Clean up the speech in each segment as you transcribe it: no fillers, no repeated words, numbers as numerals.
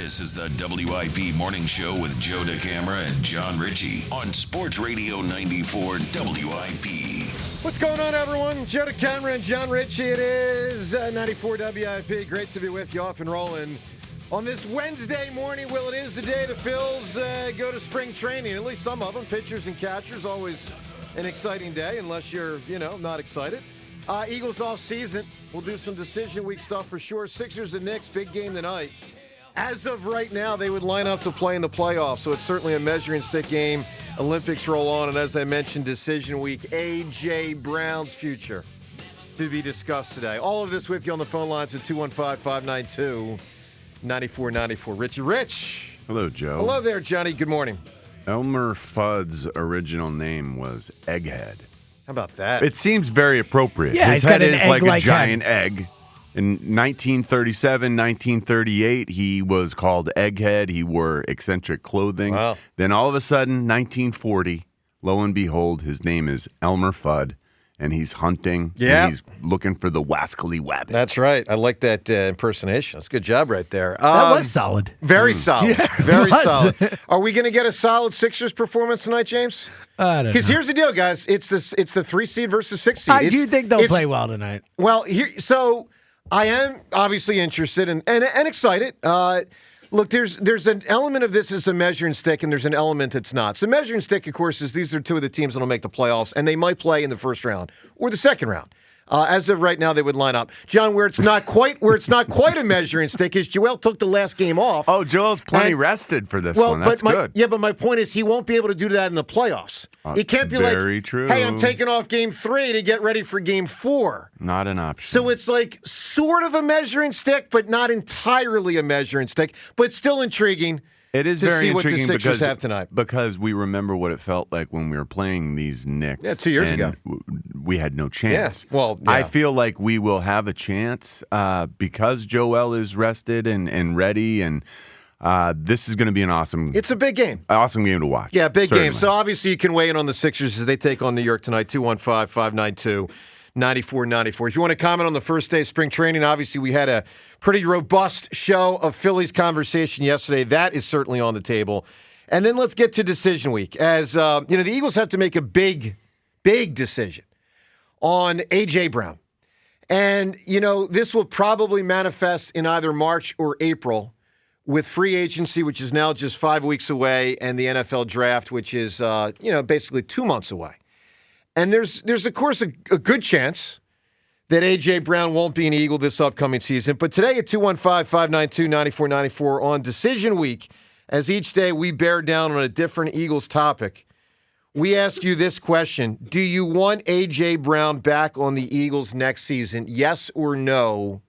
This is the WIP Morning Show with Joe DeCamara and John Ritchie on Sports Radio 94 WIP. What's going on, everyone? Joe DeCamara and John Ritchie. It is 94 WIP. Great to be with you, off and rolling on this Wednesday morning. Well, it is the day the Phils go to spring training. At least some of them, pitchers and catchers. Always an exciting day, unless you're, not excited. Eagles off season. We'll do some decision week stuff for sure. Sixers and Knicks, big game tonight. As of right now, they would line up to play in the playoffs, so it's certainly a measuring stick game. Olympics roll on, and as I mentioned, decision week. A.J. Brown's future to be discussed today. All of this with you on the phone lines at 215-592-9494. Richie Rich. Hello, Joe. Hello there, Johnny. Good morning. Elmer Fudd's original name was Egghead. How about that? It seems very appropriate. Yeah, his he's got head an is like a egg-like giant head. egg. In 1937, 1938, he was called Egghead. He wore eccentric clothing. Wow. Then all of a sudden, 1940, lo and behold, his name is Elmer Fudd, and he's hunting. Yeah. And he's looking for the wascally wabbit. That's right. I like that impersonation. That's a good job right there. That was solid. Very solid. Yeah, it Very was. solid. Are we going to get a solid Sixers performance tonight, James? I don't Because know. here's the deal, guys. It's the 3 seed versus 6 seed. I do think they'll play well tonight. Well, so I am obviously interested and excited. Look, there's an element of this as a measuring stick, and there's an element that's not. So measuring stick, of course, is these are two of the teams that will make the playoffs, and they might play in the first round or the second round. As of right now, they would line up. John, where it's not quite a measuring stick is Joel took the last game off. Oh, Joel's plenty rested for this one. That's good. Yeah, but my point is he won't be able to do that in the playoffs. He can't be very like, true. hey, I'm taking off game 3 to get ready for game 4. Not an option. So it's like sort of a measuring stick, but not entirely a measuring stick, but still intriguing. It is to very see what the intriguing Sixers have tonight. because we remember what it felt like when we were playing these Knicks. Yeah, 2 years and ago. We had no chance. Yeah, well, I yeah. feel like we will have a chance because Joel is rested and ready, and this is going to be an awesome. It's a big game. Awesome game to watch. Yeah, big Certainly. game. So obviously you can weigh in on the Sixers as they take on New York tonight, 215-592-9494. If you want to comment on the first day of spring training, obviously we had a pretty robust show of Phillies conversation yesterday. That is certainly on the table. And then let's get to decision week. As the Eagles have to make a big decision on A.J. Brown. And, this will probably manifest in either March or April with free agency, which is now just 5 weeks away, and the NFL draft, which is, basically 2 months away. And there's of course, a good chance that A.J. Brown won't be an Eagle this upcoming season. But today at 215-592-9494 on Decision Week, as each day we bear down on a different Eagles topic, we ask you this question. Do you want A.J. Brown back on the Eagles next season? Yes or no?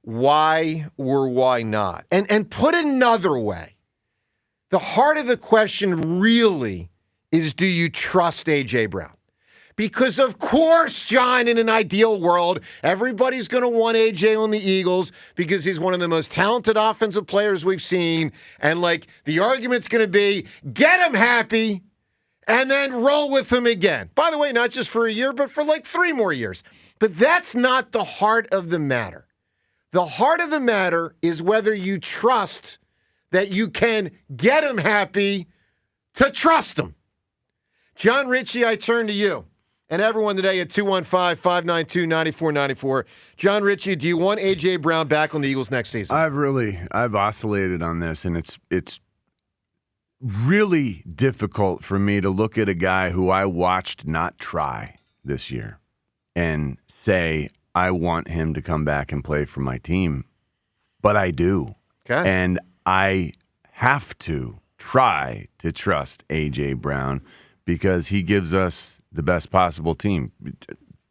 Why or why not? And put another way, the heart of the question really is, do you trust A.J. Brown? Because, of course, John, in an ideal world, everybody's going to want A.J. on the Eagles because he's one of the most talented offensive players we've seen. And, the argument's going to be, get him happy and then roll with him again. By the way, not just for a year, but for 3 more years. But that's not the heart of the matter. The heart of the matter is whether you trust that you can get him happy to trust him. John Ritchie, I turn to you. And everyone today at 215-592-9494. John Ritchie, do you want A.J. Brown back on the Eagles next season? I've oscillated on this, and it's really difficult for me to look at a guy who I watched not try this year and say, I want him to come back and play for my team. But I do. Okay. And I have to try to trust A.J. Brown because he gives us the best possible team.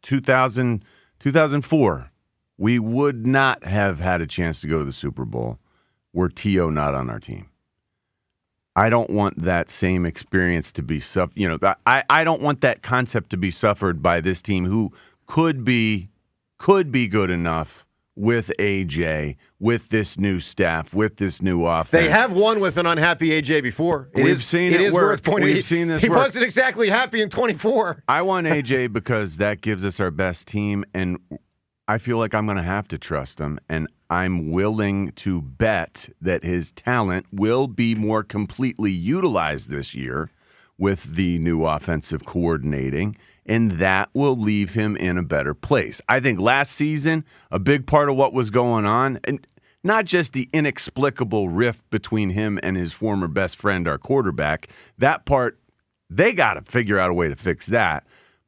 2004, we would not have had a chance to go to the Super Bowl were T.O. not on our team. I don't want that same experience to be I don't want that concept to be suffered by this team who could be good enough with AJ, with this new staff, with this new offense. They have won with an unhappy AJ before. We've seen it work. Worth pointing. We've seen this He work. wasn't exactly happy in 24. I want AJ because that gives us our best team, and I feel like I'm going to have to trust him, and I'm willing to bet that his talent will be more completely utilized this year with the new offensive coordinating, and that will leave him in a better place. I think last season, a big part of what was going on, and not just the inexplicable rift between him and his former best friend, our quarterback, that part, they got to figure out a way to fix that.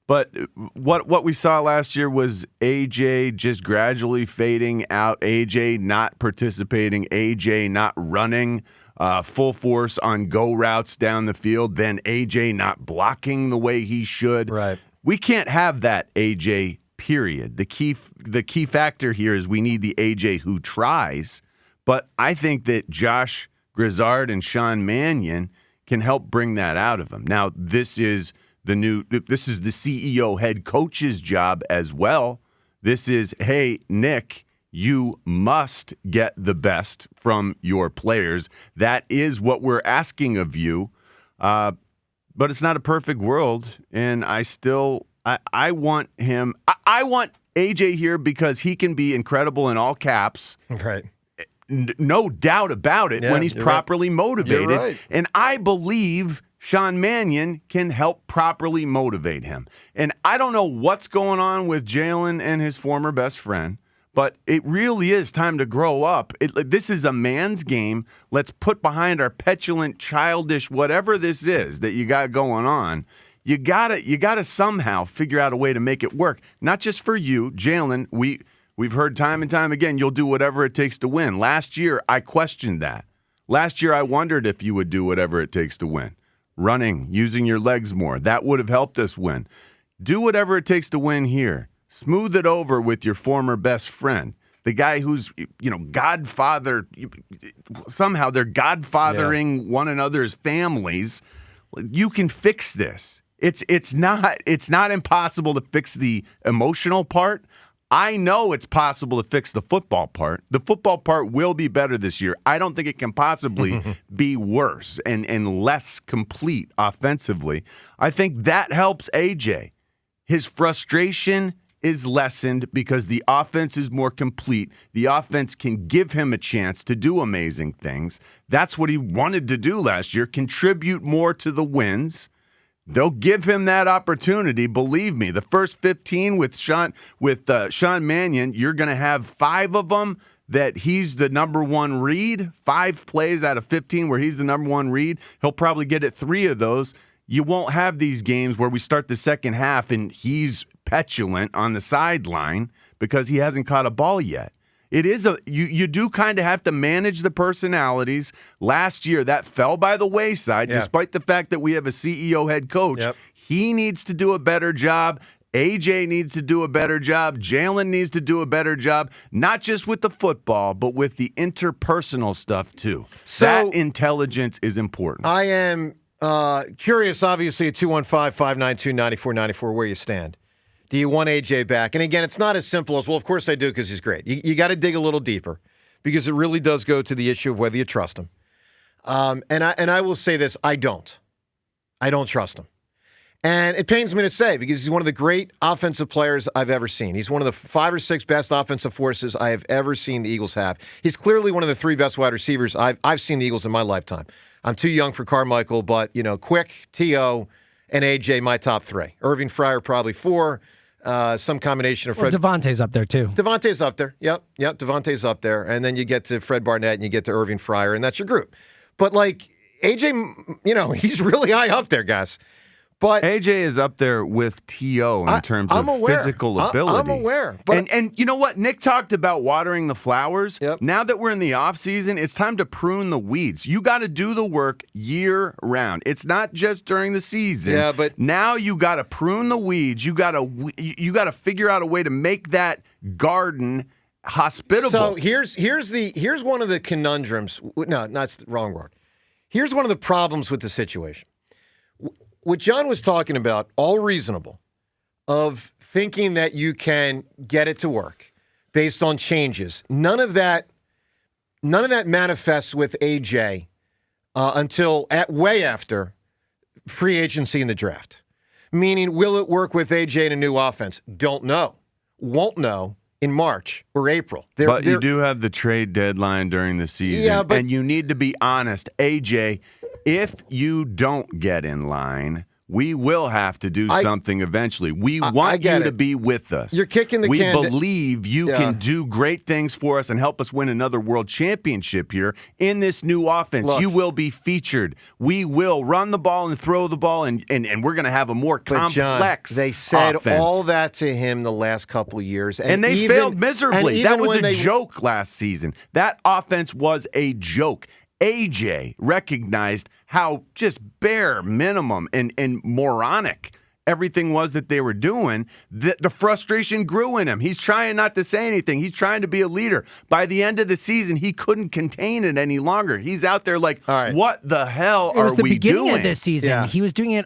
But what we saw last year was AJ just gradually fading out, AJ not participating, AJ not running full force on go routes down the field, then AJ not blocking the way he should. Right. We can't have that AJ, period. The key factor here is we need the AJ who tries, but I think that Josh Grizzard and Sean Mannion can help bring that out of him. Now, this is the CEO head coach's job as well. This is, hey, Nick, you must get the best from your players. That is what we're asking of you. But it's not a perfect world, and I want him. I want AJ here because he can be incredible in all caps. Right. No doubt about it when he's properly motivated. You're right. And I believe Sean Mannion can help properly motivate him. And I don't know what's going on with Jalen and his former best friend, but it really is time to grow up. This is a man's game. Let's put behind our petulant, childish, whatever this is that you got going on. You gotta somehow figure out a way to make it work. Not just for you, Jalen. We've heard time and time again, you'll do whatever it takes to win. Last year, I questioned that. Last year, I wondered if you would do whatever it takes to win. Running, using your legs more. That would have helped us win. Do whatever it takes to win here. Smooth it over with your former best friend. The guy who's, godfather. Somehow they're godfathering one another's families. You can fix this. It's not impossible to fix the emotional part. I know it's possible to fix the football part. The football part will be better this year. I don't think it can possibly be worse and less complete offensively. I think that helps AJ. His frustration is lessened because the offense is more complete. The offense can give him a chance to do amazing things. That's what he wanted to do last year, contribute more to the wins. They'll give him that opportunity. Believe me, the first 15 with Sean Mannion, you're going to have 5 of them that he's the number one read. 5 plays out of 15 where he's the number one read. He'll probably get it 3 of those. You won't have these games where we start the second half and he's petulant on the sideline because he hasn't caught a ball yet. It is you do kind of have to manage the personalities. Last year, that fell by the wayside, despite the fact that we have a CEO head coach. Yep. He needs to do a better job. AJ needs to do a better job. Jalen needs to do a better job, not just with the football, but with the interpersonal stuff, too. So, that intelligence is important. I am curious, obviously, at 215-592-9494, where you stand. Do you want AJ back? And again, it's not as simple as, well, of course I do because he's great. You got to dig a little deeper because it really does go to the issue of whether you trust him. And I will say this, I don't trust him. And it pains me to say because he's one of the great offensive players I've ever seen. He's one of the 5 or 6 best offensive forces I have ever seen the Eagles have. He's clearly one of the 3 best wide receivers I've seen the Eagles in my lifetime. I'm too young for Carmichael, but, Quick, T.O., and AJ, my top 3. Irving Fryer, probably 4. Some combination of Fred. Devontae's up there, too. Devontae's up there. Yep. Devontae's up there. And then you get to Fred Barnett and you get to Irving Fryer, and that's your group. But, AJ, he's really high up there, guys. But AJ is up there with T.O. in terms of physical ability. I'm aware. But and you know what? Nick talked about watering the flowers. Yep. Now that we're in the offseason, it's time to prune the weeds. You got to do the work year round. It's not just during the season. Yeah, but now you got to prune the weeds. You got to figure out a way to make that garden hospitable. So here's one of the conundrums. No, that's the wrong word. Here's one of the problems with the situation. What John was talking about, all reasonable, of thinking that you can get it to work based on changes. None of that manifests with AJ until way after free agency and the draft. Meaning, will it work with AJ in a new offense? Don't know. Won't know in March or April. But you do have the trade deadline during the season, and you need to be honest. AJ, if you don't get in line, we will have to do something eventually. We want you to be with us. You're kicking the can. We believe you can do great things for us and help us win another world championship here in this new offense. Look, you will be featured. We will run the ball and throw the ball, and we're going to have a more complex John, they said offense. all that to him the last couple of years. And they failed miserably. That was a joke last season. That offense was a joke. AJ recognized how just bare minimum and moronic everything was that they were doing. The frustration grew in him. He's trying not to say anything. He's trying to be a leader. By the end of the season, he couldn't contain it any longer. He's out there like, what the hell are we doing? It was the beginning of this season. Yeah. He was doing it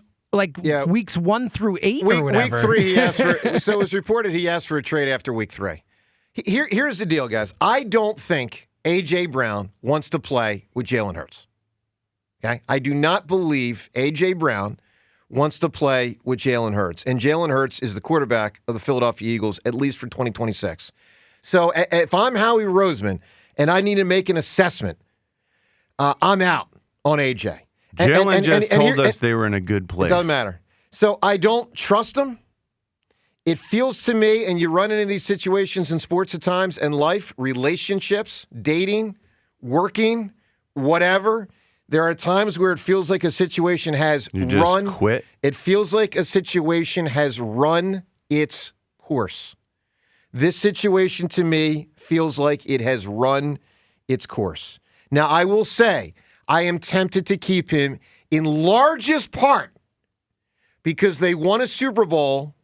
weeks 1 through 8 or whatever. Week 3, he asked for. So it was reported he asked for a trade after week 3. Here's the deal, guys. I don't think A.J. Brown wants to play with Jalen Hurts. Okay? I do not believe A.J. Brown wants to play with Jalen Hurts. And Jalen Hurts is the quarterback of the Philadelphia Eagles, at least for 2026. So if I'm Howie Roseman and I need to make an assessment, I'm out on A.J. Jalen just told us they were in a good place. It doesn't matter. So I don't trust him. It feels to me, and you run into these situations in sports at times, and life, relationships, dating, working, whatever. There are times where it feels like a situation has quit. It feels like a situation has run its course. This situation to me feels like it has run its course. Now, I will say, I am tempted to keep him in largest part because they won a Super Bowl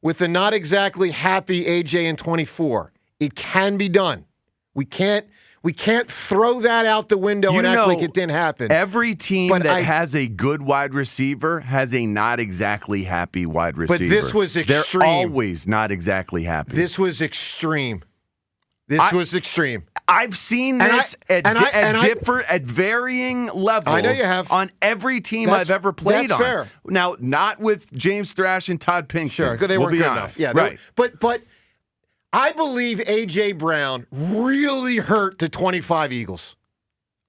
with a not exactly happy AJ in 24. It can be done. We can't throw that out the window and act like it didn't happen. Every team has a good wide receiver has a not exactly happy wide receiver. But this was extreme. They're always not exactly happy. This was extreme. This was extreme. I've seen this at varying levels. I know you have. On every team I've ever played on. Fair. Now, not with James Thrash and Todd Pinkston. Sure, because they weren't good enough. Yeah, right. But I believe A.J. Brown really hurt the 25 Eagles.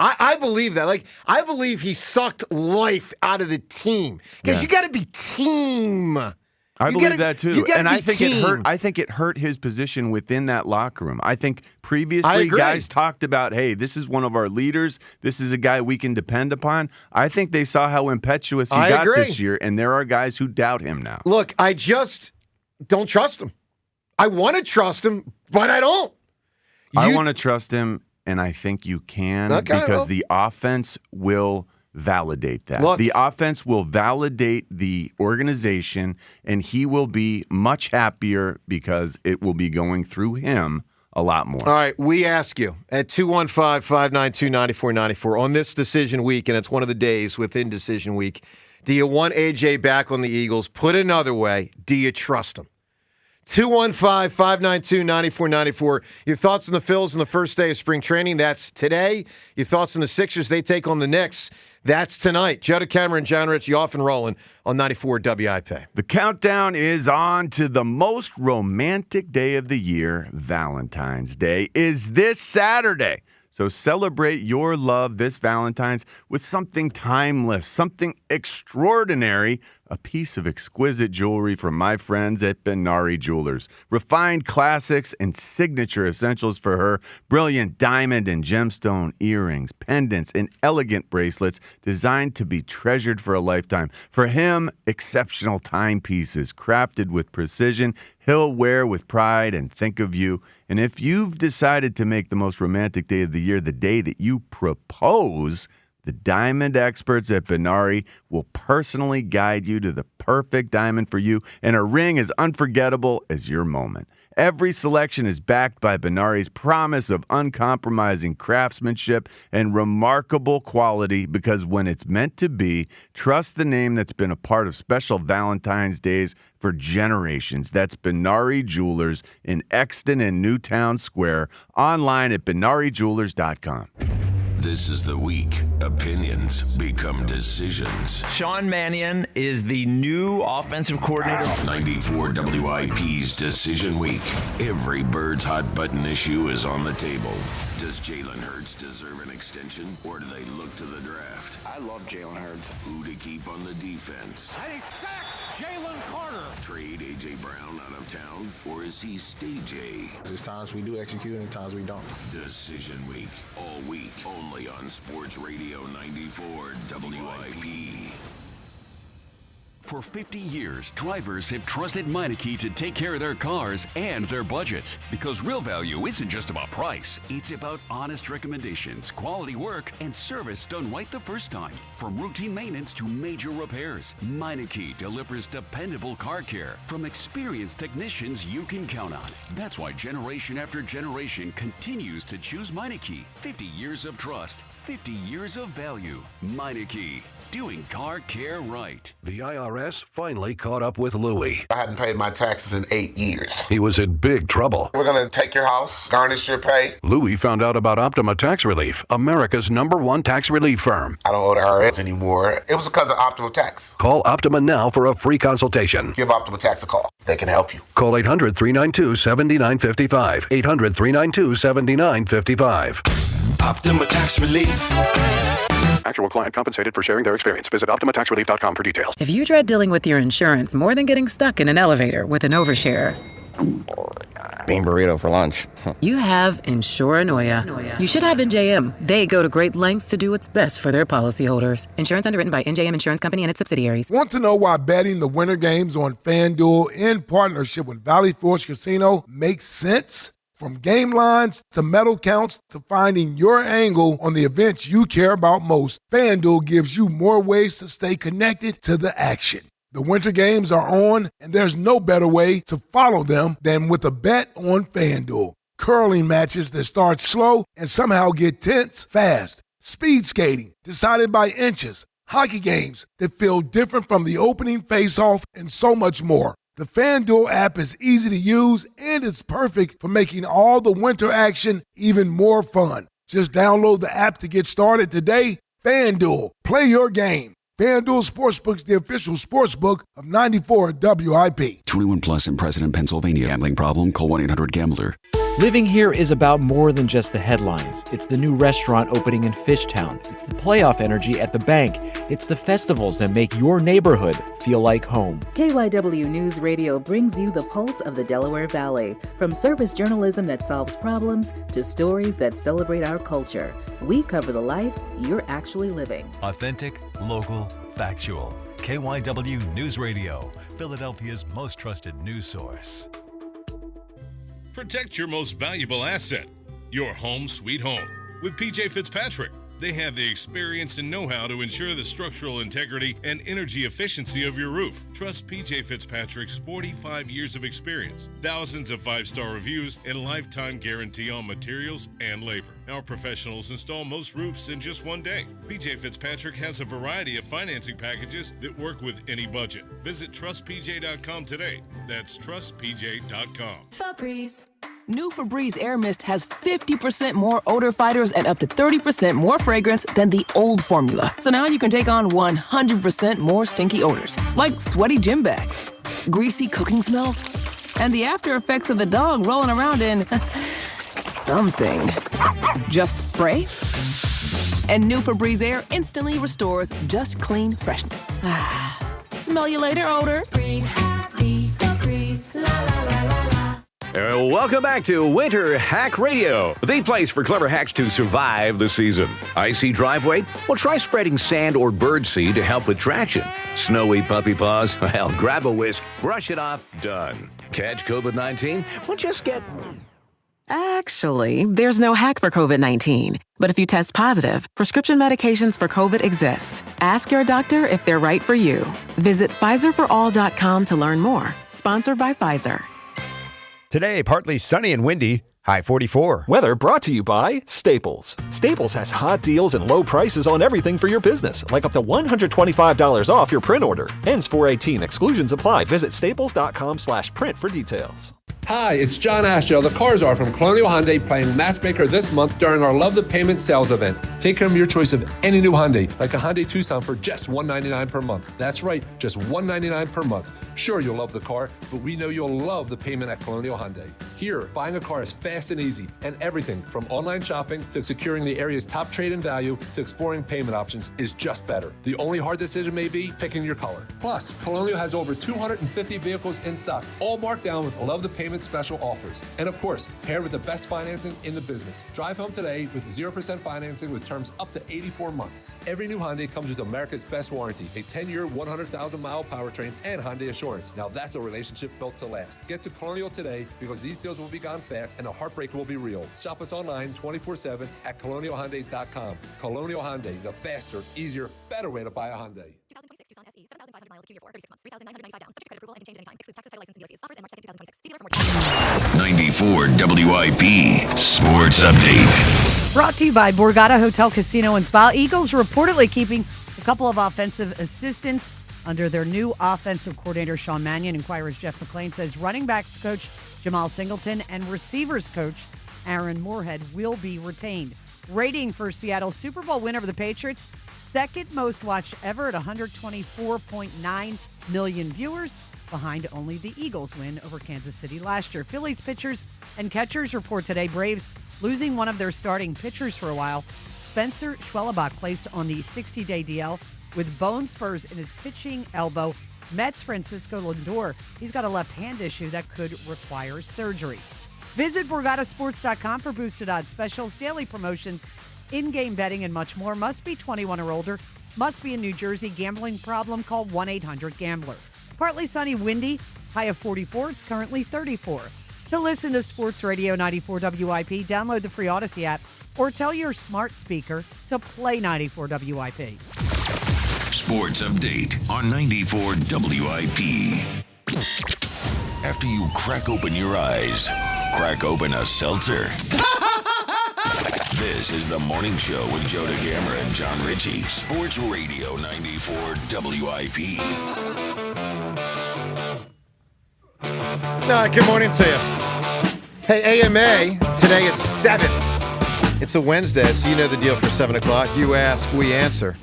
I believe that. Like, I believe he sucked life out of the team. Because you got to be team. I believe that too, and I think it hurt his position within that locker room. I think previously guys talked about, hey, this is one of our leaders. This is a guy we can depend upon. I think they saw how impetuous he got this year, and there are guys who doubt him now. Look, I just don't trust him. I want to trust him, but I don't. I want to trust him, and I think you can because the offense will validate that. Look, the offense will validate the organization, and he will be much happier because it will be going through him a lot more. All right, we ask you at 215-592-9494 on this decision week, and it's one of the days within decision week, do you want A.J. back on the Eagles? Put another way, do you trust him? 215-592-9494. Your thoughts on the Phils on the first day of spring training? That's today. Your thoughts on the Sixers? They take on the Knicks. That's tonight. Joe DeCamera and John Ritchie off and rolling on 94 WIP. The countdown is on to the most romantic day of the year. Valentine's Day is this Saturday. So celebrate your love this Valentine's with something timeless, something extraordinary, a piece of exquisite jewelry from my friends at Benari Jewelers. Refined classics and signature essentials for her. Brilliant diamond and gemstone earrings, pendants, and elegant bracelets designed to be treasured for a lifetime. For him, exceptional timepieces crafted with precision. He'll wear with pride and think of you. And if you've decided to make the most romantic day of the year the day that you propose, the diamond experts at Benari will personally guide you to the perfect diamond for you, and a ring as unforgettable as your moment. Every selection is backed by Benari's promise of uncompromising craftsmanship and remarkable quality, because when it's meant to be, trust the name that's been a part of special Valentine's Days for generations. That's Benari Jewelers in Exton and Newtown Square. Online at BenariJewelers.com. This is the week opinions become decisions. Sean Mannion is the new offensive coordinator. 94 WIP's Decision Week. Every Bird's hot button issue is on the table. Does Jalen Hurts deserve an extension, or do they look to the draft? I love Jalen Hurts. Who to keep on the defense? And he sacks Jalen Carter. Trade A.J. Brown out of town, or is he stage A? There's times we do execute and times we don't. Decision Week, all week, only on Sports Radio 94 WIP. For 50 years, drivers have trusted Meineke to take care of their cars and their budgets. Because real value isn't just about price, it's about honest recommendations, quality work, and service done right the first time. From routine maintenance to major repairs, Meineke delivers dependable car care from experienced technicians you can count on. That's why generation after generation continues to choose Meineke. 50 years of trust, 50 years of value. Meineke. Doing car care right. The IRS finally caught up with Louie. I hadn't paid my taxes in 8 years. He was in big trouble. We're going to take your house, garnish your pay. Louie found out about Optima Tax Relief, America's #1 tax relief firm. I don't owe the IRS anymore. It was because of Optima Tax. Call Optima now for a free consultation. Give Optima Tax a call. They can help you. Call 800-392-7955. 800-392-7955. Optima Tax Relief. Actual client compensated for sharing their experience. Visit OptimaTaxRelief.com for details. If you dread dealing with your insurance more than getting stuck in an elevator with an overshare, bean burrito for lunch. You have Insuranoia. You should have NJM. They go to great lengths to do what's best for their policyholders. Insurance underwritten by NJM Insurance Company and its subsidiaries. Want to know why betting the Winter Games on FanDuel in partnership with Valley Forge Casino makes sense? From game lines to medal counts to finding your angle on the events you care about most, FanDuel gives you more ways to stay connected to the action. The Winter Games are on, and there's no better way to follow them than with a bet on FanDuel. Curling matches that start slow and somehow get tense fast. Speed skating decided by inches. Hockey games that feel different from the opening face-off, and so much more. The FanDuel app is easy to use, and it's perfect for making all the winter action even more fun. Just download the app to get started today. FanDuel, play your game. FanDuel Sportsbook is the official sportsbook of 94 WIP. 21 plus in President, Pennsylvania. Gambling problem? Call 1-800-GAMBLER. Living here is about more than just the headlines. It's the new restaurant opening in Fishtown. It's the playoff energy at the bank. It's the festivals that make your neighborhood feel like home. KYW News Radio brings you the pulse of the Delaware Valley. From service journalism that solves problems to stories that celebrate our culture, we cover the life you're actually living. Authentic, local, factual. KYW News Radio, Philadelphia's most trusted news source. Protect your most valuable asset, your home sweet home, with PJ Fitzpatrick. They have the experience and know-how to ensure the structural integrity and energy efficiency of your roof. Trust PJ Fitzpatrick's 45 years of experience, thousands of 5-star reviews, and lifetime guarantee on materials and labor. Our professionals install most roofs in just one day. PJ Fitzpatrick has a variety of financing packages that work with any budget. Visit trustpj.com today. That's trustpj.com. Febreze. New Febreze Air Mist has 50% more odor fighters and up to 30% more fragrance than the old formula. So now you can take on 100% more stinky odors, like sweaty gym bags, greasy cooking smells, and the after effects of the dog rolling around in something. Just spray, and new Febreze Air instantly restores just clean freshness. Smell you later, odor. Breathe happy Febreze. La la la la la. Welcome back to Winter Hack Radio, the place for clever hacks to survive the season. Icy driveway? Well, try spreading sand or birdseed to help with traction. Snowy puppy paws? Well, grab a whisk, brush it off, done. Catch COVID-19? Well, just get... Actually, there's no hack for COVID-19. But if you test positive, prescription medications for COVID exist. Ask your doctor if they're right for you. Visit PfizerForAll.com to learn more. Sponsored by Pfizer. Today, partly sunny and windy, high 44. Weather brought to you by Staples. Staples has hot deals and low prices on everything for your business, like up to $125 off your print order. Ends 4/18. Exclusions apply. Visit staples.com/print for details. Hi, it's John Ashdale, the Car Czar from Colonial Hyundai, playing matchmaker this month during our Love the Payment sales event. Take home your choice of any new Hyundai, like a Hyundai Tucson for just $199 per month. That's right, just $199 per month. Sure, you'll love the car, but we know you'll love the payment at Colonial Hyundai. Here, buying a car is fast and easy, and everything from online shopping to securing the area's top trade-in value to exploring payment options is just better. The only hard decision may be picking your color. Plus, Colonial has over 250 vehicles in stock, all marked down with Love the Payment special offers. And of course, paired with the best financing in the business. Drive home today with 0% financing with terms up to 84 months. Every new Hyundai comes with America's best warranty, a 10-year, 100,000-mile powertrain, and Hyundai Assurance. Now that's a relationship built to last. Get to Colonial today because these deals will be gone fast and the heartbreak will be real. Shop us online 24/7 at colonialhyundai.com. Colonial Hyundai, the faster, easier, better way to buy a Hyundai. 2026 Tucson SE, 7,500 miles, Q4, 36 months, 3,995 down. Subject to credit approval and change at any time. Excludes taxes, title license, and fees. Offers end March 2nd, 2026. See dealer for more details. 94 WIP Sports Update. Brought to you by Borgata Hotel, Casino, and Spa. Eagles reportedly keeping a couple of offensive assistants under their new offensive coordinator, Sean Mannion. Inquirer's Jeff McClain says running backs coach Jamal Singleton and receivers coach Aaron Moorhead will be retained. Rating for Seattle's Super Bowl win over the Patriots, second most watched ever at 124.9 million viewers, behind only the Eagles' win over Kansas City last year. Phillies pitchers and catchers report today. Braves losing one of their starting pitchers for a while. Spencer Schwellebach placed on the 60-day DL with bone spurs in his pitching elbow. Mets Francisco Lindor, he's got a left-hand issue that could require surgery. Visit BorgataSports.com for boosted odds specials, daily promotions, in-game betting, and much more. Must be 21 or older. Must be in New Jersey. Gambling problem? Call 1-800-GAMBLER. Partly sunny, windy, high of 44. It's currently 34. To listen to Sports Radio 94 WIP, download the free Odyssey app or tell your smart speaker to play 94 WIP. Sports Update on 94 WIP. After you crack open your eyes, crack open a seltzer. This is the morning show with Joe DeGamera and John Ritchie. Sports Radio 94 WIP. Good morning to you. Hey, AMA, today it's 7. It's a Wednesday, so you know the deal for 7 o'clock. You ask, we answer.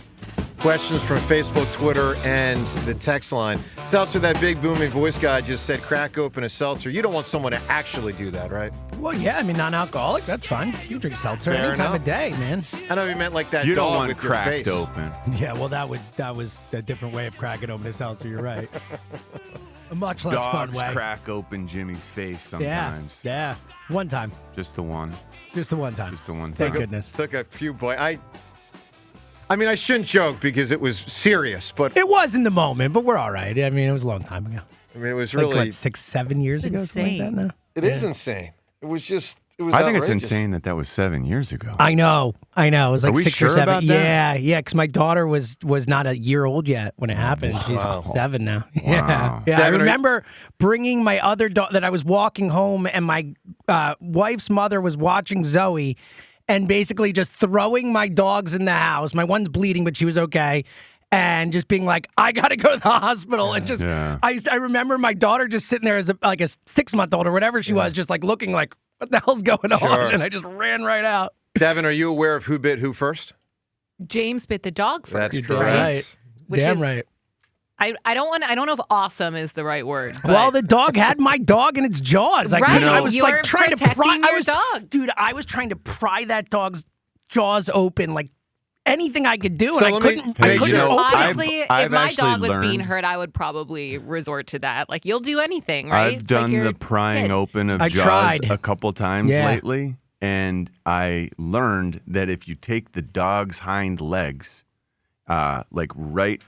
Questions from Facebook, Twitter, and the text line. Seltzer, that big booming voice guy just said crack open a seltzer. You don't want someone to actually do that, right? Well, yeah, I mean, non-alcoholic, that's fine. You drink seltzer any time of day, man. I know you meant like that you dog don't want with cracked your face. open. Yeah, well, that was a different way of cracking open a seltzer, you're right. A much less fun way. Dogs crack open Jimmy's face sometimes. Yeah, one time. Just the one. Just the one time. Just the one time. Thank goodness. Took a few bites. I mean, I shouldn't joke because it was serious, but... It was in the moment, but we're all right. I mean, it was a long time ago. I mean, it was like, really... what, 6-7 years ago? Something like that now? It is insane. It was just... It was I think outrageous. it's insane that was 7 years ago. I know. It was like Are we 6 sure or 7. about that? Yeah, because my daughter was not a year old yet when it happened. Wow. She's 7 now. Wow. Yeah. I Devin, remember bringing my other daughter that I was walking home, and my wife's mother was watching Zoe, and basically just throwing my dogs in the house. My one's bleeding, but she was okay. And just being like, I got to go to the hospital. And just, I remember my daughter just sitting there as a 6-month-old or whatever she was, just like looking like, what the hell's going on? And I just ran right out. Devin, are you aware of who bit who first? James bit the dog first. That's correct. Right. Damn right. I don't know if awesome is the right word. But... Well, the dog had my dog in its jaws. Right. I was like trying to pry your dog. Dude, I was trying to pry that dog's jaws open like anything I could do, So and I couldn't open honestly, it. if my dog was being hurt, I would probably resort to that. Like, you'll do anything, right? I've done the prying open of jaws a couple times lately, and I learned that if you take the dog's hind legs, like right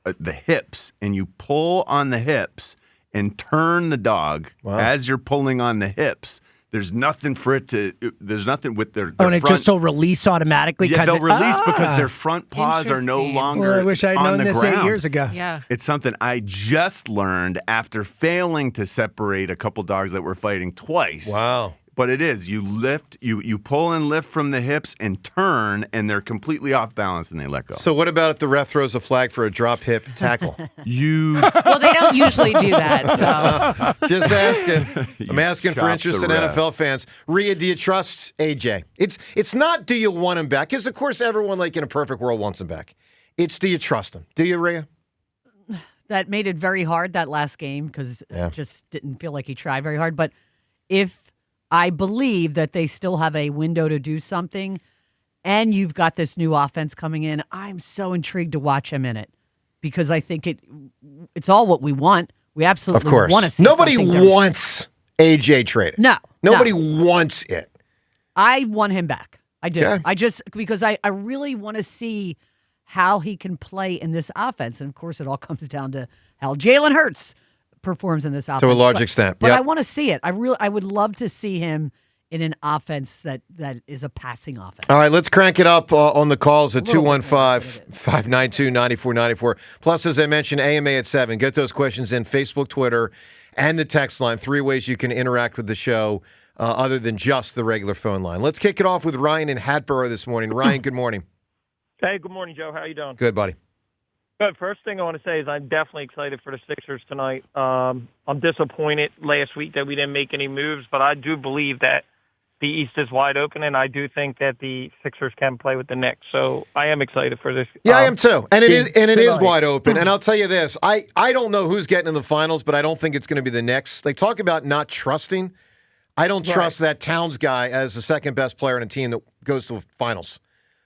at the hips, and you pull on the hips and turn the dog as you're pulling on the hips, there's nothing for it to. There's nothing with their and it front, just will release automatically. Yeah, they'll release because their front paws are no longer. Well, I wish I'd on known the this ground. 8 years ago. Yeah, it's something I just learned after failing to separate a couple dogs that were fighting twice. Wow! But it is. You lift, you pull and lift from the hips and turn, and they're completely off balance and they let go. So what about if the ref throws a flag for a drop hip tackle? Well, they don't usually do that, so. Just asking. I'm asking for shot interest the in ref. NFL fans. Rhea, do you trust AJ? It's not do you want him back? Because, of course, everyone, like in a perfect world, wants him back. It's do you trust him? Do you, Rhea? That made it very hard, that last game, because it just didn't feel like he tried very hard. But if I believe that they still have a window to do something, and you've got this new offense coming in, I'm so intrigued to watch him in it because I think it's all what we want. We absolutely want to see Nobody something different. wants AJ traded. No. Nobody wants it. I want him back. I do. Yeah. I just, because I really want to see how he can play in this offense. And, of course, it all comes down to how Jalen Hurts performs in this offense. To a large extent. But Yep. I want to see it. I would love to see him in an offense that is a passing offense. All right, let's crank it up on the calls at 215-592-9494. Plus, as I mentioned, AMA at 7. Get those questions in Facebook, Twitter, and the text line. 3 ways you can interact with the show other than just the regular phone line. Let's kick it off with Ryan in Hatboro this morning. Ryan, good morning. Hey, good morning, Joe. How you doing? Good, buddy. Good. First thing I want to say is I'm definitely excited for the Sixers tonight. I'm disappointed last week that we didn't make any moves, but I do believe that the East is wide open, and I do think that the Sixers can play with the Knicks. So I am excited for this. Yeah, I am too. And it is tonight. wide open. And I'll tell you this, I don't know who's getting in the finals, but I don't think it's going to be the Knicks. They talk about not trusting. I don't trust that Towns guy as the second best player in a team that goes to the finals.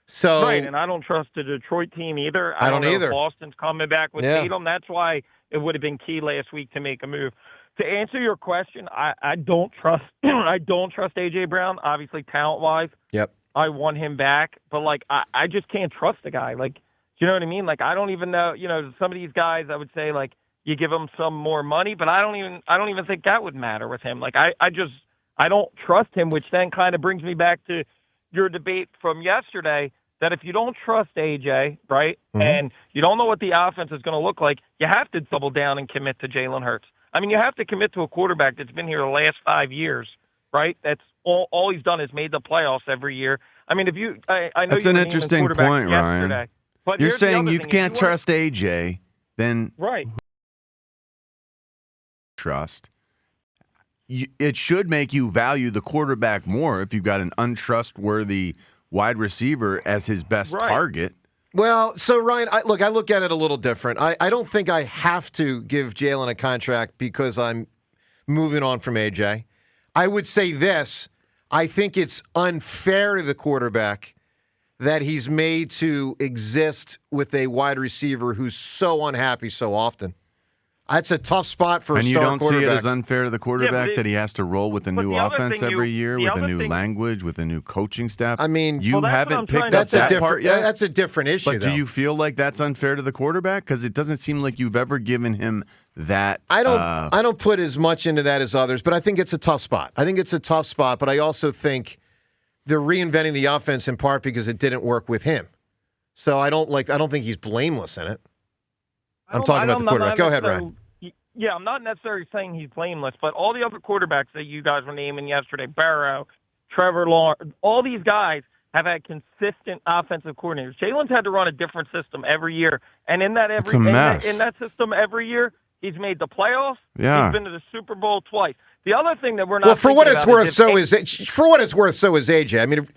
So Right, and I don't trust the Detroit team either. I don't know either. If Boston's coming back with Yeah. Tatum. That's why it would have been key last week to make a move. To answer your question, I don't trust I don't trust A.J. Brown, obviously talent-wise. Yep. I want him back, but, like, I just can't trust the guy. Like, do you know what I mean? Like, I don't even know, some of these guys, I would say, like, you give them some more money, but I don't even think that would matter with him. Like, I don't trust him, which then kind of brings me back to your debate from yesterday that if you don't trust AJ, right, and you don't know what the offense is going to look like, you have to double down and commit to Jalen Hurts. I mean, you have to commit to a quarterback that's been here the last 5 years, right? That's all he's done is made the playoffs every year. I mean, if you, I know That's you an were naming interesting quarterbacks point, yesterday, Ryan. but You're here's the saying other you thing. can't trust AJ, then Right. trust. It should make you value the quarterback more if you've got an untrustworthy wide receiver as his best target. Well, so Ryan, I look at it a little different. I don't think I have to give Jalen a contract because I'm moving on from AJ. I would say this. I think it's unfair to the quarterback that he's made to exist with a wide receiver who's so unhappy so often. That's a tough spot for a And you star don't see quarterback. it as unfair to the quarterback that he has to roll with a new the other offense thing every year, with a new language, with a new coaching staff. I mean, you haven't picked up that part yet. That's a different issue, But though. do you feel like that's unfair to the quarterback? Because it doesn't seem like you've ever given him that. I don't put as much into that as others, but I think it's a tough spot. But I also think they're reinventing the offense in part because it didn't work with him. So I don't think he's blameless in it. I'm talking about the quarterback. Go ahead, Ryan. Yeah, I'm not necessarily saying he's blameless, but all the other quarterbacks that you guys were naming yesterday, Barrow, Trevor Lawrence, all these guys have had consistent offensive coordinators. Jalen's had to run a different system every year, and in that system every year, he's made the playoffs. Yeah. He's been to the Super Bowl twice. The other thing that we're not Well, for what thinking it's about worth, is so is AJ. I mean,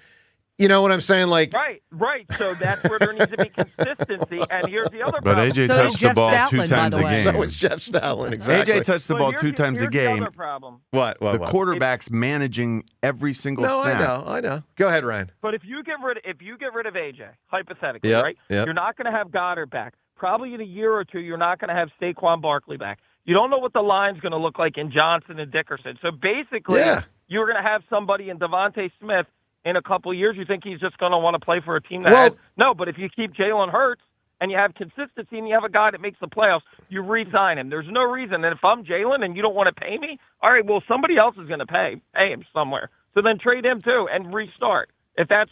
you know what I'm saying? Like, right. So that's where there needs to be consistency. And here's the other But problem. AJ touched the ball 2 times a game. So is Jeff Stoutland, exactly. AJ touched the ball 2 times a here's the game. other problem. What? The quarterback's managing every single snap. I know. Go ahead, Ryan. But if you get rid of AJ, hypothetically, Yep, right? yep. You're not going to have Goddard back. Probably in a year or two, you're not going to have Saquon Barkley back. You don't know what the line's going to look like in Johnson and Dickerson. So basically, you're going to have somebody in Devontae Smith in a couple of years. You think he's just going to want to play for a team that has no. But if you keep Jalen Hurts and you have consistency and you have a guy that makes the playoffs, you re-sign him. There's no reason. And if I'm Jalen and you don't want to pay me, all right, well, somebody else is going to pay him somewhere. So then trade him too and restart. If that's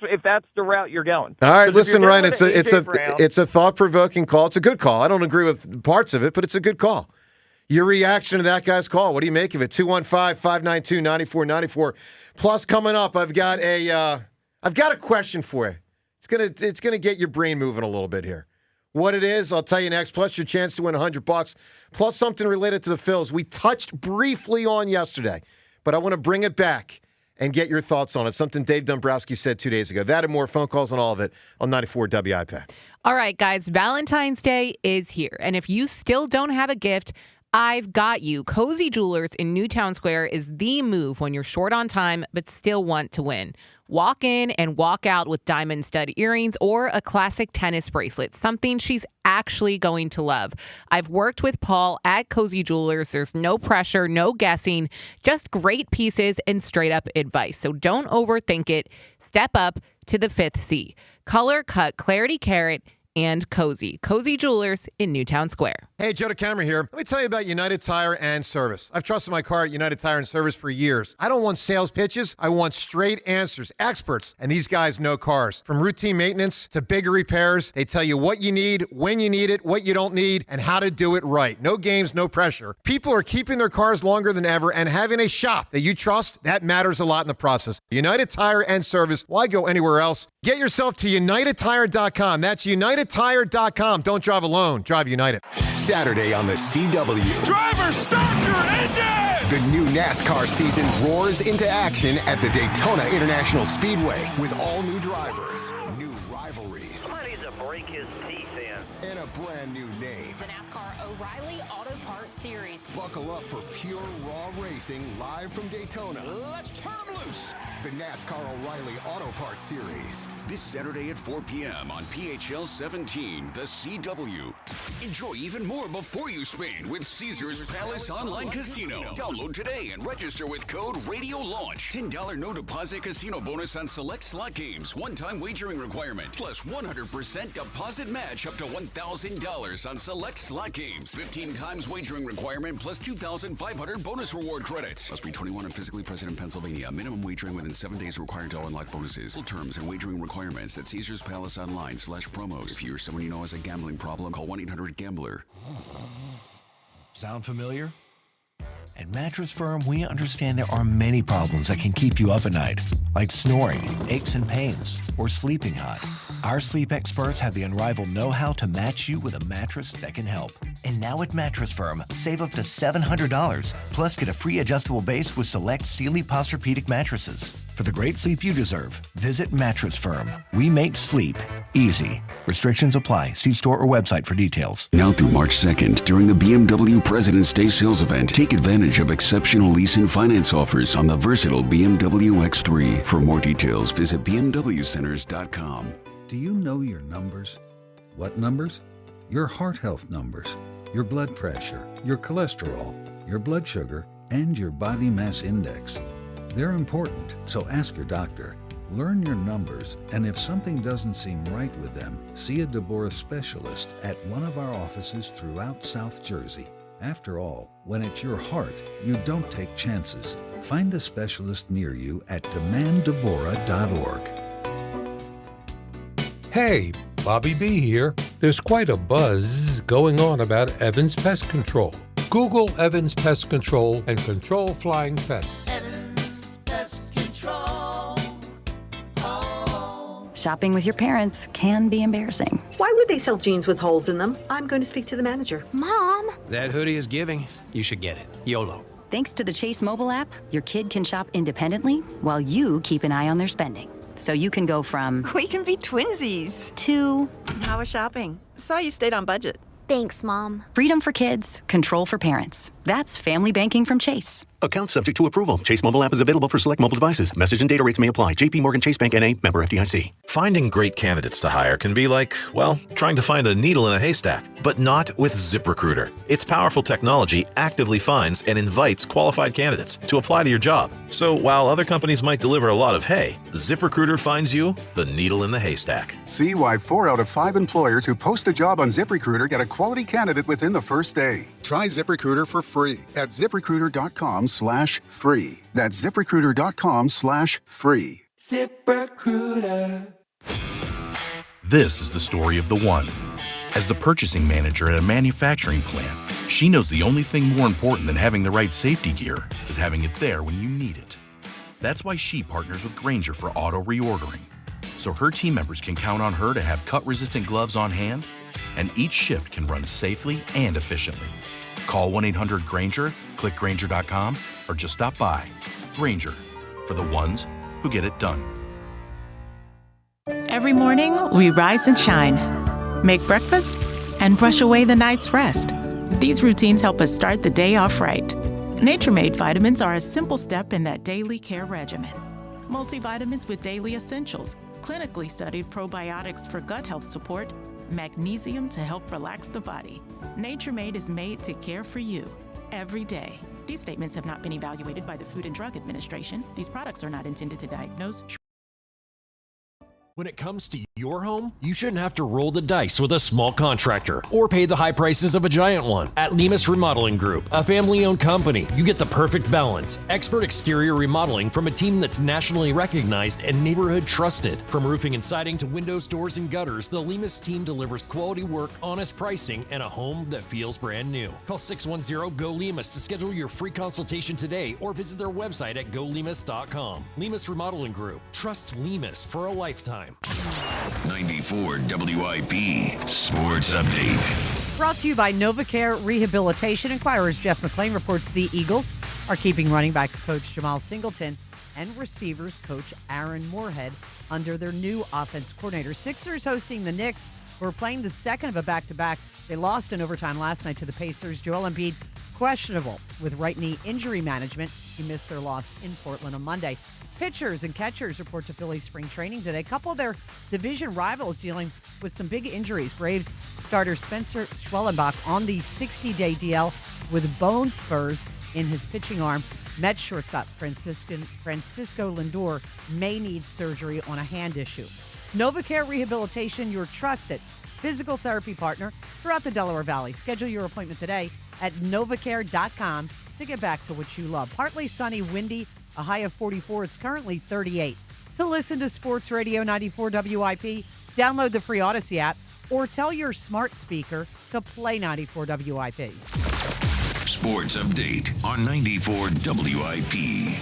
the route you're going. All right, 'Cause if listen, you're Ryan. going It's with AJ Brown, a thought-provoking call. It's a good call. I don't agree with parts of it, but it's a good call. Your reaction to that guy's call. What do you make of it? 215-592-9494. Plus, coming up, I've got a question for you. It's gonna get your brain moving a little bit here. What it is, I'll tell you next. Plus, your chance to win $100. Plus, something related to the Phils we touched briefly on yesterday, but I want to bring it back and get your thoughts on it. Something Dave Dombrowski said 2 days ago. That and more, phone calls on all of it on 94 WIP. All right, guys, Valentine's Day is here. And if you still don't have a gift, I've got you. Cozy Jewelers in Newtown Square is the move when you're short on time but still want to win. Walk in and walk out with diamond stud earrings or a classic tennis bracelet, something she's actually going to love. I've worked with Paul at Cozy Jewelers. There's no pressure, no guessing, just great pieces and straight up advice. So don't overthink it. Step up to the 5th C. Color, cut, clarity, carat, and Cozy. Cozy Jewelers in Newtown Square. Hey, Joe DeCamera here. Let me tell you about United Tire and Service. I've trusted my car at United Tire and Service for years. I don't want sales pitches. I want straight answers. Experts. And these guys know cars. From routine maintenance to bigger repairs, they tell you what you need, when you need it, what you don't need, and how to do it right. No games, no pressure. People are keeping their cars longer than ever, and having a shop that you trust, that matters a lot in the process. United Tire and Service. Why go anywhere else? Get yourself to UnitedTire.com. That's UnitedTire.com. Don't drive alone. Drive United. Saturday on the CW. Driver, start your engine! The new NASCAR season roars into action at the Daytona International Speedway with all new drivers, new rivalries. Somebody needs to break his teeth in. And a brand new name. The NASCAR O'Reilly Auto Parts Series. Buckle up for pure raw racing live from Daytona. Let's turn them loose. The NASCAR O'Reilly Auto Parts Series. This Saturday at 4 p.m. on PHL 17, the CW. Enjoy even more before you spend with Caesars Palace Online Casino. Download today and register with code Radio Launch. $10 no deposit casino bonus on select slot games. One-time wagering requirement. Plus 100% deposit match up to $1,000 on select slot games. 15 times wagering requirement plus 2,500 bonus reward credits. Must be 21 and physically present in Pennsylvania. Minimum wagering within 7 days required to unlock bonuses. Full terms and wagering requirements at Caesars Palace Online/promos. If you or someone you know has a gambling problem, call 1-800-GAMBLER. Sound familiar? At Mattress Firm, we understand there are many problems that can keep you up at night, like snoring, aches and pains, or sleeping hot. Our sleep experts have the unrivaled know-how to match you with a mattress that can help. And now at Mattress Firm, save up to $700, plus get a free adjustable base with select Sealy Posturepedic mattresses. For the great sleep you deserve, visit Mattress Firm. We make sleep easy. Restrictions apply. See store or website for details. Now through March 2nd, during the BMW President's Day sales event, take advantage of exceptional lease and finance offers on the versatile BMW X3. For more details, visit bmwcenters.com. Do you know your numbers? What numbers? Your heart health numbers, your blood pressure, your cholesterol, your blood sugar, and your body mass index. They're important, so ask your doctor. Learn your numbers, and if something doesn't seem right with them, see a Deborah specialist at one of our offices throughout South Jersey. After all, when it's your heart, you don't take chances. Find a specialist near you at demanddeborah.org. Hey, Bobby B here. There's quite a buzz going on about Evans Pest Control. Google Evans Pest Control and control flying pests. Evans Pest Control. Oh. Shopping with your parents can be embarrassing. Why would they sell jeans with holes in them? I'm going to speak to the manager. Mom! That hoodie is giving. You should get it. YOLO. Thanks to the Chase mobile app, your kid can shop independently while you keep an eye on their spending. So you can go from... We can be twinsies. ...to... How was shopping? Saw you stayed on budget. Thanks, Mom. Freedom for kids, control for parents. That's family banking from Chase. Account subject to approval. Chase mobile app is available for select mobile devices. Message and data rates may apply. JP Morgan Chase Bank N.A. member FDIC. Finding great candidates to hire can be like, well, trying to find a needle in a haystack, but not with ZipRecruiter. Its powerful technology actively finds and invites qualified candidates to apply to your job. So while other companies might deliver a lot of hay, ZipRecruiter finds you the needle in the haystack. See why 4 out of 5 employers who post a job on ZipRecruiter get a quality candidate within the first day. Try ZipRecruiter for free at ZipRecruiter.com/free. That's ZipRecruiter.com/free. ZipRecruiter. This is the story of the one. As the purchasing manager at a manufacturing plant, she knows the only thing more important than having the right safety gear is having it there when you need it. That's why she partners with Grainger for auto reordering, so her team members can count on her to have cut-resistant gloves on hand, and each shift can run safely and efficiently. Call 1-800-GRAINGER, click Grainger.com, or just stop by. Grainger, for the ones who get it done. Every morning, we rise and shine, make breakfast, and brush away the night's rest. These routines help us start the day off right. Nature-Made vitamins are a simple step in that daily care regimen. Multivitamins with daily essentials, clinically studied probiotics for gut health support, magnesium to help relax the body. Nature-Made is made to care for you every day. These statements have not been evaluated by the Food and Drug Administration. These products are not intended to diagnose. When it comes to your home, you shouldn't have to roll the dice with a small contractor or pay the high prices of a giant one. At Lemus Remodeling Group, a family-owned company, you get the perfect balance. Expert exterior remodeling from a team that's nationally recognized and neighborhood trusted. From roofing and siding to windows, doors, and gutters, the Lemus team delivers quality work, honest pricing, and a home that feels brand new. Call 610-GO-LEMUS to schedule your free consultation today or visit their website at golemus.com. Lemus Remodeling Group. Trust Lemus for a lifetime. 94 WIP Sports Update. Brought to you by NovaCare Rehabilitation. Inquirer's Jeff McClain reports the Eagles are keeping running backs coach Jamal Singleton and receivers coach Aaron Moorhead under their new offensive coordinator. Sixers hosting the Knicks, who are playing the second of a back-to-back. They lost in overtime last night to the Pacers. Joel Embiid questionable with right knee injury management. He missed their loss in Portland on Monday. Pitchers and catchers report to Phillies spring training today. A couple of their division rivals dealing with some big injuries. Braves starter Spencer Schwellenbach on the 60-day DL with bone spurs in his pitching arm. Mets shortstop Francisco Lindor may need surgery on a hand issue. NovaCare Rehabilitation, your trusted physical therapy partner throughout the Delaware Valley. Schedule your appointment today at novacare.com to get back to what you love. Partly sunny, windy, a high of 44. It's currently 38. To listen to Sports Radio 94 WIP, download the free Odyssey app or tell your smart speaker to play 94 WIP. Sports Update on 94 WIP.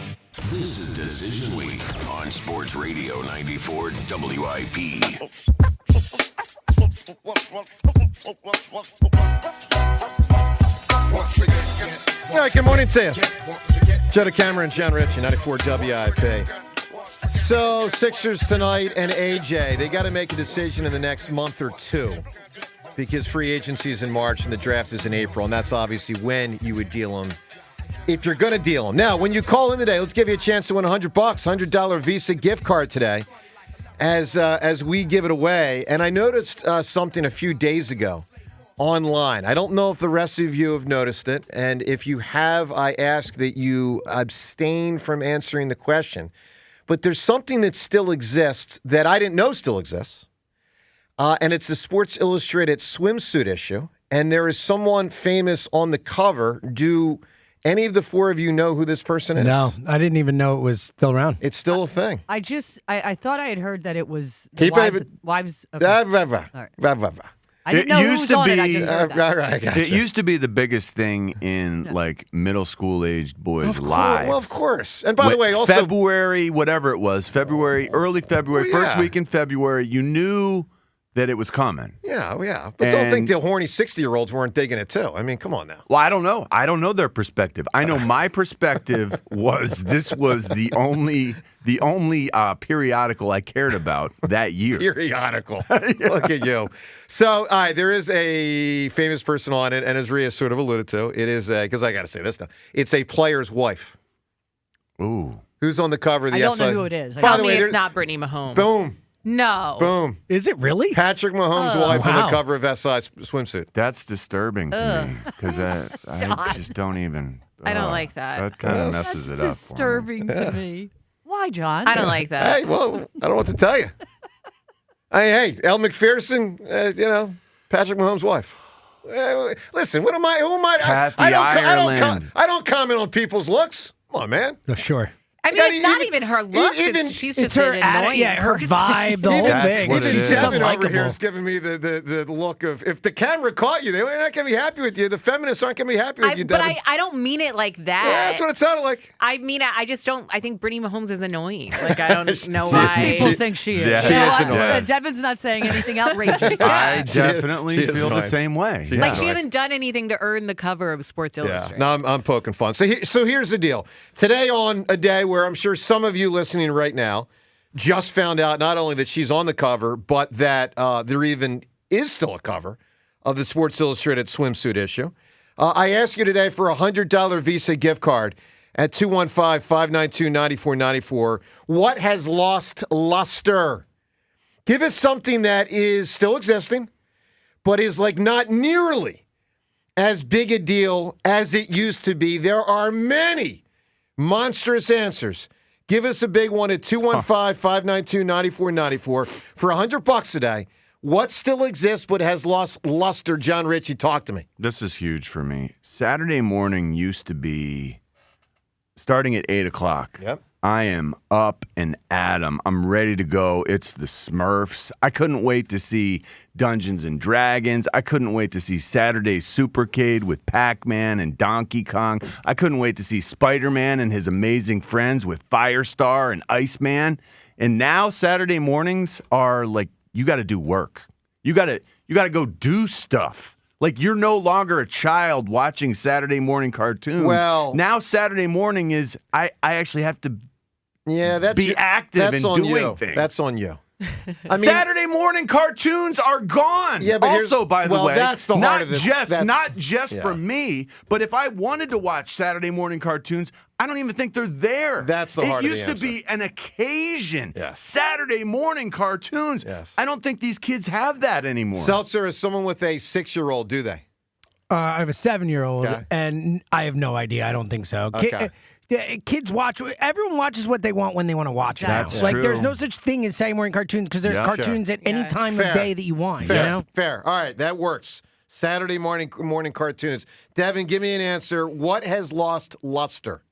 This is Decision Week on Sports Radio 94 WIP. All right, good morning to you. Joe DeCamera and John Ritchie, 94 WIP. So, Sixers tonight and AJ, they got to make a decision in the next month or two because free agency is in March and the draft is in April, and that's obviously when you would deal them if you're going to deal them. Now, when you call in today, let's give you a chance to win $100, $100 Visa gift card today as we give it away. And I noticed something a few days ago online. I don't know if the rest of you have noticed it, and if you have, I ask that you abstain from answering the question. But there's something that still exists that I didn't know still exists, and it's the Sports Illustrated swimsuit issue, and there is someone famous on the cover. Do any of the four of you know who this person is? No, I didn't even know it was still around. It's still a thing. I thought I had heard that it was the wives. Okay. All right. I didn't know who was on it. I just heard that. It used to be the biggest thing in like middle school aged boys' lives. Well, of course. And by the way, also February, whatever it was, early February, first week in February, you knew that it was coming. Yeah. But don't think the horny 60-year-olds weren't digging it too. I mean, come on now. Well, I don't know. I don't know their perspective. I know my perspective was this was the only periodical I cared about that year. Periodical. Look at you. So, all right, there is a famous person on it, and as Rhea sort of alluded to, it is because I got to say this now. It's a player's wife. Ooh. Who's on the cover of the I don't know who it is. Tell me it's not Brittany Mahomes. Boom. No. Boom. Is it really? Patrick Mahomes' wife on the cover of SI swimsuit. That's disturbing to me because I just don't even. I don't like that. That kind of messes it up. That's disturbing to me. Why, John? I don't like that. Hey, well, I don't know what to tell you. Hey, Elle McPherson, Patrick Mahomes' wife. Listen, who am I? Kathy Ireland. I don't comment on people's looks. Come on, man. Oh, sure. I mean, it's not even her looks. She's just her an annoying her person. vibe, the whole thing. Even She's just Devin over here unlikable. is giving me the look of, if the camera caught you, they're not going to be happy with you. The feminists aren't going to be happy with you, But Devin. I don't mean it like that. Yeah, that's what it sounded like. I mean, I just don't. I think Brittany Mahomes is annoying. Like, I don't know why. People think she is. Yeah, she is annoying. Devin's not saying anything outrageous. I definitely feel the same way. Like, she hasn't done anything to earn the cover of Sports Illustrated. No, I'm poking fun. So here's the deal. Today, on a day where I'm sure some of you listening right now just found out not only that she's on the cover, but that there even is still a cover of the Sports Illustrated swimsuit issue. I ask you today for a $100 Visa gift card at 215-592-9494. What has lost luster? Give us something that is still existing, but is like not nearly as big a deal as it used to be. There are many monstrous answers. Give us a big one at 215-592-9494 for $100 today. What still exists but has lost luster? John Ritchie, talk to me. This is huge for me. Saturday morning used to be starting at 8 o'clock. Yep. I am up and at 'em. I'm ready to go. It's the Smurfs. I couldn't wait to see Dungeons and Dragons. I couldn't wait to see Saturday Supercade with Pac-Man and Donkey Kong. I couldn't wait to see Spider-Man and his amazing friends with Firestar and Iceman. And now Saturday mornings are like, you got to do work. You got to go do stuff. Like, you're no longer a child watching Saturday morning cartoons. Well, now Saturday morning is I actually have to be active and doing things. That's on you. I mean, Saturday morning cartoons are gone. Yeah, but also, by the way, that's the heart of it. Not just for me, but if I wanted to watch Saturday morning cartoons, I don't even think they're there. That's the heart of the It used to be an occasion. Yes. Saturday morning cartoons. Yes. I don't think these kids have that anymore. Seltzer is someone with a 6-year-old, do they? I have a 7-year-old, Okay. and I have no idea. I don't think so. Okay. Kids watch. Everyone watches what they want when they want to watch it. That's Like, true. there's no such thing as Saturday morning cartoons because there's Yeah. cartoons at any time Fair. of day that you want. Fair. You know? Fair. All right, that works. Saturday morning cartoons. Devin, give me an answer. What has lost luster?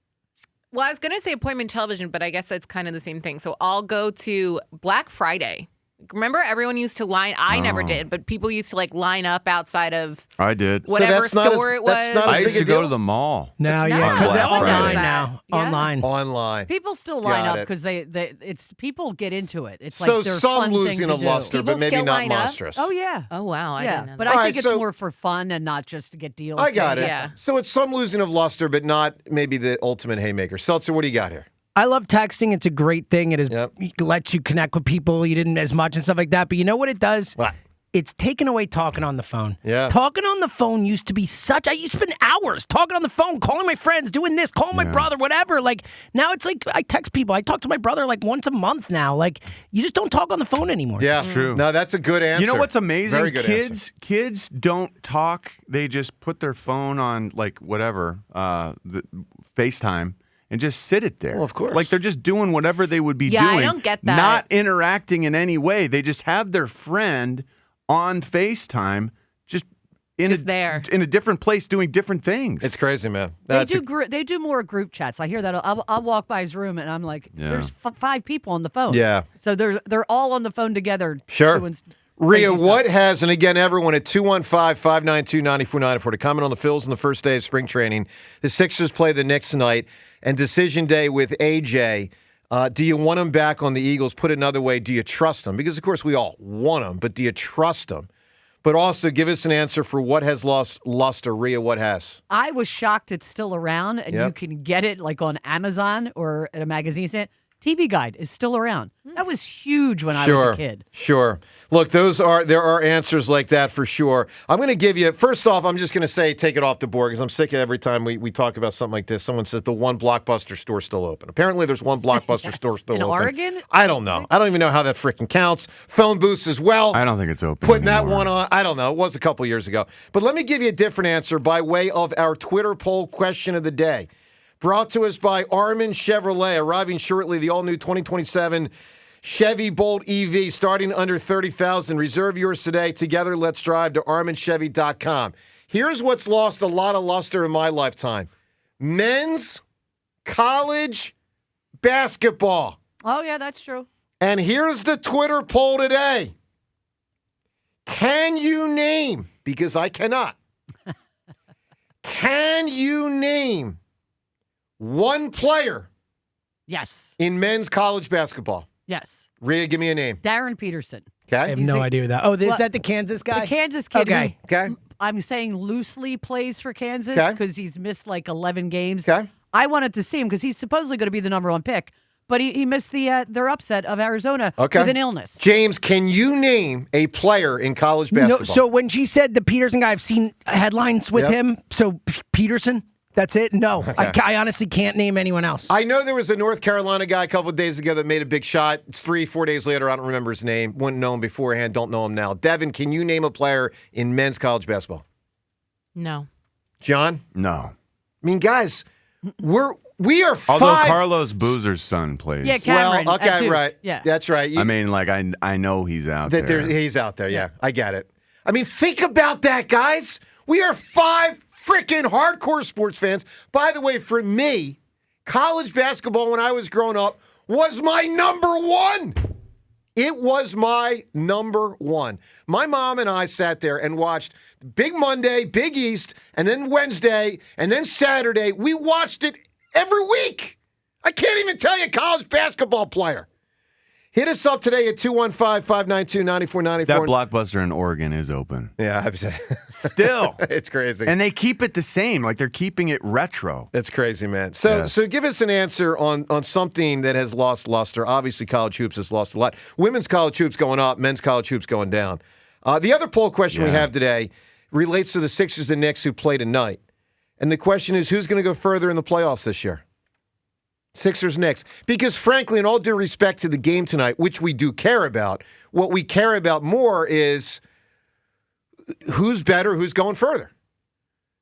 Well, I was going to say appointment television, but I guess that's kind of the same thing. So I'll go to Black Friday. Remember, everyone used to line. I never did, but people used to line up outside of I did. whatever store it was. I used to go to the mall. No, yeah, not. because No one does online that. now. Yeah. Online. People still line Got up it. because it's people get into it. It's So like their some fun losing thing to of do. luster, People but maybe still not line up? monstrous. Oh yeah. Oh, wow. I Yeah, didn't know but that. I All think right, it's so- more for fun and not just to get deals. I got it. Yeah. So it's some losing of luster, but not maybe the ultimate haymaker. Seltzer, what do you got here? I love texting. It's a great thing. It Yep. lets you connect with people you didn't as much and stuff like that. But you know what it does? What? It's taken away talking on the phone. Yeah. Talking on the phone used to be I used to spend hours talking on the phone, calling my friends, doing this, calling my brother, whatever. Like, now it's like I text people. I talk to my brother like once a month now. Like, you just don't talk on the phone anymore. Yeah, True. No, that's a good answer. You know what's amazing? Very good answer. Kids don't talk. They just put their phone on whatever, the FaceTime, and just sit it there. Well, of course. Like, they're just doing whatever they would be Yeah, I doing. don't get that. Not interacting in any way. They just have their friend on FaceTime, just there in a different place doing different things. It's crazy, man. They do more group chats. I hear that. I'll walk by his room and I'm like, there's 5 people on the phone. Yeah. So they're all on the phone together. Sure. doing Rhea, crazy what stuff. has, and again, everyone at 215-592-9494 to comment on the Phils on the first day of spring training. The Sixers play the Knicks tonight, and decision day with AJ. Do you want him back on the Eagles? Put it another way, do you trust him? Because, of course, we all want him, but do you trust him? But also give us an answer for what has lost luster. Rhea, what has? I was shocked it's still around and Yep. you can get it like on Amazon or at a magazine stand. TV Guide is still around. That was huge when I was a kid. Sure. Look, there are answers like that for sure. I'm going to give you, first off, I'm just going to say take it off the board because I'm sick of every time we talk about something like this. Someone says the one Blockbuster store still open. Apparently there's one Blockbuster store still In open. Oregon? I don't know. I don't even know how that freaking counts. Phone booths as well. I don't think it's open Putting that anymore. one on. I don't know. It was a couple years ago. But let me give you a different answer by way of our Twitter poll question of the day. Brought to us by Armin Chevrolet, arriving shortly, the all-new 2027 Chevy Bolt EV, starting under $30,000. Reserve yours today. Together, let's drive to ArminChevy.com. Here's what's lost a lot of luster in my lifetime. Men's college basketball. Oh, yeah, that's true. And here's the Twitter poll today. Can you name, because I cannot, can you name one player Yes. in men's college basketball? Yes. Rhea, give me a name. Darren Peterson. Okay. I have no idea who that. Oh, is Well, that the Kansas guy? The Kansas kid. Okay. Okay. I'm saying loosely plays for Kansas Okay. because he's missed like 11 games. Okay. I wanted to see him because he's supposedly going to be the number one pick, but he missed their upset of Arizona with an illness. James, can you name a player in college basketball? No, so when she said the Peterson guy, I've seen headlines with him. So Peterson, that's it? No. Okay. I honestly can't name anyone else. I know there was a North Carolina guy a couple of days ago that made a big shot. It's 3-4 days later. I don't remember his name. Wouldn't know him beforehand. Don't know him now. Devin, can you name a player in men's college basketball? No. John? No. I mean, guys, we are Although five. Carlos Boozer's son plays. Yeah, Cameron. Well, okay, Duke. right. Yeah. That's right. I mean, like, I know he's out That there. he's out there, yeah. I get it. I mean, think about that, guys. We are five freaking hardcore sports fans. By the way, for me, college basketball when I was growing up was my number one. It was my number one. My mom and I sat there and watched Big Monday, Big East, and then Wednesday, and then Saturday. We watched it every week. I can't even tell you a college basketball player. Hit us up today at 215-592-9494. That Blockbuster in Oregon is open. Yeah, Still. It's crazy. And they keep it the same. Like, they're keeping it retro. That's crazy, man. So give us an answer on something that has lost luster. Obviously, college hoops has lost a lot. Women's college hoops going up, men's college hoops going down. The other poll question we have today relates to the Sixers and Knicks who play tonight. And the question is, who's going to go further in the playoffs this year? Sixers, Knicks. Because frankly, in all due respect to the game tonight, which we do care about, what we care about more is who's better, who's going further.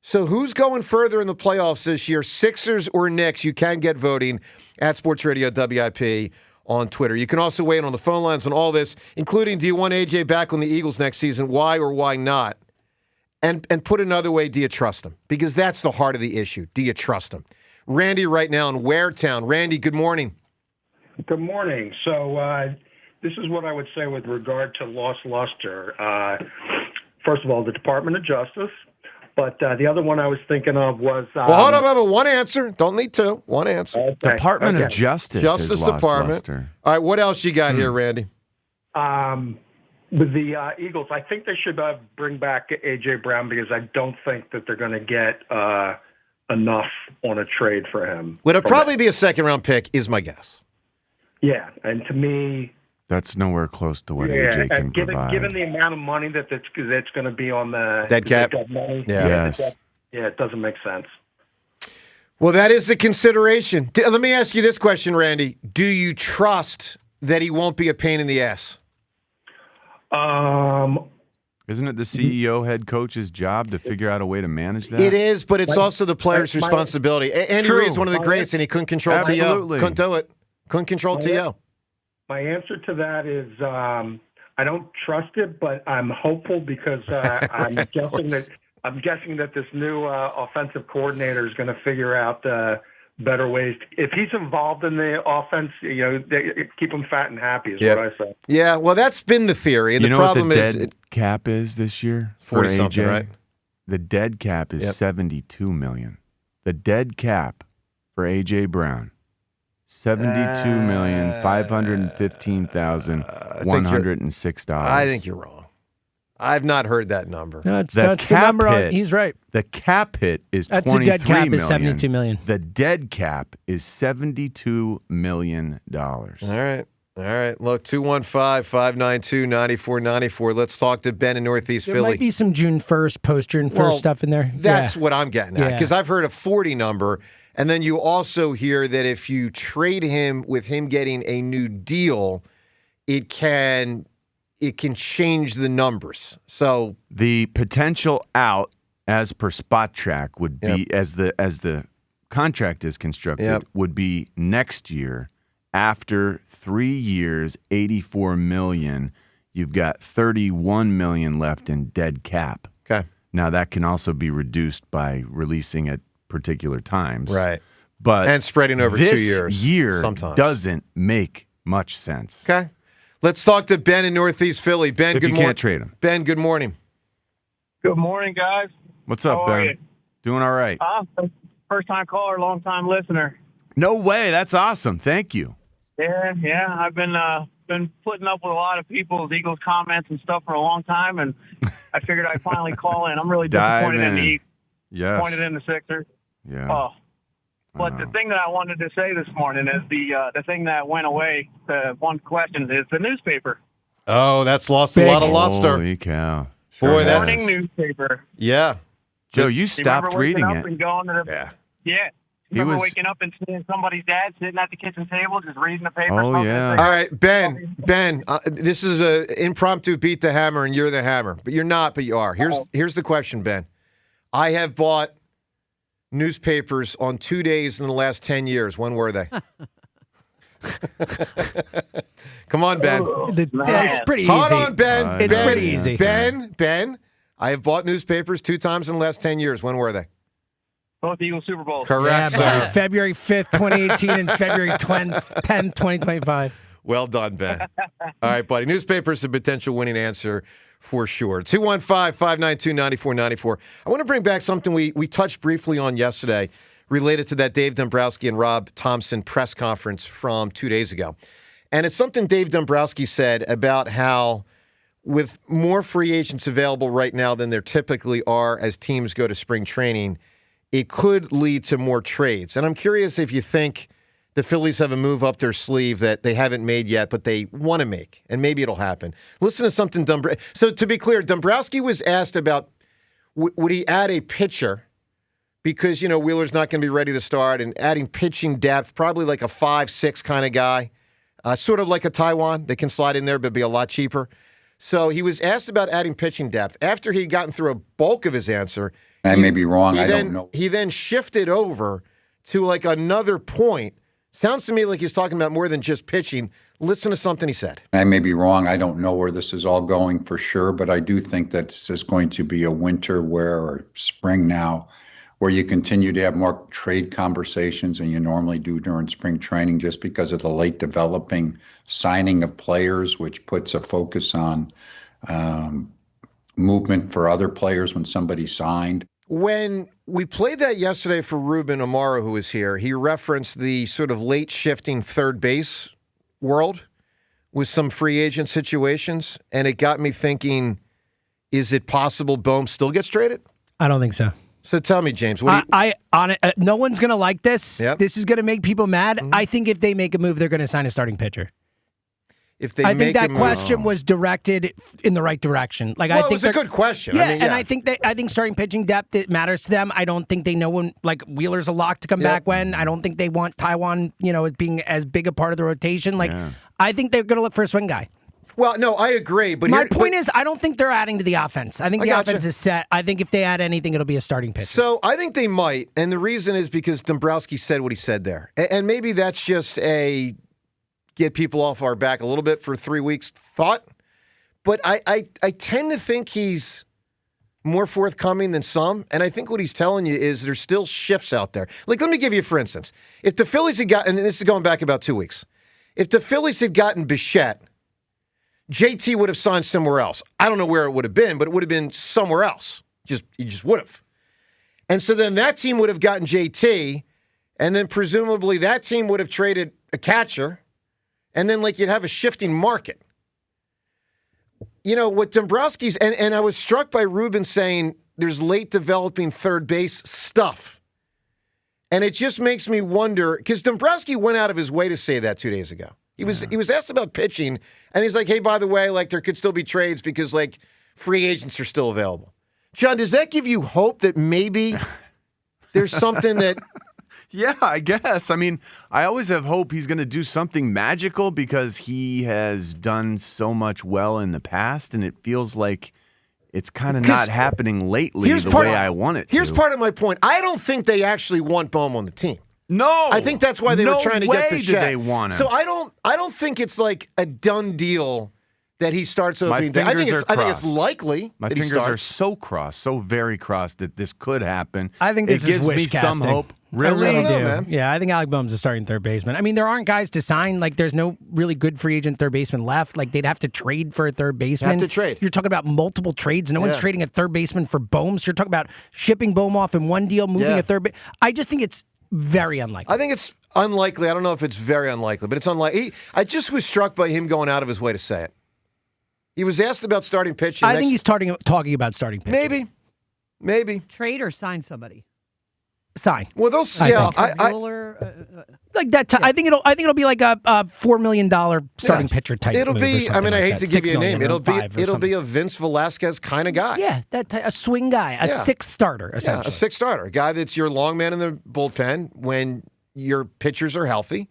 So who's going further in the playoffs this year, Sixers or Knicks? You can get voting at Sports Radio WIP on Twitter. You can also weigh in on the phone lines on all this, including do you want AJ back on the Eagles next season? Why or why not? And put another way, do you trust him? Because that's the heart of the issue. Do you trust him? Randy right now in Waretown. Randy, good morning. Good morning. So this is what I would say with regard to lost luster. First of all, the Department of Justice. But the other one I was thinking of was... well, hold on. One answer. Don't need two. One answer. Okay. Department of Justice Justice has lost Department. luster. All right, what else you got here, Randy? With the Eagles, I think they should bring back A.J. Brown because I don't think that they're going to get enough on a trade for him. Would it probably be a second-round pick, is my guess. Yeah, and to me... That's nowhere close to what AJ can and provide. given the amount of money that's going to be on the... Dead cap? Money, Yeah. Yes. It doesn't make sense. Well, that is a consideration. Let me ask you this question, Randy. Do you trust that he won't be a pain in the ass? Isn't it the CEO head coach's job to figure out a way to manage that? It is, but it's also the player's responsibility. Andy True. Reid's one of the greats, and he couldn't control Absolutely. T.O. Couldn't do it. Couldn't control T.O. My answer to that is I don't trust it, but I'm hopeful because I'm guessing that this new offensive coordinator is going to figure out better ways. If he's involved in the offense, they keep him fat and happy is what I say. Yeah, well, that's been the theory. And You the know problem what the is dead cap is this year for 40 something, AJ? right? The dead cap is $72 million. The dead cap for AJ Brown, $72,515,106. I think you're wrong. I've not heard that number. No, that's the number. He's right. The cap hit is That's $23 the dead cap million. is $72 million. The dead cap is $72 million. All right. Look, 215-592-9494. Let's talk to Ben in Northeast There Philly. might be some June 1st, post-June 1st stuff in there. That's Yeah. what I'm getting at. Yeah. Because I've heard a 40 number, and then you also hear that if you trade him with him getting a new deal, it can change the numbers. So the potential out as per Spot Track would be as the contract is constructed would be next year. After 3 years, $84 million, you've got $31 million left in dead cap. Okay. Now that can also be reduced by releasing at particular times. Right. and spreading over 2 years. This year sometimes doesn't make much sense. Okay. Let's talk to Ben in Northeast Philly. Ben, If good you morning. can't trade him. Ben, good morning. Good morning, guys. What's up, How are Ben? you? Doing all right. First-time caller, long-time listener. No way. That's awesome. Thank you. Yeah. I've been putting up with a lot of people's Eagles comments and stuff for a long time, and I figured I'd finally call in. I'm really disappointed in the Eagles. Yes. Disappointed in the Sixers. Yeah. Oh. But the thing that I wanted to say this morning is the thing that went away. One question is the newspaper. Oh, that's lost a lot of luster. Holy cow. Boy, that's Morning newspaper. Yeah. Joe, you stopped remember waking reading up it. and going to the, Yeah. Remember was- waking up and seeing somebody's dad sitting at the kitchen table just reading the paper? Oh, smoking a yeah. cigarette? All right, Ben, this is an impromptu beat the hammer, and you're the hammer. But you're not, but you are. Here's the question, Ben. I have bought newspapers on 2 days in the last 10 years. When were they? Come on, Ben. It's pretty easy. Hold on, Ben. It's Ben, pretty easy. Ben, I have bought newspapers 2 times in the last 10 years. When were they? Both Eagles Super Bowls. Correct, Yeah, sir. February 5th, 2018 and February 10th, 2025. Well done, Ben. All right, buddy. Newspaper is a potential winning answer for sure. 215-592-9494. I want to bring back something we touched briefly on yesterday related to that Dave Dombrowski and Rob Thompson press conference from 2 days ago. And it's something Dave Dombrowski said about how with more free agents available right now than there typically are as teams go to spring training, it could lead to more trades. And I'm curious if you think the Phillies have a move up their sleeve that they haven't made yet, but they want to make, and maybe it'll happen. Listen to something So to be clear, Dombrowski was asked about would he add a pitcher because, Wheeler's not going to be ready to start, and adding pitching depth, probably like a 5-6 kind of guy, sort of like a Taiwan that can slide in there but be a lot cheaper. So he was asked about adding pitching depth. After he'd gotten through a bulk of his answer, I may be wrong. I don't know. He then shifted over to like another point. Sounds to me like he's talking about more than just pitching. Listen to something he said. I may be wrong. I don't know where this is all going for sure, but I do think that this is going to be a winter or spring now, where you continue to have more trade conversations than you normally do during spring training just because of the late developing signing of players, which puts a focus on movement for other players when somebody's signed. When we played that yesterday for Ruben Amaro, who was here, he referenced the sort of late shifting third base world with some free agent situations, and it got me thinking, is it possible Bohm still gets traded? I don't think so. So tell me, James. No one's going to like this. Yep. This is going to make people mad. I think if they make a move, they're going to sign a starting pitcher. I think that question was directed in the right direction. I think it was a good question. Yeah, and I think starting pitching depth, it matters to them. I don't think they know when Wheeler's a lock to come back when. I don't think they want Taiwan, as being as big a part of the rotation. I think they're going to look for a swing guy. Well, no, I agree. But my point is, I don't think they're adding to the offense. I think the offense is set. I think if they add anything, it'll be a starting pitcher. So I think they might, and the reason is because Dombrowski said what he said there, and maybe that's just a get people off our back a little bit for 3 weeks thought. But I tend to think he's more forthcoming than some. And I think what he's telling you is there's still shifts out there. Let me give you, for instance, if the Phillies had gotten, and this is going back about 2 weeks, if the Phillies had gotten Bichette, JT would have signed somewhere else. I don't know where it would have been, but it would have been somewhere else. He just would have. And so then that team would have gotten JT, and then presumably that team would have traded a catcher. And then, you'd have a shifting market. What Dombrowski's, and I was struck by Ruben saying there's late developing third base stuff. And it just makes me wonder, because Dombrowski went out of his way to say that 2 days ago. He was asked about pitching, and he's like, hey, by the way, there could still be trades because, free agents are still available. John, does that give you hope that maybe there's something that... Yeah, I guess. I mean, I always have hope he's going to do something magical because he has done so much well in the past, and it feels like it's kind of not happening lately the way I want it to. Here's part of my point. I don't think they actually want Bohm on the team. No. I think that's why they were trying to get Bichette. They want him. So I don't think it's like a done deal that he starts opening day. I think it's likely My that he fingers are starts. so crossed, so very crossed that this could happen. I think this it is gives wish me casting. some hope. Really? I don't know, do. man. Yeah, I think Alec Boehm's a starting third baseman. I mean, there aren't guys to sign. Like, there's no really good free agent third baseman left. Like, they'd have to trade for a third baseman. Have to trade. You're talking about multiple trades. No one's trading a third baseman for Boehm. So you're talking about shipping Boehm off in one deal, moving a third base. I just think it's very unlikely. I think it's unlikely. I don't know if it's very unlikely, but it's unlikely. I just was struck by him going out of his way to say it. He was asked about starting pitching. I think he's talking about starting pitching. Maybe. Trade or sign somebody. Sign. Well, those like that. I think it'll be like a $4 million starting pitcher type. It'll move or be. I something mean, I like hate that. to give you a 6 name. million It'll be a Vince Velasquez kind of guy. Yeah, a swing guy, a sixth starter, essentially. Yeah, a sixth starter, a guy that's your long man in the bullpen when your pitchers are healthy,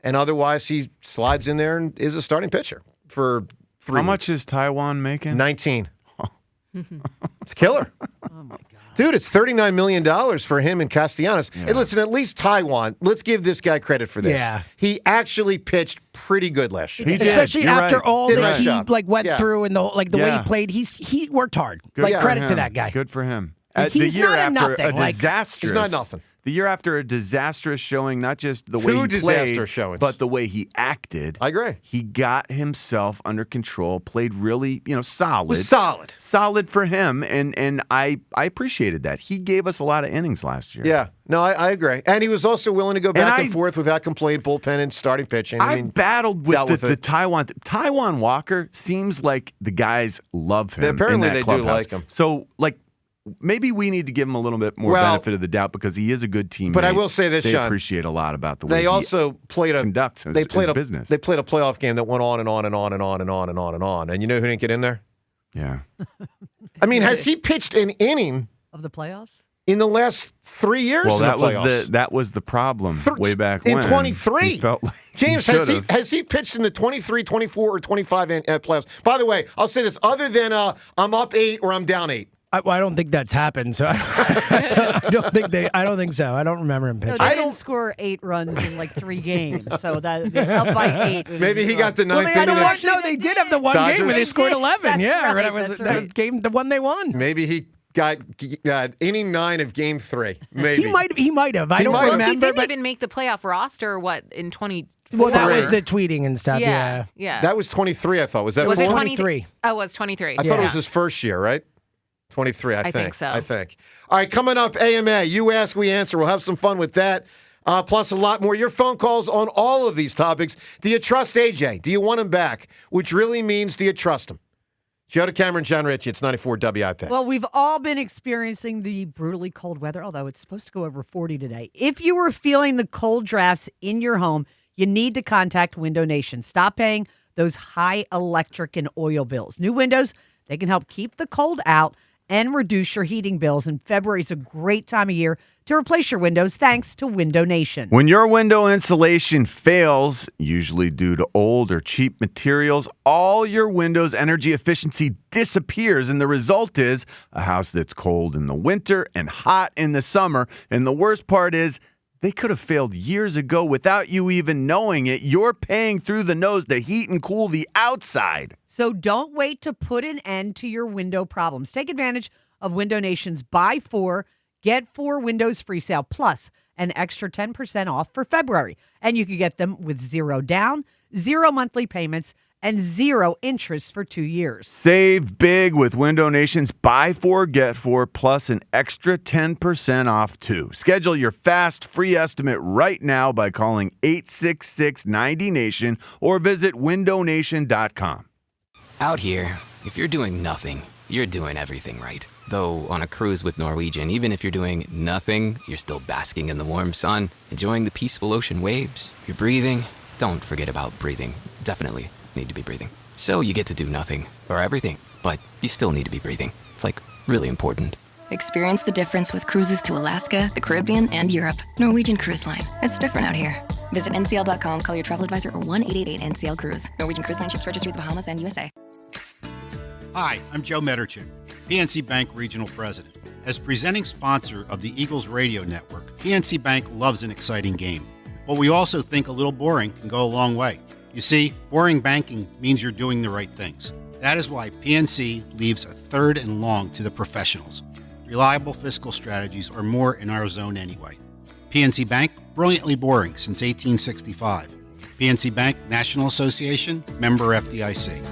and otherwise he slides in there and is a starting pitcher for 3 How weeks. much is Taiwan making? 19. It's a killer. Oh my God. Dude, it's $39 million for him and Castellanos. Yeah. Hey, listen, at least Taiwan, let's give this guy credit for this. Yeah. He actually pitched pretty good last year. He did. Especially You're after right. all Did a that nice he job. went Yeah. through and the way Yeah. he played. He worked hard. Good for credit to him. that guy. Good for him. He's the year not a after nothing, a like- disastrous. He's not nothing. The year after a disastrous showing, not just the way Two he disaster played, showings. but the way he acted. I agree. He got himself under control, played really, solid. Was solid. Solid for him, and I appreciated that. He gave us a lot of innings last year. Yeah. No, I agree. And he was also willing to go back and forth without complaint, bullpen and starting pitching. I battled with the it. Taiwan Walker seems like the guys love him. Apparently in that they do clubhouse. like him. So, maybe we need to give him a little bit more benefit of the doubt because he is a good teammate. But I will say this, they Sean. appreciate a lot about the way They also played conducts his business. They played a playoff game that went on and on and on and on and on and on and on. And you know who didn't get in there? Yeah. I mean, has he pitched an inning of the playoffs in the last 3 years? Well, in the playoffs? Uh, that was the problem way back in when. 23. He felt like James, has he pitched in the 23, 24, or 25 playoffs? By the way, I'll say this: other than I'm up 8 or I'm down 8. I don't think that's happened. So I don't think so. I don't remember him pitching. No, they didn't score 8 runs in like 3 games, so that they're up by 8. Maybe he got the ninth Well, inning. they did have the one Dodgers? game where they scored 11. That's Yeah, right, that was that's that was right. game the one they won. Maybe he got inning 9 of game 3. Maybe He might have. I don't might have. He remember. didn't But even make the playoff roster. What in 20? well, that was the tweeting and stuff. Yeah. That was 23. I thought was that Was it 4? 23? Oh, it was 23. I thought it was his first year, right? 23, I think. so. I think. All right, coming up, AMA. You ask, we answer. We'll have some fun with that. Plus a lot more. Your phone calls on all of these topics. Do you trust AJ? Do you want him back? Which really means, do you trust him? Joe DeCamera, John Ritchie. It's 94 WIP. Well, we've all been experiencing the brutally cold weather, although it's supposed to go over 40 today. If you were feeling the cold drafts in your home, you need to contact Window Nation. Stop paying those high electric and oil bills. New windows, they can help keep the cold out and reduce your heating bills. And February is a great time of year to replace your windows thanks to Window Nation. When your window insulation fails, usually due to old or cheap materials, all your window's energy efficiency disappears, and the result is a house that's cold in the winter and hot in the summer. And the worst part is, they could have failed years ago without you even knowing it. You're paying through the nose to heat and cool the outside. So don't wait to put an end to your window problems. Take advantage of Window Nation's Buy 4, Get 4 Windows free sale, plus an extra 10% off for February. And you can get them with 0 down, 0 monthly payments, and 0 interest for 2 years. Save big with Window Nation's Buy 4, Get 4, plus an extra 10% off, too. Schedule your fast, free estimate right now by calling 866-90-NATION or visit windownation.com. Out here, if you're doing nothing, you're doing everything right. Though on a cruise with Norwegian, even if you're doing nothing, you're still basking in the warm sun, enjoying the peaceful ocean waves. You're breathing. Don't forget about breathing. Definitely need to be breathing. So you get to do nothing, or everything, but you still need to be breathing. It's like really important. Experience the difference with cruises to Alaska, the Caribbean, and Europe. Norwegian Cruise Line. It's different out here. Visit ncl.com, call your travel advisor, or 1-888-NCL-CRUISE. Norwegian Cruise Line ships registry of the Bahamas and USA. Hi, I'm Joe Mederchik, PNC Bank Regional President. As presenting sponsor of the Eagles Radio Network, PNC Bank loves an exciting game. But we also think a little boring can go a long way. You see, boring banking means you're doing the right things. That is why PNC leaves a third and long to the professionals. Reliable fiscal strategies are more in our zone anyway. PNC Bank, brilliantly boring since 1865. PNC Bank, National Association, member FDIC.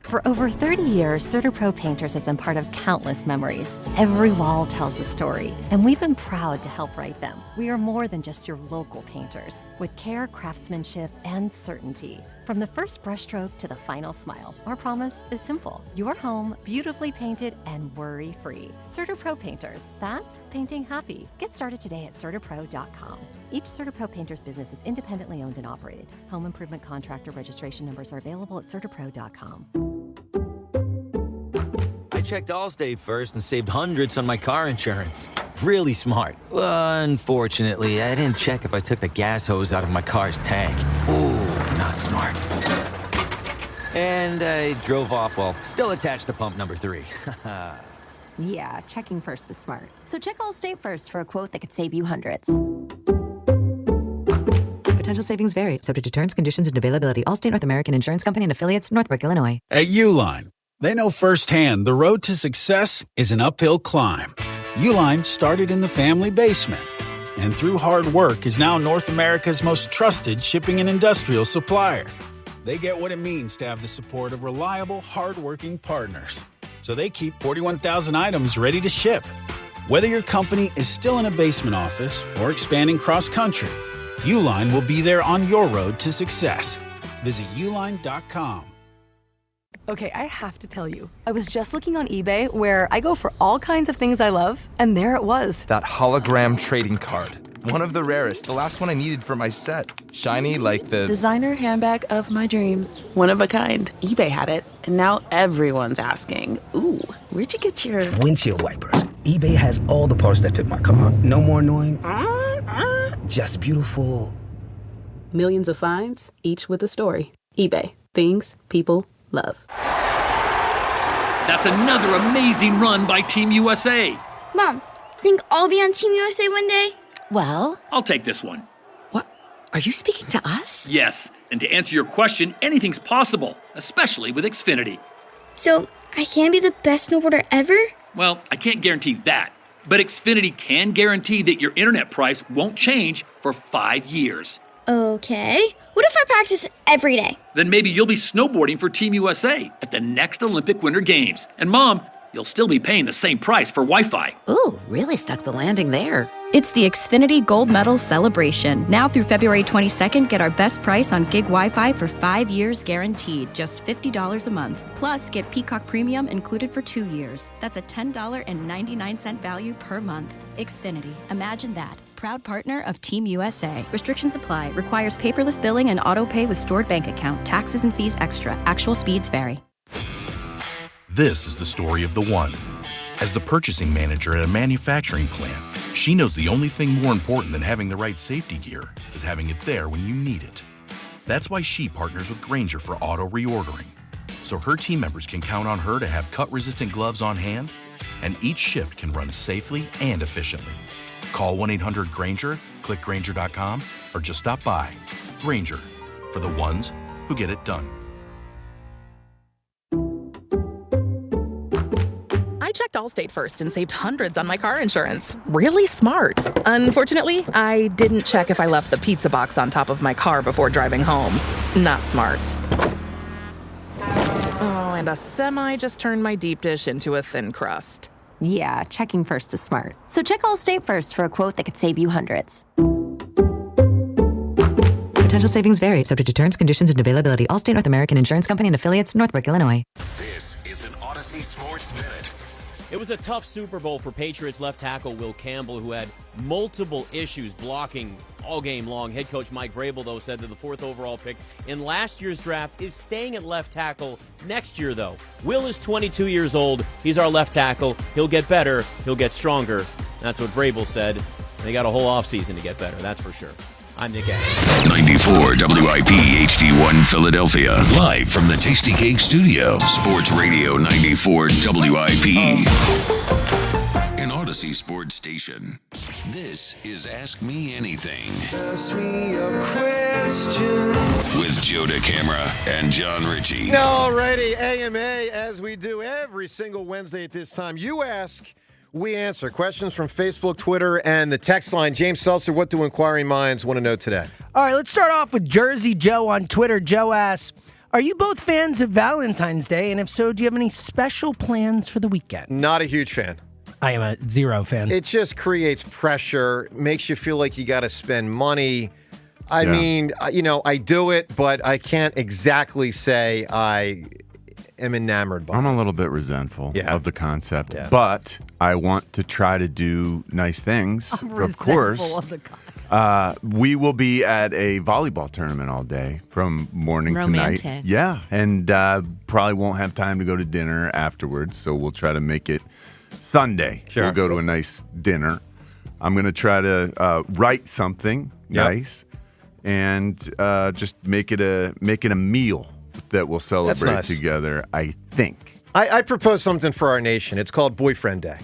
For over 30 years, CertaPro Painters has been part of countless memories. Every wall tells a story, and we've been proud to help write them. We are more than just your local painters, with care, craftsmanship, and certainty. From the first brushstroke to the final smile, our promise is simple. Your home, beautifully painted and worry-free. CertaPro Painters, that's painting happy. Get started today at CertaPro.com. Each CertaPro Painters business is independently owned and operated. Home improvement contractor registration numbers are available at CertaPro.com. I checked Allstate first and saved hundreds on my car insurance. Really smart. Unfortunately, I didn't check if I took the gas hose out of my car's tank. Ooh, not smart. And I drove off while still attached to pump number 3. Yeah, checking first is smart. So check Allstate first for a quote that could save you hundreds. Potential savings vary, subject to terms, conditions, and availability. Allstate North American Insurance Company and Affiliates, Northbrook, Illinois. At Uline, they know firsthand the road to success is an uphill climb. Uline started in the family basement, and through hard work is now North America's most trusted shipping and industrial supplier. They get what it means to have the support of reliable, hardworking partners. So they keep 41,000 items ready to ship. Whether your company is still in a basement office or expanding cross-country, Uline will be there on your road to success. Visit uline.com. Okay, I have to tell you, I was just looking on eBay where I go for all kinds of things I love, and there it was. That hologram trading card. One of the rarest, the last one I needed for my set. Shiny like the designer handbag of my dreams. One of a kind. eBay had it, and now everyone's asking, ooh, where'd you get your windshield wipers? eBay has all the parts that fit my car. No more annoying, just beautiful. Millions of finds, each with a story. eBay. Things people love. That's another amazing run by Team USA. Mom, think I'll be on Team USA one day? Well, I'll take this one. What? Are you speaking to us? Yes, and to answer your question, anything's possible, especially with Xfinity. So, I can be the best snowboarder ever? Well, I can't guarantee that, but Xfinity can guarantee that your internet price won't change for 5 years. Okay. What if I practice every day? Then maybe you'll be snowboarding for Team USA at the next Olympic Winter Games. And Mom, you'll still be paying the same price for Wi-Fi. Ooh, really stuck the landing there. It's the Xfinity Gold Medal Celebration. Now through February 22nd, get our best price on gig Wi-Fi for 5 years guaranteed, just $50 a month. Plus, get Peacock Premium included for 2 years. That's a $10.99 value per month. Xfinity. Imagine that. Proud partner of Team USA. Restrictions apply. Requires paperless billing and auto pay with stored bank account. Taxes and fees extra. Actual speeds vary. This is the story of the one. As the purchasing manager at a manufacturing plant, she knows the only thing more important than having the right safety gear is having it there when you need it. That's why she partners with Grainger for auto reordering, so her team members can count on her to have cut-resistant gloves on hand, and each shift can run safely and efficiently. Call 1-800-GRAINGER, click Grainger.com, or just stop by. Grainger, for the ones who get it done. I checked Allstate first and saved hundreds on my car insurance. Really smart. Unfortunately, I didn't check if I left the pizza box on top of my car before driving home. Not smart. Oh, and a semi just turned my deep dish into a thin crust. Yeah, checking first is smart. So check Allstate first for a quote that could save you hundreds. Potential savings vary, subject to terms, conditions, and availability. Allstate North American Insurance Company and Affiliates, Northbrook, Illinois. This is an Odyssey Sports Minute. It was a tough Super Bowl for Patriots left tackle Will Campbell, who had multiple issues blocking all game long. Head coach Mike Vrabel, though, said that the 4th overall pick in last year's draft is staying at left tackle next year, though. Will is 22 years old. He's our left tackle. He'll get better. He'll get stronger. That's what Vrabel said. They got a whole offseason to get better, that's for sure. I'm Nick Adams. 94 WIP HD1 Philadelphia. Live from the Tasty Cake Studio. Sports Radio 94 WIP. An Odyssey Sports Station. This is Ask Me Anything. Ask me a question. With Joe DeCamera and John Ritchie. Alrighty, AMA, as we do every single Wednesday at this time. You ask, we answer. Questions from Facebook, Twitter, and the text line. James Seltzer, what do inquiring minds want to know today? All right, let's start off with Jersey Joe on Twitter. Joe asks, are you both fans of Valentine's Day? And if so, do you have any special plans for the weekend? Not a huge fan. I am a zero fan. It just creates pressure, makes you feel like you got to spend money. I mean, I do it, but I can't exactly say I am enamored by it. I'm a little bit resentful of the concept, Yeah. but I want to try to do nice things. Of course. Of the concept. We will be at a volleyball tournament all day from morning Romantic. to night. Yeah, and probably won't have time to go to dinner afterwards, so we'll try to make it Sunday. Sure. We'll go to a nice dinner. I'm going to try to write something nice and just make it a meal that we'll celebrate nice. together, I think. I propose something for our nation. It's called Boyfriend Day.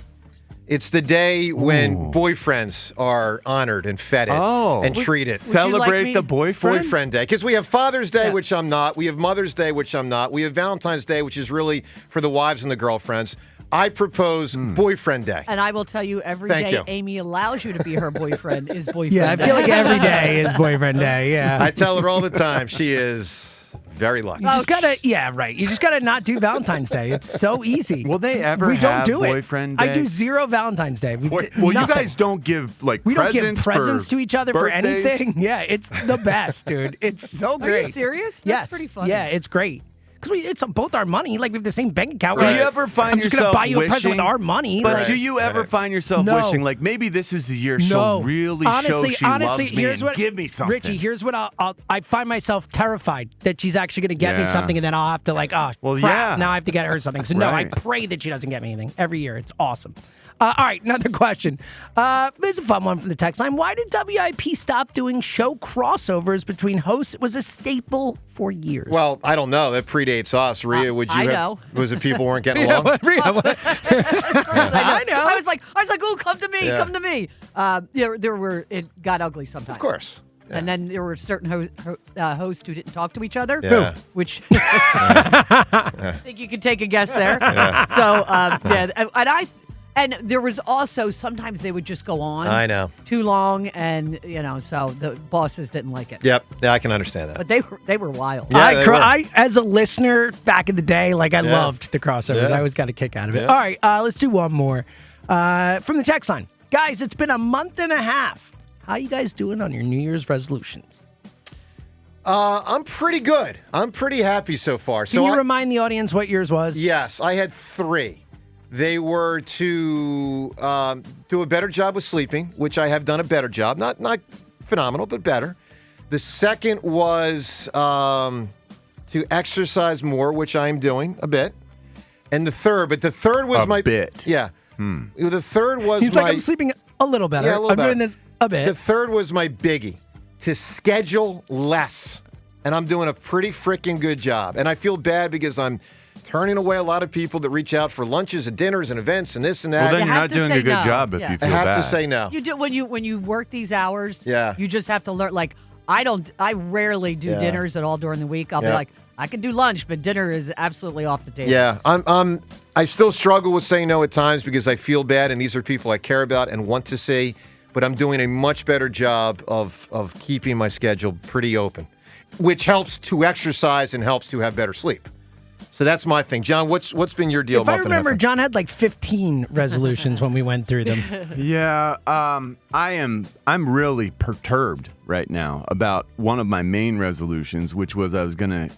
It's the day when boyfriends are honored and feted and treated. Celebrate the Boyfriend Day. Because we have Father's Day, which I'm not. We have Mother's Day, which I'm not. We have Valentine's Day, which is really for the wives and the girlfriends. I propose Boyfriend Day. And I will tell you, every Thank day you. Amy allows you to be her boyfriend is Boyfriend Yeah, I Day. feel like every day is Boyfriend Day, yeah. I tell her all the time. She is very lucky. You just gotta, you just gotta not do Valentine's Day. It's so easy. Will they ever We don't have do it. Boyfriend I Day? do zero Valentine's Day. Well, you nothing. guys don't give We don't presents give presents for to each other birthdays? for anything. Yeah, it's the best, dude. It's so Are great. you serious? That's Yes. pretty funny. Yeah, it's great. Because it's both our money. Like, we have the same bank account. Do you ever find I'm just yourself gonna buy you a present wishing- with our money. But like- do you ever find yourself No. wishing, like, maybe this is the year No. she'll really show she loves me here's and what, give me something? Richie, here's what I find myself terrified that she's actually going to get me Yeah. something, and then I'll have to crap, yeah. now I have to get her something. So no, I Right. pray that she doesn't get me anything every year. It's awesome. All right, another question. This is a fun one from the text line. Why did WIP stop doing show crossovers between hosts? It was a staple for years. Well, I don't know. That predates us. Rhea, would you I have? know. Was it people weren't getting Yeah, along? what- Rhea, what- I know. I was like, oh, come to me, Yeah. come to me. It got ugly sometimes. Of course. And then there were certain hosts who didn't talk to each other. Yeah. Which I think you could take a guess there. Yeah. So and there was also sometimes they would just go on. I know. Too long, and so the bosses didn't like it. Yep. Yeah, I can understand that. But they were wild. Yeah, they were. I, as a listener back in the day, I loved the crossovers. Yeah. I always got a kick out of it. Yeah. All right, let's do one more. From the text line. Guys, it's been a month and a half. How you guys doing on your New Year's resolutions? I'm pretty good. I'm pretty happy so far. Can you remind the audience what yours was? Yes, I had 3. They were to do a better job with sleeping, which I have done a better job. Not phenomenal, but better. The second was to exercise more, which I am doing a bit. And the third was my bit. Yeah. The third was He's my. like, I'm sleeping a little better. Yeah, a little I'm better. doing this a bit. The third was my biggie, to schedule less. And I'm doing a pretty freaking good job. And I feel bad because I'm turning away a lot of people that reach out for lunches and dinners and events and this and that. Well, then You you're have not to doing say a good no. job if Yeah. you feel I have bad. to say no. You do when you work these hours. Yeah. You just have to learn. Like I rarely do Yeah. dinners at all during the week. I'll be Yeah. like, I can do lunch, but dinner is absolutely off the table. Yeah, I still struggle with saying no at times because I feel bad, and these are people I care about and want to see. But I'm doing a much better job of keeping my schedule pretty open, which helps to exercise and helps to have better sleep. So that's my thing, John. What's been your deal? If I remember, John had 15 resolutions when we went through them. Yeah, I'm really perturbed right now about one of my main resolutions, which was I was gonna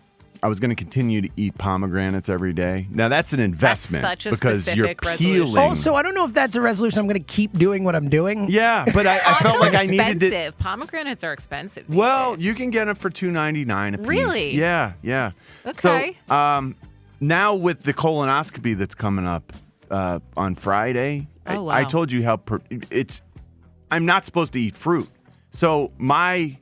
continue to eat pomegranates every day. Now that's an investment such a because you're specific resolution. peeling. Also, I don't know if that's a resolution I'm going to keep doing what I'm doing. Yeah, but I felt like I needed to. Expensive. Pomegranates are expensive. these Well, days. you can get them for $2.99 a piece. Really? Yeah. Okay. So now with the colonoscopy that's coming up on Friday, Oh, wow. I told you how I'm not supposed to eat fruit. So my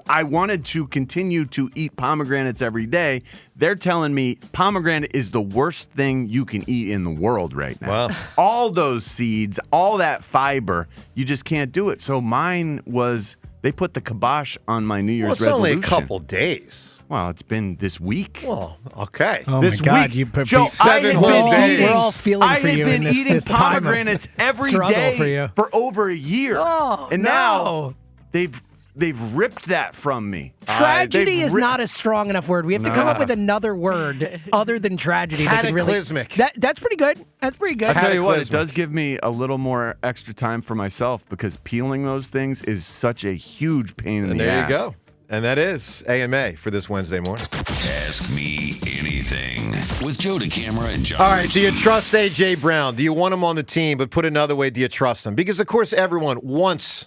I wanted to continue to eat pomegranates every day. They're telling me pomegranate is the worst thing you can eat in the world right now. Wow. All those seeds, all that fiber, you just can't do it. So mine was, they put the kibosh on my New Year's resolution. Well, it's only a couple days. Well, it's been this week. Well, okay. Oh this my God, week, you Joe, I had been eating. We're all feeling for you in this eating this time of pomegranates every struggle day for you. for over a year, Oh, and no. now they've ripped that from me. Tragedy is not a strong enough word. We have to come up with another word other than tragedy. That could really, Cataclysmic. that's pretty good. That's pretty good. I tell you what, it does give me a little more extra time for myself because peeling those things is such a huge pain in the ass. There you go. And that is AMA for this Wednesday morning. Ask Me Anything with Joe DeCamara and John. All right, do you Ritchie. trust A.J. Brown? Do you want him on the team? But put another way, do you trust him? Because, of course, everyone wants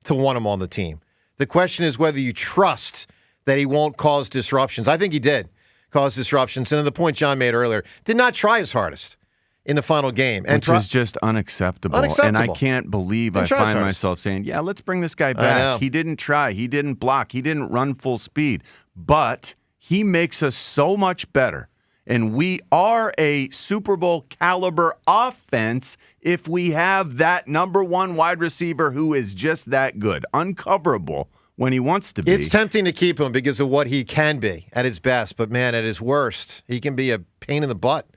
to want him on the team. The question is whether you trust that he won't cause disruptions. I think he did cause disruptions. And to the point John made earlier, did not try his hardest in the final game. Which is just unacceptable. And I can't believe I find myself saying, yeah, let's bring this guy back. He didn't try. He didn't block. He didn't run full speed. But he makes us so much better. And we are a Super Bowl caliber offense if we have that number one wide receiver who is just that good, uncoverable when he wants to be. It's tempting to keep him because of what he can be at his best. But, man, at his worst, he can be a pain in the butt.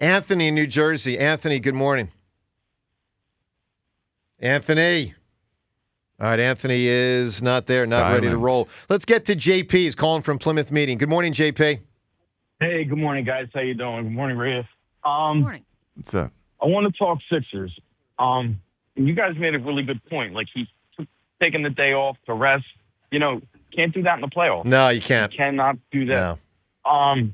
Anthony in New Jersey. Anthony, good morning. Anthony. All right, Anthony is not there, not ready to roll. Let's get to JP. He's calling from Plymouth Meeting. Good morning, JP. Hey, good morning, guys. How you doing? Good morning, Riff. Good morning. What's up? I want to talk Sixers. You guys made a really good point. Like, he's taking the day off to rest. You know, can't do that in the playoffs. No, you can't. You cannot do that. No.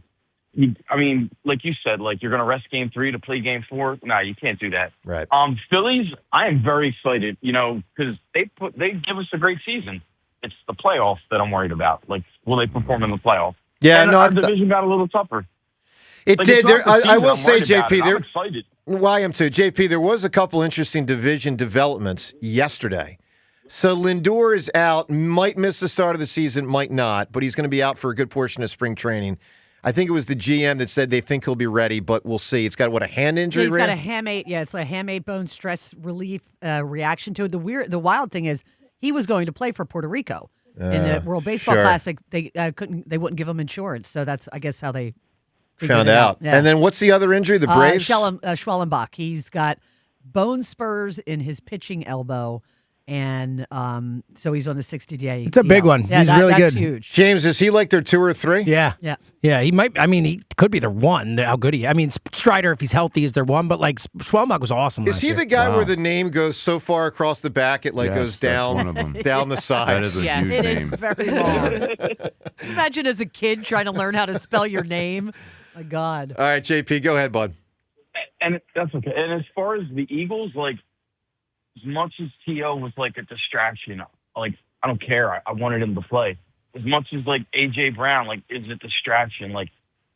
I mean, like you said, like you're going to rest game 3 to play game 4. No, you can't do that. Right. Phillies, I am very excited, you know, because they give us a great season. It's the playoffs that I'm worried about. Like, will they perform in the playoffs? Yeah, and no, our division got a little tougher. It Like, did. it's not the I season will I'm say, worried about JP, it. I'm excited. well, I am too. JP, there was a couple interesting division developments yesterday. So Lindor is out, might miss the start of the season, might not, but he's going to be out for a good portion of spring training. I think it was the GM that said they think he'll be ready, but we'll see. It's got, a hand injury? He's got a hamate. Yeah, it's a hamate bone stress relief reaction to it. The wild thing is he was going to play for Puerto Rico in the World Baseball Classic. They wouldn't give him insurance, so that's, I guess, how they found out. Yeah. And then what's the other injury? The Braves? Schwellenbach. He's got bone spurs in his pitching elbow. And so he's on the 60-day. It's a big one. Yeah, he's really that's good. Huge. James, is he like their 2 or 3? Yeah. Yeah. Yeah, he might. I mean, he could be their 1. How good he. I mean, Strider, if he's healthy, is their 1. But like Schwellenbach was awesome. Is he the guy where the name goes so far across the back it goes down, one of them. down the side? That is a huge it name. is very long. Imagine as a kid trying to learn how to spell your name. My God. All right, JP, go ahead, bud. And that's okay. And as far as the Eagles, like, as much as T.O. was like a distraction, like, I don't care. I wanted him to play. As much as like A.J. Brown, like, is a distraction. Like,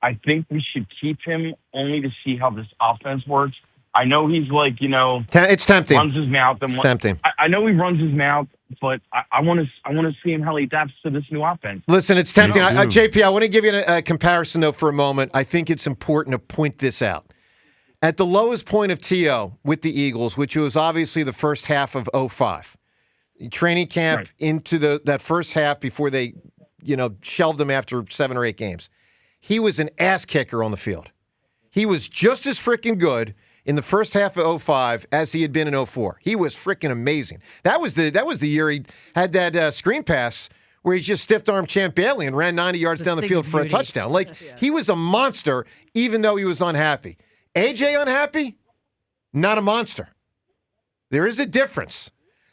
I think we should keep him only to see how this offense works. I know he's like, you know, it's tempting. Runs his mouth. And tempting. I know he runs his mouth, but I want to see him how he adapts to this new offense. Listen, it's tempting. JP, I want to give you a comparison though for a moment. I think it's important to point this out. At the lowest point of T.O. with the Eagles, which was obviously the first half of 2005, training camp into that first half before they, shelved him after 7 or 8 games, he was an ass kicker on the field. He was just as freaking good in the first half of 2005 as he had been in 2004. He was freaking amazing. That was the year he had that screen pass where he just stiff-armed Champ Bailey and ran 90 yards down the field for a touchdown. Like, he was a monster even though he was unhappy. AJ unhappy? Not a monster. There is a difference.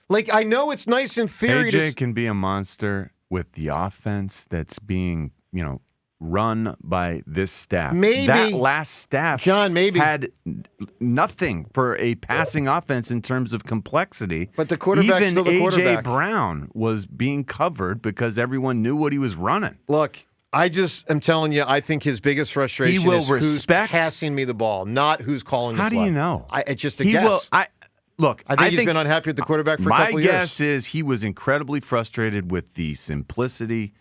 Like, I know it's nice in theory. AJ can be a monster with the offense that's being, run by this staff. Maybe. That last staff, John, had nothing for a passing offense in terms of complexity. But the quarterback's still the quarterback. AJ Brown was being covered because everyone knew what he was running. Look, I just am telling you, I think his biggest frustration is who's passing me the ball, not who's calling the play. How do you know? It's just a guess. Look, I think he's been unhappy with the quarterback for a couple My years. guess is he was incredibly frustrated with the simplicity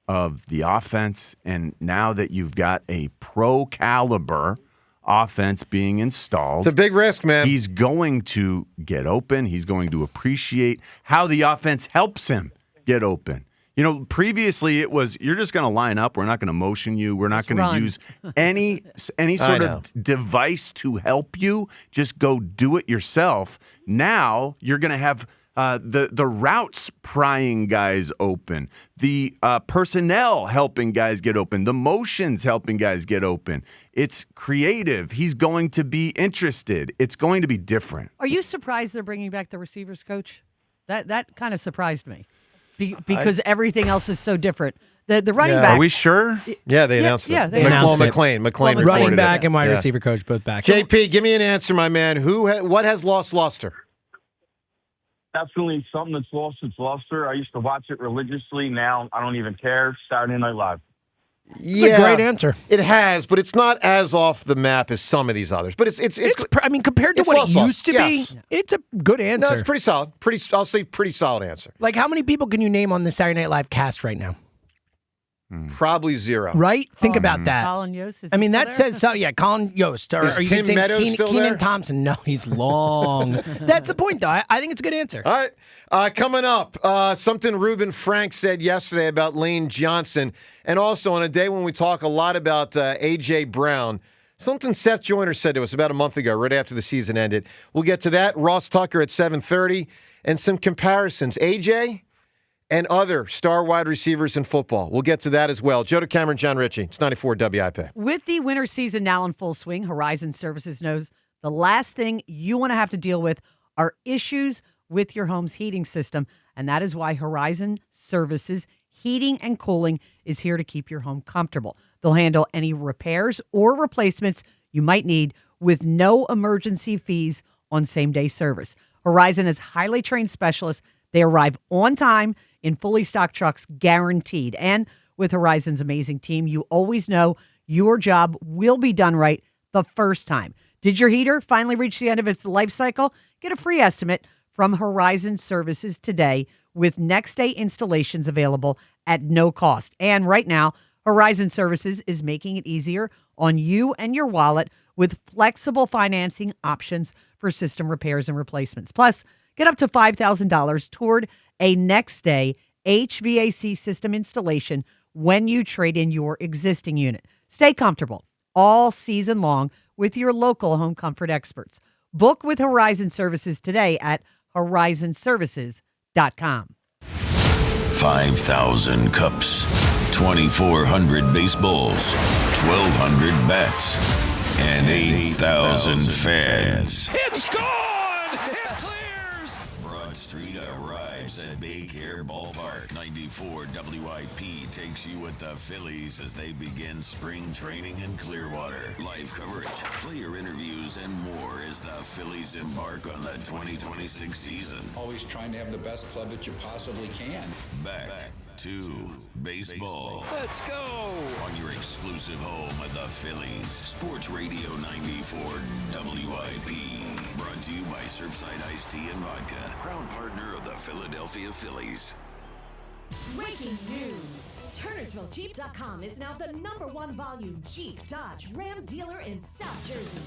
of the offense, and now that you've got a pro-caliber offense being installed. It's a big risk, man. He's going to get open. He's going to appreciate how the offense helps him get open. You know, previously it was, you're just going to line up. We're not going to motion you. We're not going to use any sort of device to help you. Just go do it yourself. Now you're going to have the routes prying guys open, the personnel helping guys get open, the motions helping guys get open. It's creative. He's going to be interested. It's going to be different. Are you surprised they're bringing back the receivers coach? That kind of surprised me. Because everything else is so different. The running backs. Are we sure? Yeah, they announced it. Yeah, they announced it. McClain running back and wide receiver coach both back. JP, give me an answer, my man. What has lost luster? Definitely something that's lost its luster. I used to watch it religiously. Now I don't even care. Saturday Night Live. It's a great answer. It has, but it's not as off the map as some of these others. But it's I mean, compared to what it used to be, it's a good answer. No, it's pretty solid. I'll say pretty solid answer. Like, how many people can you name on the Saturday Night Live cast right now? Probably zero. Right? Think about that. Colin Yost. I mean, that says so. Yeah, Colin Yost. Or Is you Tim could say Meadows still Keenan there? Thompson. No, he's long. That's the point, though. I think it's a good answer. All right. Coming up, something Reuben Frank said yesterday about Lane Johnson, and also on a day when we talk a lot about A.J. Brown, something Seth Joyner said to us about a month ago, right after the season ended. We'll get to that. Ross Tucker at 7:30, and some comparisons. A.J. and other star wide receivers in football. We'll get to that as well. Joe DeCamera, John Ritchie. It's 94 WIP. With the winter season now in full swing, Horizon Services knows the last thing you want to have to deal with are issues with your home's heating system. And that is why Horizon Services Heating and Cooling is here to keep your home comfortable. They'll handle any repairs or replacements you might need with no emergency fees on same-day service. Horizon has highly trained specialists. They arrive on time in fully stocked trucks, guaranteed. And with Horizon's amazing team, you always know your job will be done right the first time. Did your heater finally reach the end of its life cycle? Get a free estimate from Horizon Services today with next-day installations available at no cost. And right now, Horizon Services is making it easier on you and your wallet with flexible financing options for system repairs and replacements. Plus, get up to $5,000 toward a next-day HVAC system installation when you trade in your existing unit. Stay comfortable all season long with your local home comfort experts. Book with Horizon Services today at horizonservices.com. 5,000 cups, 2,400 baseballs, 1,200 bats, and 8,000 fans. It's gone! It clears! Broad Street arrives at Baycare Ballpark. 94 WIP takes you with the Phillies as they begin spring training in Clearwater. Live coverage, player interviews, and more as the Phillies embark on the 2026 season. Always trying to have the best club that you possibly can. Back to baseball. Let's go! On your exclusive home of the Phillies. Sports Radio 94 WIP. Brought to you by Surfside Iced Tea and Vodka. Proud partner of the Philadelphia Phillies. Breaking news. TurnersvilleJeep.com is now the #1 volume Jeep, Dodge, Ram dealer in South Jersey.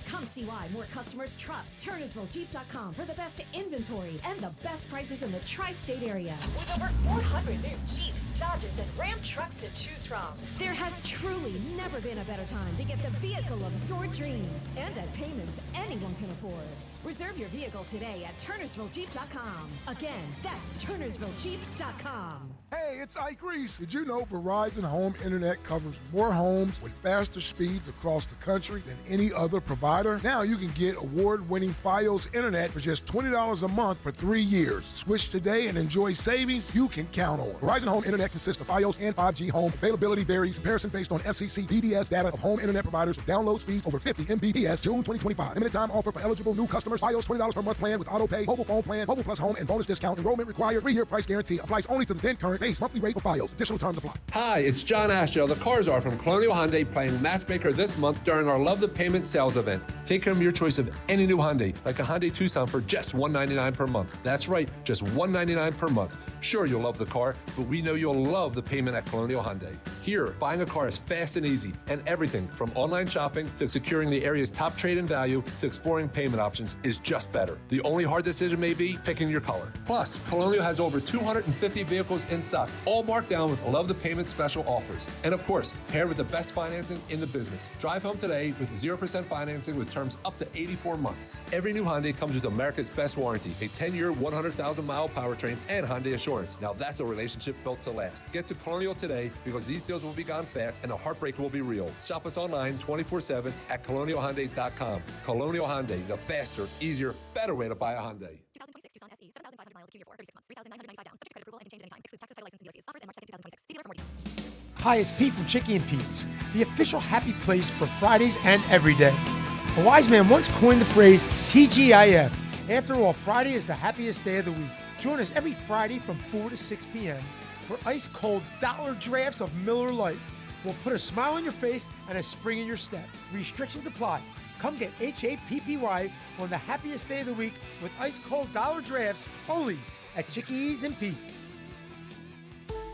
Come see why more customers trust TurnersvilleJeep.com for the best inventory and the best prices in the tri-state area. With over 400 new Jeeps, Dodges, and Ram trucks to choose from, there has truly never been a better time to get the vehicle of your dreams and at payments anyone can afford. Reserve your vehicle today at TurnersvilleJeep.com. Again, that's TurnersvilleJeep.com. Hey, it's Ike Reese. Did you know Verizon Home Internet covers more homes with faster speeds across the country than any other provider? Now you can get award-winning Fios Internet for just $20 a month for 3 years. Switch today and enjoy savings you can count on. Verizon Home Internet consists of Fios and 5G home. Availability varies. Comparison based on FCC DDS data of home internet providers with download speeds over 50 Mbps. June 2025. Limited time offer for eligible new customers. Fios $20 per month plan with auto pay, mobile phone plan, mobile plus home, and bonus discount. Enrollment required. 3-year price guarantee. Applies only to the then current current base monthly rate for FiOS. Additional terms apply. Hi, it's John Ashdale. The Cars Are from Colonial Hyundai playing Matchmaker this month during our Love the Payment sales event. Take home your choice of any new Hyundai, like a Hyundai Tucson for just $199 per month. That's right, just $199 per month. Sure, you'll love the car, but we know you'll love the payment at Colonial Hyundai. Here, buying a car is fast and easy, and everything from online shopping to securing the area's top trade-in value to exploring payment options is just better. The only hard decision may be picking your color. Plus, Colonial has over 250 vehicles in stock, all marked down with Love the Payment special offers. And of course, paired with the best financing in the business. Drive home today with 0% financing with terms up to 84 months. Every new Hyundai comes with America's best warranty, a 10-year, 100,000-mile powertrain, and Hyundai Assurance. Now that's a relationship built to last. Get to Colonial today because these deals will be gone fast and the heartbreak will be real. Shop us online 24/7 at colonialhyundai.com. Colonial Hyundai, the faster, easier, better way to buy a Hyundai. 2026 Tucson SE, 7,500 miles, Q4, 36 months, 3,995 down. Subject to credit approval and exchange at any time. Excludes taxes, title, license, and fees. Offers end March 2nd, 2026. See dealer for more details. Hi, it's Pete from Chicky and Pete's, the official happy place for Fridays and every day. A wise man once coined the phrase TGIF. After all, Friday is the happiest day of the week. Join us every Friday from 4 to 6 p.m. for ice-cold dollar drafts of Miller Lite. We'll put a smile on your face and a spring in your step. Restrictions apply. Come get HAPPY on the happiest day of the week with ice-cold dollar drafts only at Chickies and Pete's.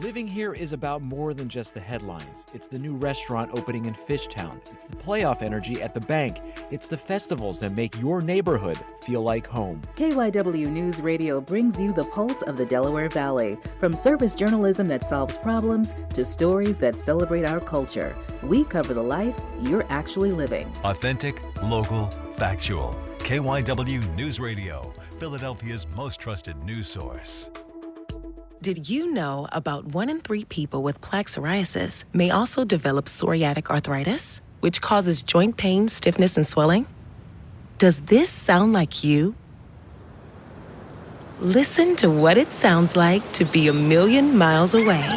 Living here is about more than just the headlines. It's the new restaurant opening in Fishtown. It's the playoff energy at the bank. It's the festivals that make your neighborhood feel like home. KYW News Radio brings you the pulse of the Delaware Valley. From service journalism that solves problems to stories that celebrate our culture, we cover the life you're actually living. Authentic, local, factual. KYW News Radio, Philadelphia's most trusted news source. Did you know about 1 in 3 people with plaque psoriasis may also develop psoriatic arthritis, which causes joint pain, stiffness, and swelling? Does this sound like you? Listen to what it sounds like to be a million miles away.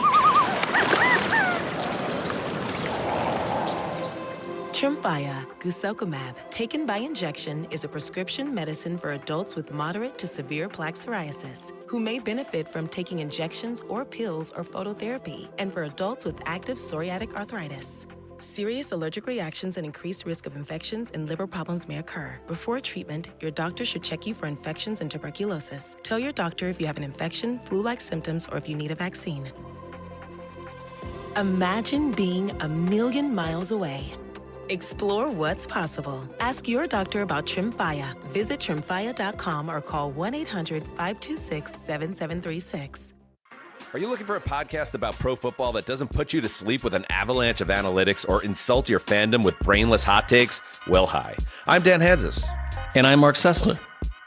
Tremfya guselkumab, taken by injection, is a prescription medicine for adults with moderate to severe plaque psoriasis who may benefit from taking injections or pills or phototherapy, and for adults with active psoriatic arthritis. Serious allergic reactions and increased risk of infections and liver problems may occur. Before treatment, your doctor should check you for infections and tuberculosis. Tell your doctor if you have an infection, flu-like symptoms, or if you need a vaccine. Imagine being a million miles away. Explore what's possible. Ask your doctor about Tremfya. Visit Tremfya.com or call 1-800-526-7736. Are you looking for a podcast about pro football that doesn't put you to sleep with an avalanche of analytics or insult your fandom with brainless hot takes? Well, hi. I'm Dan Hansis. And I'm Mark Sessler.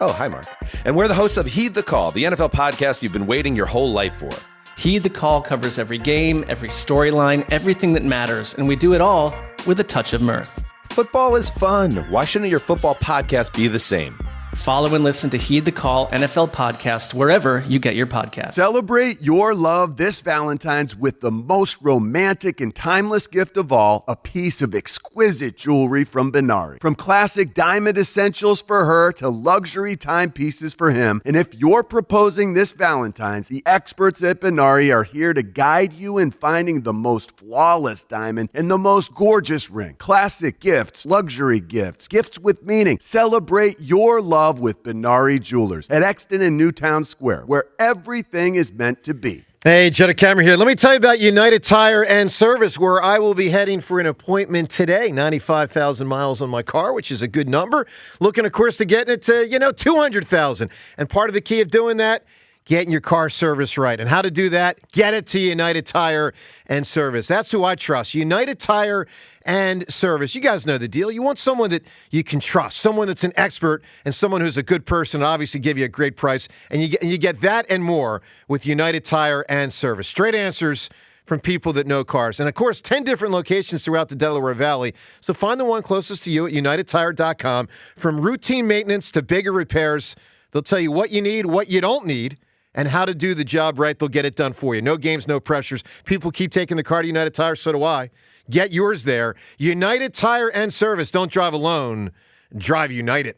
Oh, hi, Mark. And we're the hosts of Heed the Call, the NFL podcast you've been waiting your whole life for. Heed the Call covers every game, every storyline, everything that matters, and we do it all with a touch of mirth. Football is fun. Why shouldn't your football podcast be the same? Follow and listen to Heed the Call NFL podcast wherever you get your podcast. Celebrate your love this Valentine's with the most romantic and timeless gift of all, a piece of exquisite jewelry from Benari. From classic diamond essentials for her to luxury timepieces for him. And if you're proposing this Valentine's, the experts at Benari are here to guide you in finding the most flawless diamond and the most gorgeous ring. Classic gifts, luxury gifts, gifts with meaning. Celebrate your love with Benari Jewelers at Exton and Newtown Square, where everything is meant to be. Hey, Jenna Cameron here. Let me tell you about United Tire and Service, where I will be heading for an appointment today. 95,000 miles on my car, which is a good number. Looking, of course, to getting it to, 200,000. And part of the key of doing that, getting your car service right. And how to do that, get it to United Tire and Service. That's who I trust. United Tire and Service. You guys know the deal. You want someone that you can trust, someone that's an expert, and someone who's a good person, obviously give you a great price. And you get that and more with United Tire and Service. Straight answers from people that know cars. And, of course, 10 different locations throughout the Delaware Valley. So find the one closest to you at UnitedTire.com. From routine maintenance to bigger repairs, they'll tell you what you need, what you don't need, and how to do the job right. They'll get it done for you. No games, no pressures. People keep taking the car to United Tire, so do I. Get yours there. United Tire and Service. Don't drive alone. Drive United.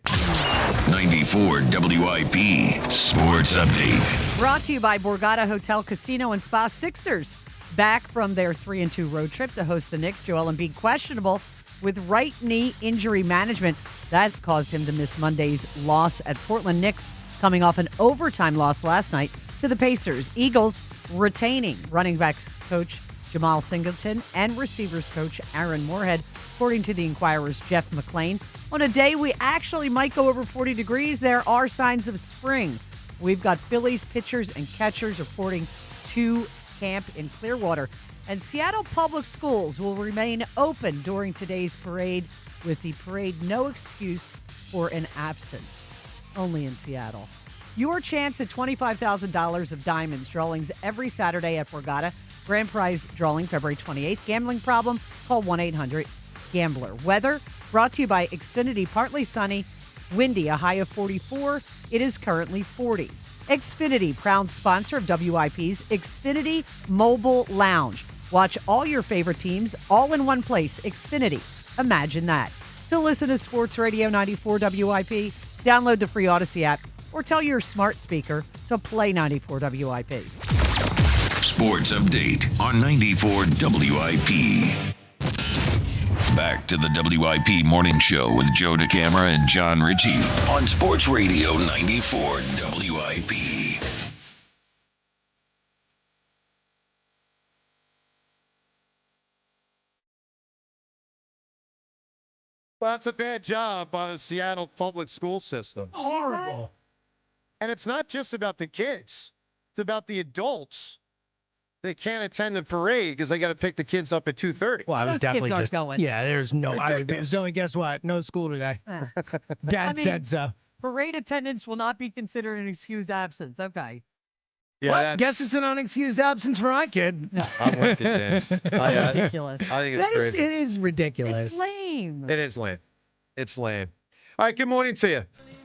94 WIP Sports Update. Brought to you by Borgata Hotel, Casino, and Spa. Sixers back from their 3-2 road trip to host the Knicks. Joel Embiid questionable with right knee injury management. That caused him to miss Monday's loss at Portland. Knicks coming off an overtime loss last night to the Pacers. Eagles retaining running backs coach Jamal Singleton and receivers coach Aaron Moorhead, according to the Inquirer's Jeff McClain. On a day we actually might go over 40 degrees, there are signs of spring. We've got Phillies pitchers and catchers reporting to camp in Clearwater. And Seattle Public Schools will remain open during today's parade, with the parade no excuse for an absence. Only in Seattle. Your chance at $25,000 of diamonds drawings every Saturday at Borgata. Grand prize drawing February 28th. Gambling problem? Call 1-800-GAMBLER. Weather brought to you by Xfinity. Partly sunny, windy, a high of 44. It is currently 40. Xfinity, proud sponsor of WIP's Xfinity Mobile Lounge. Watch all your favorite teams all in one place. Xfinity. Imagine that. To listen to Sports Radio 94 WIP, download the free Odyssey app or tell your smart speaker to play 94 WIP. Sports Update on 94 WIP. Back to the WIP Morning Show with Joe DeCamara and John Ritchie on Sports Radio 94 WIP. Well, that's a bad job by the Seattle public school system. Horrible. And it's not just about the kids. It's about the adults. They can't attend the parade because they got to pick the kids up at 2:30. Well, I would Those definitely kids aren't just going. Yeah, there's no. Zoe, guess what? No school today. Dad said so. Parade attendance will not be considered an excused absence. Okay. Yeah, Well, guess it's an unexcused absence for my kid. I'm with you, Dan. Ridiculous. I think it's That is, crazy. it is ridiculous. It's lame. It is lame. It's lame. All right, good morning to you.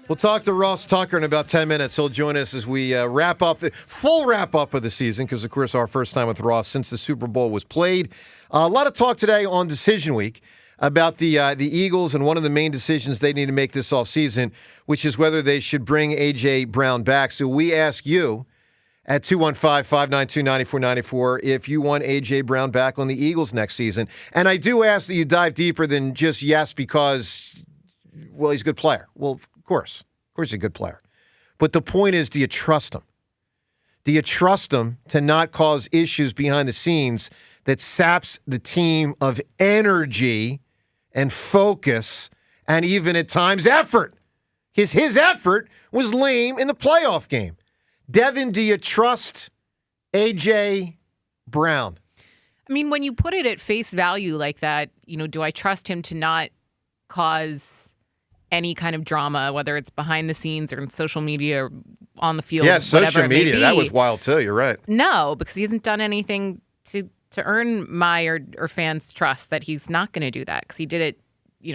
We'll talk to Ross Tucker in about 10 minutes. He'll join us as we wrap up the full wrap-up of the season because, of course, our first time with Ross since the Super Bowl was played. A lot of talk today on Decision Week about the Eagles and one of the main decisions they need to make this offseason, which is whether they should bring A.J. Brown back. So we ask you at 215-592-9494 if you want A.J. Brown back on the Eagles next season. And I do ask that you dive deeper than just yes because, well, he's a good player. Well, of course he's a good player. But the point is, do you trust him? Do you trust him to not cause issues behind the scenes that saps the team of energy and focus and even at times effort? His effort was lame in the playoff game. Devin, do you trust A.J. Brown? I mean, when you put it at face value like that, do I trust him to not cause any kind of drama, whether it's behind the scenes or in social media or on the field? Yeah, social media. That was wild, too. You're right. No, because he hasn't done anything to earn my or fans' trust that he's not going to do that, because he did it,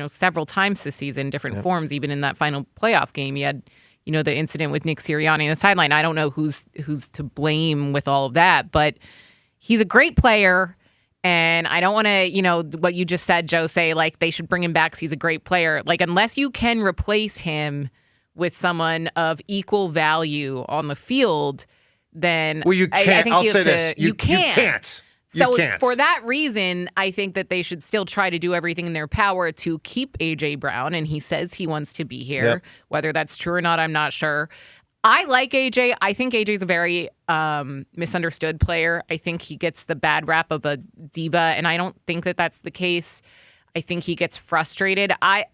several times this season, different forms, even in that final playoff game. He had, the incident with Nick Sirianni on the sideline. I don't know who's to blame with all of that, but he's a great player. And I don't want to, what you just said, Joe, say like they should bring him back because he's a great player. Like, unless you can replace him with someone of equal value on the field, then you can't. I think I'll say this. You can't. So can't. For that reason, I think that they should still try to do everything in their power to keep A.J. Brown. And he says he wants to be here. Yep. Whether that's true or not, I'm not sure. I like A.J. I think A.J.'s a very misunderstood player. I think he gets the bad rap of a diva, and I don't think that that's the case. I think he gets frustrated. I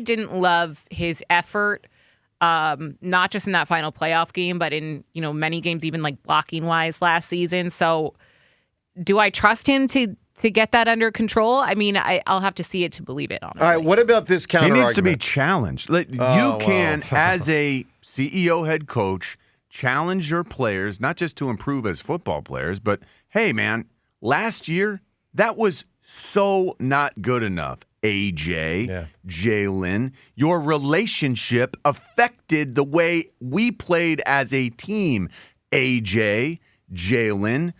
didn't love his effort, not just in that final playoff game, but in many games, even like blocking-wise last season. So do I trust him to get that under control? I mean, I'll have to see it to believe it, honestly. All right, what about this counter He needs to be argument? challenged. You can, as a CEO head coach, challenge your players, not just to improve as football players, but, hey, man, last year, that was so not good enough. AJ, Jalen, your relationship affected the way we played as a team. AJ, Jalen,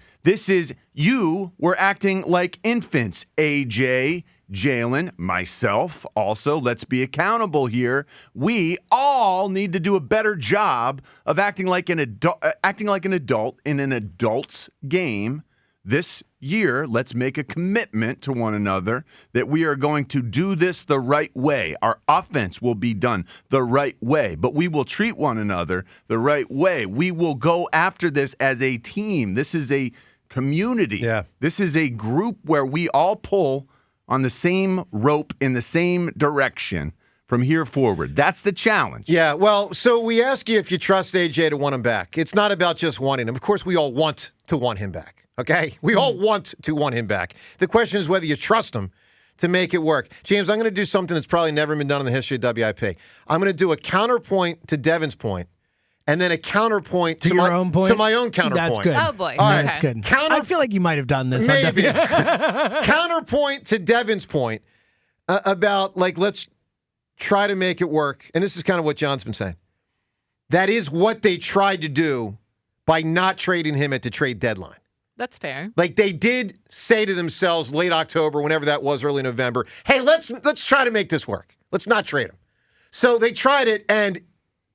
you were acting like infants. AJ, Jalen, myself, also, let's be accountable here. We all need to do a better job of acting like an adult in an adult's game. This year, let's make a commitment to one another that we are going to do this the right way. Our offense will be done the right way, but we will treat one another the right way. We will go after this as a team. This is a community. Yeah. This is a group where we all pull on the same rope in the same direction from here forward. That's the challenge. Yeah, well, so we ask you if you trust AJ to want him back. It's not about just wanting him. Of course, we all want to want him back. Okay? We all want to want him back. The question is whether you trust him to make it work. James, I'm going to do something that's probably never been done in the history of WIP. I'm going to do a counterpoint to Devin's point, and then a counterpoint to your own point? To my own counterpoint. That's good. Oh, boy. All right. That's good. I feel like you might have done this. Maybe. Counterpoint to Devin's point about, like, let's try to make it work. And this is kind of what John's been saying. That is what they tried to do by not trading him at the trade deadline. That's fair. Like, they did say to themselves late October, whenever that was, early November, hey, let's try to make this work. Let's not trade him. So they tried it, and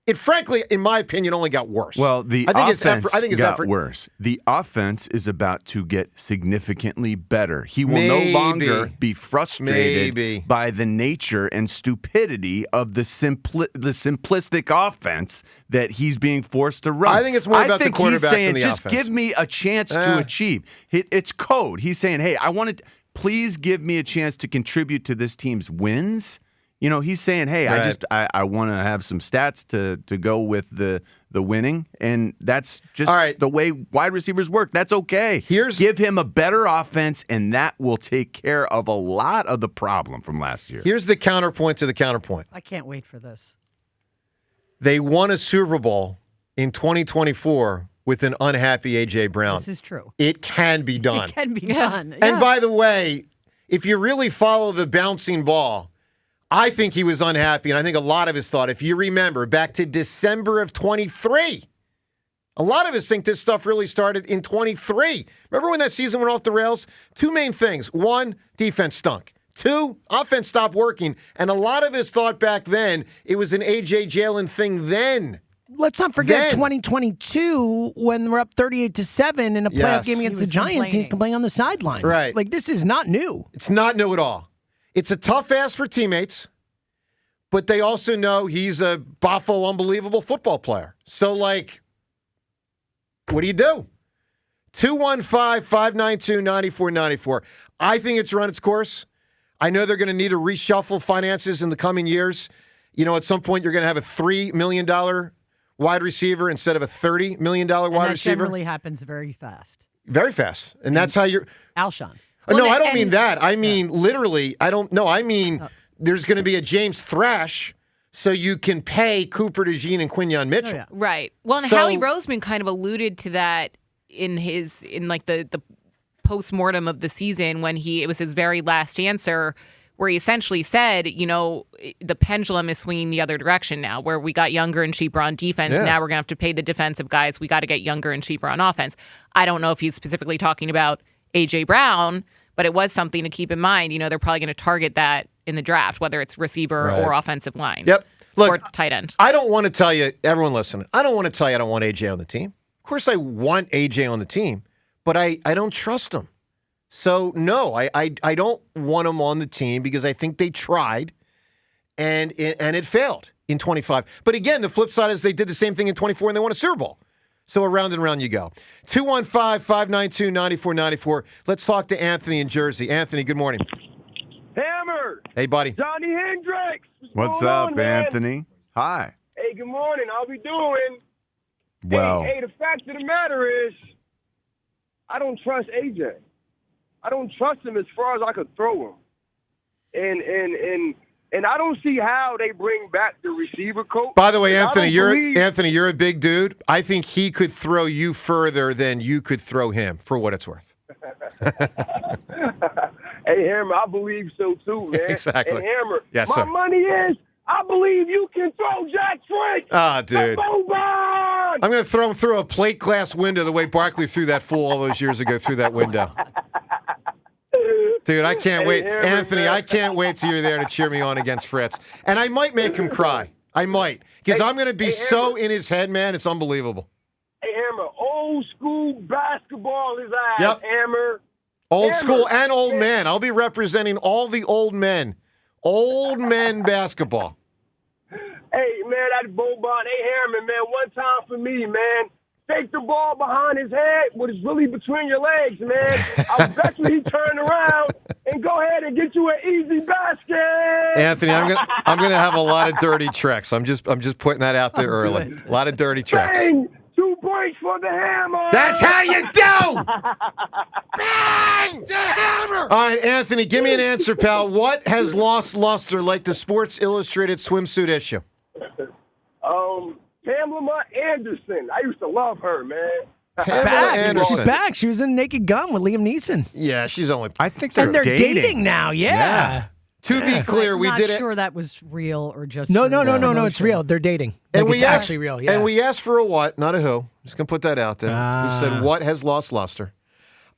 it, frankly, in my opinion, only got worse. Well, the I think offense got worse. The offense is about to get significantly better. He will no longer be frustrated by the nature and stupidity of the simplistic offense that he's being forced to run. I think it's more about the quarterback he's saying, than the just offense. give me a chance to achieve. It's code. He's saying, hey, please give me a chance to contribute to this team's wins. You know, he's saying, hey, Right. I want to have some stats to go with the winning, and that's just the way wide receivers work. That's okay. Give him a better offense, and that will take care of a lot of the problem from last year. Here's the counterpoint to the counterpoint. I can't wait for this. They won a Super Bowl in 2024 with an unhappy A.J. Brown. This is true. It can be done. It can be done. And by the way, if you really follow the bouncing ball, I think he was unhappy, and I think a lot of us thought, if you remember, back to December of 23, a lot of us think this stuff really started in 23. Remember when that season went off the rails? Two main things. One, defense stunk. Two, offense stopped working. And a lot of us thought back then it was an A.J. Jalen thing then. Let's not forget 2022 when we're up 38-7 in a playoff game against the Giants. He's complaining on the sidelines. Right. Like, this is not new. It's not new at all. It's a tough ask for teammates, but they also know he's a boffo, unbelievable football player. So, like, what do you do? 215-592-9494. I think it's run its course. I know they're going to need to reshuffle finances in the coming years. You know, at some point you're going to have a $3 million wide receiver instead of a $30 million wide receiver. That generally happens very fast. Very fast. And that's how you're... Alshon. No, I don't mean that. I mean, literally, I don't know. I mean, there's going to be a James Thrash so you can pay Cooper DeJean and Quinyon Mitchell. Right. Well, and Howie Roseman kind of alluded to that in the post-mortem of the season when it was his very last answer, where he essentially said, you know, the pendulum is swinging the other direction now, where we got younger and cheaper on defense. Yeah. Now we're going to have to pay the defensive guys. We got to get younger and cheaper on offense. I don't know if he's specifically talking about A.J. Brown, but it was something to keep in mind. You know, they're probably going to target that in the draft, whether it's receiver or offensive line. Yep. Look, or tight end. I don't want to tell you, everyone listen, I don't want to tell you I don't want A.J. on the team. Of course I want A.J. on the team, but I don't trust him. So, no, I don't want him on the team because I think they tried and it failed in 25. But again, the flip side is they did the same thing in 24 and they won a Super Bowl. So around and around you go. 215-592-9494. Let's talk to Anthony in Jersey. Anthony, good morning. Hammer. Hey, buddy. Johnny Hendricks. What's going up, on, man? Anthony? Hi. Hey, good morning. How we doing? Well, Hey, the fact of the matter is, I don't trust AJ. I don't trust him as far as I could throw him. And I don't see how they bring back the receiver coach. By the way, Anthony, you're a big dude. I think he could throw you further than you could throw him, for what it's worth. Hey, Hammer, I believe so too, man. Exactly. And Hammer, Yes, my sir. money is, I believe you can throw Jack Frank. Ah, dude. Move on. I'm going to throw him through a plate glass window the way Barkley threw that fool all those years ago through that window. Dude, I can't wait. Hammer, Anthony, man. I can't wait till you're there to cheer me on against Fritz. And I might make him cry. I might. Because I'm going to be so in his head, man. It's unbelievable. Hey, Hammer, old school basketball is eyes, Yep. Hammer. Old Hammer. school and old man. I'll be representing all the old men. Old men basketball. Hey, man, that Bobot, hey, Hammer, man, one time for me, man. Take the ball behind his head, what is really between your legs, man. I bet you he turned around and go ahead and get you an easy basket. Anthony, I'm gonna have a lot of dirty tricks. I'm just putting that out there early. A lot of dirty tricks. Bang! 2 points for the Hammer. That's how you do. Bang! The hammer. All right, Anthony, give me an answer, pal. What has lost luster like the Sports Illustrated swimsuit issue? Pamela Anderson. I used to love her, man. She's back. She was in Naked Gun with Liam Neeson. Yeah, she's only. I think and they're dating now. Yeah. To be clear, we did Not it. sure that was real or just No. promotion. It's real. They're dating. And Like, it's actually real. Yeah. And we asked for a what, not a who. Just gonna put that out there. We said what has lost luster.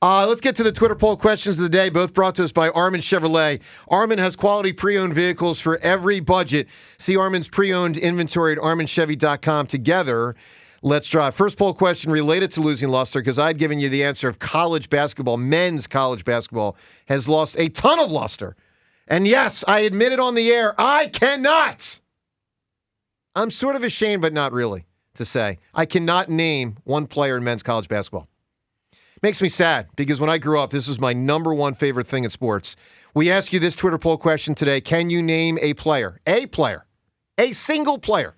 Let's get to the Twitter poll questions of the day, both brought to us by Armin Chevrolet. Armin has quality pre-owned vehicles for every budget. See Armin's pre-owned inventory at arminchevy.com. Together, let's drive. First poll question related to losing luster, because I'd given you the answer of college basketball. Men's college basketball has lost a ton of luster. And yes, I admit it on the air, I cannot. I'm sort of ashamed, but not really, to say. I cannot name one player in men's college basketball. Makes me sad, because when I grew up, this was my number one favorite thing in sports. We ask you this Twitter poll question today. Can you name a player, a single player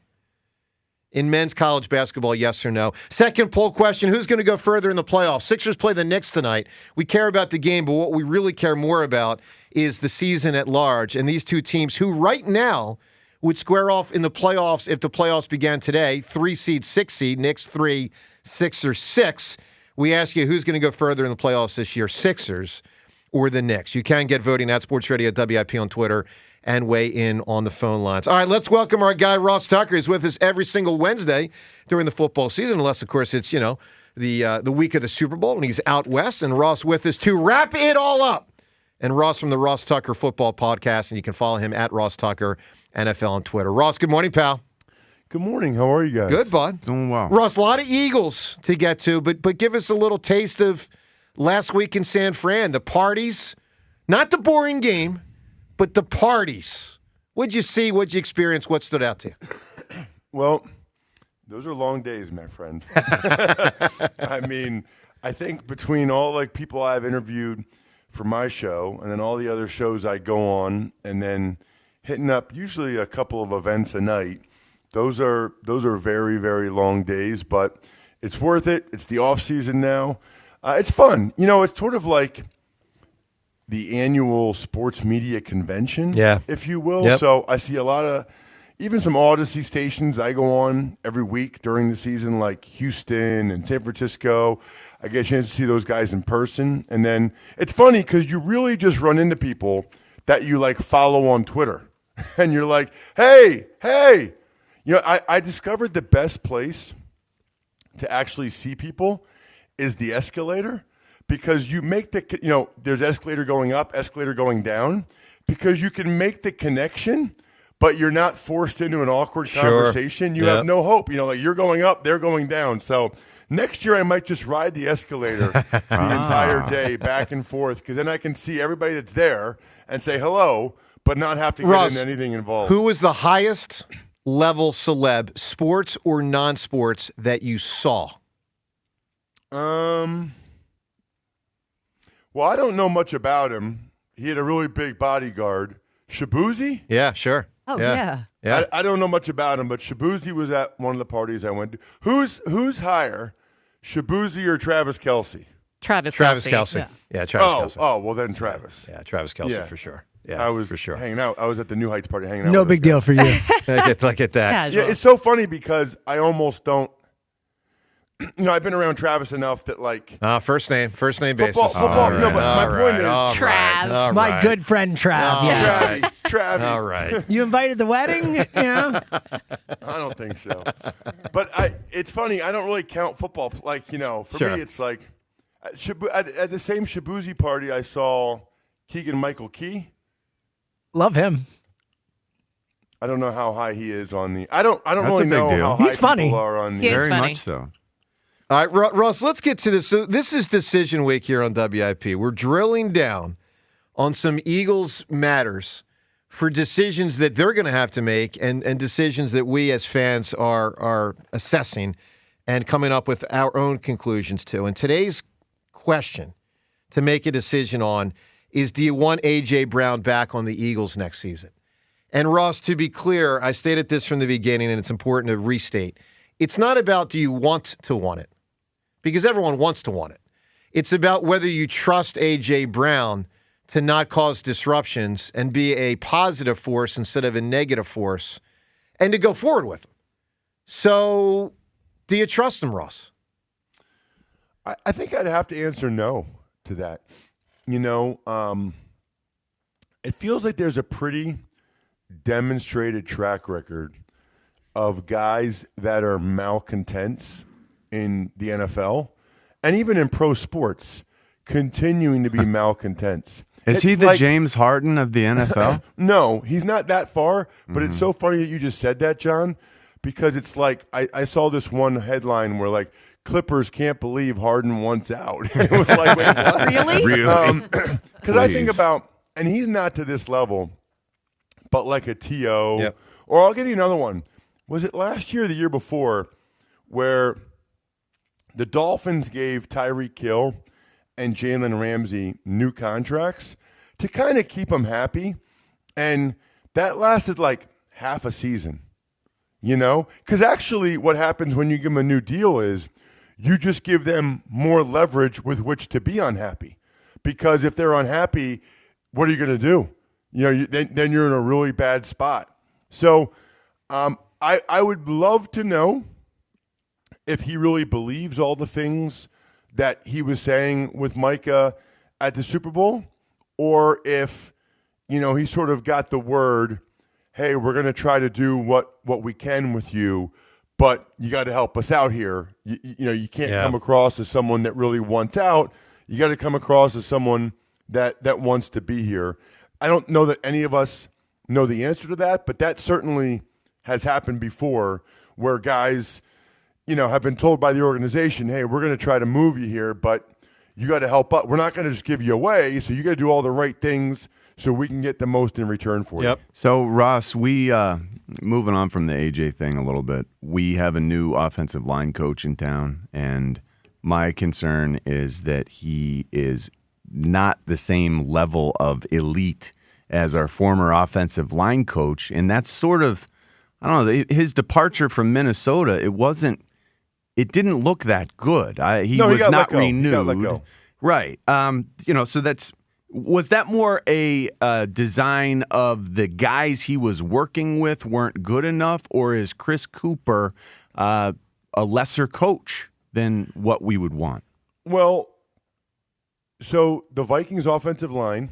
in men's college basketball, yes or no? Second poll question, who's going to go further in the playoffs? Sixers play the Knicks tonight. We care about the game, but what we really care more about is the season at large. And these two teams who right now would square off in the playoffs if the playoffs began today, 3 seed, 6 seed, Knicks 3, Sixers 6. We ask you who's going to go further in the playoffs this year, Sixers or the Knicks. You can get voting at Sports Radio WIP on Twitter and weigh in on the phone lines. All right, let's welcome our guy, Ross Tucker. He's with us every single Wednesday during the football season, unless, of course, it's, the week of the Super Bowl and he's out west. And Ross with us to wrap it all up. And Ross from the Ross Tucker Football Podcast, and you can follow him at Ross Tucker NFL on Twitter. Ross, good morning, pal. Good morning. How are you guys? Good, bud. Doing well. Ross, a lot of Eagles to get to, but give us a little taste of last week in San Fran. The parties, not the boring game, but the parties. What'd you see? What'd you experience? What stood out to you? Well, those are long days, my friend. I mean, I think between all people I've interviewed for my show and then all the other shows I go on and then hitting up usually a couple of events a night, those are very, very long days, but it's worth it. It's the off season now. It's fun. It's sort of like the annual sports media convention, if you will. Yep. So I see a lot of, even some Odyssey stations I go on every week during the season, like Houston and San Francisco. I get a chance to see those guys in person. And then it's funny because you really just run into people that you follow on Twitter. And you're like, hey. I discovered the best place to actually see people is the escalator, because you make there's escalator going up, escalator going down, because you can make the connection, but you're not forced into an awkward conversation. You have no hope. You're going up, they're going down. So next year I might just ride the escalator the entire day back and forth, because then I can see everybody that's there and say hello, but not have to get Russ, in anything involved. Who was the highest level celeb, sports or non-sports, that you saw? Well, I don't know much about him. He had a really big bodyguard. Shabuzi? Yeah, sure. Oh, yeah. I don't know much about him, but Shabuzi was at one of the parties I went to. Who's higher, Shabuzi or Travis Kelce? Travis Kelce. Yeah, Travis Kelce. Oh, well then Travis. Yeah, Travis Kelce for sure. Yeah, I was for sure hanging out. I was at the New Heights party hanging out. No with big deal for you. Look at that. Yeah, it's so funny because I almost don't. I've been around Travis enough that first name basis. Football. No, but my point is Trav. My good friend Trav. Yes. Trav. All right. You invited the wedding? I don't think so. But it's funny. I don't really count football. For me, it's at the same Shabuzi party, I saw Keegan-Michael Key. Love him. I don't know how high he is on the. I don't That's really a big know deal. how He's high funny. people are on the. He is Very funny. much so. All right, Ross, let's get to this. So this is decision week here on WIP. We're drilling down on some Eagles matters for decisions that they're going to have to make and decisions that we as fans are assessing and coming up with our own conclusions to. And today's question to make a decision on is, do you want A.J. Brown back on the Eagles next season? And Ross, to be clear, I stated this from the beginning, and it's important to restate. It's not about do you want it, because everyone wants to want it. It's about whether you trust A.J. Brown to not cause disruptions and be a positive force instead of a negative force and to go forward with him. So do you trust him, Ross? I think I'd have to answer no to that. You know, it feels like there's a pretty demonstrated track record of guys that are malcontents in the NFL and even in pro sports continuing to be malcontents. Is he the James Harden of the NFL? No, he's not that far, but it's so funny that you just said that, John, because it's like I saw this one headline where like Clippers can't believe Harden wants out. It was like, wait, what? Really? Really? Because I think about, and he's not to this level, but like a T.O. Yep. Or I'll give you another one. Was it last year or the year before where the Dolphins gave Tyreek Hill and Jalen Ramsey new contracts to kind of keep them happy? And that lasted like half a season, you know? Because actually what happens when you give them a new deal is you just give them more leverage with which to be unhappy. Because if they're unhappy, what are you going to do? You know, then you're in a really bad spot. So I would love to know if he really believes all the things that he was saying with Micah at the Super Bowl, or if, you know, he sort of got the word, hey, we're going to try to do what we can with you, but you got to help us out here. You know, you can't come across as someone that really wants out. You got to come across as someone that wants to be here. I don't know that any of us know the answer to that, but that certainly has happened before where guys, you know, have been told by the organization, hey, we're going to try to move you here, but you got to help us. We're not going to just give you away, so you got to do all the right things so we can get the most in return for you. So, Ross, we moving on from the AJ thing a little bit, we have a new offensive line coach in town, and my concern is that he is not the same level of elite as our former offensive line coach, and that's sort of, I don't know, his departure from Minnesota, it didn't look that good. He was not renewed. He got let go. Right. You know, so was that more a design of the guys he was working with weren't good enough, or is Chris Cooper a lesser coach than what we would want? Well, so the Vikings offensive line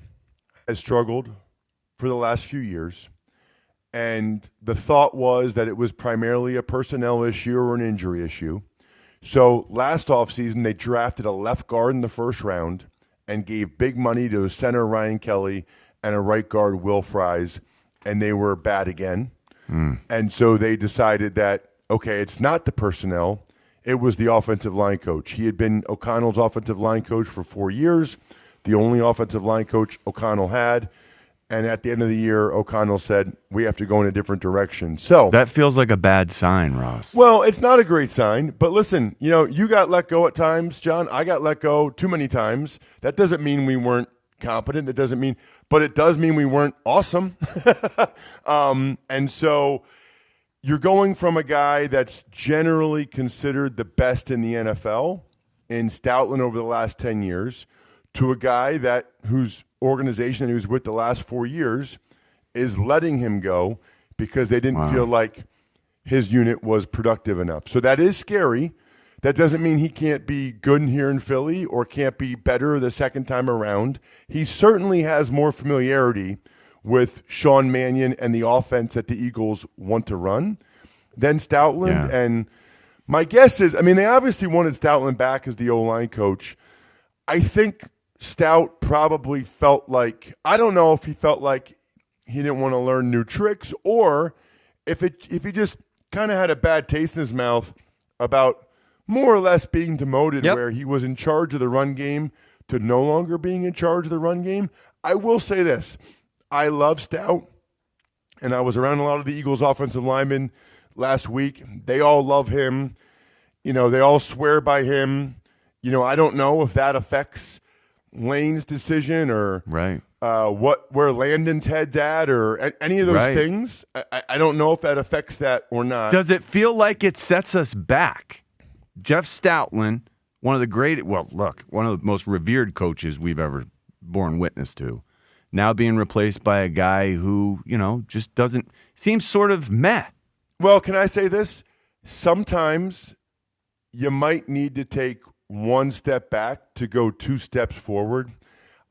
has struggled for the last few years. And the thought was that it was primarily a personnel issue or an injury issue. So last offseason, they drafted a left guard in the first round and gave big money to center Ryan Kelly and a right guard, Will Fries, and they were bad again. And so they decided that, okay, it's not the personnel. It was the offensive line coach. He had been O'Connell's offensive line coach for 4 years, the only offensive line coach O'Connell had. And at the end of the year, O'Connell said, we have to go in a different direction. So that feels like a bad sign, Ross. Well, it's not a great sign. But listen, you know, you got let go at times, John. I got let go too many times. That doesn't mean we weren't competent. That doesn't mean, but it does mean we weren't awesome. And so you're going from a guy that's generally considered the best in the NFL in Stoutland over the last 10 years to a guy whose organization that he was with the last 4 years is letting him go because they didn't feel like his unit was productive enough. So that is scary. That doesn't mean he can't be good here in Philly or can't be better the second time around. He certainly has more familiarity with Sean Mannion and the offense that the Eagles want to run than Stoutland. Yeah. And my guess is, I mean, they obviously wanted Stoutland back as the O-line coach. I think Stout probably felt like, I don't know if he felt like he didn't want to learn new tricks, or if he just kind of had a bad taste in his mouth about more or less being demoted, where he was in charge of the run game to no longer being in charge of the run game. I will say this. I love Stout, and I was around a lot of the Eagles offensive linemen last week. They all love him. You know, they all swear by him. You know, I don't know if that affects Lane's decision or where Landon's head's at or any of those things. I don't know if that affects that or not. Does it feel like it sets us back? Jeff Stoutland, one of the most revered coaches we've ever borne witness to, now being replaced by a guy who, just doesn't seem sort of meh. Well, can I say this? Sometimes you might need to take one step back to go two steps forward.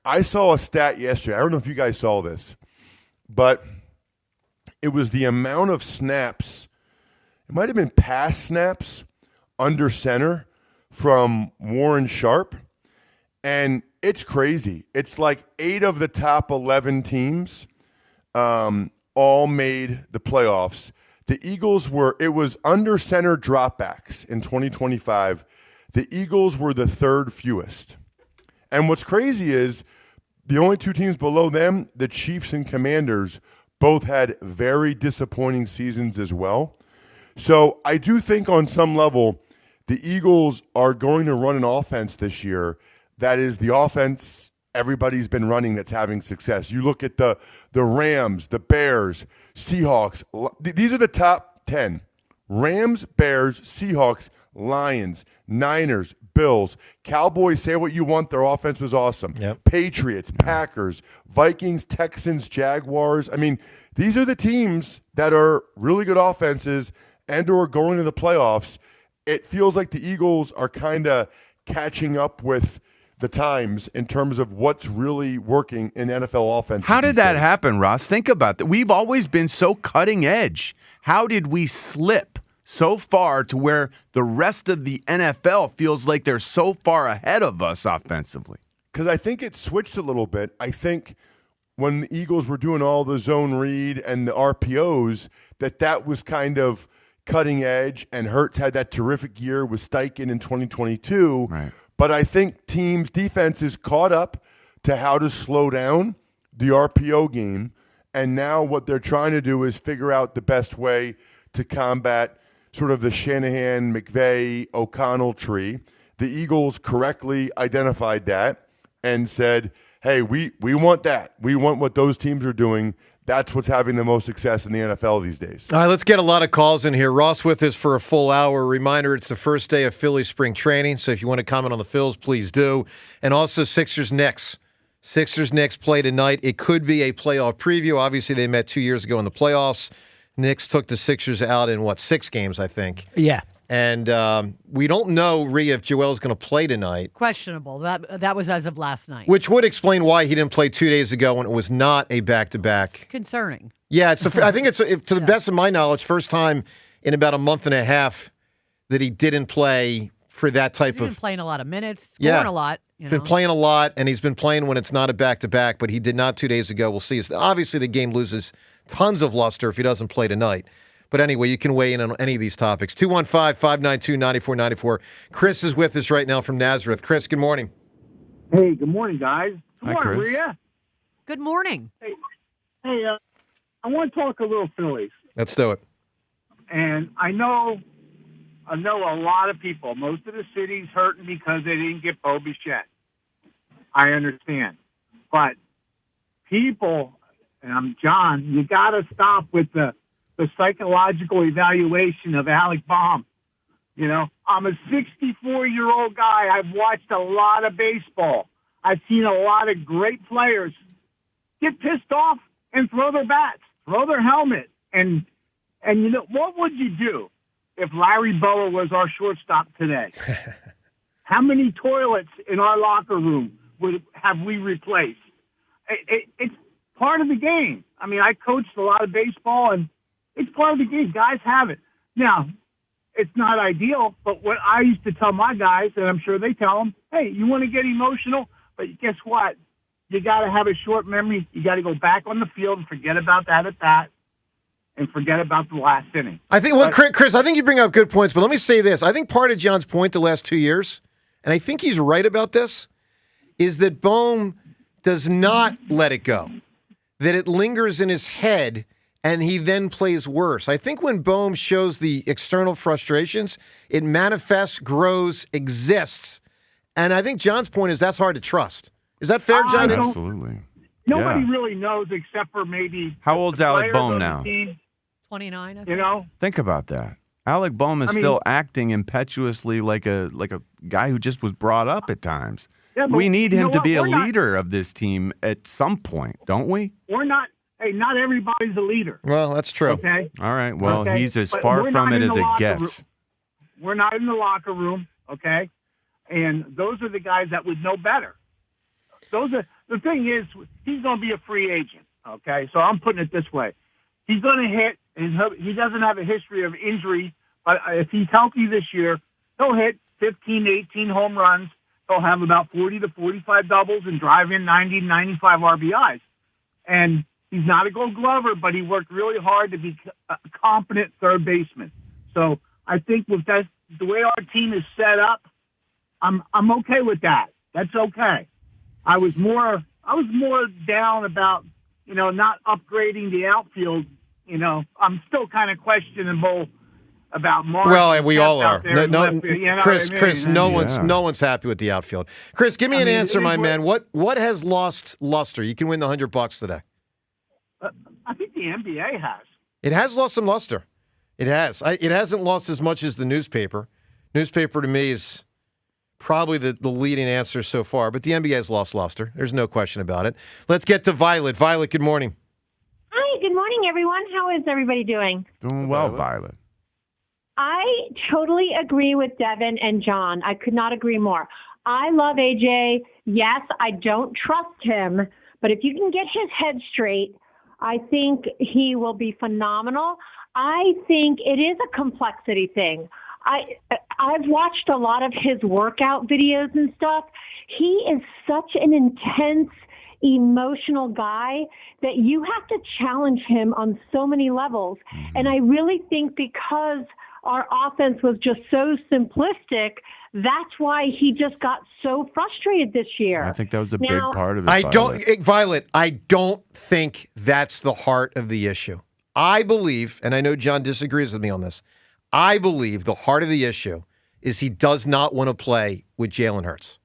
I saw a stat yesterday. I don't know if you guys saw this, but it was the amount of snaps. It might have been pass snaps under center from Warren Sharp, and it's crazy. It's like 8 of the top 11 teams all made the playoffs. The Eagles it was under center dropbacks in 2025. The Eagles were the third fewest. And what's crazy is the only 2 teams below them, the Chiefs and Commanders, both had very disappointing seasons as well. So I do think on some level the Eagles are going to run an offense this year that is the offense everybody's been running that's having success. You look at the Rams, the Bears, Seahawks. These are the top 10. Rams, Bears, Seahawks, Lions, Niners, Bills, Cowboys, say what you want. Their offense was awesome. Patriots, Packers, Vikings, Texans, Jaguars. I mean, these are the teams that are really good offenses and or going to the playoffs. It feels like the Eagles are kind of catching up with the times in terms of what's really working in NFL offense. How did that happen, Ross? Think about that. We've always been so cutting edge. How did we slip so far to where the rest of the NFL feels like they're so far ahead of us offensively? Because I think it switched a little bit. I think when the Eagles were doing all the zone read and the RPOs, that was kind of cutting edge, and Hurts had that terrific year with Steichen in 2022. Right. But I think teams' defenses caught up to how to slow down the RPO game, and now what they're trying to do is figure out the best way to combat sort of the Shanahan, McVay, O'Connell tree. The Eagles correctly identified that and said, hey, we want that. We want what those teams are doing. That's what's having the most success in the NFL these days. All right, let's get a lot of calls in here. Ross with us for a full hour. Reminder, it's the first day of Phillies spring training, so if you want to comment on the Phils, please do. And also Sixers-Knicks. Sixers-Knicks play tonight. It could be a playoff preview. Obviously, they met 2 years ago in the playoffs. Knicks took the Sixers out in, 6 games, I think. Yeah. And we don't know, Rhea, if Joel's going to play tonight. Questionable. That was as of last night. Which would explain why he didn't play 2 days ago when it was not a back-to-back. It's concerning. Yeah, I think it's, to the best of my knowledge, first time in about a month and a half that he didn't play for that type He's been playing a lot of minutes, scoring a lot. He's been playing a lot, and he's been playing when it's not a back-to-back, but he did not 2 days ago. We'll see. Obviously, the game loses tons of luster if he doesn't play tonight. But anyway, you can weigh in on any of these topics. 215-592-9494. Chris is with us right now from Nazareth. Chris, good morning. Hey, good morning, guys. Good Hi, morning, Chris. Rhea. Good morning. Hey, I want to talk a little Phillies. Let's do it. And I know a lot of people. Most of the city's hurting because they didn't get Bo Bichette. I understand. But people, and I'm John, you got to stop with the psychological evaluation of Alec Baum. I'm a 64-year-old guy. I've watched a lot of baseball. I've seen a lot of great players get pissed off and throw their bats, throw their helmet. And what would you do if Larry Bowa was our shortstop today? How many toilets in our locker room have we replaced? It's part of the game. I mean, I coached a lot of baseball, and it's part of the game. Guys have it. Now, it's not ideal, but what I used to tell my guys, and I'm sure they tell them, hey, you want to get emotional? But guess what? You got to have a short memory. You got to go back on the field and forget about that at bat and forget about the last inning. I think, Chris, I think you bring up good points, but let me say this. I think part of John's point the last 2 years, and I think he's right about this, is that Bohm does not let it go, that it lingers in his head, and he then plays worse. I think when Bohm shows the external frustrations, it manifests, grows, exists. And I think John's point is that's hard to trust. Is that fair, John? Absolutely. Nobody really knows except for maybe. How old's Alec Bohm now? 29, I think. You know? Think about that. Alec Bohm is still acting impetuously like a guy who just was brought up at times. Yeah, but we need you know him to what? be a We're not- leader of this team at some point, don't we? We're not. Hey, not everybody's a leader. Well, that's true. Okay. All right. Well, Okay? he's as But far we're from not it in as the it locker gets. room. We're not in the locker room, okay? And those are the guys that would know better. The thing is, he's going to be a free agent, okay? So I'm putting it this way. He's going to hit, and he doesn't have a history of injury, but if he's healthy this year, he'll hit 15 to 18 home runs. He'll have about 40 to 45 doubles and drive in 90 to 95 RBIs. And he's not a gold glover, but he worked really hard to be a competent third baseman. So I think with that, the way our team is set up, I'm okay with that. That's okay. I was more down about, not upgrading the outfield. I'm still kind of questionable about Mark. Well, we all are. Chris, no one's one's happy with the outfield. Chris, give me an answer, my man. What has lost luster? You can win the $100 today. I think the NBA has. It has lost some luster. It has. It hasn't lost as much as the newspaper. Newspaper to me is probably the leading answer so far, but the NBA has lost luster. There's no question about it. Let's get to Violet. Violet, good morning. Hi, good morning, everyone. How is everybody doing? Doing well, Violet. I totally agree with Devin and John. I could not agree more. I love AJ. Yes, I don't trust him, but if you can get his head straight, I think he will be phenomenal. I think it is a complexity thing. I've watched a lot of his workout videos and stuff. He is such an intense, emotional guy that you have to challenge him on so many levels. And I really think because our offense was just so simplistic, that's why he just got so frustrated this year. I think that was a big part of it. Violet, I don't think that's the heart of the issue. I believe, and I know John disagrees with me on this, I believe the heart of the issue is he does not want to play with Jalen Hurts.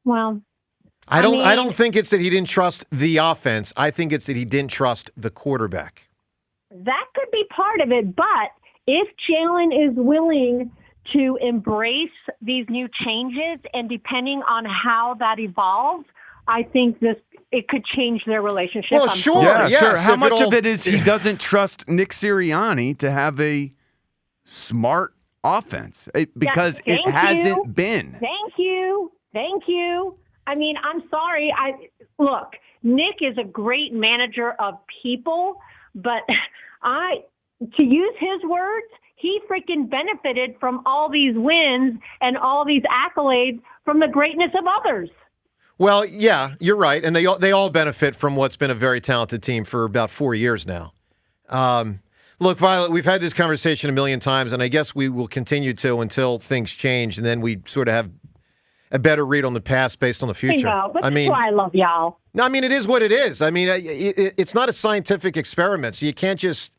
Well, I don't think it's that he didn't trust the offense. I think it's that he didn't trust the quarterback. that could be part of it, but if Jalen is willing to embrace these new changes and depending on how that evolves, I think it could change their relationship. Well, sure. Yeah, yes, sure. How much of it'll- it is he doesn't trust Nick Sirianni to have a smart offense? Because Yeah, it thank hasn't you. been. Thank you. I mean, I'm sorry. Look, Nick is a great manager of people, but to use his words, he freaking benefited from all these wins and all these accolades from the greatness of others. Well, yeah, you're right, and they all benefit from what's been a very talented team for about 4 years now. Look, Violet, we've had this conversation a million times, and I guess we will continue to until things change, and then we sort of have a better read on the past based on the future. I know, but that's why I love y'all. No, I mean, it is what it is. I mean, it's not a scientific experiment, so you can't just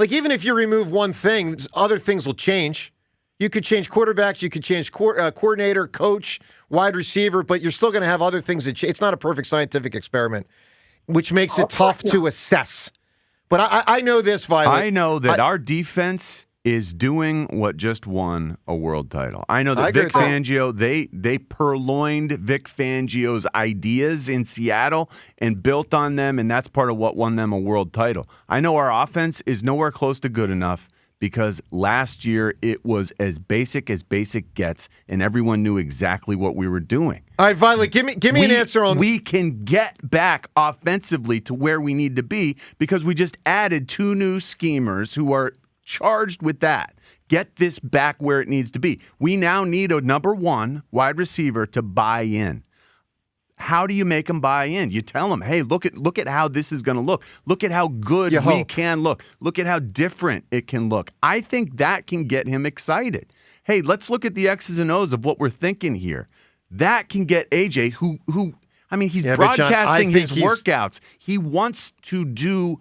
even if you remove one thing, other things will change. You could change quarterbacks, you could change coordinator, coach, wide receiver, but you're still going to have other things that change. It's not a perfect scientific experiment, which makes it tough to assess. But I know this, Violet. I know that our defense is doing what just won a world title. I know that Vic Fangio, they purloined Vic Fangio's ideas in Seattle and built on them, and that's part of what won them a world title. I know our offense is nowhere close to good enough because last year it was as basic gets, and everyone knew exactly what we were doing. All right, Violet, give me an answer on. We can get back offensively to where we need to be because we just added 2 new schemers who are charged with that. Get this back where it needs to be. We now need a number 1 wide receiver to buy in. how do you make them buy in? You tell them, hey, look at how this is going to look. Look at how good we can look. Look at how different it can look. I think that can get him excited. Hey, let's look at the X's and O's of what we're thinking here. That can get AJ, who he's broadcasting his workouts. He wants to do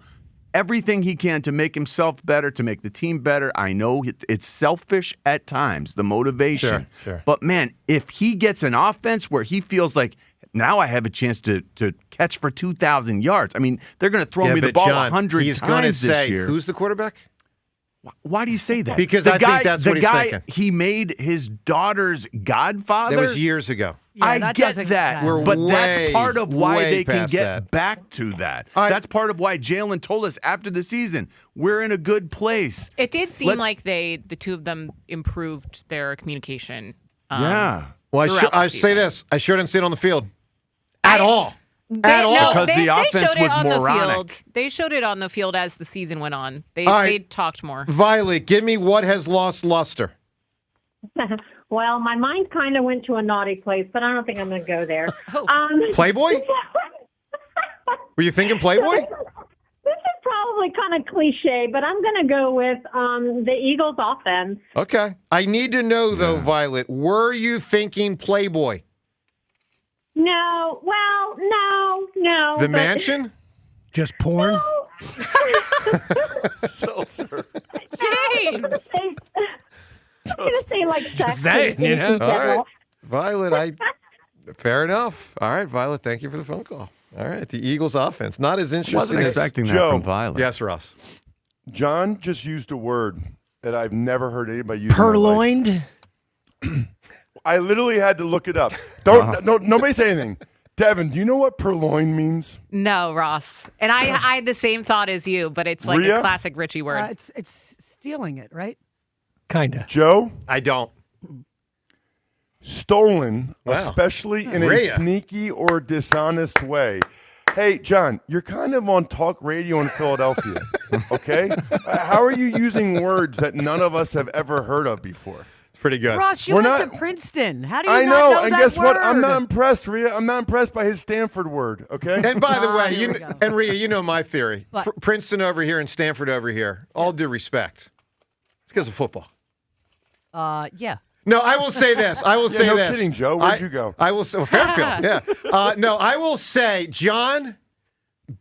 everything he can to make himself better, to make the team better. I know it's selfish at times, the motivation. Sure. But, man, if he gets an offense where he feels like, now I have a chance to catch for 2,000 yards. I mean, they're going to throw me the ball 100 times this year. Who's the quarterback? Why do you say that? Because I think that's what he's thinking. He made his daughter's godfather. That was years ago. Yeah, I that get doesn't that, count. but that's part of why they can get that. back to that. That's part of why Jalen told us after the season, we're in a good place. It did seem like the two of them improved their communication. Yeah. Well, I say this. I sure didn't see it on the field at all. Because the offense was moronic. They showed it on the field as the season went on. They talked more. Violet, give me what has lost luster. Well, my mind kind of went to a naughty place, but I don't think I'm going to go there. Playboy? Were you thinking Playboy? This is probably kind of cliche, but I'm going to go with the Eagles offense. Okay. I need to know, though, Violet, were you thinking Playboy? No. Well, no. The mansion? Just porn? No. Seltzer. James! I'm going to say like sex. Just saying, you know. All right. Violet, fair enough. All right, Violet, thank you for the phone call. All right, the Eagles offense. Not as interesting Wasn't as expecting that Joe. from Violet. Yes, Ross. John just used a word that I've never heard anybody use. Purloined? I literally had to look it up. Don't nobody say anything. Devin, do you know what purloin means? No, Ross. And I had the same thought as you, but it's like Rhea? a classic Richie word. It's stealing it, right? Kinda. Joe? I don't. Stolen, Wow. especially in a Rhea. sneaky or dishonest way. Hey, John, you're kind of on talk radio in Philadelphia, okay? How are you using words that none of us have ever heard of before? Pretty good. Ross, you went to Princeton. How do you I not know, know and that guess what? word? I'm not impressed, Rhea. I'm not impressed by his Stanford word, okay? And by the way, here we go. and Rhea, you know my theory. What? Princeton over here and Stanford over here. All due respect. It's because of football. Yeah. No, I will say this. I will say no this. kidding, Joe. Where'd you go? I will say Fairfield. Yeah. No, I will say, John,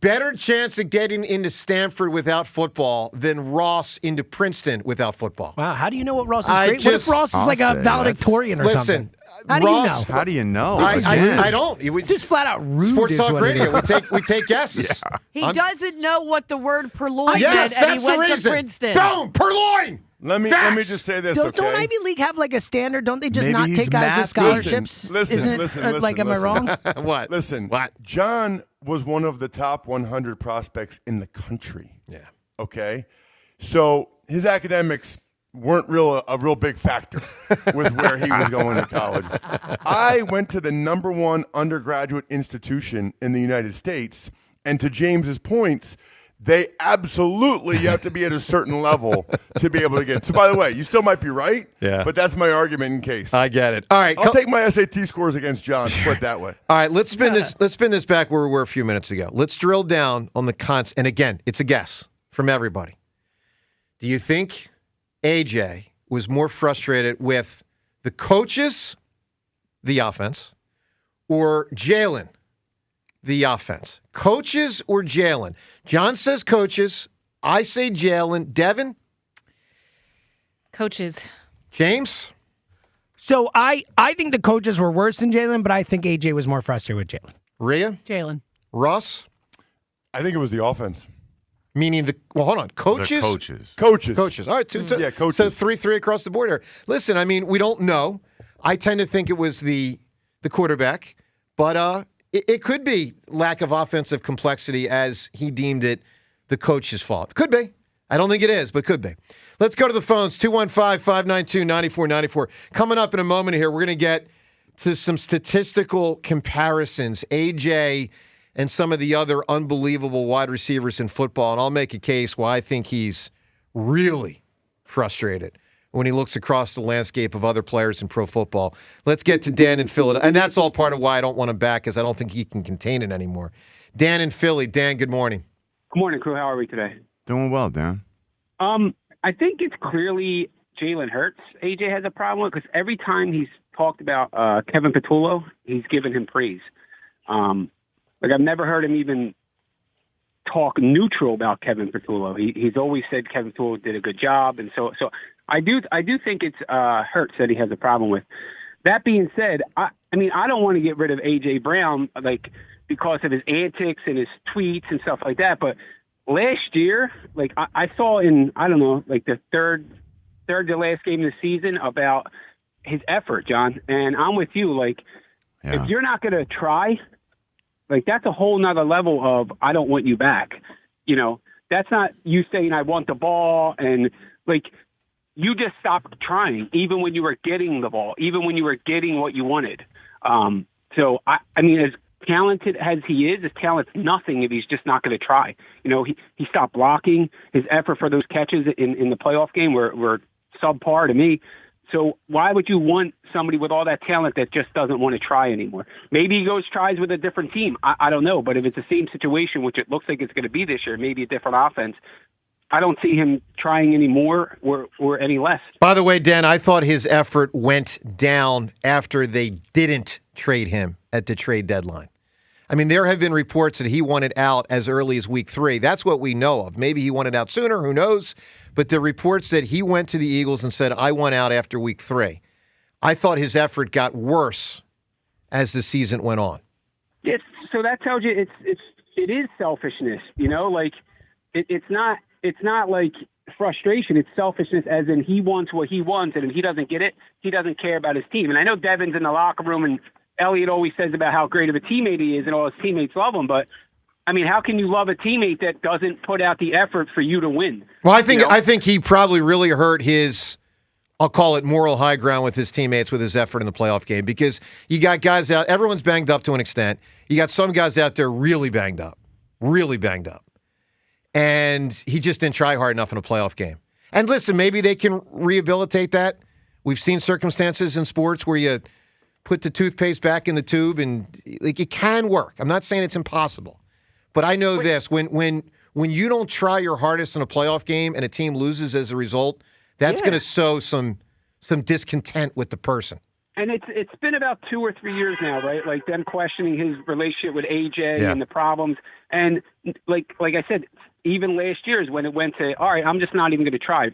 better chance of getting into Stanford without football than Ross into Princeton without football. Wow, how do you know what Ross is great? What if Ross is like a valedictorian or something? How do you Ross, know? How do you know? I don't. This is flat out rude. Sports is Talk what it Radio. is. We take guesses. He doesn't know what the word purloin Yes, meant, and that's he went the to reason. Princeton. Boom, purloin. Let me just say this, Don't okay? Ivy League have like a standard? Don't they just Maybe not he's take guys with math. scholarships? Listen, Like, am I wrong? What? Listen, What? John was one of the top 100 prospects in the country. Yeah. Okay? So his academics weren't a real big factor with where he was going to college. I went to the #1 undergraduate institution in the United States, and to James's points, they absolutely have to be at a certain level to be able to get. So, by the way, you still might be right. Yeah. But that's my argument in case. I get it. All right. I'll take my SAT scores against John. Split that way. All right, let's spin this. Let's spin this back where we were a few minutes ago. Let's drill down on the cons. And again, it's a guess from everybody. Do you think AJ was more frustrated with the coaches, the offense, or Jalen, the offense? Coaches or Jalen? John says coaches. I say Jalen. Devin? Coaches. James? So I think the coaches were worse than Jalen, but I think AJ was more frustrated with Jalen. Rhea? Jalen. Ross? I think it was the offense. Meaning hold on. Coaches? Coaches. All right. Yeah, coaches. So 3-3 across the board here. Listen, I mean, we don't know. I tend to think it was the quarterback, but it could be lack of offensive complexity as he deemed it the coach's fault. Could be. I don't think it is, but could be. Let's go to the phones. 215-592-9494. Coming up in a moment here, we're going to get to some statistical comparisons. AJ and some of the other unbelievable wide receivers in football, and I'll make a case why I think he's really frustrated when he looks across the landscape of other players in pro football. Let's get to Dan in Philadelphia. And that's all part of why I don't want him back, because I don't think he can contain it anymore. Dan in Philly. Dan, good morning. Good morning, crew. How are we today? Doing well, Dan. I think it's clearly Jalen Hurts AJ has a problem with, because every time he's talked about Kevin Patullo, he's given him praise. I've never heard him even talk neutral about Kevin Patullo. He's always said Kevin Patullo did a good job, and so I do think it's Hurts that he has a problem with. That being said, I don't want to get rid of AJ Brown because of his antics and his tweets and stuff like that. But last year, I saw in the third to last game of the season about his effort, John. And I'm with you. If you're not going to try, that's a whole nother level of I don't want you back. That's not you saying I want the ball and you just stopped trying, even when you were getting the ball, even when you were getting what you wanted. So as talented as he is, his talent's nothing if he's just not going to try. He stopped blocking. His effort for those catches in the playoff game were subpar to me. So why would you want somebody with all that talent that just doesn't want to try anymore? Maybe he tries with a different team. I don't know. But if it's the same situation, which it looks like it's going to be this year, maybe a different offense, I don't see him trying any more or any less. By the way, Dan, I thought his effort went down after they didn't trade him at the trade deadline. There have been reports that he wanted out as early as week 3. That's what we know of. Maybe he wanted out sooner. Who knows? But the reports that he went to the Eagles and said, I want out after week 3. I thought his effort got worse as the season went on. Yes, so that tells you it is selfishness. It's not like frustration. It's selfishness, as in he wants what he wants, and if he doesn't get it, he doesn't care about his team. And I know Devin's in the locker room, and Elliott always says about how great of a teammate he is, and all his teammates love him, but how can you love a teammate that doesn't put out the effort for you to win? Well, I think he probably really hurt his, I'll call it moral high ground with his teammates with his effort in the playoff game, because you got guys out, everyone's banged up to an extent. You got some guys out there really banged up. And he just didn't try hard enough in a playoff game. And listen, maybe they can rehabilitate that. We've seen circumstances in sports where you put the toothpaste back in the tube, and it can work. I'm not saying it's impossible. But I know this, when you don't try your hardest in a playoff game and a team loses as a result, that's going to sow some discontent with the person. And it's been about 2 or 3 years now, right? Them questioning his relationship with AJ and the problems. And like I said, even last year is when it went to, all right, I'm just not even going to try.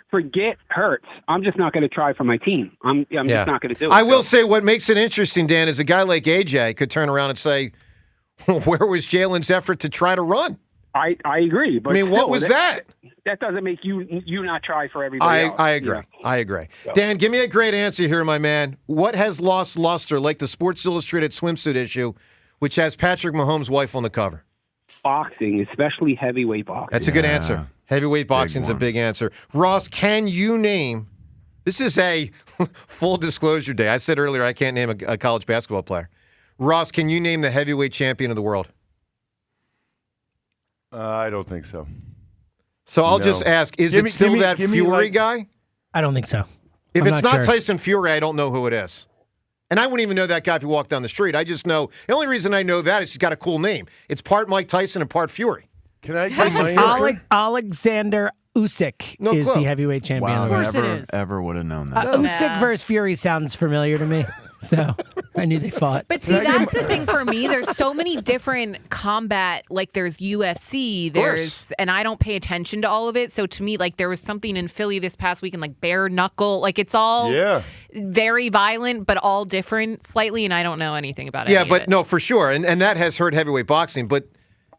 Forget Hurts. I'm just not going to try for my team. I'm just not going to do it. I will say what makes it interesting, Dan, is a guy like AJ could turn around and say, where was Jalen's effort to try to run? I agree. But what was that? That doesn't make you not try for everybody else. I agree. I agree. So. Dan, give me a great answer here, my man. What has lost luster, like the Sports Illustrated swimsuit issue, which has Patrick Mahomes' wife on the cover? Boxing, especially heavyweight boxing. That's a good answer. Heavyweight boxing is a big answer. Ross, can you name, this is a full disclosure day. I said earlier I can't name a college basketball player. Ross, can you name the heavyweight champion of the world? I don't think so. So I'll just ask, is it still that Fury guy? I don't think so. If it's not Tyson Fury, I don't know who it is. And I wouldn't even know that guy if he walked down the street. I just know, the only reason I know that is he's got a cool name. It's part Mike Tyson and part Fury. Can I get my answer? Alexander Usyk is the heavyweight champion. Wow, of the world. never would have known that. Usyk versus Fury sounds familiar to me. So I knew they fought. But see, that's the thing for me. There's so many different combat, there's UFC, and I don't pay attention to all of it. So to me, there was something in Philly this past weekend, bare knuckle. It's all very violent, but all different slightly, and I don't know anything about it. Yeah, but no, for sure. And that has hurt heavyweight boxing. But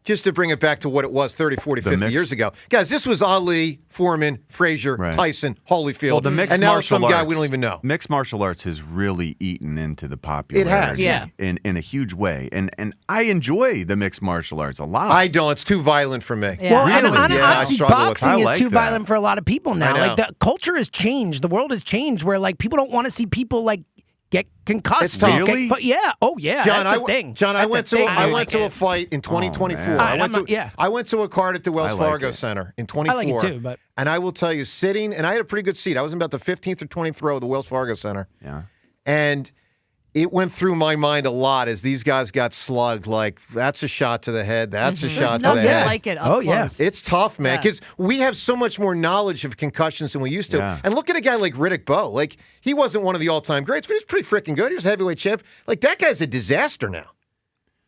just to bring it back to what it was 30, 40, 50 years ago. Guys, this was Ali, Foreman, Frazier, Tyson, Holyfield. Well, the mixed and now martial some arts, guy we don't even know. Mixed martial arts has really eaten into the popularity in a huge way. And I enjoy the mixed martial arts a lot. I don't. It's too violent for me. Yeah. Well, really? honestly, boxing is too violent for a lot of people now. I know. The culture has changed. The world has changed where people don't want to see people get concussed. It's tough. Really? Yeah. Oh, yeah. John, that's a thing. John, I That's went a thing. I went to a fight in 2024. I went to a card at the Wells Fargo Center in 24. I like it too, but and I will tell you, sitting, and I had a pretty good seat. I was in about the 15th or 20th row of the Wells Fargo Center. Yeah. And it went through my mind a lot as these guys got slugged. Like, that's a shot to the head. That's a shot to the head. Like it up close. It's tough, man, because we have so much more knowledge of concussions than we used to. Yeah. And look at a guy like Riddick Bowe. Like, he wasn't one of the all-time greats, but he was pretty freaking good. He was a heavyweight champ. Like, that guy's a disaster now.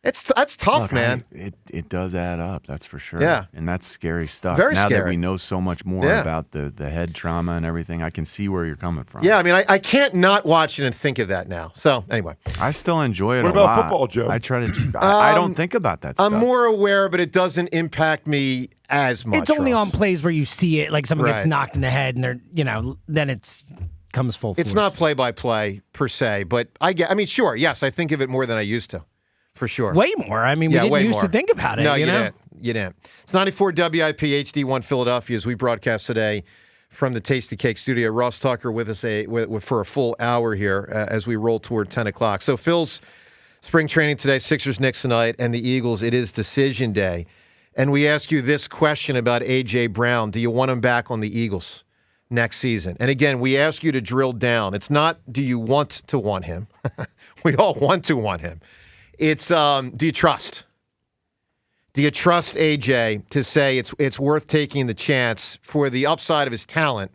That's tough, Look, man. It does add up, that's for sure. Yeah. And that's scary stuff. Very now scary. that we know so much more about the head trauma and everything, I can see where you're coming from. Yeah, I mean, I can't not watch it and think of that now. So, anyway. I still enjoy it What a about lot. football, Joe? I try to. I don't think about that stuff. I'm more aware, but it doesn't impact me as much. It's only Ross. on plays where you see it, like someone gets Right. knocked in the head, and they're, then it's comes full force. It's not play-by-play per se, but I mean, sure, yes, I think of it more than I used to, for sure. Way more. I mean, we didn't way used to more. think about it. No, you know? didn't. You didn't. It's 94 WIP HD1 Philadelphia as we broadcast today from the Tasty Cake studio. Ross Tucker with us for a full hour here as we roll toward 10 o'clock. So Phil's spring training today, Sixers, Knicks tonight, and the Eagles. It is decision day. And we ask you this question about A.J. Brown. Do you want him back on the Eagles next season? And again, we ask you to drill down. It's not do you want to want him. We all want to want him. It's do you trust? Do you trust A.J. to say it's worth taking the chance for the upside of his talent,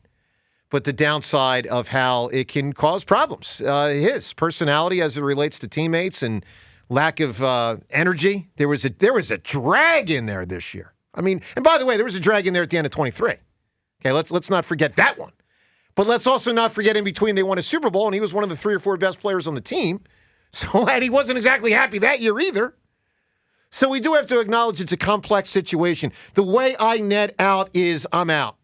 but the downside of how it can cause problems? His personality as it relates to teammates and lack of energy. There was a drag in there this year. I mean, and by the way, there was a drag in there at the end of 23. Okay, let's not forget that one. But let's also not forget in between they won a Super Bowl and he was one of the 3 or 4 best players on the team. So, and he wasn't exactly happy that year either. So we do have to acknowledge it's a complex situation. The way I net out is I'm out.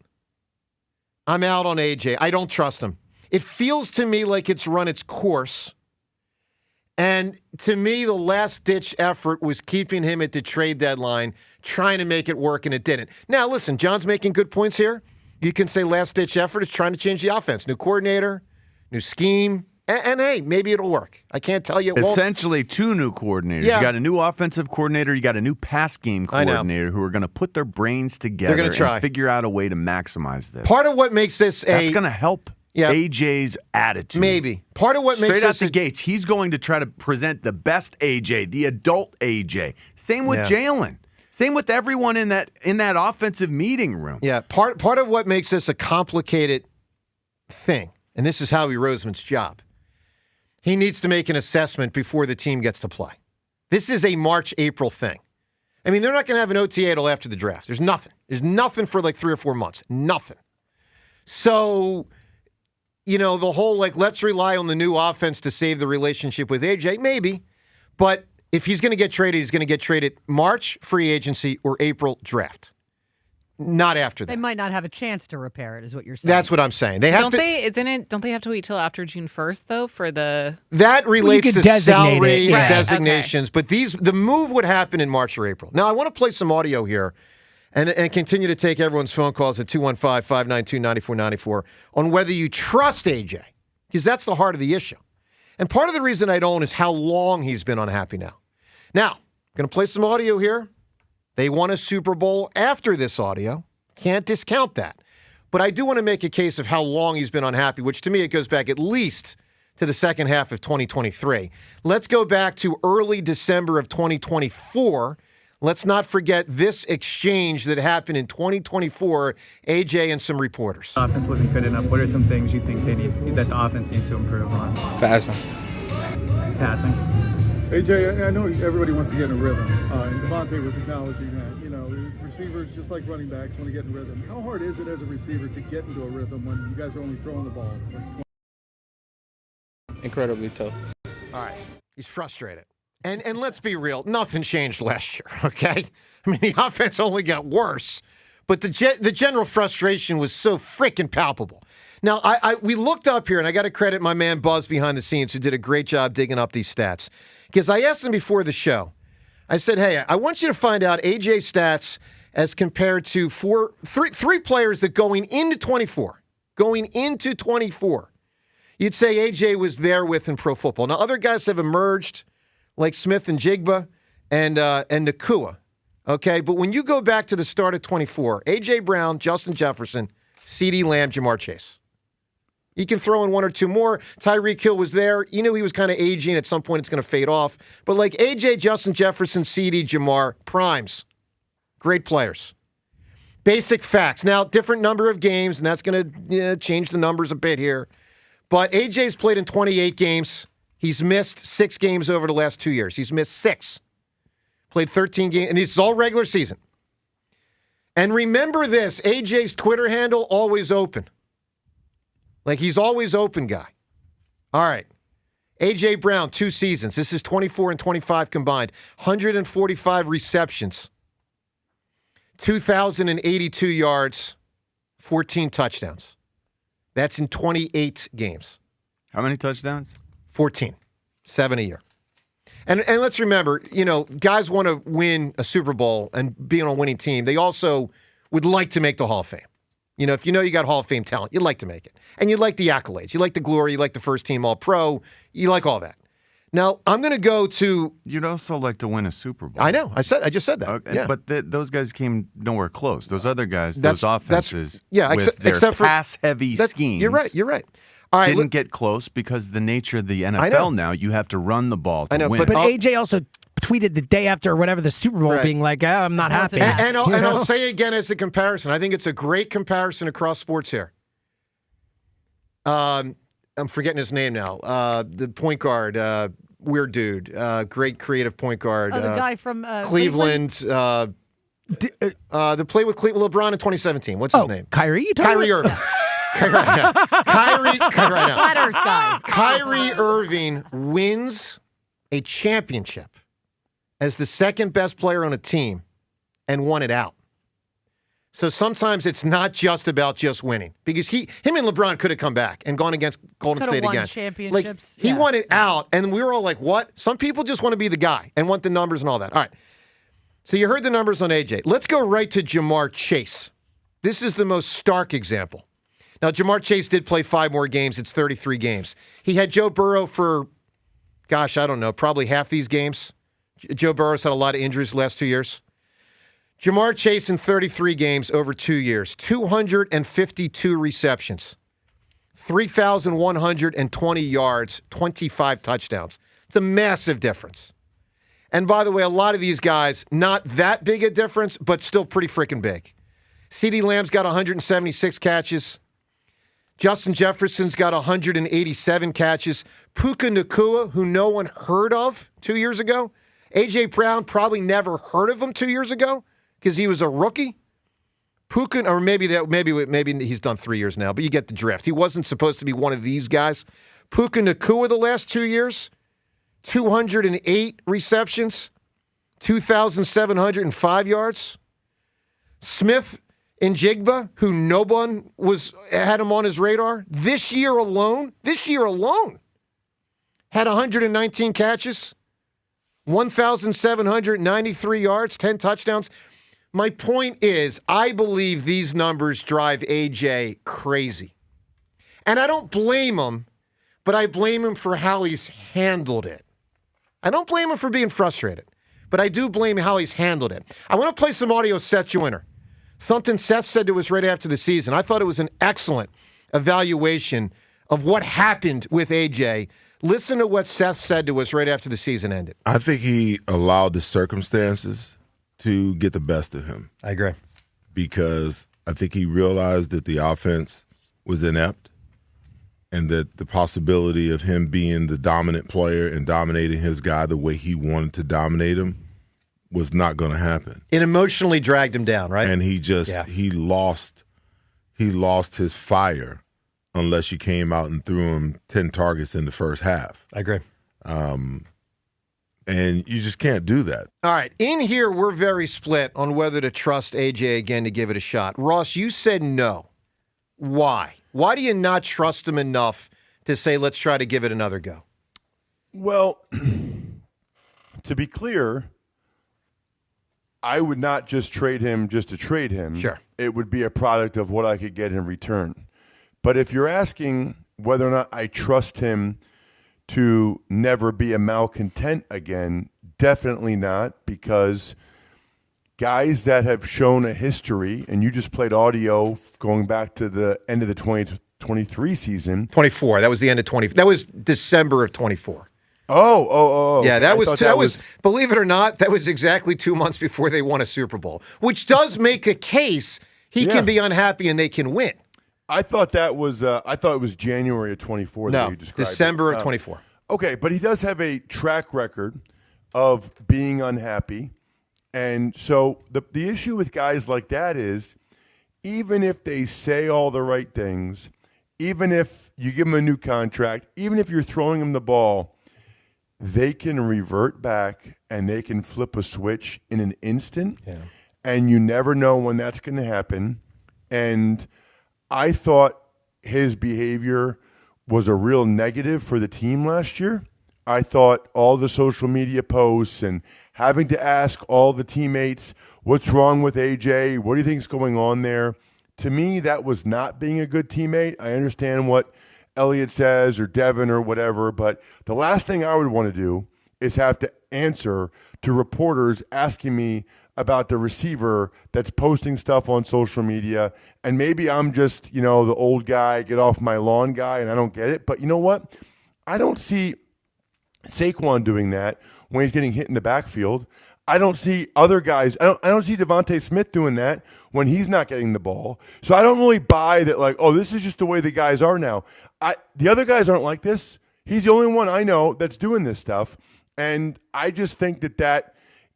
I'm out on AJ. I don't trust him. It feels to me like it's run its course. And to me, the last-ditch effort was keeping him at the trade deadline, trying to make it work, and it didn't. Now, listen, John's making good points here. You can say last-ditch effort is trying to change the offense. New coordinator, new scheme. And hey, maybe it'll work. I can't tell you it won't. Essentially, 2 new coordinators. Yeah. You got a new offensive coordinator. You got a new pass game coordinator who are going to put their brains together They're gonna try. and figure out a way to maximize this. Part of what makes this That's going to help AJ's attitude. Maybe. Part of what makes Straight out this the gates, he's going to try to present the best AJ, the adult AJ. Same with Jalen. Same with everyone in that offensive meeting room. Yeah, part of what makes this a complicated thing, and this is Howie Roseman's job, he needs to make an assessment before the team gets to play. This is a March, April thing. I mean, they're not going to have an OTA till after the draft. There's nothing. There's nothing for like 3 or 4 months. Nothing. So, the whole let's rely on the new offense to save the relationship with AJ, maybe. But if he's going to get traded, he's going to get traded March free agency or April draft. Not after that. They might not have a chance to repair it, is what you're saying. That's what I'm saying. They have Don't they have to wait till after June 1st though for the That relates to salary Right. designations, but the move would happen in March or April. Now, I want to play some audio here and continue to take everyone's phone calls at 215-592-9494 on whether you trust AJ, because that's the heart of the issue. And part of the reason I don't is how long he's been unhappy now. Now, I'm going to play some audio here. They won a Super Bowl after this audio. Can't discount that. But I do want to make a case of how long he's been unhappy, which to me it goes back at least to the second half of 2023. Let's go back to early December of 2024. Let's not forget this exchange that happened in 2024, AJ and some reporters. Offense wasn't good enough. What are some things you think that the offense needs to improve on? Passing. AJ, I know everybody wants to get in a rhythm, and Devontae was acknowledging that. Receivers, just like running backs, want to get in rhythm. How hard is it as a receiver to get into a rhythm when you guys are only throwing the ball? Incredibly tough. All right. He's frustrated. And let's be real, nothing changed last year, okay? I mean, the offense only got worse, but the general frustration was so freaking palpable. Now, we looked up here, and I got to credit my man Buzz behind the scenes who did a great job digging up these stats. Because I asked him before the show, I said, hey, I want you to find out AJ stats as compared to three players that going into 24, you'd say A.J. was there with in pro football. Now, other guys have emerged, like Smith and Jigba and Nakua, okay? But when you go back to the start of 24, A.J. Brown, Justin Jefferson, CeeDee Lamb, Jamar Chase. You can throw in one or two more. Tyreek Hill was there. You knew he was kind of aging. At some point, it's going to fade off. But like A.J., Justin Jefferson, CeeDee, Jamar, primes. Great players. Basic facts. Now, different number of games, and that's going to change the numbers a bit here. But A.J.'s played in 28 games. He's missed 6 games over the last 2 years. He's missed 6. Played 13 games, and this is all regular season. And remember this, A.J.'s Twitter handle, always open. Like, he's always open guy. All right. A.J. Brown, 2 seasons. This is 24 and 25 combined. 145 receptions. 2,082 yards. 14 touchdowns. That's in 28 games. How many touchdowns? 14. 7 a year. And let's remember, guys want to win a Super Bowl and be on a winning team. They also would like to make the Hall of Fame. If you got Hall of Fame talent, you'd like to make it. And you like the accolades. You like the glory. You like the first team All-Pro. You like all that. Now, I'm going to go to... You'd also like to win a Super Bowl. I know. I just said that. Okay. Yeah. But those guys came nowhere close. Those other guys, those offenses, except for pass-heavy schemes. You're right. All right, didn't get close because the nature of the NFL now, you have to run the ball to win. But AJ also tweeted the day after or whatever the Super Bowl being like, I'm not happy. And I'll say again as a comparison. I think it's a great comparison across sports here. I'm forgetting his name now. The point guard, weird dude, great creative point guard. The guy from Cleveland. The play with Cleveland, LeBron in 2017. What's his name? Kyrie? Kyrie Irving. Kyrie Irving wins a championship as the second best player on a team and won it out. So sometimes it's not just about just winning because him and LeBron could have come back and gone against Golden State again. Championships. He won it out, and we were all like, "What?" Some people just want to be the guy and want the numbers and all that. All right. So you heard the numbers on AJ. Let's go right to Jamar Chase. This is the most stark example. Now, Jamar Chase did play 5 more games. It's 33 games. He had Joe Burrow for, probably half these games. Joe Burrow's had a lot of injuries the last 2 years. Jamar Chase in 33 games over 2 years. 252 receptions. 3,120 yards. 25 touchdowns. It's a massive difference. And by the way, a lot of these guys, not that big a difference, but still pretty freaking big. CeeDee Lamb's got 176 catches. Justin Jefferson's got 187 catches. Puka Nacua, who no one heard of 2 years ago. A.J. Brown probably never heard of him 2 years ago because he was a rookie. Puka, or maybe he's done 3 years now, but you get the drift. He wasn't supposed to be one of these guys. Puka Nacua the last 2 years, 208 receptions, 2,705 yards. Smith and Jigba, who no one had him on his radar, this year alone, had 119 catches, 1,793 yards, 10 touchdowns. My point is, I believe these numbers drive AJ crazy. And I don't blame him, but I blame him for how he's handled it. I don't blame him for being frustrated, but I do blame how he's handled it. I want to play some audio, Seth Joyner. Something Seth said to us right after the season. I thought it was an excellent evaluation of what happened with AJ. Listen to what Seth said to us right after the season ended. I think he allowed the circumstances to get the best of him. I agree. Because I think he realized that the offense was inept and that the possibility of him being the dominant player and dominating his guy the way he wanted to dominate him was not going to happen. It emotionally dragged him down, right? And he lost his fire unless you came out and threw him 10 targets in the first half. I agree. And you just can't do that. All right. In here, we're very split on whether to trust AJ again to give it a shot. Ross, you said no. Why? Why do you not trust him enough to say, let's try to give it another go? Well, to be clear, I would not just trade him just to trade him. Sure. It would be a product of what I could get in return. But if you're asking whether or not I trust him to never be a malcontent again, definitely not, because guys that have shown a history, and you just played audio going back to the end of the 2023 season. 24. That was the end of 20. That was December of 24. Oh. Yeah, that okay. was, believe it or not, that was exactly 2 months before they won a Super Bowl, which does make a case he can be unhappy and they can win. I thought it was January of 24 that you described. December of 24. Okay, but he does have a track record of being unhappy. And so the issue with guys like that is, even if they say all the right things, even if you give them a new contract, even if you're throwing them the ball, they can revert back and they can flip a switch in an instant. Yeah. And you never know when that's going to happen. And I thought his behavior was a real negative for the team last year. I thought all the social media posts and having to ask all the teammates, what's wrong with AJ? What do you think is going on there? To me, that was not being a good teammate. I understand what Elliott says or Devin or whatever, but the last thing I would want to do is have to answer to reporters asking me about the receiver that's posting stuff on social media. And maybe I'm just, the old guy, get off my lawn guy, and I don't get it. But you know what? I don't see Saquon doing that when he's getting hit in the backfield. I don't see other guys. I don't see Devontae Smith doing that when he's not getting the ball. So I don't really buy that, like, oh, this is just the way the guys are now. The other guys aren't like this. He's the only one I know that's doing this stuff. And I just think that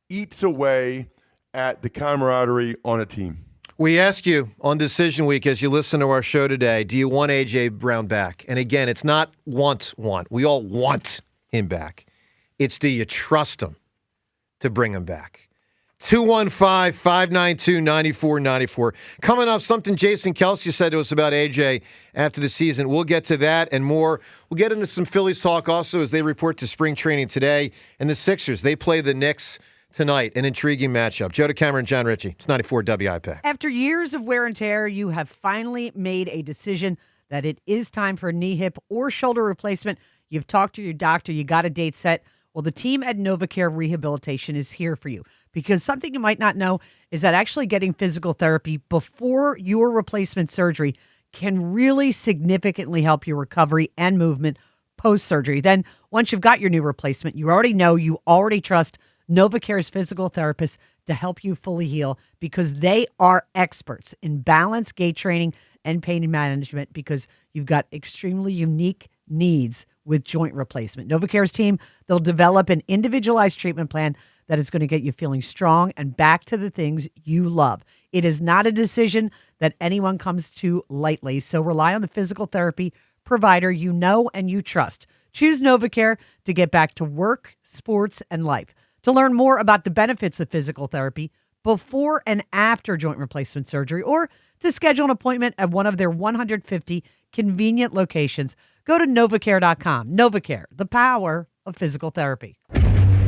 eats away at the camaraderie on a team. We ask you on Decision Week as you listen to our show today, do you want A.J. Brown back? And again, it's not want. We all want him back. It's do you trust him to bring him back? 215-592-9494. Coming up, something Jason Kelce said to us about AJ after the season. We'll get to that and more. We'll get into some Phillies talk also as they report to spring training today. And the Sixers, they play the Knicks tonight. An intriguing matchup. Joe DeCamera and John Ritchie. It's 94 WIP. After years of wear and tear, you have finally made a decision that it is time for a knee, hip, or shoulder replacement. You've talked to your doctor. You got a date set. Well, the team at NovaCare Rehabilitation is here for you, because something you might not know is that actually getting physical therapy before your replacement surgery can really significantly help your recovery and movement post-surgery. Then once you've got your new replacement, you already trust NovaCare's physical therapists to help you fully heal, because they are experts in balance, gait training, and pain management, because you've got extremely unique needs with joint replacement. NovaCare's team, they'll develop an individualized treatment plan that is going to get you feeling strong and back to the things you love. It is not a decision that anyone comes to lightly, so rely on the physical therapy provider you know and you trust. Choose NovaCare to get back to work, sports, and life. To learn more about the benefits of physical therapy before and after joint replacement surgery, or to schedule an appointment at one of their 150 convenient locations, go to NovaCare.com. NovaCare, the power of physical therapy.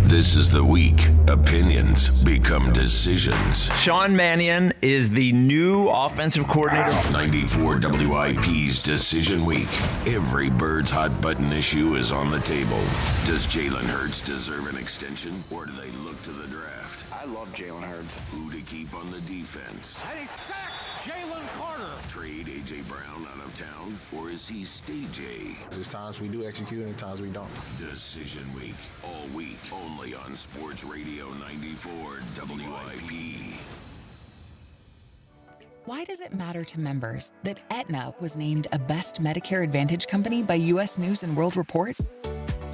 This is the week. Opinions become decisions. Sean Mannion is the new offensive coordinator. 94 WIP's Decision Week. Every Bird's hot button issue is on the table. Does Jalen Hurts deserve an extension, or do they look to the draft? I love Jalen Hurts. Who to keep on the defense? And he sacks Jalen Carter. Trade A.J. Brown out of town, or is he stay J? There's times we do execute and times we don't. Decision Week, all week, only on Sports Radio 94 WIP. Why does it matter to members that Aetna was named a Best Medicare Advantage company by U.S. News & World Report?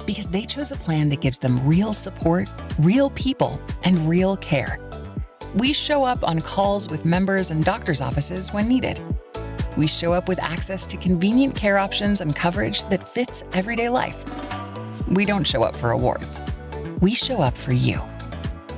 Because they chose a plan that gives them real support, real people, and real care. We show up on calls with members and doctors' offices when needed. We show up with access to convenient care options and coverage that fits everyday life. We don't show up for awards. We show up for you.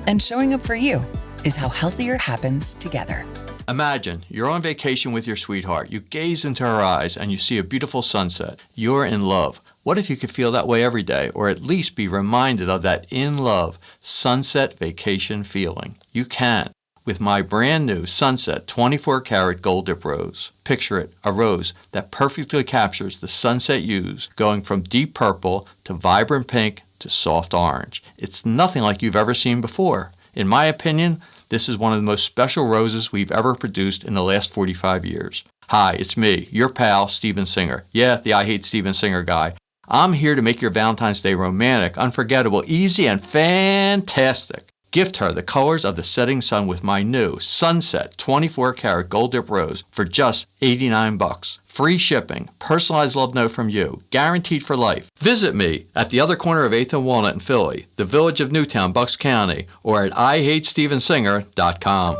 And showing up for you is how healthier happens together. Imagine you're on vacation with your sweetheart. You gaze into her eyes and you see a beautiful sunset. You're in love. What if you could feel that way every day, or at least be reminded of that in love sunset vacation feeling? You can, with my brand new Sunset 24 karat gold dip rose. Picture it, a rose that perfectly captures the sunset hues, going from deep purple to vibrant pink to soft orange. It's nothing like you've ever seen before. In my opinion, this is one of the most special roses we've ever produced in the last 45 years. Hi, it's me, your pal, Steven Singer. Yeah, the I Hate Steven Singer guy. I'm here to make your Valentine's Day romantic, unforgettable, easy, and fantastic. Gift her the colors of the setting sun with my new Sunset 24 karat gold dip rose for just $89. Free shipping, personalized love note from you, guaranteed for life. Visit me at the other corner of 8th and Walnut in Philly, the village of Newtown, Bucks County, or at IHateStevenSinger.com.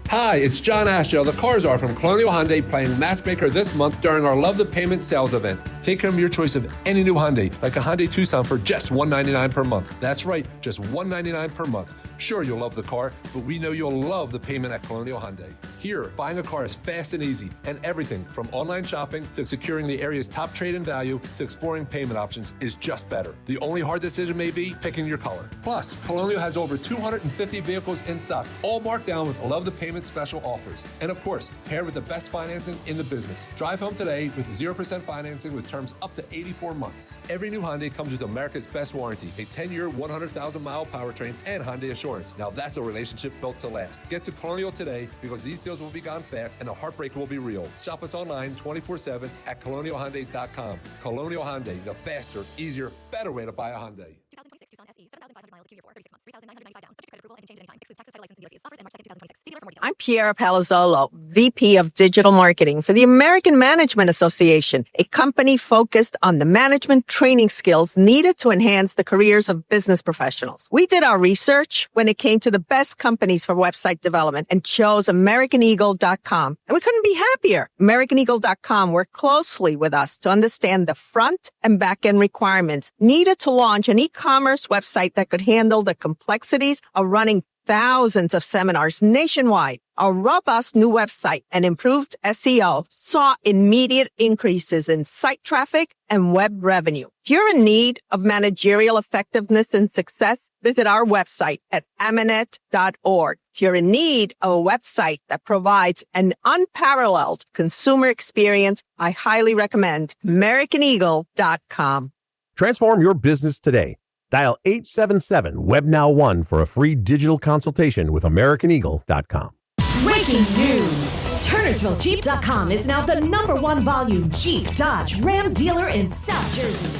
Hi, it's John Ashdale, the car czar from Colonial Hyundai, playing matchmaker this month during our Love the Payment sales event. Take home your choice of any new Hyundai, like a Hyundai Tucson for just $199 per month. That's right, just $199 per month. Sure, you'll love the car, but we know you'll love the payment at Colonial Hyundai. Here, buying a car is fast and easy, and everything from online shopping to securing the area's top trade-in value to exploring payment options is just better. The only hard decision may be picking your color. Plus, Colonial has over 250 vehicles in stock, all marked down with Love the Payment special offers. And of course, paired with the best financing in the business. Drive home today with 0% financing with terms up to 84 months. Every new Hyundai comes with America's best warranty, a 10-year, 100,000-mile powertrain, and Hyundai Assurance. Now that's a relationship built to last. Get to Colonial today because these deals will be gone fast and the heartbreak will be real. Shop us online 24/7 at colonialhyundai.com. Colonial Hyundai, the faster, easier, better way to buy a Hyundai. 2026 Tucson SE, 7,500 miles, Q4, 36 months, 3,995 down. Subject to credit approval and can change at any time. Excludes taxes, title license, and DOT fees. Offers and March 2nd, 2026. See dealer for more details. I'm Piera Palazzolo, VP of Digital Marketing for the American Management Association, a company focused on the management training skills needed to enhance the careers of business professionals. We did our research when it came to the best companies for website development and chose AmericanEagle.com. And we couldn't be happier. AmericanEagle.com worked closely with us to understand the front and back end requirements needed to launch an e-commerce website that could handle the complexities of running thousands of seminars nationwide. Our robust new website and improved SEO saw immediate increases in site traffic and web revenue. If you're in need of managerial effectiveness and success, visit our website at amanet.org. If you're in need of a website that provides an unparalleled consumer experience, I highly recommend AmericanEagle.com. Transform your business today. Dial 877-WEBNOW1 for a free digital consultation with AmericanEagle.com. Breaking news! TurnersvilleJeep.com is now the #1 volume Jeep, Dodge, Ram dealer in South Jersey.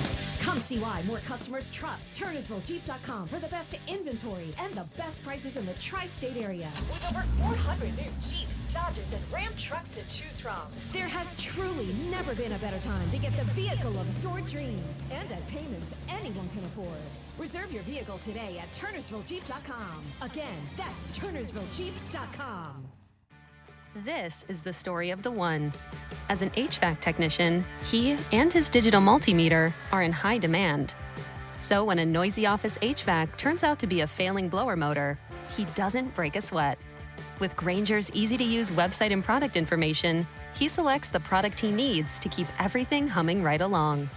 Come see why more customers trust TurnersvilleJeep.com for the best inventory and the best prices in the tri-state area. With over 400 new Jeeps, Dodges, and Ram trucks to choose from, there has truly never been a better time to get the vehicle of your dreams and at payments anyone can afford. Reserve your vehicle today at TurnersvilleJeep.com. Again, that's TurnersvilleJeep.com. This is the story of the one. As an HVAC technician, he and his digital multimeter are in high demand. So when a noisy office HVAC turns out to be a failing blower motor, he doesn't break a sweat. With Grainger's easy-to-use website and product information, he selects the product he needs to keep everything humming right along.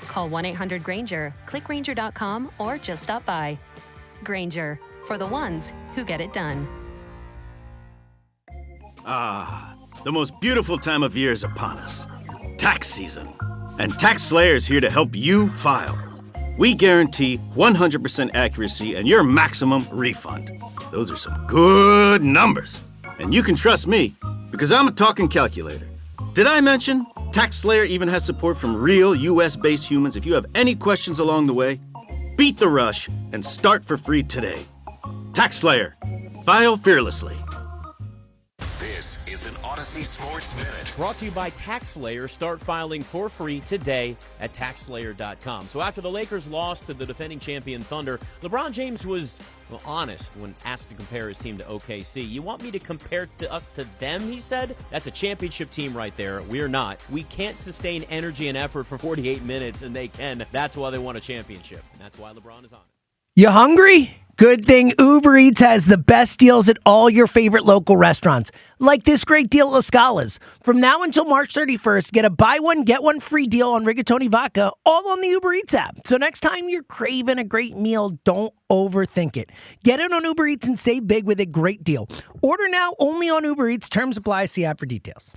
Call 1-800-GRAINGER, click Grainger.com, or just stop by. Grainger, for the ones who get it done. Ah, the most beautiful time of year is upon us. Tax season. And Tax Slayer is here to help you file. We guarantee 100% accuracy and your maximum refund. Those are some good numbers. And you can trust me, because I'm a talking calculator. Did I mention Tax Slayer even has support from real US-based humans? If you have any questions along the way, beat the rush and start for free today. Tax Slayer. File fearlessly. This is an Odyssey Sports Minute. Brought to you by TaxSlayer. Start filing for free today at TaxSlayer.com. So after the Lakers lost to the defending champion Thunder, LeBron James was honest when asked to compare his team to OKC. You want me to compare us to them, he said? That's a championship team right there. We're not. We can't sustain energy and effort for 48 minutes, and they can. That's why they won a championship. And that's why LeBron is on it. You hungry? Good thing Uber Eats has the best deals at all your favorite local restaurants. Like this great deal at La Scala's. From now until March 31st, get a buy one, get one free deal on rigatoni vodka, all on the Uber Eats app. So next time you're craving a great meal, don't overthink it. Get it on Uber Eats and save big with a great deal. Order now only on Uber Eats. Terms apply. See app for details.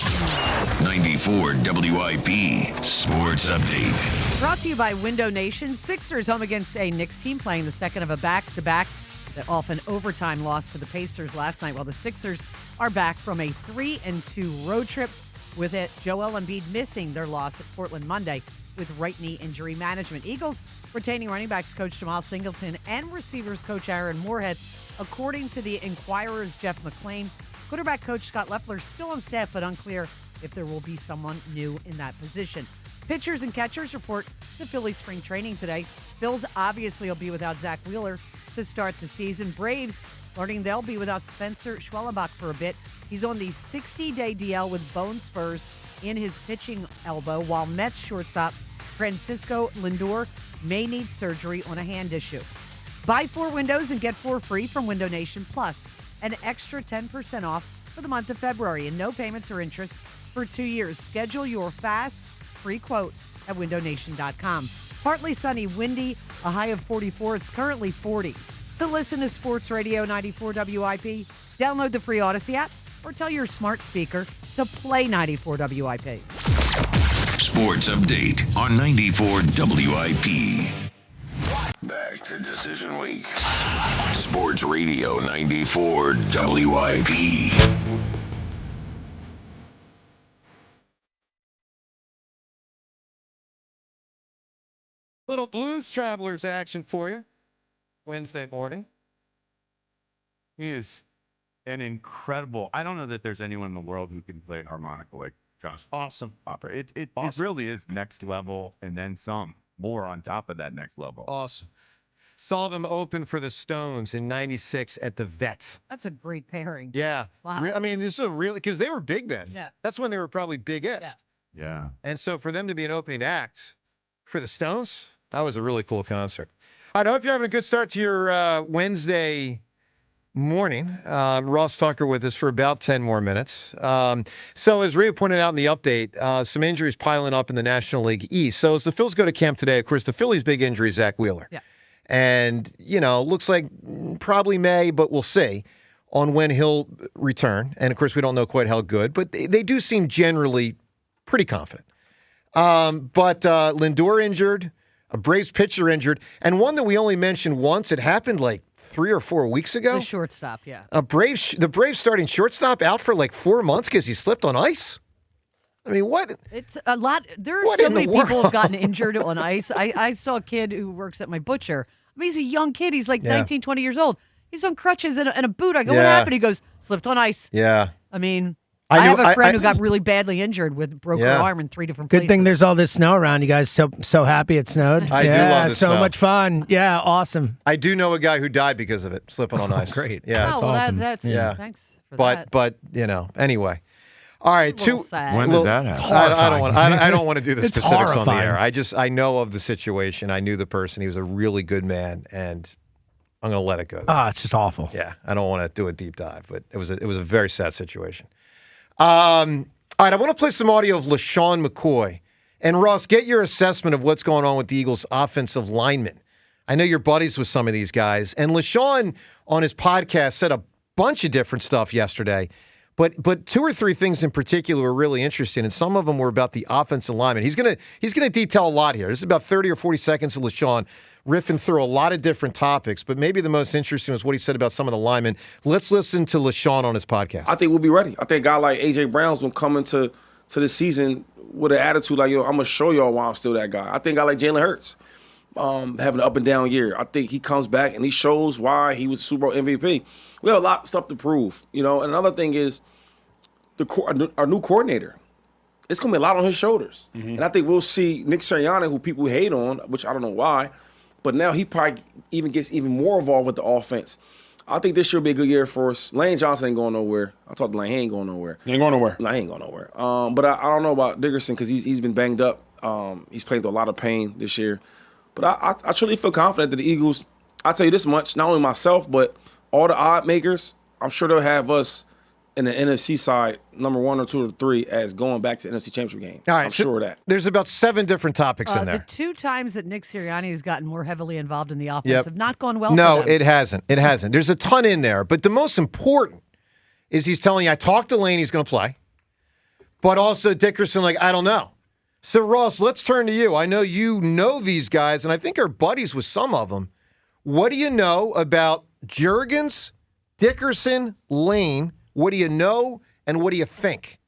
94 WIP Sports Update. Brought to you by Window Nation. Sixers home against a Knicks team playing the second of a back-to-back that often overtime loss to the Pacers last night, while the Sixers are back from a 3-2 road trip with it. Joel Embiid missing their loss at Portland Monday with right knee injury management. Eagles retaining running backs coach Jamal Singleton and receivers coach Aaron Moorhead. According to the Inquirer's Jeff McClain, quarterback coach Scott Loeffler still on staff, but unclear if there will be someone new in that position. Pitchers and catchers report to Phillies spring training today. Phils obviously will be without Zach Wheeler to start the season. Braves learning they'll be without Spencer Schwellenbach for a bit. He's on the 60-day DL with bone spurs in his pitching elbow, while Mets shortstop Francisco Lindor may need surgery on a hand issue. Buy 4 windows and get 4 free from Window Nation, plus an extra 10% off for the month of February and no payments or interest for 2 years. Schedule your fast, free quote at windownation.com. Partly sunny, windy, a high of 44. It's currently 40. To listen to Sports Radio 94 WIP, download the free Odyssey app or tell your smart speaker to play 94 WIP. Sports Update on 94 WIP. Back to Decision Week. Sports Radio 94 WIP. Little Blues Travelers action for you Wednesday morning. He is an incredible. I don't know that there's anyone in the world who can play harmonica like Josh. Awesome. Hopper. It Awesome. really is next level, and then some more on top of that next level. Awesome. Saw them open for the Stones in '96 at the Vet. That's a great pairing. Yeah. Wow. I mean, this is a really, because they were big then. Yeah. That's when they were probably biggest. Yeah. And so for them to be an opening act for the Stones, that was a really cool concert. All right, I hope you're having a good start to your Wednesday morning. Ross Tucker with us for about 10 more minutes. So as Rhea pointed out in the update, some injuries piling up in the National League East. So as the Phils go to camp today, of course, the Phillies' big injury is Zach Wheeler. Yeah. And, looks like probably May, but we'll see on when he'll return. And, of course, we don't know quite how good, but they do seem generally pretty confident. But Lindor injured, a Braves pitcher injured, and one that we only mentioned once. It happened like 3 or 4 weeks ago. The shortstop, yeah. The Braves starting shortstop out for like 4 months because he slipped on ice. I mean, what? It's a lot. There are so many people who have gotten injured on ice. I saw a kid who works at my butcher. I mean, he's a young kid. He's like 19, 20 years old. He's on crutches and a boot. I go, what happened? He goes, slipped on ice. Yeah. I mean, I have a friend who got really badly injured with broken arm in 3 different places. Good thing there's all this snow around. You guys so happy it snowed. I do love the so snow. much fun. Yeah, awesome. I do know a guy who died because of it, slipping on ice. Great. Yeah. That's awesome. Thanks for that. But anyway. All right, When did that happen? I don't want to do the It's specifics on the horrifying. air. I know of the situation. I knew the person. He was a really good man, and I'm going to let it go there. It's just awful. Yeah, I don't want to do a deep dive, but it was a very sad situation. All right, I want to play some audio of LaShawn McCoy. And Ross, get your assessment of what's going on with the Eagles' offensive linemen. I know you're buddies with some of these guys, and LaShawn on his podcast said a bunch of different stuff yesterday. But 2 or 3 things in particular were really interesting, and some of them were about the offensive lineman. He's gonna detail a lot here. This is about 30 or 40 seconds of LaShawn riffing through a lot of different topics, but maybe the most interesting was what he said about some of the linemen. Let's listen to LaShawn on his podcast. I think we'll be ready. I think a guy like A.J. Brown's going to come into the season with an attitude like, I'm going to show y'all why I'm still that guy. I think a guy like Jalen Hurts having an up-and-down year. I think he comes back and he shows why he was a Super Bowl MVP. We have a lot of stuff to prove, And another thing is our new coordinator. It's going to be a lot on his shoulders. Mm-hmm. And I think we'll see Nick Sirianni, who people hate on, which I don't know why, but now he probably gets even more involved with the offense. I think this year will be a good year for us. Lane Johnson ain't going nowhere. I talked to Lane. He ain't going nowhere. He ain't going nowhere. No, he ain't going nowhere. But I don't know about Dickerson because he's been banged up. He's playing through a lot of pain this year. But I truly feel confident that the Eagles I'll tell you this much, not only myself, but all the odd makers, I'm sure they'll have us in the NFC side, number 1 or 2 or 3, as going back to the NFC Championship game. All right, I'm sure of that. There's about 7 different topics in there. The 2 times that Nick Sirianni has gotten more heavily involved in the offense have not gone well No, for them. it hasn't. It hasn't. There's a ton in there. But the most important is he's telling you, I talked to Lane, he's going to play. But also Dickerson, I don't know. So, Ross, let's turn to you. I know you know these guys, and I think are buddies with some of them. What do you know about Juergens, Dickerson, Lane? What do you know, and what do you think?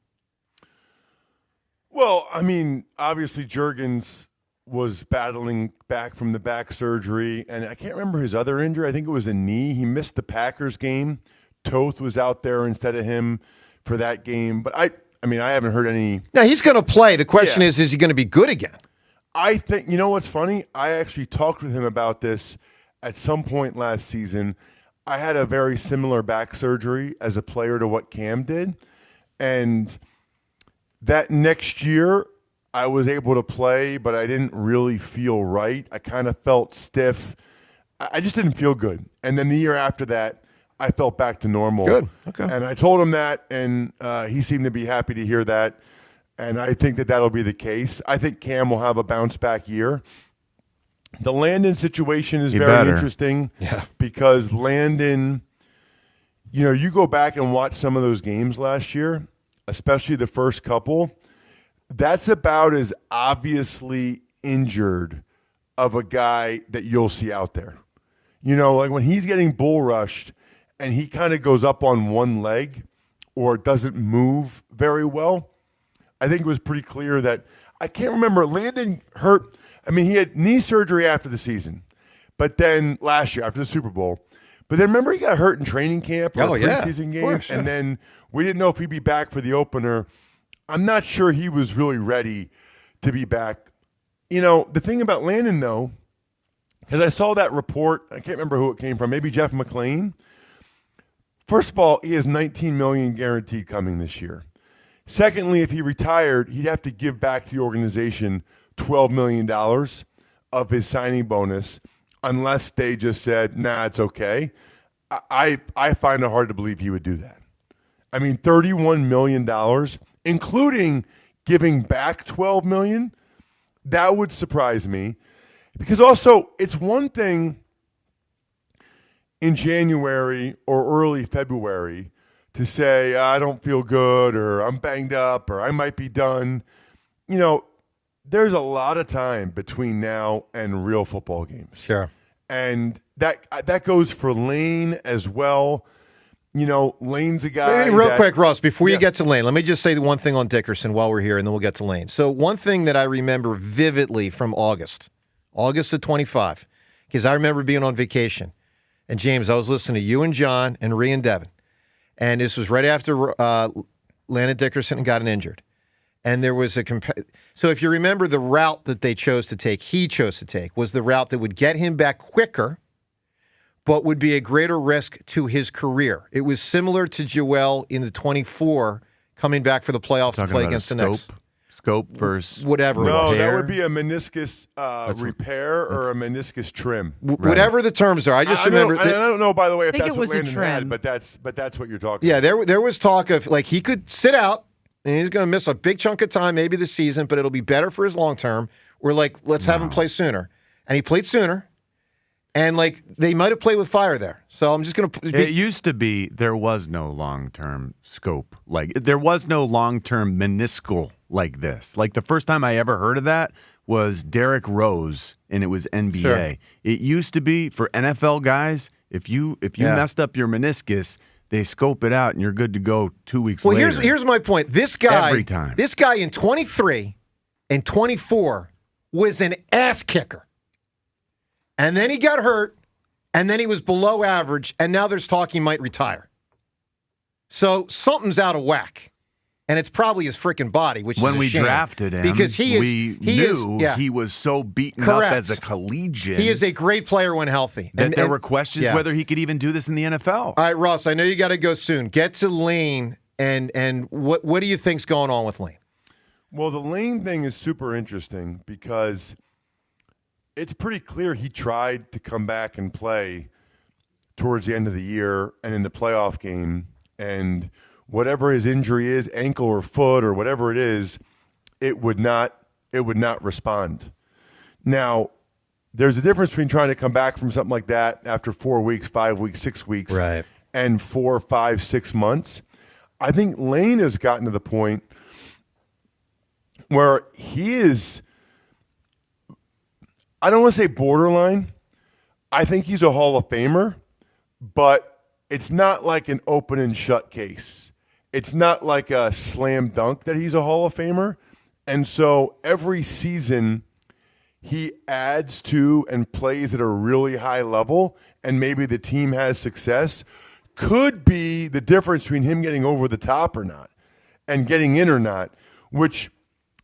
Well, I mean, obviously Juergens was battling back from the back surgery, and I can't remember his other injury. I think it was a knee. He missed the Packers game. Toth was out there instead of him for that game. But I haven't heard any. Now, he's going to play. The question is he going to be good again? I think, you know what's funny? I actually talked with him about this at some point last season. I had a very similar back surgery as a player to what Cam did. And that next year, I was able to play, but I didn't really feel right. I kind of felt stiff. I just didn't feel good. And then the year after that, I felt back to normal. Good. Okay. And I told him that, and he seemed to be happy to hear that. And I think that that'll be the case. I think Cam will have a bounce-back year. The Landon situation is very interesting because Landon, you go back and watch some of those games last year, especially the first couple, that's about as obviously injured of a guy that you'll see out there. When he's getting bull rushed and he kind of goes up on one leg or doesn't move very well, I think it was pretty clear that I can't remember. Landon hurt. I mean, he had knee surgery after the season, but then last year after the Super Bowl. But then remember he got hurt in training camp or a preseason game, and then we didn't know if he'd be back for the opener. I'm not sure he was really ready to be back. The thing about Landon, though, because I saw that report, I can't remember who it came from, maybe Jeff McClain. First of all, he has $19 million guaranteed coming this year. Secondly, if he retired, he'd have to give back to the organization $12 million of his signing bonus unless they just said, nah, it's okay. I find it hard to believe he would do that. I mean, $31 million, including giving back $12 million, that would surprise me. Because also, it's one thing in January or early February to say, I don't feel good, or I'm banged up, or I might be done. There's a lot of time between now and real football games. Sure. And that goes for Lane as well. Lane's a guy. Hey, real quick, Ross, before you get to Lane, let me just say the one thing on Dickerson while we're here, and then we'll get to Lane. So one thing that I remember vividly from August of 25, because I remember being on vacation. And, James, I was listening to you and John and Rhea and Devin. And this was right after Landon Dickerson got injured. And there was so if you remember the route that he chose to take was the route that would get him back quicker, but would be a greater risk to his career. It was similar to Joel in the 24 coming back for the playoffs to play against the Knicks. Scope versus whatever. No, repair. that would be a meniscus repair or a meniscus trim. Whatever the terms are. I just remember. I don't know, by the way, if think that's it what was a Landon trim. had, but that's what you're talking Yeah, about. there was talk of he could sit out and he's going to miss a big chunk of time, maybe this season, but it'll be better for his long term. We're let's have him play sooner, and he played sooner, and they might have played with fire there. So I'm just going to. It used to be there was no long-term scope, there was no long-term meniscal like this. The first time I ever heard of that was Derrick Rose, and it was NBA. Sure. It used to be for NFL guys, if you messed up your meniscus, they scope it out and you're good to go 2 weeks later. Well, here's my point. This guy every time. This guy in 23 and 24 was an ass kicker. And then he got hurt, and then he was below average, and now there's talk he might retire. So something's out of whack. And it's probably his freaking body, which when is a we shame, drafted him, because we knew he was so beaten up as a collegian. He is a great player when healthy. That there were questions whether he could even do this in the NFL. All right, Ross, I know you got to go soon. Get to Lane, and what do you think's going on with Lane? Well, the Lane thing is super interesting because it's pretty clear he tried to come back and play towards the end of the year and in the playoff game, and whatever his injury is, ankle or foot or whatever it is, it would not respond. Now, there's a difference between trying to come back from something like that after 4 weeks, 5 weeks, 6 weeks, right, and 4, 5, 6 months. I think Lane has gotten to the point where he is, I don't want to say borderline. I think he's a Hall of Famer, but it's not like an open and shut case. It's not like a slam dunk that he's a Hall of Famer. And so every season he adds to and plays at a really high level, and maybe the team has success, could be the difference between him getting over the top or not and getting in or not, which,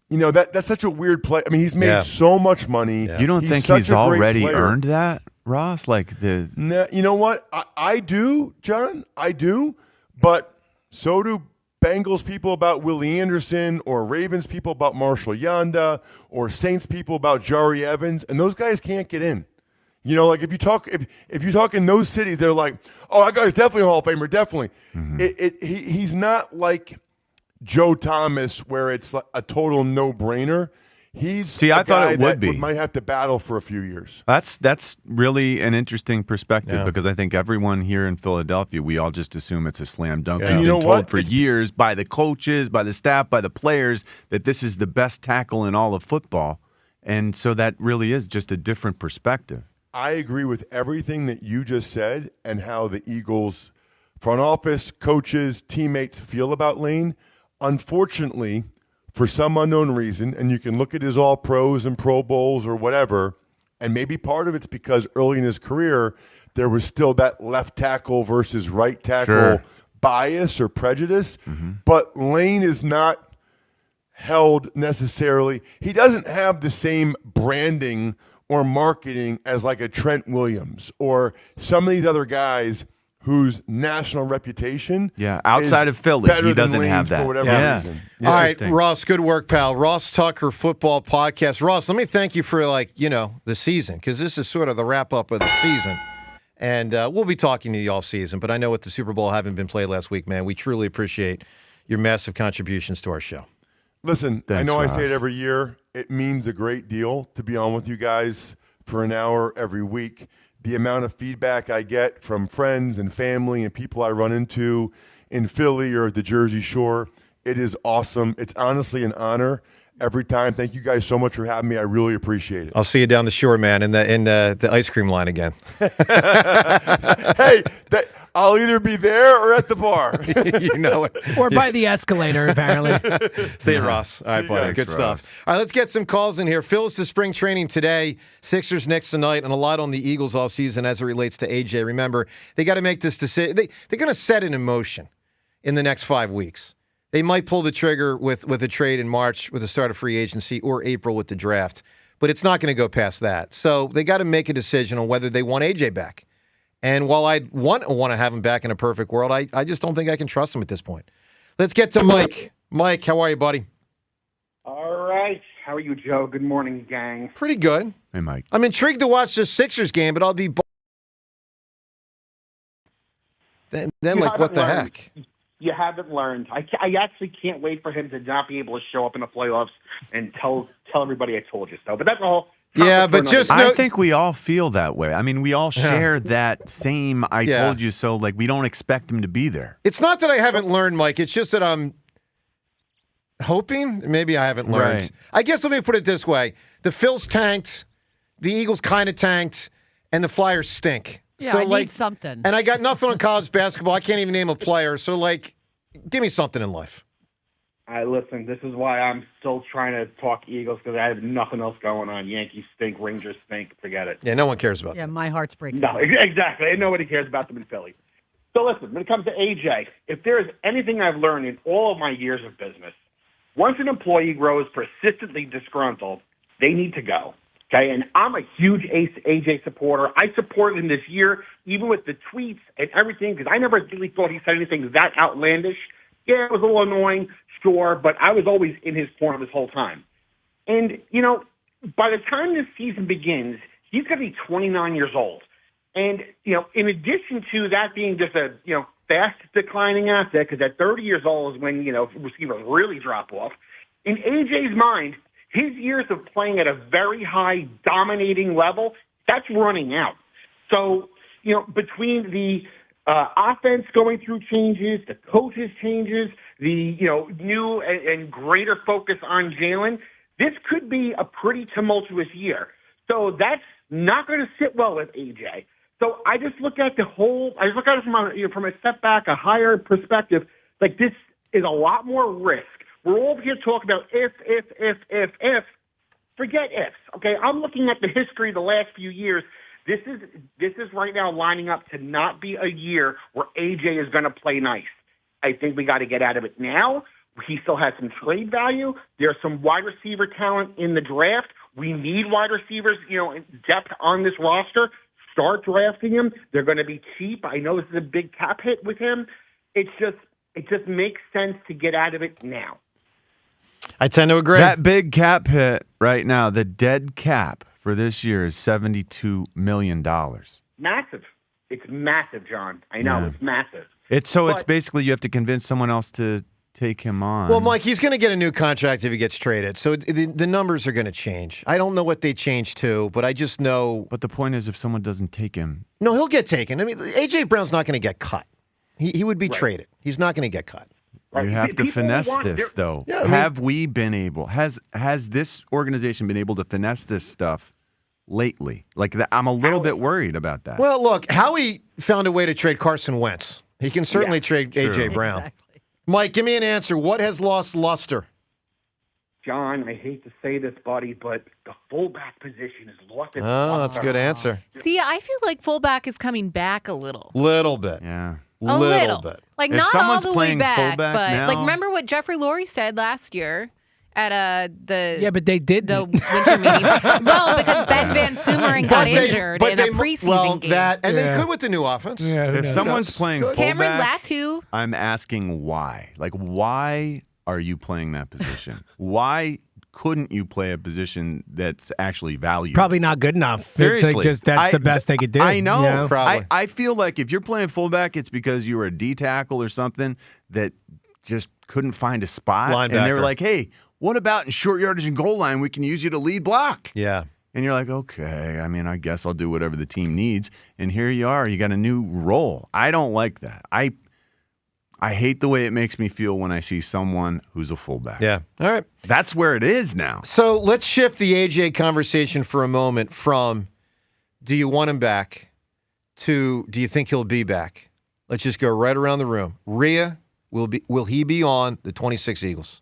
you know, that's such a weird play. I mean, he's made so much money. You don't think he's already earned that, Ross? No, you know what? I do, John. I do. But so do Bengals people about Willie Anderson, or Ravens people about Marshall Yanda, or Saints people about Jari Evans, and those guys can't get in. You know, like if you talk in those cities, they're like, "Oh, that guy's definitely a Hall of Famer, definitely." Mm-hmm. He's not like Joe Thomas, where it's like a total no-brainer. I thought it would be. Might have to battle for a few years. That's really an interesting perspective, because I think everyone here in Philadelphia, we all just assume it's a slam dunk. Yeah. We've You been know told what? for years by the coaches, by the staff, by the players that this is the best tackle in all of football, and so that really is just a different perspective. I agree with everything that you just said and how the Eagles front office, coaches, teammates feel about Lane. Unfortunately, for some unknown reason, and you can look at his All-Pros and Pro Bowls or whatever, and maybe part of it's because early in his career, there was still that left tackle versus right tackle bias or prejudice. Mm-hmm. But Lane is not held necessarily. He doesn't have the same branding or marketing as like a Trent Williams or some of these other guys whose national reputation outside of Philly, he doesn't have that for whatever reason. All right, Ross, good work, pal. Ross Tucker Football Podcast. Ross, let me thank you for, the season, because this is sort of the wrap-up of the season. And we'll be talking to you all season, but I know with the Super Bowl having been played last week, man, we truly appreciate your massive contributions to our show. Listen, I know Ross. I say it every year. It means a great deal to be on with you guys for an hour every week. The amount of feedback I get from friends and family and people I run into in Philly or the Jersey Shore, it is awesome. It's honestly an honor every time. Thank you guys so much for having me. I really appreciate it. I'll see you down the shore, man, in the ice cream line again. Hey, I'll either be there or at the bar. You know it. Or by the escalator, apparently. See you, Ross. All right, buddy. Good stuff. All right, let's get some calls in here. Phil's to spring training today. Sixers next tonight, and a lot on the Eagles offseason as it relates to AJ. Remember, they got to make this decision. They're going to set it in motion in the next 5 weeks. They might pull the trigger with a trade in March with the start of free agency or April with the draft, but it's not going to go past that. So they got to make a decision on whether they want AJ back. And while I want to have him back in a perfect world, I just don't think I can trust him at this point. Let's get to Mike. Mike, how are you, buddy? All right. How are you, Joe? Good morning, gang. Pretty good. Hey, Mike. I'm intrigued to watch the Sixers game, but I'll be then like, what the heck? You haven't learned. I actually can't wait for him to not be able to show up in the playoffs and tell everybody I told you so. But that's all. Yeah, but I think we all feel that way. I mean, we all share that same I told you so, like we don't expect him to be there. It's not that I haven't learned, Mike. It's just that I'm hoping. Maybe I haven't learned. Right. I guess let me put it this way. The Phils tanked, the Eagles kind of tanked, and the Flyers stink. Yeah, so, I need something. And I got nothing on college basketball. I can't even name a player. So, give me something in life. Listen, this is why I'm still trying to talk Eagles, because I have nothing else going on. Yankees stink, Rangers stink, forget it. Yeah, no one cares about that. Yeah, my heart's breaking. No, exactly. And nobody cares about them in Philly. So listen, when it comes to AJ, if there is anything I've learned in all of my years of business, once an employee grows persistently disgruntled, they need to go. Okay, and I'm a huge AJ supporter. I supported him this year, even with the tweets and everything, because I never really thought he said anything that outlandish. Yeah, it was a little annoying, sure, but I was always in his corner this whole time. And, by the time this season begins, he's going to be 29 years old. And, in addition to that being just a, fast declining asset, because at 30 years old is when, receivers really drop off, in AJ's mind, his years of playing at a very high, dominating level, that's running out. So, between the offense going through changes, the coaches changes, the, new and greater focus on Jalen, this could be a pretty tumultuous year. So that's not going to sit well with AJ. So I just look at it from a step back, a higher perspective. Like, this is a lot more risk. We're all here talking about if. Forget ifs. Okay, I'm looking at the history of the last few years. This is right now lining up to not be a year where AJ is going to play nice. I think we got to get out of it now. He still has some trade value. There's some wide receiver talent in the draft. We need wide receivers, depth on this roster. Start drafting him. They're going to be cheap. I know this is a big cap hit with him. It just makes sense to get out of it now. I tend to agree. That big cap hit right now, the dead cap for this year is $72 million. Massive. It's massive, John. I know. Yeah. It's massive. It's basically you have to convince someone else to take him on. Well, Mike, he's going to get a new contract if he gets traded. So the numbers are going to change. I don't know what they change to, but I just know. But the point is, if someone doesn't take him. No, he'll get taken. I mean, A.J. Brown's not going to get cut. He would be traded. He's not going to get cut. You have to finesse this, though. Yeah, have we been able? Has this organization been able to finesse this stuff lately? Like, I'm a little bit worried about that. Well, look, Howie found a way to trade Carson Wentz. He can certainly trade A.J. Brown. Exactly. Mike, give me an answer. What has lost luster? John, I hate to say this, buddy, but the fullback position is lost. Oh, that's a good answer. See, I feel like fullback is coming back a little. Little bit. Yeah. A little bit. Like, If not all someone's the way playing back, fullback but now- like, remember what Jeffrey Lurie said last year at the Yeah, but they did the winter meeting. Well, because Ben Van Sumeren got injured in a preseason game. They could with the new offense. If someone's playing Cameron fullback, Latu. I'm asking why. Like, why are you playing that position? Why couldn't you play a position that's actually valued? Probably not good enough. Seriously. It's like just that's the best they could do. I know. you know? Probably. I feel like if you're playing fullback, it's because you were a D tackle or something that just couldn't find a spot. And they were Linebacker. like, hey, what about in short yardage and goal line? We can use you to lead block. Yeah. And you're like, okay, I mean, I guess I'll do whatever the team needs. And here you are. You got a new role. I don't like that. I hate the way it makes me feel when I see someone who's a fullback. Yeah. All right. That's where it is now. So let's shift the AJ conversation for a moment from do you want him back to do you think he'll be back? Let's just go right around the room. Rhea, will he be on the 26 Eagles?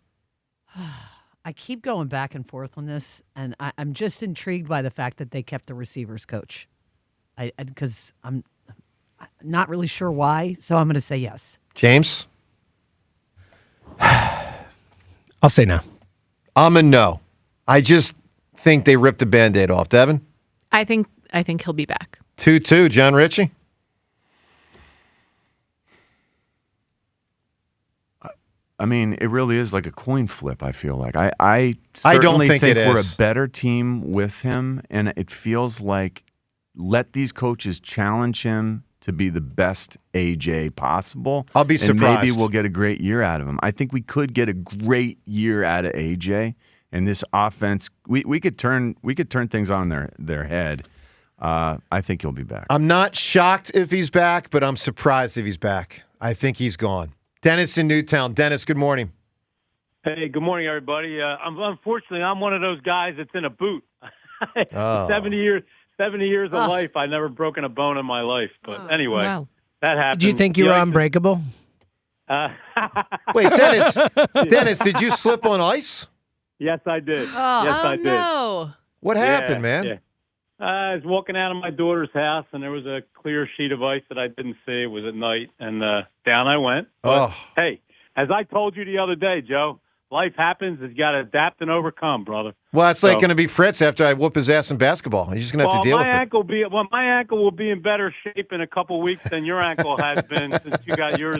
I keep going back and forth on this, and I'm just intrigued by the fact that they kept the receivers coach. Because I'm not really sure why, so I'm going to say yes. James? I'll say no. I'm a no. I just think they ripped the Band-Aid off. Devin? I think he'll be back. 2-2. John Ritchie? I mean, it really is like a coin flip, I feel like. I don't certainly think it we're a is. better team with him, and it feels like let these coaches challenge him to be the best AJ possible. I'll be surprised. And maybe we'll get a great year out of him. I think we could get a great year out of AJ, and this offense, we could turn things on their head. I think he'll be back. I'm not shocked if he's back, but I'm surprised if he's back. I think he's gone. Dennis in Newtown. Dennis, good morning. Hey, good morning, everybody. Unfortunately, I'm one of those guys that's in a boot. Oh. 70 years of life, I've never broken a bone in my life. But anyway, wow. that happened. Do you think you were unbreakable? Wait, Dennis, did you slip on ice? Yes, I did. Yes, Oh, I did. no. What happened, man? Yeah. I was walking out of my daughter's house, and there was a clear sheet of ice that I didn't see. It was at night, and down I went. But, Oh. hey, as I told you the other day, Joe, Life happens. You got to adapt and overcome, brother. Well, it's like going to be Fritz after I whoop his ass in basketball. He's just going to have to deal with it. My ankle will be in better shape in a couple of weeks than your ankle has been since you got yours.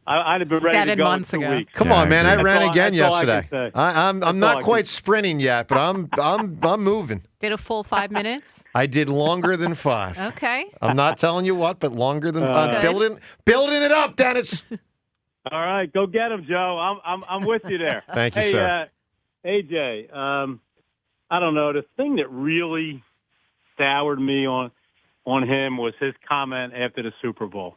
I'd have been ready 7 to go months in 2 ago. weeks. Come on, man! I ran all- again that's all I can yesterday. say. I'm not quite sprinting yet, but I'm moving. Did a full 5 minutes? I did longer than 5. Okay. I'm not telling you what, but longer than Good. building it up, Dennis. All right, go get him, Joe. I'm with you there. Thank you, hey, sir. AJ, I don't know. The thing that really soured me on him was his comment after the Super Bowl.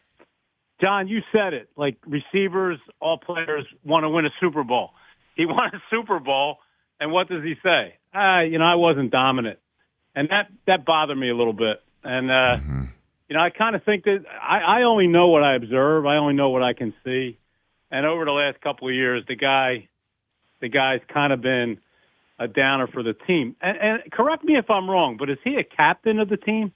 John, you said it. Like, receivers, all players want to win a Super Bowl. He won a Super Bowl, and what does he say? I wasn't dominant. And that bothered me a little bit. And, I kind of think that I only know what I observe. I only know what I can see. And over the last couple of years, the guy's kind of been a downer for the team. And correct me if I'm wrong, but is he a captain of the team?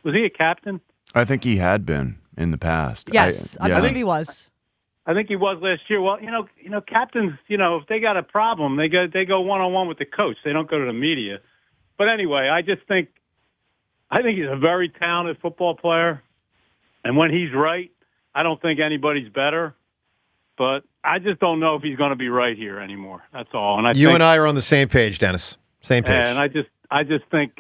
Was he a captain? I think he had been in the past. Yes, I believe he was. I think he was last year. Well, captains, if they got a problem, they go one-on-one with the coach. They don't go to the media. But anyway, I think he's a very talented football player. And when he's right, I don't think anybody's better. But I just don't know if he's going to be right here anymore. That's all. And And I are on the same page, Dennis. Same page. And I just think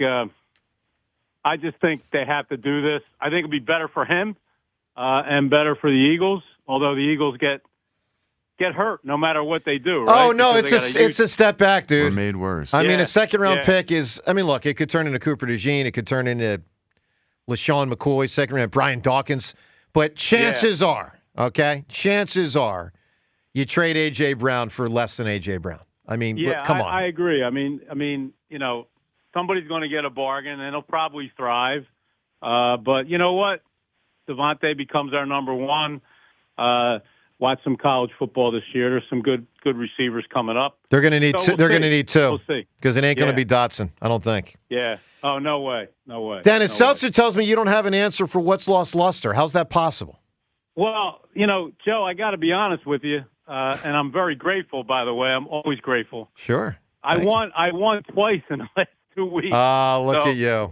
they have to do this. I think it'll be better for him and better for the Eagles. Although the Eagles get hurt no matter what they do. Right? Oh no, it's a step back, dude. Or made worse. I mean, a second-round pick is. I mean, look, it could turn into Cooper DeJean. It could turn into LaShawn McCoy, second-round Brian Dawkins. But chances are, you trade A.J. Brown for less than A.J. Brown. I mean, come on. I agree. I mean, somebody's going to get a bargain, and he'll probably thrive. But you know what? Devontae becomes our number one. Watch some college football this year. There's some good receivers coming up. They're going to need two. They're going to need two. We'll see. Because it ain't going to be Dotson, I don't think. Yeah. Oh, no way. Dennis Seltzer tells me you don't have an answer for what's lost luster. How's that possible? Well, Joe, I got to be honest with you, and I'm very grateful. By the way, I'm always grateful. Sure. I won twice in the last 2 weeks. Look at you.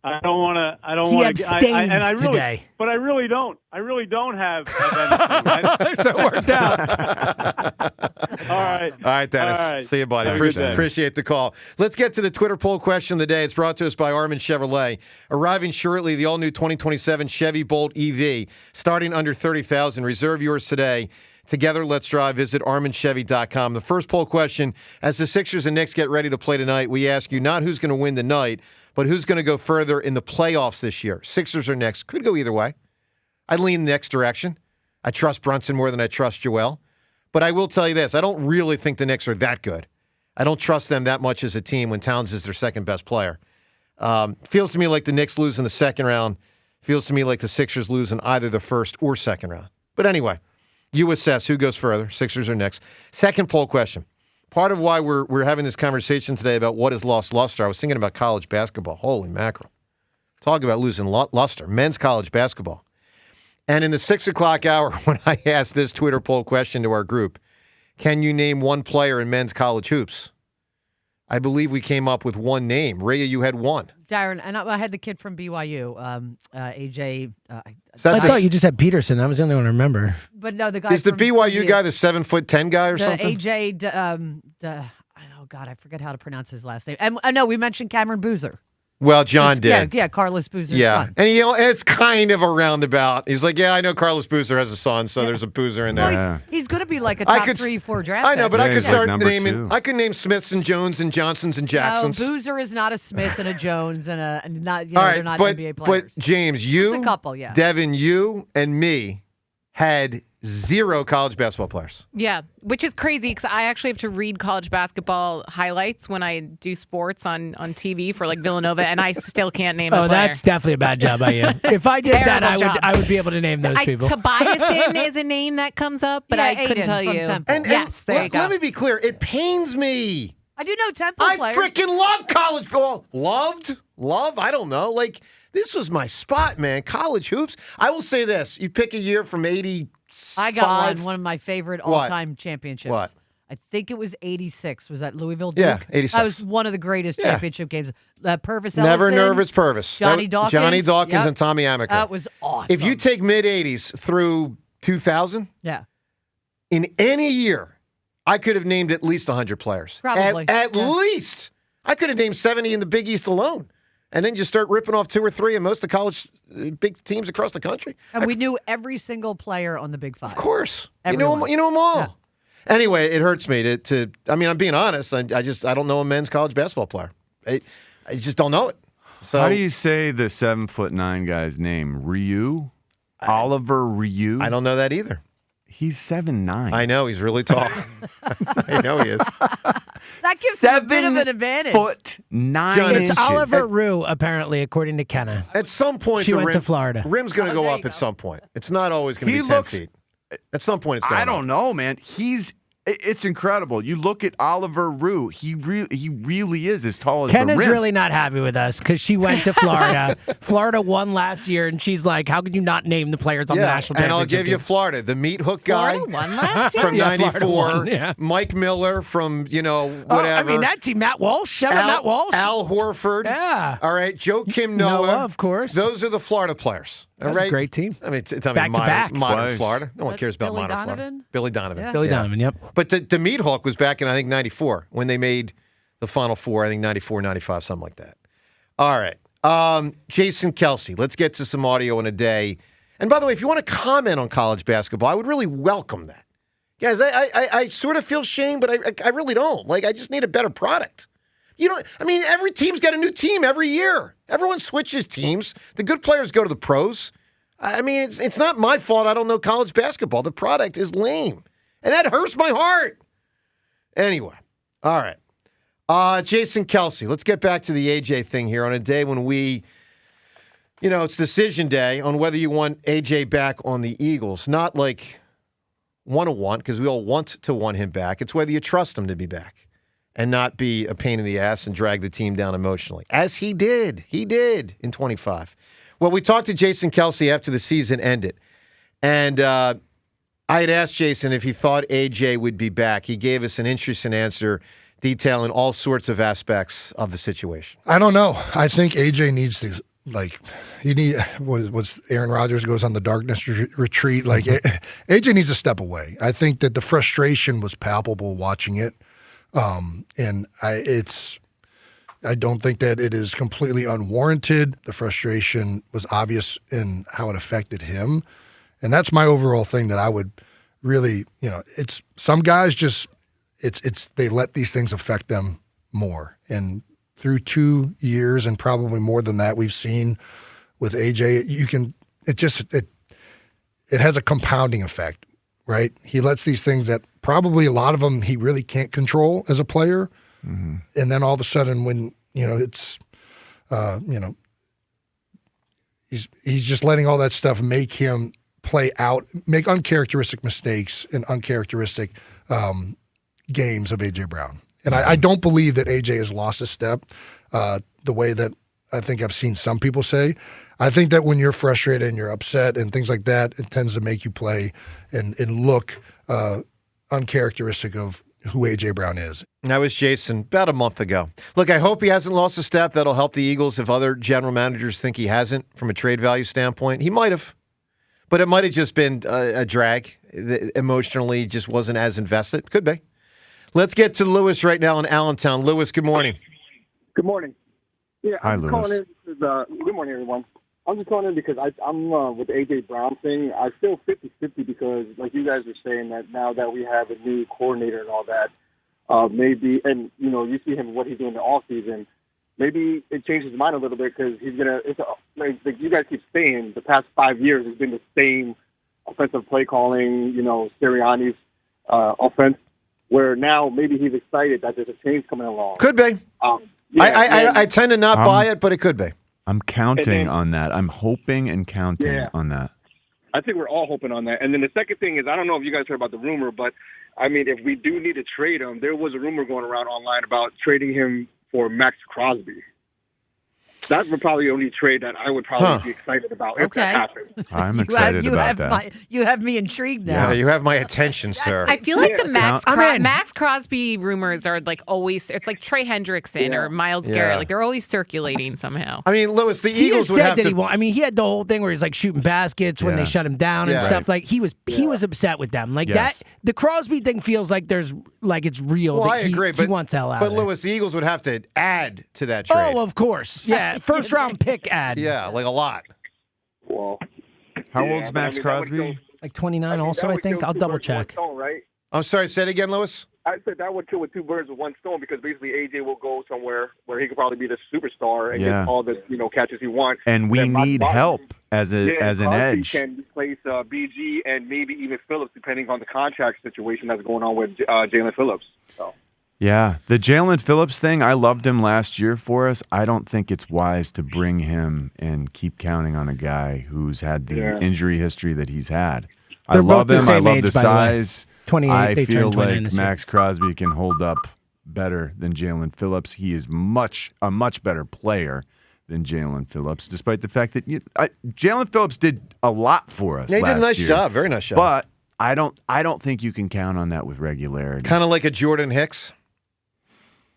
I don't want to. He abstained today. But I really don't. I really don't have anything. So it worked out. All right, Dennis. All right. See you, buddy. Have a good day. Appreciate the call. Let's get to the Twitter poll question of the day. It's brought to us by Armin Chevrolet. Arriving shortly, the all-new 2027 Chevy Bolt EV, starting under $30,000. Reserve yours today. Together, let's drive. Visit ArminChevy.com. The first poll question, as the Sixers and Knicks get ready to play tonight, we ask you not who's going to win the night, but who's going to go further in the playoffs this year. Sixers or Knicks. Could go either way. I lean the Knicks direction. I trust Brunson more than I trust Joel. But I will tell you this. I don't really think the Knicks are that good. I don't trust them that much as a team when Towns is their second best player. Feels to me like the Knicks lose in the second round. Feels to me like the Sixers lose in either the first or second round. But anyway, you assess who goes further, Sixers or Knicks. Second poll question. Part of why we're having this conversation today about what has lost luster, I was thinking about college basketball. Holy mackerel. Talk about losing luster. Men's college basketball. And in the 6 o'clock hour, when I asked this Twitter poll question to our group, can you name one player in men's college hoops? I believe we came up with one name. Rhea, you had one. Darren, and I had the kid from BYU, AJ. I thought you just had Peterson. That was the only one I remember. But no, the guy is the BYU guy the 7'10" guy or something? AJ. Oh God, I forget how to pronounce his last name. And I know we mentioned Cameron Boozer. Well, John did. Yeah, Carlos Boozer's son. And it's kind of a roundabout. He's like, yeah, I know Carlos Boozer has a son, so there's a Boozer in there. Well, he's going to be like a top 3-4 draft. I know, but pick. I could start naming. Two. I could name Smiths and Jones and Johnsons and Jacksons. No, Boozer is not a Smith and a Jones and not. All right, they're not but, NBA players. But James, you, just a couple, yeah. Devin, you, and me had 0 college basketball players. Yeah, which is crazy because I actually have to read college basketball highlights when I do sports on TV for like Villanova, and I still can't name a player. Oh, that's definitely a bad job by you. If I did that, I would be able to name those people. Tobiasen is a name that comes up, but I couldn't tell you. And yes, there you go. Let me be clear. It pains me. I do know Temple players. I freaking love college ball. Love? I don't know. Like, this was my spot, man. College hoops. I will say this. You pick a year from 80. I got one of my favorite all-time championships. What? I think it was 86. Was that Louisville Duke? Yeah, 86. That was one of the greatest Yeah. championship games. Purvis Never Ellison, nervous Purvis. Johnny Dawkins. Johnny Dawkins Yep. and Tommy Amaker. That was awesome. If you take mid-'80s through 2000, yeah. in any year, I could have named at least 100 players. Probably. At least. I could have named 70 in the Big East alone. And then you start ripping off 2 or 3 in most of the college big teams across the country. And we knew every single player on the Big Five. Of course. Everyone. You know them all. Yeah. Anyway, it hurts me to I mean, I'm being honest. I don't know a men's college basketball player. I just don't know it. So, how do you say the 7'9" guy's name? Oliver Ryu? I don't know that either. He's 7'9". I know, he's really tall. I know he is. That gives him a bit of an advantage. 7'9". It's Oliver Rue, apparently, according to Kenna. At some point, she the went to Florida. Rim's going to go up at some point. It's not always going to be 10 feet. At some point, it's going to I don't know, man. It's incredible. You look at Oliver Rue. He really is as tall as Kenna's the rim. really not happy with us because she went to Florida. Florida won last year, and she's like, how could you not name the players on the national championship and I'll give you team? Florida. The meat hook guy Florida won last year? from Yeah, Florida 94. won, yeah. Mike Miller from, whatever. I mean, that team, Matt Walsh. Shout out Matt Walsh. Al Horford. Yeah. All right. Joe Kim Noah. Noah, of course. Those are the Florida players. All That's right? a great team. I mean, it's Back to back. modern Twice. Florida. No one cares about Billy modern Florida. Donovan? Billy Donovan. Yeah. Billy Donovan, yep. But the meat hook was back in, I think, 94 when they made the Final Four. I think 94, 95, something like that. All right. Jason Kelsey. Let's get to some audio in a day. And by the way, if you want to comment on college basketball, I would really welcome that. Guys, I sort of feel shame, but I really don't. Like, I just need a better product. Every team's got a new team every year. Everyone switches teams. The good players go to the pros. I mean, it's not my fault I don't know college basketball. The product is lame. And that hurts my heart. Anyway, all right. Jason Kelsey, let's get back to the AJ thing here on a day when it's decision day on whether you want AJ back on the Eagles. Not like want, because we all want to want him back. It's whether you trust him to be back and not be a pain in the ass and drag the team down emotionally, as he did. He did in 25. Well, we talked to Jason Kelsey after the season ended, and I had asked Jason if he thought AJ would be back. He gave us an interesting answer detailing all sorts of aspects of the situation. I don't know. I think AJ needs to, what's Aaron Rodgers goes on the darkness retreat. Like, AJ needs to step away. I think that the frustration was palpable watching it. And I don't think that it is completely unwarranted. The frustration was obvious in how it affected him. And that's my overall thing that I would really, it's some guys just, they let these things affect them more. And through 2 years and probably more than that, we've seen with AJ, it has a compounding effect, right? He lets these things that probably a lot of them he really can't control as a player. Mm-hmm. And then all of a sudden when, it's, he's just letting all that stuff make him make uncharacteristic mistakes and uncharacteristic games of A.J. Brown. And I don't believe that A.J. has lost a step the way that I think I've seen some people say. I think that when you're frustrated and you're upset and things like that, it tends to make you play and look uncharacteristic of who A.J. Brown is. That was Jason about a month ago. Look, I hope he hasn't lost a step. That'll help the Eagles if other general managers think he hasn't from a trade value standpoint. He might have. But it might have just been a drag. Emotionally, just wasn't as invested. Could be. Let's get to Lewis right now in Allentown. Lewis, good morning. Good morning. Yeah, Hi, I'm Lewis. calling in because, good morning, everyone. I'm just calling in because I'm with the A.J. Brown thing. I feel 50-50 because, like you guys were saying, that now that we have a new coordinator and all that, maybe, and, you see him, what he's doing in the offseason, maybe it changes his mind a little bit because he's going to, like you guys keep saying, the past 5 years has been the same offensive play calling, Sirianni's offense, where now maybe he's excited that there's a change coming along. Could be. I tend to not buy it, but it could be. I'm counting on that. I'm hoping and counting on that. I think we're all hoping on that. And then the second thing is, I don't know if you guys heard about the rumor, but, if we do need to trade him, there was a rumor going around online about trading him for Max Crosby. That's probably the only trade that I would probably be excited about if that happens. I'm excited about that. You have me intrigued now. Yeah, you have my attention, sir. I feel like the Max I'm in. Max Crosby rumors are like always. It's like Trey Hendrickson or Myles Garrett. Like they're always circulating somehow. I mean, Lewis, the Eagles he would said have that to. he won't. I mean, he had the whole thing where he's like shooting baskets when they shut him down and stuff. Like he was upset with them. Like that. The Crosby thing feels like there's like it's real. Well, that I agree, but he wants hell out. But of there. Lewis, the Eagles would have to add to that trade. Oh, of course. Yeah, first round pick ad. Yeah, like a lot. Well, how old's Max Crosby? Like 29. Also, I think I'll double check. Stone, right? I'm sorry. Say it again, Lewis. I said that would kill with two birds with one stone because basically AJ will go somewhere where he could probably be the superstar and get all the catches he wants. And we need help as an edge. Can replace BG and maybe even Phillips depending on the contract situation that's going on with Jalen Phillips. So. Yeah, the Jalen Phillips thing, I loved him last year for us. I don't think it's wise to bring him and keep counting on a guy who's had the injury history that he's had. They're I love both the him. I same love age, the by the way. size. 28, I they feel turned 29 like this year. Max Crosby can hold up better than Jalen Phillips. He is a much better player than Jalen Phillips, despite the fact that Jalen Phillips did a lot for us. Yeah, he did a last nice year. job, very nice job. But I don't think you can count on that with regularity. Kind of like a Jordan Hicks.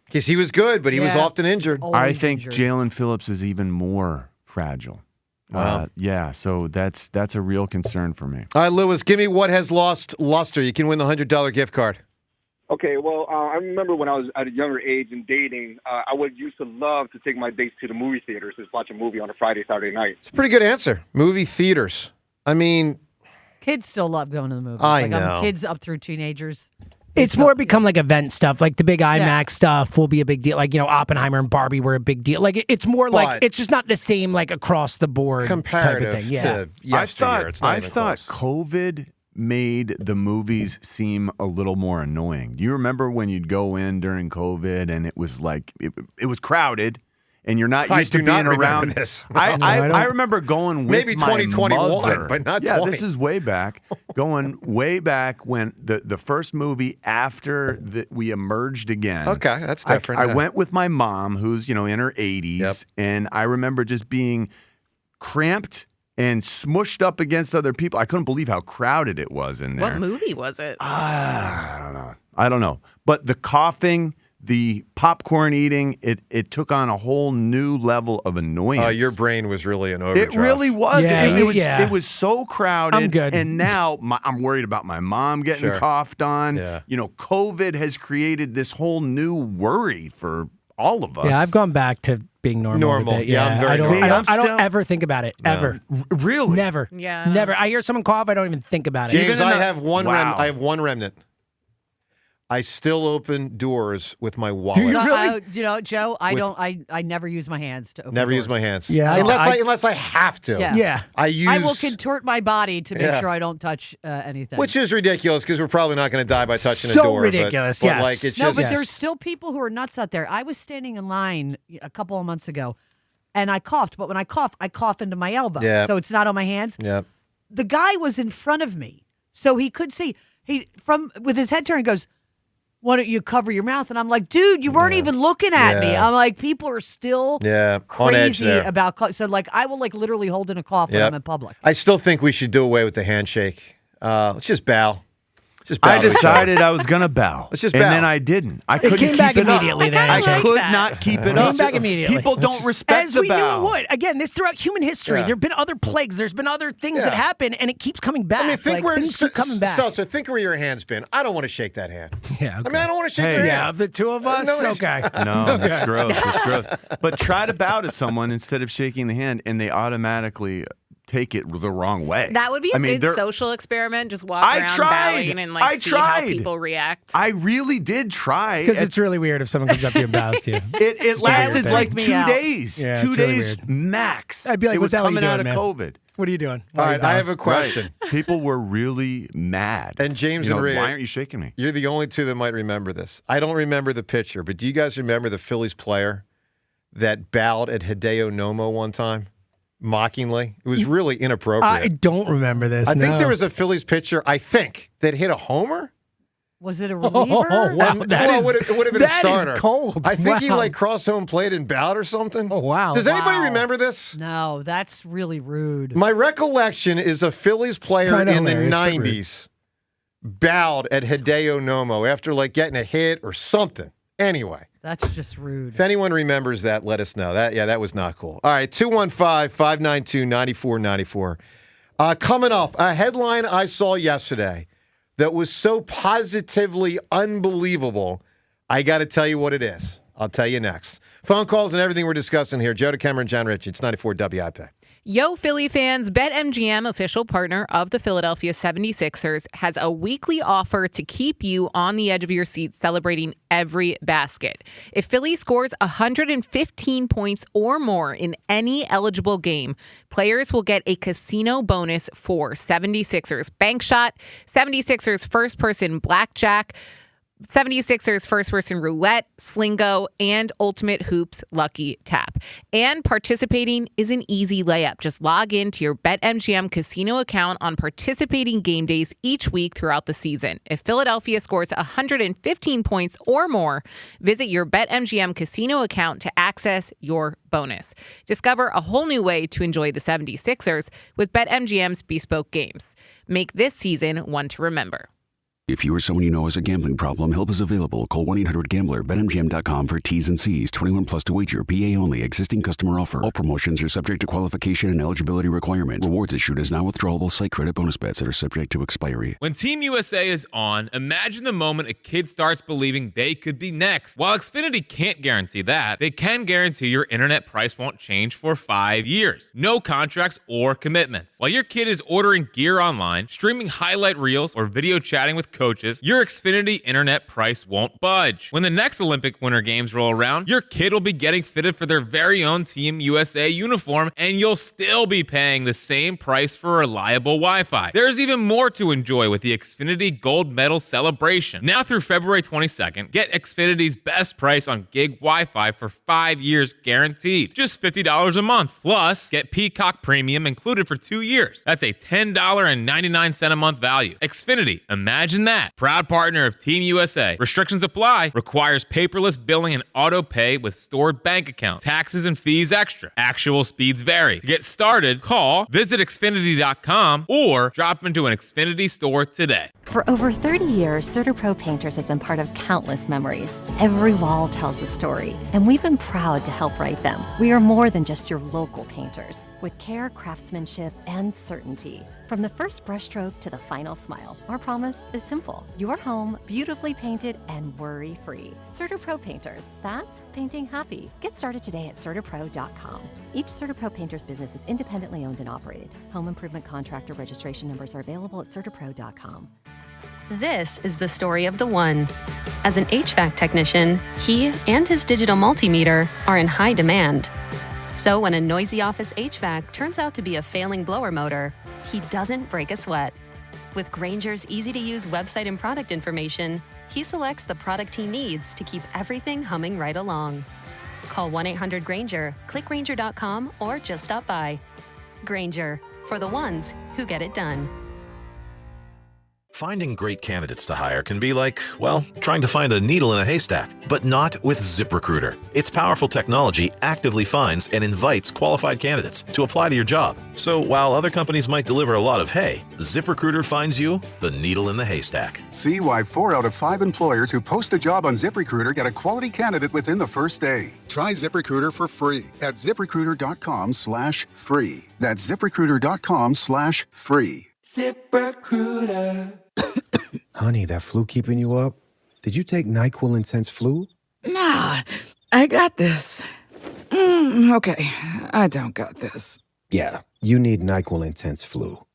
Because he was good, but he was often injured. I think Jalen Phillips is even more fragile. Wow. So that's a real concern for me. All right, Lewis, give me what has lost luster. You can win the $100 gift card. Okay, well, I remember when I was at a younger age and dating, I would used to love to take my dates to the movie theaters to watch a movie on a Friday, Saturday night. It's a pretty good answer. Movie theaters. I mean, Kids still love going to the movies. I know. Kids up through teenagers. It's more become like event stuff. Like the big IMAX stuff will be a big deal. Like, Oppenheimer and Barbie were a big deal. Like it's more like it's just not the same like across the board comparative type of thing. Yeah. to yesteryear. It's not I even thought close. COVID made the movies seem a little more annoying. Do you remember when you'd go in during COVID and it was like it was crowded and you're not used to being around this? I remember going with maybe my 2021, mother. but not yeah, 20. this is way back. Going way back when the first movie after we emerged again. Okay, that's different. I went with my mom, who's in her 80s, and I remember just being cramped and smushed up against other people. I couldn't believe how crowded it was in there. What movie was it? I don't know. But the coughing, the popcorn eating, it took on a whole new level of annoyance. Your brain was really an overdrive. It really was. Yeah, it was so crowded. I'm good. And now I'm worried about my mom getting coughed on. Yeah. COVID has created this whole new worry for all of us. Yeah, I've gone back to being normal. With it. Yeah, I'm very normal. I don't ever think about it. Ever. Really? Never. Yeah. Never. I hear someone cough, I don't even think about it. James, I have one. Wow. I have one remnant. I still open doors with my wallet. Do you really? Joe, I never use my hands to open Never doors. use my hands. Yeah, unless I have to. Yeah. I will contort my body to make sure I don't touch anything. Which is ridiculous because we're probably not going to die by touching a So door. ridiculous, but yes. like it's No, just but there's still people who are nuts out there. I was standing in line a couple of months ago, and I coughed. But when I cough into my elbow, so it's not on my hands. Yeah. The guy was in front of me, so he could see. With his head turned, goes, "Why don't you cover your mouth?" And I'm like, "Dude, you weren't even looking at me." I'm like, people are still on edge crazy there. about. So like, I will literally hold in a cough when I'm in public. I still think we should do away with the handshake. Let's just bow. Just bow I to each other. decided I was going to bow. Let's just and bow. then I didn't. I couldn't came back keep it up. immediately then, I AJ. could not keep it up. Came back immediately. People don't respect As the we bow. knew it would. Again, this throughout human history, Yeah. there have been other plagues. There's been other things that Yeah. happen, and it keeps coming back. I mean, think where things keep coming back. So think where your hand's been. I don't want to shake that hand. Yeah, I mean, I don't want to shake Hey, their yeah, hand. of the two of us, No, it's- okay. No, it's gross. It's gross. But try to bow to someone instead of shaking the hand, and they automatically take it the wrong way. That would be a good they're- social experiment. Just walk I around tried. bowing and I see how tried. people react. I really did try. Because it's really weird if someone comes up to you and bows to you. It lasted weird like thing. 2 Out. days. Yeah, 2 it's really days weird. max. I'd be like, it what was the hell are you coming out doing, of man? COVID. What are you doing? All right, I have a question. Right. People were really mad. And James You know, and Rhea, why aren't you shaking me? You're the only two that might remember this. I don't remember the picture, but do you guys remember the Phillies player that bowed at Hideo Nomo one time? Mockingly. It was really inappropriate. I don't remember this. I think no. there was a Phillies pitcher, that hit a homer. Was it a reliever? Wow, it would have been a starter. Is cold. I think he Wow. crossed home plate and bowed or something. Oh, wow. Does anybody Wow. remember this? No, that's really rude. My recollection is a Phillies player Kinda in the hilarious, but rude. 90s bowed at Hideo Nomo after getting a hit or something. Anyway. That's just rude. If anyone remembers that, let us know. That was not cool. All right, 215-592-9494. Coming up, a headline I saw yesterday that was so positively unbelievable, I got to tell you what it is. I'll tell you next. Phone calls and everything we're discussing here. Joe DeCamera and John Rich. It's 94 WIP. Yo, Philly fans, BetMGM, official partner of the Philadelphia 76ers, has a weekly offer to keep you on the edge of your seat celebrating every basket. If Philly scores 115 points or more in any eligible game, players will get a casino bonus for 76ers Bank Shot, 76ers first-person blackjack, 76ers first-person roulette, Slingo, and Ultimate Hoops Lucky Tap. And participating is an easy layup. Just log in to your BetMGM casino account on participating game days each week throughout the season. If Philadelphia scores 115 points or more, visit your BetMGM casino account to access your bonus. Discover a whole new way to enjoy the 76ers with BetMGM's bespoke games. Make this season one to remember. If you or someone you know has a gambling problem, help is available. Call 1-800-GAMBLER. BetMGM.com for T's and C's. 21 plus to wager. PA only. Existing customer offer. All promotions are subject to qualification and eligibility requirements. Rewards issued as non-withdrawable site credit bonus bets that are subject to expiry. When Team USA is on, imagine the moment a kid starts believing they could be next. While Xfinity can't guarantee that, they can guarantee your internet price won't change for 5 years. No contracts or commitments. While your kid is ordering gear online, streaming highlight reels, or video chatting with coaches, your Xfinity internet price won't budge. When the next Olympic Winter Games roll around, your kid will be getting fitted for their very own Team USA uniform, and you'll still be paying the same price for reliable Wi-Fi. There's even more to enjoy with the Xfinity Gold Medal Celebration. Now through February 22nd, get Xfinity's best price on gig Wi-Fi for 5 years guaranteed. Just $50 a month. Plus, get Peacock Premium included for 2 years. That's a $10.99 a month value. Xfinity, imagine that. Proud partner of Team USA. Restrictions apply. Requires paperless billing and auto pay with stored bank account. Taxes and fees extra. Actual speeds vary. To get started, call, visit Xfinity.com, or drop into an Xfinity store today. For over 30 years, CertaPro Painters has been part of countless memories. Every wall tells a story, and we've been proud to help write them. We are more than just your local painters, with care, craftsmanship, and certainty. From the first brushstroke to the final smile, our promise is simple. Your home, beautifully painted and worry-free. CertaPro Painters, that's painting happy. Get started today at CertaPro.com. Each CertaPro Painters business is independently owned and operated. Home improvement contractor registration numbers are available at CertaPro.com. This is the story of the one. As an HVAC technician, he and his digital multimeter are in high demand. So when a noisy office HVAC turns out to be a failing blower motor, he doesn't break a sweat. With Grainger's easy-to-use website and product information, he selects the product he needs to keep everything humming right along. Call 1-800-GRAINGER, click Grainger.com, or just stop by. Grainger, for the ones who get it done. Finding great candidates to hire can be like, well, trying to find a needle in a haystack, but not with ZipRecruiter. Its powerful technology actively finds and invites qualified candidates to apply to your job. So while other companies might deliver a lot of hay, ZipRecruiter finds you the needle in the haystack. See why 4 out of 5 employers who post a job on ZipRecruiter get a quality candidate within the first day. Try ZipRecruiter for free at ZipRecruiter.com/free. That's ZipRecruiter.com/free. ZipRecruiter. Honey, that flu keeping you up? Did you take NyQuil Intense Flu? Nah, I got this. Okay, I don't got this. Yeah, you need NyQuil Intense Flu.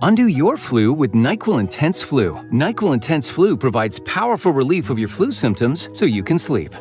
Undo your flu with NyQuil Intense Flu. NyQuil Intense Flu provides powerful relief of your flu symptoms so you can sleep.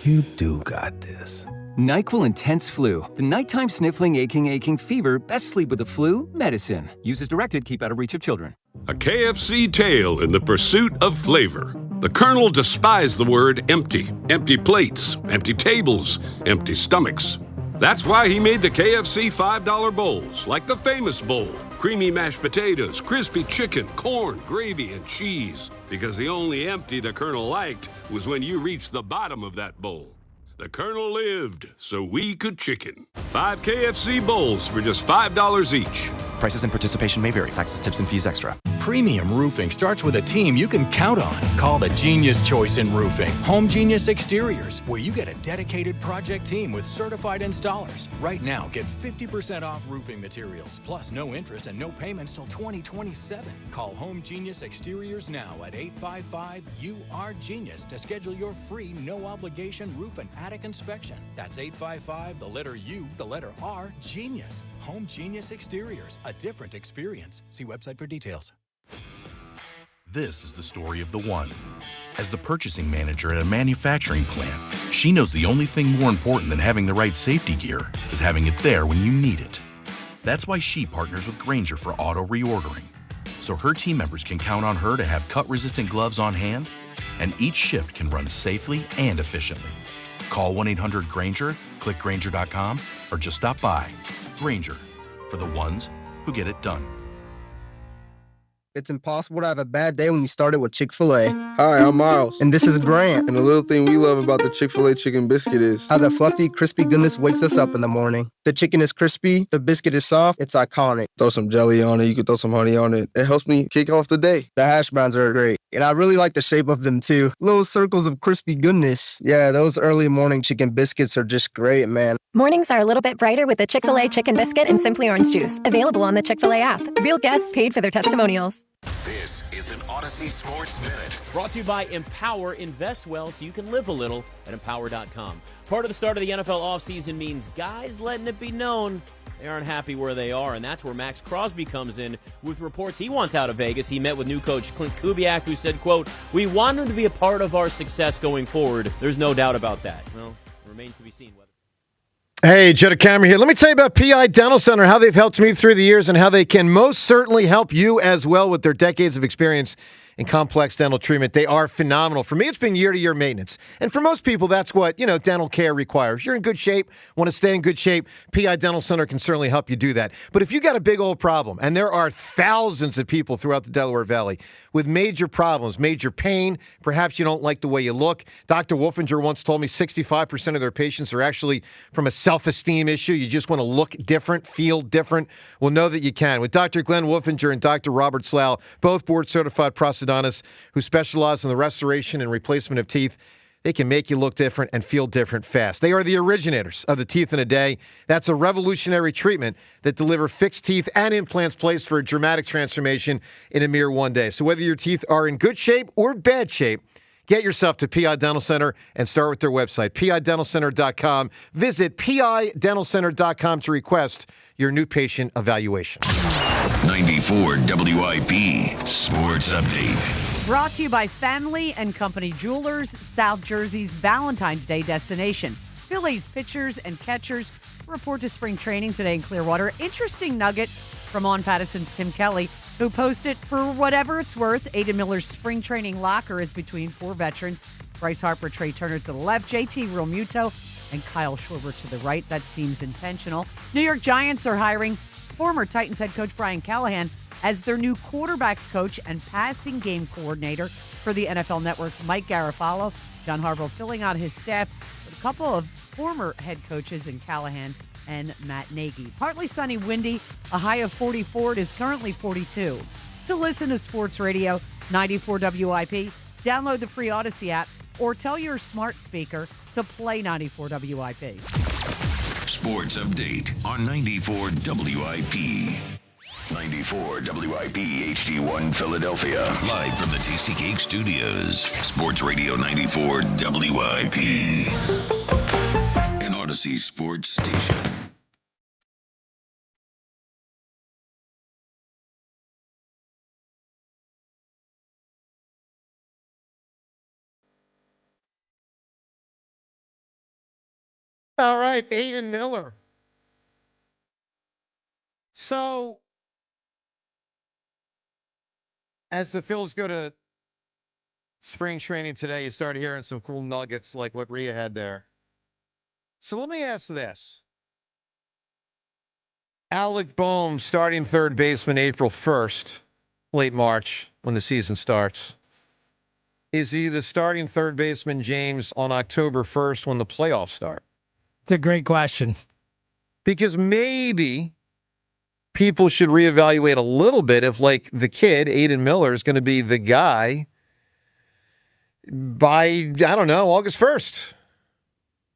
You do got this. NyQuil Intense Flu. The nighttime sniffling, aching fever. Best sleep with the flu medicine. Use as directed. Keep out of reach of children. A KFC tale in the pursuit of flavor. The Colonel despised the word empty. Empty plates, empty tables, empty stomachs. That's why he made the KFC $5 bowls, like the famous bowl. creamy mashed potatoes, crispy chicken, corn, gravy, and cheese. Because the only empty the Colonel liked was when you reached the bottom of that bowl. The Colonel lived so we could chicken. 5 KFC bowls for just $5 each. Prices and participation may vary. Taxes, tips, and fees extra. Premium roofing starts with a team you can count on. Call the Genius Choice in Roofing. Home Genius Exteriors, where you get a dedicated project team with certified installers. Right now, get 50% off roofing materials, plus no interest and no payments till 2027. Call Home Genius Exteriors now at 855-UR-GENIUS to schedule your free, no-obligation roof and attic inspection. That's 855, the letter U, the letter R, Genius. Home Genius Exteriors, a different experience. See website for details. This is the story of the one. As the purchasing manager at a manufacturing plant, she knows the only thing more important than having the right safety gear is having it there when you need it. That's why she partners with Grainger for auto reordering, so her team members can count on her to have cut-resistant gloves on hand, and each shift can run safely and efficiently. Call 1-800-GRAINGER, click Grainger.com, or just stop by. Grainger, for the ones who get it done. It's impossible to have a bad day when you started with Chick-fil-A. Hi, I'm Miles. And this is Grant. And the little thing we love about the Chick-fil-A chicken biscuit is how the fluffy, crispy goodness wakes us up in the morning. The chicken is crispy, the biscuit is soft, it's iconic. Throw some jelly on it, you can throw some honey on it. It helps me kick off the day. The hash browns are great. And I really like the shape of them too. Little circles of crispy goodness. Yeah, those early morning chicken biscuits are just great, man. Mornings are a little bit brighter with the Chick-fil-A Chicken Biscuit and Simply Orange Juice. Available on the Chick-fil-A app. Real guests paid for their testimonials. This is an Odyssey Sports Minute. Brought to you by Empower. Invest well so you can live a little at Empower.com. Part of the start of the NFL offseason means guys letting it be known they aren't happy where they are, and that's where Max Crosby comes in with reports he wants out of Vegas. He met with new coach Clint Kubiak, who said, quote, "We want him to be a part of our success going forward. There's no doubt about that." Well, it remains to be seen whether. Hey, Jeddah Cameron here. Let me tell you about PI Dental Center, how they've helped me through the years and how they can most certainly help you as well with their decades of experience in complex dental treatment. They are phenomenal. For me, it's been year-to-year maintenance. And for most people, that's what, dental care requires. You're in good shape, want to stay in good shape, PI Dental Center can certainly help you do that. But if you got a big old problem, and there are thousands of people throughout the Delaware Valley with major problems, major pain, perhaps you don't like the way you look. Dr. Wolfinger once told me 65% of their patients are actually from a self-esteem issue. You just want to look different, feel different. Well, know that you can. With Dr. Glenn Wolfinger and Dr. Robert Slough, both board-certified prosthodontists who specialize in the restoration and replacement of teeth, they can make you look different and feel different fast. They are the originators of the Teeth in a Day. That's a revolutionary treatment that delivers fixed teeth and implants placed for a dramatic transformation in a mere one day. So whether your teeth are in good shape or bad shape, get yourself to PI Dental Center and start with their website, pidentalcenter.com. Visit pidentalcenter.com to request your new patient evaluation. 94 WIP Sports Update. Brought to you by Family and Company Jewelers, South Jersey's Valentine's Day destination. Phillies pitchers and catchers report to spring training today in Clearwater. Interesting nugget from On Patterson's Tim Kelly, who posted, for whatever it's worth, Aidan Miller's spring training locker is between four veterans. Bryce Harper, Trey Turner to the left, JT Realmuto, and Kyle Schwarber to the right. That seems intentional. New York Giants are hiring former Titans head coach Brian Callahan as their new quarterbacks coach and passing game coordinator for the NFL Network's Mike Garafolo. John Harbaugh filling out his staff with a couple of former head coaches in Callahan and Matt Nagy. Partly sunny, windy, a high of 44. It is currently 42. To listen to Sports Radio 94 WIP, download the free Odyssey app or tell your smart speaker to play 94 WIP. Sports Update on 94 WIP. 94 WIP HD1 Philadelphia. Live from the Tasty Cake Studios. Sports Radio 94 WIP. An Odyssey Sports Station. All right, Aidan Miller. So, as the Phils go to spring training today, you start hearing some cool nuggets like what Rhea had there. So let me ask this. Alec Boehm starting third baseman April 1st, late March, when the season starts. Is he the starting third baseman, James, on October 1st when the playoffs start? It's a great question. Because maybe people should reevaluate a little bit if, like, the kid, Aiden Miller, is going to be the guy by, I don't know, August 1st.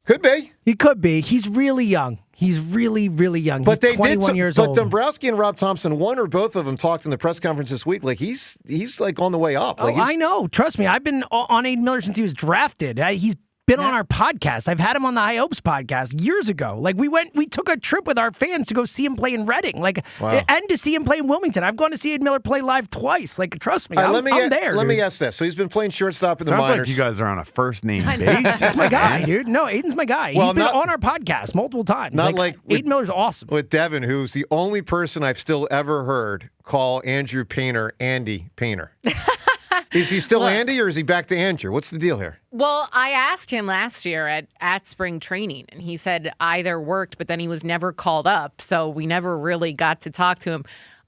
Could be. He could be. He's really young. He's really, really young. He's 21 years old. But Dombrowski and Rob Thompson, one or both of them, talked in the press conference this week. Like he's like on the way up. Like I know. Trust me. I've been on Aiden Miller since he was drafted. He's been on our podcast. I've had him on the High Hopes podcast years ago. Like we took a trip with our fans to go see him play in Reading, and to see him play in Wilmington. I've gone to see Aiden Miller play live twice. Like, trust me, I'm there. Let me ask this. So he's been playing shortstop in the minors. Sounds like you guys are on a first name basis. That's my guy, dude. No, Aiden's my guy. Well, he's been on our podcast multiple times. Not like Aiden Miller's awesome. With Devin, who's the only person I've still ever heard call Andrew Painter Andy Painter. Is he still Andy or is he back to Andrew? What's the deal here? Well, I asked him last year at spring training, and he said either worked, but then he was never called up, so we never really got to talk to him.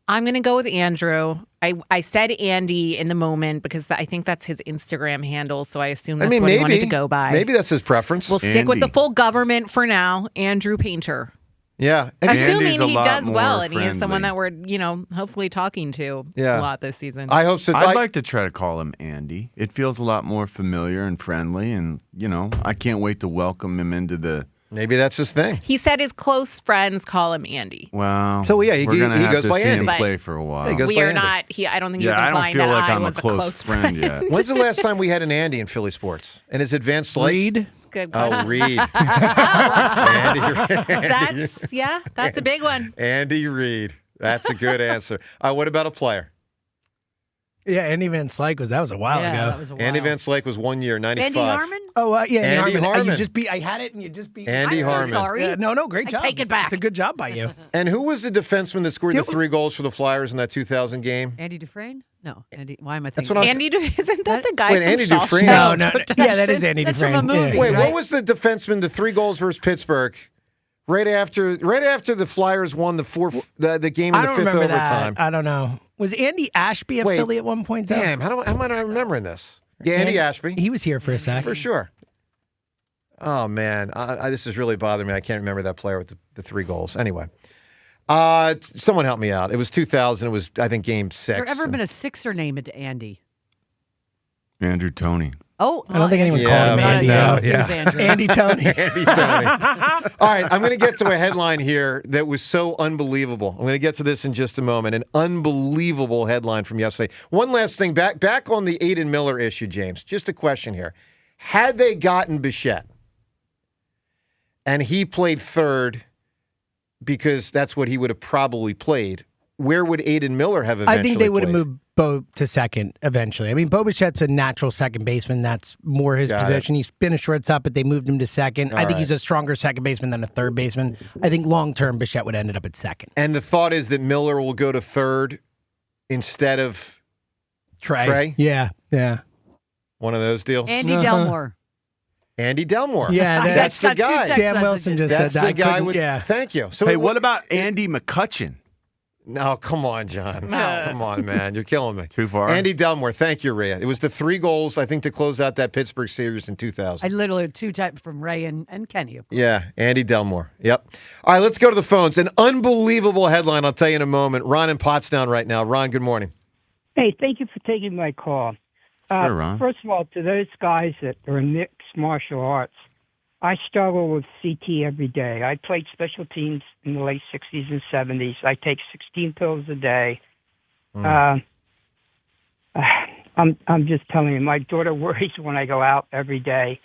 I'm going to go with Andrew. I said Andy in the moment because I think that's his Instagram handle, so I assume that's what he wanted to go by. Maybe that's his preference. We'll stick with the full government for now, Andrew Painter. Yeah. Assuming he does well and he is someone that we're, hopefully talking to a lot this season. I hope so. I'd like to try to call him Andy. It feels a lot more familiar and friendly, and, I can't wait to welcome him into the... Maybe that's his thing. He said his close friends call him Andy. Well, so yeah, he goes by see Andy. him play for a while. We are not. I don't think he was implying that I was a close friend yet. When's the last time we had an Andy in Philly sports? And his advanced like Reed. Good question. Oh, Reed. That's a big one. Andy Reid. That's a good answer. What about a player? Yeah, Andy Van Slyke was a while ago. That was a while. Andy Van Slyke was 1 year, 95. Andy Harmon? Oh, yeah, Andy Harmon. You just beat. I had it, and you just beat. Andy Harmon. Sorry. Yeah, no, great job. Take it back. It's a good job by you. And who was the defenseman that scored the 3 goals for the Flyers in that 2000 game? Andy Dufresne? No, Andy. Why am I That's thinking? what Andy, isn't that the guy? Wait, from Andy Shawshank Dufresne? No. Redemption? Yeah, that is Andy That's Dufresne. from a movie. Wait, right? what was the defenseman? The 3 goals versus Pittsburgh, right after the Flyers won the game in the 5th overtime. I don't know. Was Andy Ashby a Philly at one point? Though? Damn, how am I not remembering this? Yeah, Andy Ashby. He was here for a sec. For sure. Oh, man. This is really bothering me. I can't remember that player with the 3 goals. Anyway. Someone help me out. It was 2000. It was, I think, game 6. Has there ever been a Sixer named Andy? Andrew Toney. Oh, I don't think anyone called him Andy. Andy Toney. Andy Toney. All right, I'm going to get to a headline here that was so unbelievable. I'm going to get to this in just a moment. An unbelievable headline from yesterday. One last thing. Back on the Aiden Miller issue, James. Just a question here. Had they gotten Bichette and he played third because that's what he would have probably played, where would Aiden Miller have eventually I think they would have played? moved Bo to second eventually. I mean, Bo Bichette's a natural second baseman. That's more his position. He's been a shortstop, but they moved him to second. I think he's a stronger second baseman than a third baseman. I think long-term, Bichette would end up at second. And the thought is that Miller will go to third instead of Trey? Yeah. One of those deals? Andy Delmore. Andy Delmore. Yeah, that's the guy. Dan Wilson just That's said that. the guy with. Thank you. So Hey, what about Andy McCutcheon? No, come on, John. No, come on, man. You're killing me. Too far. Andy Delmore. Thank you, Rhea. It was the 3 goals, I think, to close out that Pittsburgh series in 2000. I literally had 2 types from Ray and Kenny. Yeah, Andy Delmore. Yep. All right, let's go to the phones. An unbelievable headline. I'll tell you in a moment. Ron in Pottstown right now. Ron, good morning. Hey, thank you for taking my call. Sure, Ron. First of all, to those guys that are mixed martial arts, I struggle with CT every day. I played special teams in the late 60s and 70s. I take 16 pills a day. I'm just telling you, my daughter worries when I go out every day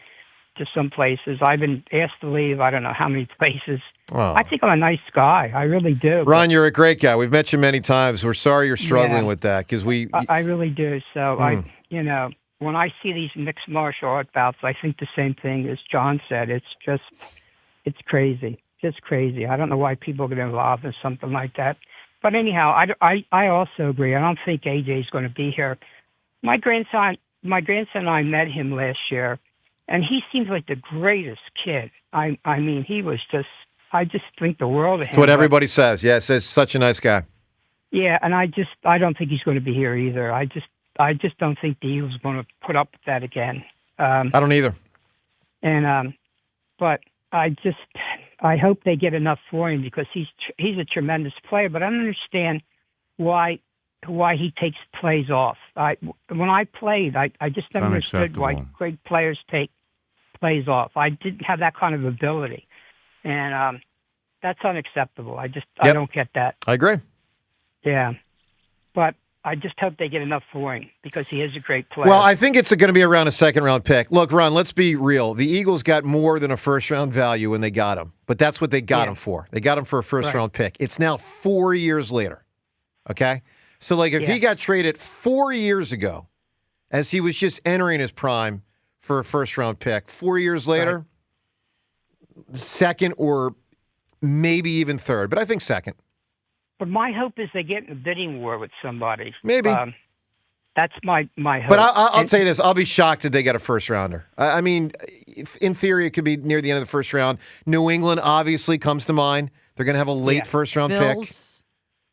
to some places. I've been asked to leave I don't know how many places. Oh. I think I'm a nice guy. I really do. Ron, you're a great guy. We've met you many times. We're sorry you're struggling with that because we. I really do. So when I see these mixed martial art bouts, I think the same thing as John said. It's crazy. Just crazy. I don't know why people get involved in something like that. But anyhow, I also agree. I don't think AJ is going to be here. My grandson and I met him last year, and he seems like the greatest kid. I mean, he was just just think the world of him. That's what everybody says. Yeah, it says such a nice guy. Yeah, and I don't think he's going to be here either. I just don't think the Eagles are going to put up with that again. I don't either. And but I hope they get enough for him because he's a tremendous player. But I don't understand why he takes plays off. When I played, I just never understood why great players take plays off. I didn't have that kind of ability, and that's unacceptable. I don't get that. I agree. Yeah, but I just hope they get enough for him because he is a great player. Well, I think it's going to be around a second-round pick. Look, Ron, let's be real. The Eagles got more than a first-round value when they got him, but that's what they got him for. They got him for a first-round pick. It's now 4 years later, okay? So, like, if he got traded 4 years ago as he was just entering his prime for a first-round pick, 4 years later, second or maybe even third, but I think second. But my hope is they get in a bidding war with somebody. Maybe. That's my hope. But I'll tell you this. I'll be shocked if they get a first-rounder. I mean, in theory, it could be near the end of the first round. New England obviously comes to mind. They're going to have a late first-round pick.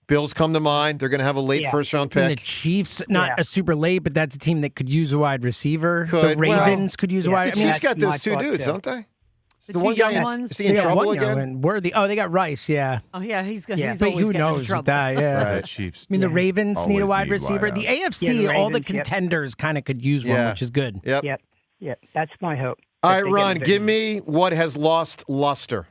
Bills come to mind. They're going to have a late first-round pick. And the Chiefs, not a super late, but that's a team that could use a wide receiver. The Ravens could use a wide. The Chiefs got those two dudes, don't they? The two young ones. Is he in trouble again? And Worthy. Oh, they got Rice. Yeah. Oh yeah, he's good. But who knows with that? Yeah. Right. Chiefs. I mean, the Ravens need a wide receiver. Wideouts. The AFC, all the contenders kind of could use one, which is good. Yep. That's my hope. All right, Ron, give me what has lost luster.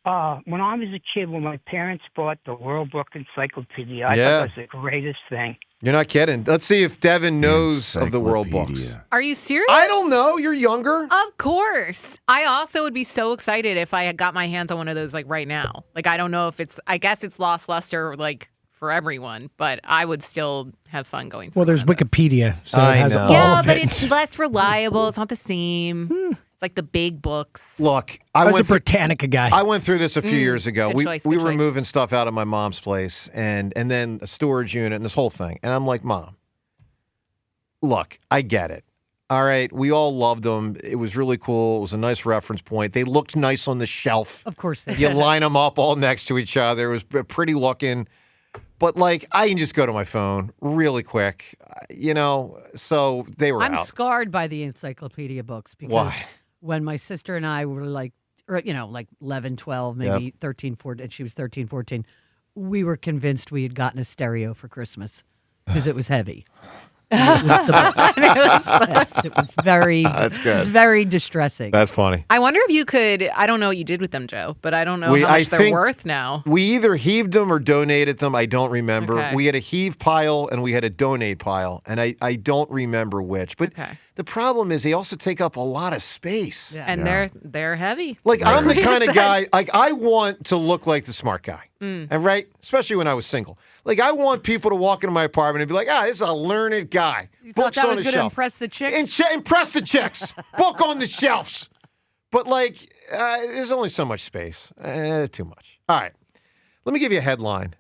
When I was a kid, when my parents bought the World Book Encyclopedia, I thought it was the greatest thing. You're not kidding. Let's see if Devin knows of the World Books. Are you serious? I don't know. You're younger. Of course. I also would be so excited if I had got my hands on one of those like right now. Like I don't know if I guess it's lost luster like for everyone, but I would still have fun going through. Well, there's Wikipedia, so it has all yeah, of but it. it's less reliable. It's not the same. It's like the big books. Look, I was a Britannica guy. I went through this a few years ago. Good choice, we good were choice. moving stuff out of my mom's place and then a storage unit and this whole thing. And I'm like, Mom, look, I get it. All right, we all loved them. It was really cool. It was a nice reference point. They looked nice on the shelf. Of course they You did. line them up all next to each other. It was pretty looking. But, like, I can just go to my phone really quick, so they were I'm out. scarred by the encyclopedia books because Why? when my sister and I were like 11, 12, maybe 13, 14, and she was 13, 14, we were convinced we had gotten a stereo for Christmas because it was heavy. It was very. That's good. It was very distressing. That's funny. I wonder if you could. I don't know what you did with them, Joe, but I don't know how much they're worth now. We either heaved them or donated them. I don't remember. Okay. We had a heave pile and we had a donate pile, and I don't remember which. But the problem is they also take up a lot of space. Yeah. And they're heavy. Like Like I'm the Rita kind of said. guy. Like I want to look like the smart guy, and right, especially when I was single. Like I want people to walk into my apartment and be like, this is a learned guy. You thought Books that on was the going to shelf. impress the chicks? Impress the chicks. Book on the shelves. But like, there's only so much space. Too much. All right. Let me give you a headline.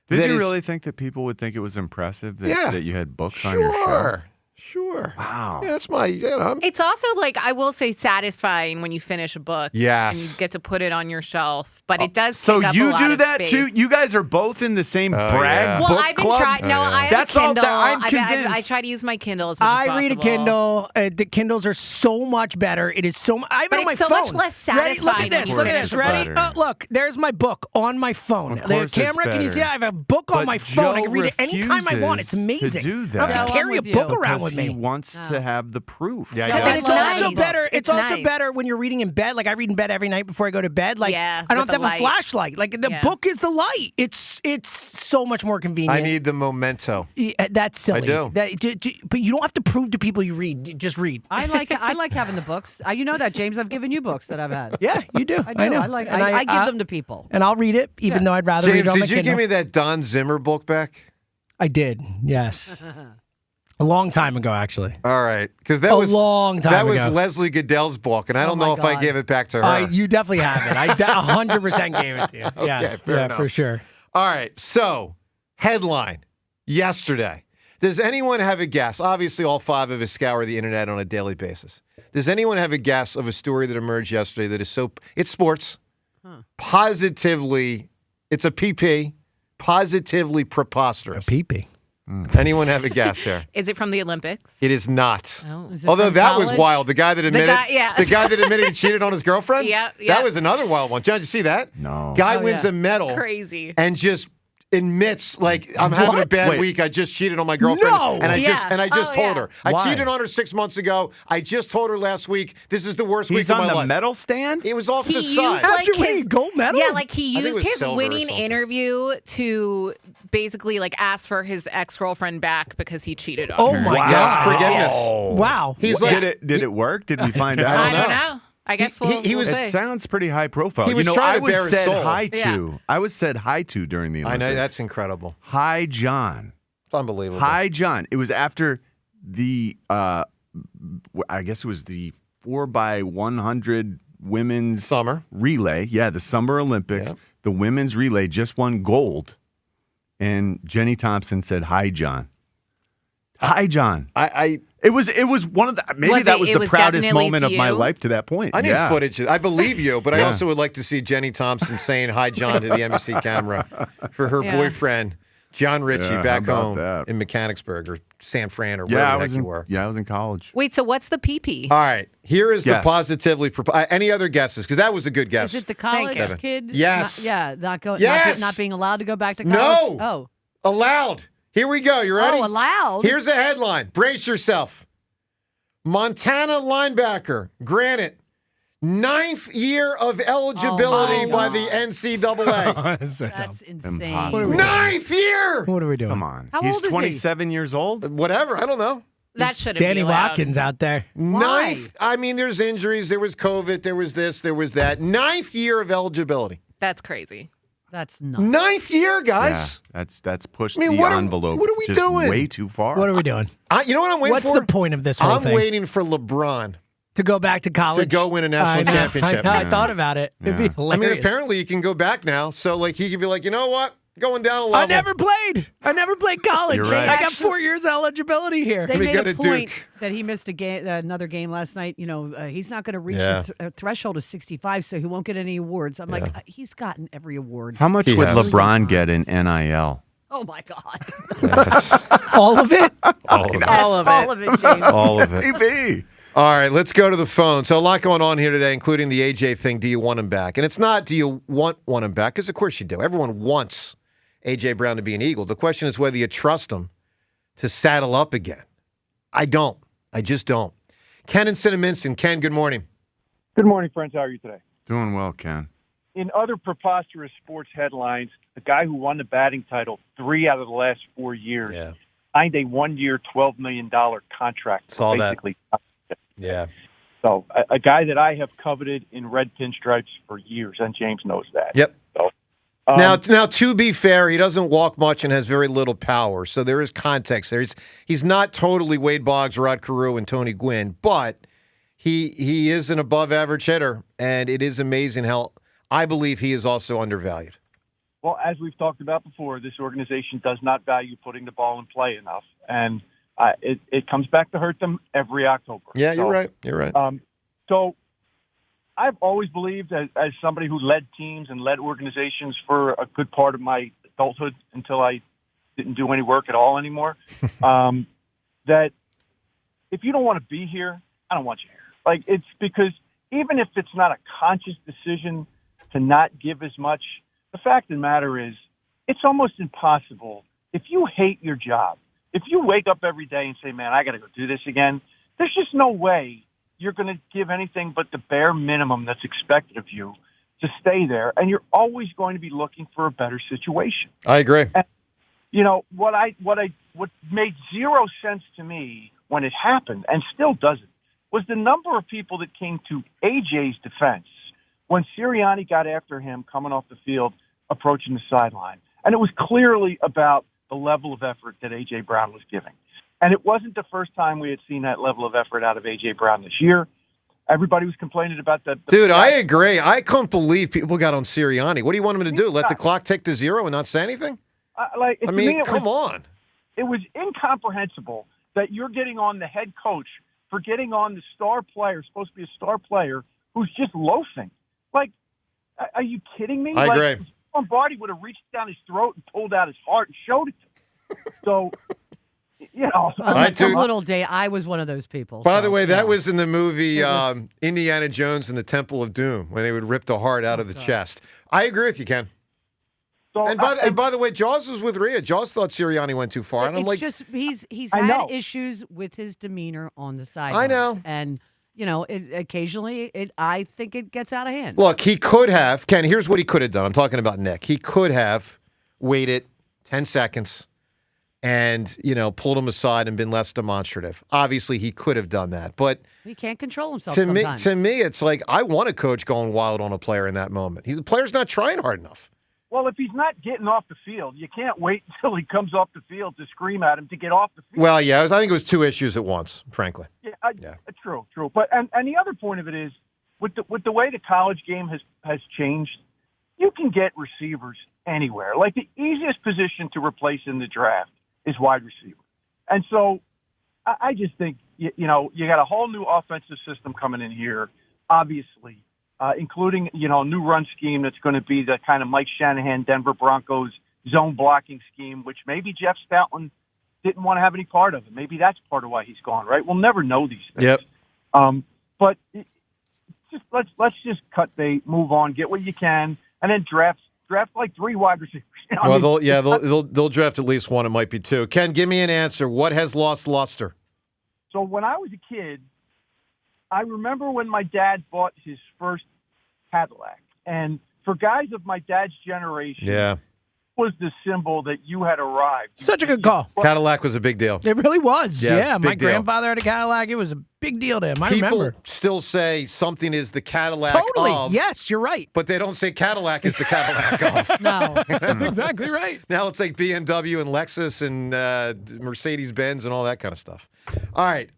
Did you really think that people would think it was impressive that you had books on your shelf? Sure. Wow. Yeah, that's my, It's also like I will say satisfying when you finish a book. Yes. And you get to put it on your shelf, but it does So take up you a lot do of that space. too? You guys are both in the same brag Well, book I've been club? trying. No, I have That's a all Kindle. that I'm I convinced. try to use my Kindle as much as I possible. read a Kindle. The Kindles are so much better. It is so. I have But it on my it's so phone. much less Ready? Look satisfying at when this. you Look at finish this. a Ready? book. Look, there's my book on my phone. Of The course it's camera. Can you see? better. I have a book on But my phone. I can Joe read it anytime I want. It's refuses to amazing. do I don't have that. to carry a book around with He me. wants to have the proof. Yeah, And it's also nice. better. It's also nice. better when you're reading in bed. Like I read in bed every night before I go to bed. Like Yeah, I don't with have to the have a light. flashlight. Like the Yeah. book is the light. It's so much more convenient. I need the memento. Yeah, that's silly. I do. But you don't have to prove to people you read. Just read. I like having the books. You know that, James. I've given you books that I've had. Yeah, you do. I do. know. I And I give them to people. And I'll read it, even though I'd rather read James, it on my did you Kindle. give me that Don Zimmer book back? I did. Yes. A long time ago, actually. All right, because that A was long time That was ago. Leslie Goodell's book, and I don't know if I gave it back to her. You definitely have it. I 100% gave it to you. Okay, Yes. fair Yeah, enough. for sure. All right, so headline yesterday. Does anyone have a guess? Obviously, all five of us scour the internet on a daily basis. Does anyone have a guess of a story that emerged yesterday that is it's sports, Positively, it's a PP, positively preposterous. A PP. Anyone have a guess here? Is it from the Olympics? It is not. Oh. Is it Although from that was college? wild. The guy that admitted, the guy that admitted he cheated on his girlfriend. Yeah. That was another wild one. John, did you see that? No. Guy wins a medal. Crazy. And just admits, like, I'm having a bad week. I just cheated on my girlfriend. No. And I just told her. I Why? cheated on her 6 months ago. I just told her last week. This is the worst week He's of my on the life. medal stand? It was off He the used side. like After winning his gold medal? Yeah, like he I think it used was his silver or winning something. interview to basically like ask for his ex-girlfriend back because he cheated on Oh her. my God. God. Forgiveness. Wow. He's like, Did it work? Did we find out? I don't know. I guess we'll, he was- we'll It see. sounds pretty high profile. He was you know, trying I to was bare his said soul. hi to. Yeah. I was said hi to during the I Olympics. know, that's incredible. Hi, John. It's unbelievable. Hi, John. It was after the, I guess it was the 4x100 women's Summer. relay. Yeah, the Summer Olympics. Yeah. The women's relay just won gold. And Jenny Thompson said, "Hi, John." Hi, John. It was one of the that was the proudest definitely moment to of my you? life to that point. I need Yeah. footage. I believe you, but I Yeah. also would like to see Jenny Thompson saying hi, John, to the NBC camera for her Yeah. boyfriend, John Ritchie, Yeah, back how about home that? in Mechanicsburg or San Fran or Yeah, wherever I the was heck you were. I was in college. Wait, so what's the PP? All right, here is the Guess. positively. Any other guesses? Because that was a good guess. Is it the college you. kid? Yes. Yes. Not being allowed to go back to college. No. Oh. Allowed. Here we go. You ready? Oh, allowed. Here's a headline. Brace yourself. Montana linebacker granted 9th year of eligibility by the NCAA. That's insane. Impossible. 9th year. What are we doing? Come on. How He's old is he? 27 years old. Whatever. I don't know. That shouldn't Danny be allowed. Watkins out there. Ninth. I mean, there's injuries. There was COVID. There was this. There was that. 9th year of eligibility. That's crazy. That's not. 9th year, guys. Yeah, that's pushed I mean, the what are- envelope. what are we just doing? Way too far. What are we doing? You know what I'm waiting What's for? the point of this whole I'm thing? waiting for LeBron. To go back to college? To go win a national I know. championship. I thought about it. It'd be Yeah. hilarious. I mean, apparently you can go back now. So, like, he could be like, you know what? Going down a level. I never played college. You're right. I got 4 years eligibility here. They Let me made go a to point Duke. that he missed another game last night. You know, he's not going to reach Yeah. the threshold of 65, so he won't get any awards. I'm like, he's gotten every award. How much He would has. LeBron get in NIL? Oh my God! All of it? All of it. All of it, James. All of it. Maybe. All right, let's go to the phone. So a lot going on here today, including the AJ thing. Do you want him back? And it's not do you want him back, because of course you do. Everyone wants A.J. Brown to be an Eagle. The question is whether you trust him to saddle up again. I don't. I just don't. Ken and Cinnaminson. Ken, good morning. Good morning, friends. How are you today? Doing well, Ken. In other preposterous sports headlines, the guy who won the batting title 3 out of the last 4 years signed a 1-year, $12 million contract. Saw that. Basically. Yeah. So a guy that I have coveted in red pinstripes for years, and James knows that. Yep. So, Now, to be fair, he doesn't walk much and has very little power, so there is context there. He's not totally Wade Boggs, Rod Carew, and Tony Gwynn, but he is an above-average hitter, and it is amazing how I believe he is also undervalued. well, as we've talked about before, this organization does not value putting the ball in play enough, and it comes back to hurt them every October. Yeah, you're right. You're right. So I've always believed, as somebody who led teams and led organizations for a good part of my adulthood until I didn't do any work at all anymore, that if you don't want to be here, I don't want you here. Like, it's because even if it's not a conscious decision to not give as much, the fact of the matter is it's almost impossible. If you hate your job, if you wake up every day and say, man, I got to go do this again, there's just no way you're going to give anything but the bare minimum that's expected of you to stay there. And you're always going to be looking for a better situation. I agree. And, you know, what made zero sense to me when it happened, and still doesn't, was the number of people that came to AJ's defense when Sirianni got after him coming off the field, approaching the sideline. And it was clearly about the level of effort that A.J. Brown was giving. And it wasn't the first time we had seen that level of effort out of A.J. Brown this year. Everybody was complaining about that. Dude, I agree. I couldn't believe people got on Sirianni. What do you want him to do? Let the clock tick to zero and not say anything? To mean, me, come on. It was incomprehensible that you're getting on the head coach for getting on the star player, supposed to be a star player, who's just loafing. Like, Are you kidding me? I agree. Lombardi would have reached down his throat and pulled out his heart and showed it to him. So, you know. That's a little day. I was one of those people. By the way, that was in the movie Indiana Jones and the Temple of Doom, when they would rip the heart out of the chest. I agree with you, Ken. So, and by the way, Jaws was with Rhea. Jaws thought Sirianni went too far. And I'm like, just he's had issues with his demeanor on the sidelines. I know. And, you know, occasionally I think it gets out of hand. Look, he could have, Ken, here's what he could have done. I'm talking about Nick. He could have waited 10 seconds and, you know, pulled him aside and been less demonstrative. Obviously, he could have done that. But he can't control himself to sometimes. To me, it's like, I want a coach going wild on a player in that moment. The player's not trying hard enough. Well, if he's not getting off the field, you can't wait until he comes off the field to scream at him to get off the field. Well, yeah, I think it was two issues at once, frankly. Yeah. True. But and the other point of it is, with the way the college game has changed, you can get receivers anywhere. Like, the easiest position to replace in the draft is wide receiver. And so I just think, you know, you got a whole new offensive system coming in here, obviously. Including, you know, a new run scheme that's going to be the kind of Mike Shanahan, Denver Broncos zone blocking scheme, which maybe Jeff Stoutland didn't want to have any part of it. Maybe that's part of why he's gone, right? We'll never know these things. Yep. But let's just cut bait, move on, get what you can, and then draft like 3 wide receivers. You know, they'll draft at least one. It might be 2. Ken, give me an answer. What has lost luster? So when I was a kid, I remember when my dad bought his first Cadillac. And for guys of my dad's generation, it was the symbol that you had arrived. Such a good call. Cadillac was a big deal. It really was. Yeah, my deal. grandfather had a Cadillac. It was a big deal to him. I People remember. still say something is the Cadillac Totally. of. Yes, you're right. But they don't say Cadillac is the Cadillac of. No. That's exactly right. Now it's like BMW and Lexus and Mercedes-Benz and all that kind of stuff. All right.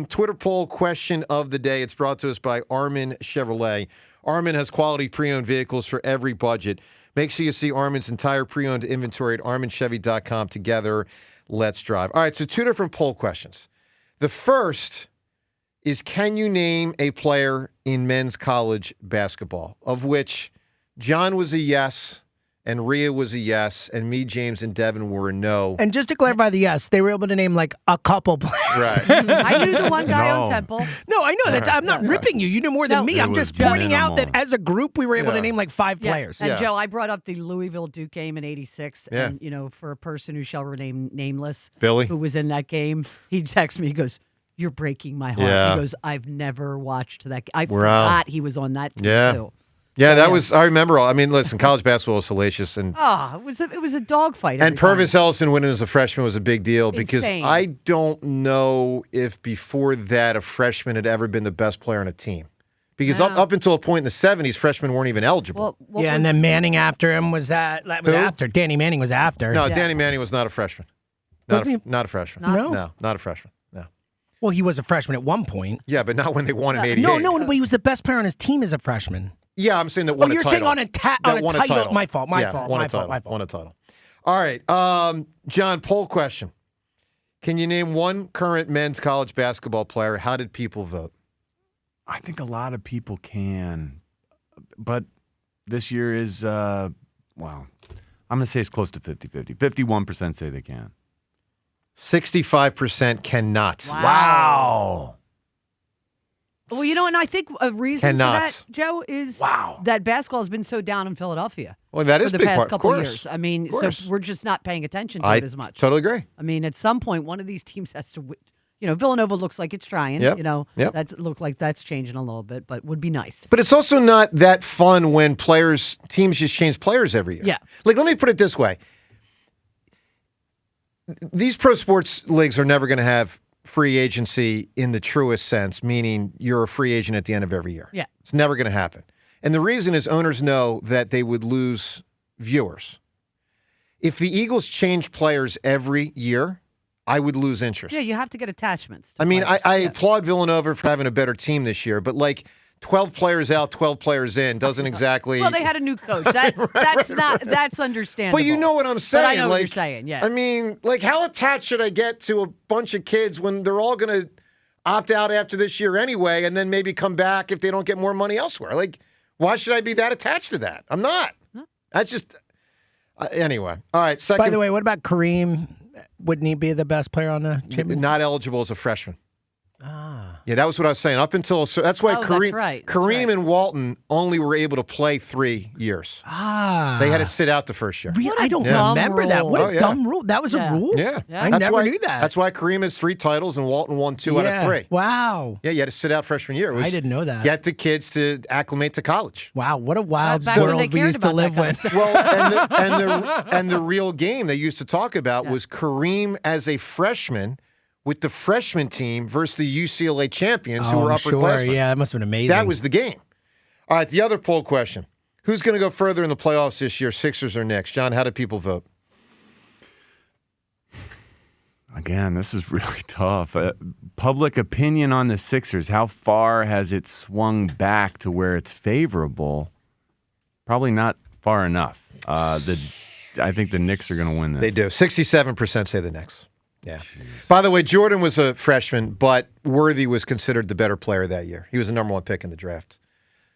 Twitter poll question of the day. It's brought to us by Armin Chevrolet. Armin has quality pre-owned vehicles for every budget. Make sure you see Armin's entire pre-owned inventory at arminchevy.com. Together, let's drive. All right, so 2 different poll questions. The first is, can you name a player in men's college basketball, of which John was a yes, and Rhea was a yes, and me, James, and Devin were a no. And just to clarify the yes, they were able to name like a couple players. Right. I knew the one guy on Temple. No, I know. I'm not ripping you. You knew more than me. I'm just pointing out that as a group, we were able to name like 5 players. And Joe, I brought up the Louisville Duke game in '86. And, you know, for a person who shall remain nameless, Billy, who was in that game, he texts me, he goes, "You're breaking my heart." Yeah. He goes, "I've never watched that. I forgot he was on that team too." Yeah, that was. I remember. I mean, listen, college basketball was salacious, and it was a dogfight. And Purvis Ellison winning as a freshman was a big deal because Insane. I don't know if before that a freshman had ever been the best player on a team. Because up until a point in the 70s, freshmen weren't even eligible. And then Manning after him was that was Who? after. Danny Manning was after. No, Danny Manning was not a freshman. Was he? Not a freshman. No, not a freshman. No. Well, he was a freshman at one point. Yeah, but not when they won in '88. No, but he was the best player on his team as a freshman. Yeah, I'm saying that won a title. You're saying on a title. My fault. Won a title. All right. John, poll question. Can you name one current men's college basketball player? How did people vote? I think a lot of people can. But this year is, I'm going to say it's close to 50-50. 51% say they can. 65% cannot. Wow. Well, you know, and I think a reason for that, Joe, is that basketball has been so down in Philadelphia. Well, that is for a the big past part. couple Of course. years. I mean, so we're just not paying attention to I it as much. Totally agree. I mean, at some point, one of these teams has to, you know, Villanova looks like it's trying. Yep. You know, Yep. that look like that's changing a little bit, but would be nice. But it's also not that fun when teams just change players every year. Yeah. Like, let me put it this way. These pro sports leagues are never going to have free agency in the truest sense, meaning you're a free agent at the end of every year. Yeah. It's never going to happen. And the reason is owners know that they would lose viewers. If the Eagles change players every year, I would lose interest. Yeah, you have to get attachments. I mean, I applaud Villanova for having a better team this year, but like 12 players out, 12 players in doesn't exactly. Well, they had a new coach. That's understandable. But you know what I'm saying. But I know what like, you're saying, yeah. I mean, like, how attached should I get to a bunch of kids when they're all going to opt out after this year anyway, and then maybe come back if they don't get more money elsewhere? Like, Why should I be that attached to that? I'm not. That's just anyway. All right. Second. By the way, what about Kareem? Wouldn't he be the best player on the championship? Not eligible as a freshman. Yeah, that was what I was saying. Up until that's why Kareem and Walton only were able to play 3 years. They had to sit out the first year. Really? I don't remember that. What a dumb rule. That was a rule? Yeah. I never knew that. That's why Kareem has 3 titles and Walton won 2 out of 3. Wow. Yeah, you had to sit out freshman year. I didn't know that. Get the kids to acclimate to college. Wow, what a wild world we used to live with. Well, and the real game they used to talk about was Kareem as a freshman with the freshman team versus the UCLA champions who were upperclassmen. Yeah, that must have been amazing. That was the game. All right, the other poll question. Who's going to go further in the playoffs this year, Sixers or Knicks? John, how do people vote? Again, this is really tough. Public opinion on the Sixers, how far has it swung back to where it's favorable? Probably not far enough. I think the Knicks are going to win this. They do. 67% say the Knicks. Yeah. Jeez. By the way, Jordan was a freshman, but Worthy was considered the better player that year. He was the number 1 pick in the draft.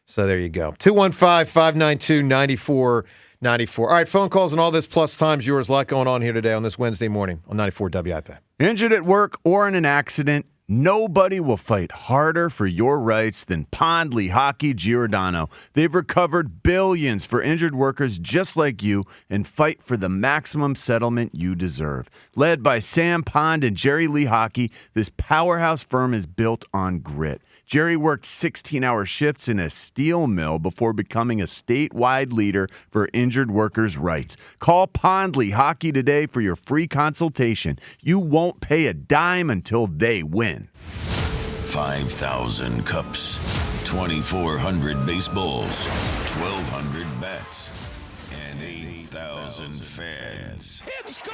So there you go. 215-592-9494. All right, phone calls and all this plus time's yours. A lot going on here today on this Wednesday morning on 94 WIP. Injured at work or in an accident, nobody will fight harder for your rights than Pond Lehocky Giordano. They've recovered billions for injured workers just like you and fight for the maximum settlement you deserve. Led by Sam Pond and Jerry Lehocky, this powerhouse firm is built on grit. Jerry worked 16-hour shifts in a steel mill before becoming a statewide leader for injured workers' rights. Call Pond Lehocky today for your free consultation. You won't pay a dime until they win. 5,000 cups, 2,400 baseballs, 1,200 bats, and 8,000 fans. It's gone!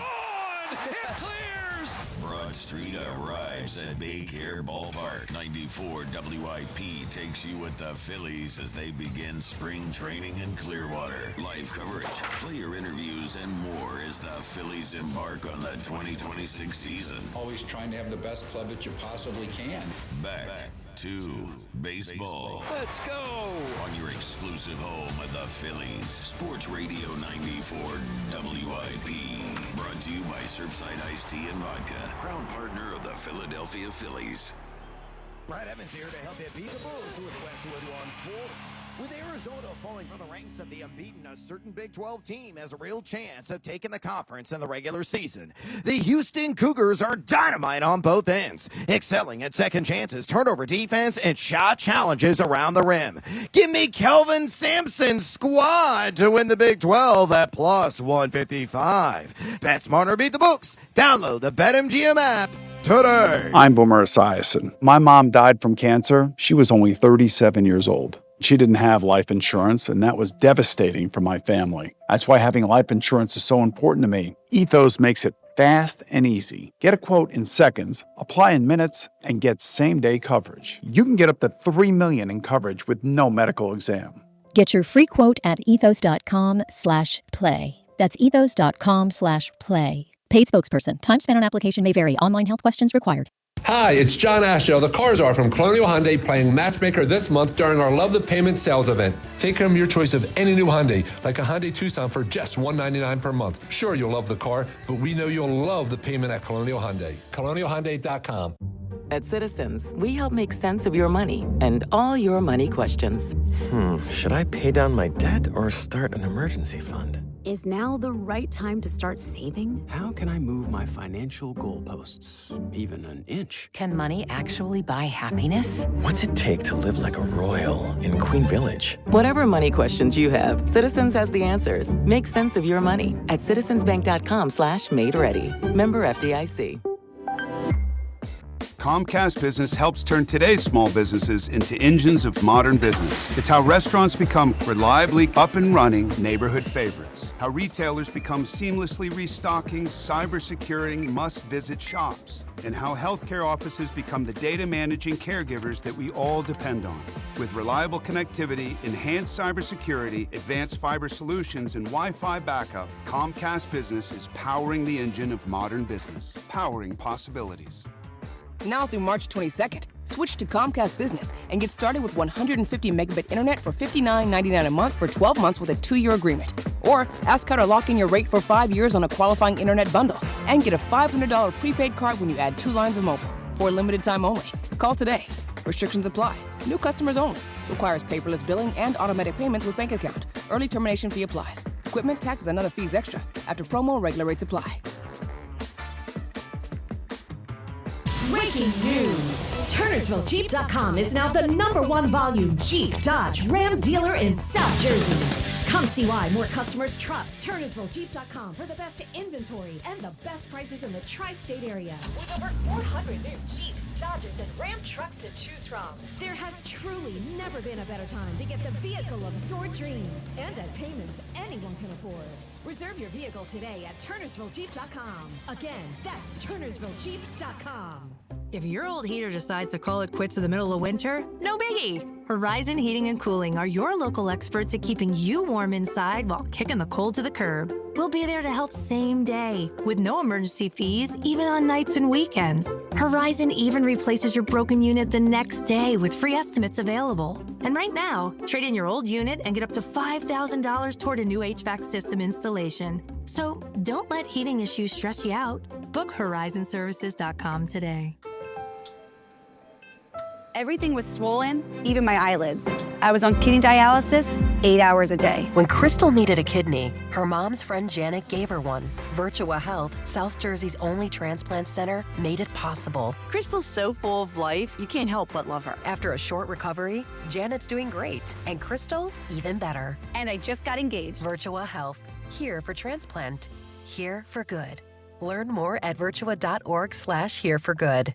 It clears! Broad Street arrives at Baycare Ballpark. 94 WIP takes you with the Phillies as they begin spring training in Clearwater. Live coverage, player interviews, and more as the Phillies embark on the 2026 season. Always trying to have the best club that you possibly can. Back to baseball. Let's go! On your exclusive home of the Phillies. Sports Radio 94 WIP. Brought to you by Surfside Iced Tea and Vodka. Proud partner of the Philadelphia Phillies. Brad Evans here to help you beat the Bulls with Westwood One Sports. With Arizona falling from the ranks of the unbeaten, a certain Big 12 team has a real chance of taking the conference in the regular season. The Houston Cougars are dynamite on both ends, excelling at second chances, turnover defense, and shot challenges around the rim. Give me Kelvin Sampson's squad to win the Big 12 at plus 155. Bet smarter, beat the books. Download the BetMGM app today. I'm Boomer Esiason. My mom died from cancer. She was only 37 years old. She didn't have life insurance, and that was devastating for my family. That's why having life insurance is so important to me. Ethos makes it fast and easy. Get a quote in seconds, apply in minutes, and get same-day coverage. You can get up to $3 million in coverage with no medical exam. Get your free quote at ethos.com/play. That's ethos.com/play. Paid spokesperson. Time spent on application may vary. Online health questions required. Hi, it's John Ashdale, the Car Czar from Colonial Hyundai, playing matchmaker this month during our Love the Payment sales event. Take home your choice of any new Hyundai, like a Hyundai Tucson for just $199 per month. Sure, you'll love the car, but we know you'll love the payment at Colonial Hyundai. ColonialHyundai.com. At Citizens, we help make sense of your money and all your money questions. Should I pay down my debt or start an emergency fund? Is now the right time to start saving? How can I move my financial goalposts even an inch? Can money actually buy happiness? What's it take to live like a royal in Queen Village? Whatever money questions you have, Citizens has the answers. Make sense of your money at citizensbank.com/made-ready. Member FDIC. Comcast Business helps turn today's small businesses into engines of modern business. It's how restaurants become reliably up and running neighborhood favorites. How retailers become seamlessly restocking, cyber-securing, must-visit shops. And how healthcare offices become the data managing caregivers that we all depend on. With reliable connectivity, enhanced cybersecurity, advanced fiber solutions, and Wi-Fi backup, Comcast Business is powering the engine of modern business, powering possibilities. Now through March 22nd, Switch to Comcast Business and get started with 150 megabit internet for $59.99 a month for 12 months with a 2-year agreement. Or ask how to lock in your rate for 5 years on a qualifying internet bundle and get a $500 prepaid card when you add 2 lines of mobile for a limited time only. Call today. Restrictions apply. New customers only. Requires paperless billing and automatic payments with bank account. Early termination fee applies. Equipment, taxes, and other fees extra. After promo, regular rates apply. Breaking news! TurnersvilleJeep.com is now the #1 volume Jeep, Dodge, Ram dealer in South Jersey. Come see why more customers trust TurnersvilleJeep.com for the best inventory and the best prices in the tri-state area. With over 400 new Jeeps, Dodges, and Ram trucks to choose from, there has truly never been a better time to get the vehicle of your dreams and at payments anyone can afford. Reserve your vehicle today at TurnersvilleJeep.com. Again, that's TurnersvilleJeep.com. If your old heater decides to call it quits in the middle of winter, no biggie. Horizon Heating and Cooling are your local experts at keeping you warm inside while kicking the cold to the curb. We'll be there to help same day with no emergency fees, even on nights and weekends. Horizon even replaces your broken unit the next day with free estimates available. And right now, trade in your old unit and get up to $5,000 toward a new HVAC system installation. So don't let heating issues stress you out. Book HorizonServices.com today. Everything was swollen, even my eyelids. I was on kidney dialysis 8 hours a day. When Crystal needed a kidney, her mom's friend Janet gave her one. Virtua Health, South Jersey's only transplant center, made it possible. Crystal's so full of life, you can't help but love her. After a short recovery, Janet's doing great, and Crystal, even better. And I just got engaged. Virtua Health, here for transplant, here for good. Learn more at virtua.org/hereforgood.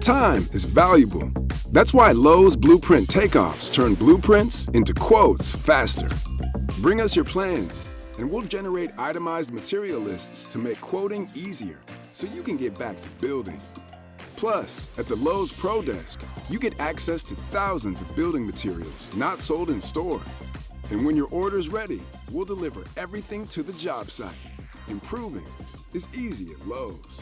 Time is valuable. That's why Lowe's Blueprint Takeoffs turn blueprints into quotes faster. Bring us your plans, and we'll generate itemized material lists to make quoting easier so you can get back to building. Plus, at the Lowe's Pro Desk, you get access to thousands of building materials not sold in store. And when your order's ready, we'll deliver everything to the job site. Improving is easy at Lowe's.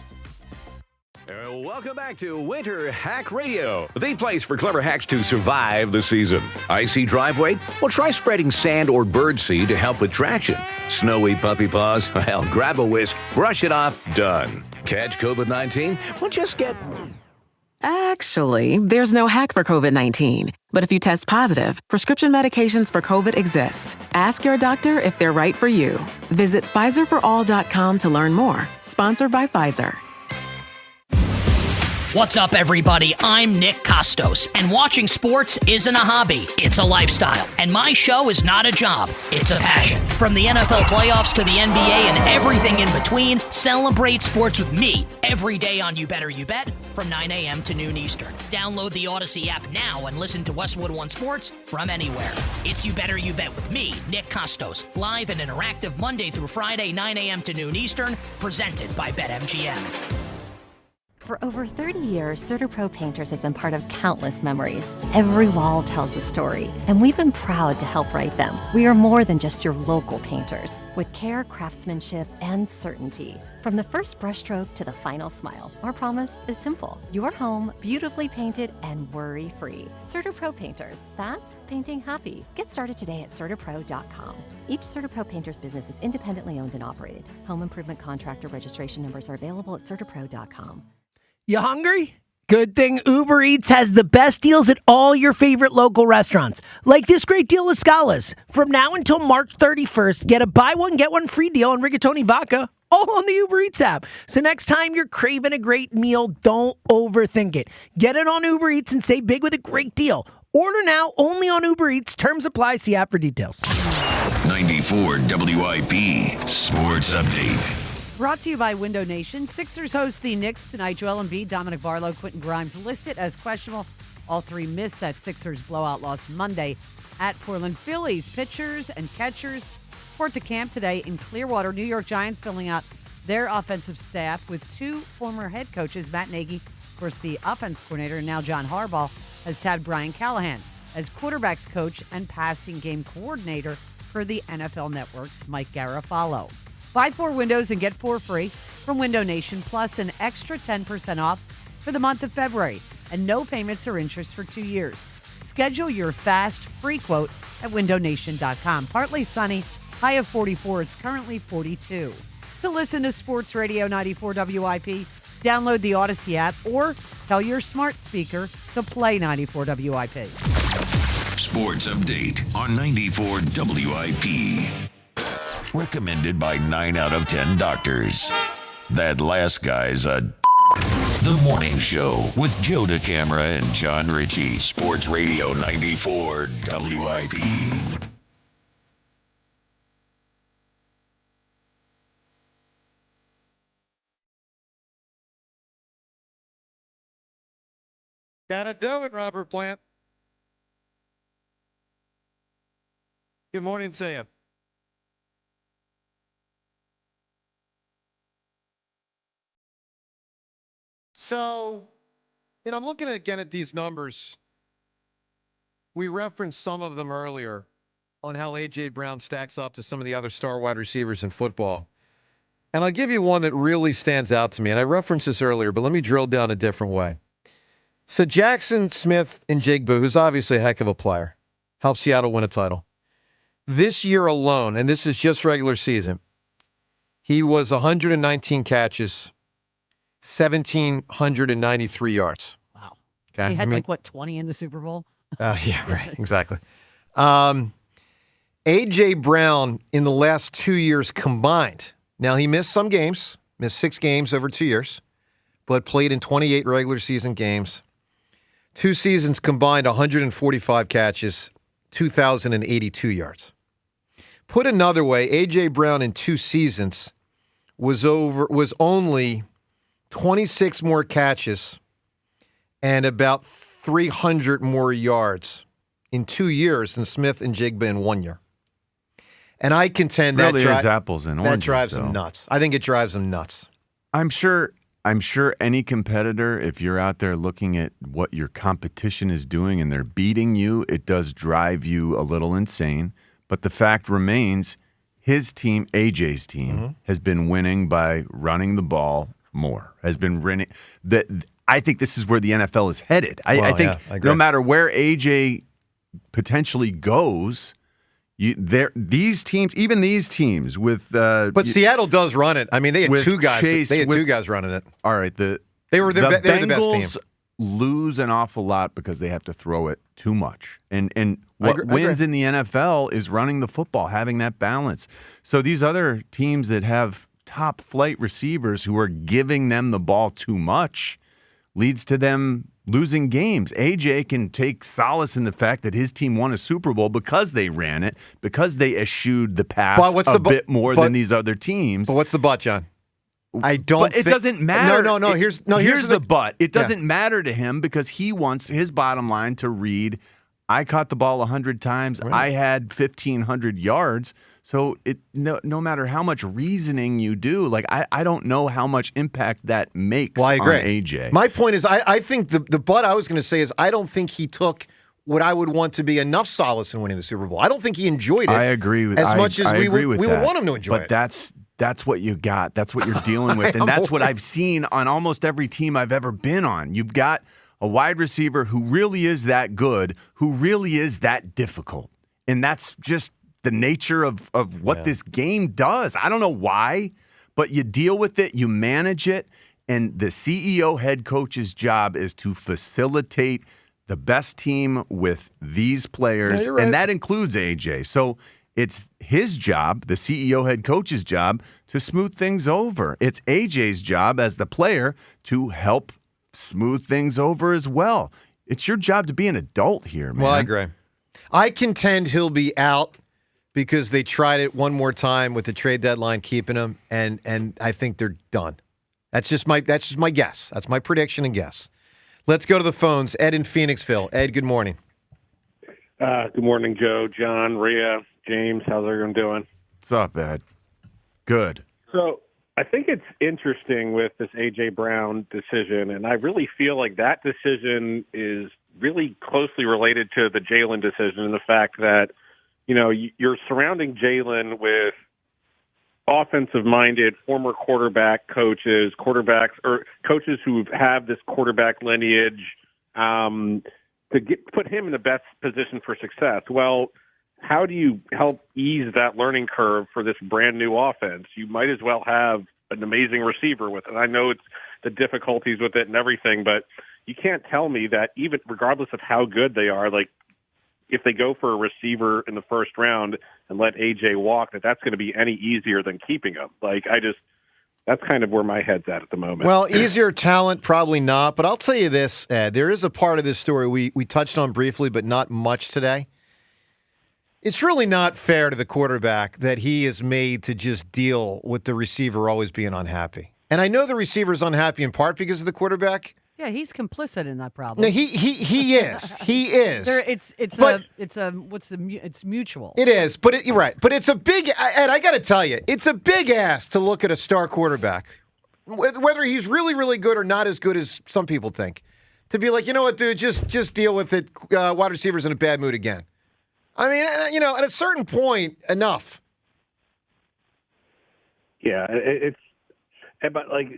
Welcome back to Winter Hack Radio, the place for clever hacks to survive the season. Icy driveway? Well, try spreading sand or birdseed to help with traction. Snowy puppy paws? Well, grab a whisk, brush it off, done. Catch COVID-19? Well, just get... Actually, there's no hack for COVID-19. But if you test positive, prescription medications for COVID exist. Ask your doctor if they're right for you. Visit PfizerForAll.com to learn more. Sponsored by Pfizer. What's up, everybody? I'm Nick Costos, and watching sports isn't a hobby, it's a lifestyle. And my show is not a job, it's a passion. From the NFL playoffs to the NBA and everything in between, celebrate sports with me every day on You Better You Bet from 9 a.m. to noon Eastern. Download the Odyssey app now and listen to Westwood One Sports from anywhere. It's You Better You Bet with me, Nick Costos, live and interactive Monday through Friday, 9 a.m. to noon Eastern, presented by BetMGM. For over 30 years, CertaPro Painters has been part of countless memories. Every wall tells a story, and we've been proud to help write them. We are more than just your local painters, with care, craftsmanship, and certainty. From the first brushstroke to the final smile, our promise is simple. Your home, beautifully painted and worry-free. CertaPro Painters, that's painting happy. Get started today at CertaPro.com. Each CertaPro Painters business is independently owned and operated. Home improvement contractor registration numbers are available at CertaPro.com. You hungry? Good thing Uber Eats has the best deals at all your favorite local restaurants. Like this great deal at Scala's. From now until March 31st, get a buy one, get one free deal on rigatoni vodka, all on the Uber Eats app. So next time you're craving a great meal, don't overthink it. Get it on Uber Eats and save big with a great deal. Order now only on Uber Eats. Terms apply. See app for details. 94 WIP Sports Update. Brought to you by Window Nation. Sixers host the Knicks tonight. Joel Embiid, Dominic Barlow, Quentin Grimes listed as questionable. All three missed that Sixers blowout loss Monday at Portland. Phillies pitchers and catchers report to camp today in Clearwater. New York Giants filling out their offensive staff with two former head coaches. Matt Nagy, of course, the offense coordinator, and now John Harbaugh has tabbed Brian Callahan as quarterbacks coach and passing game coordinator for the NFL Network's Mike Garafolo. Buy 4 windows and get 4 free from Window Nation, plus an extra 10% off for the month of February, and no payments or interest for 2 years. Schedule your fast, free quote at windownation.com. Partly sunny, high of 44. It's currently 42. To listen to Sports Radio 94 WIP, download the Odyssey app or tell your smart speaker to play 94 WIP. Sports Update on 94 WIP. Recommended by 9 out of 10 doctors. That last guy's a... The Morning Show with Joe DeCamara and John Ritchie. Sports Radio 94 WIP. Gotta do it, Robert Plant. Good morning to you. So, I'm looking again at these numbers. We referenced some of them earlier on how A.J. Brown stacks up to some of the other star wide receivers in football. And I'll give you one that really stands out to me. And I referenced this earlier, but let me drill down a different way. So Jackson Smith and Jigba, who's obviously a heck of a player, helped Seattle win a title. This year alone, and this is just regular season, he was 119 catches, 1,793 yards. Wow. Okay. He had 20 in the Super Bowl? Yeah, right. Exactly. A.J. Brown in the last 2 years combined. Now, he missed some games, missed 6 games over 2 years, but played in 28 regular season games. 2 seasons combined, 145 catches, 2,082 yards. Put another way, A.J. Brown in 2 seasons was only 26 more catches and about 300 more yards in 2 years than Smith and Jigba in 1 year. And I contend really is apples and oranges. That drives them nuts. I think it drives them nuts. I'm sure any competitor, if you're out there looking at what your competition is doing and they're beating you, it does drive you a little insane. But the fact remains, his team, AJ's team, has been winning by running the ball more. Has been winning. I think this is where the NFL is headed. I think no matter where AJ potentially goes, these teams with. But Seattle does run it. I mean, they had 2 guys. They had 2 guys running it. All right, they were the best team. Lose an awful lot because they have to throw it too much. And what wins in the NFL is running the football, having that balance. So these other teams that have top flight receivers who are giving them the ball too much leads to them losing games. AJ can take solace in the fact that his team won a Super Bowl because they ran it, because they eschewed the pass bit more than these other teams. But what's the but, John? I don't. But it doesn't matter. No. Here's the but. It doesn't matter to him because he wants his bottom line to read, I caught the ball 100 times. Right. I had 1,500 yards. So no matter how much reasoning you do, I don't know how much impact that makes I agree. On AJ. My point is, I think the but I was going to say is I don't think he took what I would want to be enough solace in winning the Super Bowl. I don't think he enjoyed it. I agree with as much as we would that. want him to enjoy it. But that's what you got. That's what you're dealing with. And that's what I've seen on almost every team I've ever been on. You've got a wide receiver who really is that good, who really is that difficult. And that's just the nature of what this game does. I don't know why, but you deal with it, you manage it, and the CEO head coach's job is to facilitate the best team with these players, and that includes AJ. So it's his job, the CEO head coach's job, to smooth things over. It's AJ's job as the player to help smooth things over as well. It's your job to be an adult here, man. Well, I agree. I contend he'll be out because they tried it one more time with the trade deadline keeping him, and I think they're done. That's just my guess. That's my prediction and guess. Let's go to the phones. Ed in Phoenixville. Ed, good morning. Good morning, Joe, John, Rhea, James. How's everyone doing? What's up, Ed? Good. So I think it's interesting with this A.J. Brown decision, and I really feel like that decision is really closely related to the Jalen decision and the fact that, you're surrounding Jalen with offensive-minded former quarterback coaches, quarterbacks or coaches who have this quarterback lineage to put him in the best position for success. Well, how do you help ease that learning curve for this brand new offense? You might as well have an amazing receiver with it. I know it's the difficulties with it and everything, but you can't tell me that even regardless of how good they are, like if they go for a receiver in the first round and let AJ walk, that's going to be any easier than keeping him. That's kind of where my head's at the moment. Well, easier talent, probably not. But I'll tell you this, Ed, there is a part of this story we touched on briefly, but not much today. It's really not fair to the quarterback that he is made to just deal with the receiver always being unhappy. And I know the receiver's unhappy in part because of the quarterback. Yeah, he's complicit in that problem. No, he is. He is. It's mutual. It is, but you're right. But it's a big, and I got to tell you, it's a big ask to look at a star quarterback, whether he's really, really good or not as good as some people think, to be like, you know what, dude, just deal with it. Wide receiver's in a bad mood again. I mean, at a certain point, enough. Yeah, but like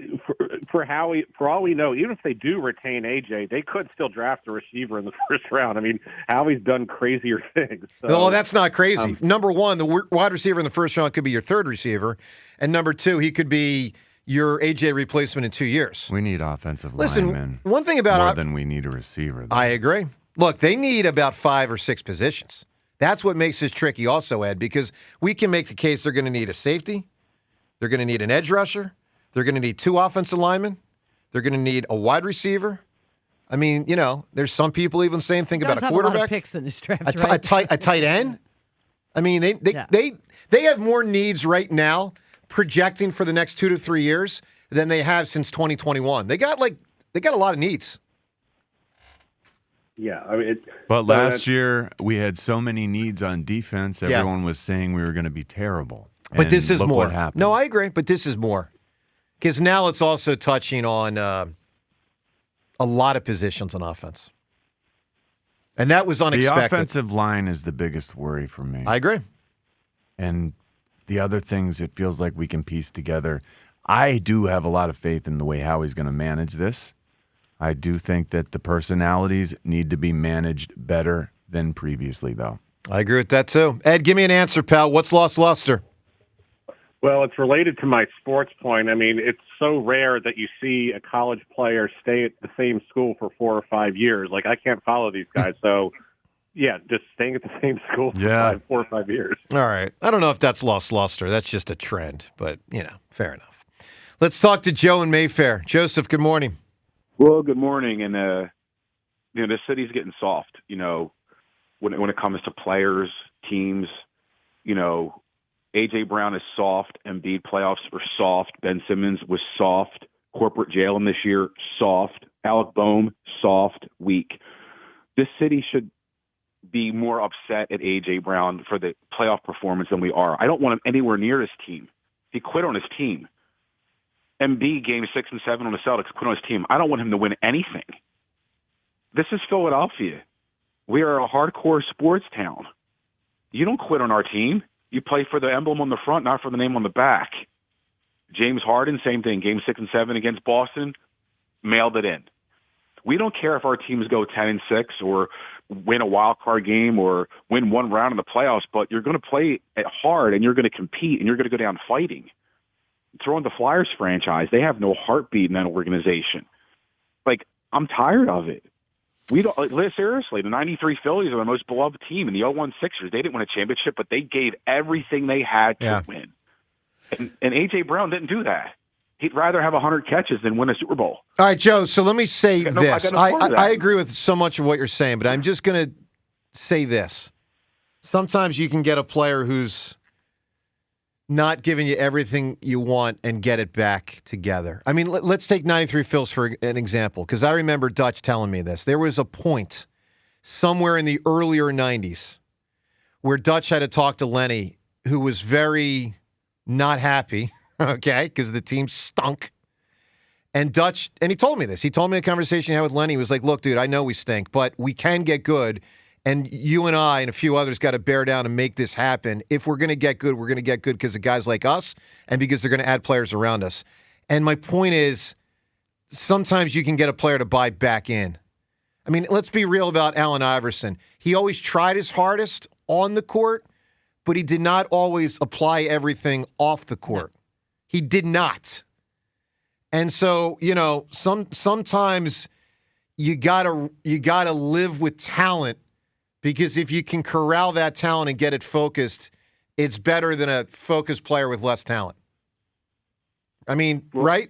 for Howie, for all we know, even if they do retain AJ, they could still draft a receiver in the first round. I mean, Howie's done crazier things. So, no, that's not crazy. Number one, the wide receiver in the first round could be your third receiver, and number two, he could be your AJ replacement in 2 years. We need offensive linemen. One thing about more than we need a receiver. I agree. Look, they need about 5 or 6 positions. That's what makes this tricky, also, Ed, because we can make the case they're going to need a safety, they're going to need an edge rusher. They're going to need 2 offensive linemen. They're going to need a wide receiver. I mean, there's some people even saying think about a quarterback. A lot of picks in this draft, a tight end. I mean, they have more needs right now projecting for the next 2 to 3 years than they have since 2021. They got a lot of needs. Yeah, I mean, but last year we had so many needs on defense. Everyone was saying we were going to be terrible. But this is look more. What happened. No, I agree. But this is more. Because now it's also touching on a lot of positions on offense. And that was unexpected. The offensive line is the biggest worry for me. I agree. And the other things it feels like we can piece together. I do have a lot of faith in the way Howie's going to manage this. I do think that the personalities need to be managed better than previously, though. I agree with that, too. Ed, give me an answer, pal. What's lost luster? Well, it's related to my sports point. I mean, it's so rare that you see a college player stay at the same school for 4 or 5 years. Like, I can't follow these guys. So, yeah, just staying at the same school for 4 or 5 years. All right. I don't know if that's lost luster. That's just a trend. But, fair enough. Let's talk to Joe in Mayfair. Joseph, good morning. Well, good morning. And, the city's getting soft, when it comes to players, teams, A.J. Brown is soft. Embiid playoffs were soft. Ben Simmons was soft. Corporate jailing this year, soft. Alec Boehm, soft, weak. This city should be more upset at A.J. Brown for the playoff performance than we are. I don't want him anywhere near his team. He quit on his team. Embiid, game 6 and 7 on the Celtics, quit on his team. I don't want him to win anything. This is Philadelphia. We are a hardcore sports town. You don't quit on our team. You play for the emblem on the front, not for the name on the back. James Harden, same thing. Game 6 and 7 against Boston, mailed it in. We don't care if our teams go 10-6 or win a wild card game or win one round in the playoffs, but you're going to play it hard and you're going to compete and you're going to go down fighting. Throw in the Flyers franchise. They have no heartbeat in that organization. I'm tired of it. We don't seriously. The '93 Phillies are the most beloved team, and the '01 Sixers. They didn't win a championship, but they gave everything they had to win. And AJ Brown didn't do that. He'd rather have 100 catches than win a Super Bowl. All right, Joe. So let me say this. I agree with so much of what you're saying, but I'm just going to say this. Sometimes you can get a player who's not giving you everything you want and get it back together. I mean, let's take 93 Phils for an example, because I remember Dutch telling me this. There was a point somewhere in the earlier 90s where Dutch had to talk to Lenny, who was very not happy, okay, because the team stunk. And he told me this. He told me a conversation he had with Lenny. He was like, look, dude, I know we stink, but we can get good, And you and I and a few others got to bear down and make this happen. If we're going to get good, we're going to get good because of guys like us and because they're going to add players around us. And my point is, sometimes you can get a player to buy back in. I mean, let's be real about Allen Iverson. He always tried his hardest on the court, but he did not always apply everything off the court. No. He did not. And so, sometimes you gotta live with talent, because if you can corral that talent and get it focused, it's better than a focused player with less talent. I mean, right?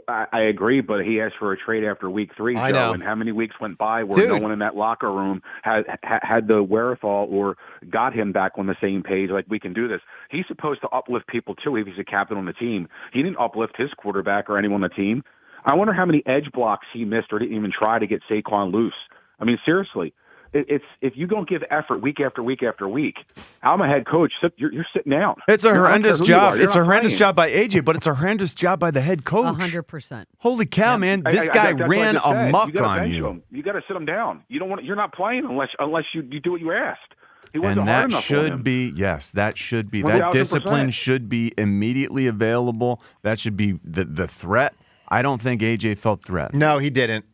I agree, but he asked for a trade after week 3, Joe, I know. And how many weeks went by where no one in that locker room had the wherewithal or got him back on the same page, like, we can do this. He's supposed to uplift people, too, if he's a captain on the team. He didn't uplift his quarterback or anyone on the team. I wonder how many edge blocks he missed or didn't even try to get Saquon loose. I mean, seriously. It's if you don't give effort week after week after week, I'm a head coach. You're sitting down. It's a horrendous job. It's a horrendous job by AJ, but it's a horrendous job by the head coach. 100%. Holy cow, man! This guy ran amok on you. Him. You got to sit him down. You don't want. You're not playing unless you do what you asked. He wasn't and hard that enough should be that should be 1000%. That discipline should be immediately available. That should be the threat. I don't think AJ felt threat. No, he didn't.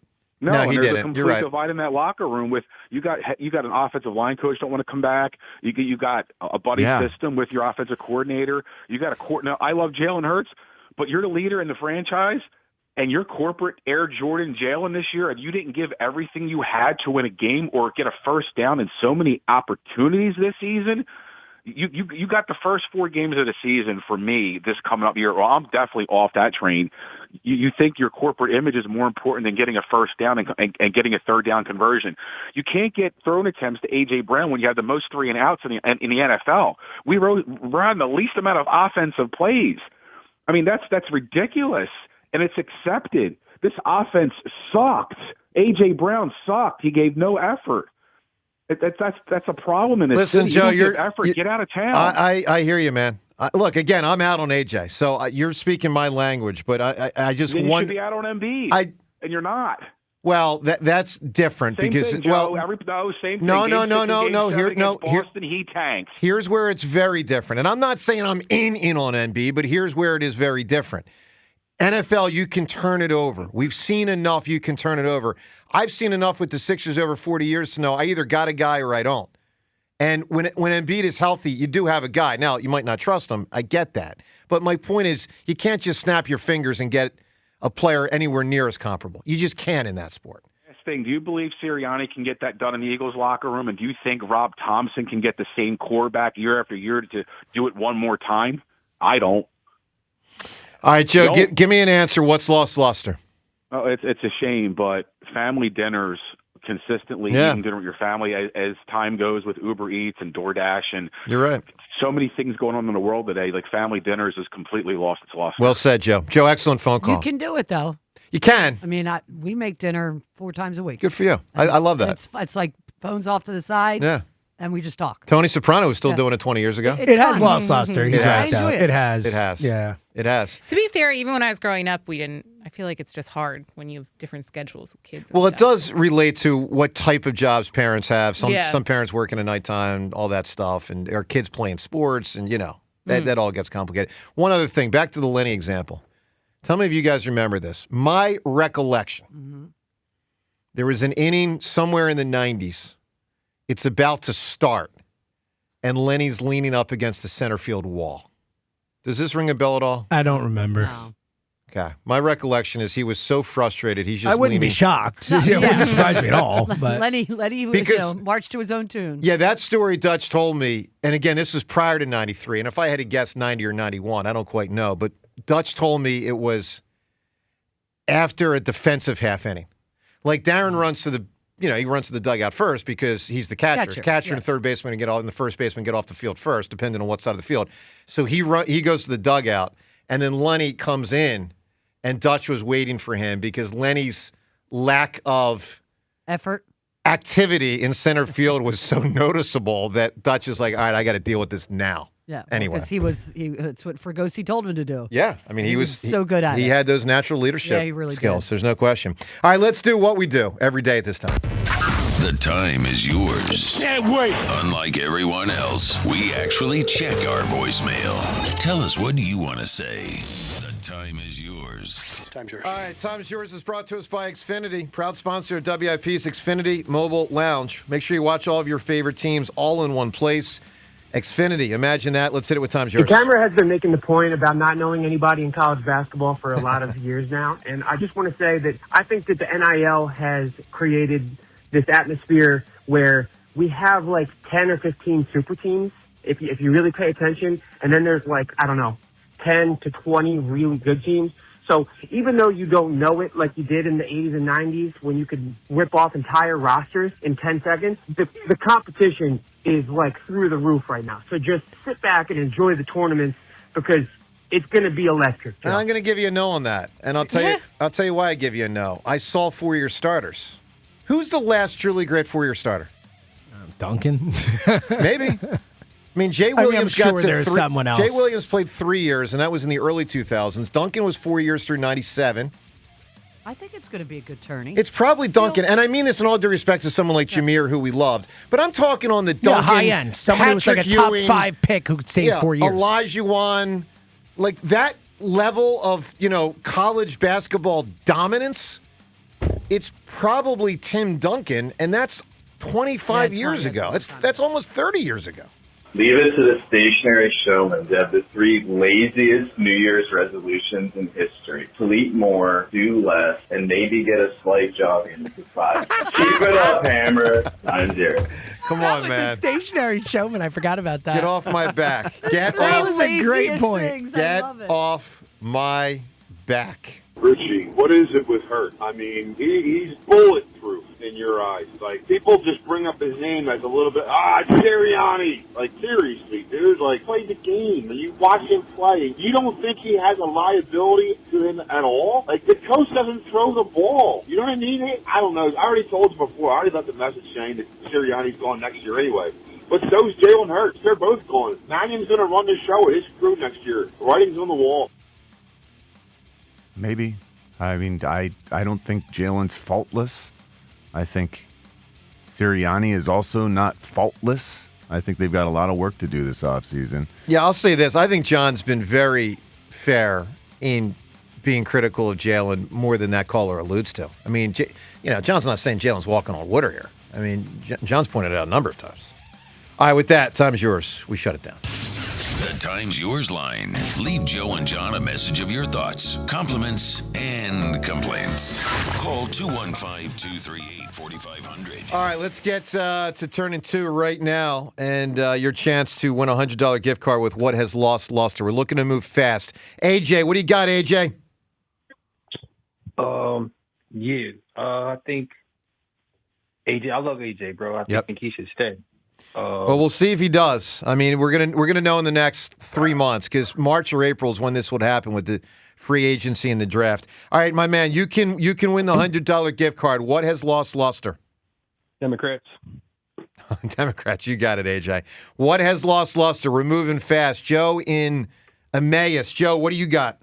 No, he there's didn't. a complete You're right. divide in that locker room. With you got an offensive line coach don't want to come back. You got a buddy system with your offensive coordinator. You got a court. Now, I love Jalen Hurts, but you're the leader in the franchise, and your corporate Air Jordan Jalen this year, and you didn't give everything you had to win a game or get a first down in so many opportunities this season. You got the first 4 games of the season for me this coming up year. Well, I'm definitely off that train. You think your corporate image is more important than getting a first down and getting a third down conversion. You can't get thrown attempts to A.J. Brown when you have the most 3 and outs in the NFL. We ran the least amount of offensive plays. I mean, that's ridiculous, and it's accepted. This offense sucked. A.J. Brown sucked. He gave no effort. That's a problem in this Listen, city. Joe, you don't give effort. Get out of town. I hear you, man. Look, again, I'm out on AJ, so you're speaking my language, but I just then want. You should be out on Embiid, and you're not. Well, that's different Same because thing, Joe. Same thing. No. Boston, he tanked. Here's where it's very different, and I'm not saying I'm in on Embiid, but here's where it is very different. NFL, you can turn it over. We've seen enough. You can turn it over. I've seen enough with the Sixers over 40 years to know I either got a guy or I don't. And when Embiid is healthy, you do have a guy. Now, you might not trust him. I get that. But my point is, you can't just snap your fingers and get a player anywhere near as comparable. You just can't in that sport. Last thing, do you believe Sirianni can get that done in the Eagles locker room? And do you think Rob Thompson can get the same quarterback year after year to do it one more time? I don't. All right, Joe, give me an answer. What's lost luster? Oh, it's a shame, but family dinners, consistently eating dinner with your family as time goes with Uber Eats and DoorDash, and you're right. So many things going on in the world today. Like family dinners is completely lost its luster. Well said, Joe. Joe, excellent phone call. You can do it though. You can. I mean, we make dinner 4 times a week. Good for you. I love that. It's like phones off to the side. Yeah. And we just talk. Tony Soprano was still doing it 20 years ago. It has lost luster. He's right. It has. It has. Yeah. It has. To be fair, even when I was growing up, I feel like it's just hard when you have different schedules with kids. Well, it does relate to what type of jobs parents have. Some parents working at nighttime, all that stuff, and our kids playing sports, and that all gets complicated. One other thing, back to the Lenny example. Tell me if you guys remember this. My recollection, there was an inning somewhere in the 90s. It's about to start, and Lenny's leaning up against the center field wall. Does this ring a bell at all? I don't remember. No. Okay. My recollection is he was so frustrated, he's just I wouldn't be shocked. It wouldn't surprise me at all. But. Lenny marched to his own tune. Yeah, that story Dutch told me, and again, this was prior to 93, and if I had to guess 90 or 91, I don't quite know, but Dutch told me it was after a defensive half inning. Like Darren runs to the he runs to the dugout first because he's the catcher. Catcher and third baseman and the first baseman get off the field first, depending on what side of the field. So he goes to the dugout, and then Lenny comes in, and Dutch was waiting for him because Lenny's lack of activity in center field was so noticeable that Dutch is like, all right, I got to deal with this now. Yeah. Anyway, because that's what Fergosi told him to do. Yeah, I mean he was so good at it. He had those natural leadership he really skills. There's no question. All right, let's do what we do every day at this time. The time is yours. Can't wait. Unlike everyone else, we actually check our voicemail. Tell us, what do you want to say? The time is yours. Time's yours. All right, Time's Yours is brought to us by Xfinity, proud sponsor of WIP's Xfinity Mobile Lounge. Make sure you watch all of your favorite teams all in one place. Xfinity, imagine that. Let's hit it with Time's Yours. The camera has been making the point about not knowing anybody in college basketball for a lot of years now, and I just want to say that I think that the NIL has created this atmosphere where we have like 10 or 15 super teams, if you really pay attention, and then there's like, I don't know, 10 to 20 really good teams. So even though you don't know it like you did in the 80s and 90s when you could whip off entire rosters in 10 seconds, the competition is like through the roof right now. So just sit back and enjoy the tournaments because it's going to be electric. And I'm going to give you a no on that. And I'll tell you why I give you a no. I saw four-year starters. Who's the last truly great four-year starter? Duncan? Maybe. I mean, Jay Williams I'm sure there's someone else. Jay Williams played 3 years, and that was in the early 2000s. Duncan was 4 years through 97. I think it's going to be a good tourney. It's probably Duncan, and I mean this in all due respect to someone like Jameer, who we loved. But I'm talking on the Duncan, high end. Someone who was like a top Ewing, 5 pick who stays 4 years. Olajuwon, like that level of college basketball dominance. It's probably Tim Duncan, and that's 25 years ago. That's almost 30 years ago. Leave it to the stationary showman to have the 3 laziest New Year's resolutions in history. Sleep more, do less, and maybe get a slight jog in to 5. Keep it up, Hammer. Time's yours. Come on, man. The stationary showman. I forgot about that. Get off my back. That was a great point. Get off my back. Richie, what is it with Hurt? I mean, he's bulletproof in your eyes. Like, people just bring up his name as a little bit, Sirianni. Like, seriously, dude, like, play the game. You watch him play. You don't think he has a liability to him at all? Like, the coach doesn't throw the ball. You know what I mean? I don't know. I already told you before. I already left the message saying that Sirianni's going next year anyway. But so's Jalen Hurts. They're both going. Manning's going to run the show with his crew next year. The writing's on the wall. Maybe. I mean, I don't think Jalen's faultless. I think Sirianni is also not faultless. I think they've got a lot of work to do this offseason. Yeah, I'll say this. I think John's been very fair in being critical of Jalen more than that caller alludes to. I mean, John's not saying Jalen's walking on water here. I mean, John's pointed it out a number of times. All right, with that, time's yours. We shut it down. The Time's Yours line. Leave Joe and John a message of your thoughts, compliments, and complaints. Call 215-238-4500. All right, let's get to turning 2 right now, and your chance to win a $100 gift card with What Has Lost Luster. We're looking to move fast. AJ, what do you got, AJ? I think AJ. I love AJ, bro. I think he should stay. Well, we'll see if he does. I mean, we're gonna know in the next 3 months because March or April is when this would happen with the free agency and the draft. All right, my man, you can win the $100 gift card. What has lost luster? Democrats. Democrats, you got it, AJ. What has lost luster? We're moving fast. Joe in Emmaus. Joe, what do you got?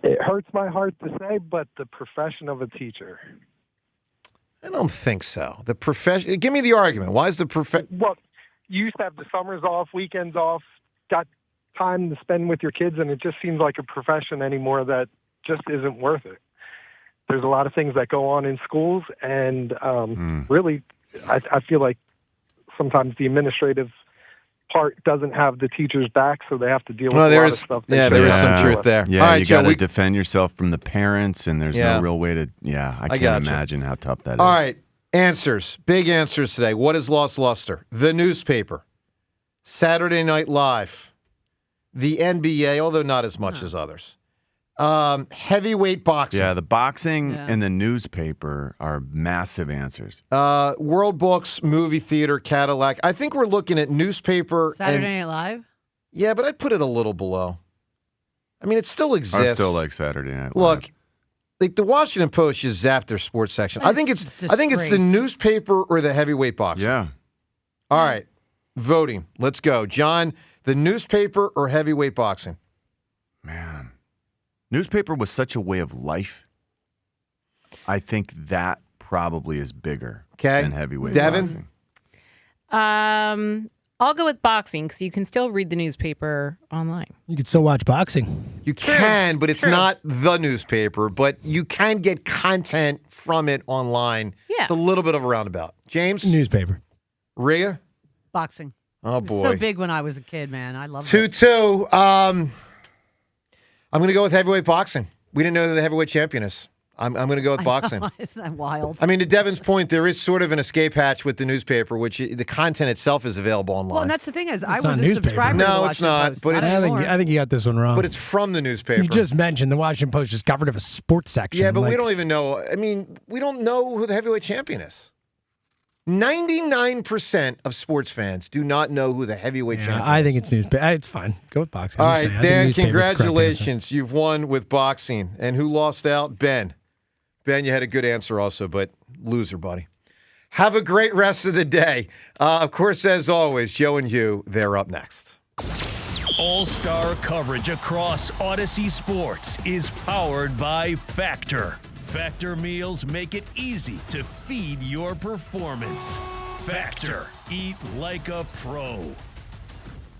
It hurts my heart to say, but the profession of a teacher. I don't think so. The profession. Give me the argument. Why is the profession? Well, you used to have the summers off, weekends off, got time to spend with your kids, and it just seems like a profession anymore that just isn't worth it. There's a lot of things that go on in schools, and really, I feel like sometimes the administrative part doesn't have the teachers back, so they have to deal with a lot of stuff. Yeah, there is some truth there. Yeah, all right, you got to defend yourself from the parents, and there's no real way to. Yeah, I can't imagine how tough that is. All right, answers. Big answers today. What has lost luster? The newspaper, Saturday Night Live, the NBA, although not as much as others. Heavyweight boxing. Yeah, the boxing and the newspaper are massive answers. World Books, movie theater, Cadillac. I think we're looking at newspaper. Saturday Night Live? Yeah, but I'd put it a little below. I mean, it still exists. I still like Saturday Night Live. Look, like the Washington Post just zapped their sports section. I think it's the newspaper or the heavyweight boxing. Yeah. All right, voting. Let's go, John. The newspaper or heavyweight boxing? Man. Newspaper was such a way of life. I think that probably is bigger Okay. than heavyweight Devin? boxing. I'll go with boxing because you can still read the newspaper online. You can still watch boxing. You can, but it's not the newspaper, but you can get content from it online. Yeah. It's a little bit of a roundabout. James? Newspaper. Rhea? Boxing. Oh, It was boy. so big when I was a kid, man. I loved it. 2-2. I'm going to go with heavyweight boxing. We didn't know who the heavyweight champion is. I'm going to go with boxing. Isn't that wild? I mean, to Devin's point, there is sort of an escape hatch with the newspaper, which the content itself is available online. Well, and that's the thing is, I It's not was a newspaper. subscriber to the No, it's Washington not. Post. But it's, I think you got this one wrong. but it's from the newspaper. You just mentioned the Washington Post just got rid of a sports section. Yeah, but we Like, don't even know. I mean, we don't know who the heavyweight champion is. 99% of sports fans do not know who the heavyweight champion is. I think it's newspaper. It's fine. Go with boxing. All I'm just right, saying, I think Dan, newspaper's the correct answer. congratulations. You've won with boxing. And who lost out? Ben. Ben, you had a good answer also, but loser, buddy. Have a great rest of the day. Of course, as always, Joe and Hugh, they're up next. All-star coverage across Odyssey Sports is powered by Factor. Factor meals make it easy to feed your performance. Factor. Eat like a pro.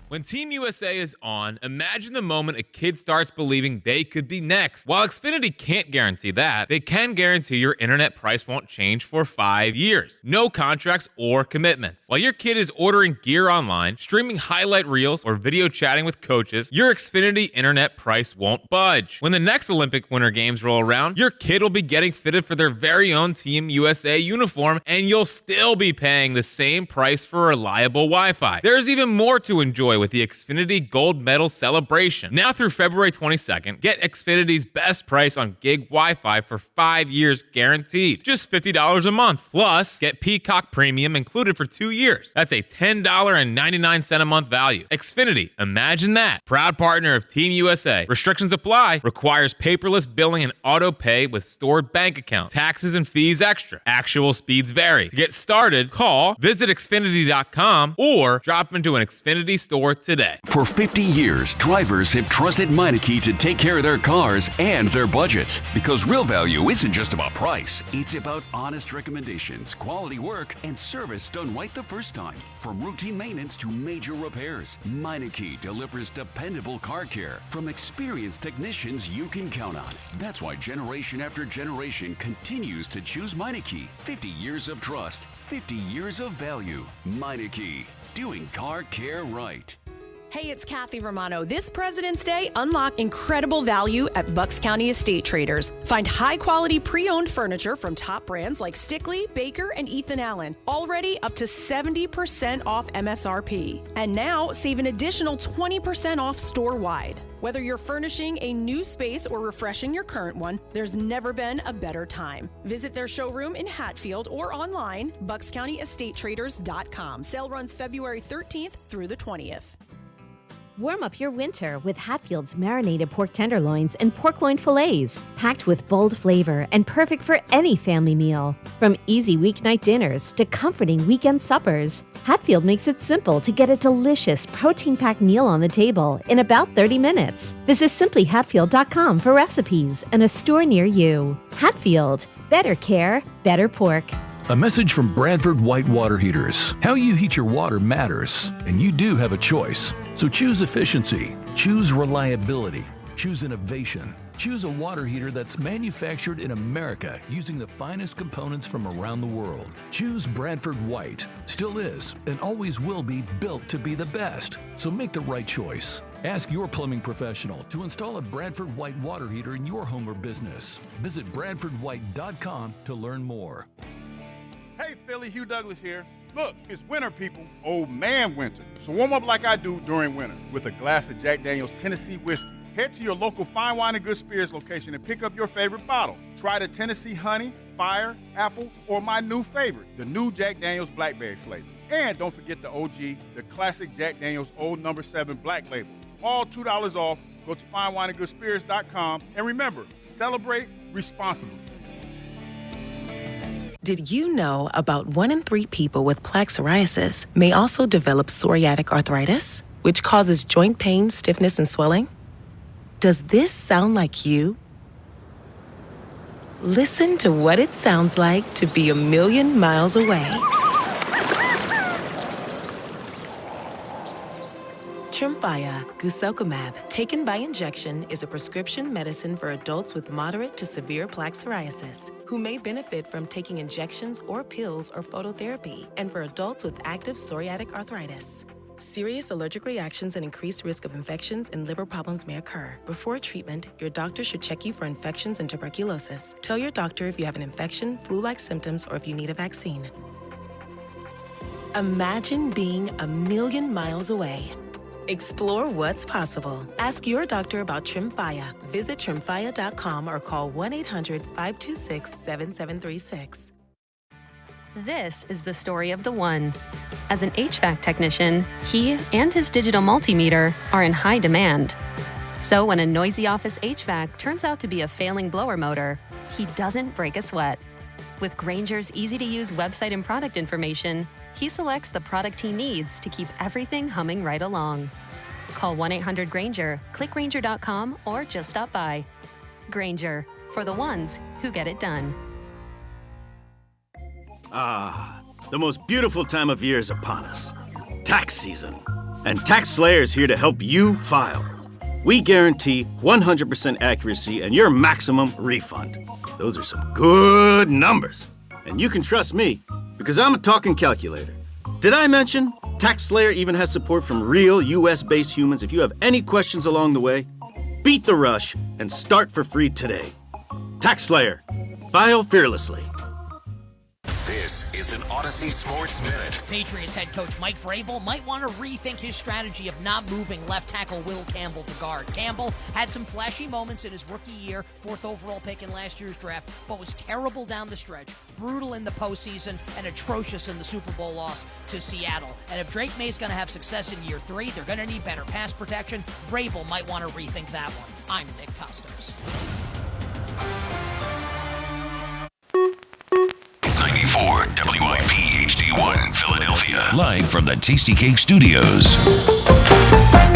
When Team USA is on, imagine the moment a kid starts believing they could be next. While Xfinity can't guarantee that, they can guarantee your internet price won't change for 5 years. No contracts or commitments. While your kid is ordering gear online, streaming highlight reels, or video chatting with coaches, your Xfinity internet price won't budge. When the next Olympic Winter Games roll around, your kid will be getting fitted for their very own Team USA uniform, and you'll still be paying the same price for reliable Wi-Fi. There's even more to enjoy with the Xfinity Gold Medal Celebration. Now through February 22nd, get Xfinity's best price on gig Wi-Fi for 5 years guaranteed. Just $50 a month. Plus, get Peacock Premium included for 2 years. That's a $10.99 a month value. Xfinity, imagine that. Proud partner of Team USA. Restrictions apply. Requires paperless billing and auto pay with stored bank account. Taxes and fees extra. Actual speeds vary. To get started, call, visit Xfinity.com, or drop into an Xfinity store today. For 50 years, drivers have trusted Meineke to take care of their cars and their budgets. Because real value isn't just about price, it's about honest recommendations, quality work, and service done right the first time. From routine maintenance to major repairs, Meineke delivers dependable car care from experienced technicians you can count on. That's why generation after generation continues to choose Meineke. 50 years of trust, 50 years of value. Meineke, doing car care right. Hey, it's Kathy Romano. This President's Day, unlock incredible value at Bucks County Estate Traders. Find high-quality pre-owned furniture from top brands like Stickley, Baker, and Ethan Allen. Already up to 70% off MSRP. And now, save an additional 20% off store-wide. Whether you're furnishing a new space or refreshing your current one, there's never been a better time. Visit their showroom in Hatfield or online, buckscountyestatetraders.com. Sale runs February 13th through the 20th. Warm up your winter with Hatfield's marinated pork tenderloins and pork loin fillets, packed with bold flavor and perfect for any family meal. From easy weeknight dinners to comforting weekend suppers, Hatfield makes it simple to get a delicious protein-packed meal on the table in about 30 minutes. Visit simplyhatfield.com for recipes and a store near you. Hatfield, better care, better pork. A message from Bradford White Water Heaters. How you heat your water matters, and you do have a choice. So choose efficiency, choose reliability, choose innovation. Choose a water heater that's manufactured in America using the finest components from around the world. Choose Bradford White. Still is and always will be built to be the best. So make the right choice. Ask your plumbing professional to install a Bradford White water heater in your home or business. Visit BradfordWhite.com to learn more. Hey, Philly, Hugh Douglas here. Look, it's winter, people. Old man winter. So warm up like I do during winter with a glass of Jack Daniel's Tennessee whiskey. Head to your local Fine Wine and Good Spirits location and pick up your favorite bottle. Try the Tennessee Honey, Fire, Apple, or my new favorite, the new Jack Daniel's Blackberry flavor. And don't forget the OG, the classic Jack Daniel's Old No. 7 Black Label. All $2 off. Go to finewineandgoodspirits.com. And remember, celebrate responsibly. Did you know about 1 in 3 people with plaque psoriasis may also develop psoriatic arthritis, which causes joint pain, stiffness, and swelling? Does this sound like you? Listen to what it sounds like to be a million miles away. Tremfya guselkumab, taken by injection, is a prescription medicine for adults with moderate to severe plaque psoriasis who may benefit from taking injections or pills or phototherapy, and for adults with active psoriatic arthritis. Serious allergic reactions and increased risk of infections and liver problems may occur. Before treatment, your doctor should check you for infections and tuberculosis. Tell your doctor if you have an infection, flu-like symptoms, or if you need a vaccine. Imagine being a million miles away. Explore what's possible. Ask your doctor about Tremfya. Visit tremfya.com or call 1-800-526-7736. This is the story of the one. As an HVAC technician, he and his digital multimeter are in high demand. So when a noisy office HVAC turns out to be a failing blower motor, he doesn't break a sweat. With Grainger's easy-to-use website and product information, he selects the product he needs to keep everything humming right along. Call 1-800-GRAINGER, click Grainger.com, or just stop by. Grainger, for the ones who get it done. Ah, the most beautiful time of year is upon us. Tax season. And Tax Slayer is here to help you file. We guarantee 100% accuracy and your maximum refund. Those are some good numbers. And you can trust me, because I'm a talking calculator. Did I mention Tax Slayer even has support from real US-based humans if you have any questions along the way? Beat the rush and start for free today. Tax Slayer. File fearlessly. This is an Odyssey Sports Minute. Patriots head coach Mike Vrabel might want to rethink his strategy of not moving left tackle Will Campbell to guard. Campbell had some flashy moments in his rookie year, 4th overall pick in last year's draft, but was terrible down the stretch, brutal in the postseason, and atrocious in the Super Bowl loss to Seattle. And if Drake May's going to have success in year 3, they're going to need better pass protection. Vrabel might want to rethink that one. I'm Nick Costos. 94 WIP HD1 Philadelphia. Live from the Tasty Cake Studios.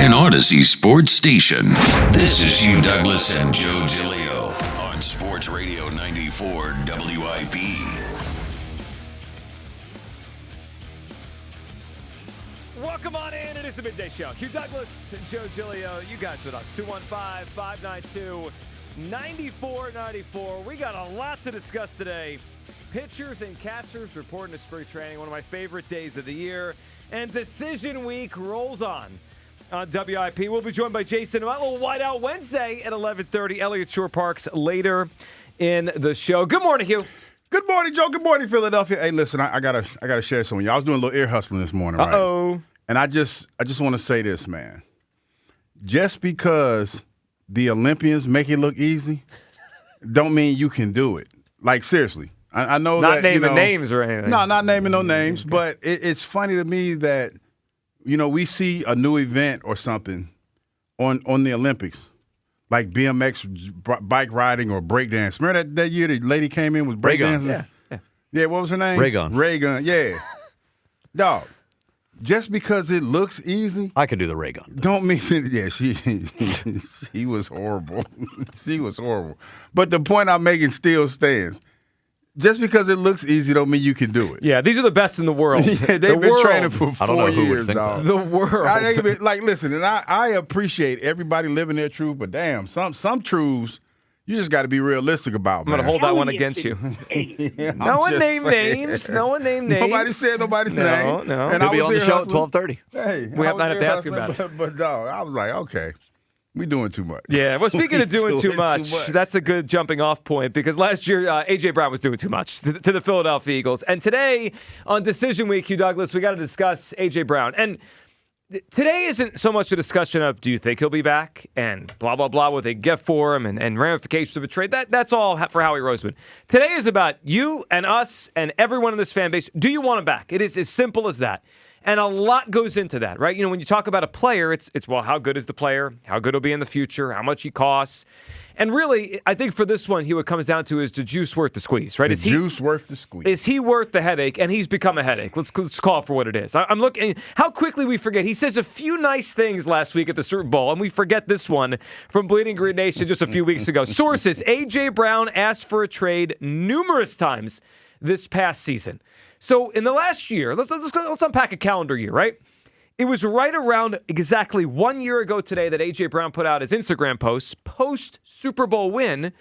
An Odyssey sports station. This is Hugh Douglas and Joe Giglio on Sports Radio 94 WIP. Welcome on in. It is the Midday Show. Hugh Douglas and Joe Giglio. You guys with us. 215-592-9494. We got a lot to discuss today. Pitchers and catchers reporting to spring training, one of my favorite days of the year. And decision week rolls on WIP. We'll be joined by Jason about a little Whiteout Wednesday at 11:30. Elliott Shore Parks later in the show. Good morning, Hugh. Good morning, Joe. Good morning, Philadelphia. Hey, listen, I gotta share something with you. I was doing a little ear hustling this morning, right? Uh-oh. And I just want to say this, man. Just because the Olympians make it look easy, don't mean you can do it. Like, seriously. I know not that, naming names or anything. No, not naming no names. Okay. But it's funny to me that, we see a new event or something on the Olympics, like BMX bike riding or breakdance. Remember that year the lady came in was breakdancing? Yeah, what was her name? Raygun, yeah. Dog, just because it looks easy. I could do the ray gun. Don't mean, yeah, she was horrible. She was horrible. But the point I'm making still stands. Just because it looks easy don't mean you can do it. Yeah, these are the best in the world. Yeah, they've been training for 4 years, dog. The world. Listen, and I appreciate everybody living their truth, but damn, some truths you just got to be realistic about, man. I'm going to hold that one against you. No one named names. Nobody said nobody's name. No. And He'll be on the show at 12:30. Hey, we have not have to ask about it. But dog, I was like, okay. We doing too much. Yeah, well, speaking of doing too much, that's a good jumping off point because last year, A.J. Brown was doing too much to the Philadelphia Eagles. And today, on Decision Week, Hugh Douglas, we got to discuss A.J. Brown. And today isn't so much a discussion of do you think he'll be back and blah, blah, blah, what they get for him and ramifications of a trade. That's all for Howie Roseman. Today is about you and us and everyone in this fan base. Do you want him back? It is as simple as that. And a lot goes into that, right? When you talk about a player, it's well, how good is the player? How good he'll be in the future? How much he costs? And really, I think for this one, what comes down to is the juice worth the squeeze, right? Juice worth the squeeze. Is he worth the headache? And he's become a headache. Let's call it for what it is. I'm looking how quickly we forget. He says a few nice things last week at the Super Bowl, and we forget this one from Bleeding Green Nation just a few weeks ago. Sources: A.J. Brown asked for a trade numerous times this past season. So in the last year, let's unpack a calendar year, right? It was right around exactly 1 year ago today that A.J. Brown put out his Instagram post-Super Bowl win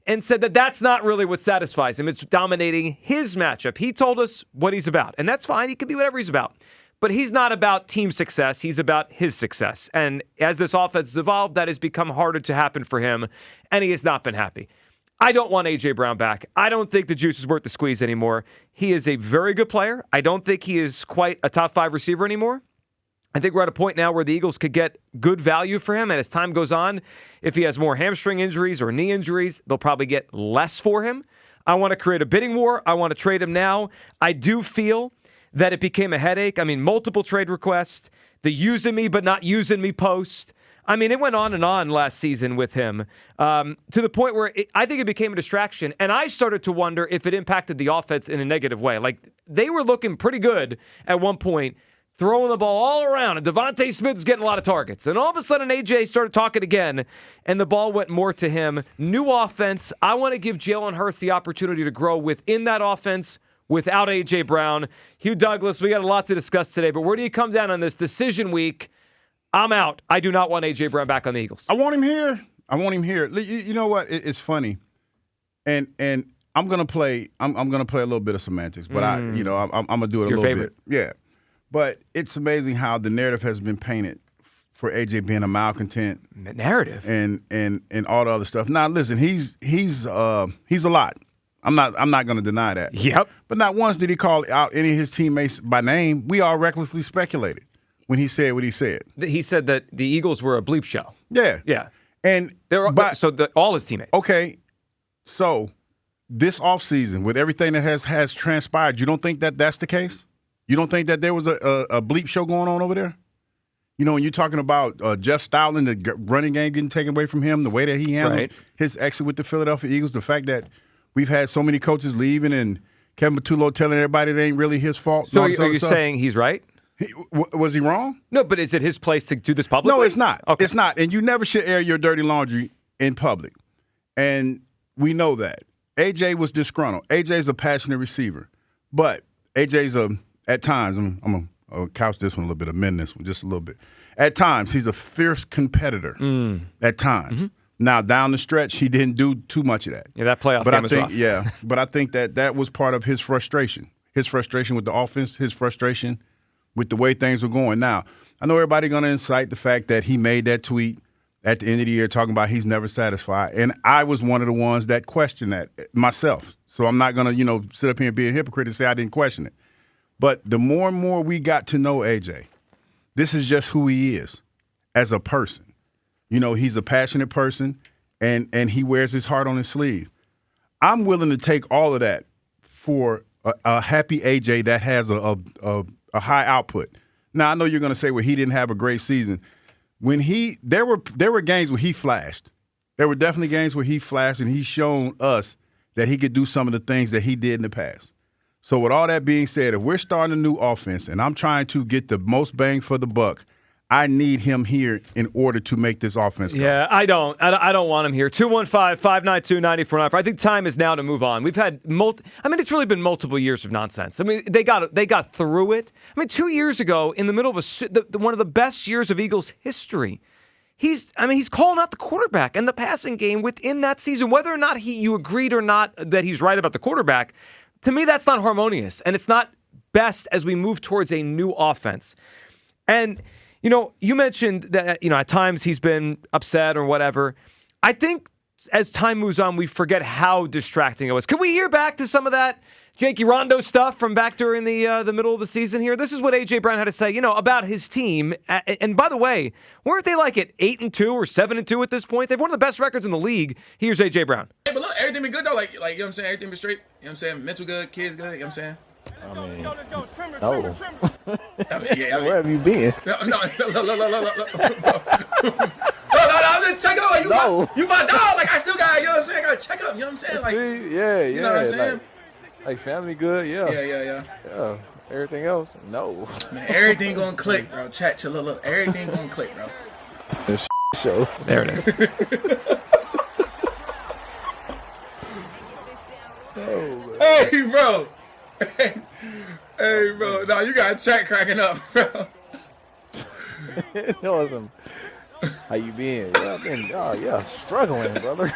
and said that that's not really what satisfies him. It's dominating his matchup. He told us what he's about, and that's fine. He can be whatever he's about. But he's not about team success. He's about his success. And as this offense has evolved, that has become harder to happen for him, and he has not been happy. I don't want A.J. Brown back. I don't think the juice is worth the squeeze anymore. He is a very good player. I don't think he is quite a top 5 receiver anymore. I think we're at a point now where the Eagles could get good value for him, and as time goes on, if he has more hamstring injuries or knee injuries, they'll probably get less for him. I want to create a bidding war. I want to trade him now. I do feel that it became a headache. I mean, multiple trade requests, the using me but not using me post. I mean, it went on and on last season with him to the point where I think it became a distraction, and I started to wonder if it impacted the offense in a negative way. Like, they were looking pretty good at one point, throwing the ball all around, and Devontae Smith's getting a lot of targets. And all of a sudden, A.J. started talking again, and the ball went more to him. New offense. I want to give Jalen Hurts the opportunity to grow within that offense without A.J. Brown. Hugh Douglas, we got a lot to discuss today, but where do you come down on this decision week? I'm out. I do not want A.J. Brown back on the Eagles. I want him here. You know what? It's funny, and I'm gonna play. I'm gonna play a little bit of semantics, but I'm gonna do it a Your little favorite. bit. Yeah. But it's amazing how the narrative has been painted for AJ being a malcontent narrative and all the other stuff. Now listen, he's a lot. I'm not going to deny that. Yep. But not once did he call out any of his teammates by name. We all recklessly speculated when he said what he said. He said that the Eagles were a bleep show. Yeah. Yeah. And all his teammates. Okay. So this offseason, with everything that has transpired, you don't think that that's the case? You don't think that there was a bleep show going on over there? When you're talking about Jeff Stoutland, the running game getting taken away from him, the way that he handled his exit with the Philadelphia Eagles, the fact that we've had so many coaches leaving and Kevin Patullo telling everybody it ain't really his fault. So are you saying he's right? Was he wrong? No, but is it his place to do this publicly? No, it's not. Okay. It's not. And you never should air your dirty laundry in public. And we know that. AJ was disgruntled. AJ's a passionate receiver. But AJ's at times, I'm going to couch this one a little bit, amend this one just a little bit. At times, he's a fierce competitor. At times. Mm-hmm. Now, down the stretch, he didn't do too much of that. Yeah, that playoff game was rough. Yeah, but I think that was part of his frustration. His frustration with the offense, his frustration with the way things were going. Now, I know everybody's going to incite the fact that he made that tweet at the end of the year talking about he's never satisfied. And I was one of the ones that questioned that myself. So I'm not going to, sit up here and be a hypocrite and say I didn't question it. But the more and more we got to know AJ, this is just who he is as a person. He's a passionate person, and he wears his heart on his sleeve. I'm willing to take all of that for a happy AJ that has a high output. Now, I know you're going to say, well, he didn't have a great season. There were games where he flashed. There were definitely games where he flashed, and he's shown us that he could do some of the things that he did in the past. So with all that being said, if we're starting a new offense and I'm trying to get the most bang for the buck, I need him here in order to make this offense go. Yeah, I don't want him here. 215-592-9495. I think time is now to move on. We've had it's really been multiple years of nonsense. I mean, they got through it. I mean, 2 years ago, in the middle of one of the best years of Eagles history, he's calling out the quarterback and the passing game within that season. Whether or not you agreed or not that he's right about the quarterback, to me, that's not harmonious, and it's not best as we move towards a new offense. And you mentioned that, at times he's been upset or whatever. I think as time moves on, we forget how distracting it was. Can we hear back to some of that Jakey Rondo stuff from back during the middle of the season here? This is what A.J. Brown had to say, about his team. And by the way, weren't they like at 8-2 or 7-2 at this point? They've one of the best records in the league. Here's A.J. Brown. Hey, but look, everything been good, though. Like, you know what I'm saying? Everything been straight. You know what I'm saying? Mental good, kids good. You know what I'm saying? I mean, no. Yeah, Where have you been? No, I'm just checking on you. No. You my dog. Like, I still got, you know what I'm saying? I got to check up. You know what I'm saying? Like, Yeah. you know what I'm saying? Like family good, yeah. Yeah. Everything else, no. Man, everything gonna click, bro. Chat, look. Everything gonna click, bro. This show. There it is. Hey, bro. Hey, bro. No, you got chat cracking up, bro. Awesome. How you been? Yeah, I've been, struggling, brother.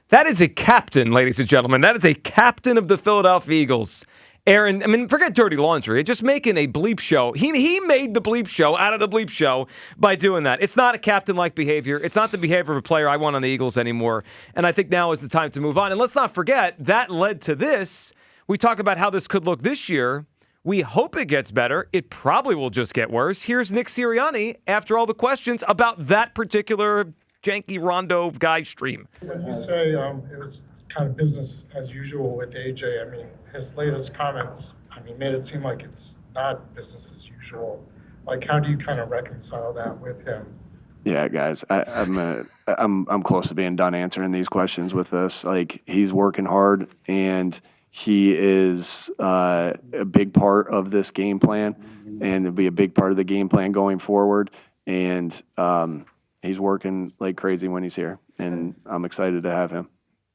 That is a captain, ladies and gentlemen. That is a captain of the Philadelphia Eagles. Aaron, I mean, forget dirty laundry. Just making a bleep show. He made the bleep show out of the bleep show by doing that. It's not a captain-like behavior. It's not the behavior of a player I want on the Eagles anymore. And I think now is the time to move on. And let's not forget, that led to this. We talk about how this could look this year. We hope it gets better. It probably will just get worse. Here's Nick Sirianni after all the questions about that particular janky Rondo guy stream. When you say it was kind of business as usual with AJ, I mean, his latest comments, made it seem like it's not business as usual. Like, how do you kind of reconcile that with him? Yeah, guys, I'm close to being done answering these questions with this. Like, he's working hard, and he is a big part of this game plan, and it'll be a big part of the game plan going forward. And he's working like crazy when he's here, and I'm excited to have him.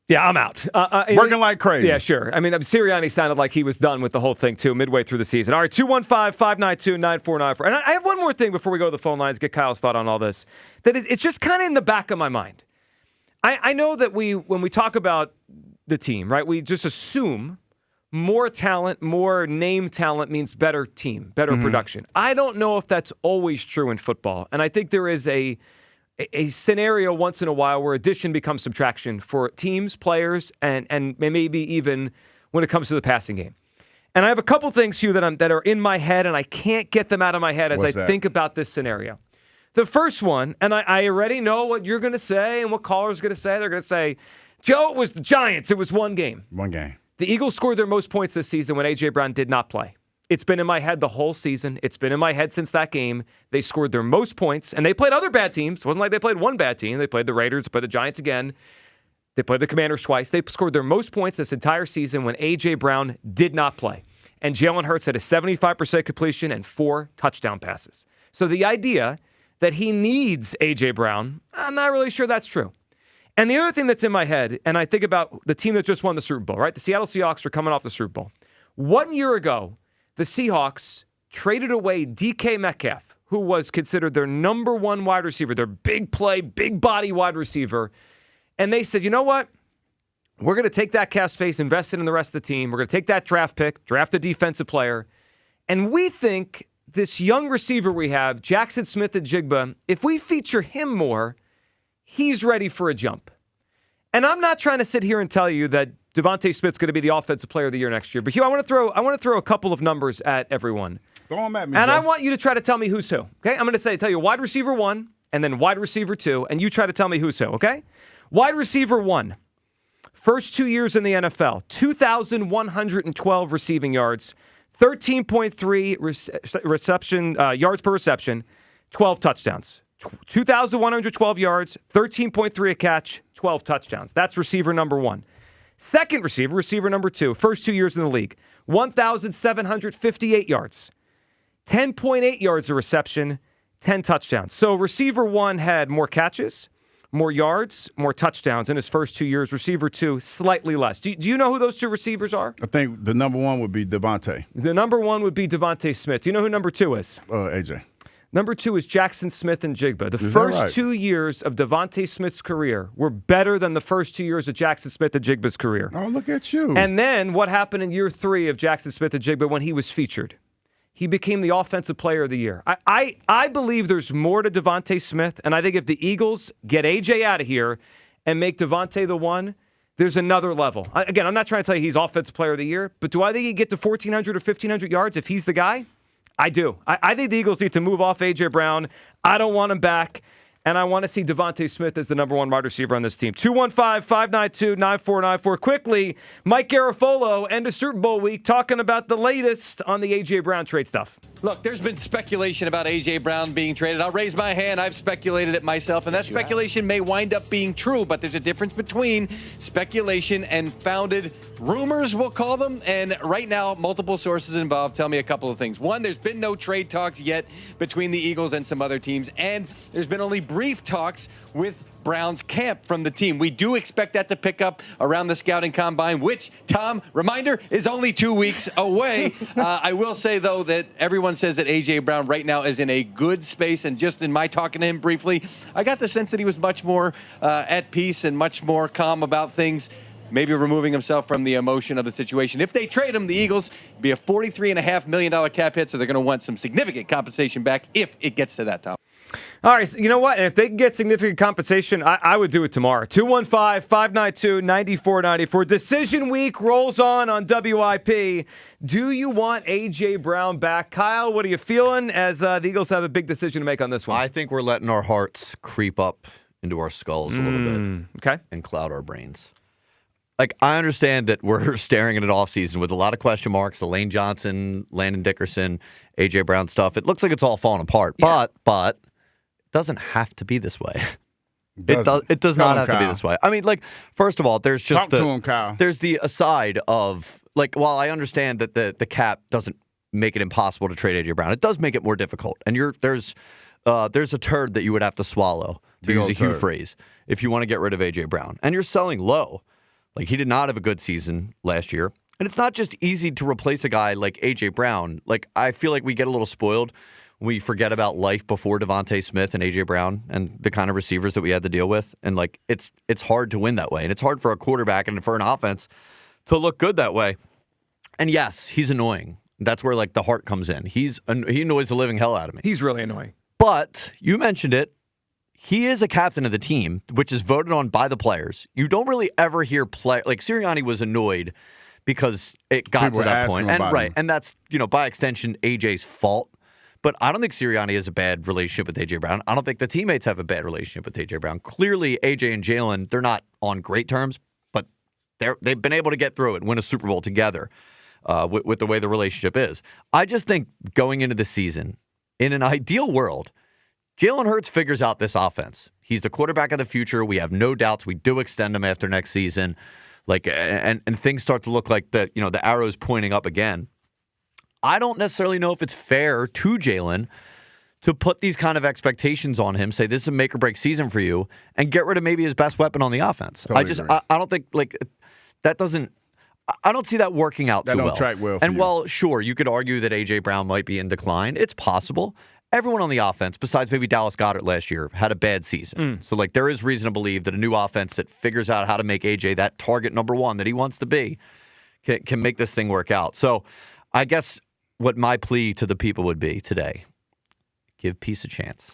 Yeah, I'm out. Working like crazy. Yeah, sure. I mean, Sirianni sounded like he was done with the whole thing, too, midway through the season. All right, 215-592-9494. And I have one more thing before we go to the phone lines, get Kyle's thought on all this. It's just kind of in the back of my mind. I know that when we talk about the team, right, we just assume more talent, more name talent means better team, better production. I don't know if that's always true in football. And I think there is a scenario once in a while where addition becomes subtraction for teams, players, and maybe even when it comes to the passing game. And I have a couple things, Hugh, that are in my head, and I can't get them out of my head as I think about this scenario. The first one, and I already know what you're going to say and what callers are going to say. They're going to say, Joe, it was the Giants. It was one game. One game. The Eagles scored their most points this season when A.J. Brown did not play. It's been in my head the whole season. It's been in my head since that game. They scored their most points, and they played other bad teams. It wasn't like they played one bad team. They played the Raiders, played the Giants again. They played the Commanders twice. They scored their most points this entire season when A.J. Brown did not play. And Jalen Hurts had a 75% completion and 4 touchdown passes. So the idea that he needs A.J. Brown, I'm not really sure that's true. And the other thing that's in my head, and I think about the team that just won the Super Bowl, right? The Seattle Seahawks are coming off the Super Bowl. 1 year ago, the Seahawks traded away DK Metcalf, who was considered their number one wide receiver, their big play, big body wide receiver. And they said, you know what? We're going to take that cap space, invest it in the rest of the team. We're going to take that draft pick, draft a defensive player. And we think this young receiver we have, Jackson Smith-Njigba, if we feature him more, he's ready for a jump. And I'm not trying to sit here and tell you that Devontae Smith's going to be the offensive player of the year next year. But Hugh, I want to throw a couple of numbers at everyone. Throw them at me, and Joe. I want you to try to tell me who's who. Okay? I'm going to tell you wide receiver 1 and then wide receiver 2, and you try to tell me who's who, okay? Wide receiver 1, first 2 years in the NFL, 2,112 receiving yards, 13.3 reception yards per reception, 12 touchdowns. 2,112 yards, 13.3 a catch, 12 touchdowns. That's receiver number 1. Second receiver number 2, first 2 years in the league, 1,758 yards, 10.8 yards of reception, 10 touchdowns. So receiver 1 had more catches, more yards, more touchdowns in his first 2 years. Receiver 2, slightly less. Do you know who those two receivers are? I think the number 1 would be Devontae. The number 1 would be Devontae Smith. Do you know who number 2 is? AJ. Number 2 is Jackson Smith-Njigba. The first 2 years of Devontae Smith's career were better than the first 2 years of Jackson Smith-Njigba's career. Oh, look at you. And then what happened in year 3 of Jackson Smith-Njigba when he was featured? He became the offensive player of the year. I believe there's more to Devontae Smith, and I think if the Eagles get A.J. out of here and make Devontae the one, there's another level. Again, I'm not trying to tell you he's offensive player of the year, but do I think he get to 1,400 or 1,500 yards if he's the guy? I do. I think the Eagles need to move off A.J. Brown. I don't want him back. and I want to see Devontae Smith as the number one wide receiver on this team. 215-592-9494. Quickly, Mike Garafolo, end of Super Bowl week, talking about the latest on the A.J. Brown trade stuff. Look, there's been speculation about A.J. Brown being traded. I'll raise my hand. I've speculated it myself, and that speculation may wind up being true, but there's a difference between speculation and founded rumors, we'll call them. And right now, multiple sources involved tell me a couple of things. One, there's been no trade talks yet between the Eagles and some other teams, and there's been only brief talks with Brown's camp from the team. We do expect that to pick up around the scouting combine, which, Tom, reminder, is only 2 weeks away. I will say, though, that everyone says that A.J. Brown right now is in a good space, and just in my talking to him briefly, I got the sense that he was much more at peace and much more calm about things, maybe removing himself from the emotion of the situation. If they trade him, the Eagles, be a $43.5 million cap hit, so they're going to want some significant compensation back if it gets to that, Tom. All right, so you know what? If they can get significant compensation, I would do it tomorrow. 215-592-9494. Decision week rolls on WIP. Do you want A.J. Brown back? Kyle, what are you feeling as the Eagles have a big decision to make on this one? I think we're letting our hearts creep up into our skulls a little bit. Okay. And cloud our brains. Like, I understand that we're staring at an offseason with a lot of question marks, the Lane Johnson, Landon Dickerson, A.J. Brown stuff. It looks like it's all falling apart. Yeah. But it doesn't have to be this way. It does not have to be this way. I mean, like, first of all, there's just there's the aside of, like, while I understand that the cap doesn't make it impossible to trade A.J. Brown, it does make it more difficult. And there's a turd that you would have to swallow, to use a Hugh phrase, if you want to get rid of A.J. Brown. And you're selling low. Like, he did not have a good season last year. And it's not just easy to replace a guy like A.J. Brown. Like, I feel like we get a little spoiled when we forget about life before Devontae Smith and A.J. Brown and the kind of receivers that we had to deal with. And, like, it's hard to win that way. And it's hard for a quarterback and for an offense to look good that way. And, yes, he's annoying. That's where, like, the heart comes in. He annoys the living hell out of me. He's really annoying. But you mentioned it. He is a captain of the team, which is voted on by the players. You don't really ever hear like Sirianni was annoyed because it got to that point. And that's, by extension, AJ's fault. But I don't think Sirianni has a bad relationship with A.J. Brown. I don't think the teammates have a bad relationship with A.J. Brown. Clearly, A.J. and Jalen, they're not on great terms, but they've been able to get through it and win a Super Bowl together with the way the relationship is. I just think going into the season, in an ideal world, Jalen Hurts figures out this offense. He's the quarterback of the future. We have no doubts. We do extend him after next season. Like, and things start to look like the arrow's pointing up again. I don't necessarily know if it's fair to Jalen to put these kind of expectations on him, say this is a make or break season for you, and get rid of maybe his best weapon on the offense. Totally I don't think, like, that doesn't. I don't see that working out too well. That don't track well for and you. While, sure, you could argue that A.J. Brown might be in decline, it's possible. Everyone on the offense, besides maybe Dallas Goedert last year, had a bad season. So, like, there is reason to believe that a new offense that figures out how to make A.J. that target number one that he wants to be can make this thing work out. So, I guess what my plea to the people would be today, give peace a chance.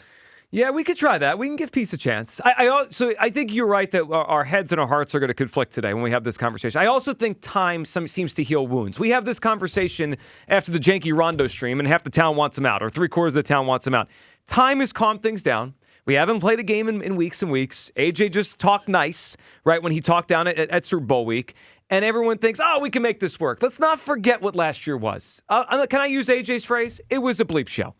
Yeah, we could try that. We can give peace a chance. I think you're right that our heads and our hearts are going to conflict today when we have this conversation. I also think time seems to heal wounds. We have this conversation after the janky Rondo stream, and half the town wants him out, or 3/4 of the town wants him out. Time has calmed things down. We haven't played a game in weeks and weeks. AJ just talked nice, right, when he talked down at Super Bowl week. And everyone thinks, we can make this work. Let's not forget what last year was. Can I use AJ's phrase? It was a bleep show.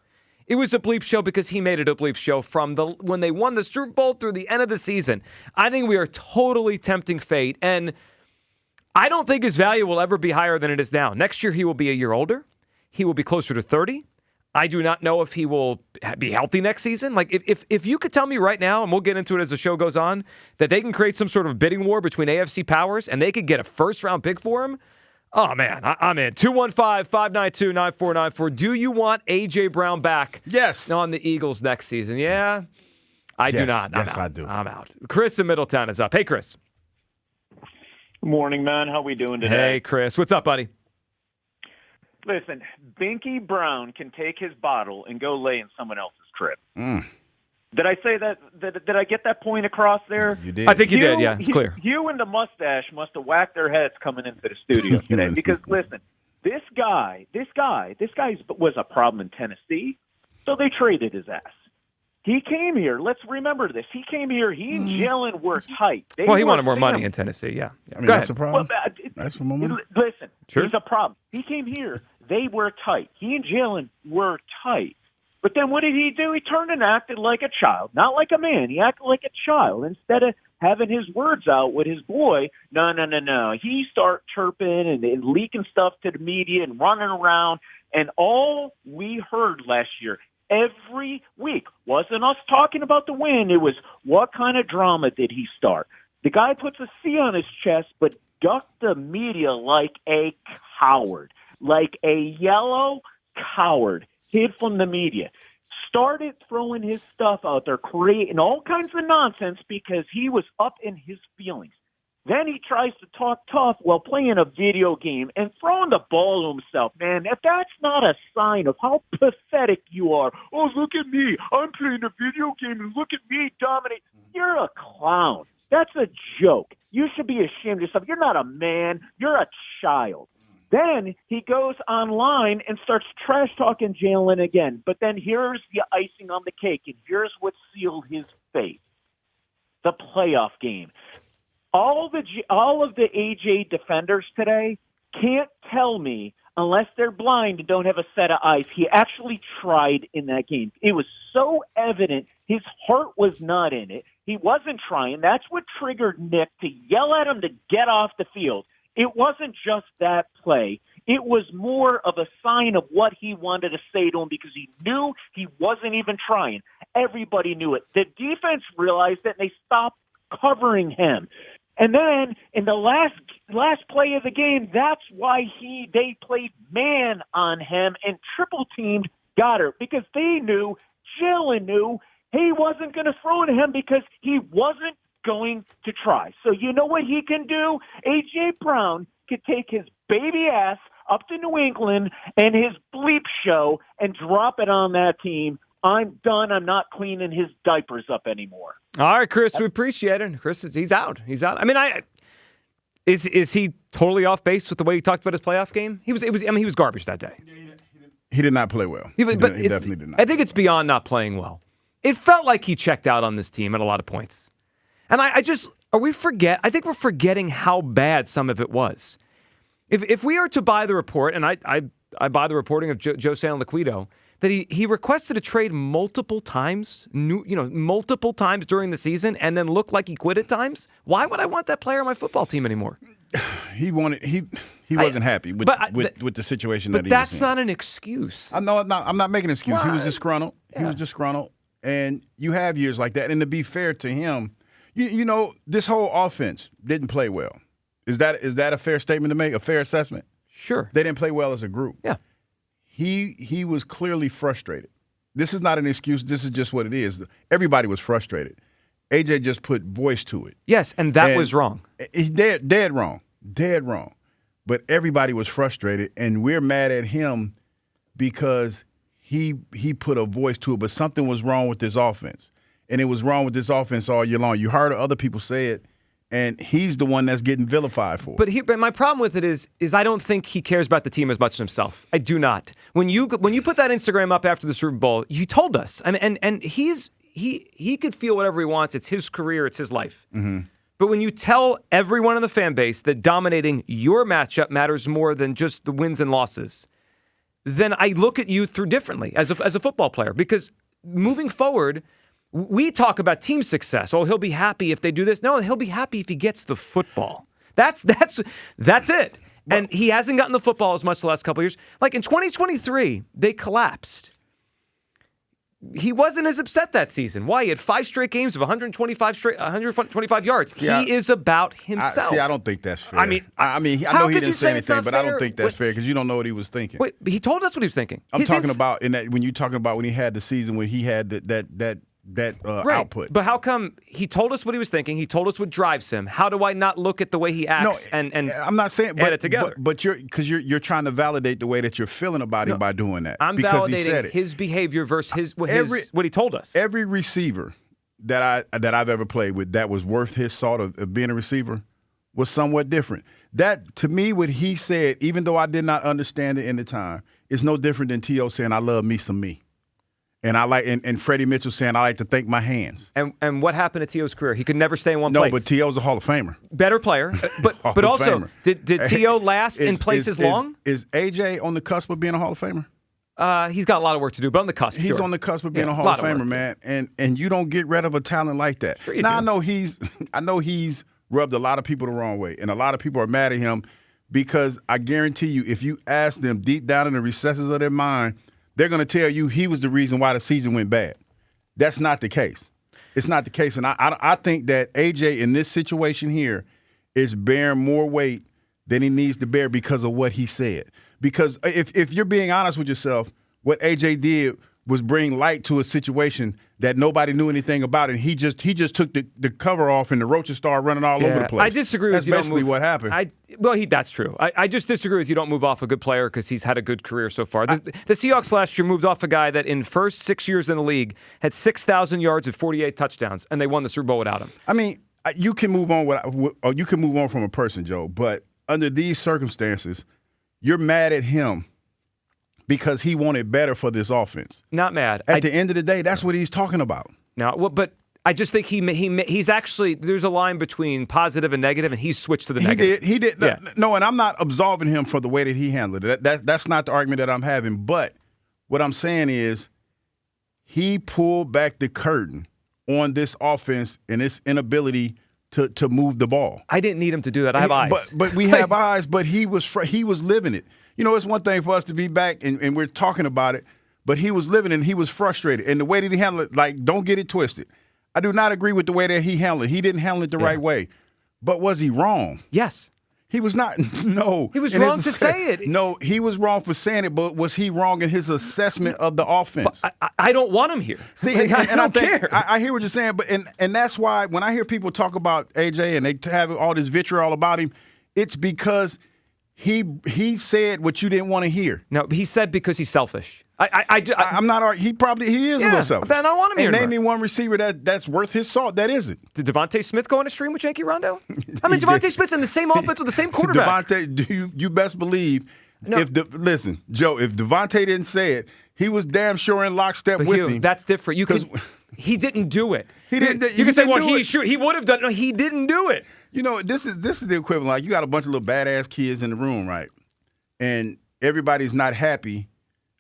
It was a bleep show because he made it a bleep show from when they won the Super Bowl through the end of the season. I think we are totally tempting fate, and I don't think his value will ever be higher than it is now. Next year, he will be a year older. He will be closer to 30. I do not know if he will be healthy next season. Like, if you could tell me right now, and we'll get into it as the show goes on, that they can create some sort of bidding war between AFC powers and they could get a first-round pick for him, oh, man, I'm in. 215-592-9494. Do you want A.J. Brown back? Yes. On the Eagles next season? Yeah? I do not. Yes, I do. I'm out. Chris in Middletown is up. Hey, Chris. Good morning, man. How we doing today? Hey, Chris. What's up, buddy? Listen, Binky Brown can take his bottle and go lay in someone else's crib. Did I say that? Did I get that point across there? You did. I think you did, yeah. It's clear. You and the mustache must have whacked their heads coming into the studio today. Because, listen, this guy was a problem in Tennessee, so they traded his ass. He came here. Let's remember this. He came here. He and Jalen were tight. He wanted more money in Tennessee. Yeah. I mean, Go that's ahead. a problem. That's for more money. Listen, Sure. he's a problem. He came here. They were tight. He and Jalen were tight. But then what did he do? He turned and acted like a child, not like a man. He acted like a child. Instead of having his words out with his boy, no. He started chirping and leaking stuff to the media and running around. And all we heard last year, every week, wasn't us talking about the win. It was what kind of drama did he start? The guy puts a C on his chest, but ducked the media like a coward, like a yellow coward. Hid from the media, started throwing his stuff out there, creating all kinds of nonsense because he was up in his feelings. Then he tries to talk tough while playing a video game and throwing the ball to himself. Man, if that's not a sign of how pathetic you are, oh, look at me, I'm playing a video game and look at me dominate. You're a clown. That's a joke. You should be ashamed of yourself. You're not a man. You're a child. Then he goes online and starts trash-talking Jalen again. But then here's the icing on the cake, and here's what sealed his fate. The playoff game. All of the AJ defenders today can't tell me, unless they're blind and don't have a set of eyes, he actually tried in that game. It was so evident his heart was not in it. He wasn't trying. That's what triggered Nick to yell at him to get off the field. It wasn't just that play. It was more of a sign of what he wanted to say to him because he knew he wasn't even trying. Everybody knew it. The defense realized it, and they stopped covering him. And then in the last play of the game, that's why they played man on him and triple teamed Goddard because they knew, Jalen knew, he wasn't going to throw to him because he wasn't going to try. So you know what he can do? A.J. Brown could take his baby ass up to New England and his bleep show and drop it on that team. I'm done. I'm not cleaning his diapers up anymore. All right, Chris, we appreciate it. Chris, he's out. I mean, is he totally off base with the way he talked about his playoff game? He was garbage that day. He did not play well. He definitely did not. I think it's beyond not playing well. It felt like he checked out on this team at a lot of points. And I think we're forgetting how bad some of it was. If we are to buy the report, and I buy the reporting of Joe Sanliquido, that he requested a trade multiple times, multiple times during the season, and then looked like he quit at times. Why would I want that player on my football team anymore? He wasn't happy with the situation that he was in. But that's not an excuse. I'm not making an excuse. Why? He was disgruntled. Yeah. He was disgruntled. And you have years like that. And to be fair to him, you know, this whole offense didn't play well. Is that a fair statement to make, a fair assessment? Sure. They didn't play well as a group. Yeah. He was clearly frustrated. This is not an excuse. This is just what it is. Everybody was frustrated. AJ just put voice to it. Yes, and that was wrong. He's dead wrong. Dead wrong. But everybody was frustrated, and we're mad at him because he put a voice to it. But something was wrong with this offense. And it was wrong with this offense all year long. You heard other people say it, and he's the one that's getting vilified for it. But my problem with it is I don't think he cares about the team as much as himself. I do not. When you put that Instagram up after the Super Bowl, you told us. And he could feel whatever he wants. It's his career. It's his life. Mm-hmm. But when you tell everyone in the fan base that dominating your matchup matters more than just the wins and losses, then I look at you through differently as a football player. Because moving forward, we talk about team success. Oh, he'll be happy if they do this. No, he'll be happy if he gets the football. That's it. And he hasn't gotten the football as much the last couple of years. Like in 2023, they collapsed. He wasn't as upset that season. Why? He had 5 straight games of 125 yards. Yeah. He is about himself. I don't think that's fair. I mean, I know he didn't say anything, but I don't think that's fair because you don't know what he was thinking. Wait, but he told us what he was thinking. I'm talking about when you're talking about when he had the season when he had that right. output. But how come he told us what he was thinking? He told us what drives him. How do I not look at the way he acts and I'm not saying add it together? But you're trying to validate the way that you're feeling about him by doing that. I'm because validating he said it. his behavior versus what he told us. Every receiver that I've ever played with that was worth his salt of being a receiver was somewhat different. That to me, what he said, even though I did not understand it in the time, is no different than T.O. saying I love me some me. And I like and Freddie Mitchell saying I like to thank my hands. And what happened to T.O.'s career? He could never stay in one place. No, but T.O.'s a Hall of Famer. Better player. But also, Famer. did T.O. last in places long? Is A.J. on the cusp of being a Hall of Famer? He's got a lot of work to do, but on the cusp. He's sure. on the cusp of being a Hall of Famer, man. And you don't get rid of a talent like that. Sure you now do. I know he's rubbed a lot of people the wrong way, and a lot of people are mad at him because I guarantee you, if you ask them deep down in the recesses of their mind, they're going to tell you he was the reason why the season went bad. That's not the case. It's not the case. And I think that A.J. in this situation here is bearing more weight than he needs to bear because of what he said. Because if you're being honest with yourself, what A.J. did was bring light to a situation that nobody knew anything about, and he just took the cover off, and the roaches started running all over the place. I disagree with you. That's basically what happened. That's true. I just disagree with you. Don't move off a good player because he's had a good career so far. The Seahawks last year moved off a guy that in first 6 years in the league had 6,000 yards and 48 touchdowns, and they won the Super Bowl without him. I mean, you can move on you can move on from a person, Joe, but under these circumstances, you're mad at him because he wanted better for this offense. Not mad. At the end of the day, that's what he's talking about. No, but I just think he's actually, there's a line between positive and negative, and he's switched to the negative. He did. Yeah. No, and I'm not absolving him for the way that he handled it. That's not the argument that I'm having. But what I'm saying is he pulled back the curtain on this offense and its inability to move the ball. I didn't need him to do that. I have eyes. But we have eyes, but he was living it. You know, it's one thing for us to be back and we're talking about it, but he was living it and he was frustrated. And the way that he handled it, like, don't get it twisted. I do not agree with the way that he handled it. He didn't handle it the right way. But was he wrong? Yes. He was not. No. He was wrong to say it. No, he was wrong for saying it, but was he wrong in his assessment of the offense? I don't want him here. See, like, I don't care. I hear what you're saying, but and that's why when I hear people talk about AJ and they have all this vitriol about him, it's because he said what you didn't want to hear. No, he said because he's selfish. I'm not. He is a little selfish. Then I want him here. Name me one receiver that's worth his salt. That isn't. Did Devontae Smith go on a stream with Jakey Rondo? I mean, Devontae Smith's in the same offense with the same quarterback. Devontae, you best believe. No. Listen, Joe, if Devontae didn't say it, he was damn sure in lockstep with him. That's different. He didn't do it. He didn't. You can say, well, he would have done it. No, he didn't do it. You know, this is the equivalent. Like, you got a bunch of little badass kids in the room, right? And everybody's not happy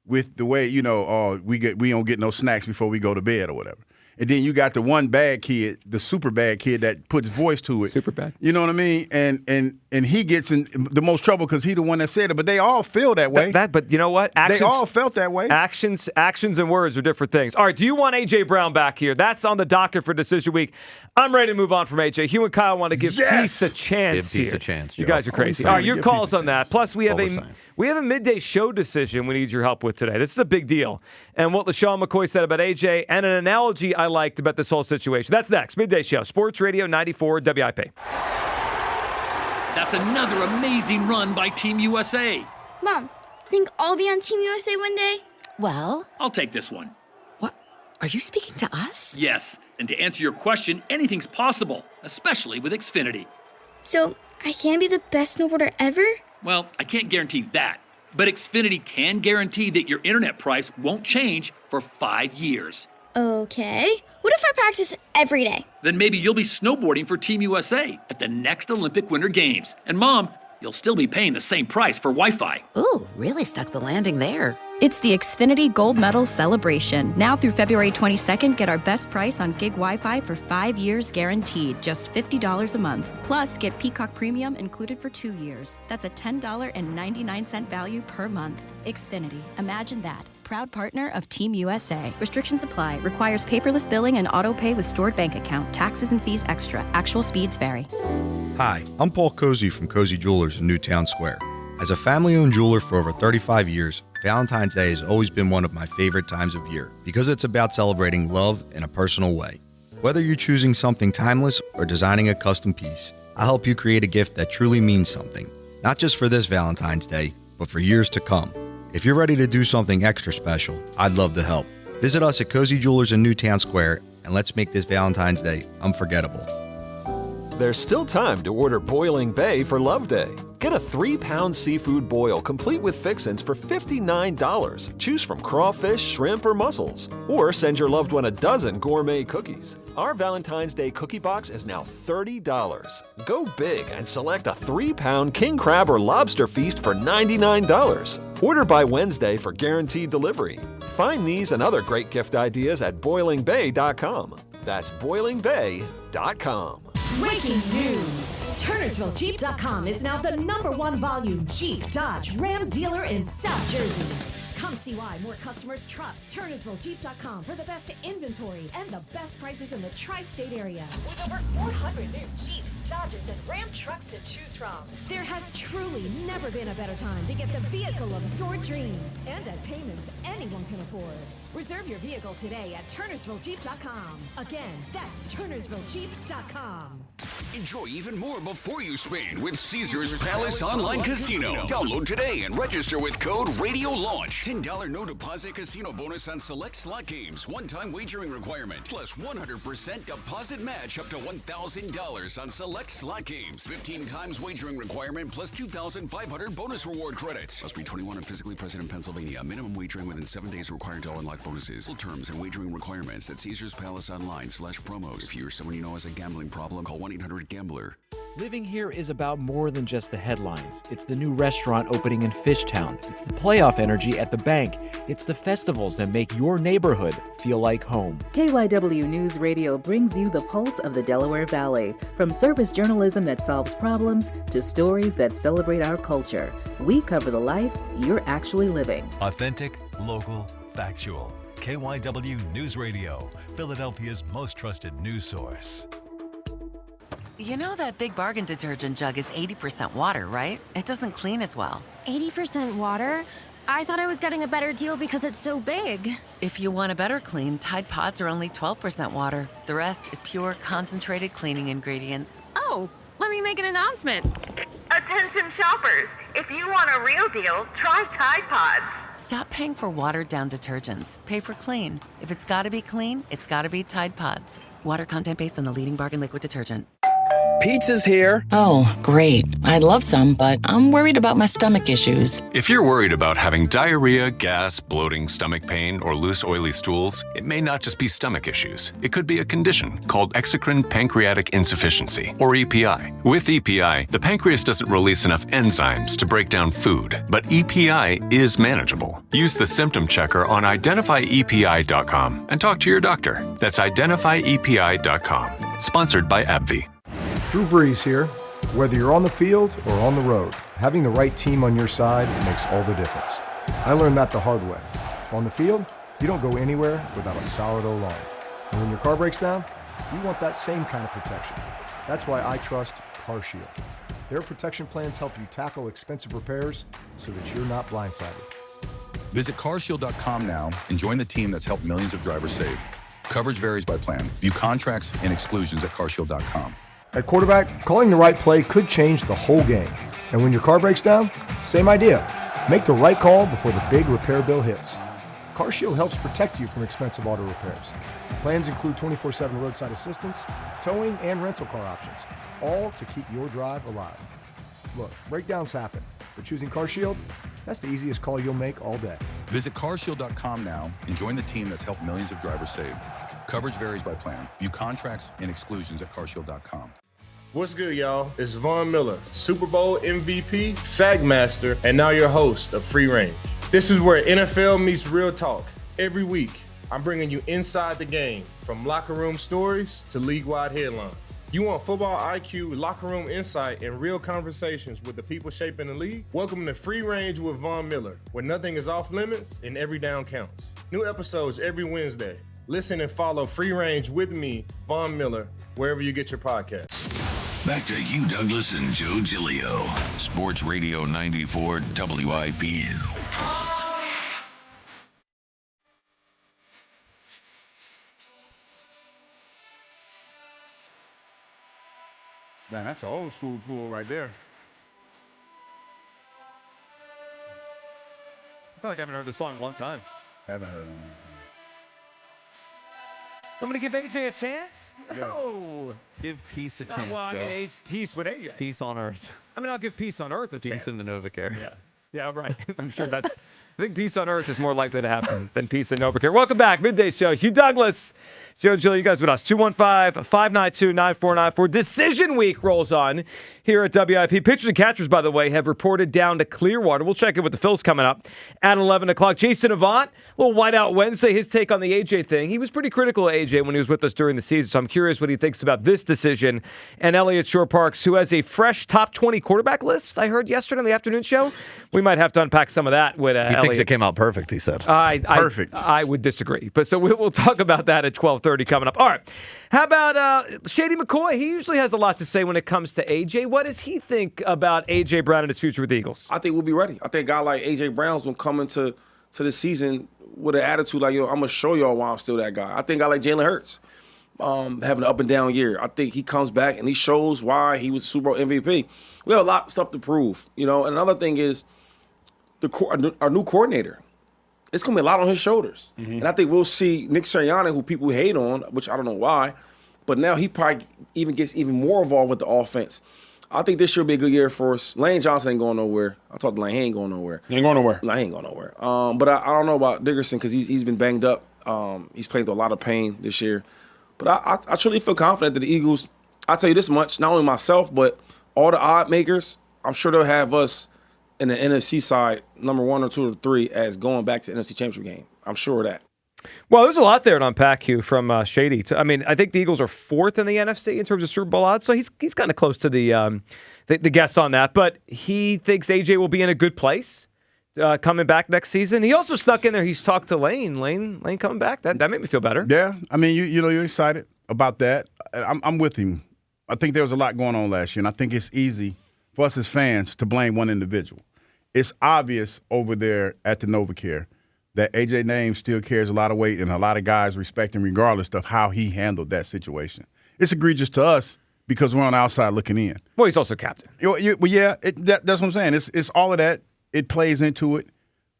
with the way, we don't get no snacks before we go to bed or whatever. And then you got the one bad kid, the super bad kid that puts voice to it. Super bad. You know what I mean? And he gets in the most trouble because he's the one that said it. But they all feel that way. But you know what? They all felt that way. Actions and words are different things. All right, do you want A.J. Brown back here? That's on the docket for Decision Week. I'm ready to move on from A.J. Hugh and Kyle want to give Peace a chance Give Peace here. a chance, Joe. You guys are crazy. All right, your calls on that. Plus, we have a midday show decision we need your help with today. This is a big deal. And what LaShawn McCoy said about A.J. and an analogy I liked about this whole situation. That's next. Midday Show. Sports Radio 94 WIP. That's another amazing run by Team USA. Mom, think I'll be on Team USA one day? Well, I'll take this one. What? Are you speaking to us? Yes. And to answer your question, anything's possible, especially with Xfinity. So, I can be the best snowboarder ever? Well, I can't guarantee that. But Xfinity can guarantee that your internet price won't change for 5 years. Okay. What if I practice every day? Then maybe you'll be snowboarding for Team USA at the next Olympic Winter Games. And Mom, you'll still be paying the same price for Wi-Fi. Ooh, really stuck the landing there. It's the Xfinity Gold Medal Celebration. Now through February 22nd, get our best price on gig Wi-Fi for 5 years guaranteed, just $50 a month. Plus, get Peacock Premium included for 2 years. That's a $10.99 value per month. Xfinity. Imagine that. Proud partner of Team USA. Restrictions apply. Requires paperless billing and auto pay with stored bank account. Taxes and fees extra. Actual speeds vary. Hi, I'm Paul Cozy from Cozy Jewelers in Newtown Square. As a family-owned jeweler for over 35 years, Valentine's Day has always been one of my favorite times of year because it's about celebrating love in a personal way. Whether you're choosing something timeless or designing a custom piece, I'll help you create a gift that truly means something, not just for this Valentine's Day, but for years to come. If you're ready to do something extra special, I'd love to help. Visit us at Cozy Jewelers in Newtown Square, and let's make this Valentine's Day unforgettable. There's still time to order Boiling Bay for Love Day. Get a 3-pound seafood boil complete with fixins for $59. Choose from crawfish, shrimp, or mussels. Or send your loved one a dozen gourmet cookies. Our Valentine's Day cookie box is now $30. Go big and select a 3-pound king crab or lobster feast for $99. Order by Wednesday for guaranteed delivery. Find these and other great gift ideas at BoilingBay.com. That's BoilingBay.com. Breaking news! TurnersvilleJeep.com is now the #1 volume Jeep, Dodge, Ram dealer in South Jersey. Come see why more customers trust TurnersvilleJeep.com for the best inventory and the best prices in the tri-state area. With over 400 new Jeeps, Dodges, and Ram trucks to choose from, there has truly never been a better time to get the vehicle of your dreams and at payments anyone can afford. Reserve your vehicle today at TurnersvilleJeep.com. Again, that's TurnersvilleJeep.com. Enjoy even more before you spend with Caesars Palace Online Casino. Download today and register with code RADIOLAUNCH. $10 no deposit casino bonus on select slot games. One-time wagering requirement. Plus 100% deposit match up to $1,000 on select slot games. 15 times wagering requirement plus 2,500 bonus reward credits. Must be 21 and physically present in Pennsylvania. Minimum wagering within 7 days required to unlock bonuses. Full terms and wagering requirements at Caesars Palace Online/promos. If you or someone you know has a gambling problem, call 1-800-GAMBLER. Living here is about more than just the headlines. It's the new restaurant opening in Fishtown. It's the playoff energy at the bank. It's the festivals that make your neighborhood feel like home. KYW News Radio brings you the pulse of the Delaware Valley. From service journalism that solves problems to stories that celebrate our culture, we cover the life you're actually living. Authentic, local, factual. KYW News Radio, Philadelphia's most trusted news source. You know that Big Bargain detergent jug is 80% water, right? It doesn't clean as well. 80% water? I thought I was getting a better deal because it's so big. If you want a better clean, Tide Pods are only 12% water. The rest is pure, concentrated cleaning ingredients. Oh, let me make an announcement. Attention shoppers, if you want a real deal, try Tide Pods. Stop paying for watered-down detergents. Pay for clean. If it's gotta be clean, it's gotta be Tide Pods. Water content based on the leading bargain liquid detergent. Pizza's here. Oh, great. I'd love some, but I'm worried about my stomach issues. If you're worried about having diarrhea, gas, bloating, stomach pain, or loose, oily stools, it may not just be stomach issues. It could be a condition called exocrine pancreatic insufficiency, or EPI. With EPI, the pancreas doesn't release enough enzymes to break down food, but EPI is manageable. Use the symptom checker on identifyepi.com and talk to your doctor. That's identifyepi.com. Sponsored by AbbVie. Drew Brees here. Whether you're on the field or on the road, having the right team on your side makes all the difference. I learned that the hard way. On the field, you don't go anywhere without a solid O-line. And when your car breaks down, you want that same kind of protection. That's why I trust CarShield. Their protection plans help you tackle expensive repairs so that you're not blindsided. Visit carshield.com now and join the team that's helped millions of drivers save. Coverage varies by plan. View contracts and exclusions at carshield.com. At quarterback, calling the right play could change the whole game. And when your car breaks down, same idea. Make the right call before the big repair bill hits. CarShield helps protect you from expensive auto repairs. Plans include 24/7 roadside assistance, towing, and rental car options, all to keep your drive alive. Look, breakdowns happen, but choosing CarShield, that's the easiest call you'll make all day. Visit carshield.com now and join the team that's helped millions of drivers save. Coverage varies by plan. View contracts and exclusions at carshield.com. What's good, y'all? It's Von Miller, Super Bowl MVP, Sack Master, and now your host of Free Range. This is where NFL meets real talk. Every week, I'm bringing you inside the game, from locker room stories to league-wide headlines. You want football IQ, locker room insight, and real conversations with the people shaping the league? Welcome to Free Range with Von Miller, where nothing is off limits and every down counts. New episodes every Wednesday. Listen and follow Free Range with me, Von Miller, wherever you get your podcast. Back to Hugh Douglas and Joe Giglio. Sports Radio 94 WIP. Man, that's an old school pool right there. I feel like I haven't heard this song in a long time. Haven't heard it. I'm going to give AJ a chance? No. Give peace a chance. Well, I mean, peace with AJ. Peace on earth. I mean, I'll give peace on earth a chance. Peace in the Novacare. Yeah, right. I'm sure that's. I think peace on earth is more likely to happen than peace in Novacare. Welcome back, Midday Show. Hugh Douglas, Joe Gill, you guys with us. 215-592-9494. Decision week rolls on here at WIP. Pitchers and catchers, by the way, have reported down to Clearwater. We'll check in with the Phillies coming up at 11 o'clock. Jason Avant, a little Whiteout Wednesday, his take on the AJ thing. He was pretty critical of AJ when he was with us during the season, so I'm curious what he thinks about this decision. And Elliot Shore-Parks, who has a fresh top 20 quarterback list, I heard yesterday on the afternoon show. We might have to unpack some of that with Elliot. He thinks it came out perfect, he said. Perfect. I would disagree. But so we'll talk about that at 12:30 coming up. All right. How about Shady McCoy? He usually has a lot to say when it comes to AJ. What does he think about AJ Brown and his future with the Eagles? I think we'll be ready. I think a guy like AJ Brown's going to come into this season with an attitude like, I'm going to show y'all why I'm still that guy. I think a guy like Jalen Hurts having an up and down year. I think he comes back and he shows why he was Super Bowl MVP. We have a lot of stuff to prove, And another thing is our new coordinator. It's going to be a lot on his shoulders. Mm-hmm. And I think we'll see Nick Sirianni, who people hate on, which I don't know why, but now he probably gets even more involved with the offense. I think this year will be a good year for us. Lane Johnson ain't going nowhere. I talked to Lane. He ain't going nowhere. He ain't going nowhere. No, he ain't going nowhere. But I don't know about Dickerson because he's been banged up. He's playing through a lot of pain this year. But I truly feel confident that the Eagles, I'll tell you this much, not only myself, but all the odd makers, I'm sure they'll have us in the NFC side, number 1 or 2 or 3, as going back to the NFC Championship game. I'm sure of that. Well, there's a lot there to unpack, Hugh, from Shady. I mean, I think the Eagles are 4th in the NFC in terms of Super Bowl odds, so he's kind of close to the guess on that. But he thinks AJ will be in a good place coming back next season. He also snuck in there. He's talked to Lane. Lane coming back. That made me feel better. Yeah, I mean, you're excited about that. I'm with him. I think there was a lot going on last year, and I think it's easy for us as fans to blame one individual. It's obvious over there at the NovaCare that AJ name still carries a lot of weight and a lot of guys respect him regardless of how he handled that situation. It's egregious to us because we're on the outside looking in. Well, he's also captain. Well, yeah, that's what I'm saying. It's all of that. It plays into it,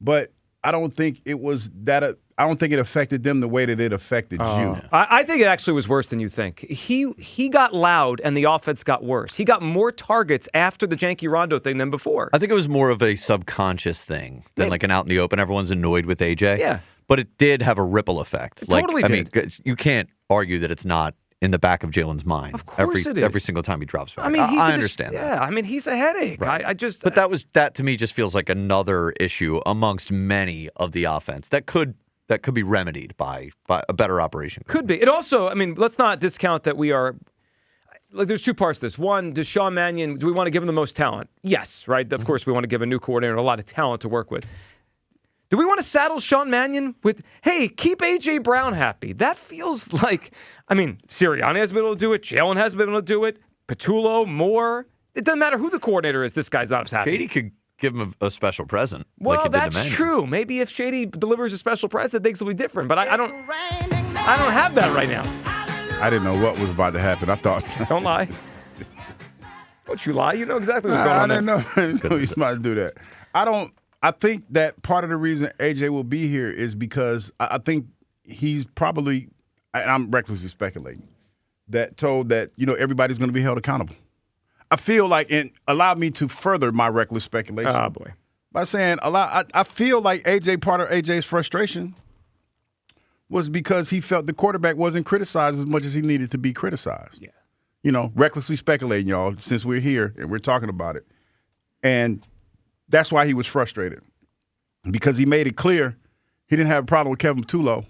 but I don't think it was that. I don't think it affected them the way that it affected you. I think it actually was worse than you think. He got loud and the offense got worse. He got more targets after the Janky Rondo thing than before. I think it was more of a subconscious thing than like an out in the open. Everyone's annoyed with AJ. Yeah. But it did have a ripple effect. It totally did. I mean, you can't argue that it's not in the back of Jalen's mind. Of course it is. Every single time he drops back. I mean, I understand that. Yeah, I mean, he's a headache. Right. But that to me just feels like another issue amongst many of the offense that could be remedied by a better operation. Could be. It also, I mean, let's not discount that we are, like, there's two parts to this. One, does Sean Mannion, do we want to give him the most talent? Yes, right? Of course, we want to give a new coordinator a lot of talent to work with. Do we want to saddle Sean Mannion with, hey, keep A.J. Brown happy? That feels like, I mean, Sirianni has been able to do it. Jalen has been able to do it. Petullo, Moore. It doesn't matter who the coordinator is. This guy's not as happy. Shady could give him a special present. Well, like that's true. Maybe if Shady delivers a special present, things will be different. But I don't have that right now. I didn't know what was about to happen. I thought. Don't lie. Don't you lie? You know exactly what's going on. I didn't know he's about to do that. I think that part of the reason AJ will be here is because I think he's probably, and I'm recklessly speculating, told that everybody's going to be held accountable. I feel like, and allow me to further my reckless speculation. Oh, boy. By saying I feel like part of AJ's frustration was because he felt the quarterback wasn't criticized as much as he needed to be criticized. Yeah. Recklessly speculating, y'all, since we're here and we're talking about it. And that's why he was frustrated, because he made it clear he didn't have a problem with Kevin Petullo.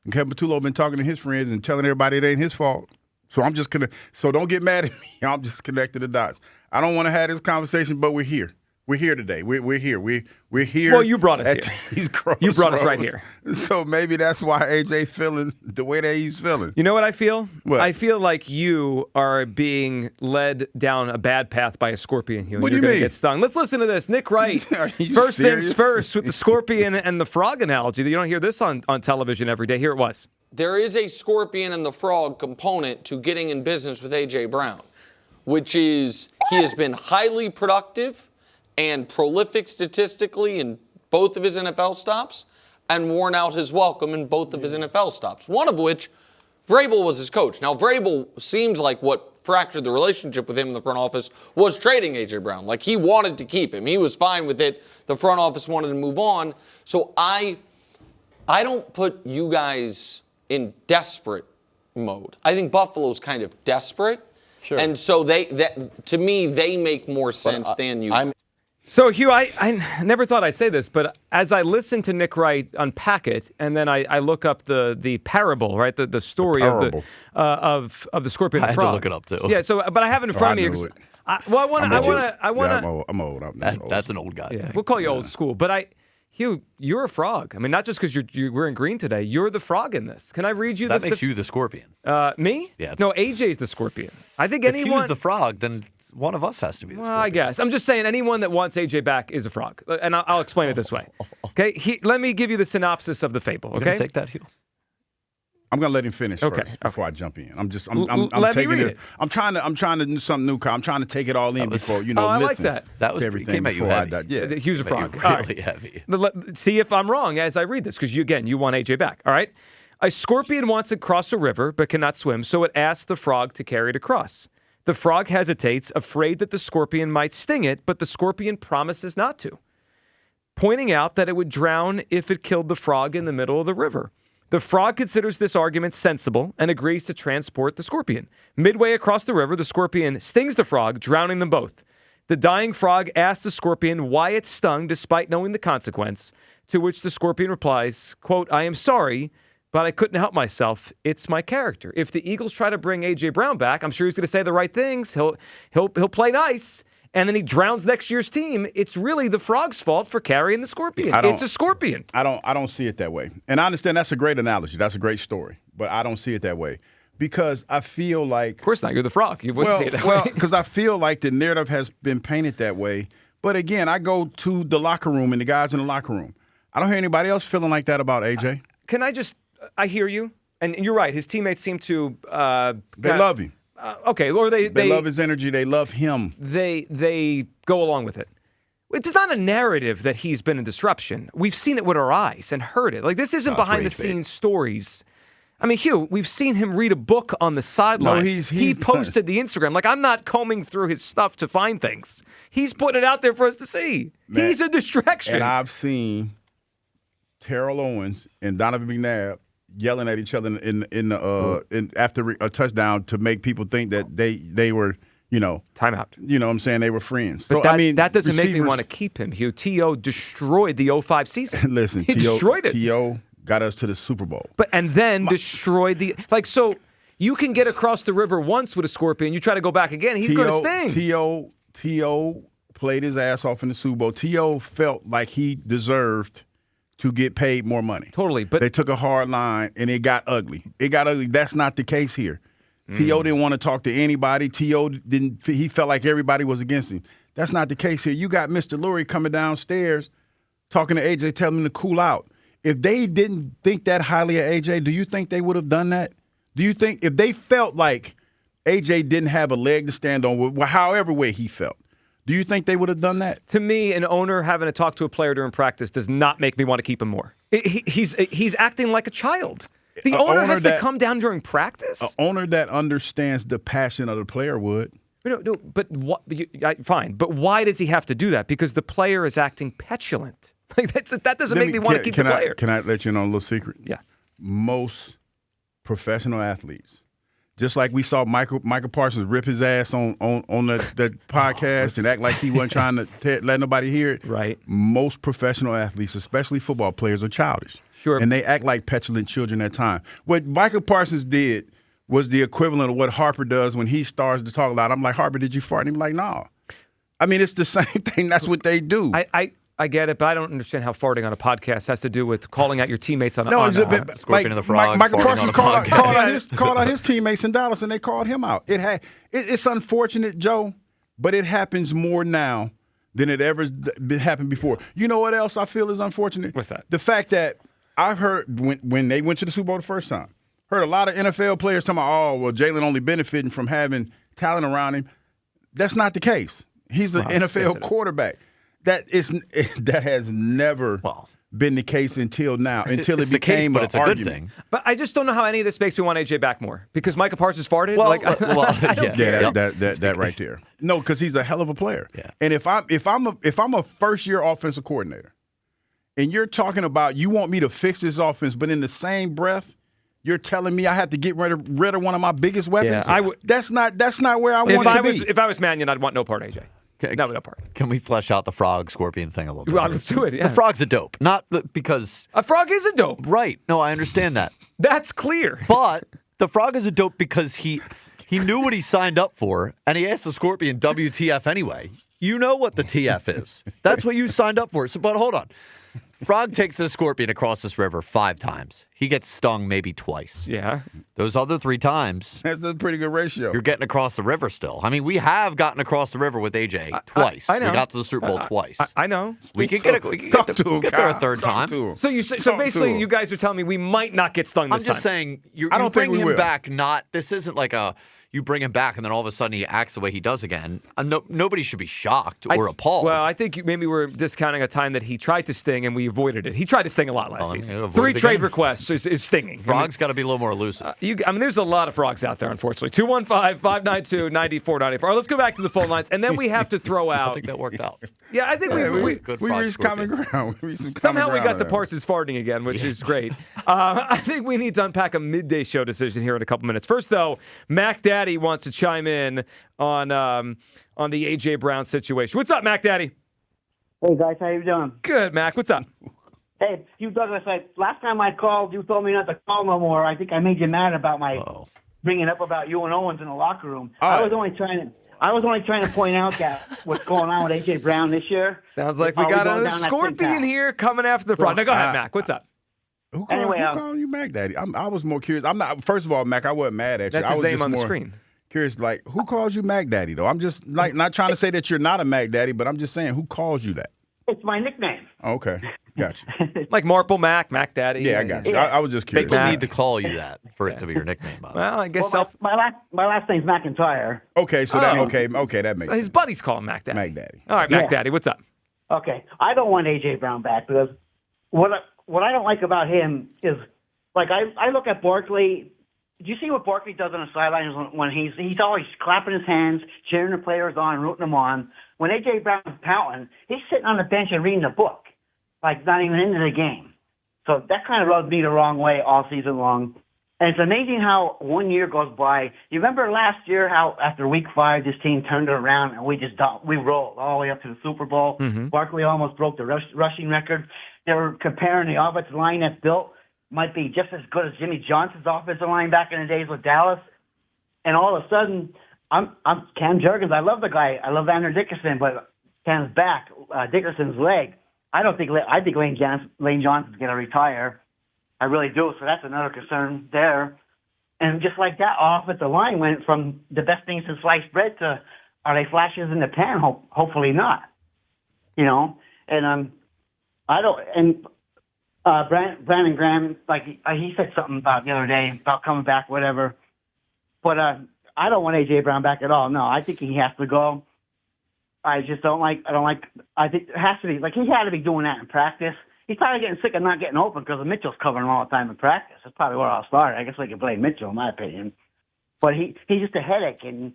And Kevin Petullo been talking to his friends and telling everybody it ain't his fault. So I'm just so don't get mad at me. I'm just connecting the dots. I don't want to have this conversation, but we're here. We're here today. We're here. We're here. Well, you brought us here. You brought us right here. So maybe that's why AJ feeling the way that he's feeling. You know what I feel? What? I feel like you are being led down a bad path by a scorpion. What do you mean? Get stung. Let's listen to this. Nick Wright. First things first with the scorpion and the frog analogy. You don't hear this on television every day. Here it was. There is a scorpion and the frog component to getting in business with A.J. Brown, which is he has been highly productive and prolific statistically in both of his NFL stops and worn out his welcome in both of his NFL stops, one of which Vrabel was his coach. Now, Vrabel seems like what fractured the relationship with him in the front office was trading A.J. Brown. Like, he wanted to keep him. He was fine with it. The front office wanted to move on. So I don't put you guys in desperate mode. I think Buffalo's kind of desperate. Sure. And so to me, they make more sense than you. So, Hugh, I never thought I'd say this, but as I listen to Nick Wright unpack it, and then I look up the parable, right, the story of the scorpion and frog. I had to look it up too. Yeah. So, but I have it in front of me. I want to. I'm old. That's an old guy. Yeah, we'll call you old school, but Hugh, you're a frog. I mean, not just because you're wearing green today. You're the frog in this. Can I read you? That makes you the scorpion. Me? Yeah. No, AJ's the scorpion. I think if anyone. Hugh's the frog, then one of us has to be the scorpion. I guess. I'm just saying anyone that wants AJ back is a frog, and I'll explain it this way. Okay. Let me give you the synopsis of the fable. Okay. You're gonna take that, Hugh. I'm gonna let him finish first before I jump in. I'm taking it. I'm trying to do something new. I'm trying to take it all in before I like that. That was everything came at you before heavy. I yeah. Hugh's a frog. Really heavy. See if I'm wrong as I read this, because you want AJ back. All right. A scorpion wants to cross a river but cannot swim, so it asks the frog to carry it across. The frog hesitates, afraid that the scorpion might sting it, but the scorpion promises not to, pointing out that it would drown if it killed the frog in the middle of the river. The frog considers this argument sensible and agrees to transport the scorpion. Midway across the river, the scorpion stings the frog, drowning them both. The dying frog asks the scorpion why it stung despite knowing the consequence, to which the scorpion replies, quote, "I am sorry, but I couldn't help myself. It's my character." If the Eagles try to bring A.J. Brown back, I'm sure he's going to say the right things. He'll play nice, and then he drowns next year's team. It's really the frog's fault for carrying the scorpion. It's a scorpion. I don't see it that way. And I understand that's a great analogy. That's a great story. But I don't see it that way. Because I feel like... Of course not. You're the frog. You wouldn't see it that way. Because I feel like the narrative has been painted that way. But again, I go to the locker room and the guys in the locker room. I don't hear anybody else feeling like that about A.J. Can I just... I hear you. And you're right. His teammates seem to... they love him. Okay, or they love his energy. They love him. They go along with it. It's not a narrative that he's been a disruption. We've seen it with our eyes and heard it. Like, this isn't behind-the-scenes stories. I mean, Hugh, we've seen him read a book on the sidelines. He posted the Instagram. Like, I'm not combing through his stuff to find things. He's putting it out there for us to see. Man, he's a distraction. And I've seen Terrell Owens and Donovan McNabb yelling at each other after a touchdown to make people think that they were, timeout. You know what I'm saying? They were friends. But so, that doesn't make me want to keep him, Hugh. T.O. destroyed the 05 season. Listen, he destroyed it. T.O. got us to the Super Bowl. And then destroyed so you can get across the river once with a scorpion. You try to go back again, he's going to sting. T.O. played his ass off in the Super Bowl. T.O. felt like he deserved to get paid more money. Totally. But they took a hard line, and it got ugly. That's not the case here. T.O. didn't want to talk to anybody. T.O. he felt like everybody was against him. That's not the case here. You got Mr. Lurie coming downstairs talking to A.J., telling him to cool out. If they didn't think that highly of A.J., do you think they would have done that? Do you think if they felt like A.J. didn't have a leg to stand on, however way he felt, do you think they would have done that? To me, an owner having to talk to a player during practice does not make me want to keep him more. He's acting like a child. The owner has to come down during practice? An owner that understands the passion of the player would. No, but what? Fine, but why does he have to do that? Because the player is acting petulant. Like that doesn't make me want to keep the player. Can I let you know a little secret? Yeah. Most professional athletes, just like we saw Michael Parsons rip his ass on the podcast and act like he wasn't trying to let nobody hear it. Right. Most professional athletes, especially football players, are childish. Sure. And they act like petulant children at times. What Michael Parsons did was the equivalent of what Harper does when he starts to talk loud. I'm like, Harper, did you fart? And he's like, no. I mean, it's the same thing. That's what they do. I get it, but I don't understand how farting on a podcast has to do with calling out your teammates on a Scorpion and the Frog. Michael Parsons called out his teammates in Dallas, and they called him out. It's unfortunate, Joe, but it happens more now than it ever happened before. You know what else I feel is unfortunate? What's that? The fact that I've heard when they went to the Super Bowl the first time, heard a lot of NFL players talking about, Jalen only benefiting from having talent around him. That's not the case. He's the NFL quarterback. That has never been the case until now, until it's it became but it's an a argument. good thing. But I just don't know how any of this makes me want AJ back more because Micah Parsons farted. Well, I don't care. That right there. No, because he's a hell of a player. Yeah. And if I'm a first year offensive coordinator, and you're talking about you want me to fix this offense, but in the same breath, you're telling me I have to get rid of one of my biggest weapons. Yeah, that's not where I want to be. If I was Mannion, I'd want no part AJ. No part. Can we flesh out the frog scorpion thing a little bit? Well, let's do it. Yeah. The frog's a dope, not because a frog is a dope. Right? No, I understand that. That's clear. But the frog is a dope because he knew what he signed up for, and he asked the scorpion WTF anyway. You know what the TF is. That's what you signed up for. So, but hold on. Frog takes the scorpion across this river 5 times. He gets stung maybe twice. Yeah. Those other 3 times. That's a pretty good ratio. You're getting across the river still. I mean, we have gotten across the river with AJ twice. I know. We got to the Super Bowl twice. I know. We could get there a third time. So basically, you guys are telling me we might not get stung this time. I'm just saying, you I don't bring think we him will. back. This isn't like you bring him back and then all of a sudden he acts the way he does again. Nobody should be shocked or appalled. Well, I think maybe we're discounting a time that he tried to sting and we avoided it. He tried to sting a lot last season. 3 trade requests is stinging. Frog's got to be a little more elusive. There's a lot of frogs out there, unfortunately. 215-592-9494. All right, let's go back to the phone lines, and then we have to throw out. I think that worked out. Yeah, I think we reached common ground. Somehow we got the Parsons farting again, which is great. I think we need to unpack a midday show decision here in a couple minutes. First, though, Mac Daddy wants to chime in on the A.J. Brown situation. What's up, Mac Daddy? Hey, guys. How you doing? Good, Mac. What's up? Hey, you Douglas, last time I called, you told me not to call no more. I think I made you mad about my bringing up about you and Owens in the locker room. I was only trying to point out that what's going on with A.J. Brown this year. Sounds like we got another scorpion here coming after the front. Now, go ahead, Mac. What's up? Who called you Mac Daddy? I was more curious. I'm not. First of all, Mac, I wasn't mad at you. That's his name on the screen. Curious, like who calls you Mac Daddy though? I'm just like not trying to say that you're not a Mac Daddy, but I'm just saying who calls you that? It's my nickname. Okay, got you. Like Marple Mac Daddy. Yeah, I got you. I was just curious. People need to call you that for it to be your nickname. Well, I guess my last name's McIntyre. Okay, so that that makes sense. His buddies call him Mac Daddy. Mac Daddy. All right, Mac Daddy, what's up? Okay, I don't want A.J. Brown back because what I don't like about him is like I look at Barkley. Do you see what Barkley does on the sidelines when he's always clapping his hands, cheering the players on, rooting them on? When A.J. Brown's pouting, he's sitting on the bench and reading a book, like not even into the game. So that kind of rubbed me the wrong way all season long. And it's amazing how 1 year goes by. You remember last year how after week 5 this team turned it around and we rolled all the way up to the Super Bowl. Mm-hmm. Barkley almost broke the rushing record. They were comparing the offensive line that's built might be just as good as Jimmy Johnson's offensive line back in the days with Dallas. And all of a sudden, I'm Cam Jurgens. I love the guy. I love Vander Dickerson, but Cam's back, Dickerson's leg. I think Lane Johnson's going to retire. I really do. So that's another concern there. And just like that, offensive line went from the best things since sliced bread to are they flashes in the pan? Hopefully not. You know, and Brandon Graham, like he said something about the other day about coming back, whatever. But I don't want A.J. Brown back at all. No, I think he has to go. I just don't like. I think it has to be like he had to be doing that in practice. He's probably getting sick of not getting open because Mitchell's covering him all the time in practice. That's probably where I'll start. I guess we can blame Mitchell, in my opinion. But he's just a headache, and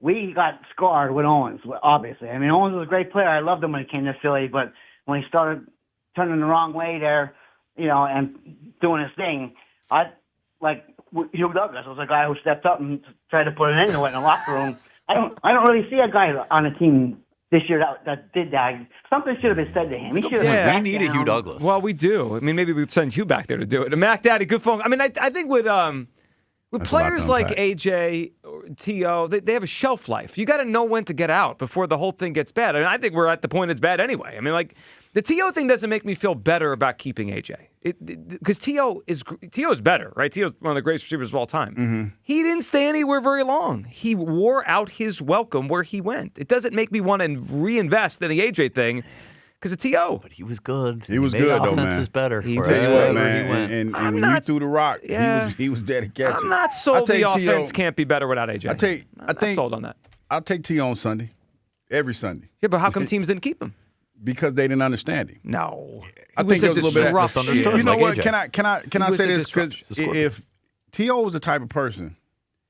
we got scarred with Owens, obviously. I mean, Owens was a great player. I loved him when he came to Philly, but when he started turning the wrong way there, you know, and doing his thing, Hugh Douglas was a guy who stepped up and tried to put an end to it in the locker room. I don't really see a guy on a team this year that did that. Something should have been said to him. We need a Hugh Douglas. Well, we do. I mean, maybe we'd send Hugh back there to do it. Mac Daddy, good phone. I mean, I think with players like AJ or T.O., they have a shelf life. You got to know when to get out before the whole thing gets bad. I mean, I think we're at the point it's bad anyway. I mean, like, the T.O. thing doesn't make me feel better about keeping AJ. Because T.O. is better, right? T.O. is one of the greatest receivers of all time. Mm-hmm. He didn't stay anywhere very long. He wore out his welcome where he went. It doesn't make me want to reinvest in the AJ thing because of T.O. But he was good. He was good, though, man. Offenses better. He Tell you what, man. He went. And when you threw the rock, he was there to catch it. I'm not sold the offense can't be better without AJ. I'm not sold on that. I'll take T.O. on Sunday. Every Sunday. Yeah, but how come teams didn't keep him? because they didn't understand him. No. I think there was a little bit of misunderstood. You know like what? AJ. Can I say this? Because if T.O. was the type of person,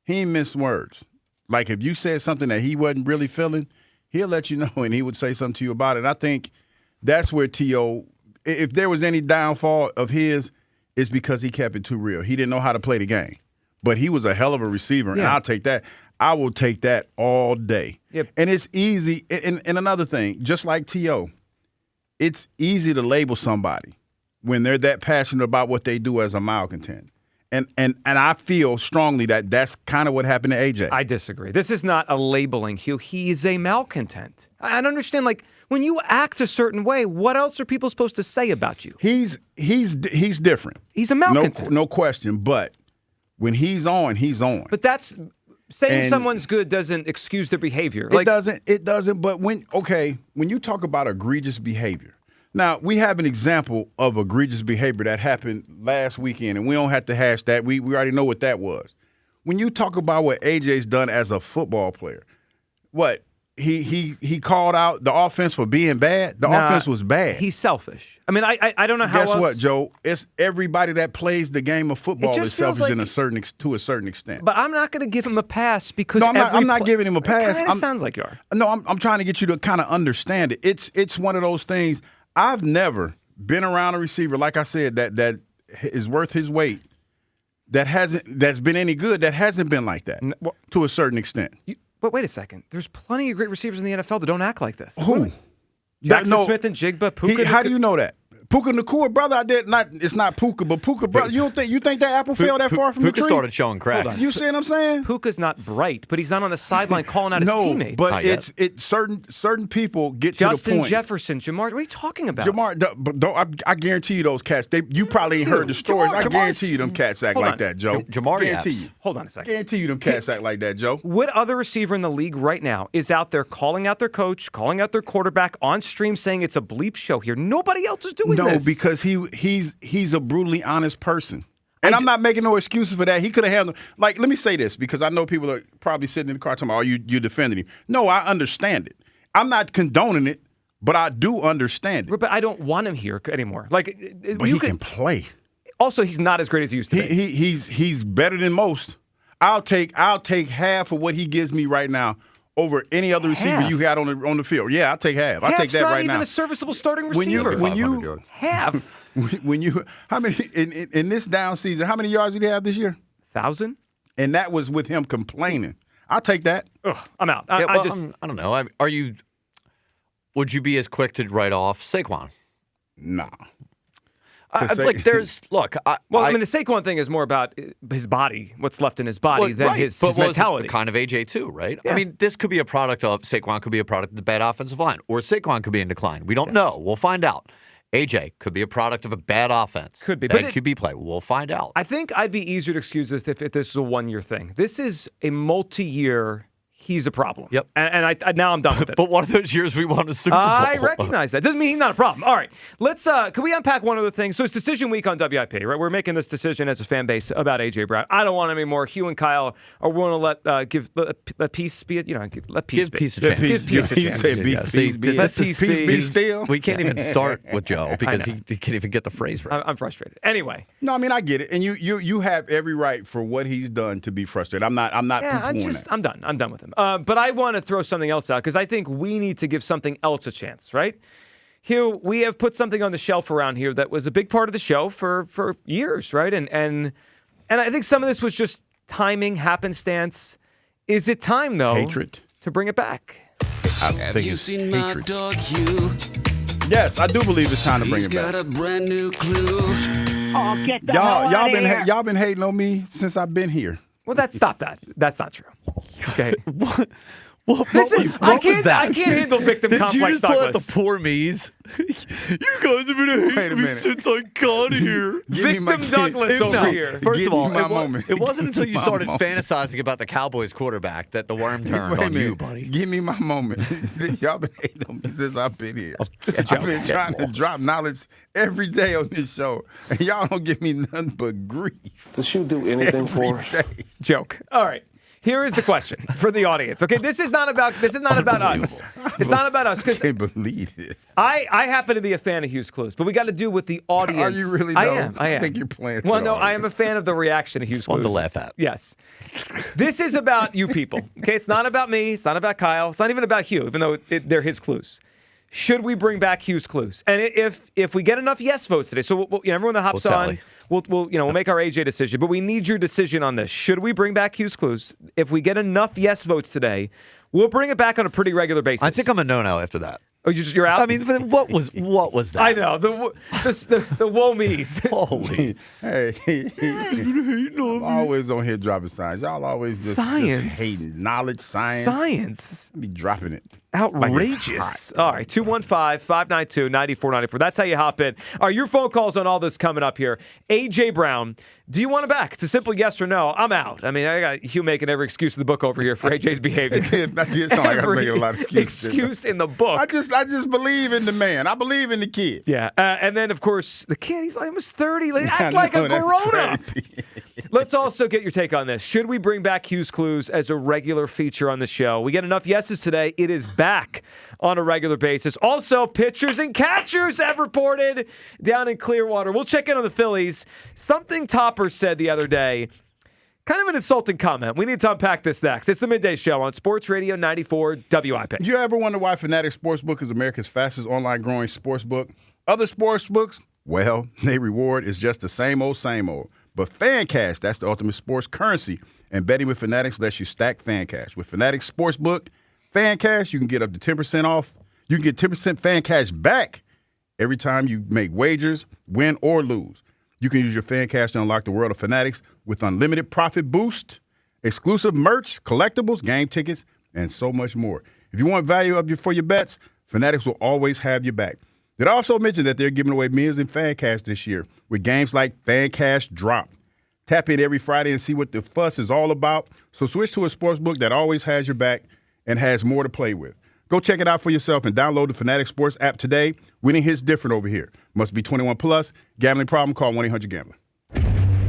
he ain't miss words. Like if you said something that he wasn't really feeling, he'll let you know and he would say something to you about it. I think that's where T.O., if there was any downfall of his, it's because he kept it too real. He didn't know how to play the game. But he was a hell of a receiver, and I'll take that. I will take that all day. Yep. And it's easy. And another thing, just like T.O., it's easy to label somebody when they're that passionate about what they do as a malcontent. And I feel strongly that that's kind of what happened to AJ. I disagree. This is not a labeling, Hugh. He is a malcontent. I don't understand. Like, when you act a certain way, what else are people supposed to say about you? He's different. He's a malcontent. No question. But when he's on, he's on. But that's saying And someone's good doesn't excuse their behavior. It doesn't. But when you talk about egregious behavior, now we have an example of egregious behavior that happened last weekend, and we don't have to hash that. We already know what that was. When you talk about what AJ's done as a football player, what he called out the offense for being bad. The offense was bad. He's selfish. I mean, I don't know how. Guess what, Joe? It's everybody that plays the game of football is selfish to a certain extent. But I'm not going to give him a pass because no, I'm not giving him a pass. It kind of sounds like you are. No, I'm trying to get you to kind of understand it. It's one of those things. I've never been around a receiver, like I said, that is worth his weight. That's been any good. That hasn't been like that to a certain extent. But wait a second. There's plenty of great receivers in the NFL that don't act like this. Who? Jackson Smith and Jigba, Puka. How do you know that? Puka Nacua, brother, it's not Puka, but Puka, brother. You think that apple fell that far from the tree? Puka started showing cracks. You see what I'm saying? Puka's not bright, but he's not on the sideline calling out his teammates. But it's certain people get to the point. Justin Jefferson, Jamar, what are you talking about? I guarantee you those cats. You probably ain't heard the stories. I guarantee you them cats act like that, Joe. Jamar, guarantee you. Hold on a second. Guarantee you them cats act like that, Joe. What other receiver in the league right now is out there calling out their coach, calling out their quarterback on stream, saying it's a bleep show here? Nobody else is doing this. No, because he's a brutally honest person. And I'm not making no excuses for that. He could have handled, like, let me say this, because I know people are probably sitting in the car talking about, you're defending him. No, I understand it. I'm not condoning it, but I do understand it. But I don't want him here anymore. Like, but he can play. Also, he's not as great as he used to be. He's better than most. I'll take half of what he gives me right now over any other receiver you got on the field. Yeah, I'll take half. I'll take that right now. Half's not even a serviceable starting receiver. When you half. How many in this down season? How many yards did he have this year? 1,000. And that was with him complaining. I'll take that. Ugh, I'm out. I don't know. Would you be as quick to write off Saquon? Nah. I mean, the Saquon thing is more about his body, what's left in his body, than his mentality. Kind of AJ too, right? Yeah. I mean, this could be a product of Saquon could be a product of the bad offensive line, or Saquon could be in decline. We don't know. We'll find out. AJ could be a product of a bad offense. Could be. Bad QB play. We'll find out. I think I'd be easier to excuse this if this is a one-year thing. This is a multi-year. He's a problem. Yep. And I now I'm done with it. But one of those years we won a Super Bowl. I recognize that. Doesn't mean he's not a problem. All right. Let's can we unpack one other thing? So it's decision week on WIP, right? We're making this decision as a fan base about AJ Brown. I don't want him anymore. Hugh and Kyle are willing to let peace be it. Let peace be. Peace a chance. Give peace a chance. Let peace be still. We can't even start with Joe because he can't even get the phrase right. I'm frustrated. Anyway. No, I mean I get it, and you have every right for what he's done to be frustrated. I'm not. I'm done. I'm done with him. But I want to throw something else out because I think we need to give something else a chance, right? Hugh, we have put something on the shelf around here that was a big part of the show for years, right? And I think some of this was just timing, happenstance. Is it time, though, to bring it back? Have you seen my dog Hugh? Yes, I do believe it's time to bring it back. He's got a brand new clue. Oh, get the hell out of here. Y'all been hating on me since I've been here. Well, stop that. That's not true. Okay. What was that? I can't handle victim complex, Did you just pull out Douglas. the poor me's? You guys have been hating me since I got here. Victim Douglas over here. First of all, moment. it wasn't until you started fantasizing about the Cowboys quarterback that the worm turned on you, buddy. Give me my moment. Y'all been hating on me since I've been here. I've been trying to drop knowledge every day on this show, and y'all don't give me nothing but grief. Does she do anything for us? Joke. All right. Here is the question for the audience. Okay, this is not about us. It's not about us. I can't believe this. I happen to be a fan of Hughes Clues, but we got to do with the audience. Are you really? I am. I think you're playing. Well, no, I am a fan of the reaction to Hughes Clues. Fun to laugh at. Yes. This is about you people. Okay, it's not about me. It's not about Kyle. It's not even about Hugh, even though they're his clues. Should we bring back Hughes Clues? And if we get enough yes votes today, so everyone that hops on, we'll make our AJ decision. But we need your decision on this. Should we bring back Hughes Clues? If we get enough yes votes today, we'll bring it back on a pretty regular basis. I think I'm a no-no after that. Oh, you're out? I mean, what was that? I know. The womies. Holy. Hey, I'm always on here dropping science. Y'all always just hating. Knowledge, science. Be dropping it. Outrageous. All right, 215-592-9494. That's how you hop in. All right, your phone calls on all this coming up here. A.J. Brown, do you want him back? It's a simple yes or no. I'm out. I mean, I got Hugh making every excuse in the book over here for A.J.'s behavior. That did sound like I'm making a lot of excuses. Excuse in the book. I just believe in the man. I believe in the kid. Yeah, and then, of course, the kid, he's like, almost 30. Act like a grown-up. Let's also get your take on this. Should we bring back Hughes Clues as a regular feature on the show? We get enough yeses today. It is back on a regular basis. Also, pitchers and catchers have reported down in Clearwater. We'll check in on the Phillies. Something Topper said the other day, kind of an insulting comment. We need to unpack this next. It's the Midday Show on Sports Radio 94 WIP. You ever wonder why Fanatics Sportsbook is America's fastest online growing sportsbook? Other sportsbooks, well, they reward is just the same old, same old. But Fan Cash, that's the ultimate sports currency. And betting with Fanatics lets you stack Fan Cash. With Fanatics Sportsbook, Fan Cash, you can get up to 10% off. You can get 10% Fan Cash back every time you make wagers, win or lose. You can use your Fan Cash to unlock the world of Fanatics with unlimited profit boost, exclusive merch, collectibles, game tickets, and so much more. If you want value for your bets, Fanatics will always have your back. They'd also mention that they're giving away millions in Fan Cash this year with games like Fan Cash Drop. Tap in every Friday and see what the fuss is all about. So switch to a sportsbook that always has your back and has more to play with. Go check it out for yourself and download the Fanatics Sports app today. Winning hits different over here. Must be 21 plus. Gambling problem? Call 1-800-GAMBLER.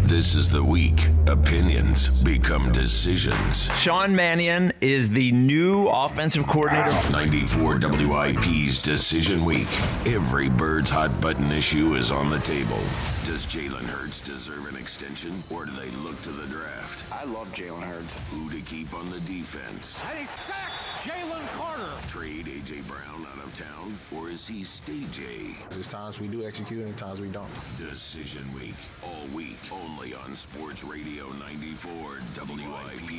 This is the week. Opinions become decisions. Sean Mannion is the new offensive coordinator. 94 WIP's Decision Week. Every Bird's hot button issue is on the table. Does Jalen Hurts deserve an extension, or do they look to the draft? I love Jalen Hurts. Who to keep on the defense? And he sacks Jalen Carter. Trade A.J. Brown out of town, or is he stage A? There's times we do execute and times we don't. Decision Week, all week, only on Sports Radio 94 WIP.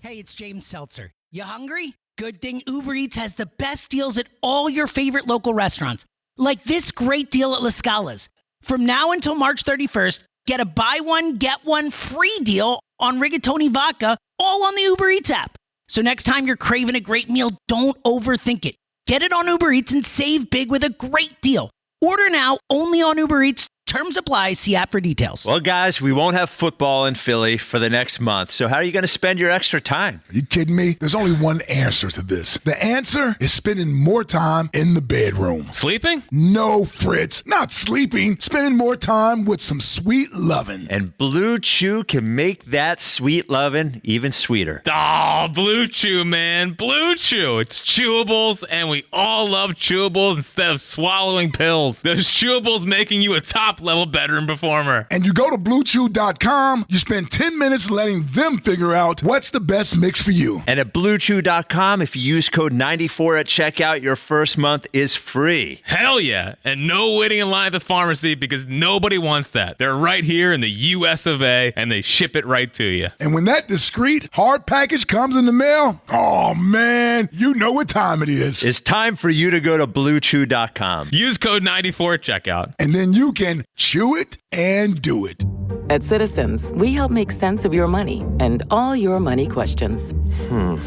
Hey, it's James Seltzer. You hungry? Good thing Uber Eats has the best deals at all your favorite local restaurants. Like this great deal at La Scala's. From now until March 31st, get a buy one, get one free deal on rigatoni vodka, all on the Uber Eats app. So next time you're craving a great meal, don't overthink it. Get it on Uber Eats and save big with a great deal. Order now, only on Uber Eats. Terms apply. See app for details. Well, guys, we won't have football in Philly for the next month. So how are you going to spend your extra time? Are you kidding me? There's only one answer to this. The answer is spending more time in the bedroom. Sleeping? No, Fritz. Not sleeping. Spending more time with some sweet lovin'. And Blue Chew can make that sweet lovin' even sweeter. Oh, Blue Chew, man. Blue Chew. It's chewables, and we all love chewables instead of swallowing pills. Those chewables making you a top-level bedroom performer. And you go to BlueChew.com, you spend 10 minutes letting them figure out what's the best mix for you. And at BlueChew.com, if you use code 94 at checkout, your first month is free. Hell yeah. And no waiting in line at the pharmacy because nobody wants that. They're right here in the US of A, and they ship it right to you. And when that discreet, hard package comes in the mail, oh man, you know what time it is. It's time for you to go to BlueChew.com. Use code 94 at checkout. And then you can chew it and do it. At Citizens, we help make sense of your money and all your money questions.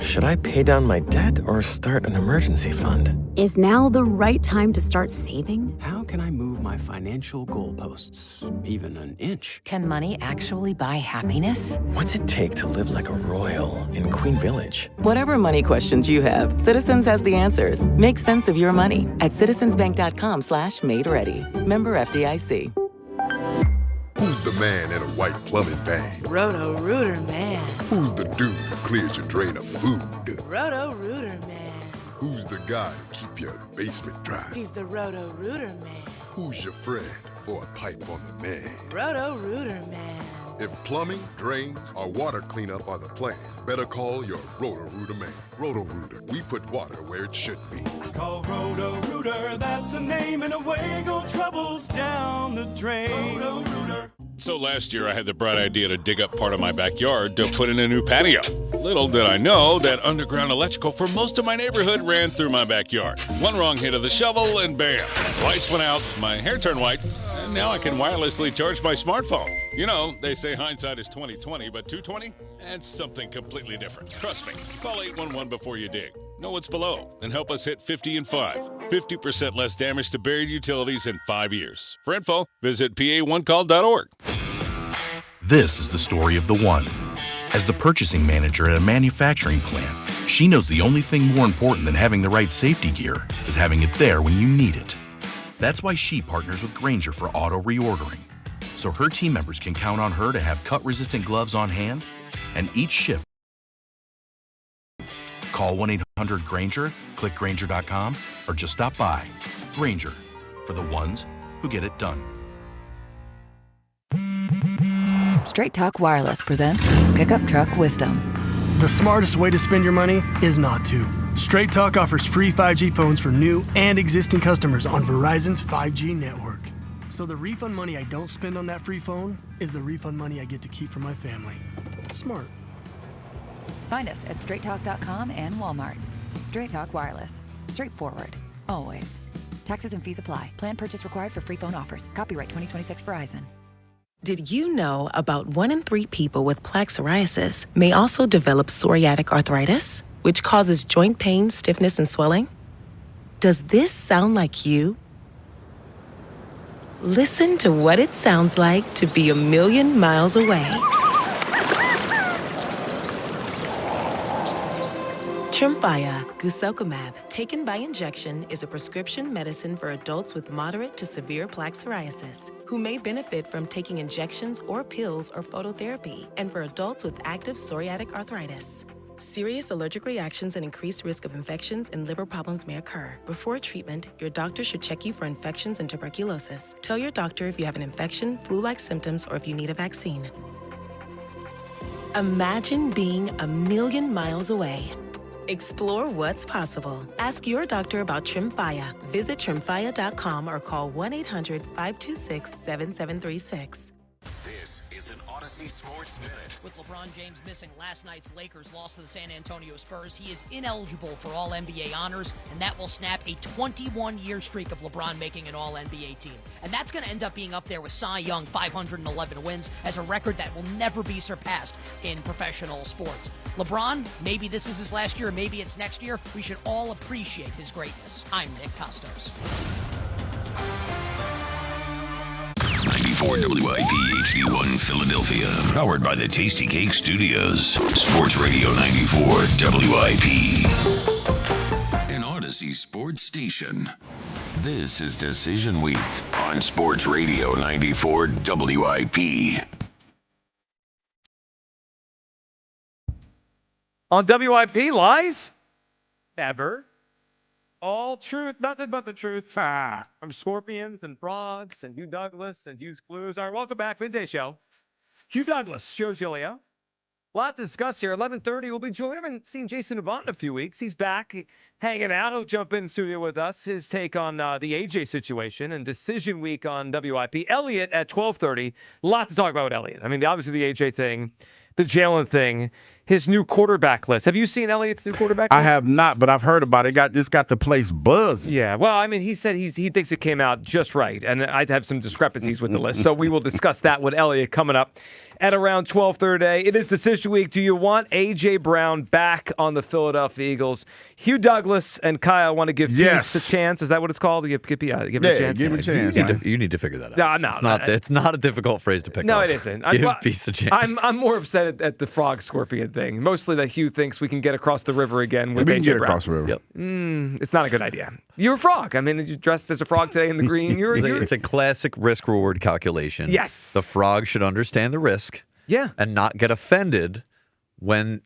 Should I pay down my debt or start an emergency fund? Is now the right time to start saving? How can I move my financial goalposts even an inch? Can money actually buy happiness? What's it take to live like a royal in Queen Village? Whatever money questions you have, Citizens has the answers. Make sense of your money at citizensbank.com/made ready. Member FDIC. Who's the man in a white plumbing van? Roto-Rooter man. Who's the dude who clears your drain of food? Roto-Rooter man. Who's the guy to keep your basement dry? He's the Roto-Rooter man. Who's your friend for a pipe on the man? Roto-Rooter man. If plumbing, drains, or water cleanup are the plan, better call your Roto-Rooter man. Roto-Rooter, we put water where it should be. Call Roto-Rooter, that's the name, and away go troubles down the drain. Roto-Rooter. So last year I had the bright idea to dig up part of my backyard to put in a new patio. Little did I know that underground electrical for most of my neighborhood ran through my backyard. One wrong hit of the shovel and bam, lights went out, my hair turned white, and now I can wirelessly charge my smartphone. You know, they say hindsight is 20/20, but 220? That's something completely different. Trust me. Call 811 before you dig. Know what's below and help us hit 50 and 5. 50% less damage to buried utilities in 5 years. For info, visit pa1call.org. This is the story of the one. As the purchasing manager at a manufacturing plant, she knows the only thing more important than having the right safety gear is having it there when you need it. That's why she partners with Grainger for auto reordering, so her team members can count on her to have cut-resistant gloves on hand and each shift. Call 1-800-GRAINGER, click Grainger.com, or just stop by. Grainger, for the ones who get it done. Straight Talk Wireless presents Pickup Truck Wisdom. The smartest way to spend your money is not to. Straight Talk offers free 5G phones for new and existing customers on Verizon's 5G network. So the refund money I don't spend on that free phone is the refund money I get to keep for my family. Smart. Find us at straighttalk.com and Walmart. Straight Talk Wireless. Straightforward. Always. Taxes and fees apply. Plan purchase required for free phone offers. Copyright 2026 Verizon. Did you know about 1 in 3 people with plaque psoriasis may also develop psoriatic arthritis, which causes joint pain, stiffness, and swelling? Does this sound like you? Listen to what it sounds like to be a million miles away. Tremfya guselkumab, taken by injection, is a prescription medicine for adults with moderate to severe plaque psoriasis who may benefit from taking injections or pills or phototherapy, and for adults with active psoriatic arthritis. Serious allergic reactions and increased risk of infections and liver problems may occur. Before treatment, your doctor should check you for infections and tuberculosis. Tell your doctor if you have an infection, flu-like symptoms, or if you need a vaccine. Imagine being a million miles away. Explore what's possible. Ask your doctor about Tremfya. Visit Tremfya.com or call 1-800-526-7736. This is an Odyssey Sports Minute. With LeBron James missing last night's Lakers loss to the San Antonio Spurs, he is ineligible for All-NBA honors, and that will snap a 21-year streak of LeBron making an All-NBA team. And that's going to end up being up there with Cy Young, 511 wins, as a record that will never be surpassed in professional sports. LeBron, maybe this is his last year, maybe it's next year. We should all appreciate his greatness. I'm Nick Costos. 94 WIP HD1 Philadelphia. Powered by the Tasty Cake Studios. Sports Radio 94 WIP. An Odyssey sports station. This is Decision Week on Sports Radio 94 WIP. On WIP, lies? Never. All truth, nothing but the truth. From scorpions and frogs and Hugh Douglas and Hughes Clues. All right, welcome back. Midday Show. Hugh Douglas, Joe Giglio. A lot to discuss here. 11:30 will be joined. We haven't seen Jason Avant in a few weeks. He's back hanging out. He'll jump in studio with us. His take on the AJ situation and Decision Week on WIP. Elliot at 12:30. A lot to talk about with Elliot. I mean, obviously the AJ thing, the Jalen thing, his new quarterback list. Have you seen Elliott's new quarterback list? I have not, but I've heard about it. This got the place buzzing. Yeah, well, I mean, he said he thinks it came out just right, and I'd have some discrepancies with the list. So we will discuss that with Elliott coming up at around 12:30 today. It is decision week. Do you want A.J. Brown back on the Philadelphia Eagles? Hugh Douglas and Kyle want to give Peace a chance. Is that what it's called? Give it a chance? Give it a chance. You need to figure that out. No, it's not a difficult phrase to pick up. No, it isn't. Give Peace a chance. I'm more upset at the frog scorpion thing. Mostly that Hugh thinks we can get across the river again with We can A.J. get Brown. across the river. Yep. It's not a good idea. You're a frog. I mean, you dressed as a frog today in the green. It's a classic risk-reward calculation. Yes. The frog should understand the risk. Yeah. And not get offended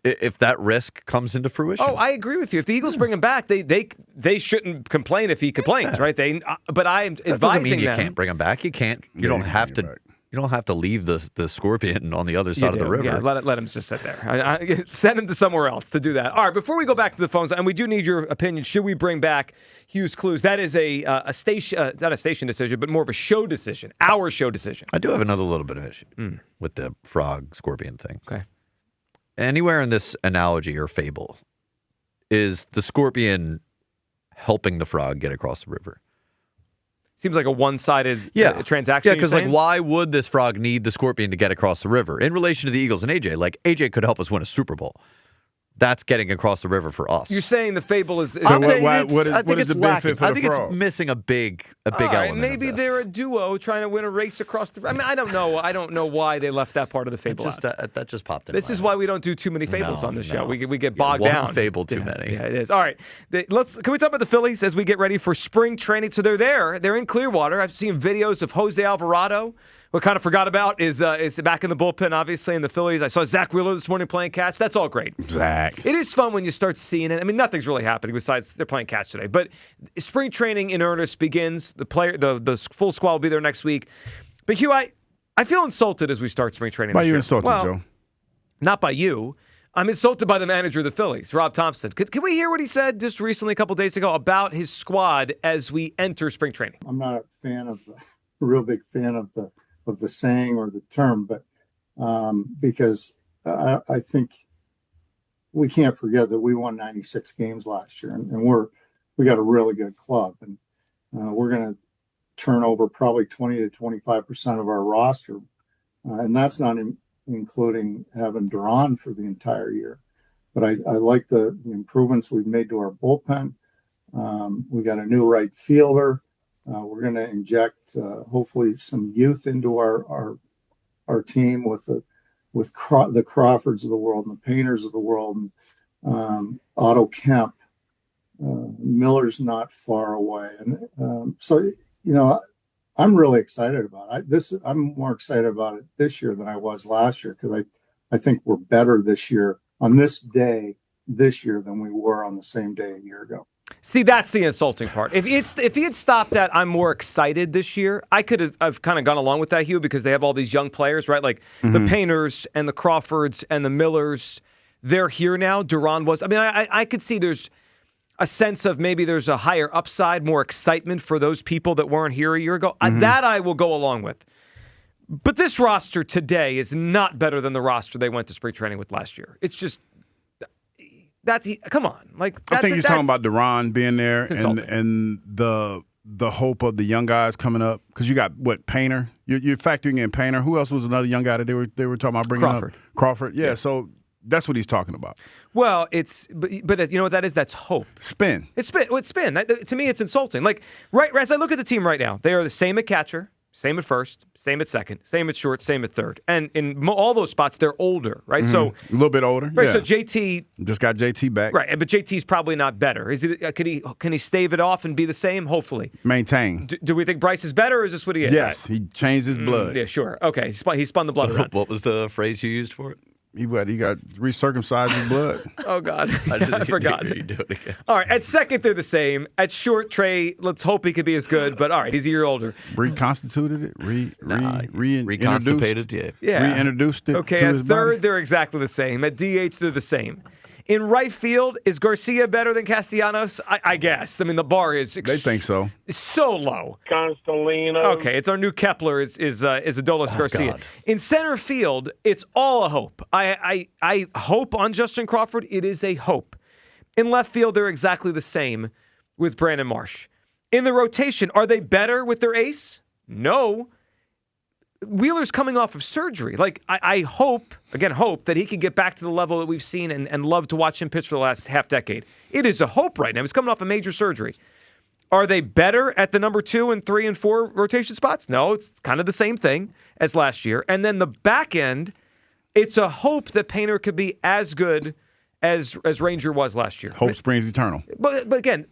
if that risk comes into fruition. Oh, I agree with you. If the Eagles bring him back, they shouldn't complain if he complains, right? But I'm advising that doesn't mean you them. can't bring him back. You can't. You don't have to. You don't have to leave the scorpion on the other side of the river. Yeah, let him just sit there. Send him to somewhere else to do that. All right, before we go back to the phones, and we do need your opinion, should we bring back Hugh's Clues? That is a station, not a station decision, but more of a show decision, our show decision. I do have another little bit of issue with the frog scorpion thing. Okay. Anywhere in this analogy or fable is the scorpion helping the frog get across the river? Seems like a one-sided transaction. Yeah, because why would this frog need the scorpion to get across the river? In relation to the Eagles and AJ, AJ could help us win a Super Bowl. That's getting across the river for us. You're saying the fable is... what is the benefit for the frog? I think it's missing a big element. Maybe they're a duo trying to win a race across the... I mean, I don't know. I don't know why they left that part of the fable out. That just popped in. This is why we don't do too many fables on the show. We get bogged one down. One fable too many. Yeah, it is. All right. Can we talk about the Phillies as we get ready for spring training? So they're there. They're in Clearwater. I've seen videos of Jose Alvarado. What kind of forgot about is back in the bullpen, obviously, in the Phillies. I saw Zach Wheeler this morning playing catch. That's all great. Zach. It is fun when you start seeing it. I mean, nothing's really happening besides they're playing catch today. But spring training in earnest begins. The full squad will be there next week. But Hugh, I feel insulted as we start spring training. Why this you year. insulted, Joe? Not by you. I'm insulted by the manager of the Phillies, Rob Thompson. Can we hear what he said just recently, a couple days ago, about his squad as we enter spring training? I'm not a real big fan of the saying or the term, but because I think we can't forget that we won 96 games last year, and we got a really good club, and we're going to turn over probably 20 to 25% of our roster, and that's not including having Duran for the entire year. But I like the improvements we've made to our bullpen. We got a new right fielder. We're going to inject hopefully some youth into our team with the Crawfords of the world and the Painters of the world, and Otto Kemp. Miller's not far away, and so I'm really excited about it. I'm more excited about it this year than I was last year because I think we're better this year on this day this year than we were on the same day a year ago. See, that's the insulting part. If he had stopped at I'm more excited this year, I could have kind of gone along with that, Hugh, because they have all these young players, right? Like the Painters and the Crawfords and the Millers, they're here now. Duran was. I mean, I could see there's a sense of maybe there's a higher upside, more excitement for those people that weren't here a year ago. That I will go along with. But this roster today is not better than the roster they went to spring training with last year. It's just... come on. I think he's talking about Duran being there and the hope of the young guys coming up. Because you got, Painter? You're factoring in Painter. Who else was another young guy that they were talking about bringing up? Crawford. Yeah, so that's what he's talking about. Well, but you know what that is? That's hope. Spin. It's spin. To me, it's insulting. Right as I look at the team right now, they are the same at catcher, same at first, same at second, same at short, same at third. And in all those spots, they're older, right? Mm-hmm. So a little bit older. Right, yeah. so JT just got JT back. Right, but JT's probably not better. Can he stave it off and be the same? Hopefully. Maintain. Do we think Bryce is better, or is this what he is? Yes, he changed his blood. Yeah, sure. Okay, he spun the blood around. What was the phrase you used for it? He got recircumcised his blood. Oh, God. I forgot. You do it again. All right, at second, they're the same. At short, Trey, let's hope he could be as good. But, all right, he's a year older. Reconstituted it? Reconstipated, yeah. Reintroduced it Okay, to at his third, body? they're exactly the same. At DH, they're the same. In right field, is Garcia better than Castellanos? I guess. I mean, the bar is They think so. so low. Constellino. Okay, it's our new Kepler is Adolis Garcia. God. In center field, it's all a hope. I hope on Justin Crawford. It is a hope. In left field, they're exactly the same with Brandon Marsh. In the rotation, are they better with their ace? No. Wheeler's coming off of surgery. Like, I hope that he can get back to the level that we've seen and love to watch him pitch for the last half decade. It is a hope right now. He's coming off a major surgery. Are they better at the number 2 and 3 and 4 rotation spots? No, it's kind of the same thing as last year. And then the back end, it's a hope that Painter could be as good as Ranger was last year. Hope springs eternal. But again,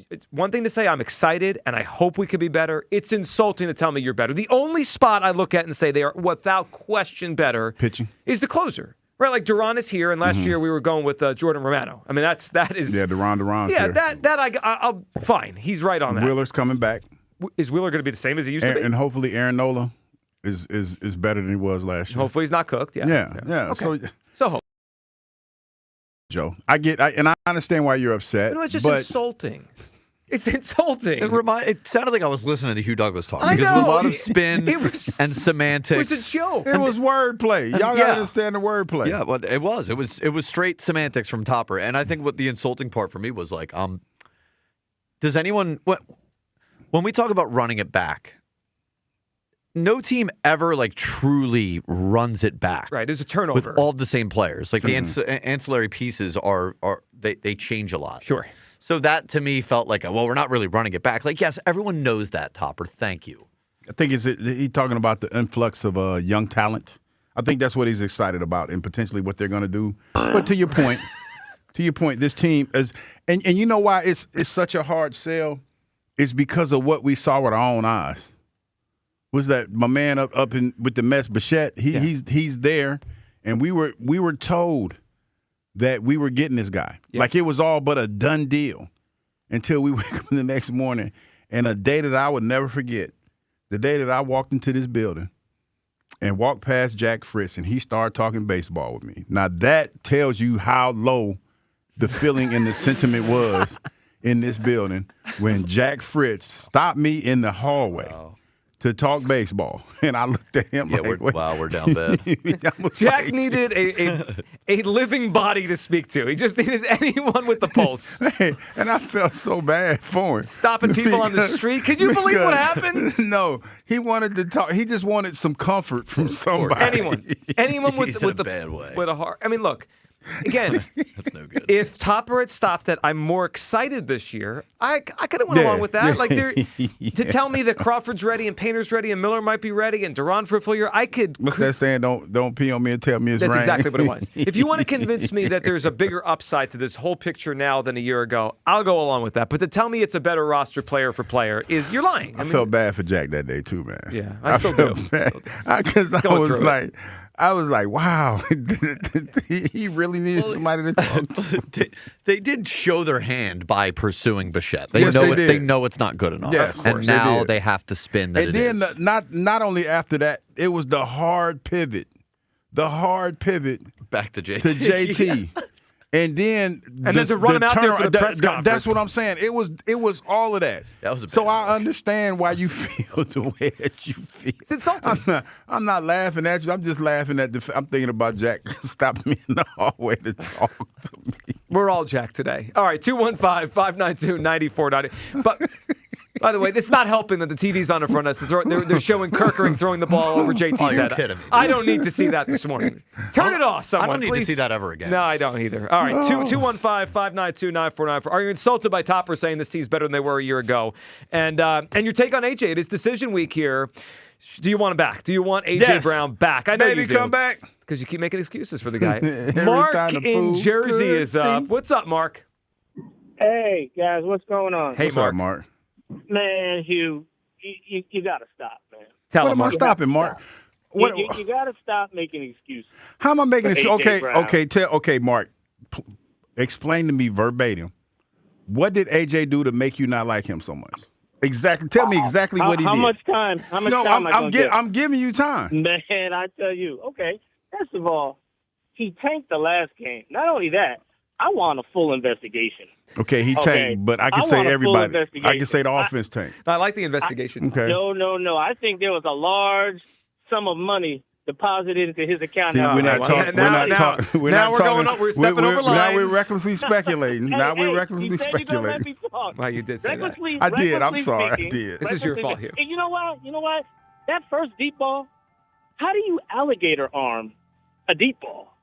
it's one thing to say I'm excited and I hope we could be better. It's insulting to tell me you're better. The only spot I look at and say they are without question better pitching is the closer. Right, like Duran is here, and last year we were going with Jordan Romano. I mean, that is Duran. Yeah, here. I'll fine. He's right on that. Wheeler's coming back. Is Wheeler going to be the same as he used to be? And hopefully Aaron Nola is better than he was last year. Hopefully he's not cooked. Yeah. Okay. So hope. Joe, I understand why you're upset. No, it's just insulting. It's insulting. It sounded like I was listening to Hugh Douglas talk. I because know. With a lot of spin and semantics. It was a joke. It was wordplay. Y'all gotta understand the wordplay. Yeah, well, it was. It was straight semantics from Topper. And I think what the insulting part for me was like, does anyone when we talk about running it back, no team ever like truly runs it back. Right, there's a turnover. With all the same players. Like the ancillary pieces are they change a lot. Sure. So that to me felt like, well, we're not really running it back. Like, yes, everyone knows that, Topper. Thank you. I think he's talking about the influx of young talent. I think that's what he's excited about and potentially what they're going to do. But to your point, this team is, and you know why it's such a hard sell? It's because of what we saw with our own eyes. Was that my man up in with the Mets, Bichette? He's there, and we were told that we were getting this guy. Yep. Like it was all but a done deal until we wake up the next morning. And a day that I would never forget, the day that I walked into this building and walked past Jack Fritz and he started talking baseball with me. Now that tells you how low the feeling and the sentiment was in this building when Jack Fritz stopped me in the hallway. Wow. To talk baseball, and I looked at him like, we're down bad. Jack needed a living body to speak to. He just needed anyone with the pulse. And I felt so bad for him. Stopping people on the street. Can you believe what happened? No, he wanted to talk. He just wanted some comfort from somebody. Anyone with a bad way. With a heart. I mean, look. Again, that's no good. If Topper had stopped it, I'm more excited this year. I could have went along with that. Like to tell me that Crawford's ready and Painter's ready and Miller might be ready and Duran for a full year, I could. What's that saying? Don't pee on me and tell me it's That's rain. exactly what it was. If you want to convince me that there's a bigger upside to this whole picture now than a year ago, I'll go along with that. But to tell me it's a better roster player for player you're lying. I felt bad for Jack that day too, man. Yeah, I still do. Because I was like, wow, he really needed somebody to talk to. They did show their hand by pursuing Bichette. Yes, They know it's not good enough. Yes, and now they have to spin that and it then is. Not only after that, it was the hard pivot back to JT. Yeah. And then to run him out there for the press conference. That's what I'm saying. It was all of that. That was so I understand why you feel the way that you feel. It's insulting. I'm not laughing at you. I'm just laughing at I'm thinking about Jack stopping me in the hallway to talk to me. We're all Jack today. All right, 215-592-9490. But by the way, it's not helping that the TV's on in front of us. They're showing Kirkering throwing the ball over JT's head. You're kidding me. I don't need to see that this morning. Turn it off, someone. I don't need please. to see that ever again. No, I don't either. All right, 215-592-9494. Are you insulted by Topper saying this team's better than they were a year ago? And your take on AJ? It is decision week here. Do you want him back? Do you want AJ Brown back? I know Baby, you do. come back. Because you keep making excuses for the guy. Mark in Jersey is up. What's up, Mark? Hey, guys, what's going on? Hey, What's up, Mark? Man, Hugh, you got to stop, man. What am I stopping, Mark? You got to stop making excuses. How am I making excuses? Okay, Okay, Mark. Explain to me verbatim. What did AJ do to make you not like him so much? Exactly. Tell me exactly what he did. How much time? I'm giving you time. Man, I tell you. Okay, first of all, he tanked the last game. Not only that, I want a full investigation. Okay, he tanked, but I can say everybody. I can say the offense tanked. I like the investigation. Okay. No. I think there was a large sum of money deposited into his account. See, we're not talking. We're stepping over lines. Now we're recklessly speculating. Hey, you said you're gonna let me talk. Well, you did say that. I did. I'm sorry. Speaking, I did. This is your fault here. And you know what? That first deep ball how do you alligator arm a deep ball?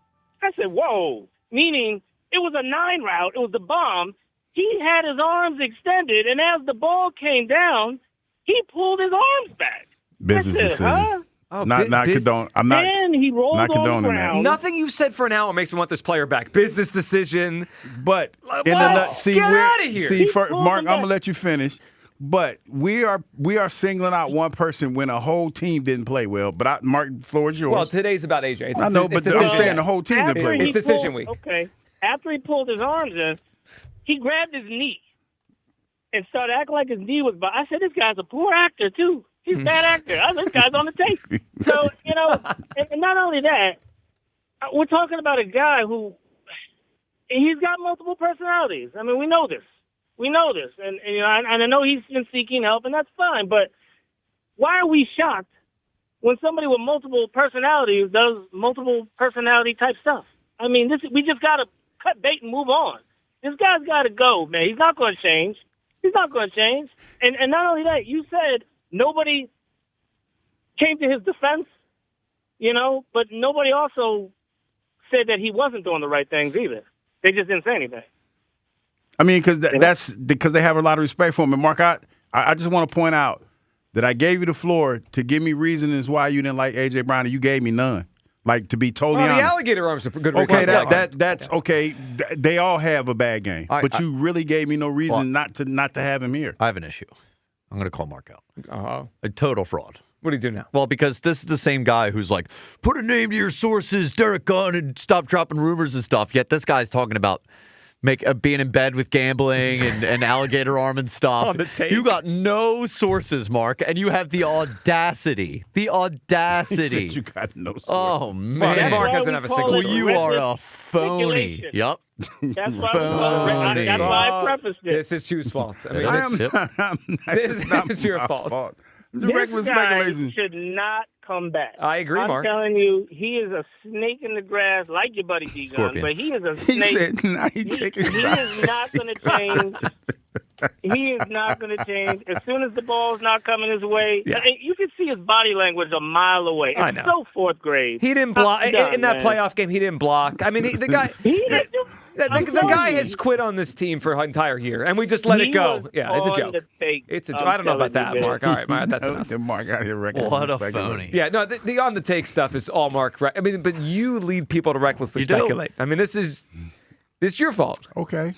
I said, whoa, meaning it was a 9 route. It was the bomb. He had his arms extended, and as the ball came down, he pulled his arms back. Business I said, decision. huh? Not condone. I'm not. Then he rolled not on the condoning ground. that. Nothing you said for an hour makes me want this player back. Business decision. But What? in the see, Get we're- outta here. See, He Mark, pulled I'm him gonna back. let you finish. But we are singling out one person when a whole team didn't play well. But Mark, the floor is yours. Well, today's about AJ. I know, but I'm saying the whole team didn't play well. It's decision week. Okay. After he pulled his arms in, he grabbed his knee and started acting like his knee was. I said, this guy's a poor actor, too. He's a bad actor. This guy's on the tape. So, and not only that, we're talking about a guy who, he's got multiple personalities. I mean, we know this. And I know he's been seeking help, and that's fine. But why are we shocked when somebody with multiple personalities does multiple personality type stuff? I mean, we just got to cut bait and move on. This guy's got to go, man. He's not going to change. And not only that, you said nobody came to his defense, but nobody also said that he wasn't doing the right things either. They just didn't say anything. I mean, that's because they have a lot of respect for him. And Mark, I just want to point out that I gave you the floor to give me reasons why you didn't like A.J. Brown, and you gave me none. Like, to be totally honest. The alligator arms are good. Okay, that's okay. They all have a bad game, but you really gave me no reason not to have him here. I have an issue. I'm going to call Mark out. Uh-huh. A total fraud. What do you do now? Well, because this is the same guy who's like, put a name to your sources, Derek Gunn, and stop dropping rumors and stuff. Yet this guy's talking about being in bed with gambling and alligator arm and stuff. On the tape. You got no sources, Mark, and you have the audacity. The audacity. He said you got no sources. Oh, man. Mark doesn't have a single source. You are a phony. Yep. That's why I prefaced it. This is Hugh's fault. I mean, this is your fault. This guy should not come back. I agree, Mark. I'm telling you, he is a snake in the grass, like your buddy D-Gun, but he is a snake. He said, nah, he is not going to change. He is not going to change. As soon as the ball's not coming his way, you can see his body language a mile away. It's I know. so fourth grade. He didn't block in that man. playoff game. He didn't block. I mean, the guy. The guy has quit on this team for an entire year, and we just let it go. Yeah, it's a joke. It's a joke. I don't know about that, Mark. All right, Mark, that's enough. Mark out here reckless. What a phony. Yeah, no, the on the take stuff is all Mark. I mean, but you lead people to recklessly speculate. I mean, this is your fault. Okay.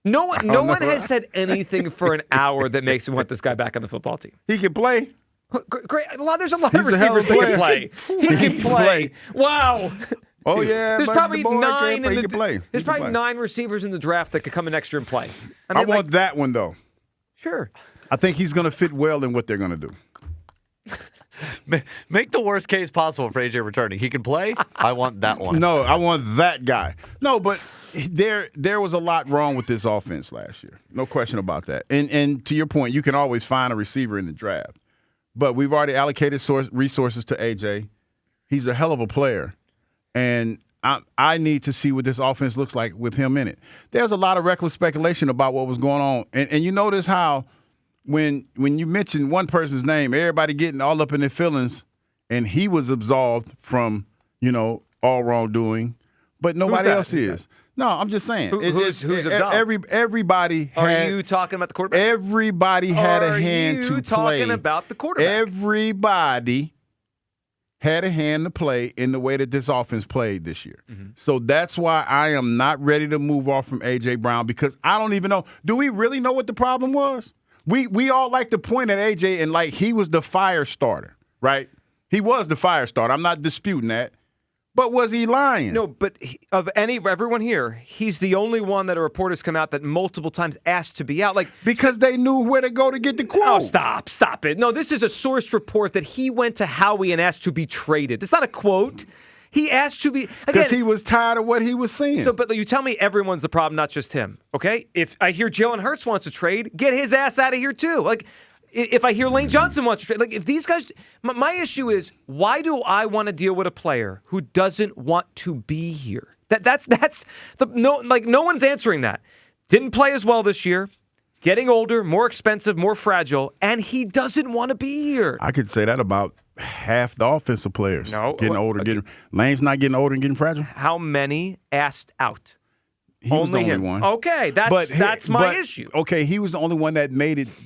No one has said anything for an hour that makes me want this guy back on the football team. He can play. Great. There's a lot of receivers that can play. He can play. Wow. Oh yeah, there's probably nine. There's probably 9 receivers in the draft that could come in next year and play. I want that one though. Sure. I think he's going to fit well in what they're going to do. Make the worst case possible for AJ returning. He can play. I want that one. No, I want that guy. No, but there was a lot wrong with this offense last year. No question about that. And to your point, you can always find a receiver in the draft. But we've already allocated resources to AJ. He's a hell of a player. And I need to see what this offense looks like with him in it. There's a lot of reckless speculation about what was going on. And you notice how when you mention one person's name, everybody getting all up in their feelings, and he was absolved from, all wrongdoing, but nobody else is. No, I'm just saying. Who's absolved? Everybody Are you talking about the quarterback? Everybody had a hand to play. Are you talking about the quarterback? Everybody had a hand to play in the way that this offense played this year. Mm-hmm. So that's why I am not ready to move off from A.J. Brown, because I don't even know. Do we really know what the problem was? We all like to point at A.J. and like he was the fire starter, right? He was the fire starter. I'm not disputing that. But was he lying? No, but everyone here, he's the only one that a report has come out that multiple times asked to be out. Because they knew where to go to get the quote. Oh, stop it. No, this is a sourced report that he went to Howie and asked to be traded. It's not a quote. He asked to be because he was tired of what he was seeing. So, but you tell me everyone's the problem, not just him. Okay, if I hear Jalen Hurts wants to trade, get his ass out of here too. If I hear Lane Johnson wants to trade, if these guys, my issue is why do I want to deal with a player who doesn't want to be here? That's no one's answering that. Didn't play as well this year. Getting older, more expensive, more fragile, and he doesn't want to be here. I could say that about half the offensive players. No. Getting older. Lane's not getting older and getting fragile. How many asked out? He was the only him. one. Okay, that's my issue. Okay, he was the only one that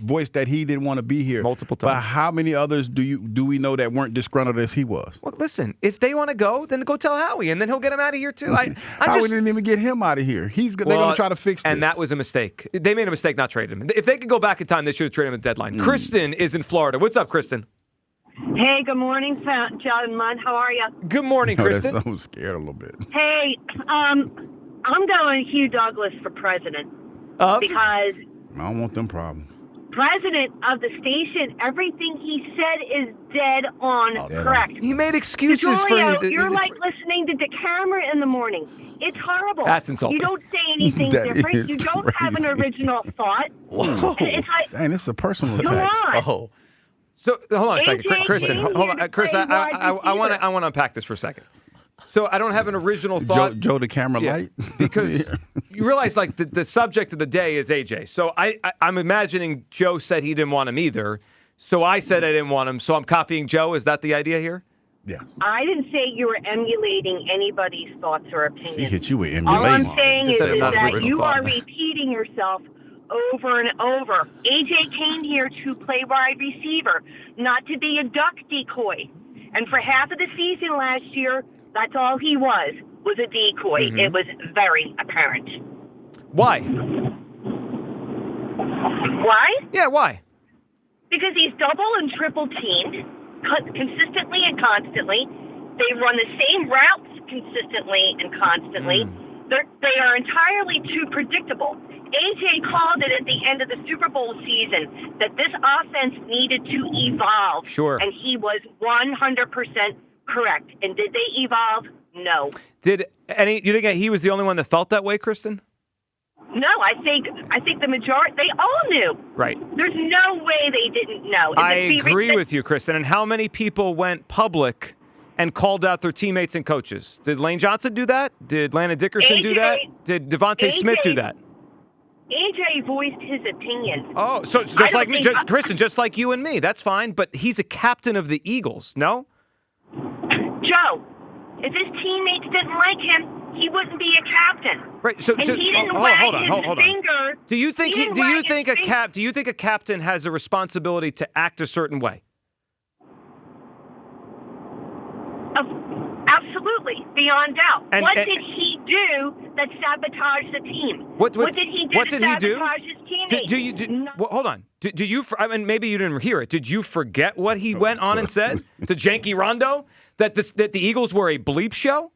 voiced that he didn't want to be here multiple times. But how many others do we know that weren't disgruntled as he was? Well, listen, if they want to go, then go tell Howie, and then he'll get him out of here too. Howie didn't even get him out of here. They're going to try to fix this. And that was a mistake. They made a mistake not trading him. If they could go back in time, they should have traded him at the deadline. Kristen is in Florida. What's up, Kristen? Hey, good morning, John Mudd. How are you? Good morning, Kristen. I'm scared a little bit. Hey, I'm going Hugh Douglas for president because I don't want them problems. President of the station, everything he said is dead on correct. He made excuses DeGiulio, for you're like listening to DeCamera in the morning. It's horrible. That's insulting. You don't say anything different. You don't have an original thought. Whoa. It's like, Dang, this is a personal come attack. on. So hold on a second, AJ Kristen. came Hold on, here to Chris. play I wide want receiver. to unpack this for a second. So I don't have an original thought. Joe the camera light? Because you realize like the subject of the day is AJ. So I'm imagining Joe said he didn't want him either. So I said I didn't want him. So I'm copying Joe. Is that the idea here? Yes. I didn't say you were emulating anybody's thoughts or opinions. She hit you with emulation. All I'm saying is That's that original you thought. are repeating yourself over and over. AJ came here to play wide receiver, not to be a duck decoy. And for half of the season last year, that's all he was a decoy. Mm-hmm. It was very apparent. Why? Why? Yeah, why? Because he's double and triple teamed consistently and constantly. They run the same routes consistently and constantly. They are entirely too predictable. AJ called it at the end of the Super Bowl season that this offense needed to evolve. Sure. And he was 100% correct. And did they evolve? No. You think he was the only one that felt that way, Kristen? No, I think the majority, they all knew. Right. There's no way they didn't know. I agree with you, Kristen. And how many people went public and called out their teammates and coaches? Did Lane Johnson do that? Did Landon Dickerson do that? Did Devontae Smith do that? AJ voiced his opinion. Oh, so just like me, Kristen, just like you and me. That's fine. But he's a captain of the Eagles, no? Joe, if his teammates didn't like him, he wouldn't be a captain. Right. So and he didn't wag his finger. Do you think do you think a captain has a responsibility to act a certain way? Absolutely, beyond doubt. And- What and- did he do that sabotaged the team? What did he do what to did he do? sabotage his teammates? Well, hold on. Do you? I mean, maybe you didn't hear it. Did you forget what he went on and said to Janky Rondo that the Eagles were a bleep show?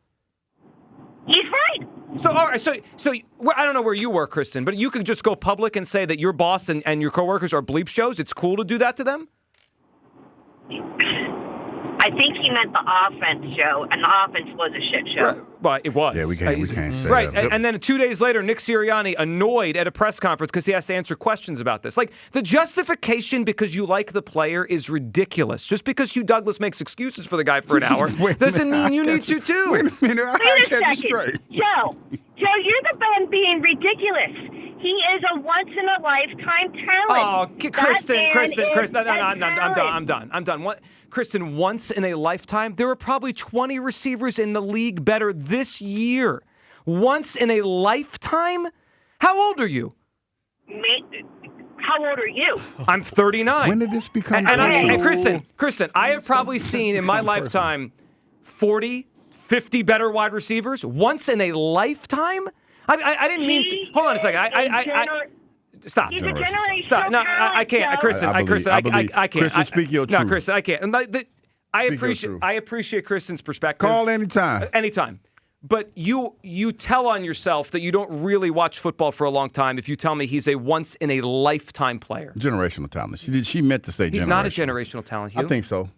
He's right. So, all right. So I don't know where you were, Kristen, but you could just go public and say that your boss and your coworkers are bleep shows. It's cool to do that to them. I think he meant the offense show, and the offense was a shit show. Right. Well, it was. Yeah, we can't say right. that. And then 2 days later, Nick Sirianni annoyed at a press conference because he has to answer questions about this. Like, the justification because you like the player is ridiculous. Just because Hugh Douglas makes excuses for the guy for an hour doesn't mean you need to, too. Wait a minute. Wait a second. Joe, you're the one being ridiculous. He is a once-in-a-lifetime talent. Oh, Kristen. I'm done. What, Kristen, once in a lifetime, there are probably 20 receivers in the league better this year. Once in a lifetime? How old are you? How old are you? I'm 39. When did this become Kristen, I have probably seen in my lifetime 40, 50 better wide receivers. Once in a lifetime? I didn't mean to. Hold on a second. Stop. He's a generational Stop. No, I can't. Kristen, I can't. Kristen, speak your truth. No, Kristen, I can't. And I appreciate Kristen's perspective. Call anytime. Anytime. But you tell on yourself that you don't really watch football for a long time if you tell me he's a once-in-a-lifetime player. Generational talent. She meant to say generational. He's not a generational talent, Hugh. I think so.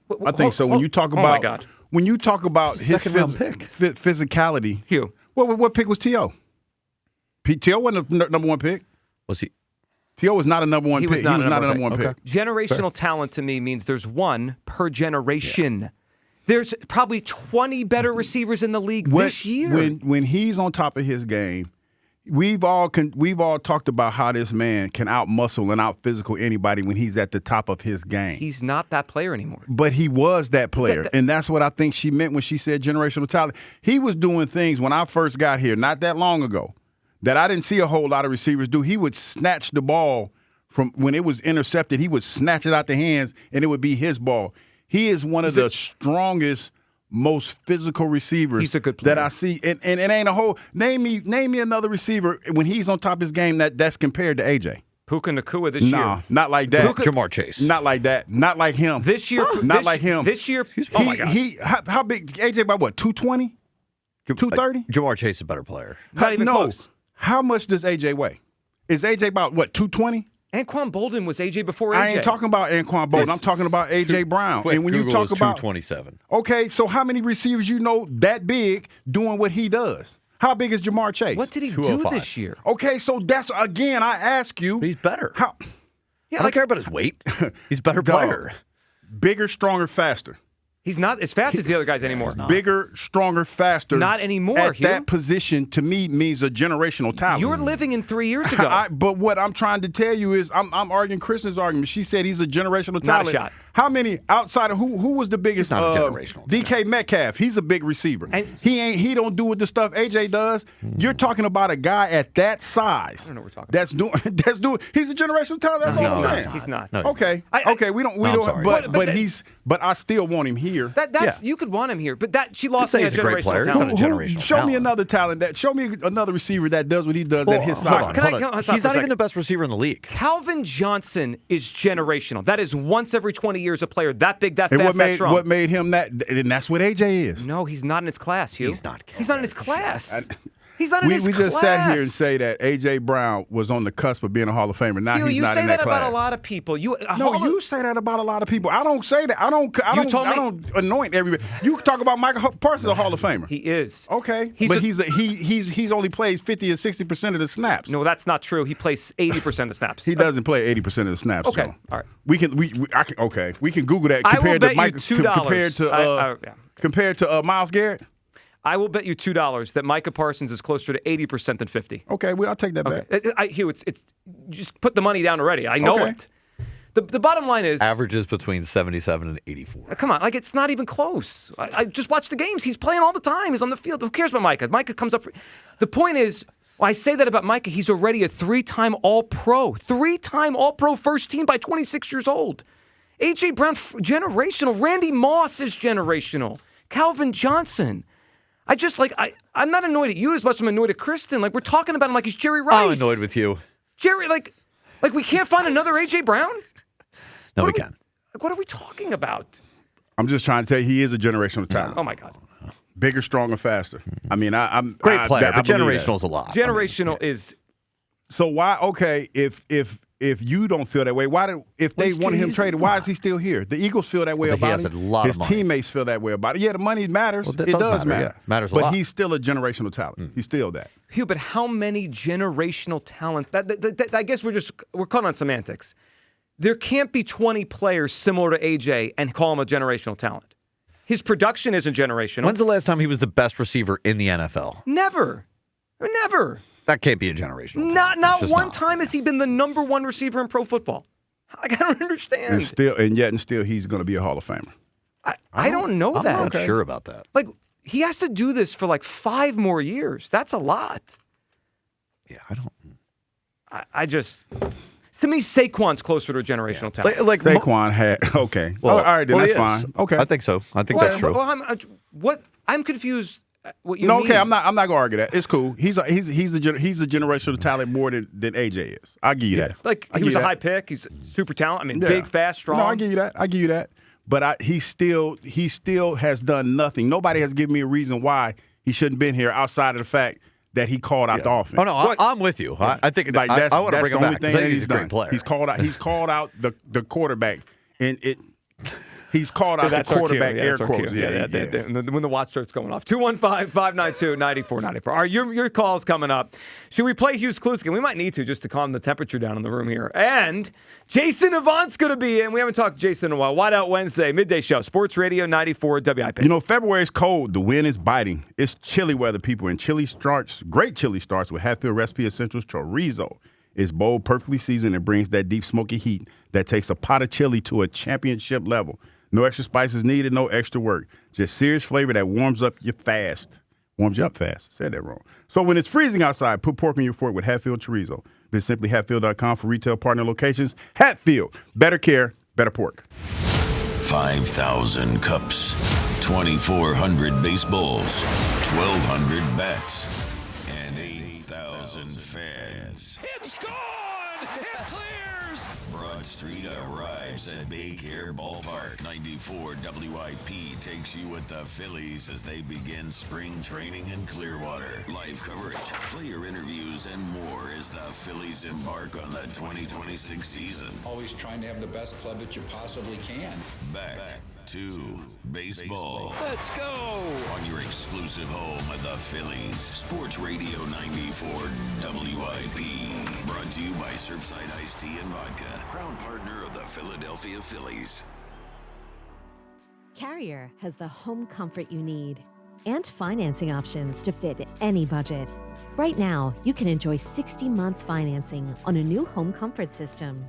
When you talk about oh my God. When you talk about his physicality, Hugh. What pick was T.O.? T.O. wasn't a number one pick. Was he? T.O. was not a number one pick. He was not a number one pick. Generational talent to me means there's one per generation. Yeah. There's probably 20 better receivers in the league this year. When he's on top of his game, We've all talked about how this man can out-muscle and out-physical anybody when he's at the top of his game. He's not that player anymore. But he was that player, and that's what I think she meant when she said generational talent. He was doing things when I first got here, not that long ago, that I didn't see a whole lot of receivers do. He would snatch the ball from when it was intercepted. He would snatch it out the hands, and it would be his ball. He is one of the strongest, most physical receivers that I see, and it ain't a whole. Name me another receiver when he's on top of his game that's compared to AJ. Puka Nacua this year. No, not like that. Jamar Chase. Not like that. Not like him. This year. Not like him. This year. Oh my God. How big? AJ by what? 220? 230? Jamar Chase is a better player. Not even close. How much does AJ weigh? Is AJ about what? 220? Anquan Bolden was AJ before AJ. I ain't talking about Anquan Bolden. I'm talking about AJ Brown. Quick, and when Google you talk is about 227. Okay, so how many receivers you know that big doing what he does? How big is Jamar Chase? What did he do this year? Okay, so that's again. I ask you. He's better. How? Yeah, I don't care about his weight. He's a better player. Bigger, stronger, faster. He's not as fast as the other guys anymore. Bigger, stronger, faster. Not anymore, At Hugh. that position, to me, means a generational talent. You're living in 3 years ago. But what I'm trying to tell you is I'm arguing Kristen's argument. She said he's a generational talent. Not a shot. How many outside of who was the biggest? He's not a generational DK Metcalf. He's a big receiver. And he don't do what the stuff AJ does. You're talking about a guy at that size. I don't know what we're talking that's doing. He's a generational talent. That's all I'm saying. He's not. No, Okay. We don't. But I still want him here. You could want him here, but she lost say me a he's a great player. generational He's not talent. a generational Show me talent. another talent. Show me another receiver that does what he does at his size. Hold on. He's not even the best receiver in the league. Calvin Johnson is generational. That is once every 20 years a player that big, that And fast, that strong. what made him that? And that's what AJ is. No, he's not in his class, Hugh. He's not. He's not in his class. He's not in his class. We just sat here and say that AJ Brown was on the cusp of being a Hall of Famer. Now Hugh, he's you not say in that that class. about a lot of people. You say that about a lot of people. I don't say that. I don't anoint everybody. You talk about Michael Parsons, a Hall of Famer. He is. Okay, he's only plays 50 or 60% of the snaps. No, that's not true. He plays 80% of the snaps. He doesn't play 80% of the snaps. Okay, so. all right. We can Google that compared to Mike. Compared to Myles Garrett. I will bet you $2 that Micah Parsons is closer to 80% than 50. Okay, well, I'll take that bet. Hugh, it's just put the money down already. I know it. The bottom line is averages between 77 and 84. Come on, it's not even close. I just watch the games. He's playing all the time. He's on the field. Who cares about Micah? Micah comes up. The point is, I say that about Micah. He's already a 3-time All-Pro. 3-time All-Pro first team by 26 years old. A.J. Brown, generational. Randy Moss is generational. Calvin Johnson. I'm not annoyed at you as much as I'm annoyed at Kristen. We're talking about him like he's Jerry Rice. I'm annoyed with you. Jerry, like we can't find another A.J. Brown? No, we can. What are we talking about? I'm just trying to tell you he is a generational talent. Oh, my God. Bigger, stronger, faster. I mean, I'm great player, but generational is a lot. Generational is. So why? Okay, if you don't feel that way, if they wanted him traded, why is he still here? The Eagles feel that way about him. He has a lot His of money. teammates feel that way about it. Yeah, the money matters. Well, it does matter. Yeah. Matters a but lot. he's still a generational talent. He's still that. Hugh, but how many generational talent? I guess we're caught on semantics. There can't be 20 players similar to AJ and call him a generational talent. His production isn't generational. When's the last time he was the best receiver in the NFL? Never. That can't be a generational talent. Not one time has he been the number one receiver in pro football. I don't understand. And still he's going to be a Hall of Famer. I don't know that. I'm not sure about that. He has to do this for 5 more years. That's a lot. Yeah, I don't. I just. To me, Saquon's closer to a generational talent. Saquon had okay. Well, all right, then that's fine. Okay, I think so. I think that's true. I'm confused. What you mean? Okay, I'm not gonna argue that. It's cool. He's a generational talent more than AJ is. I give you that. He was a high pick. He's super talented. I mean, big, fast, strong. No, I give you that. But he still has done nothing. Nobody has given me a reason why he shouldn't been here outside of the fact that he called out the offense. Oh no, I'm with you. I think I want to bring him back. I think he's a great player. He's called out the quarterback, and He's called out the quarterback air quotes. When the watch starts going off. 215-592-9494. All right, your call's coming up. Should we play Hughes Kluska? We might need to just to calm the temperature down in the room here. And Jason Avant's going to be in. We haven't talked to Jason in a while. Wide Out Wednesday, midday show, Sports Radio 94 WIP. You know, February is cold. The wind is biting. It's chilly weather, people. And great chili starts with Hatfield Recipe Essentials Chorizo. It's bold, perfectly seasoned, and brings that deep smoky heat that takes a pot of chili to a championship level. No extra spices needed, no extra work. Just serious flavor that warms you up fast. Said that wrong. So when it's freezing outside, put pork on your fork with Hatfield Chorizo. Visit simply Hatfield.com for retail partner locations. Hatfield, better care, better pork. 5,000 cups, 2,400 baseballs, 1,200 bats, and 8,000 fans. It's gone! It clears! Broad Street arrives at Big Air Ballpark. 94 WIP takes you with the Phillies as they begin spring training in Clearwater. Live coverage, player interviews, and more as the Phillies embark on the 2026 season. Always trying to have the best club that you possibly can. Back to baseball. Let's go! On your exclusive home of the Phillies. Sports Radio 94 WIP. Brought to you by Surfside Iced Tea and Vodka. Proud partner of the Philadelphia Phillies. Carrier has the home comfort you need and financing options to fit any budget. Right now, you can enjoy 60 months financing on a new home comfort system.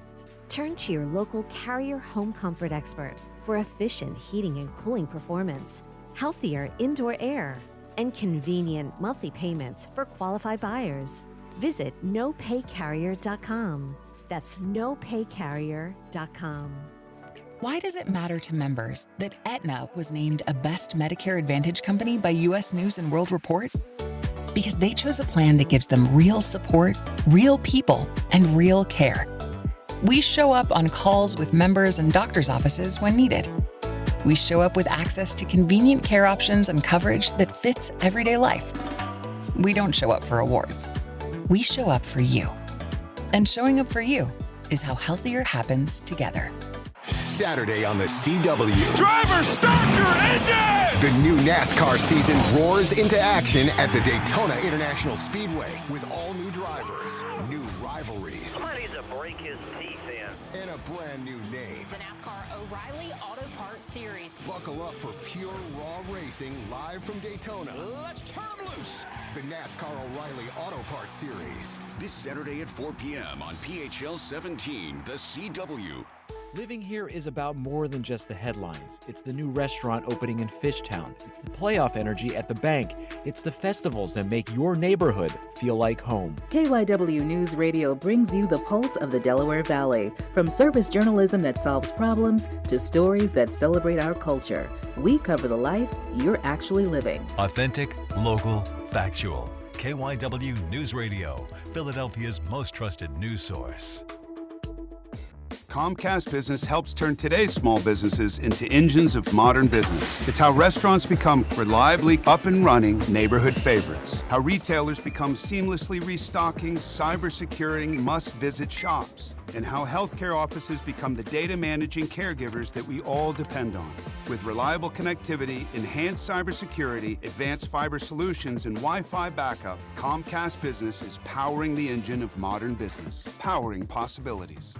Turn to your local Carrier home comfort expert for efficient heating and cooling performance, healthier indoor air, and convenient monthly payments for qualified buyers. Visit nopaycarrier.com. That's nopaycarrier.com. Why does it matter to members that Aetna was named a Best Medicare Advantage company by U.S. News & World Report? Because they chose a plan that gives them real support, real people, and real care. We show up on calls with members and doctors' offices when needed. We show up with access to convenient care options and coverage that fits everyday life. We don't show up for awards. We show up for you. And showing up for you is how healthier happens together. Saturday on the CW. Driver, start your engine! The new NASCAR season roars into action at the Daytona International Speedway with all new drivers, new rivalries. Somebody needs to break his teeth in. And a brand new name. The NASCAR O'Reilly Auto Parts Series. Buckle up for pure raw racing live from Daytona. Let's turn them loose. The NASCAR O'Reilly Auto Parts Series. This Saturday at 4 p.m. on PHL 17, the CW. Living here is about more than just the headlines. It's the new restaurant opening in Fishtown. It's the playoff energy at the bank. It's the festivals that make your neighborhood feel like home. KYW News Radio brings you the pulse of the Delaware Valley. From service journalism that solves problems to stories that celebrate our culture. We cover the life you're actually living. Authentic, local, factual. KYW News Radio, Philadelphia's most trusted news source. Comcast Business helps turn today's small businesses into engines of modern business. It's how restaurants become reliably up and running neighborhood favorites. How retailers become seamlessly restocking, cyber-securing, must-visit shops. And how healthcare offices become the data managing caregivers that we all depend on. With reliable connectivity, enhanced cybersecurity, advanced fiber solutions, and Wi-Fi backup, Comcast Business is powering the engine of modern business. Powering possibilities.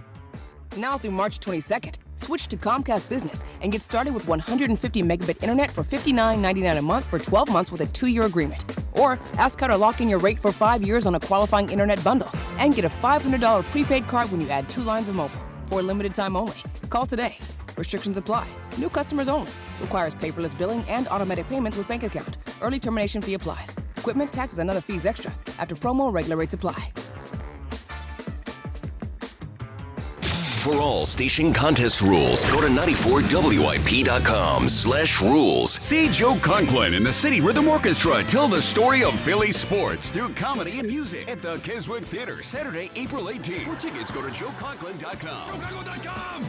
Now through March 22nd, switch to Comcast Business and get started with 150 megabit internet for $59.99 a month for 12 months with a 2-year agreement. Or ask how to lock in your rate for 5 years on a qualifying internet bundle and get a $500 prepaid card when you add 2 lines of mobile for a limited time only. Call today. Restrictions apply. New customers only. Requires paperless billing and automatic payments with bank account. Early termination fee applies. Equipment, taxes, and other fees extra. After promo, regular rates apply. For all station contest rules, go to 94WIP.com/rules. See Joe Conklin and the City Rhythm Orchestra tell the story of Philly sports through comedy and music at the Keswick Theater, Saturday, April 18th. For tickets, go to joeconklin.com. JoeConklin.com!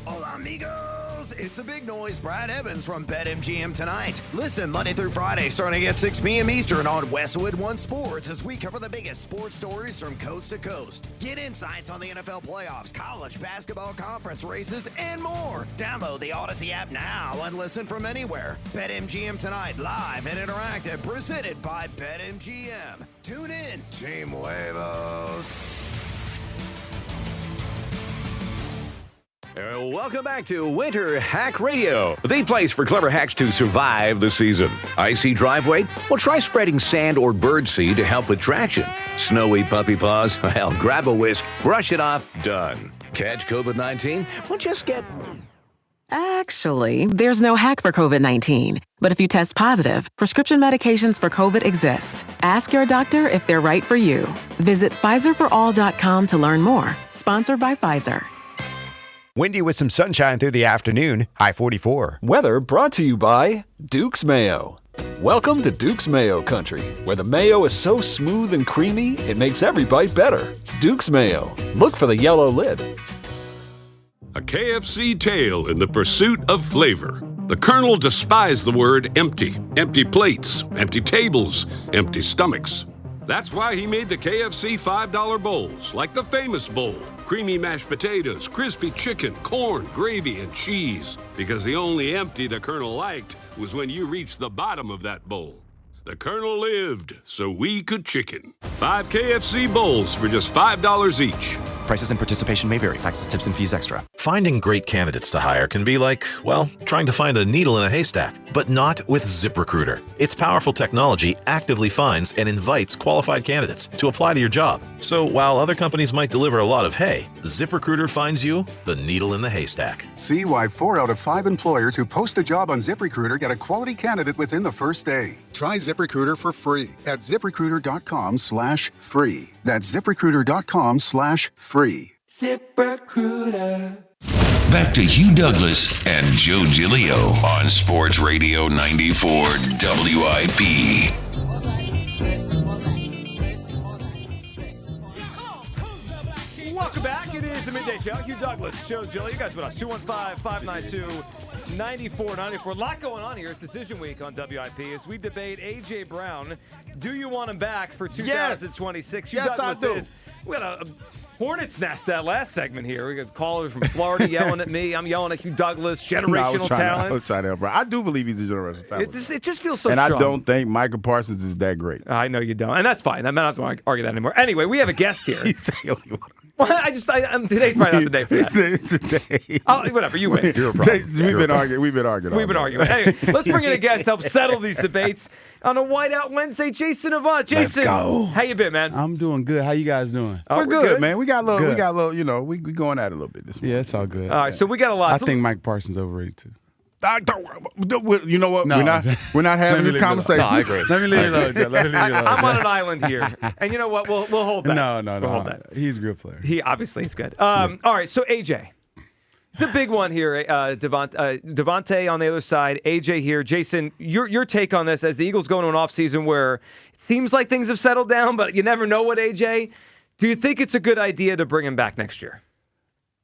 Hola, amigos! Heroes, it's a big noise. Brad Evans from BetMGM tonight. Listen Monday through Friday starting at 6 p.m. Eastern on Westwood One Sports as we cover the biggest sports stories from coast to coast. Get insights on the NFL playoffs, college basketball conference races, and more. Download the Odyssey app now and listen from anywhere. BetMGM tonight, live and interactive, presented by BetMGM. Tune in, Team Huevos. Welcome back to Winter Hack Radio, the place for clever hacks to survive the season. Icy driveway? Well, try spreading sand or birdseed to help with traction. Snowy puppy paws? Well, grab a whisk, brush it off, done. Catch COVID-19? Well, just get... Actually, there's no hack for COVID-19. But if you test positive, prescription medications for COVID exist. Ask your doctor if they're right for you. Visit PfizerForAll.com to learn more. Sponsored by Pfizer. Windy with some sunshine through the afternoon, high 44. Weather brought to you by Duke's Mayo. Welcome to Duke's Mayo Country, where the mayo is so smooth and creamy, it makes every bite better. Duke's Mayo. Look for the yellow lid. A KFC tale in the pursuit of flavor. The Colonel despised the word empty. Empty plates, empty tables, empty stomachs. That's why he made the KFC $5 bowls, like the famous bowl. Creamy mashed potatoes, crispy chicken, corn, gravy, and cheese. Because the only empty the Colonel liked was when you reached the bottom of that bowl. The Colonel lived so we could chicken. 5 KFC bowls for just $5 each. Prices and participation may vary. Taxes, tips, and fees extra. Finding great candidates to hire can be like, well, trying to find a needle in a haystack, but not with ZipRecruiter. Its powerful technology actively finds and invites qualified candidates to apply to your job. So while other companies might deliver a lot of hay, ZipRecruiter finds you the needle in the haystack. See why 4 out of 5 employers who post a job on ZipRecruiter get a quality candidate within the first day. Try ZipRecruiter for free at ZipRecruiter.com/free. That's ZipRecruiter.com/free. ZipRecruiter. Back to Hugh Douglas and Joe Giglio on Sports Radio 94 WIP. Welcome back. It is the Midday Show. Hugh Douglas, Joe Giglio. You guys with us. 215-592-9494. A lot going on here. It's decision week on WIP as we debate A.J. Brown. Do you want him back for 2026? Yes, I do. We got a hornet's nest that last segment here. We got callers from Florida yelling at me. I'm yelling at Hugh Douglas. Generational talent. I was trying to help, bro. I do believe he's a generational talent. It just feels so and strong. I don't think Michael Parsons is that great. I know you don't. And that's fine. I'm not going to argue that anymore. Anyway, we have a guest here. Today's probably not the day for that. Today. Whatever, you win. We've been arguing. Anyway, let's bring in a guest to help settle these debates on a Whiteout Wednesday. Jason Avant. Jason, let's go. How you been, man? I'm doing good. How you guys doing? We're good, man. We got a little, you know, we going at it a little bit this morning. Yeah, it's all good. All right, so we got a lot. I think Mike Parsons overrated too. You know what? No. We're not having this conversation. No, I agree. Let me leave it alone, Joe. I'm on an island here, and you know what? We'll hold that. No. We'll hold that. He's a good player. He obviously is good. All right, so AJ. It's a big one here. Devontae on the other side, AJ here. Jason, your take on this as the Eagles go into an offseason where it seems like things have settled down, but you never know what AJ. Do you think it's a good idea to bring him back next year?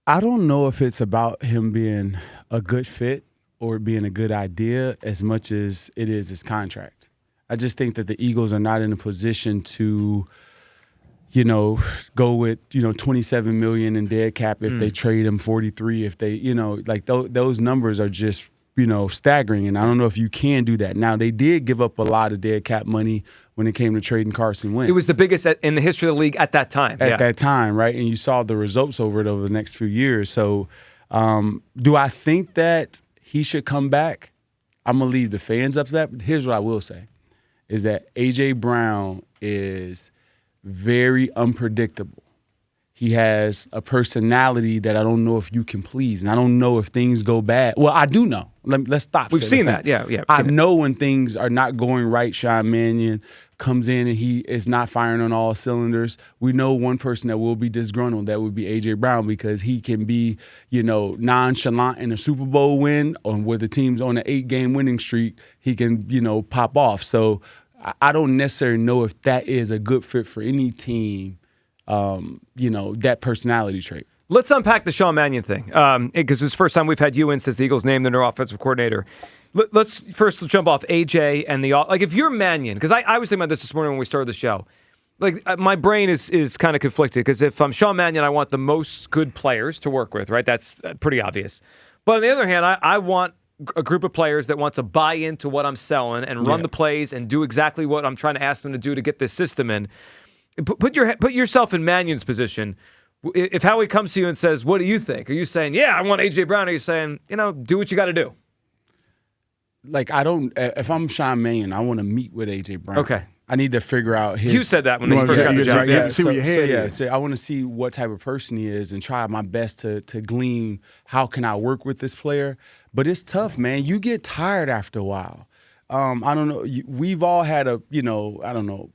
I don't know if it's about him being a good fit or being a good idea as much as it is his contract. I just think that the Eagles are not in a position to, go with, $27 million in dead cap if they trade him 43, if they, those numbers are just, staggering. And I don't know if you can do that. Now, they did give up a lot of dead cap money when it came to trading Carson Wentz. It was the biggest in the history of the league at that time. At that time, right? And you saw the results over the next few years. So do I think that he should come back? I'm going to leave the fans up to that. But here's what I will say, is that A.J. Brown is very unpredictable. He has a personality that I don't know if you can please. And I don't know if things go bad. Well, I do know. Let's stop. We've seen that. Yeah. I know when things are not going right. Sean Mannion comes in and he is not firing on all cylinders. We know one person that will be disgruntled. That would be A.J. Brown, because he can be, nonchalant in a Super Bowl win, or where the team's on an 8-game winning streak, he can, pop off. So I don't necessarily know if that is a good fit for any team, that personality trait. Let's unpack the Sean Mannion thing, because it's the first time we've had you in since the Eagles named their new offensive coordinator. Let's first jump off AJ and if you're Mannion, because I was thinking about this morning when we started the show. My brain is kind of conflicted, because if I'm Sean Mannion, I want the most good players to work with, right? That's pretty obvious. But on the other hand, I want a group of players that want to buy into what I'm selling and run the plays and do exactly what I'm trying to ask them to do to get this system in. Put yourself in Mannion's position. If Howie comes to you and says, "What do you think?" Are you saying, "Yeah, I want AJ Brown"? Or are you saying, do what you got to do? If I'm Sean Mannion, I want to meet with AJ Brown. Okay. I need to figure out his. You said that when he first got the job. Yeah, see what your head is. So I want to see what type of person he is and try my best to glean how can I work with this player. But it's tough, man. You get tired after a while. I don't know. We've all had I don't know.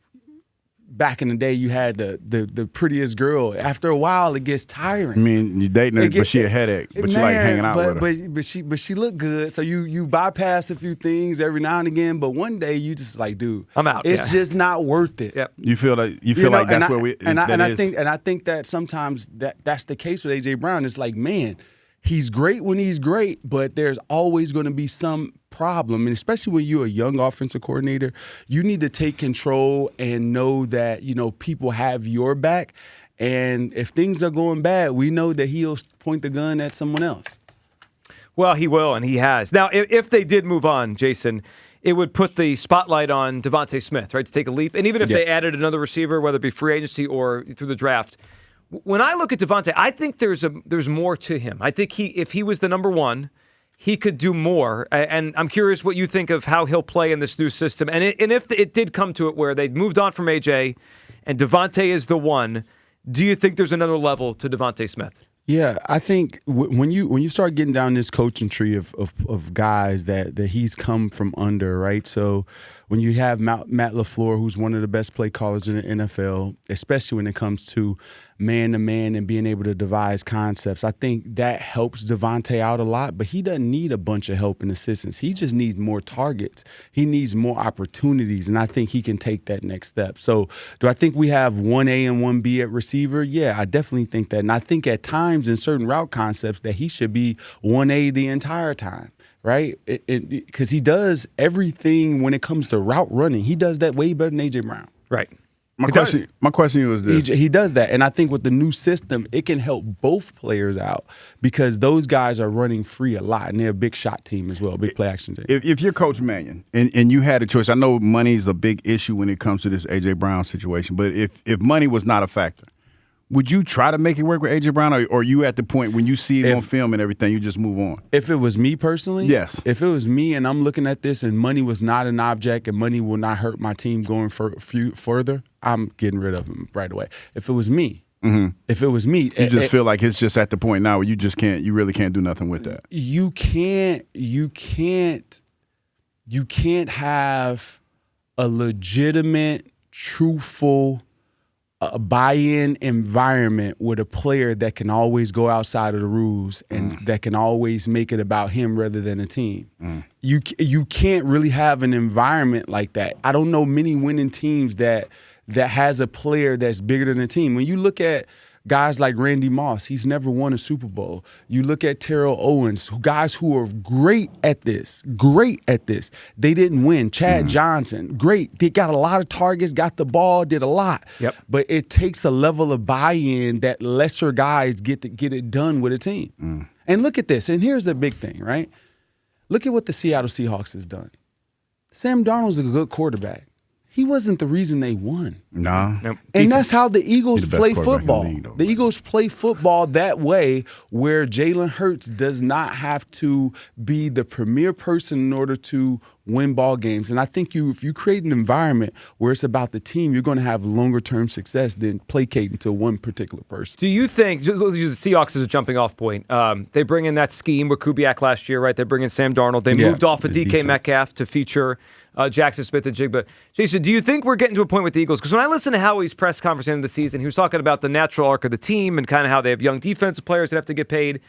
Back in the day, you had the prettiest girl. After a while, it gets tiring. I mean, you're dating her, but she a headache. But you like hanging out with her. But she looked good. So you bypass a few things every now and again. But one day you just like, dude, I'm out. It's just not worth it. Yep. You feel like that's where we. I think that sometimes that's the case with AJ Brown. It's like, man, he's great when he's great, but there's always going to be some problem. And especially when you're a young offensive coordinator, you need to take control and know that, people have your back. And if things are going bad, we know that he'll point the gun at someone else. Well, he will, and he has. Now, if they did move on, Jason, it would put the spotlight on Devontae Smith, right, to take a leap. And even if they added another receiver, whether it be free agency or through the draft, when I look at Devontae, I think there's more to him. I think if he was the number one, he could do more. And I'm curious what you think of how he'll play in this new system. And if it did come to it where they moved on from AJ and Devontae is the one, do you think there's another level to Devontae Smith? Yeah, I think when you start getting down this coaching tree of guys that he's come from under, right? So when you have Matt LaFleur, who's one of the best play callers in the NFL, especially when it comes to man-to-man and being able to devise concepts, I think that helps Devontae out a lot, but he doesn't need a bunch of help and assistance. He just needs more targets. He needs more opportunities, and I think he can take that next step. So do I think we have 1A and 1B at receiver? Yeah, I definitely think that. And I think at times in certain route concepts that he should be 1A the entire time. Right? Because he does everything when it comes to route running. He does that way better than AJ Brown. Right. My question to you is this. He does that. And I think with the new system, it can help both players out because those guys are running free a lot. And they're a big shot team as well, big play action team. If you're Coach Mannion and you had a choice, I know money is a big issue when it comes to this AJ Brown situation, but if money was not a factor, would you try to make it work with AJ Brown, or are you at the point when you see it on film and everything, you just move on? If it was me personally, yes. If it was me and I'm looking at this and money was not an object and money will not hurt my team going further, I'm getting rid of him right away. If it was me, if it was me, you just feel like it's just at the point now where you really can't do nothing with that. You can't have a legitimate, truthful, a buy-in environment with a player that can always go outside of the rules and that can always make it about him rather than a team. You can't really have an environment like that. I don't know many winning teams that has a player that's bigger than a team. When you look at guys like Randy Moss, he's never won a Super Bowl. You look at Terrell Owens, guys who are great at this. They didn't win. Chad Johnson, great. They got a lot of targets, got the ball, did a lot. Yep. But it takes a level of buy-in that lesser guys get it done with a team. And look at this. And here's the big thing, right? Look at what the Seattle Seahawks has done. Sam Darnold's a good quarterback. He wasn't the reason they won. No. Nope. And that's how the Eagles play quarterback football. in the league, The Eagles play football that way where Jalen Hurts does not have to be the premier person in order to win ball games. And I think if you create an environment where it's about the team, you're going to have longer-term success than placating to one particular person. Do you think, just let's use the Seahawks as a jumping off point, they bring in that scheme with Kubiak last year, right? They bring in Sam Darnold. They moved off of DK Metcalf to feature Jackson Smith and Jigba. Jason, do you think we're getting to a point with the Eagles? Because when I listened to Howie's press conference at the end of the season, he was talking about the natural arc of the team and kind of how they have young defensive players that have to get paid.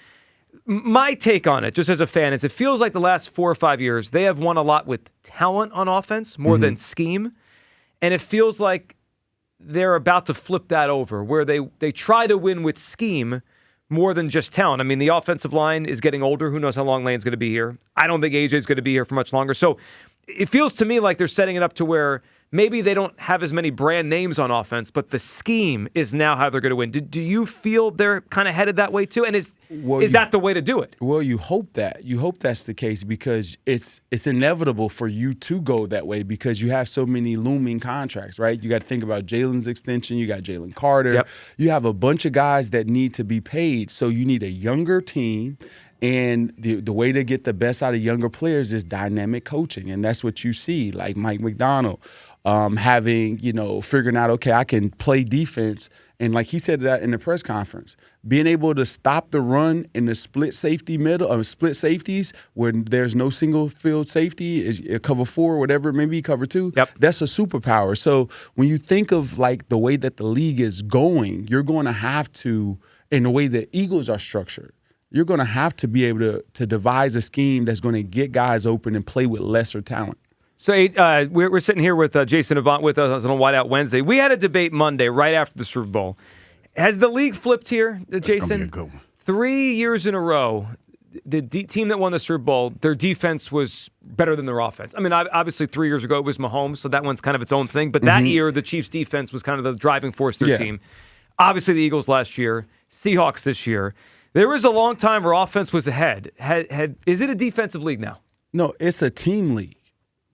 My take on it, just as a fan, is it feels like the last 4 or 5 years, they have won a lot with talent on offense more than scheme. And it feels like they're about to flip that over, where they try to win with scheme, more than just talent. I mean, the offensive line is getting older. Who knows how long Lane's going to be here? I don't think AJ's going to be here for much longer. So it feels to me like they're setting it up to where maybe they don't have as many brand names on offense, but the scheme is now how they're going to win. Do you feel they're kind of headed that way too? And is that the way to do it? Well, you hope that. You hope that's the case because it's inevitable for you to go that way because you have so many looming contracts, right? You got to think about Jalen's extension. You got Jalen Carter. Yep. You have a bunch of guys that need to be paid. So you need a younger team. And the way to get the best out of younger players is dynamic coaching. And that's what you see, like Mike McDonald. Figuring out, okay, I can play defense. And like he said that in the press conference, being able to stop the run in the split safeties where there's no single field safety, is cover 4, whatever, maybe cover 2. Yep. That's a superpower. So when you think of like the way that the league is going, you're going to have to, in the way the Eagles are structured, you're going to have to be able to devise a scheme that's going to get guys open and play with lesser talent. So we're sitting here with Jason Avant with us on Whiteout Wednesday. We had a debate Monday right after the Super Bowl. Has the league flipped here, Jason? That's gonna be a good one. 3 years in a row, the team that won the Super Bowl, their defense was better than their offense. I mean, obviously 3 years ago it was Mahomes, so that one's kind of its own thing. But that year, the Chiefs' defense was kind of the driving force of their team. Obviously the Eagles last year, Seahawks this year. There was a long time where offense was ahead. Is it a defensive league now? No, it's a team league.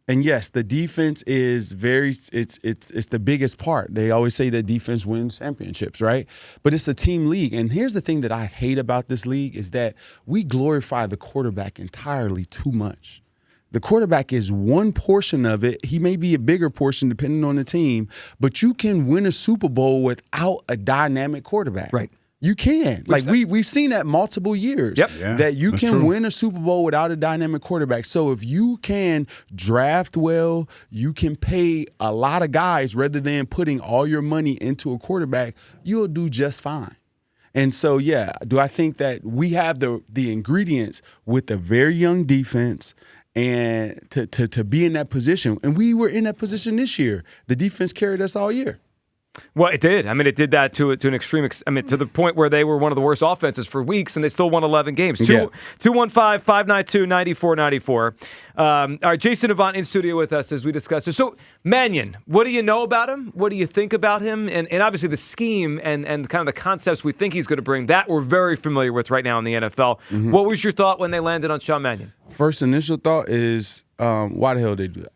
And yes, the defense is it's the biggest part. They always say that defense wins championships, right? But it's a team league. And here's the thing that I hate about this league is that we glorify the quarterback entirely too much. The quarterback is one portion of it. He may be a bigger portion depending on the team, but you can win a Super Bowl without a dynamic quarterback. Right. You can. Like we've seen that multiple years. Yep. Yeah, that you that's can true. win a Super Bowl without a dynamic quarterback. So if you can draft well, you can pay a lot of guys rather than putting all your money into a quarterback, you'll do just fine. And so, yeah, do I think that we have the ingredients with a very young defense and to be in that position? And we were in that position this year. The defense carried us all year. Well, it did. I mean, it did that to an extreme. To the point where they were one of the worst offenses for weeks, and they still won 11 games. 215-592-9494. All right, Jason Avant in studio with us as we discuss this. So, Mannion, what do you know about him? What do you think about him? And obviously the scheme and kind of the concepts we think he's going to bring, that we're very familiar with right now in the NFL. Mm-hmm. What was your thought when they landed on Sean Mannion? First initial thought is, why the hell did they do that?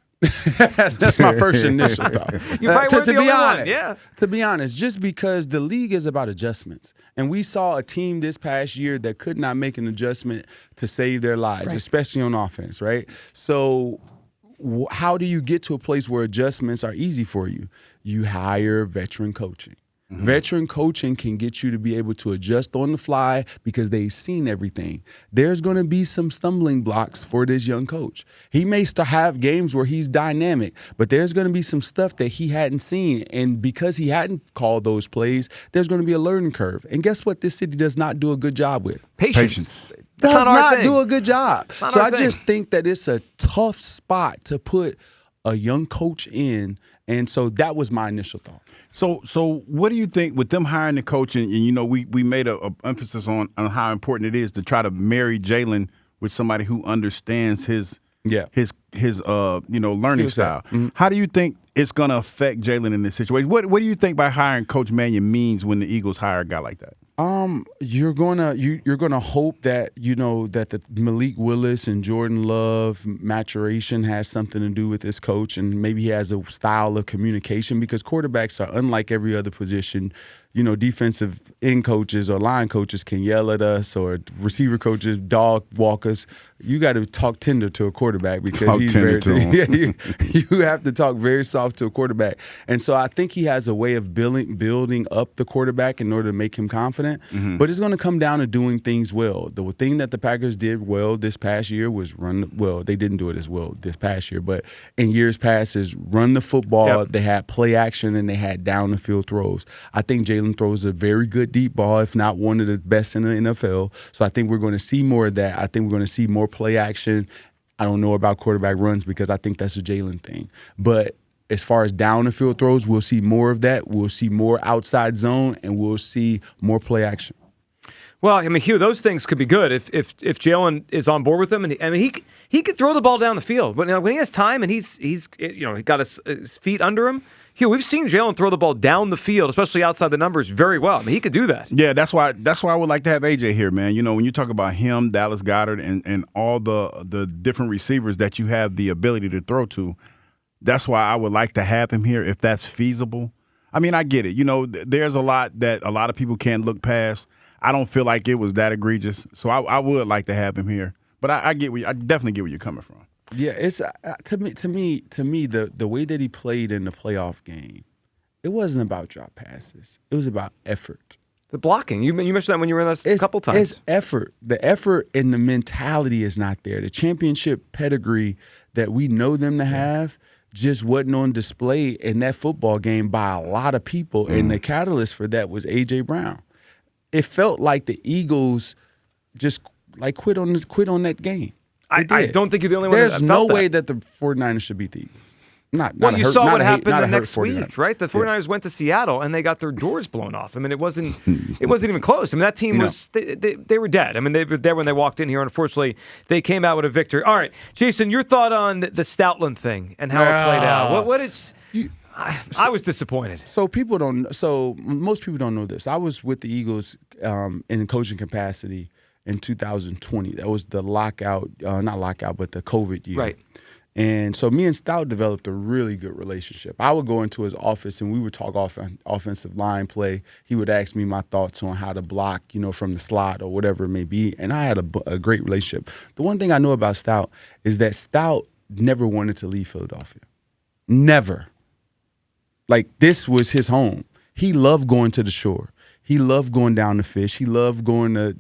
That's my first initial thought. You probably weren't the only one, honest, yeah. To be honest, just because the league is about adjustments. And we saw a team this past year that could not make an adjustment to save their lives, especially on offense, right? So how do you get to a place where adjustments are easy for you? You hire veteran coaching. Mm-hmm. Veteran coaching can get you to be able to adjust on the fly because they've seen everything. There's going to be some stumbling blocks for this young coach. He may still have games where he's dynamic, but there's going to be some stuff that he hadn't seen. And because he hadn't called those plays, there's going to be a learning curve. And guess what this city does not do a good job with? Patience. Does not not do a good job. Not So our I thing. just think that it's a tough spot to put a young coach in. And so that was my initial thought. So what do you think with them hiring the coach, and you know, we made a emphasis on how important it is to try to marry Jalen with somebody who understands his learning style. Mm-hmm. How do you think it's going to affect Jalen in this situation? What do you think by hiring Coach Mannion means when the Eagles hire a guy like that? You're gonna hope that that the Malik Willis and Jordan Love maturation has something to do with this coach, and maybe he has a style of communication because quarterbacks are unlike every other position. Defensive end coaches or line coaches can yell at us, or receiver coaches dog walk us. You got to talk tender to a quarterback because he's very. You have to talk very soft to a quarterback, and so I think he has a way of building up the quarterback in order to make him confident. Mm-hmm. But it's going to come down to doing things well. The thing that the Packers did well this past year was run. Well, they didn't do it as well this past year, but in years past is run the football. Yep. They had play action and they had down the field throws. I think Jalen throws a very good deep ball, if not one of the best in the NFL. So I think we're going to see more of that. I think we're going to see more play action. I don't know about quarterback runs because I think that's a Jalen thing. But as far as down the field throws, we'll see more of that. We'll see more outside zone, and we'll see more play action. Well, I mean, Hugh, those things could be good if Jalen is on board with them, and he could throw the ball down the field. But when he has time and he's he got his feet under him, Hugh, we've seen Jalen throw the ball down the field, especially outside the numbers, very well. I mean, he could do that. Yeah, that's why I would like to have AJ here, man. When you talk about him, Dallas Goedert, and all the different receivers that you have the ability to throw to, that's why I would like to have him here if that's feasible. I mean, I get it. There's a lot that a lot of people can't look past. I don't feel like it was that egregious, so I would like to have him here. But I definitely get where you're coming from. Yeah, it's to me the way that he played in the playoff game, it wasn't about drop passes. It was about effort. The blocking. You mentioned that when you were in us a couple times. It's effort. The effort and the mentality is not there. The championship pedigree that we know them to have just wasn't on display in that football game by a lot of people, and the catalyst for that was A.J. Brown. It felt like the Eagles just quit on that game. I don't think you're the only one. There's no way that the 49ers should beat the Eagles. You saw what happened the next week, right? The 49ers went to Seattle and they got their doors blown off. I mean, it wasn't even close. I mean, that team was they were dead. I mean, they were dead when they walked in here. Unfortunately, they came out with a victory. All right, Jason, your thought on the Stoutland thing and how it played out? I was disappointed. So most people don't know this. I was with the Eagles in coaching capacity in 2020. That was the lockout, not lockout, but the COVID year. Right. And so me and Stout developed a really good relationship. I would go into his office and we would talk offensive line play. He would ask me my thoughts on how to block, from the slot or whatever it may be. And I had a great relationship. The one thing I know about Stout is that Stout never wanted to leave Philadelphia. Never. Like, this was his home. He loved going to the shore. He loved going down to fish. He loved going to,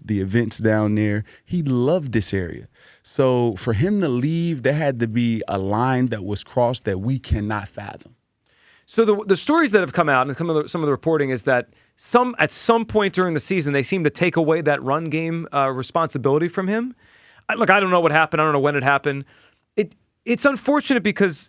the events down there. He loved this area. So for him to leave, there had to be a line that was crossed that we cannot fathom. So the stories that have come out and some of the reporting is that at some point during the season, they seem to take away that run game responsibility from him. Look, I don't know what happened. I don't know when it happened. It's unfortunate because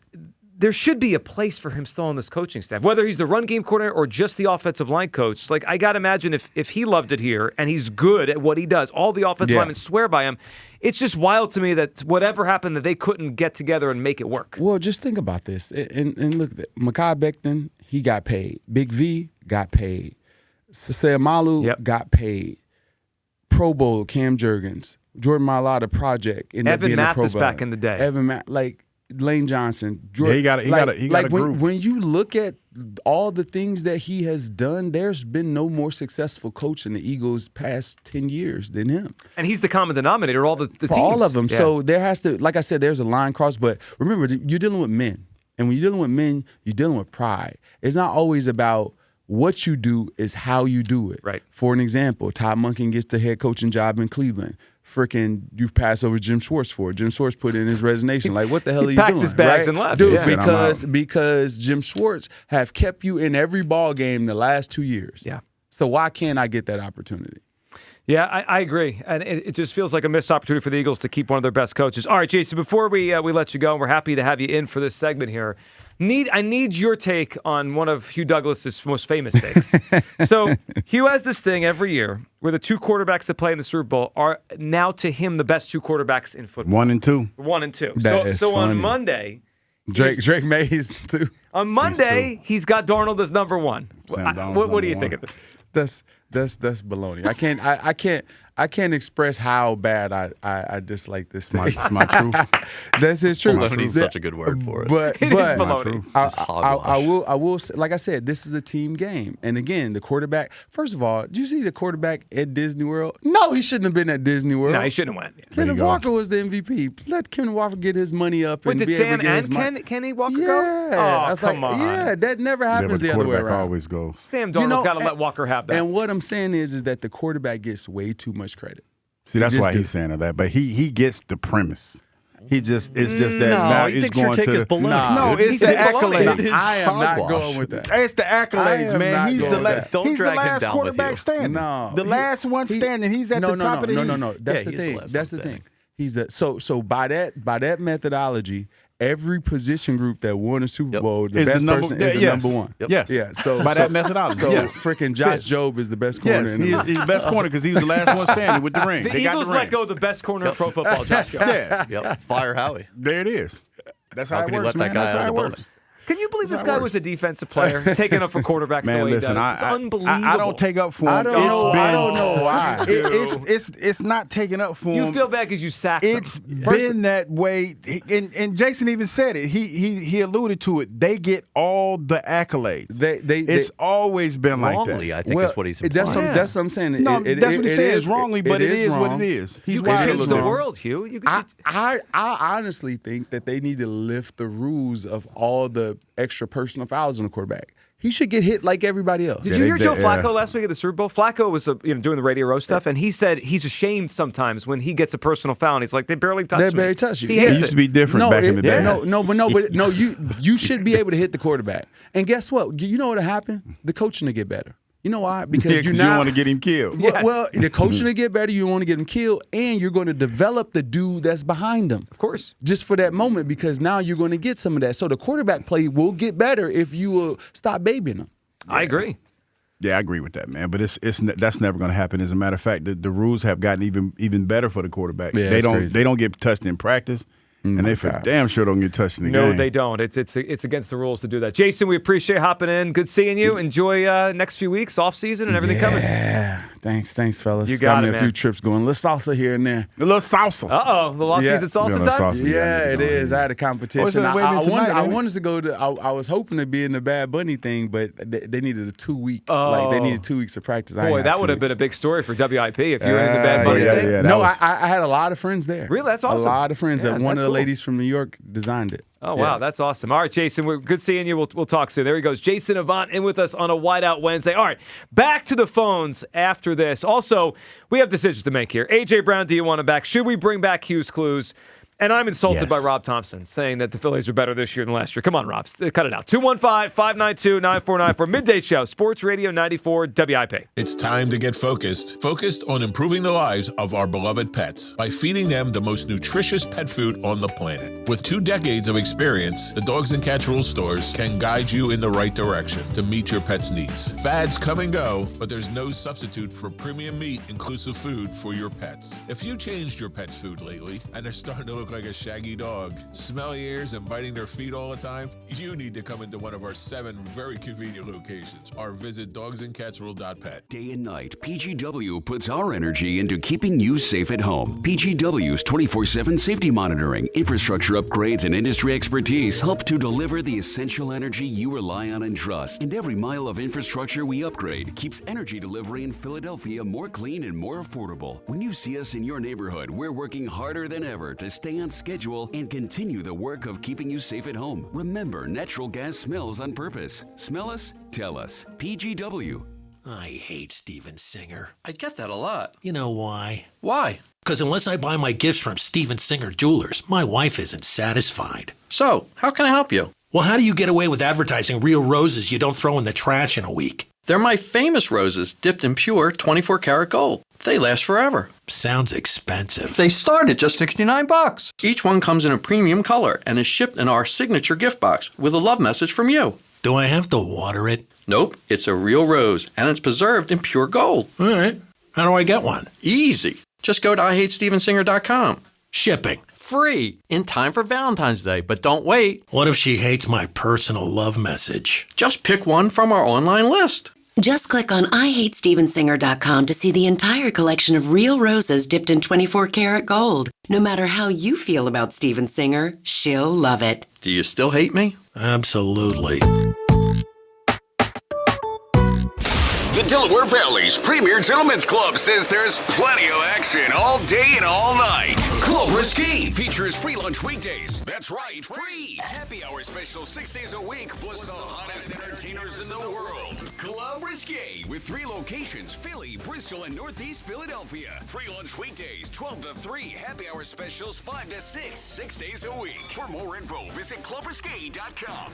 there should be a place for him still on this coaching staff, whether he's the run game coordinator or just the offensive line coach. Like, I got to imagine if he loved it here and he's good at what he does, all the offensive linemen swear by him. It's just wild to me that whatever happened that they couldn't get together and make it work. Well, just think about this. And look, Mekhi Becton, he got paid. Big V got paid. Sasea got paid. Pro Bowl, Cam Jurgens. Jordan Mailata project. Evan Mathis back in the day. Lane Johnson. Jordan, he got a group. When you look at all the things that he has done, there's been no more successul coach in the Eagles past 10 years than him. And he's the common denominator, all the teams. All of them. Yeah. So there has to, like I said, there's a line cross. But remember, you're dealing with men. And when you're dealing with men, you're dealing with pride. It's not always about what you do, is how you do it. Right. For an example, Todd Monken gets the head coaching job in Cleveland. Freaking, you've passed over Jim Schwartz for it. Jim Schwartz put in his resignation. Like, what the hell are you doing? He packed his bags and left. Dude, because Jim Schwartz have kept you in every ball game the last 2 years. Yeah. So why can't I get that opportunity? Yeah, I agree. And it just feels like a missed opportunity for the Eagles to keep one of their best coaches. All right, Jason, before we let you go, and we're happy to have you in for this segment here, I need your take on one of Hugh Douglas's most famous takes. So Hugh has this thing every year where the two quarterbacks that play in the Super Bowl are now, to him, the best two quarterbacks in football. 1 and 2. 1 and 2. So on Monday, Drake Mays too. On Monday, he's got Darnold as number 1. What do you think of this? That's baloney. I can't express how bad I dislike this thing. My truth. That's his truth. Baloney's such a good word for it. But it is baloney. I will say, like I said, this is a team game. And again, the quarterback, first of all, did you see the quarterback at Disney World? No, he shouldn't have been at Disney World. No, he shouldn't have went. Kenneth Walker was the MVP. Let Kenneth Walker get his money up. Wait, did Sam and Kenny Walker go? Oh, come on. Yeah, that never happens the other way around. Always goes. Sam Darnold's got to let Walker have that. And what I'm saying is that the quarterback gets way too much credit. See, that's why he's saying that. But he gets the premise. It's just that now he's going to is baloney. No, it's the accolades. I am not going with that. It's the accolades, man. He's the last. Don't drag him last down quarterback with you. standing. No, the last one standing. He's at the top of the heap. No. That's the thing. That's the thing. He's so by that methodology, every position group that won a Super Bowl, the Is the best number- person yeah, is the yes. number one. Yes. Yeah. So By that methodology, So yes. freaking Josh Jobe is the best corner. Yes, in the he's the best corner because he was the last one standing with the ring. The They got Eagles the ring. let go of the best corner in pro football, Josh Jobe. Yeah. Yep. Fire Howie. There it is. That's how, How it can you works, let that man. guy That's out how of it the works. building? Can you believe this That's guy how it was a defensive player, taking up for quarterbacks the Man, way listen, he does? It's unbelievable. I don't take up for him. I don't know why. It's not taking up for him. You feel bad because you sacked him. It's been that way, and Jason even said it. He alluded to it. They get all the accolades. It's always been like that. Wrongly, I think is what he's implying. That's what I'm saying. No, that's what he says. Wrongly, but it is wrong. what it is. He's You can wild change a the little bit. world, Hugh. You could I honestly think that they need to lift the rules of all the extra personal fouls on the quarterback. He should get hit like everybody else. Did you hear Joe Flacco last week at the Super Bowl? Flacco was doing the Radio Row stuff, and he said he's ashamed sometimes when he gets a personal foul, and he's like, they barely touch me. They barely touch you. He It hates used it. to be different back in the day. You should be able to hit the quarterback. And guess what? You know what'll happen? The coaching will get better. You know why? Because you don't want to get him killed. Well, the coaching will get better. You want to get him killed, and you're going to develop the dude that's behind him. Of course. Just for that moment, because now you're going to get some of that. So the quarterback play will get better if you will stop babying him. I agree. Yeah, I agree with that, man. But that's never going to happen. As a matter of fact, the rules have gotten even better for the quarterback. Yeah, they crazy. don't get touched in practice, and they for damn sure don't get touched in the game. No, they don't. It's against the rules to do that. Jason, we appreciate hopping in. Good seeing you. Enjoy next few weeks, off season, and everything coming. Yeah, thanks, fellas. You got me it, a man. few trips going. A little salsa here and there. A little salsa. Uh-oh, the off-season salsa time? Yeah, it is. I had a competition. Oh, I wanted to go to. I was hoping to be in the Bad Bunny thing, but they needed a 2 week. Like they needed 2 weeks of practice. Boy, that would have been a big story for WIP if you were in the Bad Bunny thing. Yeah, no, I had a lot of friends there. Really? That's awesome. A lot of friends. Yeah, One of that's the cool. ladies from New York designed it. Oh, wow. That's awesome. All right, Jason, we're good seeing you. We'll talk soon. There he goes. Jason Avant in with us on a Whiteout Wednesday. All right, back to the phones after this. Also, we have decisions to make here. A.J. Brown, do you want him back? Should we bring back Hughes Clues? And I'm insulted by Rob Thompson saying that the Phillies are better this year than last year. Come on, Rob. Cut it out. 215-592-9494. Midday Show. Sports Radio 94 WIP. It's time to get focused. Focused on improving the lives of our beloved pets by feeding them the most nutritious pet food on the planet. With 2 decades of experience, the Dogs and Cats Rules stores can guide you in the right direction to meet your pet's needs. Fads come and go, but there's no substitute for premium meat inclusive food for your pets. If you changed your pet's food lately and they're starting to look like a shaggy dog, smelly ears and biting their feet all the time, you need to come into one of our 7 very convenient locations or visit dogsandcatsrule.pet. Day and night, PGW puts our energy into keeping you safe at home. PGW's 24/7 safety monitoring, infrastructure upgrades, and industry expertise help to deliver the essential energy you rely on and trust. And every mile of infrastructure we upgrade keeps energy delivery in Philadelphia more clean and more affordable. When you see us in your neighborhood, we're working harder than ever to stay on schedule and continue the work of keeping you safe at home. Remember, natural gas smells on purpose. Smell us? Tell us. PGW. I hate Steven Singer. I get that a lot. You know why? Why? Because unless I buy my gifts from Steven Singer Jewelers, my wife isn't satisfied. So, how can I help you? Well, how do you get away with advertising real roses you don't throw in the trash in a week? They're my famous roses, dipped in pure 24-karat gold. They last forever. Sounds expensive. They start at just $69. Each one comes in a premium color and is shipped in our signature gift box with a love message from you. Do I have to water it? Nope, it's a real rose, and it's preserved in pure gold. All right. How do I get one? Easy. Just go to IHateStevenSinger.com. Shipping. Free. In time for Valentine's Day, but don't wait. What if she hates my personal love message? Just pick one from our online list. Just click on IHateStevenSinger.com to see the entire collection of real roses dipped in 24-karat gold. No matter how you feel about Steven Singer, she'll love it. Do you still hate me? Absolutely. The Delaware Valley's premier gentlemen's club says there's plenty of action all day and all night. Club Risque features free lunch weekdays. That's right, free. Happy hour special 6 days a week, plus the hottest entertainers in the world. Club Risque with 3 locations, Philly, Bristol, and Northeast Philadelphia. Free lunch weekdays, 12 to 3. Happy hour specials, 5 to 6, 6 days a week. For more info, visit clubrisque.com.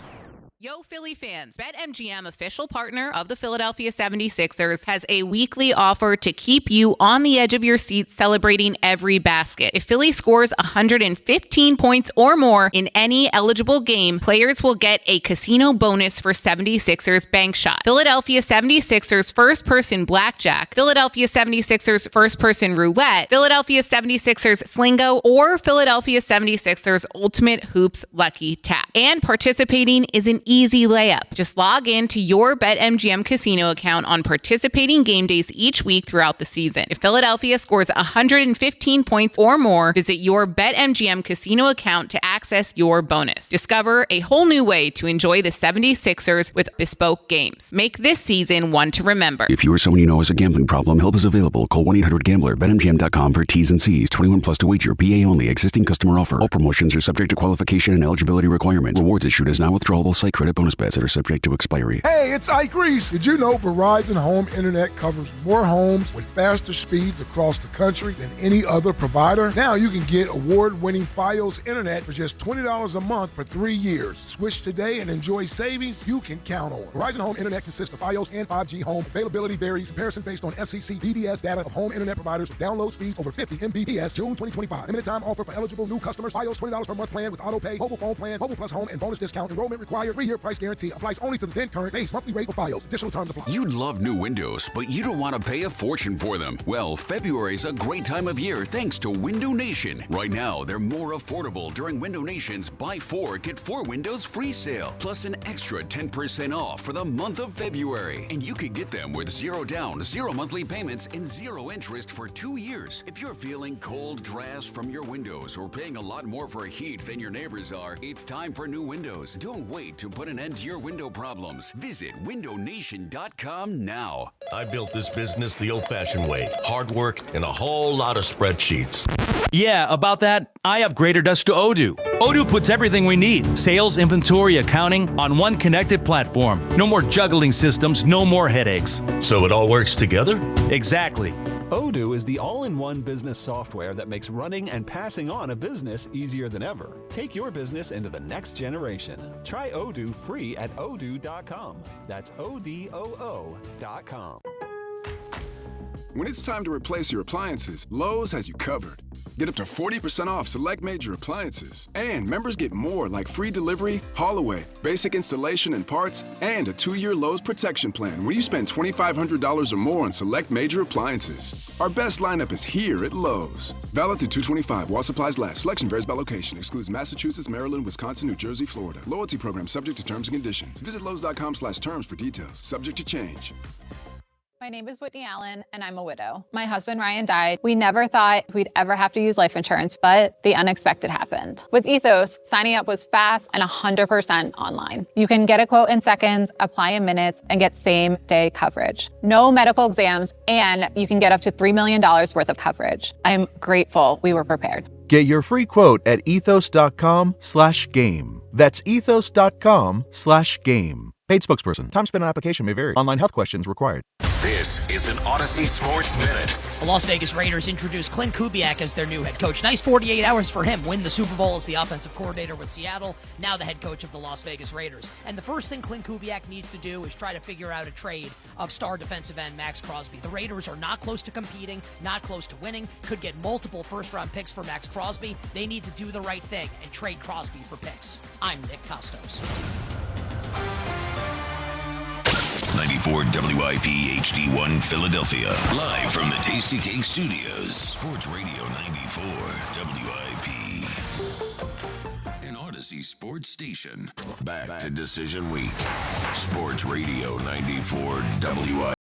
Yo, Philly fans, BetMGM, official partner of the Philadelphia 76ers, has a weekly offer to keep you on the edge of your seat celebrating every basket. If Philly scores 115 points or more in any eligible game, players will get a casino bonus for 76ers bank shot. Philadelphia 76ers first-person blackjack, Philadelphia 76ers first-person roulette, Philadelphia 76ers slingo, or Philadelphia 76ers ultimate hoops lucky tap. And participating is an easy layup. Just log in to your BetMGM casino account on participating game days each week throughout the season. If Philadelphia scores 115 points or more, visit your BetMGM casino account to access your bonus. Discover a whole new way to enjoy the 76ers with bespoke games. Make this season one to remember. If you or someone you know has a gambling problem, help is available. Call 1-800-GAMBLER. BetMGM.com for T's and C's. 21 plus to wager. PA only. Existing customer offer. All promotions are subject to qualification and eligibility requirements. Rewards issued as non-withdrawable site credit bonus bets that are subject to expiry. Hey, it's Ike Reese. Did you know Verizon Home Internet covers more homes with faster speeds across the country than any other provider? Now you can get award-winning Fios Internet for just $20 a month for 3 years. Switch today and enjoy savings you can count on. Verizon Home Internet consists of Fios and 5G home. Availability varies. Comparison based on FCC BDS data of home internet providers with download speeds over 50 Mbps. June 2025. Limited time offer for eligible new customers. Fios $20 per month plan with auto pay, mobile phone plan, mobile plus home, and bonus discount. Enrollment required. 3-year price guarantee applies only to the then current base monthly rate for Fios. Additional terms apply. You'd love new windows, but you don't want to pay a fortune for them. Well, February's a great time of year thanks to Window Nation. Right now, they're more affordable during Window Nation's Buy 4, Get 4 Windows free sale, plus an extra 10% off for the month of February. And you could get them with 0 down, 0 monthly payments, and 0 interest for 2 years. If you're feeling cold drafts from your windows or paying a lot more for heat than your neighbors are, it's time for new windows. Don't wait to put an end to your window problems. Visit windownation.com now. I built this business the old-fashioned way. Hard work and a whole lot of spreadsheets. Yeah, about that, I upgraded us to Odoo. Odoo puts everything we need, sales, inventory, accounting, on one connected platform. No more juggling systems, no more headaches. So it all works together? Exactly. Odoo is the all-in-one business software that makes running and passing on a business easier than ever. Take your business into the next generation. Try Odoo free at odoo.com. That's ODOO.com. When it's time to replace your appliances, Lowe's has you covered. Get up to 40% off select major appliances. And members get more like free delivery, haul away, basic installation and parts, and a 2-year Lowe's protection plan when you spend $2,500 or more on select major appliances. Our best lineup is here at Lowe's. Valid through 2/25 while supplies last. Selection varies by location. Excludes Massachusetts, Maryland, Wisconsin, New Jersey, Florida. Loyalty program subject to terms and conditions. Visit Lowes.com/terms for details. Subject to change. My name is Whitney Allen, and I'm a widow. My husband, Ryan, died. We never thought we'd ever have to use life insurance, but the unexpected happened. With Ethos, signing up was fast and 100% online. You can get a quote in seconds, apply in minutes, and get same-day coverage. No medical exams, and you can get up to $3 million worth of coverage. I'm grateful we were prepared. Get your free quote at ethos.com/game. That's ethos.com/game. Paid spokesperson. Time spent on application may vary. Online health questions required. This is an Odyssey Sports Minute. The Las Vegas Raiders introduced Clint Kubiak as their new head coach. Nice 48 hours for him. Win the Super Bowl as the offensive coordinator with Seattle, now the head coach of the Las Vegas Raiders. And the first thing Clint Kubiak needs to do is try to figure out a trade of star defensive end Max Crosby. The Raiders are not close to competing, not close to winning, could get multiple first-round picks for Max Crosby. They need to do the right thing and trade Crosby for picks. I'm Nick Costos. 94 WIP HD1 Philadelphia. Live from the Tasty Cake Studios. Sports Radio 94 WIP. An Odyssey sports station. Back to Decision Week. Sports Radio 94 WIP.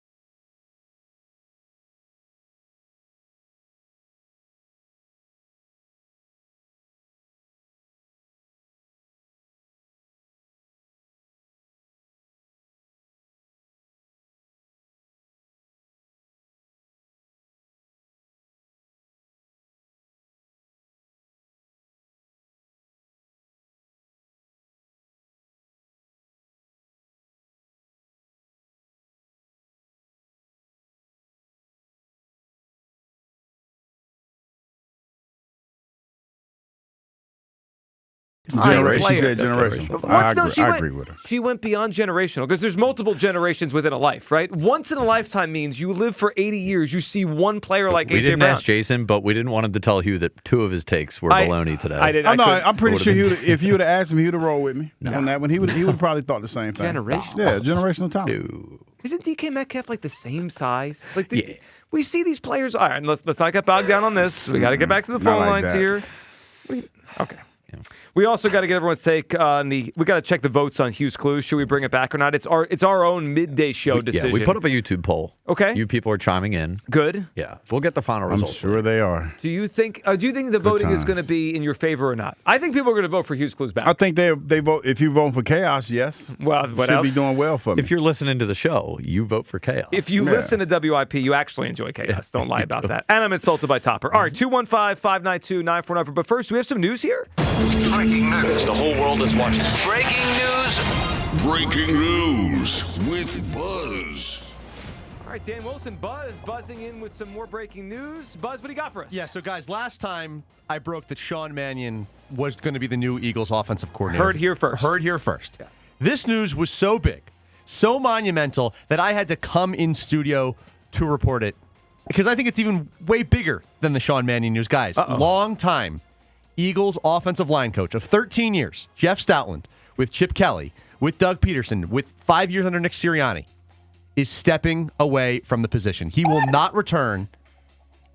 She said generational. I agree with her. She went beyond generational because there's multiple generations within a life, right? Once in a lifetime means you live for 80 years. You see one player like we A.J. didn't Brown. ask Jason, but we didn't want him to tell Hugh that 2 of his takes were baloney today. I'm pretty sure if you would have asked him, he would have rolled with me on that one. He would have probably thought the same thing. Generational? Yeah, generational talent. Isn't DK Metcalf like the same size? We see these players. All right, let's not get bogged down on this. We got to get back to the phone lines here. Okay. We also got to get everyone's take on we got to check the votes on Hugh's Clues. Should we bring it back or not? It's our own midday show decision. Yeah, we put up a YouTube poll. Okay. You people are chiming in. Good. Yeah. We'll get the final results. I'm sure they are. Do you think the voting is going to be in your favor or not? I think people are going to vote for Hugh's Clues back. I think they vote. If you vote for chaos, yes. Well, what should else? be doing well for me. If you're listening to the show, you vote for chaos. If you listen to WIP, you actually enjoy chaos. Don't lie about that. And I'm insulted by Topper. All right, 215-592-9494. But first, we have some news here. Breaking news. The whole world is watching. Breaking news. Breaking news with Buzz. All right, Dan Wilson, buzzing in with some more breaking news. Buzz, what do you got for us? Yeah, so guys, last time I broke that Sean Mannion was going to be the new Eagles offensive coordinator. Heard here first. Yeah. This news was so big, so monumental, that I had to come in studio to report it because I think it's even way bigger than the Sean Mannion news. Guys, long time Eagles offensive line coach of 13 years, Jeff Stoutland, with Chip Kelly, with Doug Peterson, with 5 years under Nick Sirianni, is stepping away from the position. He will not return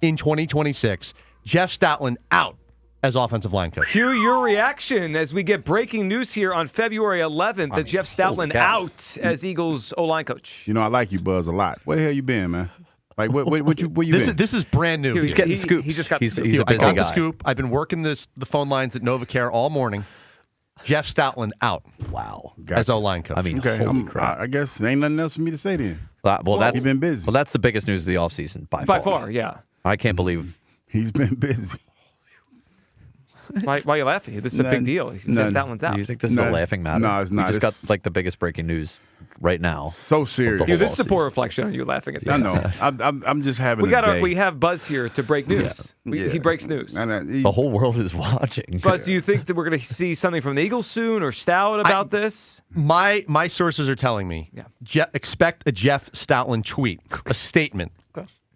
in 2026. Jeff Stoutland out as offensive line coach. Hugh, your reaction as we get breaking news here on February 11th that Jeff Stoutland out as Eagles O-line coach. You know, I like you, Buzz, a lot. Where the hell you been, man? Like, where you been? This is brand new. He's getting scoops. He just got he's a I busy got guy. the scoop. I've been working the phone lines at NovaCare all morning. Jeff Stoutland out. Wow. As O-line coach. I mean, Okay, holy crap. I guess there ain't nothing else for me to say then. That's been busy. Well, that's the biggest news of the offseason by By far, yeah. I can't believe he's been busy. Why are you laughing? This is a big deal. Jeff Stoutland's out. Do you think this is a laughing matter? No, it's not. We just got like the biggest breaking news right now. So serious. Hugh, this is a poor reflection on you laughing at this. I know. I'm just having a day. We have Buzz here to break news. He breaks news. The whole world is watching. Buzz, do you think that we're going to see something from the Eagles soon or Stout about this? My sources are telling me, expect a Jeff Stoutland tweet, a statement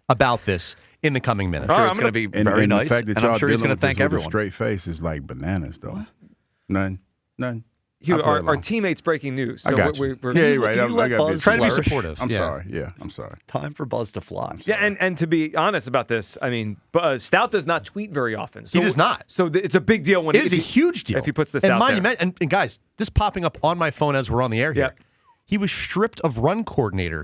about this in the coming minutes. I'm sure it's going to be very nice, the fact that and I'm sure he's going to thank everyone. A straight face is like bananas, though. What? None. Hugh, our teammates breaking news. So I got you. We're yeah, right. I got trying to be supportive. I'm sorry. Yeah, I'm sorry. Time for Buzz to fly. Yeah, and to be honest about this, I mean, Stout does not tweet very often. So he does not. So it's a big deal when it is a huge deal if he puts this and out there. And guys, this popping up on my phone as we're on the air here. He was stripped of run coordinator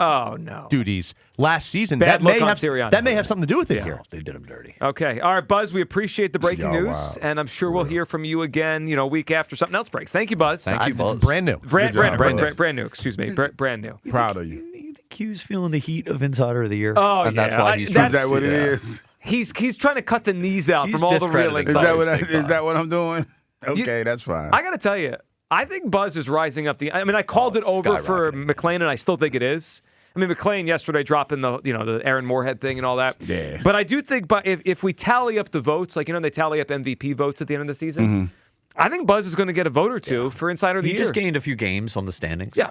duties last season. Bad look on that Sirianni. may have something to do with it here. They did him dirty. Okay. All right, Buzz, we appreciate the breaking news, and I'm sure we'll hear from you again, a week after something else breaks. Thank you, Buzz. Thank you, Buzz. Brand new. Brand new, excuse me. Brand new. Proud of you. You think Q's feeling the heat of Insider of the Year? Oh, and that's yeah. why he's Is that what it is? He's trying to cut the knees out He's from all the real discrediting insiders. Is that what I'm doing? Okay, that's fine. I got to tell you, I think Buzz is rising up. I called it over for McClain, and I still think it is. I mean, McClain yesterday dropping the Aaron Moorhead thing and all that. Yeah. But I do think, if we tally up the votes, they tally up MVP votes at the end of the season. I think Buzz is going to get a vote or two for Insider of the Year. He just gained a few games on the standings. Yeah.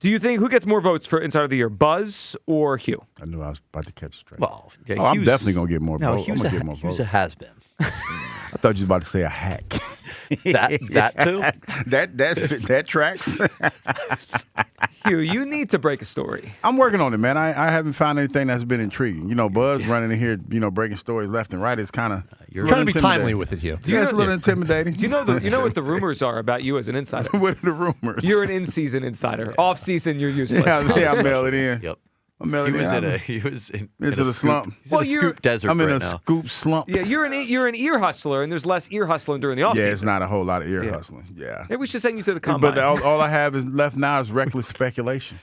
Do you think who gets more votes for Insider of the Year, Buzz or Hugh? I knew I was about to catch straight. Well, I'm definitely going to get more votes. Hughes I'm going to get more votes. Hughes has been. I thought you was about to say a hack. that too? That tracks. Hugh, you need to break a story. I'm working on it, man. I haven't found anything that's been intriguing. Buzz running in here, breaking stories left and right is kind of you're trying to be timely with it, Hugh. It's a little intimidating. Do you know what the rumors are about you as an insider? What are the rumors? You're an in-season insider. Off-season, you're useless. Yeah, I mail it in. Yep. He was in a slump. He's in a scoop desert I'm in right a now. scoop slump. Yeah, you're an ear hustler, and there's less ear hustling during the offseason. Yeah, it's not a whole lot of ear hustling. Yeah. Maybe we should send you to the combine. But all I have is left now is reckless speculation.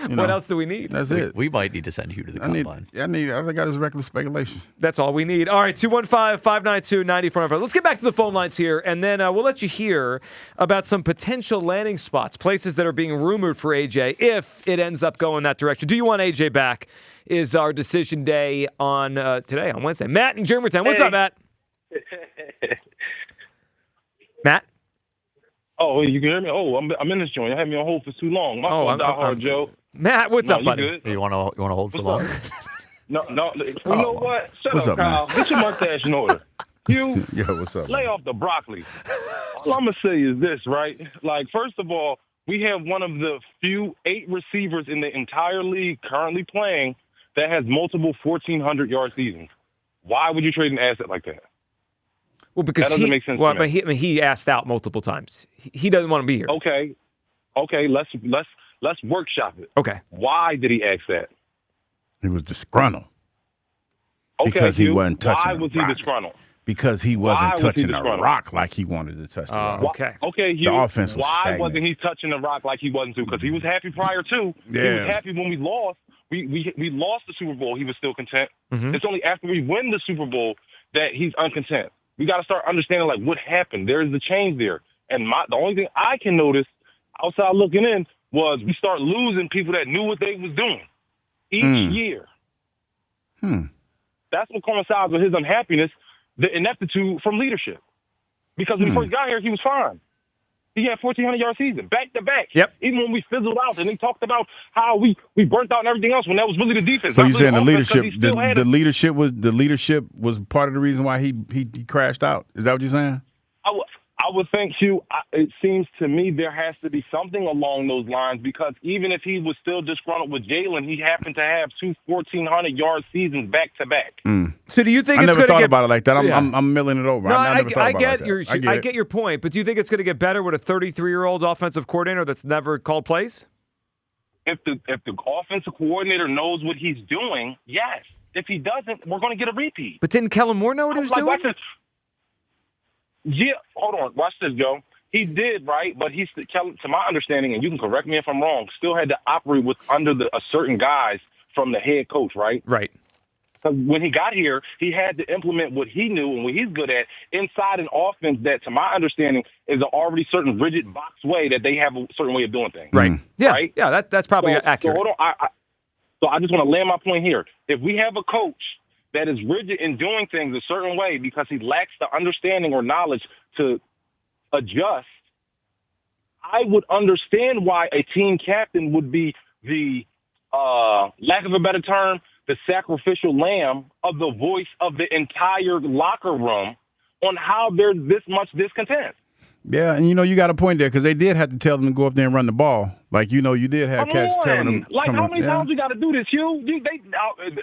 What else do we need? That's it. We might need to send you to the combine. I got is reckless speculation. That's all we need. All right, 215-592-94. Let's get back to the phone lines here, and then we'll let you hear about some potential landing spots, places that are being rumored for AJ if it ends up going that direction. Do you want AJ back is our decision day on today, on Wednesday. Matt in Germantown. What's up, Matt? Matt? Oh, you can hear me? Oh, I'm in this joint. You had me on hold for too long. My fault, I'm Joe. Matt, what's up, buddy? You want to hold for long? No. You know what? Shut up, Kyle. Get your mustache in order. You what's up? Lay off the broccoli. All I'm going to say is this, right? Like, first of all, we have one of the few 8 receivers in the entire league currently playing that has multiple 1,400-yard seasons. Why would you trade an asset like that? Well, because that doesn't make sense to me. But he asked out multiple times. He doesn't want to be here. Okay, let's workshop it. Okay. Why did he ask that? He was disgruntled. Okay, because he wasn't touching. Why was he disgruntled? Because he wasn't touching the rock like he wanted to touch the rock. Okay. Okay, the offense was why stagnant. wasn't he touching the rock like he wasn't to? Because he was happy prior to. Yeah. He was happy when we lost. We lost the Super Bowl. He was still content. Mm-hmm. It's only after we win the Super Bowl that he's uncontent. We got to start understanding, like, what happened. There is a change there. And the only thing I can notice outside looking in was we start losing people that knew what they was doing each year. That's what coincides with his unhappiness, the ineptitude from leadership. Because when he first got here, he was fine. He had 1,400-yard season, back to back. Yep. Even when we fizzled out, and they talked about how we burnt out and everything else, when that was really the defense. So Not you're really saying the offense, 'cause leadership, he still had the it. leadership was part of the reason why he crashed out. Is that what you're saying? I would think, Hugh, it seems to me there has to be something along those lines, because even if he was still disgruntled with Jalen, he happened to have 2 1,400-yard seasons back to back. So do you think I it's never going to thought get about it like that. I'm milling it over. No, I never thought I about get it like that. I get your point, but do you think it's going to get better with a 33-year-old offensive coordinator that's never called plays? If the offensive coordinator knows what he's doing, yes. If he doesn't, we're going to get a repeat. But didn't Kellen Moore know what he was doing? Watch this. Yeah, hold on. Watch this, Joe. He did, right? But he's, to my understanding, and you can correct me if I'm wrong, still had to operate under a certain guise from the head coach, right? Right. Because when he got here, he had to implement what he knew and what he's good at inside an offense that, to my understanding, is an already certain rigid box way that they have a certain way of doing things. Right. Yeah. Right? Yeah. That's probably accurate. So hold on. So I just want to land my point here. If we have a coach that is rigid in doing things a certain way because he lacks the understanding or knowledge to adjust, I would understand why a team captain would be the, lack of a better term, the sacrificial lamb of the voice of the entire locker room on how there's this much discontent. Yeah, and you got a point there because they did have to tell them to go up there and run the ball. Like, you did have cats telling them. Like, how many times we got to do this, Hugh?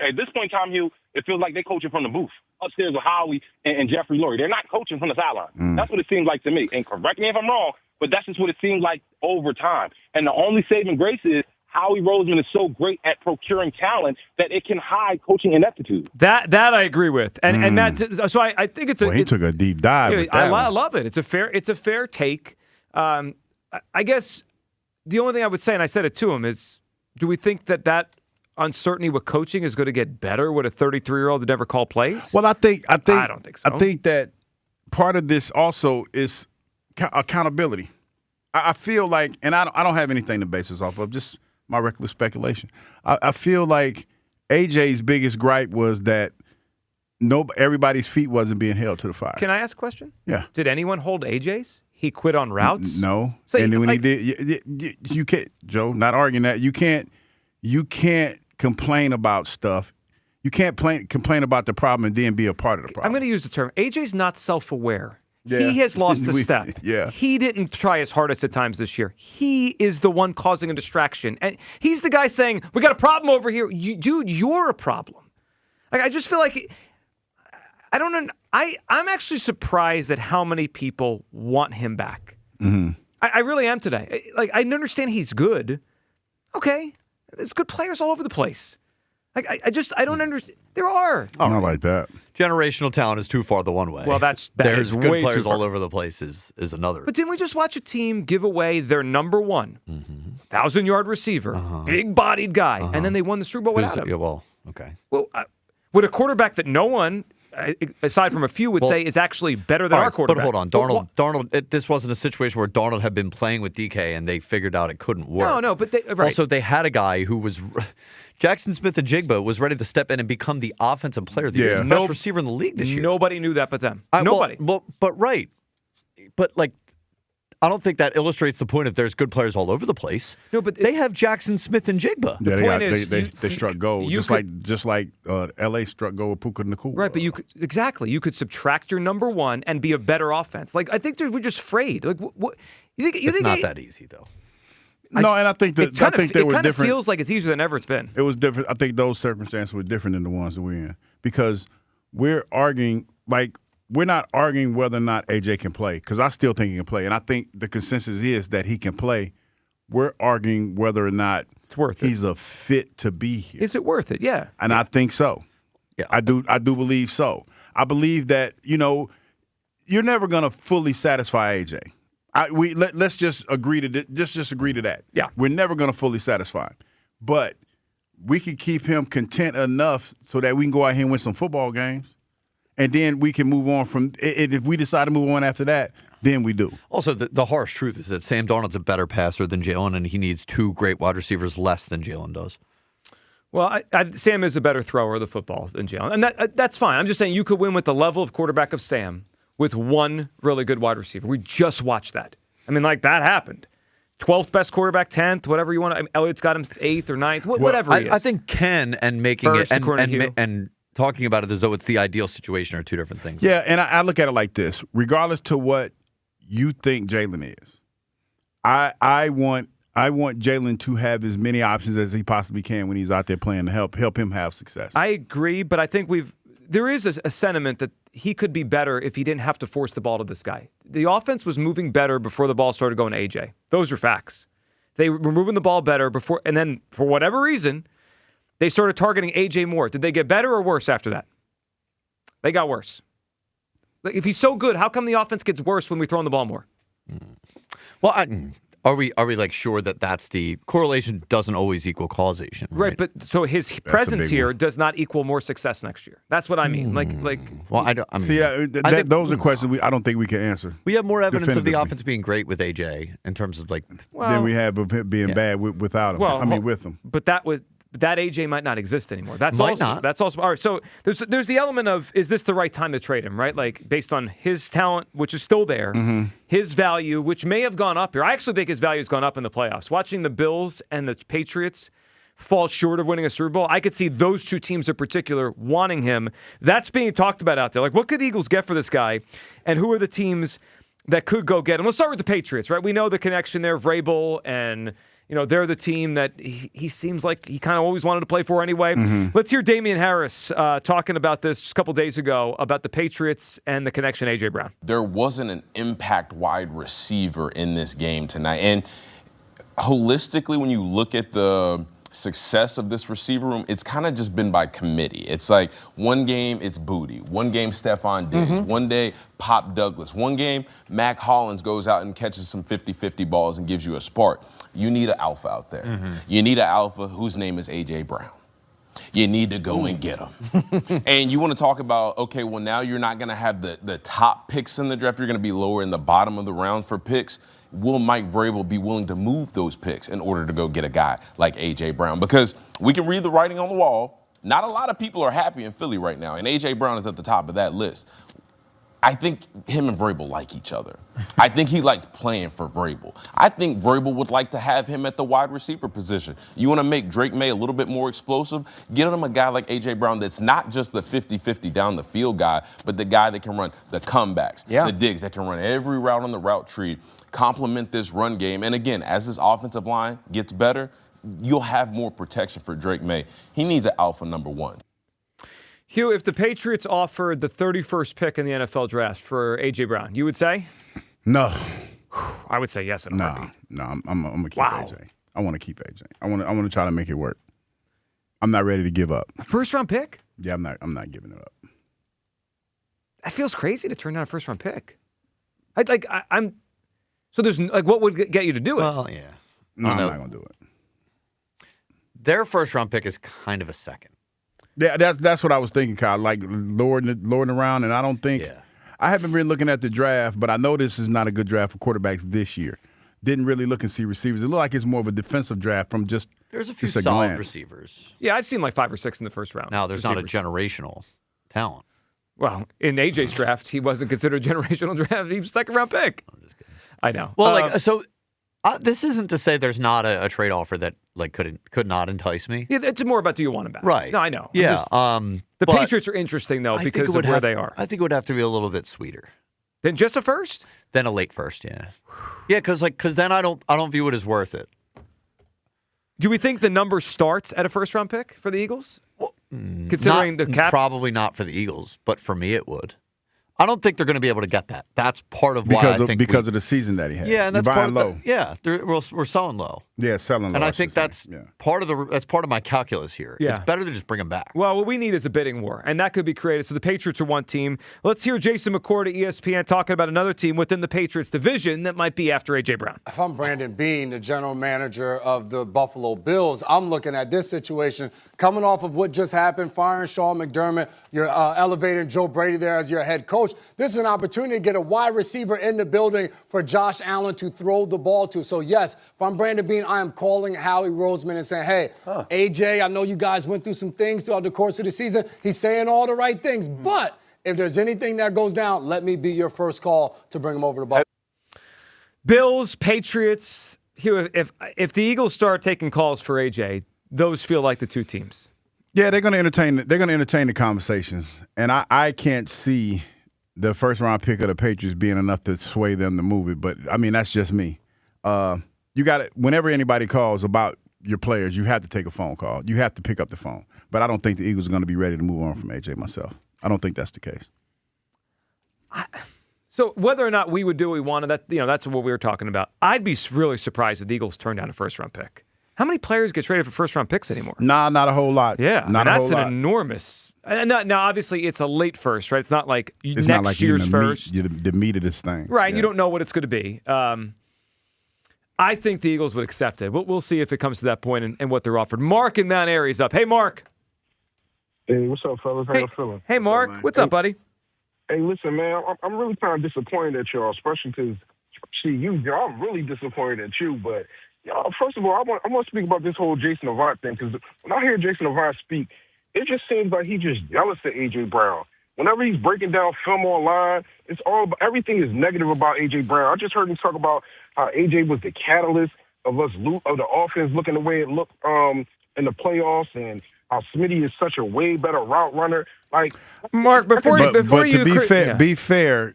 At this point in time, Hugh, it feels like they're coaching from the booth upstairs with Howie and Jeffrey Lurie. They're not coaching from the sideline. That's what it seems like to me. And correct me if I'm wrong, but that's just what it seems like over time. And the only saving grace is Howie Roseman is so great at procuring talent that it can hide coaching ineptitude. That I agree with, and Matt. So I think it's he took a deep dive. With that I love it. It's a fair take. I guess the only thing I would say, and I said it to him, is, do we think that uncertainty with coaching is going to get better with a 33-year-old that never called plays? Well, I don't think so. I think that part of this also is accountability. I feel like, and I don't have anything to base this off of, just my reckless speculation. I feel like AJ's biggest gripe was that everybody's feet wasn't being held to the fire. Can I ask a question? Yeah. Did anyone hold AJ's? He quit on routes? No. So and then when he did, you can't, Joe, not arguing that. You can't complain about stuff. You can't complain about the problem and then be a part of the problem. I'm going to use the term. AJ's not self-aware. Yeah. He has lost a step. Yeah. He didn't try his hardest at times this year. He is the one causing a distraction. And he's the guy saying, we got a problem over here. Dude, you're a problem. Like, I just feel like, I don't know. I'm actually surprised at how many people want him back. Mm-hmm. I really am today. Like, I understand he's good. Okay. There's good players all over the place. Like, I don't understand. There are. Not like that. Generational talent is too far the one way. Well, there's is good way players too far. all over the place is another. But didn't we just watch a team give away their number one 1,000-yard receiver, big-bodied guy, and then they won the Super Bowl without him? Yeah, well, okay. Well, with a quarterback that no one, aside from a few, would say is actually better than our quarterback. But hold on, Darnold. This wasn't a situation where Darnold had been playing with DK and they figured out it couldn't work. No, but Also, they had a guy who was. Jackson Smith-Njigba was ready to step in and become the offensive player of the year, the best receiver in the league this year. Nobody knew that but them. Nobody. But like, I don't think that illustrates the point if there's good players all over the place. No, but they have Jackson Smith and Jigba. Yeah, they struck gold just like L.A. struck gold with Puka Nacua. Right, but you could subtract your number one and be a better offense. Like I think we're just afraid. Like what you think? It's not that easy though. No, and I think that they were different. It feels like it's easier than ever it's been. It was different. I think those circumstances were different than the ones that we're in because we're arguing we're not arguing whether or not AJ can play because I still think he can play, and I think the consensus is that he can play. We're arguing whether or not it's worth he's a fit to be here. Is it worth it? Yeah, and I think so. Yeah, I do believe so. I believe that you're never going to fully satisfy AJ. Let's just agree to just agree to that. Yeah, we're never going to fully satisfy him, but we can keep him content enough so that we can go out here and win some football games, and then we can move on from. If we decide to move on after that, then we do. Also, the harsh truth is that Sam Darnold's a better passer than Jalen, and he needs two great wide receivers less than Jalen does. Well, Sam is a better thrower of the football than Jalen, and that's fine. I'm just saying you could win with the level of quarterback of Sam with one really good wide receiver. We just watched that. I mean, that happened. 12th best quarterback, 10th, whatever you want. I mean, Elliott's got him 8th or 9th, whatever he is. I think Ken and making First, it and talking about it as though it's the ideal situation are two different things. Yeah, and I look at it like this. Regardless to what you think Jalen is, I want Jalen to have as many options as he possibly can when he's out there playing to help him have success. I agree, but I think there is a sentiment that he could be better if he didn't have to force the ball to this guy. The offense was moving better before the ball started going to AJ. Those are facts. They were moving the ball better before, and then for whatever reason, they started targeting AJ more. Did they get better or worse after that? They got worse. Like, if he's so good, how come the offense gets worse when we throw in the ball more? Well, are we sure that that's the correlation doesn't always equal causation? Right, but so his presence here does not equal more success next year. That's what I mean. Those are questions I don't think we can answer. We have more evidence of the offense being great with AJ in terms of than we have of it being bad without him. Well, with him. But that AJ might not exist anymore. That's all right. So there's the element of, is this the right time to trade him, right? Like based on his talent, which is still there, his value, which may have gone up here. I actually think his value has gone up in the playoffs. Watching the Bills and the Patriots fall short of winning a Super Bowl, I could see those two teams in particular wanting him. That's being talked about out there. Like, what could the Eagles get for this guy? And who are the teams that could go get him? Let's start with the Patriots, right? We know the connection there, Vrabel and they're the team that he seems like he kind of always wanted to play for anyway. Let's hear Damian Harris talking about this just a couple days ago about the Patriots and the connection A.J. Brown. There wasn't an impact wide receiver in this game tonight. And holistically, when you look at the success of this receiver room, it's kind of just been by committee. It's like one game, it's Booty. One game, Stephon Diggs. One day, Pop Douglas. One game, Mac Hollins goes out and catches some 50-50 balls and gives you a spark. You need an alpha out there. You need an alpha whose name is A.J. Brown. You need to go and get him. And you want to talk about, okay, well, now you're not going to have the top picks in the draft. You're going to be lower in the bottom of the round for picks. Will Mike Vrabel be willing to move those picks in order to go get a guy like A.J. Brown? Because we can read the writing on the wall. Not a lot of people are happy in Philly right now, and A.J. Brown is at the top of that list. I think him and Vrabel like each other. I think he liked playing for Vrabel. I think Vrabel would like to have him at the wide receiver position. You want to make Drake May a little bit more explosive? Get him a guy like A.J. Brown that's not just the 50-50 down the field guy, but the guy that can run the comebacks, the digs, that can run every route on the route tree, complement this run game. And again, as this offensive line gets better, you'll have more protection for Drake May. He needs an alpha number one. Hugh, if the Patriots offered the 31st pick in the NFL draft for A.J. Brown, you would say? No. I would say yes. No, I'm gonna keep AJ. I want to keep AJ. I want to try to make it work. I'm not ready to give up. A first-round pick? Yeah, I'm not giving it up. That feels crazy to turn down a first-round pick. I'm. So there's what would get you to do it? Well, yeah. No, I'm not gonna do it. Their first-round pick is kind of a second. Yeah, that's what I was thinking, Kyle. Like lording around, and I don't think I haven't been looking at the draft, but I know this is not a good draft for quarterbacks this year. Didn't really look and see receivers. It looked like it's more of a defensive draft from just there's a few just solid glance. Receivers. Yeah, I've seen like 5 or 6 in the first round. Now there's not a generational talent. Well, in AJ's draft, he wasn't considered a generational draft. He was a second-round pick. I'm just kidding. I know. Well, this isn't to say there's not a trade offer that could not entice me. Yeah, it's more about do you want him back? Right. No, I know. Yeah. The Patriots are interesting though because of where they are. I think it would have to be a little bit sweeter than just a first. Then a late first, yeah. Yeah, because then I don't view it as worth it. Do we think the number starts at a first-round pick for the Eagles? Well, considering the cap? Probably not for the Eagles, but for me it would. I don't think they're going to be able to get that. That's part of why I think because of the season that he had. Yeah, and that's You're part buying of low. we're selling low. Yeah, selling low. And I think that's part of my calculus here. Yeah. It's better to just bring him back. Well, what we need is a bidding war, and that could be created. So the Patriots are one team. Let's hear Jason McCord at ESPN talking about another team within the Patriots division that might be after A.J. Brown. If I'm Brandon Beane, the general manager of the Buffalo Bills, I'm looking at this situation coming off of what just happened, firing Sean McDermott, you're elevating Joe Brady there as your head coach. This is an opportunity to get a wide receiver in the building for Josh Allen to throw the ball to. So, yes, if I'm Brandon Beane, I am calling Howie Roseman and saying, hey, AJ, I know you guys went through some things throughout the course of the season. He's saying all the right things. But if there's anything that goes down, let me be your first call to bring him over to Buffalo. Bills, Patriots, if the Eagles start taking calls for AJ, those feel like the two teams. Yeah, they're going to entertain the conversations. And I can't see the first-round pick of the Patriots being enough to sway them to move it. But, I mean, that's just me. You got it. Whenever anybody calls about your players, you have to take a phone call. You have to pick up the phone. But I don't think the Eagles are going to be ready to move on from AJ myself. I don't think that's the case. So whether or not we would do what we wanted, that's what we were talking about. I'd be really surprised if the Eagles turned down a first-round pick. How many players get traded for first-round picks anymore? Nah, not a whole lot. Yeah, that's an enormous. Now, obviously, it's a late first, right? It's not like next year's first. The meat of this thing. Right, yeah. You don't know what it's going to be. I think the Eagles would accept it. We'll see if it comes to that point and what they're offered. Mark in Mount Airy is up. Hey, Mark. Hey, what's up, fellas? How y'all feeling? Hey, Mark. What's up, buddy? Hey, listen, man. I'm really kind of disappointed at y'all, especially because, I'm really disappointed at you. But, y'all, first of all, I want to speak about this whole Jason Avant thing, because when I hear Jason Avant speak, it just seems like he's just jealous of A.J. Brown. Whenever he's breaking down film online, it's all about, everything is negative about A.J. Brown. I just heard him talk about how A.J. was the catalyst of the offense looking the way it looked in the playoffs, and how Smitty is such a way better route runner. Like, Mark, But to be fair,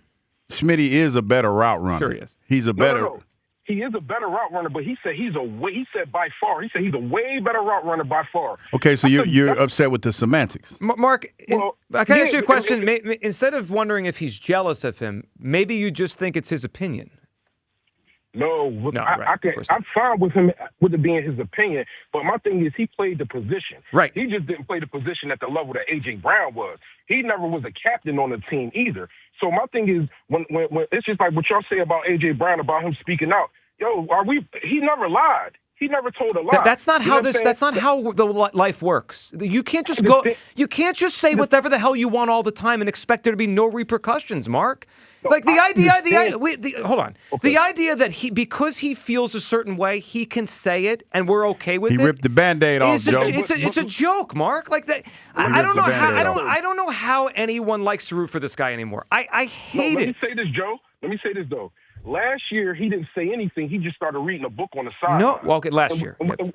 Smitty is a better route runner. Sure he is. He's a better. No. He is a better route runner, but he said he's by far. He said he's a way better route runner by far. Okay, so you're upset with the semantics. Mark, can I ask you a question? Instead of wondering if he's jealous of him, maybe you just think it's his opinion. No, I'm fine with him with it being his opinion, but my thing is he played the position. Right. He just didn't play the position at the level that A.J. Brown was. He never was a captain on the team either. So my thing is when it's just like what y'all say about A.J. Brown, about him speaking out. He never lied. He never told a lie. That's not how that's not how the life works. You can't just go. You can't just say whatever the hell you want all the time and expect there to be no repercussions, Mark. Like the idea. Hold on. Okay. The idea that because he feels a certain way, he can say it and we're okay with it. He ripped the Band-Aid off, Joe. It's a joke, Mark. Like that. I don't know how. I don't know how anyone likes to root for this guy anymore. I hate it. Let me say this, Joe. Let me say this though. Last year, he didn't say anything. He just started reading a book on the side. No, well, okay, last year. And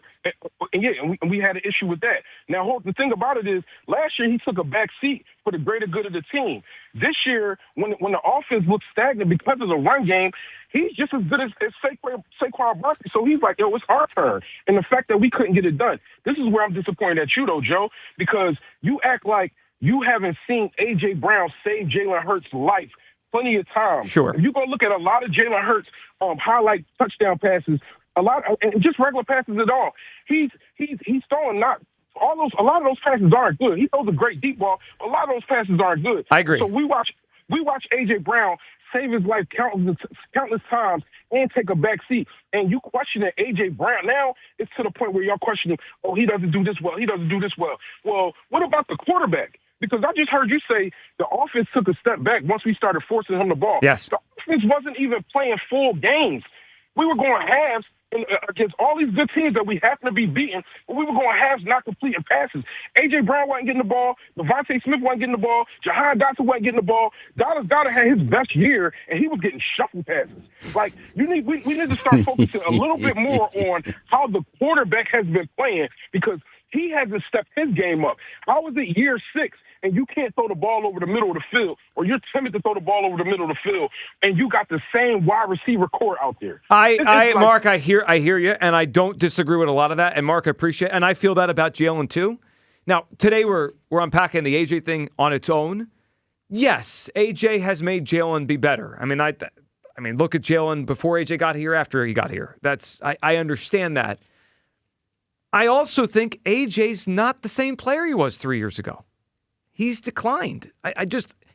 we had an issue with that. Now, the thing about it is, last year he took a back seat for the greater good of the team. This year, when the offense looks stagnant because of the run game, he's just as good as Saquon Barkley. So he's like, it's our turn. And the fact that we couldn't get it done, this is where I'm disappointed at you, though, Joe, because you act like you haven't seen A.J. Brown save Jalen Hurts' life plenty of times. Sure. If you go look at a lot of Jalen Hurts highlight touchdown passes, and just regular passes at all, he's throwing a lot of those passes aren't good. He throws a great deep ball, but a lot of those passes aren't good. I agree. So we watch A.J. Brown save his life countless times and take a back seat. And you questioning A.J. Brown. Now it's to the point where y'all questioning, he doesn't do this well. He doesn't do this well. Well, what about the quarterback? Because I just heard you say the offense took a step back once we started forcing him the ball. Yes. The offense wasn't even playing full games. We were going halves, against all these good teams that we happen to be beating, but we were going halves, not completing passes. A.J. Brown wasn't getting the ball. Devontae Smith wasn't getting the ball. Jahan Dotson wasn't getting the ball. Dallas Goedert had his best year, and he was getting shuffle passes. Like, we need to start focusing a little bit more on how the quarterback has been playing, because he hasn't stepped his game up. How is it year 6 and you can't throw the ball over the middle of the field, or you're timid to throw the ball over the middle of the field, and you got the same wide receiver core out there? Mark, I hear you, and I don't disagree with a lot of that. And Mark, I appreciate, and I feel that about Jalen too. Now, today we're unpacking the AJ thing on its own. Yes, AJ has made Jalen be better. I mean, look at Jalen before AJ got here, after he got here. I understand that. I also think AJ's not the same player he was 3 years ago. He's declined.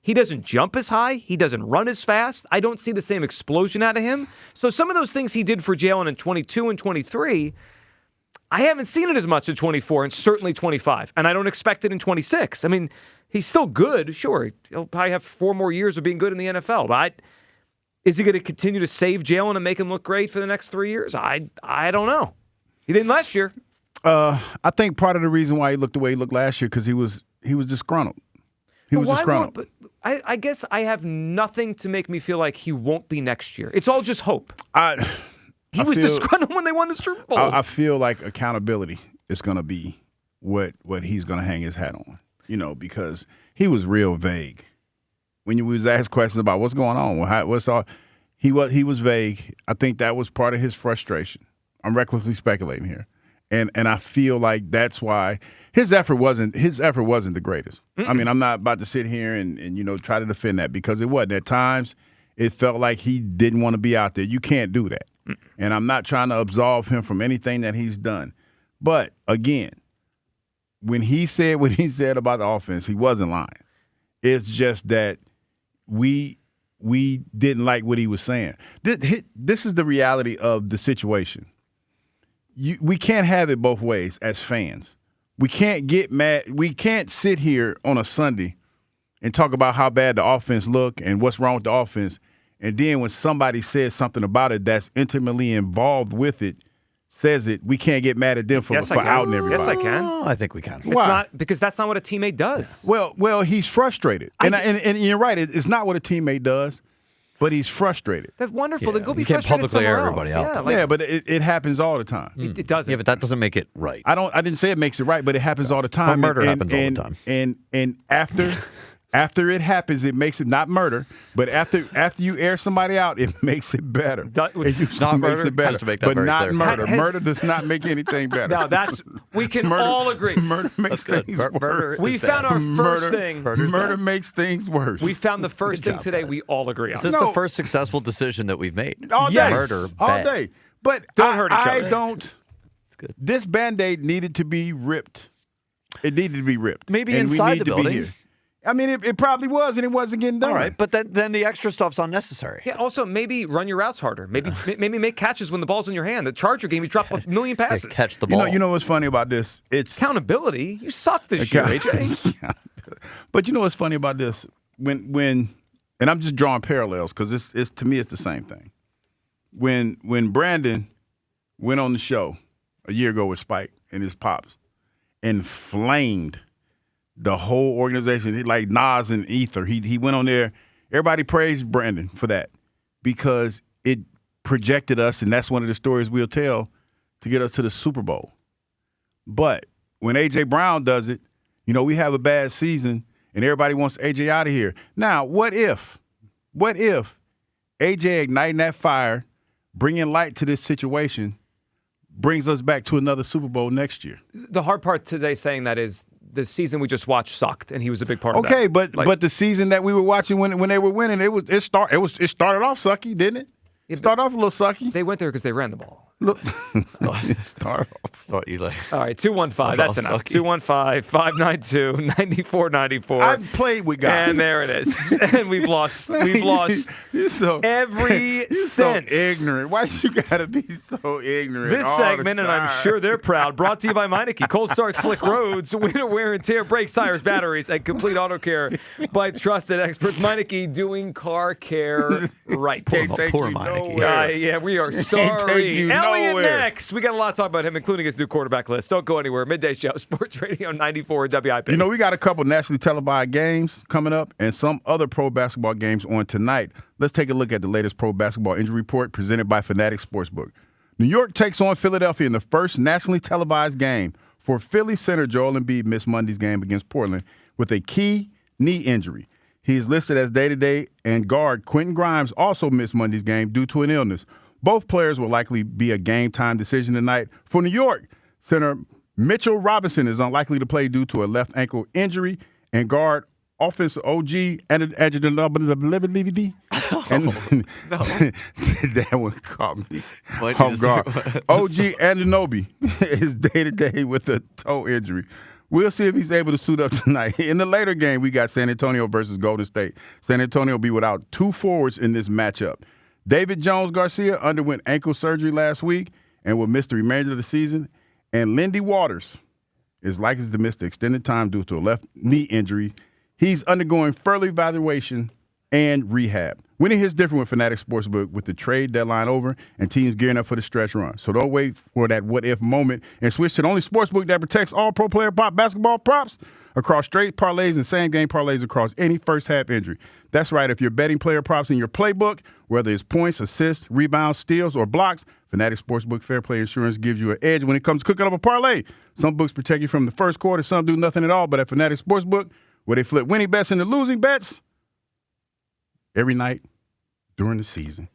He doesn't jump as high. He doesn't run as fast. I don't see the same explosion out of him. So some of those things he did for Jalen in 22 and 23, I haven't seen it as much in 24 and certainly 25. And I don't expect it in 26. I mean, he's still good. Sure, he'll probably have 4 more years of being good in the NFL. But is he going to continue to save Jalen and make him look great for the next 3 years? I don't know. He didn't last year. I think part of the reason why he looked the way he looked last year because he was disgruntled. He was disgruntled. But I guess I have nothing to make me feel like he won't be next year. It's all just hope. He was disgruntled when they won the Super Bowl. I feel like accountability is going to be what he's going to hang his hat on, because he was real vague. When you was asked questions about what's going on, he was vague. I think that was part of his frustration. I'm recklessly speculating here. And I feel like that's why his effort wasn't the greatest. I mean, I'm not about to sit here and try to defend that, because it wasn't. At times, it felt like he didn't want to be out there. You can't do that. And I'm not trying to absolve him from anything that he's done. But again, when he said what he said about the offense, he wasn't lying. It's just that we didn't like what he was saying. This is the reality of the situation. We can't have it both ways as fans. We can't get mad. We can't sit here on a Sunday and talk about how bad the offense look and what's wrong with the offense, and then when somebody says something about it that's intimately involved with it, says it, we can't get mad at them for outing everybody. Yes, I can. I think we can. Why? Not because that's not what a teammate does. Well, he's frustrated, and you're right. It's not what a teammate does. But he's frustrated. That's wonderful. Then go be you can't frustrated publicly somewhere air everybody else. out. Yeah, but it happens all the time. It doesn't. Yeah, but that doesn't make it right. I didn't say it makes it right, but it happens all the time. Well, murder happens all the time. And after it happens, it makes it not murder, but after you air somebody out, it makes it better. It usually not makes murder, it better, just to make that but very not clear. murder. Murder does not make anything better. Now we can all agree. Murder makes things worse. We found our first thing. Murder makes things worse. We found the first thing today we all agree on. Is this the first successful decision that we've made? All day. Murder, all bad. day. But don't hurt each other. I don't. It's good. This Band-Aid needed to be ripped. It needed to be ripped. Maybe and inside we need the to building. Be here. I mean, it probably was, and it wasn't getting done. All right, but then the extra stuff's unnecessary. Yeah. Also, maybe run your routes harder. Maybe make catches when the ball's in your hand. The Charger game, you drop 1 million passes. Catch the ball. You know what's funny about this? It's accountability. You suck this year, AJ. But you know what's funny about this? When and I'm just drawing parallels because it's to me it's the same thing. When Brandon went on the show a year ago with Spike and his pops and flamed the whole organization, like Nas and Ether. He went on there. Everybody praised Brandon for that because it projected us, and that's one of the stories we'll tell to get us to the Super Bowl. But when A.J. Brown does it, we have a bad season, and everybody wants A.J. out of here. Now, what if A.J. igniting that fire, bringing light to this situation, brings us back to another Super Bowl next year? The hard part today saying that is the season we just watched sucked, and he was a big part of that. Okay, but the season that we were watching when they were winning, it started off sucky, didn't it? It started off a little sucky. They went there because they ran the ball. Look, start off. Eli. All right, 215. That's enough. 215-592-9494. I've played with guys, and there it is. And we've lost. You're so every cent. So ignorant. Why you gotta be so ignorant? This segment, and I'm sure they're proud, brought to you by Meineke. Cold Start, Slick Roads, winter wear and tear, brakes, tires, batteries, and complete auto care by trusted experts. Meineke doing car care right. Can't take poor you Meineke. nowhere. Yeah, we are Can't sorry. take you Alan Coming in nowhere. next, we got a lot to talk about him, including his new quarterback list. Don't go anywhere. Midday Show, Sports Radio 94 WIP. You know, we got a couple nationally televised games coming up and some other pro basketball games on tonight. Let's take a look at the latest pro basketball injury report presented by Fanatics Sportsbook. New York takes on Philadelphia in the first nationally televised game. For Phillies center Joel Embiid missed Monday's game against Portland with a key knee injury. He is listed as day-to-day, and guard Quentin Grimes also missed Monday's game due to an illness. Both players will likely be a game-time decision tonight. For New York, center Mitchell Robinson is unlikely to play due to a left ankle injury, and guard offensive OG and that one caught me off guard. OG Anunoby is day-to-day with a toe injury. We'll see if he's able to suit up tonight. In the later game, we got San Antonio versus Golden State. San Antonio will be without two forwards in this matchup. David Jones-Garcia underwent ankle surgery last week and will miss the remainder of the season. And Lindy Waters is likely to miss the extended time due to a left knee injury. He's undergoing further evaluation and rehab. Winning hits different with Fanatics Sportsbook with the trade deadline over and teams gearing up for the stretch run. So don't wait for that what-if moment and switch to the only sportsbook that protects all pro player basketball props across straight parlays and same-game parlays across any first-half injury. That's right. If you're betting player props in your playbook, whether it's points, assists, rebounds, steals, or blocks, Fanatics Sportsbook Fair Play Insurance gives you an edge when it comes to cooking up a parlay. Some books protect you from the first quarter, some do nothing at all, but at Fanatics Sportsbook, where they flip winning bets into losing bets every night during the season.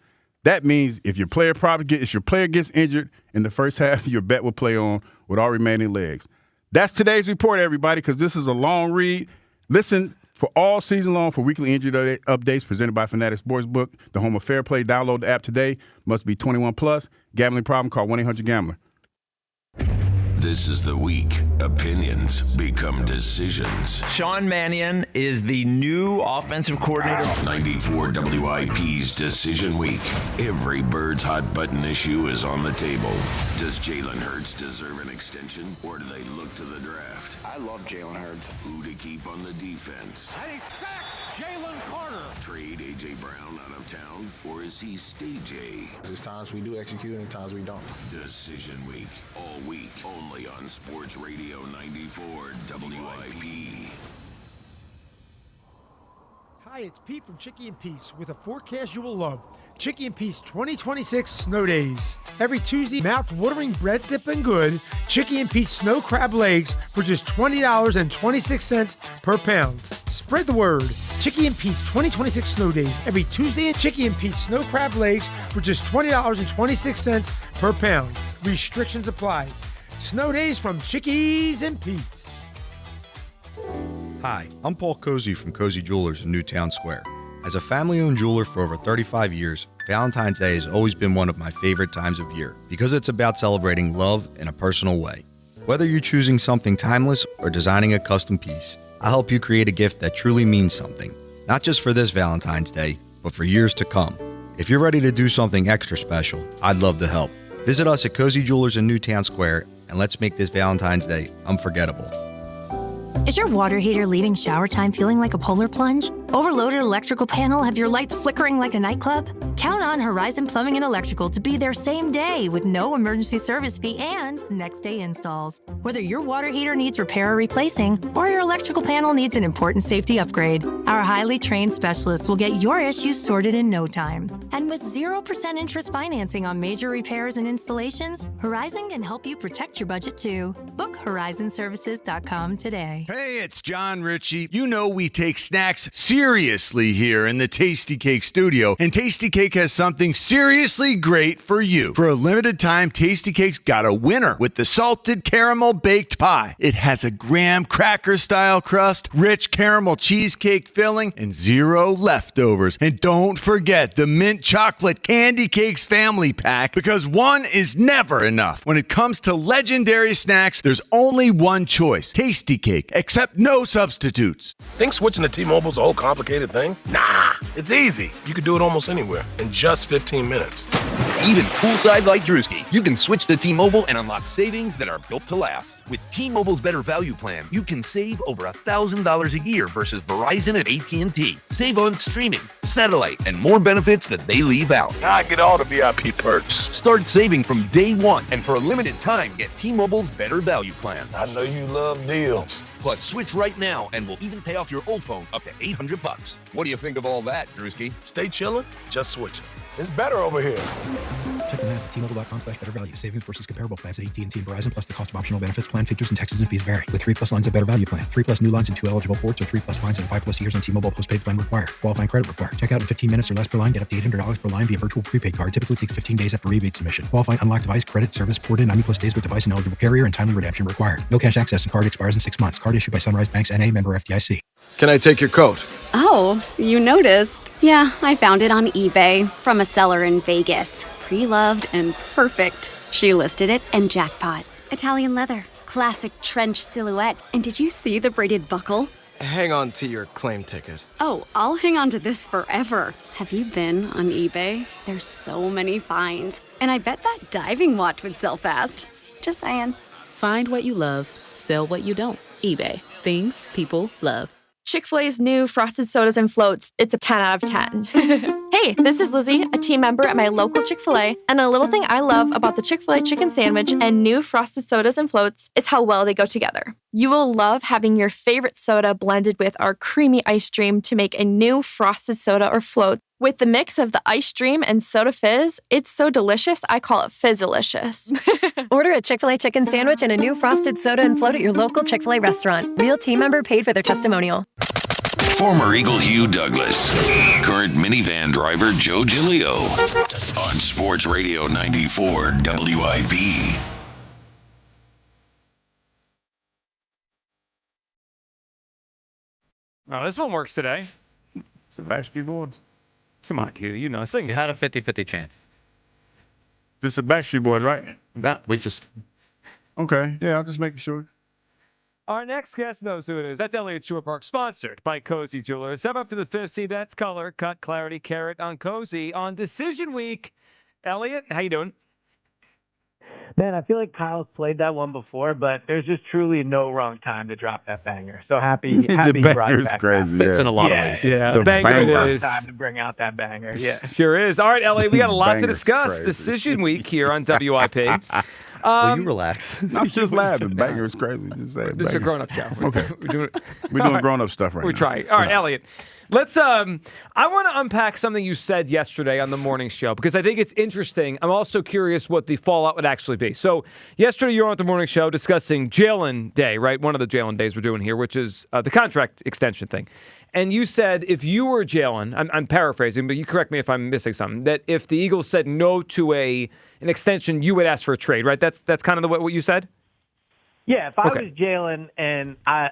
That means if your player gets injured in the first half, your bet will play on with all remaining legs. That's today's report, everybody, because this is a long read. Listen for all season long for weekly injury updates presented by Fanatics Sportsbook, the home of Fair Play. Download the app today. Must be 21 plus. Gambling problem? Call 1-800-GAMBLER. This is the week. Opinions become decisions. Sean Mannion is the new offensive coordinator. 94 WIP's Decision Week. Every Bird's hot button issue is on the table. Does Jalen Hurts deserve an extension, or do they look to the draft? I love Jalen Hurts. Who to keep on the defense? And he sacks Jalen Carter. Trade A.J. Brown out of town, or is he stay J? There's times we do execute and times we don't. Decision Week. All week. Only on Sports Radio 94 WIP. Hi, it's Pete from Chicky and Pete's with a forecast you will love. Chicky and Pete's 2026 Snow Days. Every Tuesday, mouth-watering bread dipping good, Chicky and Pete's snow crab legs for just $20.26 per pound. Spread the word. Chicky and Pete's 2026 Snow Days. Every Tuesday at Chicky and Pete's snow crab legs for just $20.26 per pound. Restrictions apply. Snow Days from Chickies and Pete's. Hi, I'm Paul Cozy from Cozy Jewelers in Newtown Square. As a family-owned jeweler for over 35 years, Valentine's Day has always been one of my favorite times of year because it's about celebrating love in a personal way. Whether you're choosing something timeless or designing a custom piece, I'll help you create a gift that truly means something, not just for this Valentine's Day, but for years to come. If you're ready to do something extra special, I'd love to help. Visit us at Cozy Jewelers in Newtown Square and let's make this Valentine's Day unforgettable. Is your water heater leaving shower time feeling like a polar plunge? Overloaded electrical panel? Have your lights flickering like a nightclub? Count on Horizon Plumbing and Electrical to be there same day with no emergency service fee and next day installs. Whether your water heater needs repair or replacing, or your electrical panel needs an important safety upgrade, our highly trained specialists will get your issues sorted in no time. And with 0% interest financing on major repairs and installations, Horizon can help you protect your budget too. Book horizonservices.com today. Hey, it's John Ritchie. You know we take snacks seriously here in the Tasty Cake studio, and Tasty Cake has something seriously great for you. For a limited time, Tasty Cake's got a winner with the salted caramel baked pie. It has a graham cracker style crust, rich caramel cheesecake filling, and 0 leftovers. And don't forget the mint chocolate candy cakes family pack, because one is never enough. When it comes to legendary snacks, there's only one choice: Tasty Cake, except no substitutes. Think switching to T-Mobile's a whole complicated thing? Nah, it's easy. You can do it almost anywhere. in just 15 minutes. Even poolside like Drewski, you can switch to T-Mobile and unlock savings that are built to last. With T-Mobile's Better Value Plan, you can save over $1,000 a year versus Verizon and AT&T. Save on streaming, satellite, and more benefits that they leave out. Now I get all the VIP perks. Start saving from day one, and for a limited time, get T-Mobile's Better Value Plan. I know you love deals. Plus, switch right now, and we'll even pay off your old phone up to $800. What do you think of all that, Drewski? Stay chillin', just switch it. It's better over here. Check the math at T-Mobile.com/BetterValue. Savings versus comparable plans at AT&T and Verizon, plus the cost of optional benefits. Plan features and taxes and fees vary. With 3+ lines of Better Value Plan. 3+ new lines and 2 eligible ports, or 3+ lines and 5+ years on T-Mobile postpaid plan required. Qualifying credit required. Check out in 15 minutes or less per line. Get up to $800 per line via virtual prepaid card. Typically takes 15 days after rebate submission. Qualifying unlocked device credit service ported 90+ days with device and eligible carrier, and timely redemption required. No cash access and card expires in 6 months. Card issued by Sunrise Banks N.A. member FDIC. Can I take your coat? Oh, you noticed. Yeah, I found it on eBay from a seller in Vegas. Pre-loved and perfect. She listed it and jackpot. Italian leather, classic trench silhouette. And did you see the braided buckle? Hang on to your claim ticket. Oh, I'll hang on to this forever. Have you been on eBay? There's so many finds. And I bet that diving watch would sell fast. Just saying. Find what you love, sell what you don't. eBay. Things people love. Chick-fil-A's new Frosted Sodas and Floats. It's a 10 out of 10. Hey, this is Lizzie, a team member at my local Chick-fil-A, and a little thing I love about the Chick-fil-A chicken sandwich and new Frosted Sodas and Floats is how well they go together. You will love having your favorite soda blended with our creamy ice stream to make a new Frosted Soda or Float. With the mix of the ice stream and soda fizz, it's so delicious, I call it Fizzalicious. Order a Chick-fil-A chicken sandwich and a new Frosted Soda and Float at your local Chick-fil-A restaurant. Real team member paid for their testimonial. Former Eagle Hugh Douglas, current minivan driver Joe Giglio, on Sports Radio 94 WIP. Oh, this one works today. Sebastian Boards. Come on, Q. You know, sing. You had a 50-50 chance. This is Backstreet Boys, right? We just. Okay, yeah, I'm just making sure. Our next guest knows who it is. That's Elliott Shore Park, sponsored by Cozy Jewelers. Step up to the 5th seat. That's color, cut, clarity, carrot on Cozy on Decision Week. Elliott, how you doing? Man, I feel like Kyle's played that one before, but there's just truly no wrong time to drop that banger. So happy he brought it back. Crazy. Fits in a lot of ways. Yeah, the banger is. Time to bring out that banger. Yeah, sure is. All right, Elliott, we got a lot to discuss. Crazy. Decision Week here on WIP. Will you relax? I'm just laughing. Banger is crazy. Just say it. This is a grown-up show. Okay. We're doing grown-up stuff right now. We're trying. All right, Elliott. Let's. I want to unpack something you said yesterday on the morning show because I think it's interesting. I'm also curious what the fallout would actually be. So yesterday you were on the morning show discussing Jalen Day, right? One of the Jalen Days we're doing here, which is the contract extension thing. And you said if you were Jalen, I'm paraphrasing, but you correct me if I'm missing something, that if the Eagles said no to an extension, you would ask for a trade, right? That's kind of what you said? Yeah, if I was Jalen and I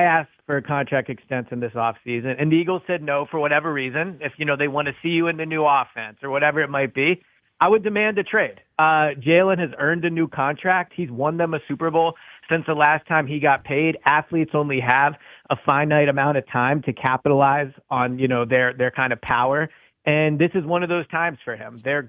asked for a contract extension this offseason and the Eagles said no for whatever reason, if they want to see you in the new offense or whatever it might be, I would demand a trade. Jalen has earned a new contract. He's won them a Super Bowl since the last time he got paid. Athletes only have a finite amount of time to capitalize on, their kind of power. And this is one of those times for him. They're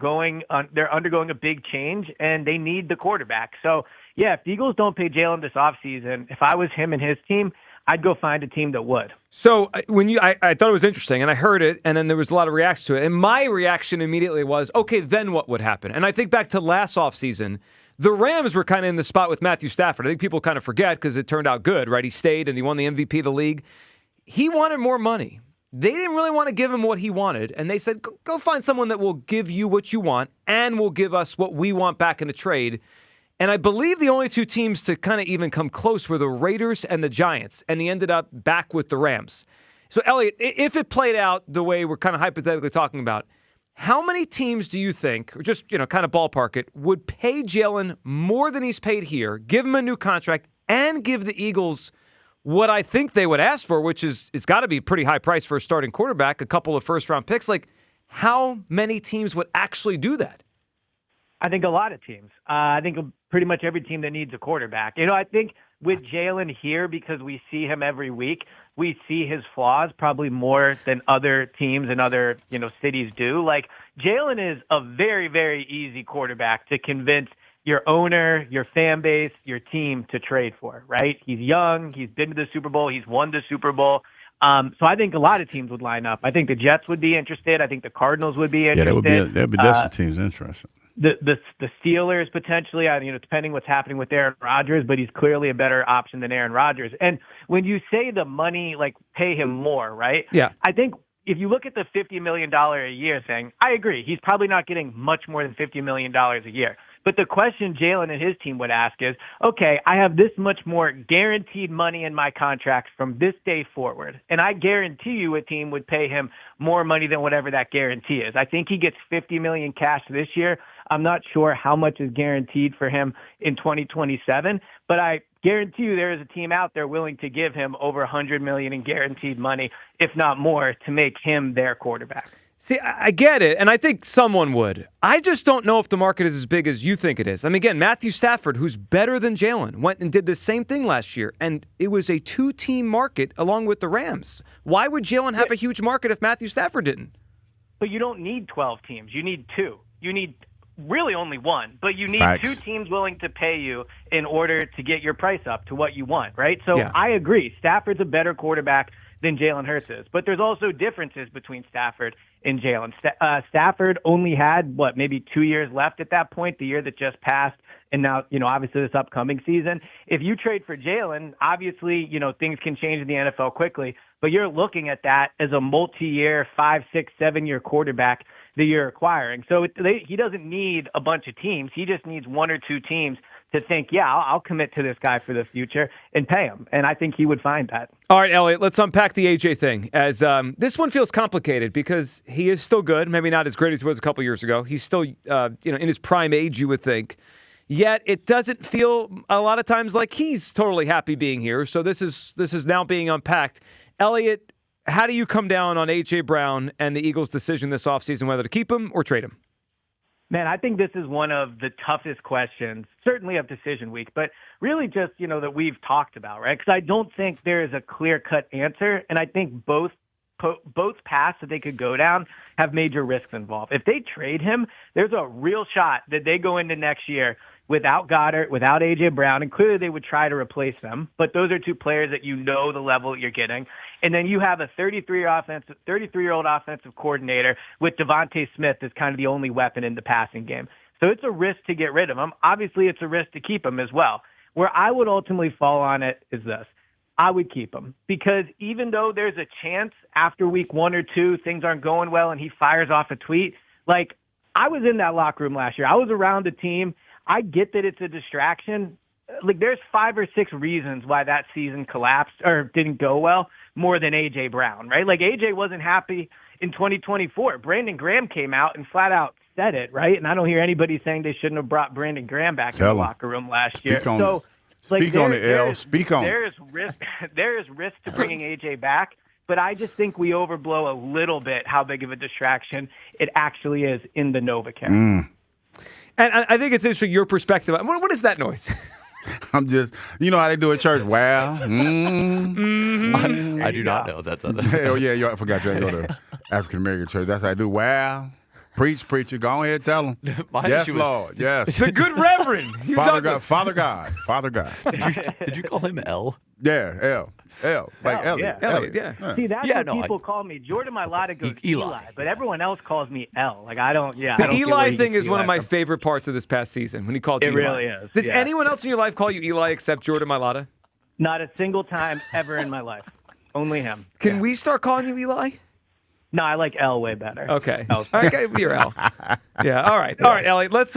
undergoing a big change and they need the quarterback. So yeah, if the Eagles don't pay Jalen this offseason, if I was him and his team, I'd go find a team that would. So when I thought it was interesting, and I heard it, and then there was a lot of reactions to it, and my reaction immediately was, okay, then what would happen? And I think back to last offseason, the Rams were kind of in the spot with Matthew Stafford. I think people kind of forget because it turned out good, right? He stayed and he won the MVP of the league. He wanted more money. They didn't really want to give him what he wanted, and they said, go find someone that will give you what you want and will give us what we want back in a trade. And I believe the only two teams to kind of even come close were the Raiders and the Giants, and he ended up back with the Rams. So, Elliott, if it played out the way we're kind of hypothetically talking about, how many teams do you think, or just, kind of ballpark it, would pay Jalen more than he's paid here, give him a new contract, and give the Eagles what I think they would ask for, which is it's got to be a pretty high price for a starting quarterback, a couple of first-round picks? Like, how many teams would actually do that? I think a lot of teams. I think pretty much every team that needs a quarterback. I think with Jalen here, because we see him every week, we see his flaws probably more than other teams and other, cities do. Like, Jalen is a very, very easy quarterback to convince your owner, your fan base, your team to trade for, right? He's young. He's been to the Super Bowl. He's won the Super Bowl. So I think a lot of teams would line up. I think the Jets would be interested. I think the Cardinals would be interested. Yeah, there'd be some teams interested. The Steelers potentially, depending what's happening with Aaron Rodgers, but he's clearly a better option than Aaron Rodgers. And when you say the money, like pay him more, right? Yeah. I think if you look at the $50 million a year thing, I agree. He's probably not getting much more than $50 million a year. But the question Jalen and his team would ask is, okay, I have this much more guaranteed money in my contract from this day forward, and I guarantee you a team would pay him more money than whatever that guarantee is. I think he gets $50 million cash this year. I'm not sure how much is guaranteed for him in 2027, but I guarantee you there is a team out there willing to give him over $100 million in guaranteed money, if not more, to make him their quarterback. See, I get it, and I think someone would. I just don't know if the market is as big as you think it is. I mean, again, Matthew Stafford, who's better than Jalen, went and did the same thing last year, and it was a two-team market along with the Rams. Why would Jalen have a huge market if Matthew Stafford didn't? But you don't need 12 teams. You need 2. You need really only 1, but you need Facts. 2 teams willing to pay you in order to get your price up to what you want, right? So Yeah. I agree. Stafford's a better quarterback than Jalen Hurts is. But there's also differences between Stafford and Jalen. Stafford only had, maybe 2 years left at that point, the year that just passed, and now, obviously this upcoming season. If you trade for Jalen, obviously, things can change in the NFL quickly, but you're looking at that as a multi-year, 5, 6, 7-year quarterback that you're acquiring. So he doesn't need a bunch of teams. He just needs 1 or 2 teams to think, yeah, I'll commit to this guy for the future and pay him. And I think he would find that. All right, Elliot, let's unpack the AJ thing. As this one feels complicated because he is still good, maybe not as great as he was a couple years ago. He's still, in his prime age, you would think. Yet it doesn't feel a lot of times like he's totally happy being here. So this is now being unpacked. Elliot, how do you come down on A.J. Brown and the Eagles' decision this offseason whether to keep him or trade him? Man, I think this is one of the toughest questions, certainly of decision week, but really just, that we've talked about, right? Because I don't think there is a clear-cut answer, and I think both paths that they could go down have major risks involved. If they trade him, there's a real shot that they go into next year without Goddard, without A.J. Brown, and clearly they would try to replace them. But those are 2 players that the level that you're getting. And then you have a 33-year-old offensive coordinator with Devontae Smith as kind of the only weapon in the passing game. So it's a risk to get rid of him. Obviously, it's a risk to keep him as well. Where I would ultimately fall on it is this. I would keep him because even though there's a chance after week 1 or 2, things aren't going well and he fires off a tweet, like I was in that locker room last year. I was around the team. I get that it's a distraction. Like there's 5 or 6 reasons why that season collapsed or didn't go well more than A.J. Brown, right? Like A.J. wasn't happy in 2024. Brandon Graham came out and flat out said it, right? And I don't hear anybody saying they shouldn't have brought Brandon Graham back in the locker room last year. Speak on it, L. Speak on it. There is risk to bringing A.J. back, but I just think we overblow a little bit how big of a distraction it actually is in the Novacare. And I think it's interesting your perspective. What is that noise? I'm just, how they do at church. Wow. I do not know that's other. Hell yeah, I forgot you had to go to African American church. That's how I do. Wow. Preach, preacher. Go ahead, tell them. Yes, Lord. Yes. The good Reverend. Father God. Did you call him L? Yeah, L. Like Elliot. Yeah. See, that's what people call me. Jordan Mailata goes Eli, but everyone else calls me L. Like, I don't, The Eli thing is one of my favorite parts of this past season when he called you Eli. It really is. Does anyone else in your life call you Eli except Jordan Mailata? Not a single time ever in my life. Only him. Can we start calling you Eli? No, I like L way better. Okay. All right, you're L. Yeah. All right. All right, Elliot. Let's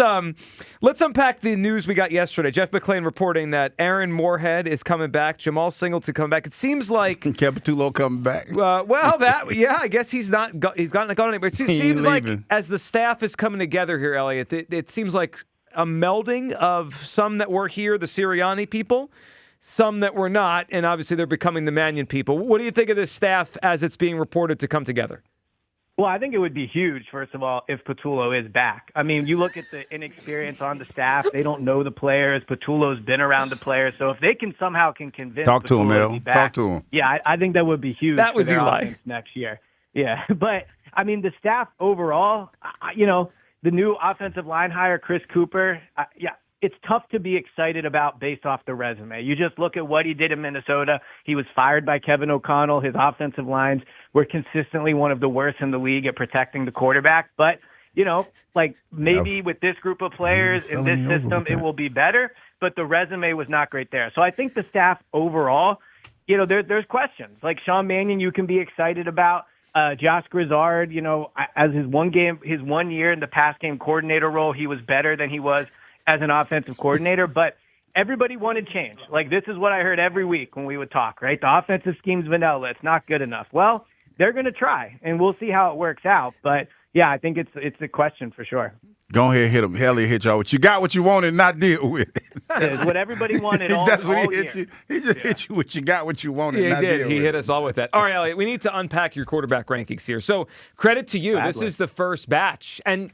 unpack the news we got yesterday. Jeff McClain reporting that Aaron Moorhead is coming back. Jamal Singleton coming back. It seems like Capitulo coming back. I guess he's not gone anywhere. It seems like as the staff is coming together here, Elliot, it seems like a melding of some that were here, the Sirianni people, some that were not, and obviously they're becoming the Mannion people. What do you think of this staff as it's being reported to come together? Well, I think it would be huge, first of all, if Patullo is back. I mean, you look at the inexperience on the staff. They don't know the players. Patullo's been around the players. So if they can somehow convince Talk to him, Patullo Mel. to be back, Talk to him. Yeah, I think that would be huge That was for their Eli. offense next year. Yeah, but, I mean, the staff overall, the new offensive line hire, Chris Cooper, it's tough to be excited about based off the resume. You just look at what he did in Minnesota. He was fired by Kevin O'Connell. His offensive lines were consistently one of the worst in the league at protecting the quarterback. But, maybe with this group of players in this system, it will be better. But the resume was not great there. So I think the staff overall, there's questions. Like Sean Mannion, you can be excited about. Josh Grizzard, as his 1 year in the pass game coordinator role, he was better than he was as an offensive coordinator, but everybody wanted change. Like, this is what I heard every week when we would talk, right? The offensive scheme's vanilla. It's not good enough. Well, they're going to try, and we'll see how it works out. But, yeah, I think it's a question for sure. Go ahead, hit him. Hell, he hit y'all. You got what you wanted, not deal with it. It's what everybody wanted all, That's what all he hit year. you. He just hit you with you got what you wanted, Yeah, not he did. deal He with hit it. us all with that. All right, Elliot, we need to unpack your quarterback rankings here. So credit to you. This Gladly. is the first batch. And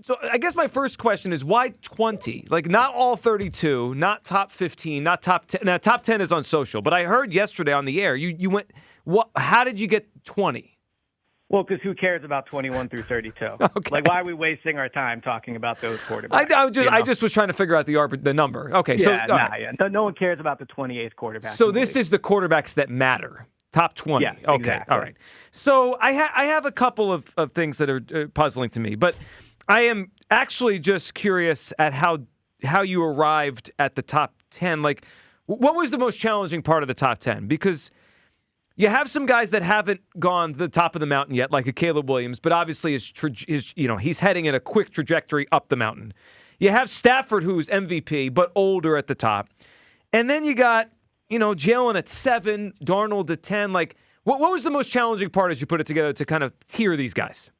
so I guess my first question is why 20? Like, not all 32, not top 15, not top 10. Now, top 10 is on social. But I heard yesterday on the air, you went, how did you get 20? Well, because who cares about 21 through 32? Okay. Like, why are we wasting our time talking about those quarterbacks? I just was trying to figure out the number. Okay, so all right. No one cares about the 28th quarterback. So this is the quarterbacks that matter. Top 20. Yeah, okay, exactly. all right. So I have a couple of things that are puzzling to me, but I am actually just curious at how you arrived at the top 10. Like, what was the most challenging part of the top 10? Because you have some guys that haven't gone to the top of the mountain yet, like a Caleb Williams, but obviously he's heading in a quick trajectory up the mountain. You have Stafford, who's MVP, but older at the top. And then you got, Jalen at 7, Darnold at 10. Like, what was the most challenging part as you put it together to kind of tier these guys?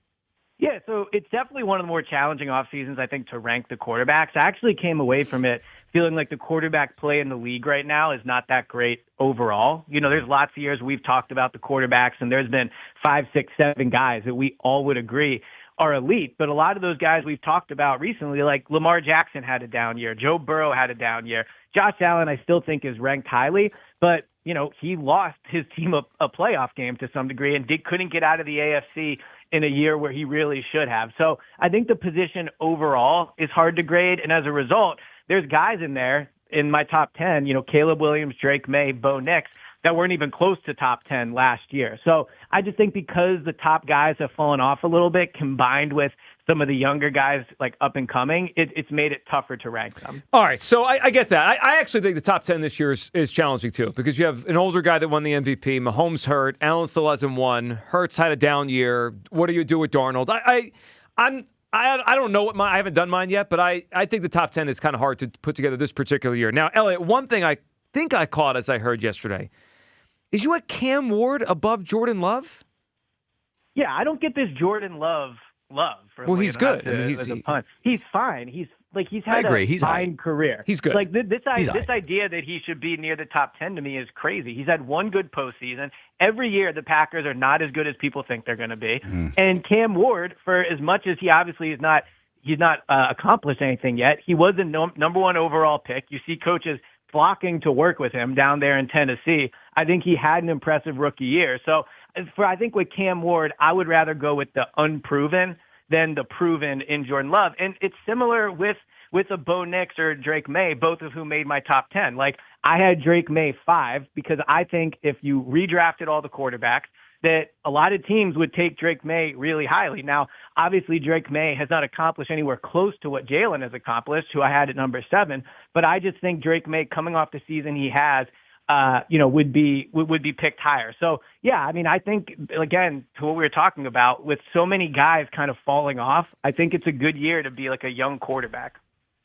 Yeah, so it's definitely one of the more challenging off seasons, I think, to rank the quarterbacks. I actually came away from it feeling like the quarterback play in the league right now is not that great overall. There's lots of years we've talked about the quarterbacks, and there's been 5, 6, 7 guys that we all would agree are elite. But a lot of those guys we've talked about recently, like Lamar Jackson had a down year. Joe Burrow had a down year. Josh Allen, I still think, is ranked highly, but he lost his team a playoff game to some degree and couldn't get out of the AFC in a year where he really should have. So I think the position overall is hard to grade, and as a result, there's guys in there in my top 10, Caleb Williams, Drake May, Bo Nix, that weren't even close to top 10 last year. So I just think because the top guys have fallen off a little bit, combined with some of the younger guys like up and coming, it's made it tougher to rank them. All right, so I get that. I actually think the top 10 this year is challenging too, because you have an older guy that won the MVP, Mahomes hurt, Allen still hasn't won, Hurts had a down year. What do you do with Darnold? I don't know I haven't done mine yet, but I think the top 10 is kind of hard to put together this particular year. Now, Elliot, one thing I think I caught as I heard yesterday is you had Cam Ward above Jordan Love? Yeah, I don't get this Jordan Love. Well, he's good. He's fine. He's had a fine career. He's good. Like this idea that he should be near the top 10 to me is crazy. He's had one good postseason. Every year the Packers are not as good as people think they're going to be. And Cam Ward, for as much as he obviously is not, he's not accomplished anything yet. He was the number 1 overall pick. You see coaches flocking to work with him down there in Tennessee. I think he had an impressive rookie year. So I think with Cam Ward, I would rather go with the unproven than the proven in Jordan Love. And it's similar with a Bo Nix or Drake May, both of whom made my top 10. Like, I had Drake May 5 because I think if you redrafted all the quarterbacks, that a lot of teams would take Drake May really highly. Now, obviously, Drake May has not accomplished anywhere close to what Jalen has accomplished, who I had at number 7. But I just think Drake May, coming off the season he has, would be picked higher. So, yeah, I mean, I think, again, to what we were talking about, with so many guys kind of falling off, I think it's a good year to be like a young quarterback.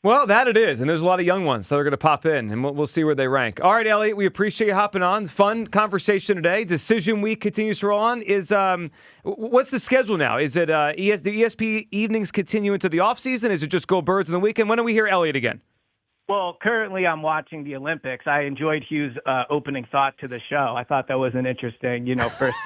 Well, that it is, and there's a lot of young ones that are going to pop in, and we'll see where they rank. All right, Elliot, we appreciate you hopping on. Fun conversation today. Decision week continues to roll on. What's the schedule now? Is it the ESP evenings continue into the offseason? Is it just go Birds in the weekend? When do we hear Elliot again? Well, currently I'm watching the Olympics. I enjoyed Hugh's opening thought to the show. I thought that was an interesting,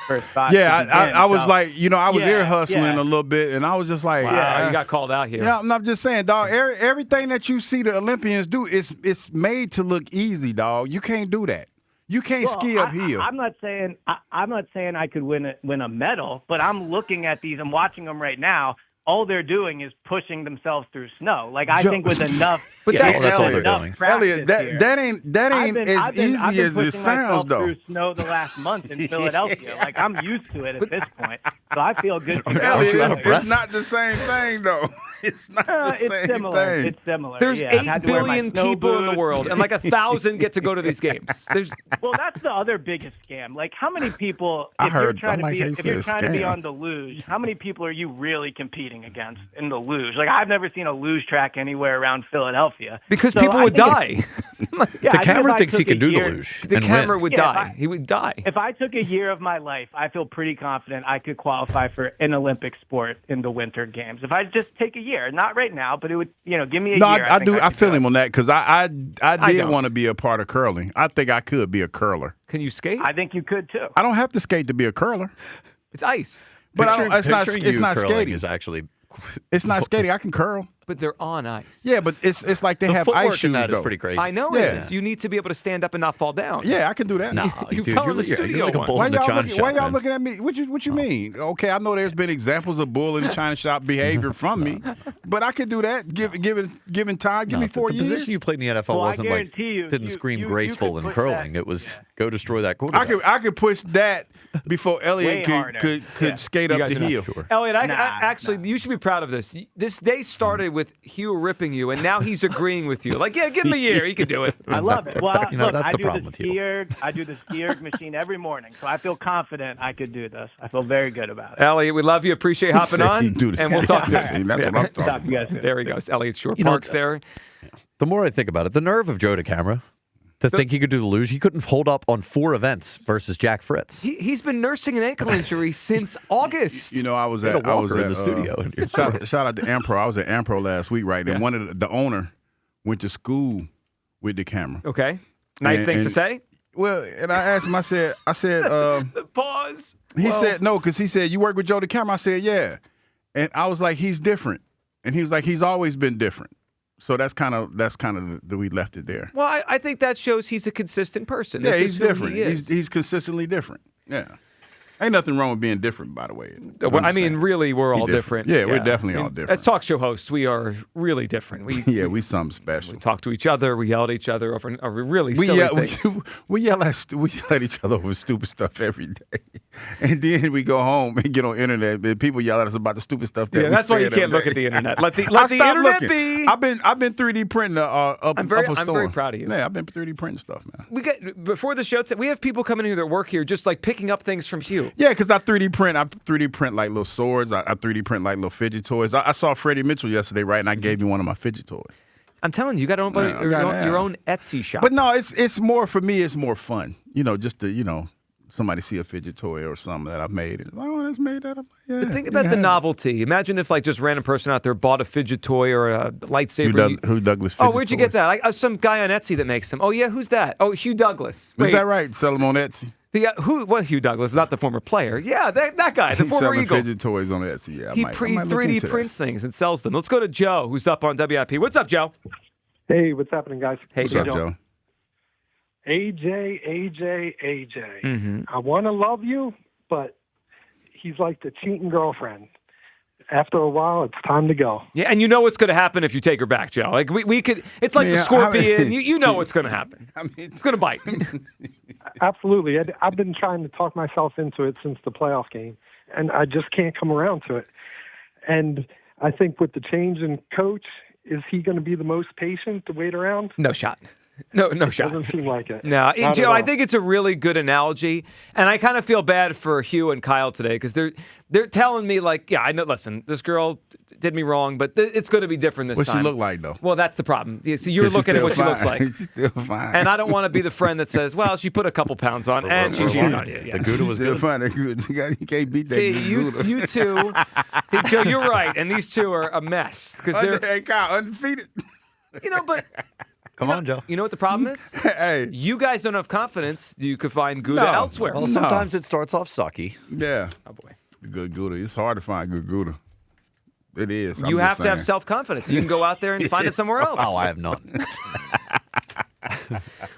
first thought. Yeah, I was like, I was ear hustling yeah. a little bit, and I was just like, Wow, you got called out here. Yeah, I'm just saying, dog. Everything that you see the Olympians do, it's made to look easy, dog. You can't do that. You can't ski uphill. I'm not saying I could win a medal, but I'm looking at these. I'm watching them right now. All they're doing is pushing themselves through snow. Like I think with enough, but that's all they're doing. Elliot, that ain't as easy as it sounds, though. Through snow the last month in Philadelphia. Like I'm used to it at this point, so I feel good. Elliot, it's not the same thing, though. It's not the same similar. thing. It's similar. There's yeah, 8 billion people in the world, and like 1,000 get to go to these games. Well, that's the other biggest scam. Like, how many people? I If heard- you're trying I like how you if said you're trying to be scam. on the luge, how many people are you really competing against in the luge? Like, I've never seen a luge track anywhere around Philadelphia Because So people I would think die. Yeah, the I think camera if I thinks he took can a do year- the luge. The and camera win. would Yeah, die. He would die. If I took a year of my life, I feel pretty confident I could qualify for an Olympic sport in the Winter Games. If I just take a year, not right now, but it would, give me a No, year. I do. I could feel do it. him on that because I did don't. want to be a part of curling. I think I could be a curler. Can you skate? I think you could too. I don't have to skate to be a curler. It's ice. But Picturing- it's not. picturing It's you not curling skating. is actually It's not skating. I can curl. But they're on ice. Yeah, but it's like they the have footwork ice in shoes. that is though. pretty crazy. I know Yeah. it is. You need to be able to stand up and not fall down. Yeah, I can do that. Nah, You dude, fell in you're, the you're studio like a once. bull Why in the y'all, China looking, shop, why y'all man. looking at me? What you mean? Okay, I know there's been examples of bull in the China shop behavior from me, but I could do that. Given time, give me 4 the years. position you played in the NFL Well, I wasn't like guarantee you, didn't you- scream you graceful could in push curling. that. It was go destroy that quarterback. I could push that before Elliott Way harder. could skate You up guys the are not hill. sure. Elliot, actually, you should be proud of this. This day started with Hugh ripping you, and now he's agreeing with you. Like, yeah, give him a year. He can do it. I love it. Well, look, that's I the do problem the with you. ski-erg. I do the ski-erg machine every morning, so I feel confident I could do this. I feel very good about it. Elliot, we love you. Appreciate hopping said on. he'd do the And we'll talk ski. soon. That's what I'm talking Talk to you guys soon. There he goes. Elliot Shore You know, Parks there. The more I think about it, the nerve of Joe DeCamara to think he could do the luge. He couldn't hold up on 4 events versus Jack Fritz. He's been nursing an ankle injury since August. I was He had at a I was walker at in the studio. shout out to Ampro. I was at Ampro last week, right? And one of the owner went to school with the camera. Okay. Nice things to say. Well, and I asked him. I said, Pause. He said no, because he said you work with Joe DeCamera. I said yeah, and I was like he's different, and he was like he's always been different. So that's kind of the we left it there. Well, I think that shows he's a consistent person. Yeah, That's he's just who different. He is. He's consistently different. Yeah. Ain't nothing wrong with being different, by the way. Well, I mean, really, we're all different. Yeah, we're definitely all different. As talk show hosts, we are really different. We something special. We talk to each other. We yell at each other over really We silly yell, things. we yell at each other over stupid stuff every day, and then we go home and get on internet. And people yell at us about the stupid stuff. That Yeah, we that's why you said can't every look day. at the internet. Let the I stopped internet looking. be. I've been 3D printing up I'm very a storm. proud of you. Yeah, I've been 3D printing stuff, man. We get before the show. We have people coming in here that work here, just like picking up things from Hugh. Yeah, because I 3D print like little swords. I 3D print like little fidget toys. I saw Freddie Mitchell yesterday, right? And I gave you one of my fidget toys. I'm telling you, you got to open your own Etsy shop. But no, it's more for me. It's more fun, just to somebody see a fidget toy or something that I've made. And, that's made that. Yeah, But think about the novelty. Imagine if just random person out there bought a fidget toy or a lightsaber. Who Douglas? Fidget Where'd you toys? get that? Some guy on Etsy that makes them. Oh yeah, who's that? Oh, Hugh Douglas. Is that right? Sell them on Etsy. What Hugh Douglas? Not the former player. Yeah, that guy, the He's former selling Eagle. fidget toys on Etsy. Yeah, He I might look 3D into prints things and sells them. Let's go to Joe, who's up on WIP. What's up, Joe? Hey, what's happening, guys? Hey, What's up, Joe? AJ. Mm-hmm. I want to love you, but he's like the cheating girlfriend. After a while, it's time to go. Yeah, and you know what's going to happen if you take her back, Joe. Like we could. It's like the scorpion. you know what's going to happen. I mean, it's going to bite. Absolutely. I've been trying to talk myself into it since the playoff game, and I just can't come around to it. And I think with the change in coach, is he going to be the most patient to wait around? No shot. No shot. Doesn't seem like it. No, Not Joe, at all. I think it's a really good analogy, and I kind of feel bad for Hugh and Kyle today because they're telling me like, yeah, I know. Listen, this girl did me wrong, but it's going to be different this What's time. she look like though? Well, that's the problem. Yeah, so you're looking at what she looks like. She's still fine. And I don't want to be the friend that says, well, she put a couple pounds on and she cheated on you. Yeah. The Gouda was still good. fine. You can't beat that. See, Gouda. you two. See, Joe, you're right, and these two are a mess because they're Hey, Kyle, undefeated. but Come on, Joe. You know what the problem is? Hey. You guys don't have confidence you could find Gouda elsewhere. Well, sometimes it starts off sucky. Yeah. Oh, boy. Good Gouda. It's hard to find good Gouda. It is. You have to have self-confidence. You can go out there and find it somewhere else. Oh, I have none.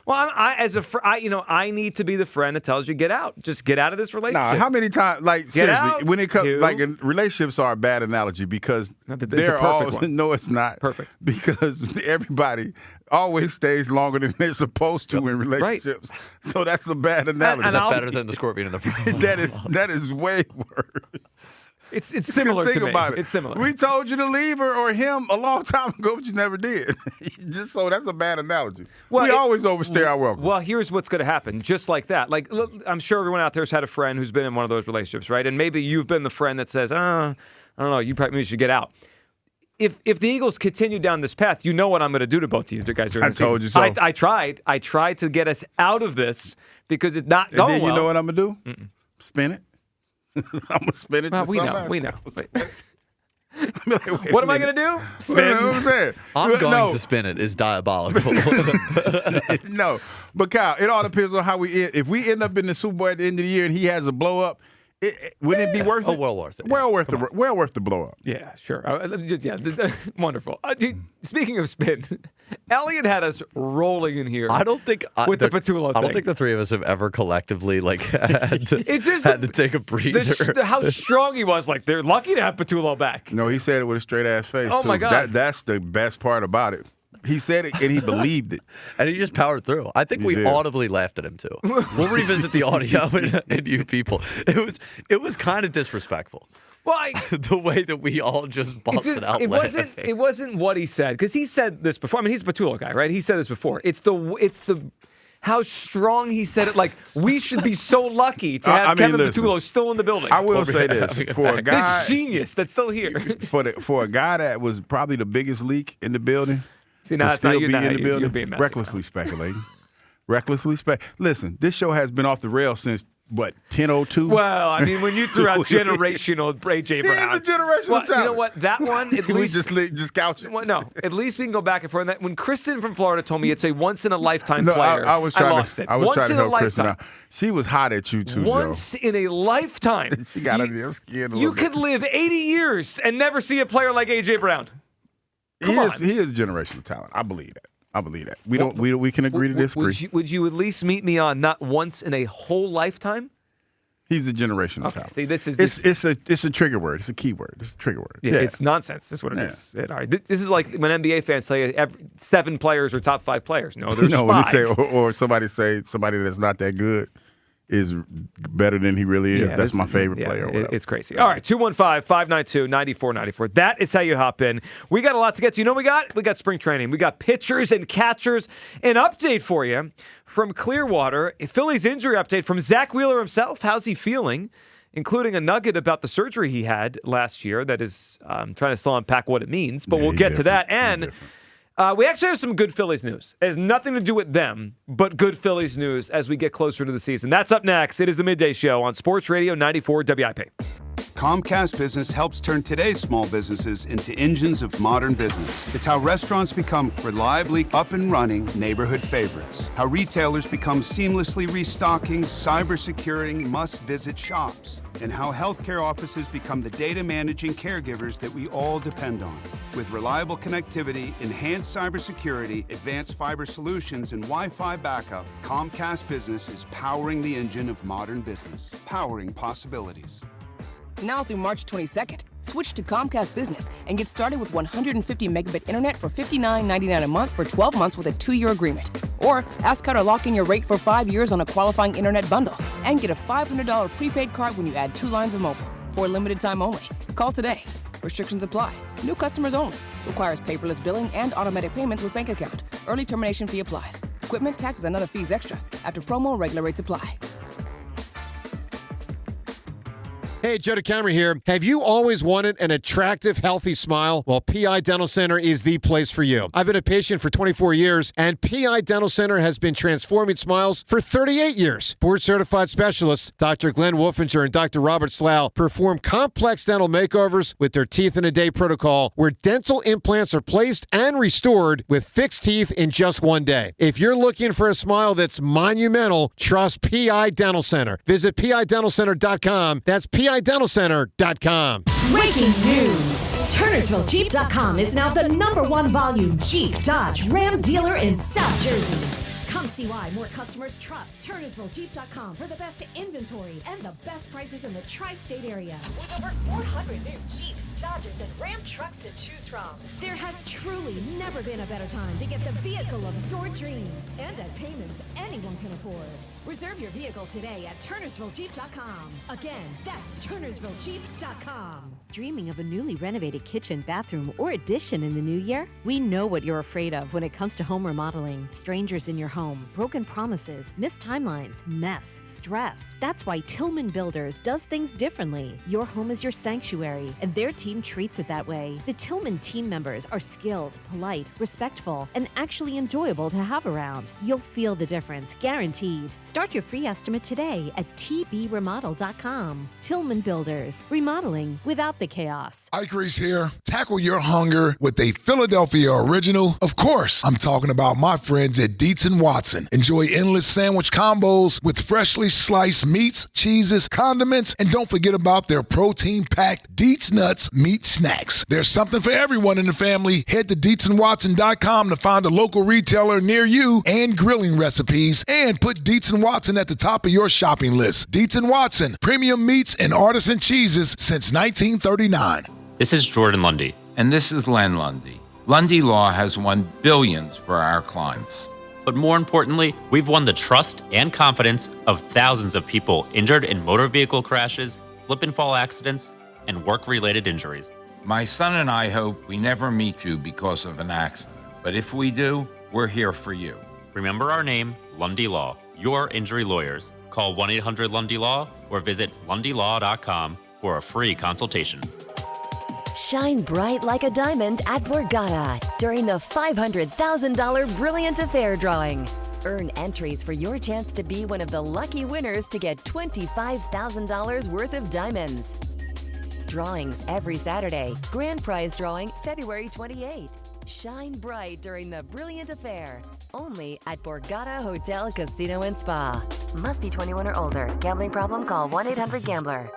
Well, I need to be the friend that tells you get out. Just get out of this relationship. Nah, how many times? Like Get seriously, out, when it comes, you. like relationships are a bad analogy because It's a they're perfect all. one. No, it's not Perfect. because everybody always stays longer than they're supposed to in relationships. So that's a bad analogy. Is that better than the scorpion in the front? that is way worse. It's similar Think to me. about it. It's similar. We told you to leave her or him a long time ago, but you never did. Just so that's a bad analogy. Well, we always overstay our welcome. Well, here's what's going to happen, just like that. Like, look, I'm sure everyone out there has had a friend who's been in one of those relationships, right? And maybe you've been the friend that says, I don't know, you probably should get out. If the Eagles continue down this path, you know what I'm going to do to both of you guys during the season. told you so. I tried. I tried to get us out of this because it's not going then you well. know what I'm going to do? Spin it. I'm going to spin it Well, to we somebody. know. What What am I going to do? Spin. What I'm saying? I'm going No. to spin it is diabolical. No, but Kyle, it all depends on how we end. If we end up in the Super Bowl at the end of the year and he has a blow up, wouldn't it be worth it? Oh, well worth it. Well worth the blow up. Yeah, sure. Wonderful. Speaking of spin, Elliot had us rolling in here. I don't think with the Patullo I don't thing. think the three of us have ever collectively had to, It's just had to take a breather. how strong he was. Like, they're lucky to have Patullo back. No, he said it with a straight ass face. Oh, too. my God. That's the best part about it. He said it and he believed it. And he just powered through. I think He we did. audibly laughed at him too. We'll revisit the audio and you people. It was kind of disrespectful. Well, the way that we all just busted out laughing. It wasn't what he said, because he said this before. I mean, he's a Patullo guy, right? He said this before. It's the how strong he said it. Like, we should be so lucky to have Kevin listen, Patullo still in the building. I will say this for a guy, this genius that's still here. for a guy that was probably the biggest leak in the building. See, now to it's not still you. be Now in the building, you're being messy. recklessly speculating. Listen, this show has been off the rails since what 10:02. Well, I mean, when you threw out generational AJ Brown, He's a generational well, talent. you know what? That one, at we least just couch it. Well, no, at least we can go back and forth. That when Kristen from Florida told me it's a once in a lifetime No, player, I was trying lost it. I was Once trying to in a help Kristen lifetime. out. She was hot at you too, Once in a lifetime. Joe. She got under your skin. You could live 80 years and never see a player like AJ Brown. He is a generational talent. I believe that. We can agree to disagree. Would you at least meet me on not once in a whole lifetime? He's a generational talent. See, this is it's a trigger word. It's a key word. It's a trigger word. Yeah, it's nonsense. That's what it is. All right. This is like when NBA fans say 7 players are top 5 players. No, there's 5. When they say or somebody say somebody that's not that good is better than he really is. Yeah, That's my favorite player. Or whatever. It's crazy. All right, 215-592-9494. That is how you hop in. We got a lot to get to. You know what we got? We got spring training. We got pitchers and catchers. An update for you from Clearwater. A Phillies injury update from Zach Wheeler himself. How's he feeling? Including a nugget about the surgery he had last year. That is trying to still unpack what it means. But we'll get to that. And we actually have some good Phillies news. It has nothing to do with them, but good Phillies news as we get closer to the season. That's up next. It is the Midday Show on Sports Radio 94 WIP. Comcast Business helps turn today's small businesses into engines of modern business. It's how restaurants become reliably up and running neighborhood favorites. How retailers become seamlessly restocking, cyber-securing, must-visit shops. And how healthcare offices become the data managing caregivers that we all depend on. With reliable connectivity, enhanced cybersecurity, advanced fiber solutions, and Wi-Fi backup, Comcast Business is powering the engine of modern business, powering possibilities. Now through March 22nd, switch to Comcast Business and get started with 150 megabit internet for $59.99 a month for 12 months with a 2-year agreement. Or ask how to lock in your rate for 5 years on a qualifying internet bundle and get a $500 prepaid card when you add 2 lines of mobile for a limited time only. Call today. Restrictions apply. New customers only. Requires paperless billing and automatic payments with bank account. Early termination fee applies. Equipment, taxes, and other fees extra. After promo, regular rates apply. Hey, Joe DeCamera here. Have you always wanted an attractive, healthy smile? Well, PI Dental Center is the place for you. I've been a patient for 24 years, and PI Dental Center has been transforming smiles for 38 years. Board-certified specialists, Dr. Glenn Wolfinger and Dr. Robert Slough, perform complex dental makeovers with their Teeth in a Day protocol, where dental implants are placed and restored with fixed teeth in just one day. If you're looking for a smile that's monumental, trust PI Dental Center. Visit PIDentalCenter.com. That's PIDentalCenter.com. Breaking news! TurnersvilleJeep.com is now the #1 volume Jeep, Dodge, Ram dealer in South Jersey. Come see why more customers trust TurnersvilleJeep.com for the best inventory and the best prices in the tri-state area. With over 400 new Jeeps, Dodges, and Ram trucks to choose from, there has truly never been a better time to get the vehicle of your dreams and at payments anyone can afford. Reserve your vehicle today at TurnersvilleJeep.com. Again, that's TurnersvilleJeep.com. Dreaming of a newly renovated kitchen, bathroom, or addition in the new year? We know what you're afraid of when it comes to home remodeling. Strangers in your home, broken promises, missed timelines, mess, stress. That's why Tillman Builders does things differently. Your home is your sanctuary, and their team treats it that way. The Tillman team members are skilled, polite, respectful, and actually enjoyable to have around. You'll feel the difference, guaranteed. Start your free estimate today at tbremodel.com. Tillman Builders, remodeling without the chaos. Ike Reese here. Tackle your hunger with a Philadelphia original. Of course, I'm talking about my friends at Dietz & Watson. Enjoy endless sandwich combos with freshly sliced meats, cheeses, condiments, and don't forget about their protein-packed Dietz Nuts meat snacks. There's something for everyone in the family. Head to DietzandWatson.com to find a local retailer near you and grilling recipes, and put Dietz & Watson at the top of your shopping list. Dietz & Watson, premium meats and artisan cheeses since 1939. This is Jordan Lundy. And this is Len Lundy. Lundy Law has won billions for our clients. But more importantly, we've won the trust and confidence of thousands of people injured in motor vehicle crashes, slip and fall accidents, and work-related injuries. My son and I hope we never meet you because of an accident. But if we do, we're here for you. Remember our name, Lundy Law, your injury lawyers. Call 1-800-LUNDY-LAW or visit LundyLaw.com for a free consultation. Shine bright like a diamond at Borgata during the $500,000 Brilliant Affair drawing. Earn entries for your chance to be one of the lucky winners to get $25,000 worth of diamonds. Drawings every Saturday. Grand prize drawing February 28th. Shine bright during the Brilliant Affair. Only at Borgata Hotel, Casino and Spa. Must be 21 or older. Gambling problem? Call 1-800-GAMBLER.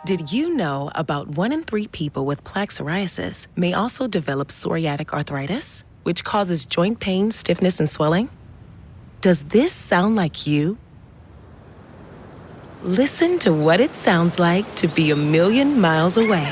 Did you know about 1 in 3 people with plaque psoriasis may also develop psoriatic arthritis, which causes joint pain, stiffness, and swelling? Does this sound like you? Listen to what it sounds like to be a million miles away.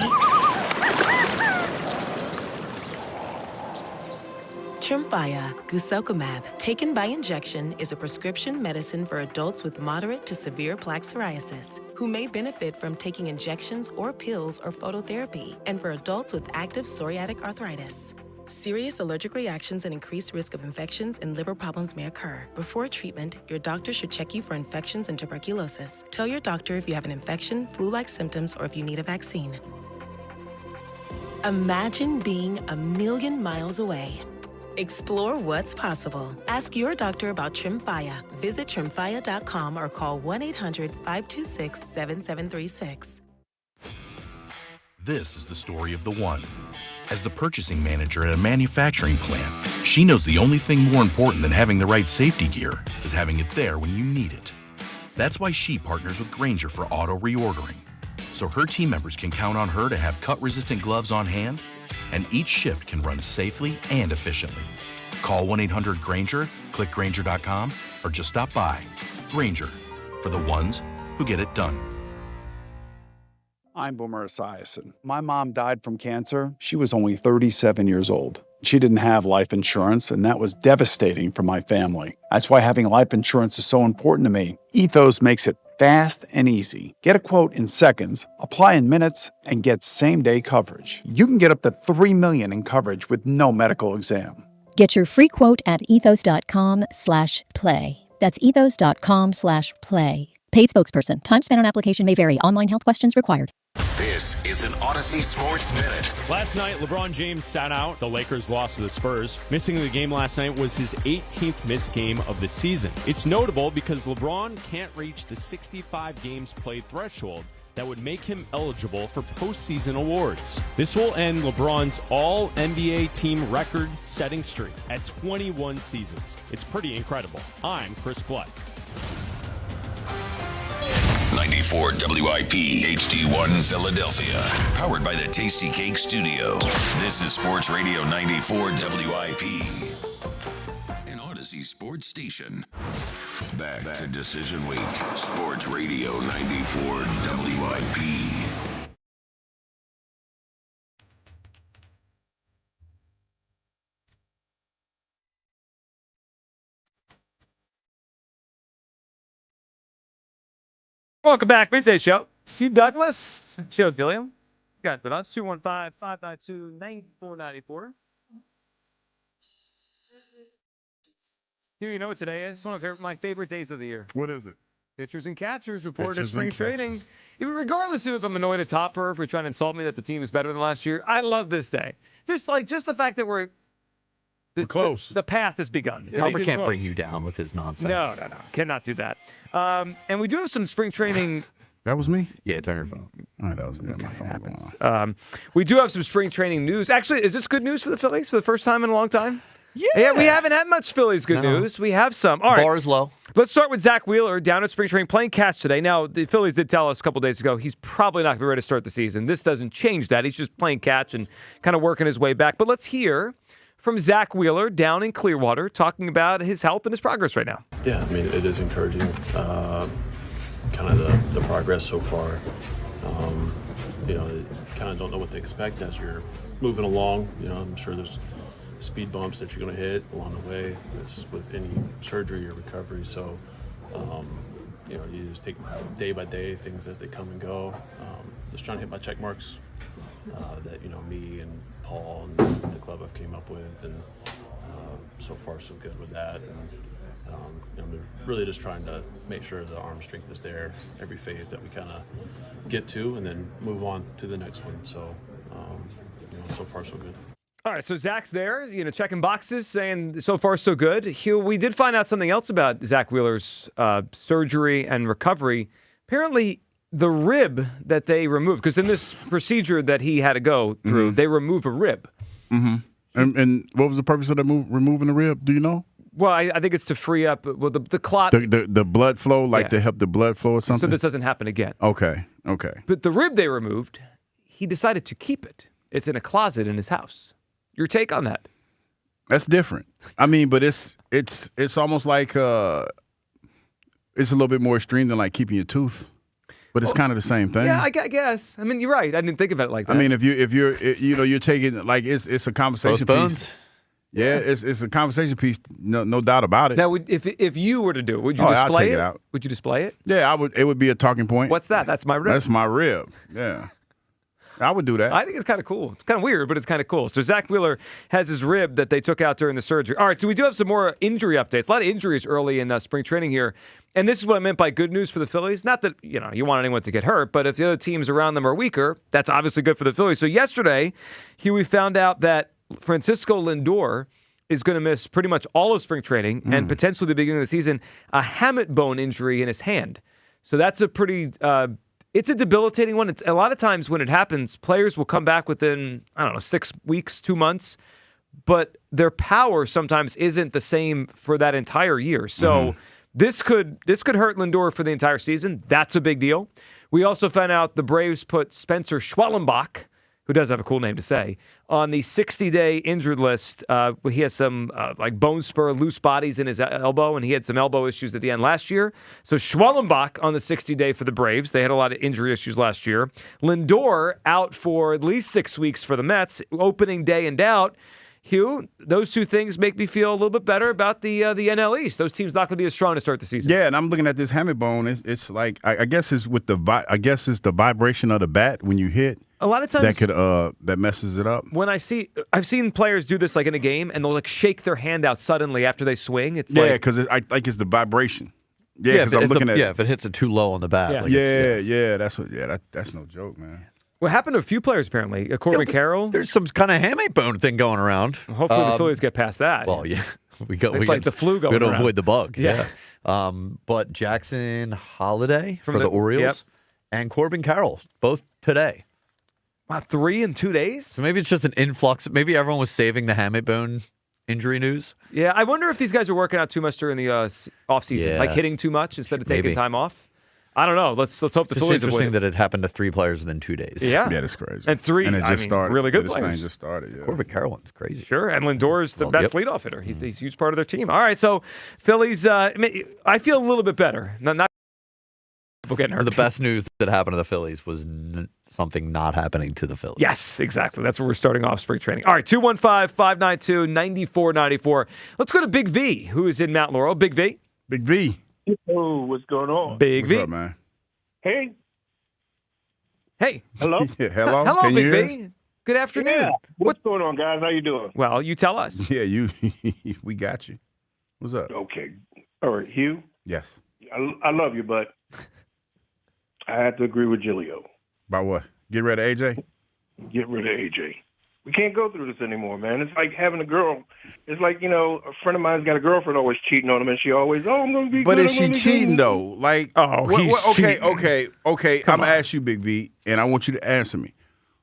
Tremfya guselkumab, taken by injection, is a prescription medicine for adults with moderate to severe plaque psoriasis who may benefit from taking injections or pills or phototherapy, and for adults with active psoriatic arthritis. Serious allergic reactions and increased risk of infections and liver problems may occur. Before treatment, your doctor should check you for infections and tuberculosis. Tell your doctor if you have an infection, flu-like symptoms, or if you need a vaccine. Imagine being a million miles away. Explore what's possible. Ask your doctor about Tremfya. Visit Tremfya.com or call 1-800-526-7736. This is the story of the one. As the purchasing manager at a manufacturing plant, she knows the only thing more important than having the right safety gear is having it there when you need it. That's why she partners with Grainger for auto reordering, so her team members can count on her to have cut-resistant gloves on hand, and each shift can run safely and efficiently. Call 1-800-GRAINGER, click Grainger.com, or just stop by. Grainger, for the ones who get it done. I'm Boomer Esiason. My mom died from cancer. She was only 37 years old. She didn't have life insurance, and that was devastating for my family. That's why having life insurance is so important to me. Ethos makes it fast and easy. Get a quote in seconds, apply in minutes, and get same-day coverage. You can get up to $3 million in coverage with no medical exam. Get your free quote at ethos.com/play. That's ethos.com/play. Paid spokesperson. Time spent on application may vary. Online health questions required. This is an Odyssey Sports Minute. Last night, LeBron James sat out. The Lakers lost to the Spurs. Missing the game last night was his 18th missed game of the season. It's notable because LeBron can't reach the 65 games played threshold that would make him eligible for postseason awards. This will end LeBron's all-NBA team record-setting streak at 21 seasons. It's pretty incredible. I'm Chris Blood. 94 WIP HD1 Philadelphia. Powered by the Tasty Cake Studio. This is Sports Radio 94 WIP. An Odyssey Sports Station. Back to Decision Week. Sports Radio 94 WIP. Welcome back. Midday Show. Hugh Douglas, Joe Gilliam. Got it with us. 215-592-9494. Hugh, you know what today is? It's one of my favorite days of the year. What is it? Pitchers and catchers report to spring training. Even regardless of if I'm annoyed at Topper for trying to insult me that the team is better than last year, I love this day. Just the fact that we're close. The path has begun. Topper can't bring you down with his nonsense. No. Cannot do that. And we do have some spring training. That was me? Yeah, turn your phone. All right, that was my phone. Happens. We do have some spring training news. Actually, is this good news for the Phillies for the first time in a long time? Yeah, we haven't had much Phillies good news. We have some. All right. Bar is low. Let's start with Zach Wheeler down at spring training playing catch today. Now, the Phillies did tell us a couple days ago he's probably not going to be ready to start the season. This doesn't change that. He's just playing catch and kind of working his way back. But let's hear from Zach Wheeler down in Clearwater talking about his health and his progress right now. Yeah, I mean, it is encouraging, kind of the progress so far. You kind of don't know what to expect as you're moving along. I'm sure there's speed bumps that you're going to hit along the way with any surgery or recovery. So, you just take day by day things as they come and go. Just trying to hit my check marks that, me and Paul and the club have came up with. And so far, so good with that. And we're really just trying to make sure the arm strength is there every phase that we kind of get to and then move on to the next one. So, so far, so good. All right, so Zach's there, checking boxes, saying so far so good. Hugh, we did find out something else about Zach Wheeler's surgery and recovery. Apparently, the rib that they removed, because in this procedure that he had to go through, they remove a rib. Mm-hmm. And what was the purpose of removing the rib? Do you know? Well, I think it's to free up the clot. The blood flow, to help the blood flow or something? So this doesn't happen again. Okay. But the rib they removed, he decided to keep it. It's in a closet in his house. Your take on that? That's different. I mean, but it's almost like it's a little bit more extreme than like keeping your tooth, but it's kind of the same thing. Yeah, I guess. I mean, you're right. I didn't think of it like that. I mean, if you're taking like it's a conversation piece. Yeah, it's a conversation piece. No doubt about it. Now, if you were to do it, would you display it? Out. Would you display it? Yeah, I would. It would be a talking point. What's that? That's my rib. That's my rib. Yeah. I would do that. I think it's kind of cool. It's kind of weird, but it's kind of cool. So Zach Wheeler has his rib that they took out during the surgery. All right, so we do have some more injury updates. A lot of injuries early in spring training here. And this is what I meant by good news for the Phillies. Not that, you want anyone to get hurt, but if the other teams around them are weaker, that's obviously good for the Phillies. So yesterday, we found out that Francisco Lindor is going to miss pretty much all of spring training and potentially the beginning of the season, a hamate bone injury in his hand. So that's a pretty... it's a debilitating one. It's a lot of times when it happens, players will come back within, 6 weeks, 2 months, but their power sometimes isn't the same for that entire year. So this could hurt Lindor for the entire season. That's a big deal. We also found out the Braves put Spencer Schwellenbach, who does have a cool name to say, on the 60-day injured list. He has some bone spur, loose bodies in his elbow, and he had some elbow issues at the end last year. So Schwellenbach on the 60-day for the Braves. They had a lot of injury issues last year. Lindor out for at least 6 weeks for the Mets, opening day in doubt. Hugh, those two things make me feel a little bit better about the NL East. Those teams not going to be as strong to start the season. Yeah, and I'm looking at this hamate bone. It's like I guess it's with the the vibration of the bat when you hit. A lot of times that messes it up. When I've seen players do this in a game, and they'll shake their hand out suddenly after they swing. It's because it's the vibration. Yeah, because I'm looking at if it hits it too low on the bat. Yeah. Like that's no joke, man. What happened to a few players apparently? Corbin Carroll. There's some kind of hamate bone thing going around. Hopefully the Phillies get past that. Well, yeah, It's like the flu going We got to around. avoid the bug. Yeah. But Jackson Holiday for the Yep. Orioles and Corbin Carroll both today. Wow, 3 in 2 days? So maybe it's just an influx. Maybe everyone was saving the hamate bone injury news. Yeah, I wonder if these guys are working out too much during the offseason, Yeah. like hitting too much instead of taking Maybe. time off. I don't know. Let's hope the It's Phillies interesting avoid it. that it happened to 3 players within 2 days. Yeah. Yeah, that's crazy. And 3, And it just started. really good This thing players. just started. Yeah. Corbin Carroll's crazy. Sure, and Lindor's the best yep. leadoff hitter. He's a huge part of their team. All right, so Phillies, I feel a little bit better. Not people getting hurt. The best news that happened to the Phillies was something not happening to the Phillies. Yes, exactly. That's where we're starting off spring training. All right, 215-592-9494. Let's go to Big V, who is in Mount Laurel. Big V. Big V. Oh, what's going on? Big What's V. up, man? Hey. Hey. Hello? Yeah, hello. Hello, Can Big you V. hear us? Good afternoon. Yeah. What's going on, guys? How you doing? Well, you tell us. Yeah, you. We got you. What's up? Okay. All right, Hugh. Yes. I love you, but I have to agree with Gilio. About what? Get rid of AJ? Get rid of AJ. We can't go through this anymore, man. It's like having a girl. It's like, a friend of mine's got a girlfriend always cheating on him, and she always, I'm going to be But good. is she cheating, though? Like, he's okay, cheating. okay. I'm going to ask you, Big V, and I want you to answer me.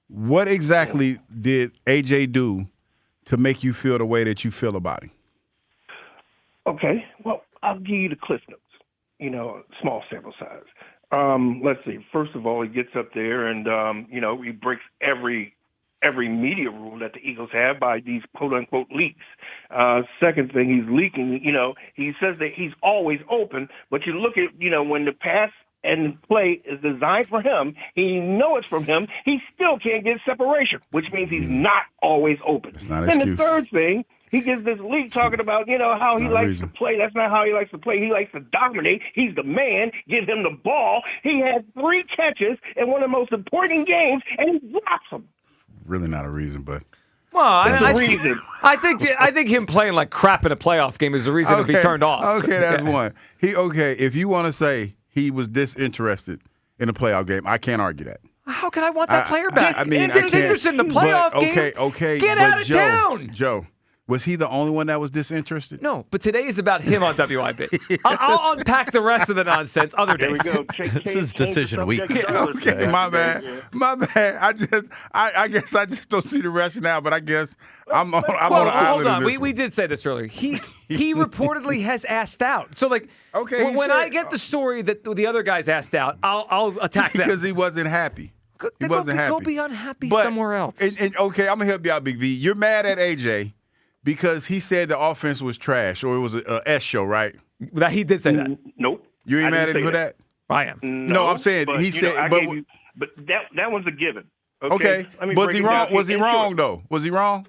What exactly did AJ do to make you feel the way that you feel about him? Okay, well, I'll give you the Cliff Notes, small sample size. Let's see. First of all, he gets up there and, he breaks every media rule that the Eagles have by these quote-unquote leaks. Second thing, he's leaking, he says that he's always open, but you look at, when the pass and play is designed for him, he knows it's from him, he still can't get separation, which means he's not always open. not an Then excuse. the third thing, he gets this leak talking about, how he Not a likes reason. to play. That's not how he likes to play. He likes to dominate. He's the man. Give him the ball. He had 3 catches in one of the most important games, and he drops them. Really not a reason, but. Well, I reason. think him playing like crap in a playoff game is the reason to be turned off. Okay, that's one. If you want to say he was disinterested in a playoff game, I can't argue that. How can I want that player back? I mean, he's interested in the playoff game. Okay. Get but out of town. Joe, was he the only one that was disinterested? No, but today is about him on WIP. I'll unpack the rest of the nonsense other There we days. go. This is decision week. Okay, my bad. I guess I just don't see the rationale, but I guess I'm on an Hold island. on. in this We did say this earlier. He reportedly has asked out. So Okay, when I get the story that the other guys asked out, I'll attack them. because he wasn't happy. He wasn't happy. Go be unhappy But- somewhere else. And okay, I'm gonna help you out, Big V. You're mad at AJ because he said the offense was trash, or it was a S show, right? That he did say that. Nope. You ain't I mad didn't at him say for that? I am. No, I'm saying but, he said. I But gave you, but that one's a given. okay, Let me was break he it down wrong? to you. Was he In wrong short, though? Was he wrong?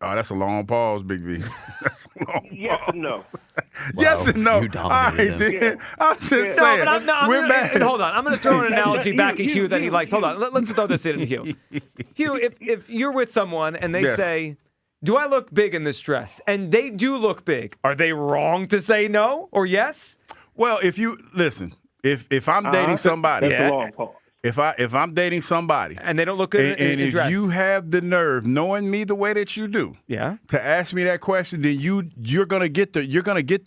Oh, that's a long pause, Big V. That's a long Yes pause. and no. Yes and no. you dominated All right, him. then. I'm just saying. I'm we're gonna, mad. and hold on. I'm going to throw an analogy back at Hugh, Hugh that he Hugh, likes. Hold on. Let's throw this in, Hugh. Hugh, if you're with someone and they Yes. say, do I look big in this dress? And they do look big. Are they wrong to say no or yes? Well, if you listen, if I'm dating somebody, That's a long pause. if I'm dating somebody, And they don't look good and in if dress. you have the nerve, knowing me the way that you do, Yeah. to ask me that question, then you're gonna get the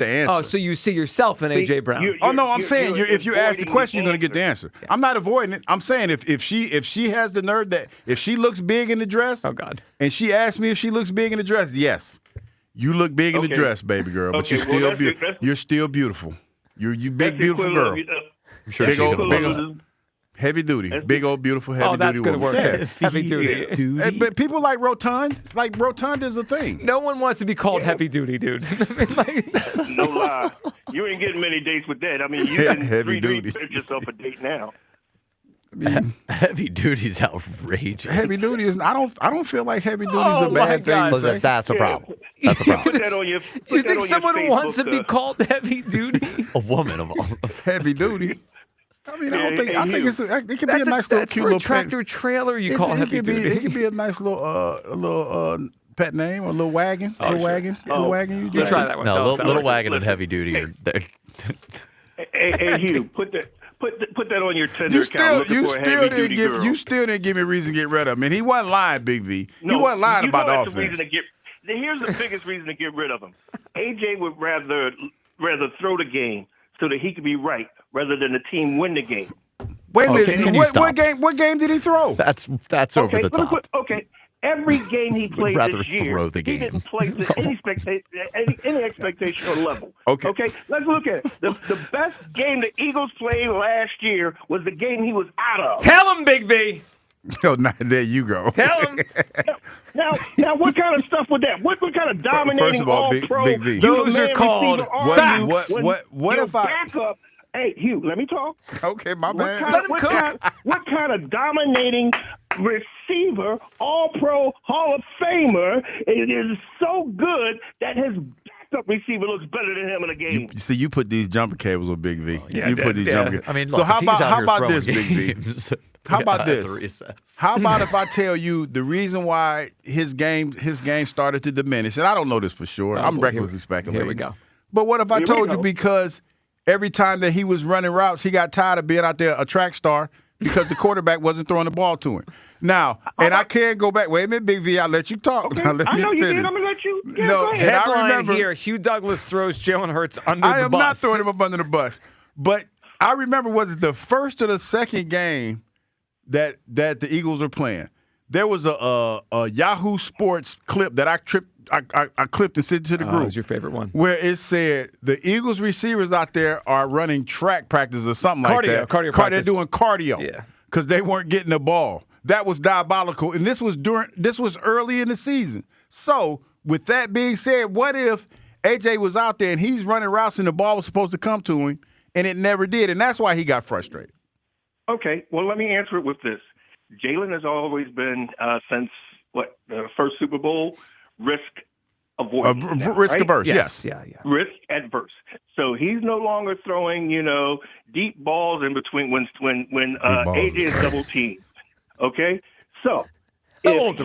answer. Oh, so you see yourself in A.J. Brown. Oh no, I'm saying you're if you ask the avoiding question, the you're gonna get the answer. I'm not avoiding it. I'm saying if she has the nerve that if she looks big in the dress, Oh, God. and she asks me if she looks big in the dress, yes, you look big in the Okay. dress, baby girl, but Okay, you're well, still that's- beautiful. that's- You're still beautiful. You big That's the beautiful equivalent girl. of- I'm sure Big she's old, gonna big love old, heavy duty, That's- big old beautiful heavy Oh, that's duty going to woman. work. Yeah. Heavy duty. But people like rotund is a thing. No one wants to be called heavy duty, dude. I mean, like, No lie. You ain't getting many dates with that. I mean, you Yeah, can heavy duty. pick yourself a date now. Heavy duty's outrageous. Heavy duty is. I don't feel like heavy duty is Oh, a my bad thing. God. to say. That's a problem. That's a problem. Put that on your. you put that think on someone your wants to Facebook, be called heavy duty? A woman of all. Heavy duty. I mean, I don't Yeah, think. hey, I think you. it could be a nice little That's cute for a little tractor trailer. You call it heavy could be. duty. It could be a nice little pet name or Little Wagon? Little Wagon? Little Wagon? You try that one. No, Little Wagon and Heavy Duty are there. Hey, Hugh, put that on your Tinder account. You still didn't give me a reason to get rid of him. And he wasn't lying, Big V. He wasn't lying about the offense. Here's the biggest reason to get rid of him. AJ would rather throw the game so that he could be right rather than the team win the game. Wait a minute. What game did he throw? That's over the top. Okay. Every game he played rather this year, throw the game. he didn't play to any expectation or level. Okay. Let's look at it. The best game the Eagles played last year was the game he was out of. Tell him, Big V. Oh, there you go. Tell him. Now, what kind of stuff was that? What kind of dominating First of all, All-Pro? Big V. Those are called facts. What if I backup? Hey, Hugh, let me talk. Okay, my bad. Let him cook. What kind of dominating receiver, All-Pro, Hall of Famer, it is so good that his backup receiver looks better than him in a game? You put these jumper cables on Big V. Yeah, you put these jumper cables. I mean, so look, how if about he's this, Big V? How about this? How about if I tell you the reason why his game started to diminish, and I don't know this for sure. I'm recklessly speculating. Here we go. But what if I told you because every time that he was running routes, he got tired of being out there a track star because the quarterback wasn't throwing the ball to him. Now, and I can't go back. Wait a minute, Big V, I'll let you talk. Okay. Now, let I me know you finish. did. I'm going to let you. Yeah, No, go ahead. and I Headline remember here, Hugh Douglas throws Jalen Hurts under the bus. I am not throwing him up under the bus. But I remember, was it the first or the second game that the Eagles were playing? There was a Yahoo Sports clip that I clipped and sent to the group. That was your favorite one. Where it said the Eagles receivers out there are running track practice or something like that. Cardio practice. They're doing cardio. Yeah. Because they weren't getting the ball. That was diabolical. And this was early in the season. So, with that being said, what if AJ was out there and he's running routes and the ball was supposed to come to him and it never did? And that's why he got frustrated. Okay, well, let me answer it with this. Jalen has always been, since the first Super Bowl, risk avoidance. Risk averse, yes. Yeah. Risk adverse. So he's no longer throwing, deep balls in between when AJ is double teamed. Okay, so if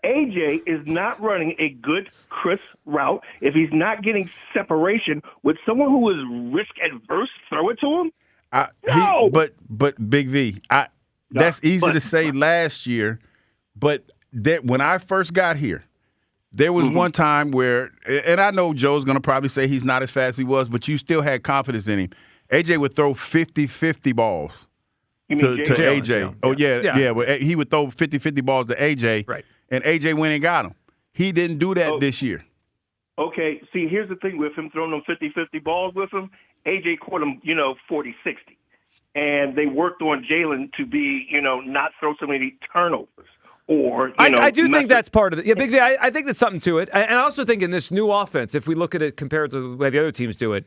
AJ is not running a good, crisp route, if he's not getting separation with someone who is risk adverse, throw it to him. No. But Big V, that's easy to say last year, but when I first got here, there was one time where, and I know Joe's going to probably say he's not as fast as he was, but you still had confidence in him. AJ would throw 50-50 balls to AJ. Oh, yeah. Well, he would throw 50-50 balls to AJ, right, and AJ went and got him. He didn't do that this year. Okay, see, here's the thing with him throwing them 50-50 balls with him. AJ caught him, 40-60. And they worked on Jalen to be, not throw so many turnovers. Or, I do think that's part of it. Yeah, Big V, I think that's something to it. And I also think in this new offense, if we look at it compared to the way the other teams do it,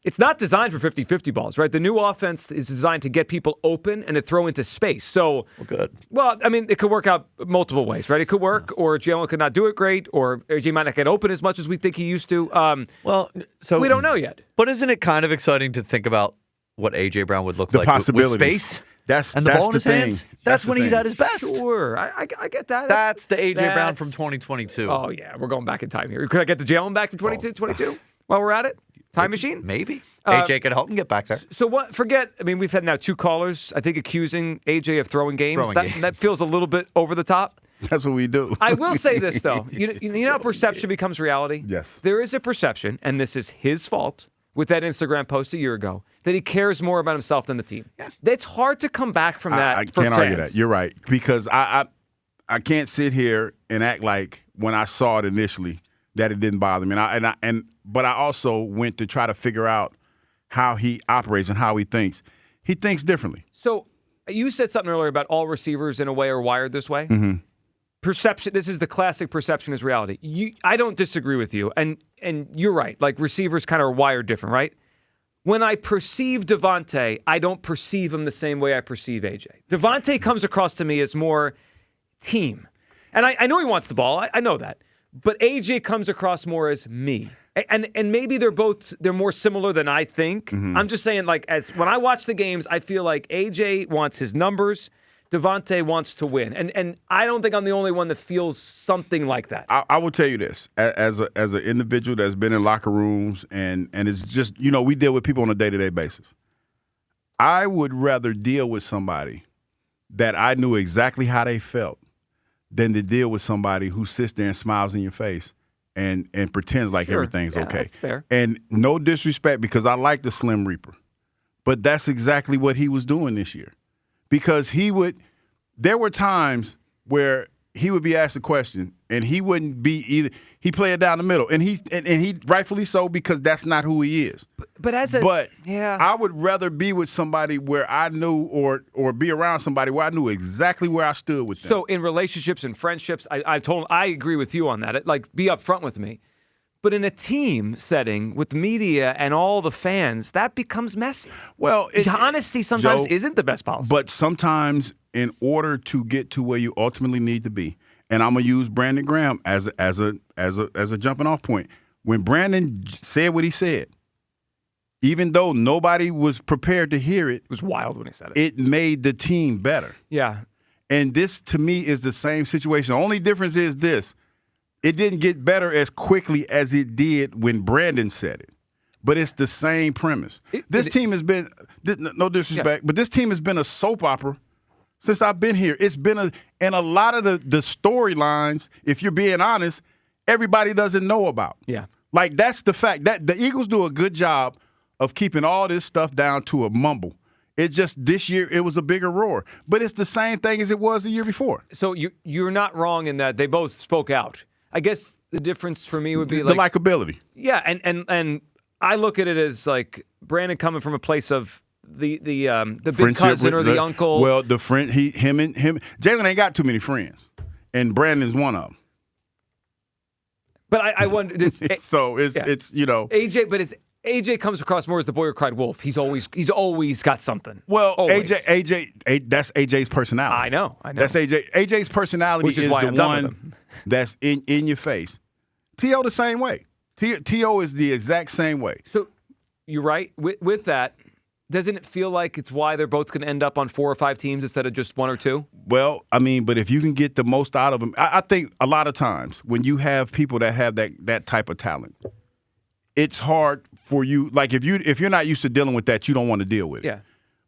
it's not designed for 50-50 balls, right? The new offense is designed to get people open and to throw into space. So, good. Well, I mean, it could work out multiple ways, right? It could work, or Jalen could not do it great, or AJ might not get open as much as we think he used to. So we don't know yet. But isn't it kind of exciting to think about what AJ Brown would look the like possibilities. with space? That's and the ball in his thing. hands. That's when he's at his best. Sure, I get that. That's the AJ Brown from 2022. Oh yeah, we're going back in time here. Could I get the Jalen back from 22 while we're at it? Time machine? Maybe. AJ could help him get back there. So what? Forget. I mean, we've had now 2 callers, I think, accusing AJ of throwing games. That feels a little bit over the top. That's what we do. I will say this though. You know how perception becomes reality? Yes. There is a perception, and this is his fault, with that Instagram post a year ago, that he cares more about himself than the team. Yeah. It's hard to come back from that. I for can't fans. argue that. You're right, because I can't sit here and act like when I saw it initially that it didn't bother me. But I also went to try to figure out how he operates and how he thinks. He thinks differently. So you said something earlier about all receivers in a way are wired this way. Mm-hmm. Perception. This is the classic perception is reality. I don't disagree with you, and you're right. Like receivers kind of are wired different, right? When I perceive Devontae, I don't perceive him the same way I perceive AJ. Devontae comes across to me as more team, and I know he wants the ball. I know that. But AJ comes across more as me. And maybe they're more similar than I think. Mm-hmm. I'm just saying, like, as when I watch the games, I feel like AJ wants his numbers. Devontae wants to win. And I don't think I'm the only one that feels something like that. I will tell you this. As an individual that's been in locker rooms and it's just, we deal with people on a day-to-day basis. I would rather deal with somebody that I knew exactly how they felt than to deal with somebody who sits there and smiles in your face and pretends like everything's okay. That's fair. And no disrespect, because I like the Slim Reaper, but that's exactly what he was doing this year. Because there were times where he would be asked a question and he wouldn't be either. He played it down the middle, and he rightfully so, because that's not who he is. But I would rather be with somebody where I knew, or be around somebody where I knew exactly where I stood with them. So in relationships and friendships, I agree with you on that. Be upfront with me. But in a team setting with media and all the fans, that becomes messy. Well, honesty sometimes isn't the best policy. But sometimes, in order to get to where you ultimately need to be, and I'm gonna use Brandon Graham as a jumping off point. When Brandon said what he said, even though nobody was prepared to hear it, it was wild when he said it. It made the team better. Yeah. And this, to me, is the same situation. The only difference is this. It didn't get better as quickly as it did when Brandon said it. But it's the same premise. This team has been, no disrespect, but this team has been a soap opera since I've been here. It's been and a lot of the storylines, if you're being honest, everybody doesn't know about. Yeah. Like, that's the fact. That the Eagles do a good job of keeping all this stuff down to a mumble. It just, this year, it was a bigger roar. But it's the same thing as it was the year before. So you're not wrong in that they both spoke out. I guess the difference for me would be the likability. Yeah, and I look at it as like Brandon coming from a place of the big cousin or the uncle. Well, the friend, him. Jalen ain't got too many friends, and Brandon's one of them. But I wonder. It's AJ, but AJ comes across more as the boy who cried wolf. He's always got something. Well, always. AJ, that's AJ's personality. I know. That's AJ. AJ's personality Which is the why I'm done one with him. that's in your face. T.O. the same way. T.O. is the exact same way. So you're right. With that, doesn't it feel like it's why they're both going to end up on 4 or 5 teams instead of just 1 or 2? Well, I mean, but if you can get the most out of them, I think a lot of times when you have people that have that type of talent, it's hard for you. Like, if you're not used to dealing with that, you don't want to deal with it. Yeah.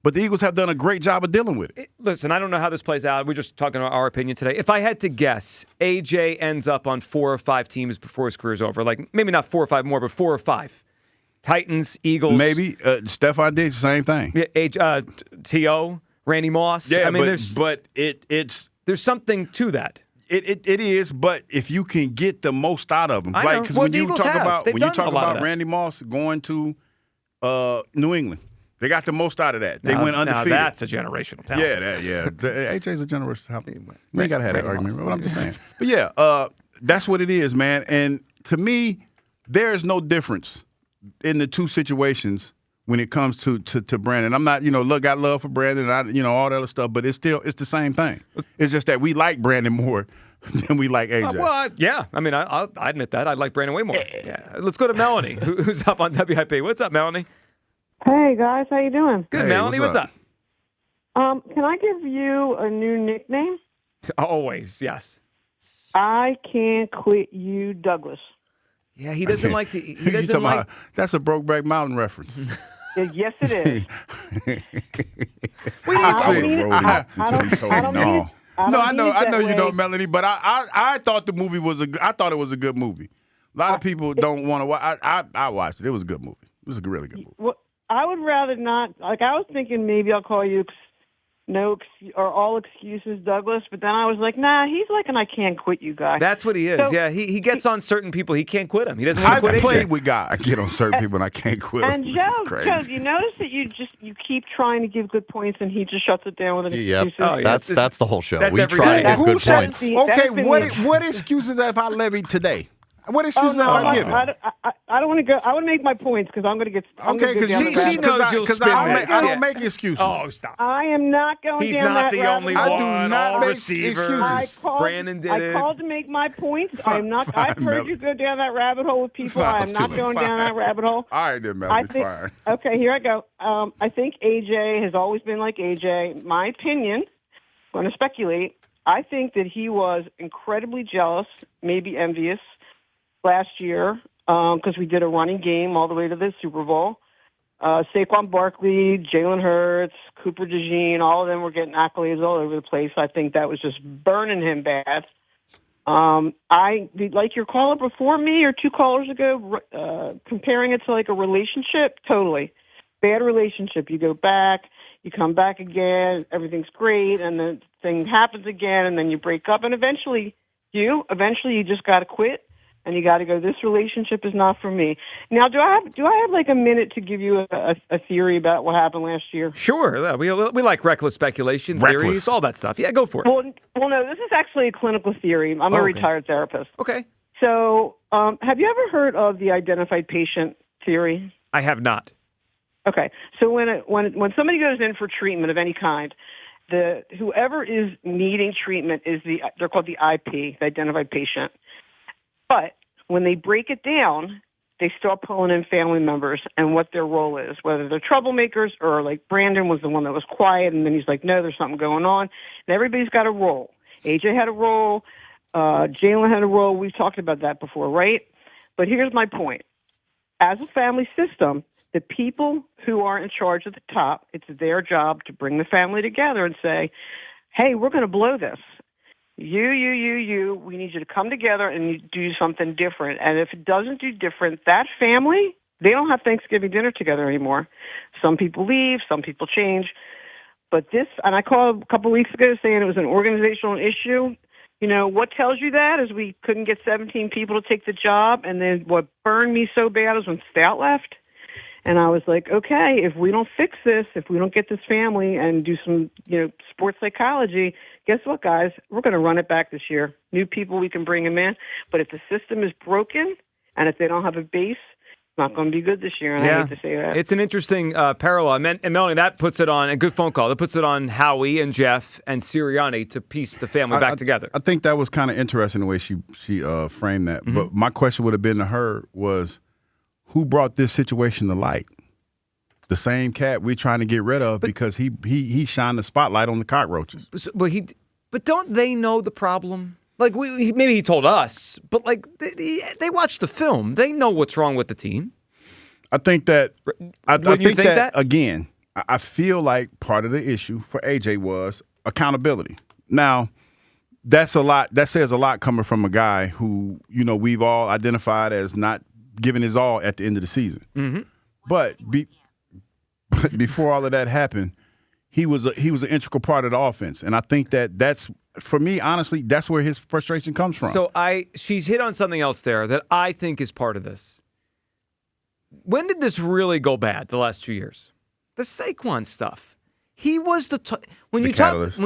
But the Eagles have done a great job of dealing with it. Listen, I don't know how this plays out. We're just talking about our opinion today. If I had to guess, AJ ends up on 4 or 5 teams before his career's over. Like, maybe not 4 or 5 more, but 4 or 5. Titans, Eagles. Maybe. Stephon Diggs, same thing. Yeah, T.O., Randy Moss. Yeah, I mean, it's there's something to that. It is, but if you can get the most out of them, I like, know. because Well, when the you Eagles talk have. about They've done a lot of that. Randy Moss going to New England, they got the most out of that. They went undefeated. Now that's a generational talent. Yeah. AJ's a generational talent. We ain't got to have that argument, but I'm just saying. But yeah, that's what it is, man. And to me, there is no difference in the two situations when it comes to Brandon. I'm not, got love for Brandon, and all that other stuff, but it's the same thing. It's just that we like Brandon more than we like AJ. Yeah. I mean, I admit that. I like Brandon way more. Yeah. Let's go to Melanie, who's up on WIP. What's up, Melanie? Hey, guys. How you doing? Good, Melanie. What's up? Can I give you a new nickname? Always, yes. I can't quit you, Douglas. Yeah, he doesn't like to. He doesn't like. That's a Brokeback Mountain reference. Yes, it is. I know you don't, Melanie, but I thought the movie I thought it was a good movie. A lot of people don't want to watch. I watched it. It was a good movie. It was a really good movie. Well, I would rather not. Like, I was thinking maybe I'll call you all excuses, Douglas. But then I was like, nah, he's like an I can't quit you guy. That's what he is. So, yeah, he gets on certain people. He can't quit them. He doesn't want to quit. I played with guys. I get on certain people and I can't quit them. And Joe, you notice that you keep trying to give good points and he just shuts it down with an excuse. Oh, that's the whole show. We day. try to give good points. Okay, what excuses have I levied today? What excuses have I given? I don't want to go. I want to make my points because I'm going to get. Okay, because she knows you'll spin I don't make excuses. Oh, stop. I am not going He's down not that the only rabbit one. hole. I do not all make receivers. excuses. Brandon did it. I called to make my points. I am not. I've heard you go down that rabbit hole with people. I am not going down that rabbit hole. All right, then, Melanie, fine. Okay, here I go. I think AJ has always been like AJ. My opinion going to speculate. I think that he was incredibly jealous, maybe envious, last year because we did a running game all the way to the Super Bowl. Saquon Barkley, Jalen Hurts, Cooper DeJean, all of them were getting accolades all over the place. I think that was just burning him bad. Like your caller before me or 2 callers ago, comparing it to like a relationship, totally. Bad relationship. You go back, you come back again, everything's great, and the thing happens again, and then you break up, and eventually you just got to quit, and you got to go, this relationship is not for me. Now, do I have like a minute to give you a theory about what happened last year? Sure. We like reckless speculation, theories, all that stuff. Yeah, go for it. Well, no, this is actually a clinical theory. I'm a retired therapist. Okay. So, have you ever heard of the identified patient theory? I have not. Okay. So when somebody goes in for treatment of any kind, whoever is needing treatment they're called the IP, the identified patient. But when they break it down, they start pulling in family members and what their role is, whether they're troublemakers or like Brandon was the one that was quiet, and then he's like, no, there's something going on. And everybody's got a role. AJ had a role. Jalen had a role. We've talked about that before, right? But here's my point. As a family system, the people who are in charge at the top, it's their job to bring the family together and say, hey, we're going to blow this. You, we need you to come together and do something different. And if it doesn't do different, that family, they don't have Thanksgiving dinner together anymore. Some people leave, some people change. But this, and I called a couple weeks ago saying it was an organizational issue. You know, what tells you that is we couldn't get 17 people to take the job. And then what burned me so bad is when Stout left. And I was like, okay, if we don't fix this, if we don't get this family and do some, sports psychology, guess what, guys? We're going to run it back this year. New people, we can bring them in. But if the system is broken and if they don't have a base, it's not going to be good this year. And I hate to say that. It's an interesting parallel. And Melanie, that puts it on, a good phone call, that puts it on Howie and Jeff and Sirianni to piece the family back together. I think that was kind of interesting the way she framed that. Mm-hmm. But my question would have been to her was, who brought this situation to light? The same cat we're trying to get rid of because he shined the spotlight on the cockroaches. But don't they know the problem? Like maybe he told us, but like they watched the film. They know what's wrong with the team. I think that. I think that again. I feel like part of the issue for AJ was accountability. Now, that's a lot. That says a lot coming from a guy who we've all identified as not giving his all at the end of the season. Mm-hmm. But before all of that happened, he was an integral part of the offense, and I think that's for me, honestly, that's where his frustration comes from. So she's hit on something else there that I think is part of this. When did this really go bad? The last 2 years, the Saquon stuff. He was when you talked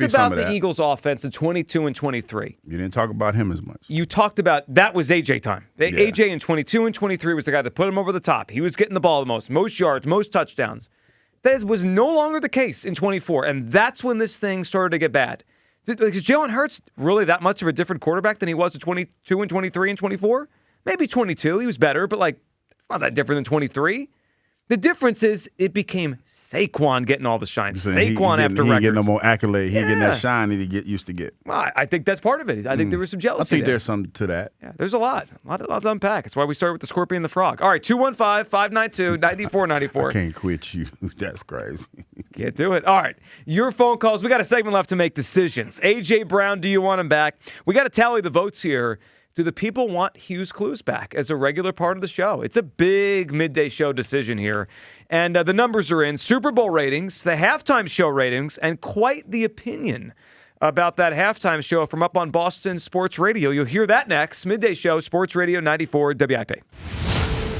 about the Eagles' offense in 22 and 23. You didn't talk about him as much. You talked about that was AJ time. Yeah. AJ in 22 and 23 was the guy that put him over the top. He was getting the ball the most yards, most touchdowns. That was no longer the case in 24, and that's when this thing started to get bad. Is Jalen Hurts really that much of a different quarterback than he was in 22 and 23 and 24? Maybe 22. He was better, but it's not that different than 23. The difference is it became Saquon getting all the shine. Saquon after records. He getting no more accolade. He getting that shine that he used to get. Well, I think that's part of it. I think there was some jealousy. I think there's some to that. Yeah, there's a lot to unpack. That's why we started with the scorpion and the frog. All right, 215-592-9494. I can't quit you. That's crazy. Can't do it. All right, your phone calls. We got a segment left to make decisions. A.J. Brown, do you want him back? We got to tally the votes here. Do the people want Hughes Clues back as a regular part of the show? It's a big midday show decision here. And the numbers are in. Super Bowl ratings, the halftime show ratings, and quite the opinion about that halftime show from up on Boston Sports Radio. You'll hear that next. Midday show, Sports Radio 94 WIP.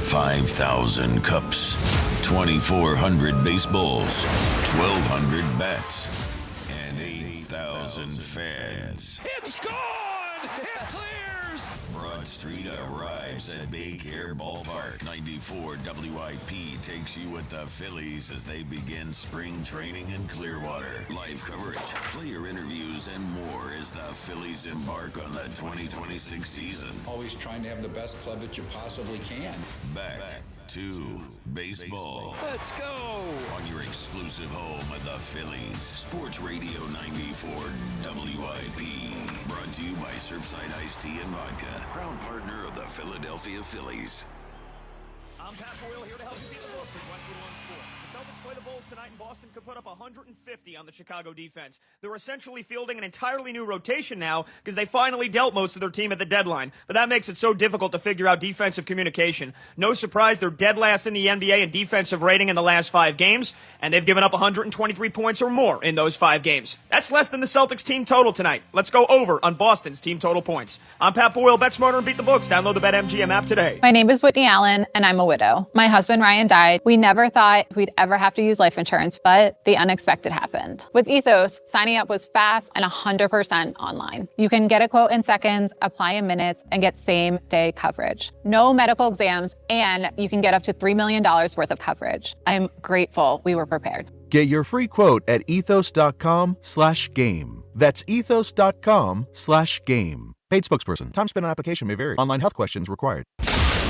5,000 cups, 2,400 baseballs, 1,200 bats, and 8,000 fans. It's gone! It clears! Broad Street arrives at Big Air Ballpark. 94 WIP takes you with the Phillies as they begin spring training in Clearwater. Live coverage, player interviews, and more as the Phillies embark on the 2026 season. Always trying to have the best club that you possibly can. Back to baseball. Let's go! On your exclusive exclusive home of the Phillies. Sports Radio 94 WIP. Brought to you by Surfside Iced Tea and Vodka. Proud partner of the Philadelphia Phillies. I'm Pat Boyle here to help you beat the books with Westwood One Sport. The Celtics play the Bulls tonight, and Boston could put up 150 on the Chicago defense. They're essentially fielding an entirely new rotation now because they finally dealt most of their team at the deadline. But that makes it so difficult to figure out defensive communication. No surprise, they're dead last in the NBA in defensive rating in the last 5 games, and they've given up 123 points or more in those 5 games. That's less than the Celtics team total tonight. Let's go over on Boston's team total points. I'm Pat Boyle. Bet smarter and beat the books. Download the BetMGM app today. My name is Whitney Allen, and I'm a widow. My husband Ryan died. We never thought we'd ever have to use life insurance, but the unexpected happened. With Ethos, signing up was fast and 100% online. You can get a quote in seconds, apply in minutes, and get same-day coverage. No medical exams, and you can get up to $3 million worth of coverage. I'm grateful we were prepared. Get your free quote at ethos.com/game. That's ethos.com/game. Paid spokesperson. Time spent on application may vary. Online health questions required.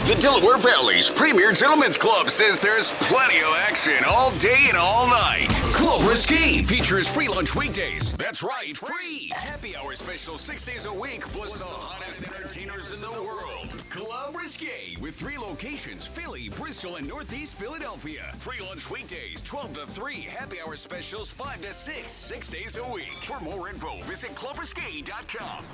The Delaware Valley's premier gentlemen's club says there's plenty of action all day and all night. Club Risque features free lunch weekdays. That's right, free. Happy hour special 6 days a week, plus the hottest entertainers in the world. Club Risque with 3 locations, Philly, Bristol, and Northeast Philadelphia. Free lunch weekdays, 12 to 3. Happy hour specials, 5 to 6, 6 days a week. For more info, visit clubrisque.com.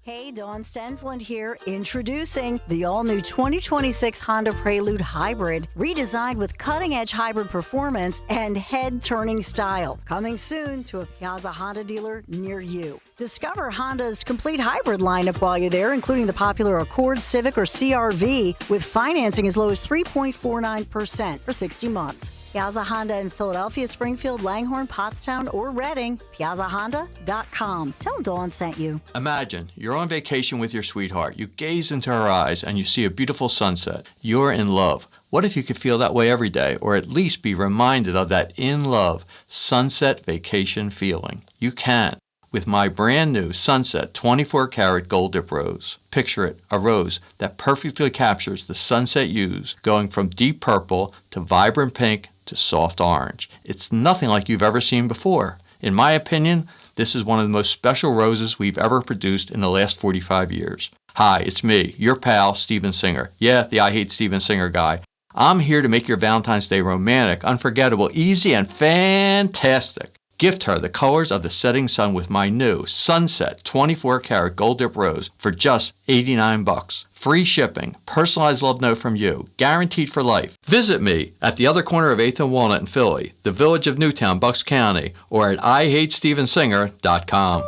Hey, Dawn Stensland here, introducing the all-new 2026 Honda Prelude Hybrid, redesigned with cutting-edge hybrid performance and head-turning style. Coming soon to a Piazza Honda dealer near you. Discover Honda's complete hybrid lineup while you're there, including the popular Accord, Civic, or CR-V, with financing as low as 3.49% for 60 months. Piazza Honda in Philadelphia, Springfield, Langhorne, Pottstown, or Reading. PiazzaHonda.com. Tell them Dawn sent you. Imagine you're on vacation with your sweetheart. You gaze into her eyes and you see a beautiful sunset. You're in love. What if you could feel that way every day, or at least be reminded of that in love sunset vacation feeling? You can with my brand new Sunset 24 karat gold dip rose. Picture it, a rose that perfectly captures the sunset hues, going from deep purple to vibrant pink to soft orange. It's nothing like you've ever seen before. In my opinion, this is one of the most special roses we've ever produced in the last 45 years. Hi, it's me, your pal, Steven Singer. Yeah, the I Hate Steven Singer guy. I'm here to make your Valentine's Day romantic, unforgettable, easy, and fantastic. Gift her the colors of the setting sun with my new Sunset 24 karat gold dip rose for just $89. Free shipping, personalized love note from you, guaranteed for life. Visit me at the other corner of 8th and Walnut in Philly, the village of Newtown, Bucks County, or at IHateStevenSinger.com.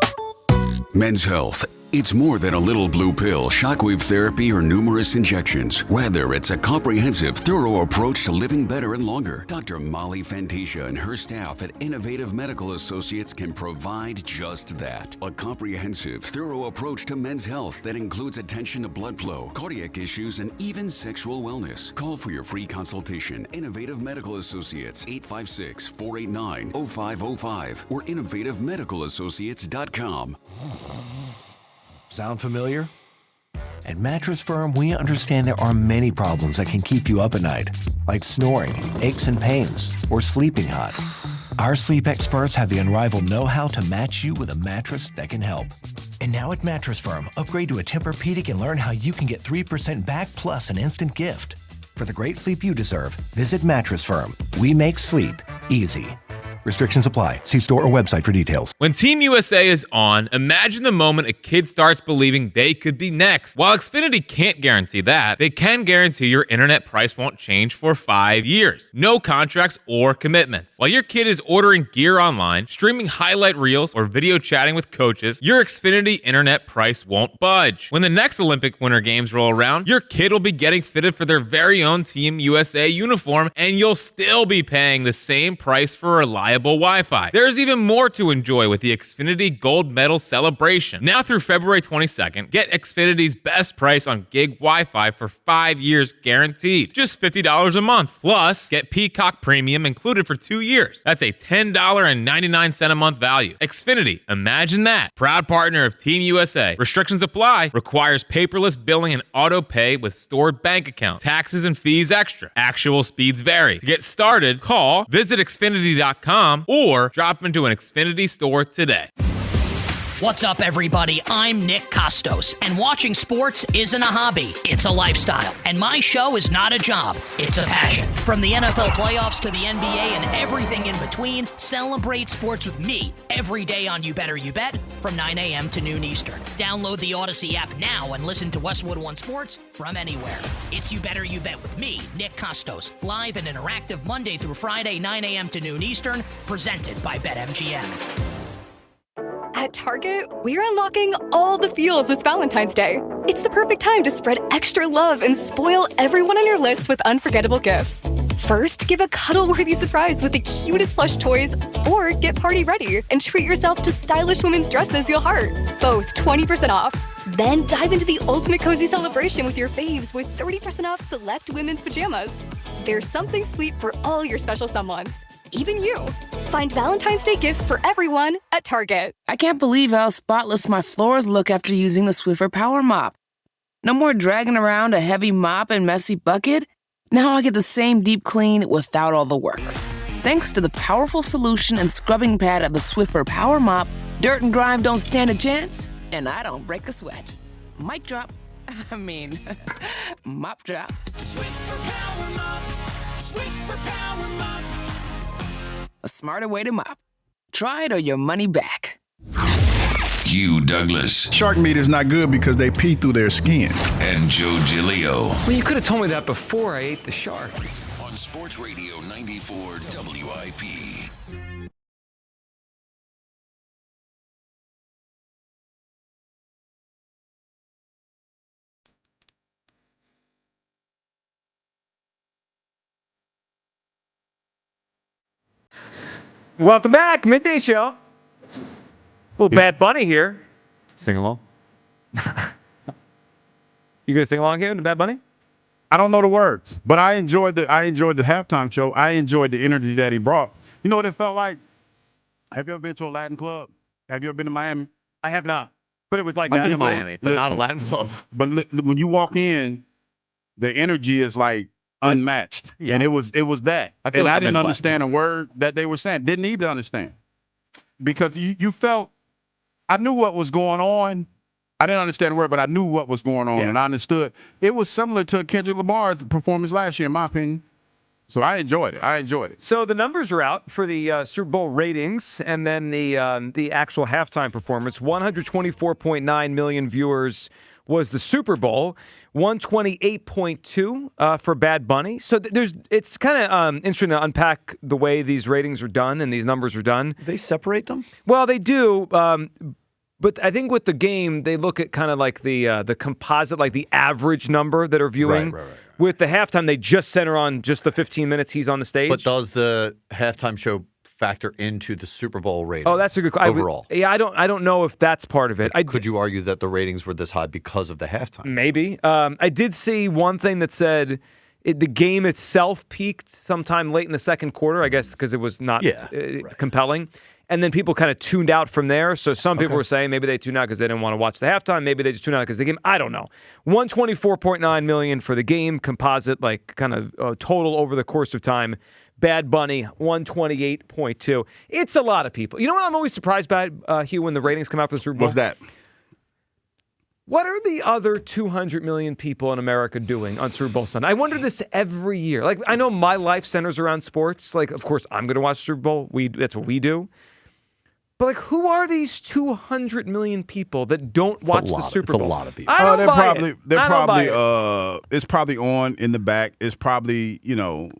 Men's Health. It's more than a little blue pill, shockwave therapy, or numerous injections. Rather, it's a comprehensive, thorough approach to living better and longer. Dr. Molly Fantasia and her staff at Innovative Medical Associates can provide just that. A comprehensive, thorough approach to men's health that includes attention to blood flow, cardiac issues, and even sexual wellness. Call for your free consultation. Innovative Medical Associates, 856-489-0505 or innovativemedicalassociates.com. Sound familiar? At Mattress Firm, we understand there are many problems that can keep you up at night, like snoring, aches and pains, or sleeping hot. Our sleep experts have the unrivaled know-how to match you with a mattress that can help. And now at Mattress Firm, upgrade to a Tempur-Pedic and learn how you can get 3% back plus an instant gift. For the great sleep you deserve, visit Mattress Firm. We make sleep easy. Restrictions apply. See store or website for details. When Team USA is on, imagine the moment a kid starts believing they could be next. While Xfinity can't guarantee that, they can guarantee your internet price won't change for 5 years. No contracts or commitments. While your kid is ordering gear online, streaming highlight reels, or video chatting with coaches, your Xfinity internet price won't budge. When the next Olympic Winter Games roll around, your kid will be getting fitted for their very own Team USA uniform, and you'll still be paying the same price for reliable reliable Wi-Fi. There's even more to enjoy with the Xfinity Gold Medal celebration. Now through February 22nd, get Xfinity's best price on gig Wi-Fi for 5 years guaranteed. Just $50 a month. Plus, get Peacock Premium included for 2 years. That's a $10.99 a month value. Xfinity, imagine that. Proud partner of Team USA. Restrictions apply. Requires paperless billing and auto pay with stored bank account. Taxes and fees extra. Actual speeds vary. To get started, call, visit Xfinity.com, or drop into an Xfinity store today. What's up, everybody? I'm Nick Costos, and watching sports isn't a hobby, it's a lifestyle. And my show is not a job, it's a passion. From the NFL playoffs to the NBA and everything in between, celebrate sports with me every day on You Better You Bet from 9 a.m. to noon Eastern. Download the Odyssey app now and listen to Westwood One Sports from anywhere. It's You Better You Bet with me, Nick Costos, live and interactive Monday through Friday, 9 a.m. to noon Eastern, presented by BetMGM. At Target, we're unlocking all the feels this Valentine's Day. It's the perfect time to spread extra love and spoil everyone on your list with unforgettable gifts. First, give a cuddle-worthy surprise with the cutest plush toys, or get party ready and treat yourself to stylish women's dresses you'll heart. Both 20% off. Then dive into the ultimate cozy celebration with your faves with 30% off select women's pajamas. There's something sweet for all your special someones, even you. Find Valentine's Day gifts for everyone at Target. I can't believe how spotless my floors look after using the Swiffer Power Mop. No more dragging around a heavy mop and messy bucket. Now I get the same deep clean without all the work. Thanks to the powerful solution and scrubbing pad of the Swiffer Power Mop, dirt and grime don't stand a chance, and I don't break a sweat. Mic drop. Mop drop. Swiffer Power Mop. Swiffer Power Mop. A smarter way to mop. Try it or your money back. Hugh Douglas. Shark meat is not good because they pee through their skin. And Joe Giglio. Well, you could have told me that before I ate the shark. On Sports Radio 94 WIP. Welcome back, Midday Show. Little Bad Bunny here. Sing along. You gonna sing along here to Bad Bunny? I don't know the words, but I enjoyed the halftime show. I enjoyed the energy that he brought. You know what it felt like? Have you ever been to a Latin club? Have you ever been to Miami? I have not, but it was like I've that been in to Miami, but not a Latin club. But when you walk in, the energy is like unmatched, and it was that. I didn't understand a word that they were saying. Didn't even understand, because you felt. I knew what was going on. I didn't understand the word, but I knew what was going on, and I understood. It was similar to Kendrick Lamar's performance last year, in my opinion. So I enjoyed it. So the numbers are out for the Super Bowl ratings, and then the actual halftime performance. 124.9 million viewers was the Super Bowl. 128.2 for Bad Bunny. So it's kind of interesting to unpack the way these ratings are done and these numbers are done. They separate them? Well, they do. But I think with the game, they look at kind of like the composite, like the average number that are viewing. Right. With the halftime, they just center on just the 15 minutes he's on the stage. But does the halftime show factor into the Super Bowl ratings? Oh, that's a good question. Overall. I don't know if that's part of it. Could you argue that the ratings were this high because of the halftime? Maybe. I did see one thing that said the game itself peaked sometime late in the second quarter, I guess because it was not compelling. And then people kind of tuned out from there. So some people were saying maybe they tuned out because they didn't want to watch the halftime. Maybe they just tuned out because of the game. I don't know. 124.9 million for the game composite, like kind of total over the course of time. Bad Bunny, 128.2. It's a lot of people. You know what I'm always surprised by, Hugh, when the ratings come out for the Super Bowl? What's that? What are the other 200 million people in America doing on Super Bowl Sunday? I wonder this every year. Like, I know my life centers around sports. Like, of course, I'm going to watch Super Bowl. That's what we do. But, like, who are these 200 million people that don't watch the Super Bowl? It's a lot of people. I don't buy it. They're I don't buy probably, it. it's probably on in the back. It's probably,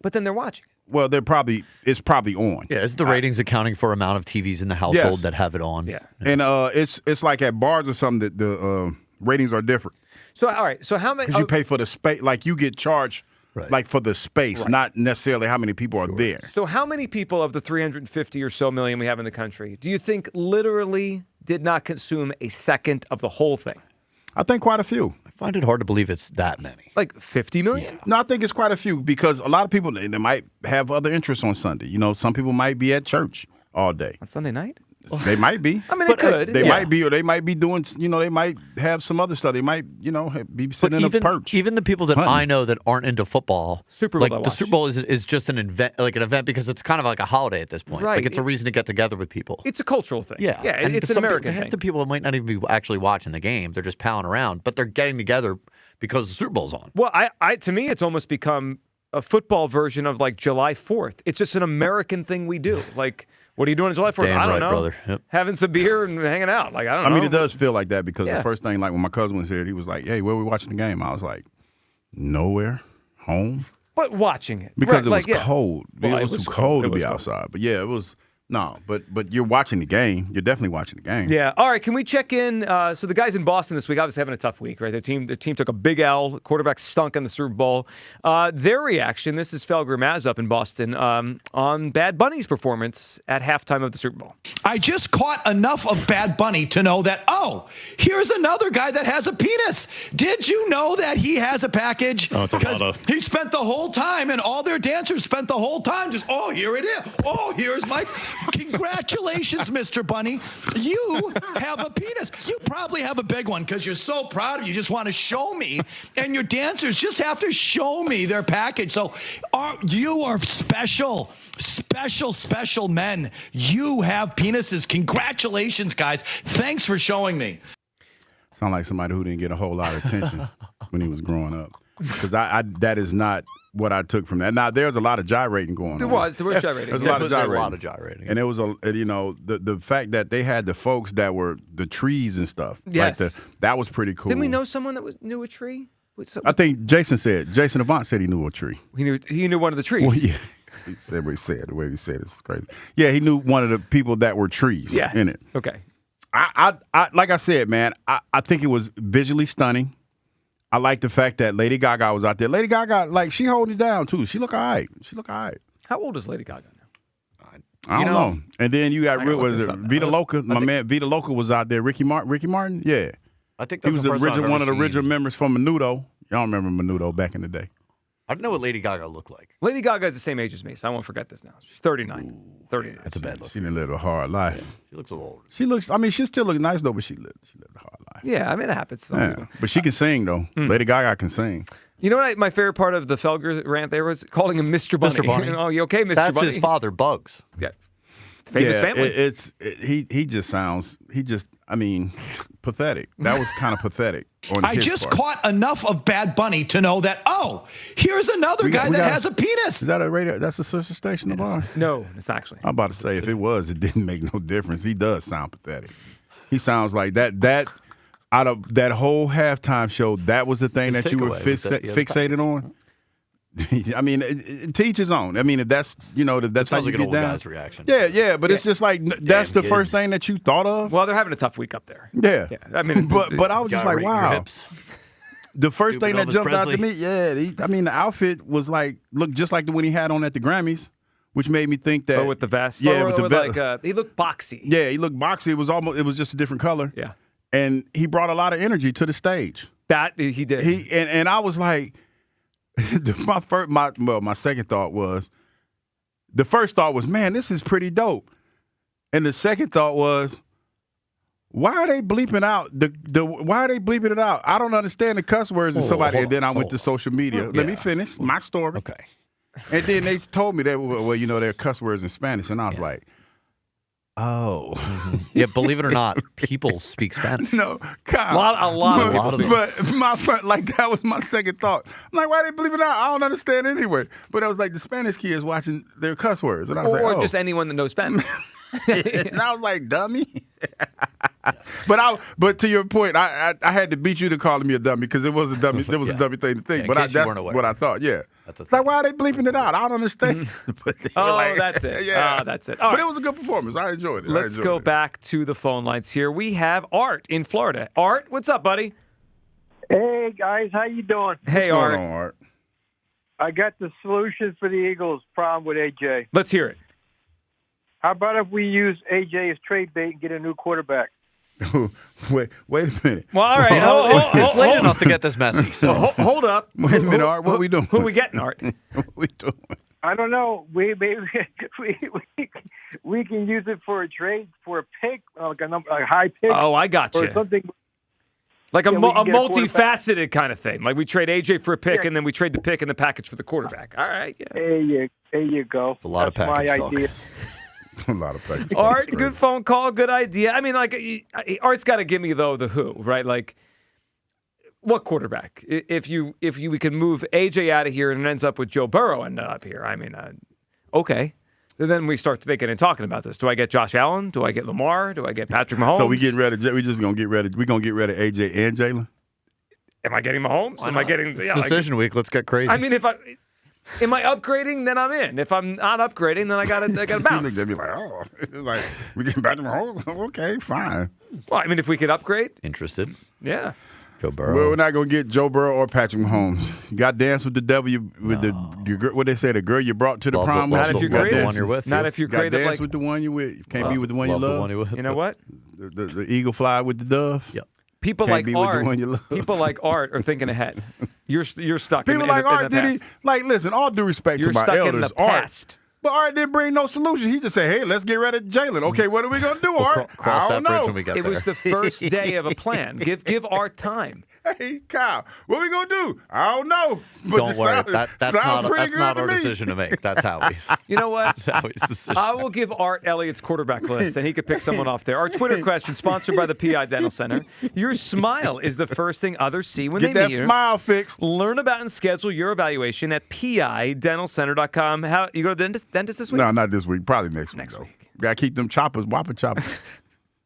But then they're watching. Well, it's probably on. Yeah, is the ratings accounting for amount of TVs in the household that have it on? Yeah. And it's like at bars or something that the ratings are different. So, all right. So how many? Because you pay for the space. Like, you get charged like for the space, not necessarily how many people are there. So how many people of the 350 or so million we have in the country do you think literally did not consume a second of the whole thing? I think quite a few. I find it hard to believe it's that many. Like 50 million? Yeah. No, I think it's quite a few because a lot of people, they might have other interests on Sunday. You know, some people might be at church all day. On Sunday night? They might be. I mean, it could. They might be, or they might be doing, they might have some other stuff. They might, be sitting in a perch. Even the people that I know that aren't into football, Super Bowl like the Super Bowl is just an event, because it's kind of like a holiday at this point. Right. Like it's a reason to get together with people. It's a cultural thing. Yeah. And it's an American half thing. the people might not even be actually watching the game. They're just palling around, but they're getting together because the Super Bowl's on. Well, to me, it's almost become a football version of like July 4th. It's just an American thing we do. Like, what are you doing on July 4th? Damn I don't right, know. brother. Yep. Having some beer and hanging out. Like, I don't know. I mean, it does feel like that because Yeah. the first thing, like when my cousin was here, he was like, "Hey, where are we watching the game?" I was like, "Nowhere, home." But watching it. Because Right, it was cold. Well, it was too cold to be outside. But yeah, it was but you're watching the game. You're definitely watching the game. Yeah. All right. Can we check in? So the guys in Boston this week obviously having a tough week, right? The team took a big L. Quarterback stunk in the Super Bowl. Their reaction. This is Felger Maz up in Boston on Bad Bunny's performance at halftime of the Super Bowl. I just caught enough of Bad Bunny to know that, here's another guy that has a penis. Did you know that he has a package? Oh, it's a lot of. He spent the whole time, and all their dancers spent the whole time just, here it is. Here's my. Congratulations, Mr. Bunny. You have a penis. You probably have a big one because you're so proud of it. You just want to show me. And your dancers just have to show me their package. So you are special men. You have penises. Congratulations, guys. Thanks for showing me. Sound like somebody who didn't get a whole lot of attention when he was growing up. Because that is not what I took from that. Now, there's a lot of gyrating going on. There was gyrating. There's a lot of gyrating. And it was the fact that they had the folks that were the trees and stuff. Yes. Like that was pretty cool. Didn't we know someone that knew a tree? I think Jason Avant said he knew a tree. He knew one of the trees. Well, yeah. He said what he said. The way he said it's crazy. Yeah, he knew one of the people that were trees in it. Okay. I like I said, man, I think it was visually stunning. I like the fact that Lady Gaga was out there. Lady Gaga, she holding it down, too. She look all right. How old is Lady Gaga now? I don't know. And then you got Vita Loca. My man Vita Loca was out there. Ricky Martin? Yeah. I think he that's was the first time I've ever one of the seen. original members from Menudo. Y'all remember Menudo back in the day. I don't know what Lady Gaga looked like. Lady Gaga is the same age as me, so I won't forget this now. She's 39. 39. That's a bad look. She didn't live a hard life. Yeah, she looks a little older. She still looks nice, though, but she lived a hard life. Yeah, I mean, it happens. Yeah. But she can sing, though. Lady Gaga can sing. You know what my favorite part of the Felger rant there was? Calling him Mr. Bunny. Mr. Bunny. Oh, you okay, Mr. That's Bunny? his father, Bugs. Yeah. Famous family. He just sounds, pathetic. That was kind of pathetic. I just caught enough of Bad Bunny to know that, here's another guy that has a penis. Is that a radio? That's a sister station of ours? No, it's actually. I'm about to say, if it was, it didn't make no difference. He does sound pathetic. He sounds like that out of that whole halftime show, that was the thing that you were fixated on. I mean, to each his own. I mean, if that's that's how sounds you like an get old down. guy's reaction. Yeah, but it's just like that's the first thing that you thought of. Well, they're having a tough week up there. Yeah. I mean, but I was just like, wow. The first thing that Elvis jumped out to Presley. me, the outfit was looked just like the one he had on at the Grammys, which made me think that with the vest. Yeah, with the vest. He looked boxy. Yeah, he looked boxy. It was just a different color. Yeah. And he brought a lot of energy to the stage. That he did. And I was like, my second thought was, the first thought was, man, this is pretty dope. And the second thought was, why are they bleeping out why are they bleeping it out? I don't understand the cuss words in somebody. And then I went to social media. Let me finish my story. Okay. And then they told me that, there are cuss words in Spanish. And I was like, oh. Yeah, believe it or not, people speak Spanish. No, Kyle. A lot of people. But my friend, that was my second thought. I'm like, why they bleep it out? I don't understand anyway. But I was like, the Spanish kids watching their cuss words. And I was like, or just anyone that knows Spanish. And I was like, dummy. But to your point, I had to beat you to calling me a dummy because it was a dummy. It was a dummy thing to think. Yeah, but that's what I thought. Yeah. It's like, why are they bleeping it out? I don't understand. That's it. Yeah. That's it. But it was a good performance. I enjoyed it. Let's go back to the phone lines here. We have Art in Florida. Art, what's up, buddy? Hey guys, how you doing? Hey, What's Art. going on, Art? I got the solution for the Eagles' problem with AJ. Let's hear it. How about if we use AJ as trade bait and get a new quarterback? wait a minute. Well, all right. It's late enough to get this messy. So Hold up. Wait a minute, Art. What are we doing? Who we getting, Art? What we doing? I don't know. We can use it for a trade for a pick, like a high pick. Oh, I got you. Or something. Like a Yeah, we can get a multifaceted kind of thing. Like we trade AJ for a pick, Yeah. and then we trade the pick and the package for the quarterback. All right. Yeah. There you go. A lot of That's package my talk. idea. A lot of package. Art, good phone call, good idea. I mean, like Art's got to give me though the who, right? Like what quarterback? If we can move AJ out of here and it ends up with Joe Burrow ending up here, I mean, okay. And then we start thinking and talking about this. Do I get Josh Allen? Do I get Lamar? Do I get Patrick Mahomes? So we getting rid of. We just gonna get rid of. We gonna get rid of AJ and Jalen. Am I getting Mahomes? Am I getting It's decision week? Let's get crazy. I mean, am I upgrading? Then I'm in. If I'm not upgrading, then I gotta bounce. They'd be like, oh, like we getting back to Mahomes. Okay, fine. Well, I mean, if we could upgrade, interested. Yeah. Joe Burrow. Well, we're not gonna get Joe Burrow or Patrick Mahomes. You got to dance with the devil. What they say, the girl you brought to the prom. Not if you're got creative. the one you're with. Not if you're Got creative. dance Like with the one you with. You can't be with the one you love. You know what? The eagle fly with the dove. Yep. People Can't like be with the Art. one you love. People like Art are thinking ahead. You're stuck. People in like the, Art, in the did he? past. Like, listen, all due respect You're to my stuck elders, in the Art. past. But Art didn't bring no solution. He just said, hey, let's get rid of Jalen. Okay, what are we going to do, Art? cross I don't that bridge know. when we get It was the first day of a plan. Give Art time. Hey, Kyle, what we going to do? I don't know. But Don't worry. That's not our me. decision to make. That's Howie's. You know what? That's Howie's decision. I will give Art Elliott's quarterback list, and he could pick someone off there. Our Twitter question, sponsored by the PI Dental Center. Your smile is the first thing others see when Get they that meet you. smile fixed. Learn about and schedule your evaluation at PIDentalCenter.com. How you go to the dentist this week? No, not this week. Probably next week. Got to keep them choppers, whopper choppers.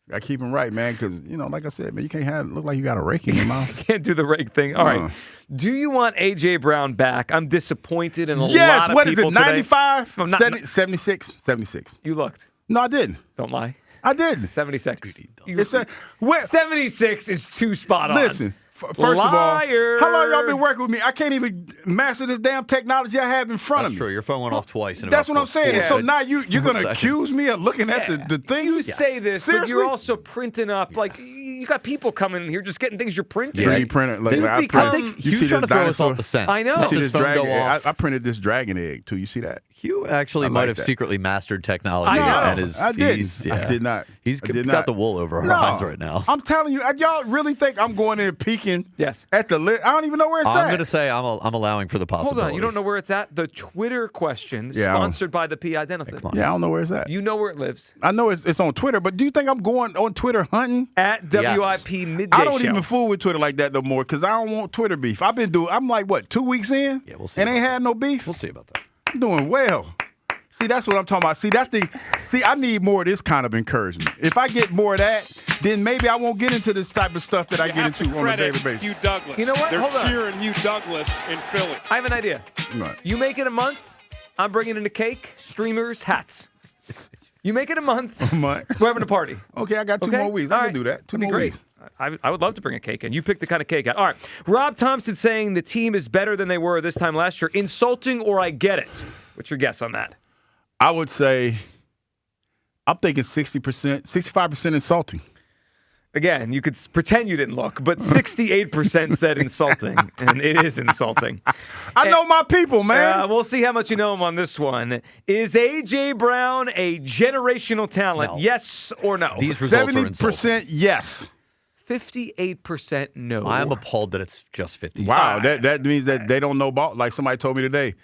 Got to keep them right, man, because, like I said, man, you can't look like you got a rake in your mouth. Can't do the rake thing. All right. Do you want A.J. Brown back? I'm disappointed in a lot of Yes, people what is it, today. 95? No, 76? 76. You looked. No, I didn't. Don't lie. I didn't. 76. It's 76 is too spot on. Listen, first of all, Liar. how long y'all been working with me? I can't even master this damn technology I have in front of That's me. true. Your phone went off twice. That's what I'm saying. And so now you're going to seconds. accuse me of looking at the thing? You say this, but Seriously? you're also printing up. Like, you got people coming in here just getting things you're printing. 3D printer. Like, You've I become- printed- I think you Hugh's see trying this to throw us dinosaur? off the scent. I know. You see His this phone dragon go egg? off. I printed this dragon egg, too. You see that? Hugh actually I might like have that. secretly mastered technology. I know. And is, I did. he's- I did not. He's I did got not. the wool over our No. eyes right now. I'm telling you, y'all really think I'm going in peeking Yes. at the list? I don't even know where it's I'm at. going to say I'm allowing for the Hold possibility. on. You don't know where it's at? The Twitter question, Yeah, I don't- sponsored by the PI Dental Center. Yeah, I don't know where it's at. You know where it lives. I know it's on Twitter, but do you think I'm going on Twitter hunting? At WIP Midday I don't Show. even fool with Twitter like that no more because I don't want Twitter beef. I'm like, what, 2 weeks in? Yeah, we'll see. And ain't had no beef? We'll see about that. I'm doing well. See, that's what I'm talking about. See, I need more of this kind of encouragement. If I get more of that, then maybe I won't get into this type of stuff that I get into on a daily basis. Hugh Douglas. You know what? They're Hold on. cheering Hugh Douglas in Philly. I have an idea. Right. You make it a month, I'm bringing in a cake, streamers, hats. You make it a month, we're having a party. Okay, I got two Okay? more weeks. All I right. can do that. Two That'd be more great. weeks. I would love to bring a cake in. You pick the kind of cake out. All right. Rob Thompson saying the team is better than they were this time last year. Insulting or I get it? What's your guess on that? I would say, I'm thinking 60%, 65% insulting. Again, you could pretend you didn't look, but 68% said insulting, and it is insulting. I know my people, man. We'll see how much you know him on this one. Is A.J. Brown a generational talent? No. Yes or no? These results are 70% yes. 58% no. I am appalled that it's just 50. Wow, that means that they don't know ball. Like somebody told me today,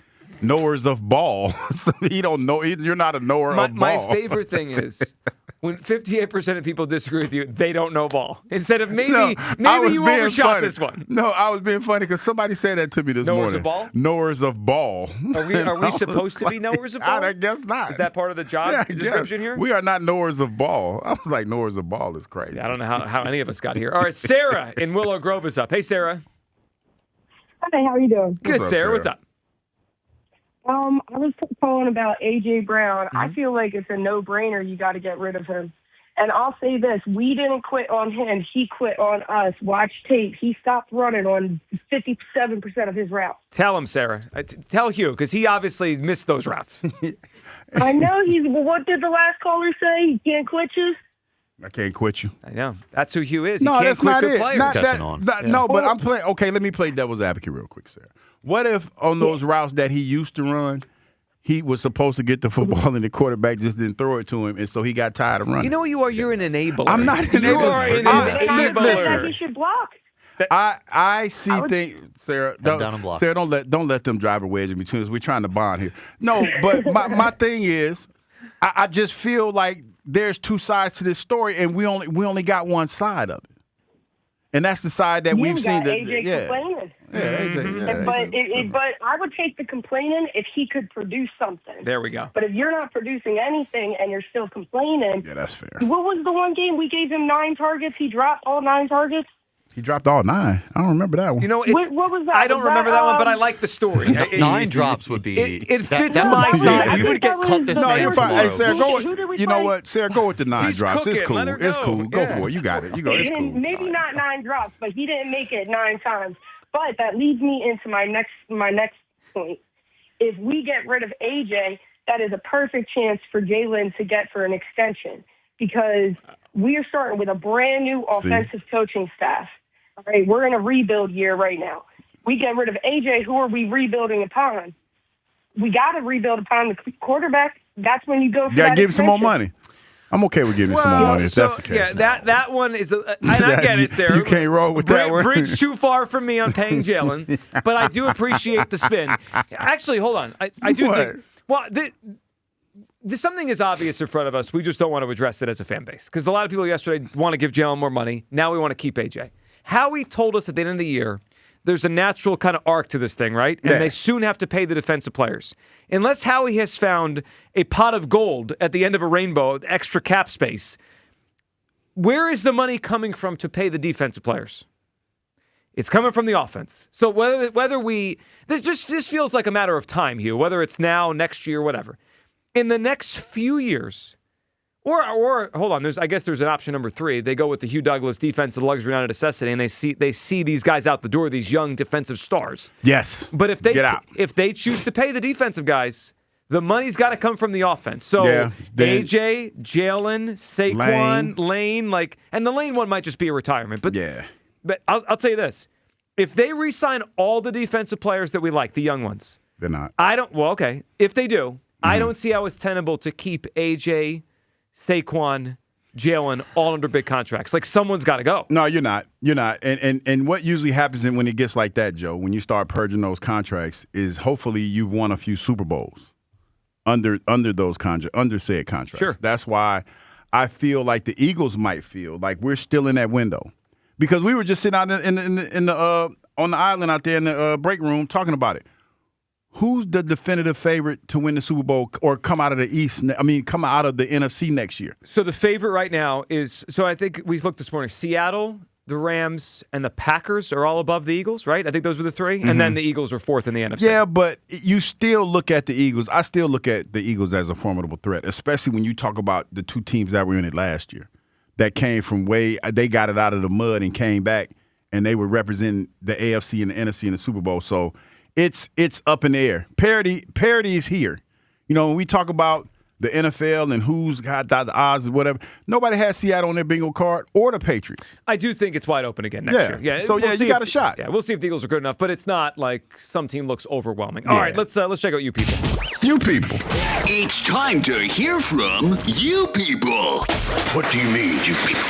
knowers of ball. So he don't know. You're not a knower of ball. My favorite thing is when 58% of people disagree with you, they don't know ball. Instead of maybe you overshot this one. No, I was being funny because somebody said that to me this Knowers morning. of ball? Knowers of ball. Are we supposed to be knowers of ball? I guess not. Is that part of the job Yeah, I guess. description here? We are not knowers of ball. I was like, knowers of ball is crazy. I don't know how any of us got here. All right, Sarah in Willow Grove is up. Hey, Sarah. Hi, how are you doing? Good, What's up, Sarah. What's up? I was calling about A.J. Brown. I feel like it's a no-brainer. You got to get rid of him. And I'll say this, we didn't quit on him. He quit on us. Watch tape. He stopped running on 57% of his routes. Tell him, Sarah. Tell Hugh, because he obviously missed those routes. I know. What did the last caller say? He can't quit you? I can't quit you. I know. That's who Hugh is. No, he can't that's quit not good it. players. Not catching that, on. No, but I'm playing. Okay, let me play devil's advocate real quick, Sarah. What if on those routes that he used to run, he was supposed to get the football and the quarterback just didn't throw it to him, and so he got tired of running? You know what you are? You're an enabler. I'm not an enabler. You are an enabler. He should block. I see things, Sarah. Sarah, don't let them drive a wedge in between us. We're trying to bond here. No, but my thing is, I just feel like there's two sides to this story, and we only got one side of it, and that's the side that we've seen. AJ complaining. Yeah, AJ. But I would take the complaining if he could produce something. There we go. But if you're not producing anything and you're still complaining, yeah, that's fair. What was the one game we gave him 9 targets? He dropped all 9 targets. He dropped all 9. I don't remember that one. You know, what was that? I don't remember that one, but I like the story. 9 drops would be. It fits my side. You would get cut this man you're fine. Hey, Sarah, Who go. did we You know play? what, Sarah? Go with the 9 He's drops. cooking. It's cool. Let her It's go. cool. Go Yeah. for it. You got it. You go. It's cool. Maybe not 9 drops, but he didn't make it 9 times. But that leads me into my next point. If we get rid of AJ, that is a perfect chance for Jalen to get for an extension because we are starting with a brand new offensive coaching staff. All right, we're in a rebuild year right now. We get rid of AJ, who are we rebuilding upon? We got to rebuild upon the quarterback. That's when you go for You got to that give him some more extension. money. I'm okay with giving him some more money if that's the case. Yeah, that one is. I get it, Sarah. You can't roll with that one. Bridge too far from me on paying Jalen, but I do appreciate the spin. Actually, hold on. I do think. Well, something is obvious in front of us. We just don't want to address it as a fan base because a lot of people yesterday want to give Jalen more money. Now we want to keep AJ. Howie told us at the end of the year there's a natural kind of arc to this thing, right? And they soon have to pay the defensive players. Unless Howie has found a pot of gold at the end of a rainbow, extra cap space, where is the money coming from to pay the defensive players? It's coming from the offense. So whether we this feels like a matter of time, Hugh, whether it's now, next year, whatever. In the next few years, or hold on, I guess there's an option number 3. They go with the Hugh Douglas defense of luxury, not a necessity, and they see these guys out the door, these young defensive stars. Yes. But if they choose to pay the defensive guys, the money's got to come from the offense. So AJ, Jalen, Saquon, Lane, and the Lane one might just be a retirement. But But I'll tell you this: if they re-sign all the defensive players that we like, the young ones, they're not. Well, okay. If they do, I don't see how it's tenable to keep AJ, Saquon, Jalen all under big contracts. Someone's got to go. No, you're not. You're not. And what usually happens when it gets like that, Joe, when you start purging those contracts, is hopefully you've won a few Super Bowls under those under said contracts. Sure. That's why I feel like the Eagles might feel like we're still in that window because we were just sitting out in the on the island out there in the break room talking about it. Who's the definitive favorite to win the Super Bowl or come out of the East? Come out of the NFC next year? So the favorite right now is, I think we looked this morning, Seattle, the Rams, and the Packers are all above the Eagles, right? I think those were the 3. And then the Eagles are 4th in the NFC. Yeah, but you still look at the Eagles. I still look at the Eagles as a formidable threat, especially when you talk about the 2 teams that were in it last year that came from they got it out of the mud and came back, and they were representing the AFC and the NFC in the Super Bowl. So it's up in the air. Parity is here. When we talk about the NFL and who's got the odds or whatever, nobody has Seattle on their bingo card or the Patriots. I do think it's wide open again next year. Yeah. So you got a shot. Yeah, we'll see if the Eagles are good enough, but it's not like some team looks overwhelming. All right, let's check out you people. You people. It's time to hear from you people. What do you mean, you people?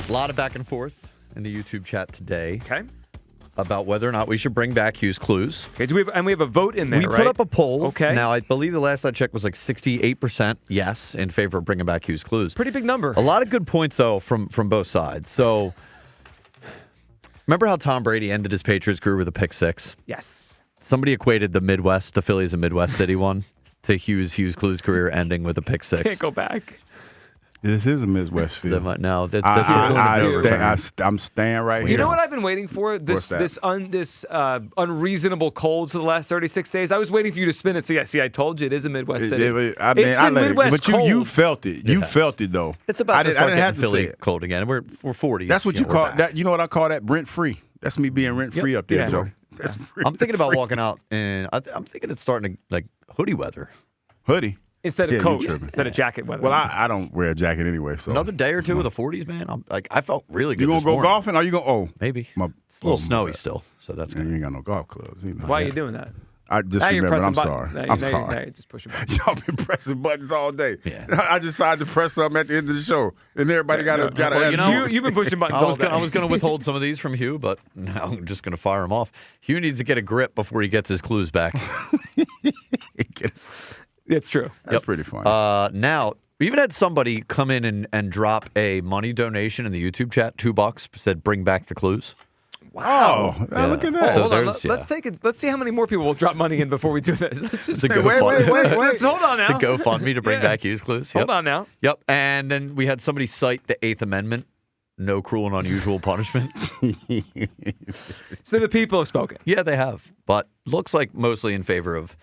A lot of back and forth in the YouTube chat today. Okay. About whether or not we should bring back Hugh's Clues. Okay, we have a vote in there, We right? put up a poll. Okay. Now, I believe the last I checked was 68% yes in favor of bringing back Hugh's Clues. Pretty big number. A lot of good points, though, from both sides. So, remember how Tom Brady ended his Patriots career with a pick 6? Yes. Somebody equated the Phillies and Midwest City one to Hugh's Clues career ending with a pick 6. Can't go back. This is a Midwest feel. No, that's I'm staying right here. You know what I've been waiting for? This unreasonable cold for the last 36 days. I was waiting for you to spin it. See, I told you it is a Midwest city. You felt it. You felt it though. It's about to start getting Philly say it. cold again. We're 40s. That's what you call that. You know what I call that? Rent free. That's me being rent free up there, Joe. I'm thinking about walking out, and I'm thinking it's starting to like hoodie weather. Hoodie. Instead of coat, instead of jacket weather. Well, I don't wear a jacket anyway. So another day or two with the 40s, man. I felt really good. You gonna this go morning. golfing? Or you gonna? Oh, maybe. It's a little snowy still, so that's good. You ain't got no golf clubs. Why are you doing that? I just now remembered. I'm buttons. sorry. I'm sorry. Now you're just pushing buttons. Y'all been pressing buttons all day. Yeah. I decided to press something at the end of the show, and everybody got to. You've been pushing buttons all day. I was going to withhold some of these from Hugh, but now I'm just going to fire him off. Hugh needs to get a grip before he gets his clues back. It's true. That's pretty funny. Now, we even had somebody come in and drop a money donation in the YouTube chat, $2, said bring back the clues. Wow. Look at that. So Hold on. Let's see how many more people will drop money in before we do this. Let's just wait. Hold on now. The GoFundMe to bring back Hugh's clues. Yep. Hold on now. Yep. And then we had somebody cite the 8th Amendment. No cruel and unusual punishment. So the people have spoken. Yeah, they have. But looks like mostly in favor of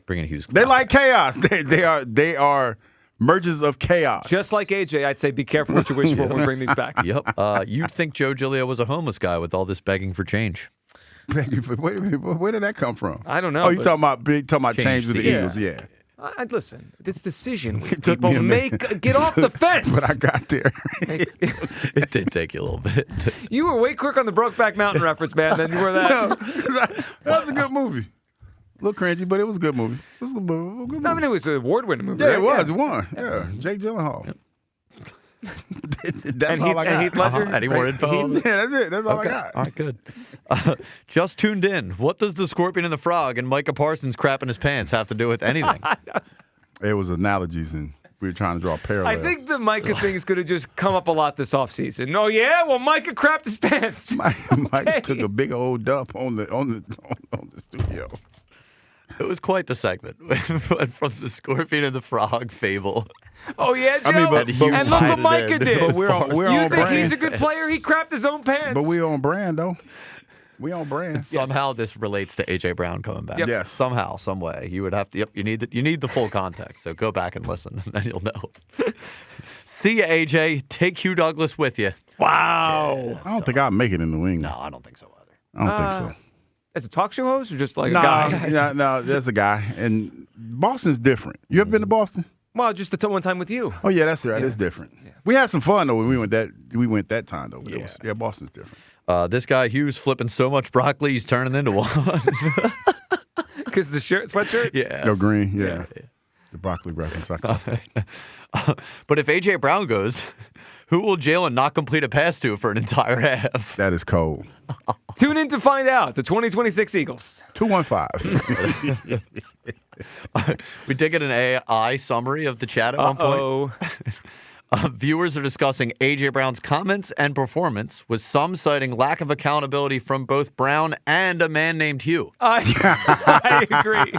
bringing Hughes. They like chaos. They are mergers of chaos. Just like AJ, I'd say be careful what you wish for when we bring these back. Yep. You'd think Joe Giglio was a homeless guy with all this begging for change. Wait a minute. Where did that come from? I don't know. Oh, you talking about change with the Eagles? Yeah. Listen, it's decision. Took me a minute. Get off the fence. But I got there. It did take you a little bit. You were way quick on the Brokeback Mountain reference, man, than you were that. No, that was a good movie. A little cringy, but it was a good movie. It was a good movie. I mean, it was an award-winning movie. Yeah, right? it was. It won. Yeah. Jake Gyllenhaal. Yep. That's all I got. And Heath Ledger? Any more info? Yeah, that's it. That's all I got. All right, good. Just tuned in. What does the Scorpion and the Frog and Micah Parsons crapping his pants have to do with anything? It was analogies, and we were trying to draw parallels. I think the Micah thing is going to just come up a lot this offseason. Oh, yeah? Well, Micah crapped his pants. Mike took a big old dump on the studio. It was quite the segment. From the Scorpion and the Frog fable. Oh, yeah, Joe? And look what Micah did. But we're on think brand. he's a good player? He crapped his own pants. But we're on brand, though. We on brand. Somehow this relates to A.J. Brown coming back. Yep. Yes. Somehow, some way. You would have to. Yep. You need the full context. So go back and listen, and then you'll know. See ya, A.J. Take Hugh Douglas with you. Wow. Yeah, I don't think I'll make it in New England. No, I don't think so either. I don't think so. As a talk show host or just like a guy? No, there's a guy. And Boston's different. You ever been to Boston? Well, just the one time with you. Oh, yeah, that's right. Yeah. It's different. Yeah. We had some fun, though, when we went that time, though. Yeah. Boston's different. This guy, Hugh's flipping so much broccoli, he's turning into one. Because the sweatshirt? Yeah. No green, yeah. The broccoli reference. But if A.J. Brown goes, who will Jalen not complete a pass to for an entire half? That is cold. Tune in to find out. The 2026 Eagles. 215. We did get an AI summary of the chat at one point. Viewers are discussing A.J. Brown's comments and performance, with some citing lack of accountability from both Brown and a man named Hugh. I agree.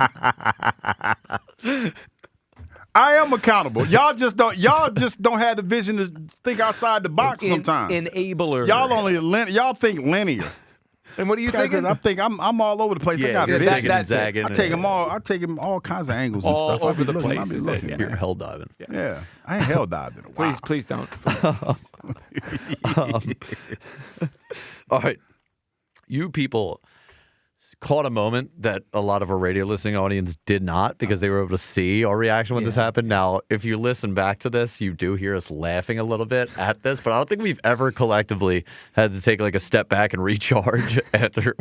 I am accountable. Y'all just don't have the vision to think outside the box sometimes. Enabler. Y'all think linear. And what are you thinking? I'm all over the place. Yeah, I got you're vision. zigging and zagging. I take him all kinds of angles and all stuff. over the place. You're hell diving. Yeah. I ain't hell diving in a while. Please don't. All right. You people caught a moment that a lot of our radio listening audience did not, because they were able to see our reaction when this happened. Now, if you listen back to this, you do hear us laughing a little bit at this, but I don't think we've ever collectively had to take like a step back and recharge after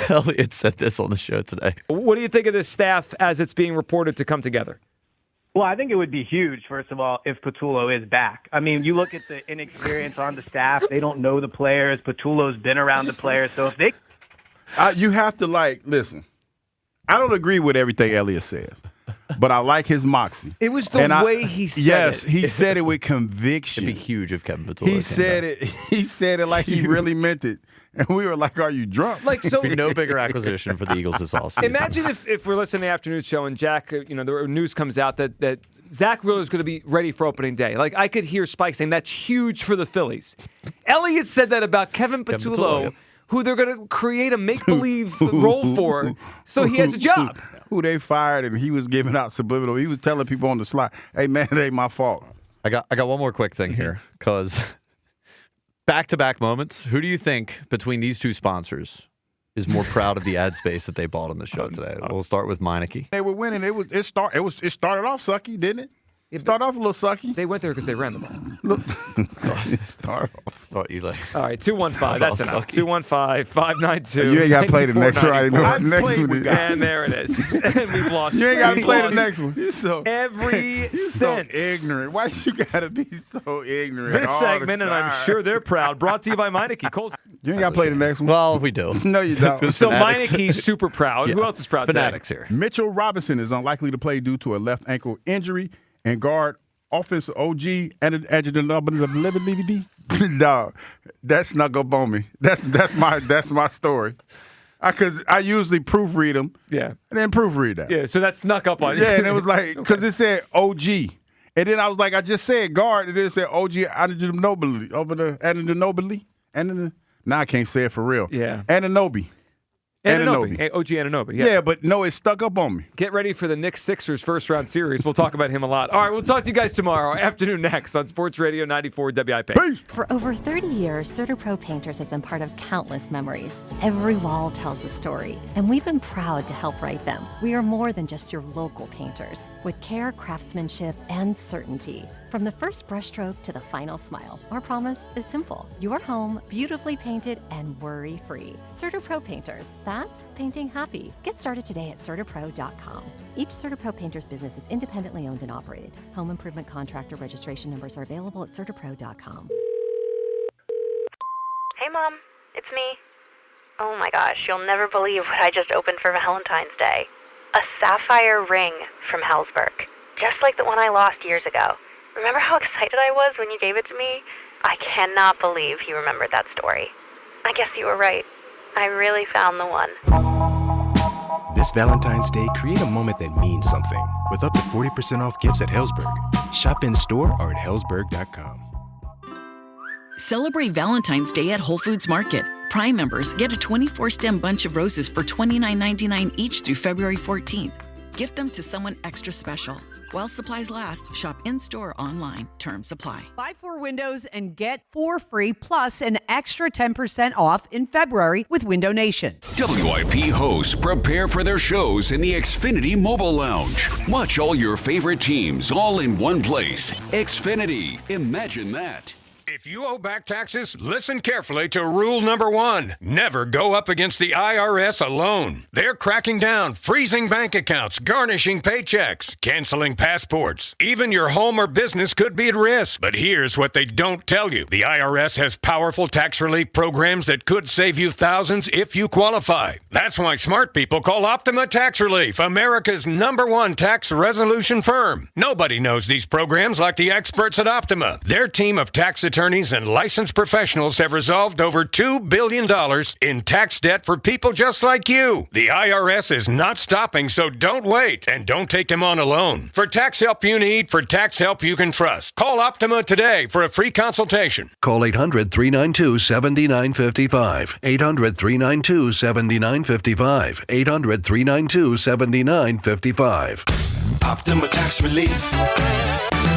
Elliot said this on the show today. What do you think of this staff as it's being reported to come together? Well, I think it would be huge, first of all, if Patullo is back. I mean, you look at the inexperience on the staff. They don't know the players. Patullo's been around the players. So if they... you have to listen. I don't agree with everything Elliot says, but I like his moxie. It was the way he said it. Yes, he said it with conviction. It'd be huge if Kevin Patullo He said it like he really meant it. And we were like, are you drunk? Like, so no bigger acquisition for the Eagles this offseason. Imagine if we're listening to the afternoon show and Jack, the news comes out that Zach Wheeler's going to be ready for opening day. Like, I could hear Spike saying that's huge for the Phillies. Elliott said that about Kevin Patullo, who they're going to create a make-believe role for, so he has a job. Who they fired, and he was giving out subliminal. He was telling people on the slide, hey, man, it ain't my fault. I got one more quick thing here, because back-to-back moments, who do you think between these two sponsors is more proud of the ad space that they bought on the show today? We'll start with Meineke. They were winning. It started off sucky, didn't it? It started off a little sucky. They went there because they ran the ball. It started off. Start Eli. All right, 215. That's enough. 215-592. You ain't got to play the next one. I know what the next one is. And there it is. And we've lost. You ain't got to play the next one. You're so ignorant. Why you got to be so ignorant? This segment, and I'm sure they're proud, brought to you by Meineke. You ain't got to play the next one. Well, we do. No, you don't. So Meineke's super proud. Who else is proud Fanatics today? here. Mitchell Robinson is unlikely to play due to a left ankle injury, and guard offensive OG and adjutant dog. That snuck up on me. That's my story. Because I usually proofread them. Yeah. And then proofread that. Yeah, so that snuck up on you. Yeah, and it was like, because it said OG. And then I was like, I just said guard, and then it said OG adjutant nobly. Over the adjutant nobly. Now I can't say it for real. Yeah. Ananobi. Anunoby. Hey, OG Anunoby. Yeah, but no, it stuck up on me. Get ready for the Knicks Sixers first round series. We'll talk about him a lot. All right, we'll talk to you guys tomorrow afternoon next on Sports Radio 94 WIP. Peace. For over 30 years, CertaPro Painters has been part of countless memories. Every wall tells a story, and we've been proud to help write them. We are more than just your local painters. With care, craftsmanship, and certainty. From the first brushstroke to the final smile, our promise is simple. Your home, beautifully painted and worry-free. CertaPro Painters, that's painting happy. Get started today at CertaPro.com. Each CertaPro Painters business is independently owned and operated. Home improvement contractor registration numbers are available at CertaPro.com. Hey, Mom. It's me. Oh my gosh, you'll never believe what I just opened for Valentine's Day. A sapphire ring from Hellsberg. Just like the one I lost years ago. Remember how excited I was when you gave it to me? I cannot believe you remembered that story. I guess you were right. I really found the one. This Valentine's Day, create a moment that means something with up to 40% off gifts at Hellsberg. Shop in store or at hellsberg.com. Celebrate Valentine's Day at Whole Foods Market. Prime members get a 24-stem bunch of roses for $29.99 each through February 14th. Gift them to someone extra special. While supplies last, shop in-store or online. Terms apply. Buy 4 windows and get 4 free plus an extra 10% off in February with Window Nation. WIP hosts prepare for their shows in the Xfinity Mobile Lounge. Watch all your favorite teams all in one place. Xfinity. Imagine that. If you owe back taxes, listen carefully to rule number 1. Never go up against the IRS alone. They're cracking down, freezing bank accounts, garnishing paychecks, canceling passports. Even your home or business could be at risk. But here's what they don't tell you. The IRS has powerful tax relief programs that could save you thousands if you qualify. That's why smart people call Optima Tax Relief, America's #1 tax resolution firm. Nobody knows these programs like the experts at Optima. Their team of tax attorneys and licensed professionals have resolved over $2 billion in tax debt for people just like you. The IRS is not stopping, so don't wait and don't take them on alone. For tax help you need, for tax help you can trust, call Optima today for a free consultation. Call 800-392-7955. 800-392-7955. 800-392-7955. Optima Tax Relief.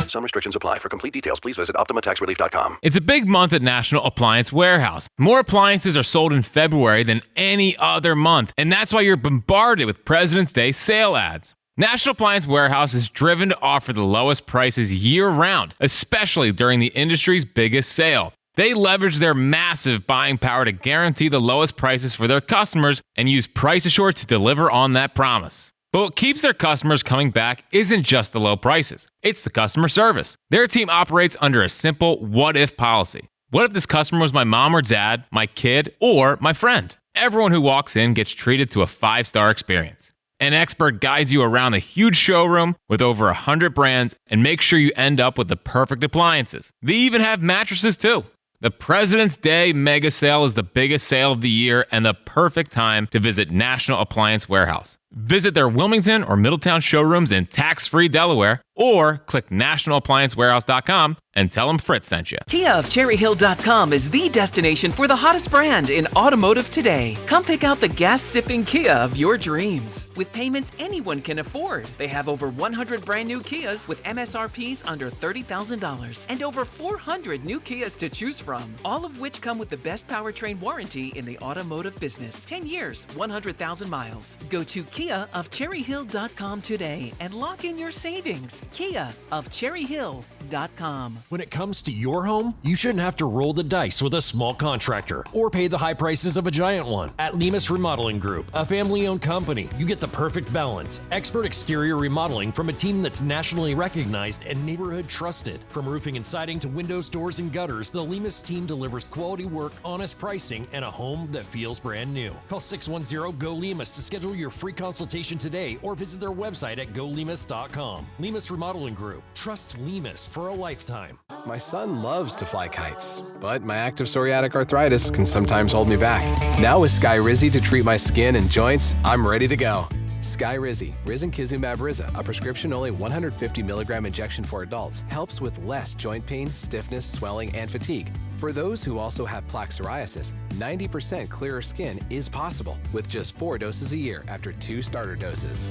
Some restrictions apply. For complete details, please visit OptimaTaxRelief.com. It's a big month at National Appliance Warehouse. More appliances are sold in February than any other month, and that's why you're bombarded with President's Day sale ads. National Appliance Warehouse is driven to offer the lowest prices year-round, especially during the industry's biggest sale. They leverage their massive buying power to guarantee the lowest prices for their customers and use Price Assure to deliver on that promise. But what keeps their customers coming back isn't just the low prices. It's the customer service. Their team operates under a simple what-if policy. What if this customer was my mom or dad, my kid, or my friend? Everyone who walks in gets treated to a 5-star experience. An expert guides you around the huge showroom with over 100 brands and makes sure you end up with the perfect appliances. They even have mattresses too. The President's Day mega sale is the biggest sale of the year and the perfect time to visit National Appliance Warehouse. Visit their Wilmington or Middletown showrooms in tax-free Delaware Or click nationalappliancewarehouse.com and tell them Fritz sent you. Kia of CherryHill.com is the destination for the hottest brand in automotive today. Come pick out the gas-sipping Kia of your dreams. With payments anyone can afford. They have over 100 brand new Kias with MSRPs under $30,000 and over 400 new Kias to choose from, all of which come with the best powertrain warranty in the automotive business. 10 years, 100,000 miles. Go to KiaofCherryHill.com today and lock in your savings. Kia of CherryHill.com. When it comes to your home, you shouldn't have to roll the dice with a small contractor or pay the high prices of a giant one. At Lemus Remodeling Group, a family-owned company, you get the perfect balance. Expert exterior remodeling from a team that's nationally recognized and neighborhood trusted. From roofing and siding to windows, doors, and gutters, the Lemus team delivers quality work, honest pricing, and a home that feels brand new. Call 610-GO-LEMUS to schedule your free consultation today or visit their website at golemus.com. Lemus Remodeling Group. Trust Lemus for a lifetime. My son loves to fly kites, but my active psoriatic arthritis can sometimes hold me back. Now with Skyrizi to treat my skin and joints, I'm ready to go. Skyrizi, Risankizumab Riza, a prescription-only 150 milligram injection for adults, helps with less joint pain, stiffness, swelling, and fatigue. For those who also have plaque psoriasis, 90% clearer skin is possible with just 4 doses a year after 2 starter doses.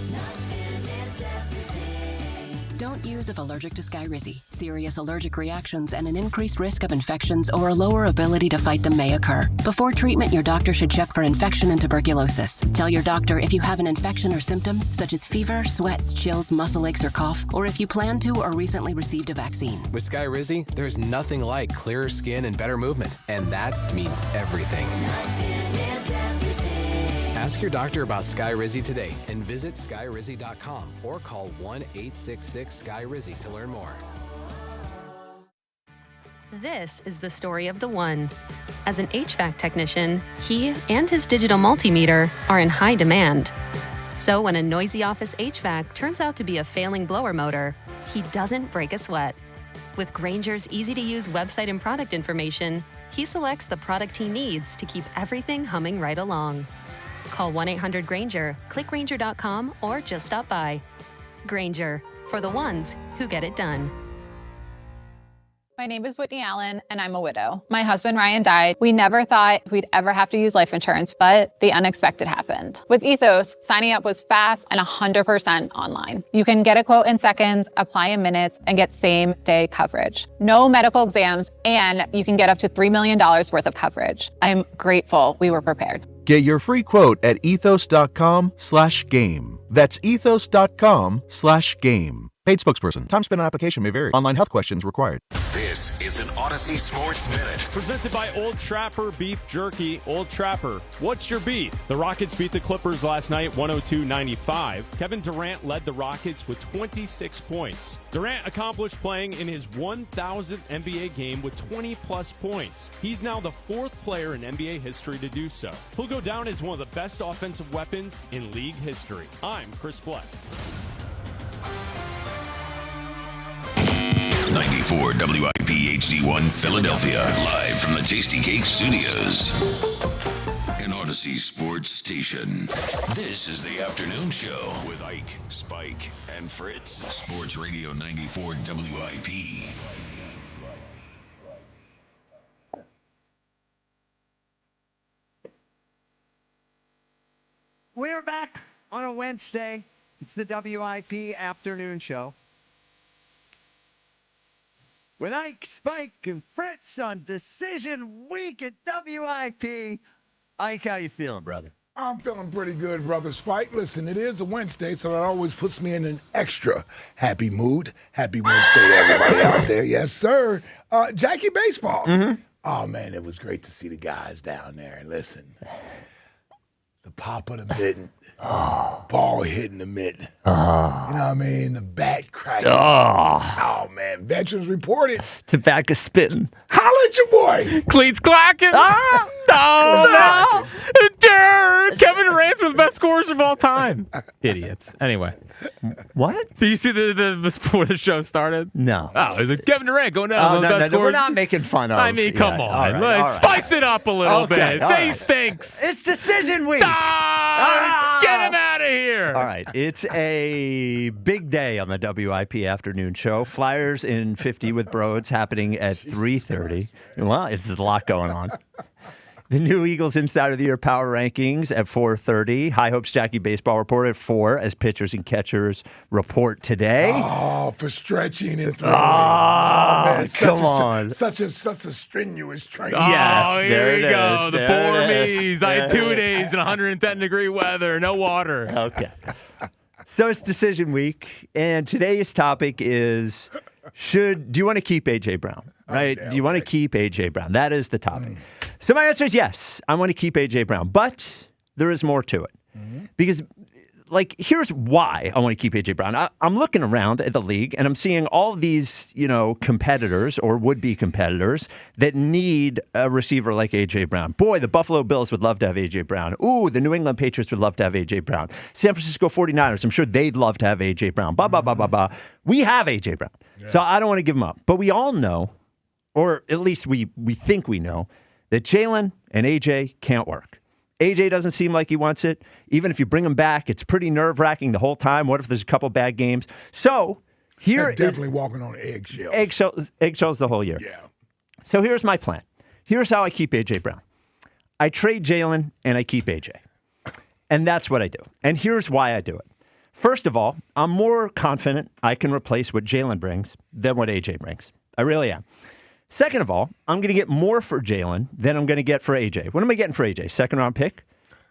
Don't use if allergic to Skyrizi. Serious allergic reactions and an increased risk of infections or a lower ability to fight them may occur. Before treatment, your doctor should check for infection and tuberculosis. Tell your doctor if you have an infection or symptoms such as fever, sweats, chills, muscle aches, or cough, or if you plan to or recently received a vaccine. With Skyrizi, there's nothing like clearer skin and better movement, and that means everything. Ask your doctor about Skyrizi today and visit skyrizi.com or call 1-866-SKYRIZI to learn more. This is the story of the one. As an HVAC technician, he and his digital multimeter are in high demand. So when a noisy office HVAC turns out to be a failing blower motor, he doesn't break a sweat. With Grainger's easy-to-use website and product information, he selects the product he needs to keep everything humming right along. Call 1-800-GRAINGER, click Grainger.com, or just stop by. Grainger, for the ones who get it done. My name is Whitney Allen, and I'm a widow. My husband, Ryan, died. We never thought we'd ever have to use life insurance, but the unexpected happened. With Ethos, signing up was fast and 100% online. You can get a quote in seconds, apply in minutes, and get same-day coverage. No medical exams, and you can get up to $3 million worth of coverage. I'm grateful we were prepared. Get your free quote at ethos.com/game. That's ethos.com/game. Paid spokesperson. Time spent on application may vary. Online health questions required. This is an Odyssey Sports Minute. Presented by Old Trapper Beef Jerky. Old Trapper, what's your beef? The Rockets beat the Clippers last night 102-95. Kevin Durant led the Rockets with 26 points. Durant accomplished playing in his 1,000th NBA game with 20-plus points. He's now the 4th player in NBA history to do so. He'll go down as one of the best offensive weapons in league history. I'm Chris Black. 94 WIP HD1 Philadelphia, live from the Tasty Cake Studios. An Odyssey Sports Station. This is the afternoon show with Ike, Spike, and Fritz. Sports Radio 94 WIP. We're back on a Wednesday. It's the WIP afternoon show. With Ike, Spike, and Fritz on Decision Week at WIP. Ike, how you feeling, brother? I'm feeling pretty good, brother Spike. Listen, it is a Wednesday, so that always puts me in an extra happy mood. Happy Wednesday to everybody out there. Yes, sir. Jackie Baseball. Mm-hmm. Oh, man, it was great to see the guys down there. And listen, the pop of the mitten, ball hitting the mitten. You know what I mean? The bat cracking. Oh, man. Veterans reported. Tobacco spitting. Holla at your boy. Cleats clacking. No. Kevin Durant's one of the best scorers of all time. Idiots. Anyway. What? Did you see the before the show started? No. Oh, it was like Kevin Durant going down. No, we're not making fun of. I mean, come on. All right. Spice it up a little bit. Say he stinks. It's Decision Week. Get him out of here. All right. It's a big day on the WIP afternoon show. Flyers in 50 with Broads happening at 3:30. Well, it's a lot going on. The new Eagles Insider of the Year Power Rankings at 4:30. High Hopes Jackie Baseball Report at 4 as pitchers and catchers report today. Oh, for stretching and throwing. Man, come on. Such a strenuous training. Yes, Here we go. is. The There poor it is. me's. I had There 2 it days in 110-degree weather, no water. Okay. So it's decision week, and today's topic is do you want to keep A.J. Brown? Right? Do you want to keep A.J. Brown? That is the topic. So my answer is yes. I want to keep A.J. Brown, but there is more to it. Because, here's why I want to keep A.J. Brown. I'm looking around at the league, and I'm seeing all these, competitors or would-be competitors that need a receiver like A.J. Brown. Boy, the Buffalo Bills would love to have A.J. Brown. Ooh, the New England Patriots would love to have A.J. Brown. San Francisco 49ers, I'm sure they'd love to have A.J. Brown. We have A.J. Brown. So I don't want to give him up. But we all know, or at least we think we know, that Jalen and A.J. can't work. A.J. doesn't seem like he wants it. Even if you bring him back, it's pretty nerve-wracking the whole time. What if there's a couple bad games? So here definitely walking on eggshells. Eggshells the whole year. Yeah. So here's my plan. Here's how I keep A.J. Brown. I trade Jalen and I keep A.J. And that's what I do. And here's why I do it. First of all, I'm more confident I can replace what Jalen brings than what A.J. brings. I really am. Second of all, I'm going to get more for Jalen than I'm going to get for A.J. What am I getting for A.J.? Second-round pick?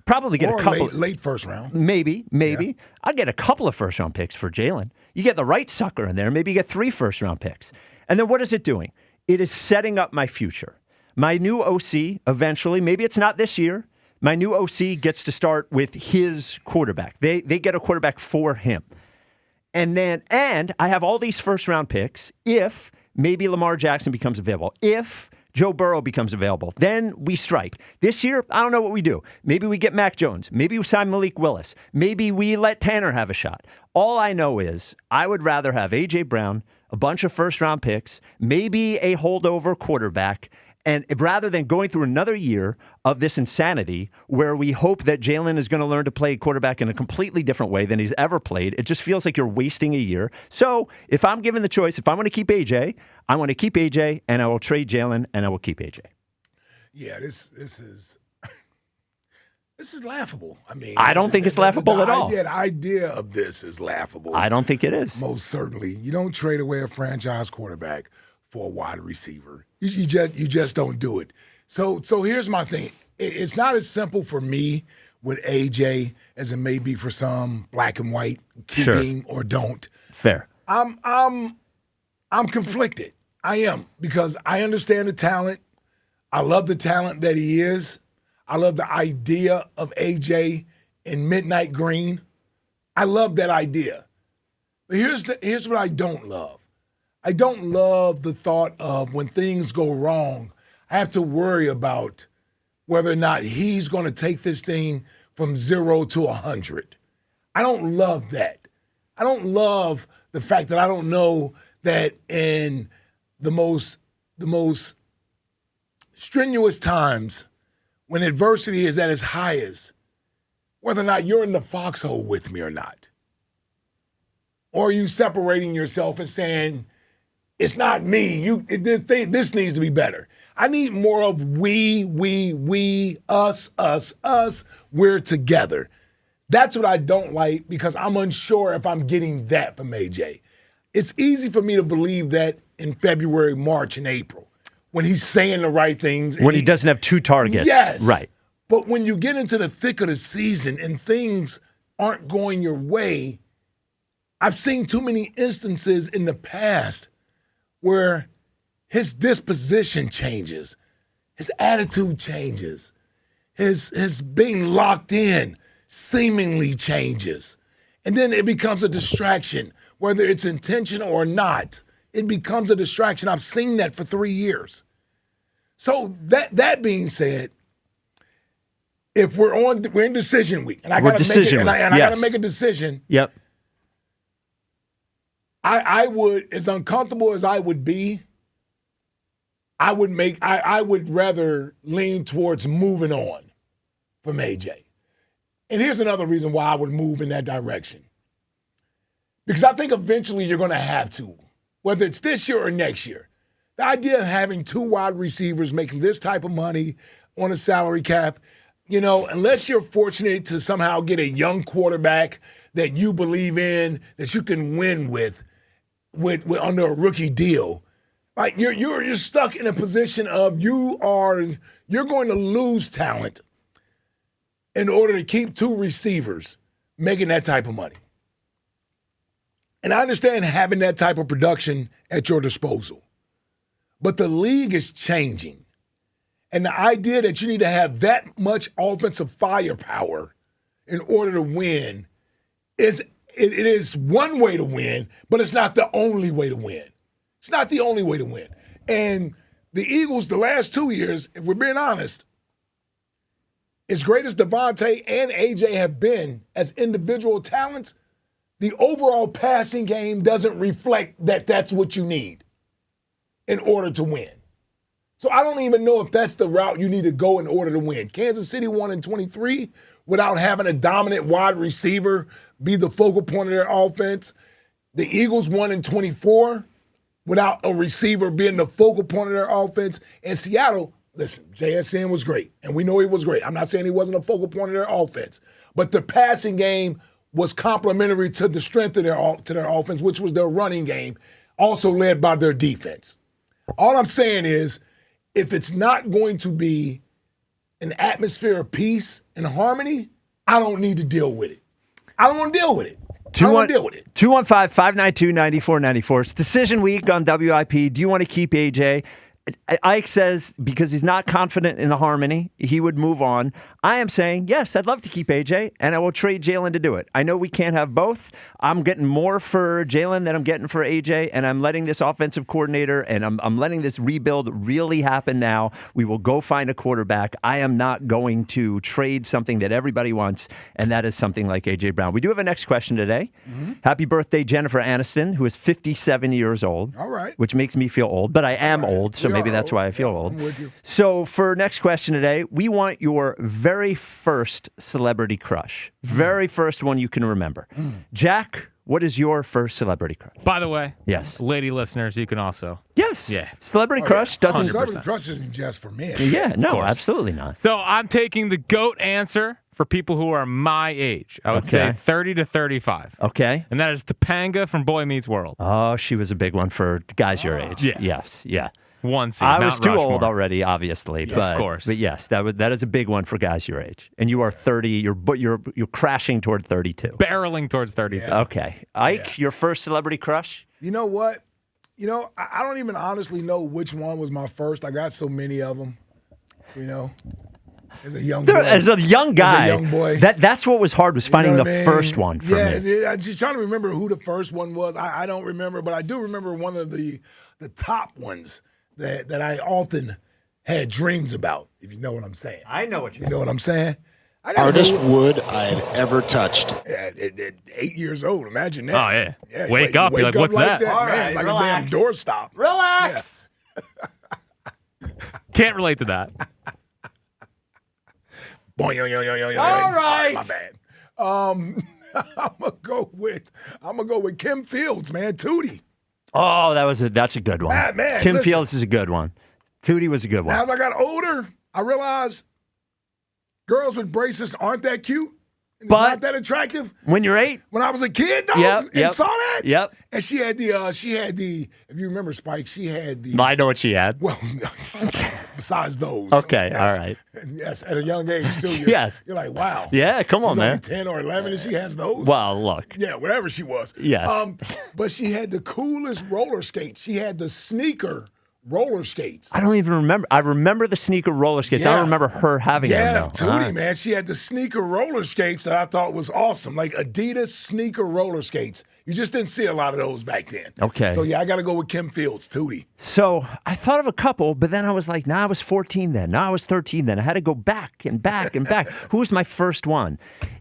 Probably get a couple. Late first round. Maybe. Yeah. I'll get a couple of first-round picks for Jalen. You get the right sucker in there. Maybe you get 3 first-round picks. And then what is it doing? It is setting up my future. My new OC, eventually, maybe it's not this year, my new OC gets to start with his quarterback. They get a quarterback for him. And I have all these first-round picks if maybe Lamar Jackson becomes available. If Joe Burrow becomes available, then we strike. This year, I don't know what we do. Maybe we get Mac Jones. Maybe we sign Malik Willis. Maybe we let Tanner have a shot. All I know is I would rather have A.J. Brown, a bunch of first-round picks, maybe a holdover quarterback, and rather than going through another year of this insanity where we hope that Jalen is going to learn to play quarterback in a completely different way than he's ever played, it just feels like you're wasting a year. So if I'm given the choice, if I want to keep AJ, I want to keep AJ, and I will trade Jalen, and I will keep AJ. Yeah, this is laughable. I mean, I don't think it's laughable at all. The idea of this is laughable. I don't think it is. Most certainly. You don't trade away a franchise quarterback for a wide receiver. You just don't do it. So here's my thing. It's not as simple for me with AJ as it may be for some black and white, keeping or don't. Fair. I'm conflicted. I am, because I understand the talent. I love the talent that he is. I love the idea of AJ in midnight green. I love that idea. But here's what I don't love. I don't love the thought of when things go wrong, I have to worry about whether or not he's going to take this thing from 0 to 100. I don't love that. I don't love the fact that I don't know that in the most strenuous times, when adversity is at its highest, whether or not you're in the foxhole with me or not. Or are you separating yourself and saying, it's not me. This needs to be better. I need more of we, us. We're together. That's what I don't like, because I'm unsure if I'm getting that from AJ. It's easy for me to believe that in February, March, and April, when he's saying the right things. When he doesn't have 2 targets. Yes. Right. But when you get into the thick of the season and things aren't going your way, I've seen too many instances in the past where his disposition changes, his attitude changes, his being locked in seemingly changes. And then it becomes a distraction, whether it's intentional or not. It becomes a distraction. I've seen that for 3 years. So that being said, if we're in decision week, and I got to make a decision. Yep. I would, as uncomfortable as I would be, I would rather lean towards moving on from AJ. And here's another reason why I would move in that direction. Because I think eventually you're going to have to, whether it's this year or next year. The idea of having 2 wide receivers making this type of money on a salary cap, unless you're fortunate to somehow get a young quarterback that you believe in, that you can win with under a rookie deal, like you're stuck in a position of you're going to lose talent in order to keep 2 receivers making that type of money. And I understand having that type of production at your disposal. But the league is changing. And the idea that you need to have that much offensive firepower in order to win it is one way to win, but it's not the only way to win. It's not the only way to win. And the Eagles, the last 2 years, if we're being honest, as great as Devontae and AJ have been as individual talents, the overall passing game doesn't reflect that that's what you need in order to win. So I don't even know if that's the route you need to go in order to win. Kansas City won in 23 without having a dominant wide receiver be the focal point of their offense. The Eagles won in 24 without a receiver being the focal point of their offense. And Seattle, listen, JSN was great, and we know he was great. I'm not saying he wasn't a focal point of their offense, but the passing game was complementary to the strength of their offense, which was their running game, also led by their defense. All I'm saying is, if it's not going to be an atmosphere of peace and harmony, I don't need to deal with it. I don't want to deal with it. 215-592-9494. It's decision week on WIP. Do you want to keep AJ? Ike says because he's not confident in the harmony, he would move on. I am saying, yes, I'd love to keep AJ, and I will trade Jalen to do it. I know we can't have both. I'm getting more for Jalen than I'm getting for AJ, and I'm letting this offensive coordinator and I'm letting this rebuild really happen now. We will go find a quarterback. I am not going to trade something that everybody wants, and that is something like AJ Brown. We do have a next question today. Mm-hmm. Happy birthday, Jennifer Aniston, who is 57 years old. All right. Which makes me feel old, but I am old, so maybe that's why I feel old. I'm with you. So for next question today, we want your very first celebrity crush. Very first one you can remember. Jack, what is your first celebrity crush? By the way, yes, lady listeners, you can also. Yes. Yeah. Celebrity crush doesn't. 100%. Celebrity crush isn't just for men. Yeah, no, absolutely not. So I'm taking the GOAT answer for people who are my age. I would say 30 to 35. Okay. And that is Topanga from Boy Meets World. Oh, she was a big one for guys your age. Yeah. Yes. Yeah. One scene. I Mount was too Rushmore. old already, obviously. Yeah, but, of course. But yes, that is a big one for guys your age. And you are 30. You're crashing toward 32. Barreling towards 32. Yeah. Okay, Ike, your first celebrity crush? You know what? I don't even honestly know which one was my first. I got so many of them. As a young boy. As a young guy, as a young boy. That's what was hard, was finding what the I mean? first one for me. Yeah, I'm just trying to remember who the first one was. I don't remember, but I do remember one of the top ones that I often had dreams about, if you know what I'm saying. I know what you know what I'm saying? Hardest wood I had ever touched. At 8 years old, imagine that. Oh, yeah. You Wake up, you're like, what's that? Man, All right, it's like relax. a damn doorstop. Relax. Can't relate to that. All right. My bad. I'm gonna go with Kim Fields, man. Tootie. Oh, that's a good one. Man, Kim listen. Fields is a good one. Tootie was a good one. Now, as I got older, I realized girls with braces aren't that cute. It's not that attractive. When you're 8? When I was a kid, though, and saw that. Yep. And she had the, if you remember, Spike, she had the. I know what she had. Well, besides those. Okay, yes. all right. Yes, at a young age, too. Yes. You're like, wow. Yeah, come on, She's man. only 10 or 11 and she has those. Well, look. Yeah, whatever she was. Yes. But she had the coolest roller skates. She had the sneaker roller skates. I don't even remember. I remember the sneaker roller skates. I don't remember her having them, though. Tootie, All right. man. She had the sneaker roller skates that I thought was awesome. Like Adidas sneaker roller skates. You just didn't see a lot of those back then. Okay. So, yeah, I got to go with Kim Fields, Tootie. So I thought of a couple, but then I was like, I was 14 then. I was 13 then. I had to go back and back and back. Who was my first one?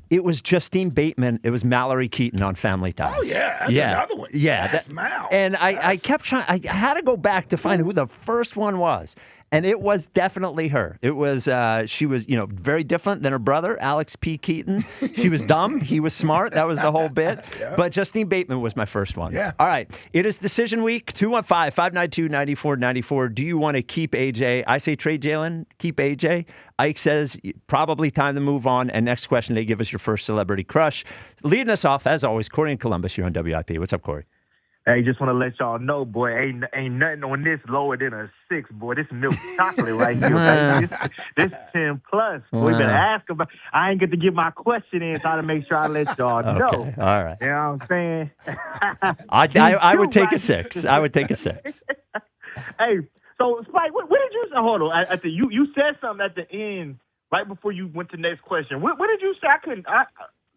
It was Justine Bateman. It was Mallory Keaton on Family Ties. Oh, yeah. That's another one. Yeah. Yes, Mal. And I kept trying. I had to go back to find who the first one was. And it was definitely her. It was, she was, very different than her brother, Alex P. Keaton. She was dumb. He was smart. That was the whole bit. Yeah. But Justine Bateman was my first one. Yeah. All right. It is decision week. 215-592-9494. Do you want to keep AJ? I say trade Jalen, keep AJ. Ike says probably time to move on. And next question, they give us your first celebrity crush. Leading us off, as always, Corey in Columbus here on WIP. What's up, Corey? Hey, just want to let y'all know, boy, ain't nothing on this lower than a 6, boy. This milk chocolate right here, baby. This 10 plus. Boy, better ask about. I ain't get to get my question in, so I to make sure I let y'all know. Okay. All right. You know what I'm saying? I would take a 6. I would take a 6. Hey, so Spike, what did you say? Hold on. You said something at the end, right before you went to the next question. What did you say?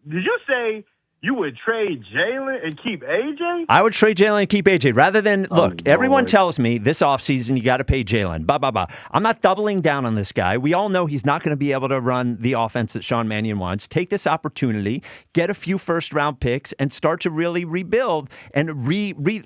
Did you say you would trade Jalen and keep AJ? I would trade Jalen and keep AJ. Rather than, look, everyone tells me this offseason you got to pay Jalen. I'm not doubling down on this guy. We all know he's not going to be able to run the offense that Sean Mannion wants. Take this opportunity, get a few first-round picks, and start to really rebuild. And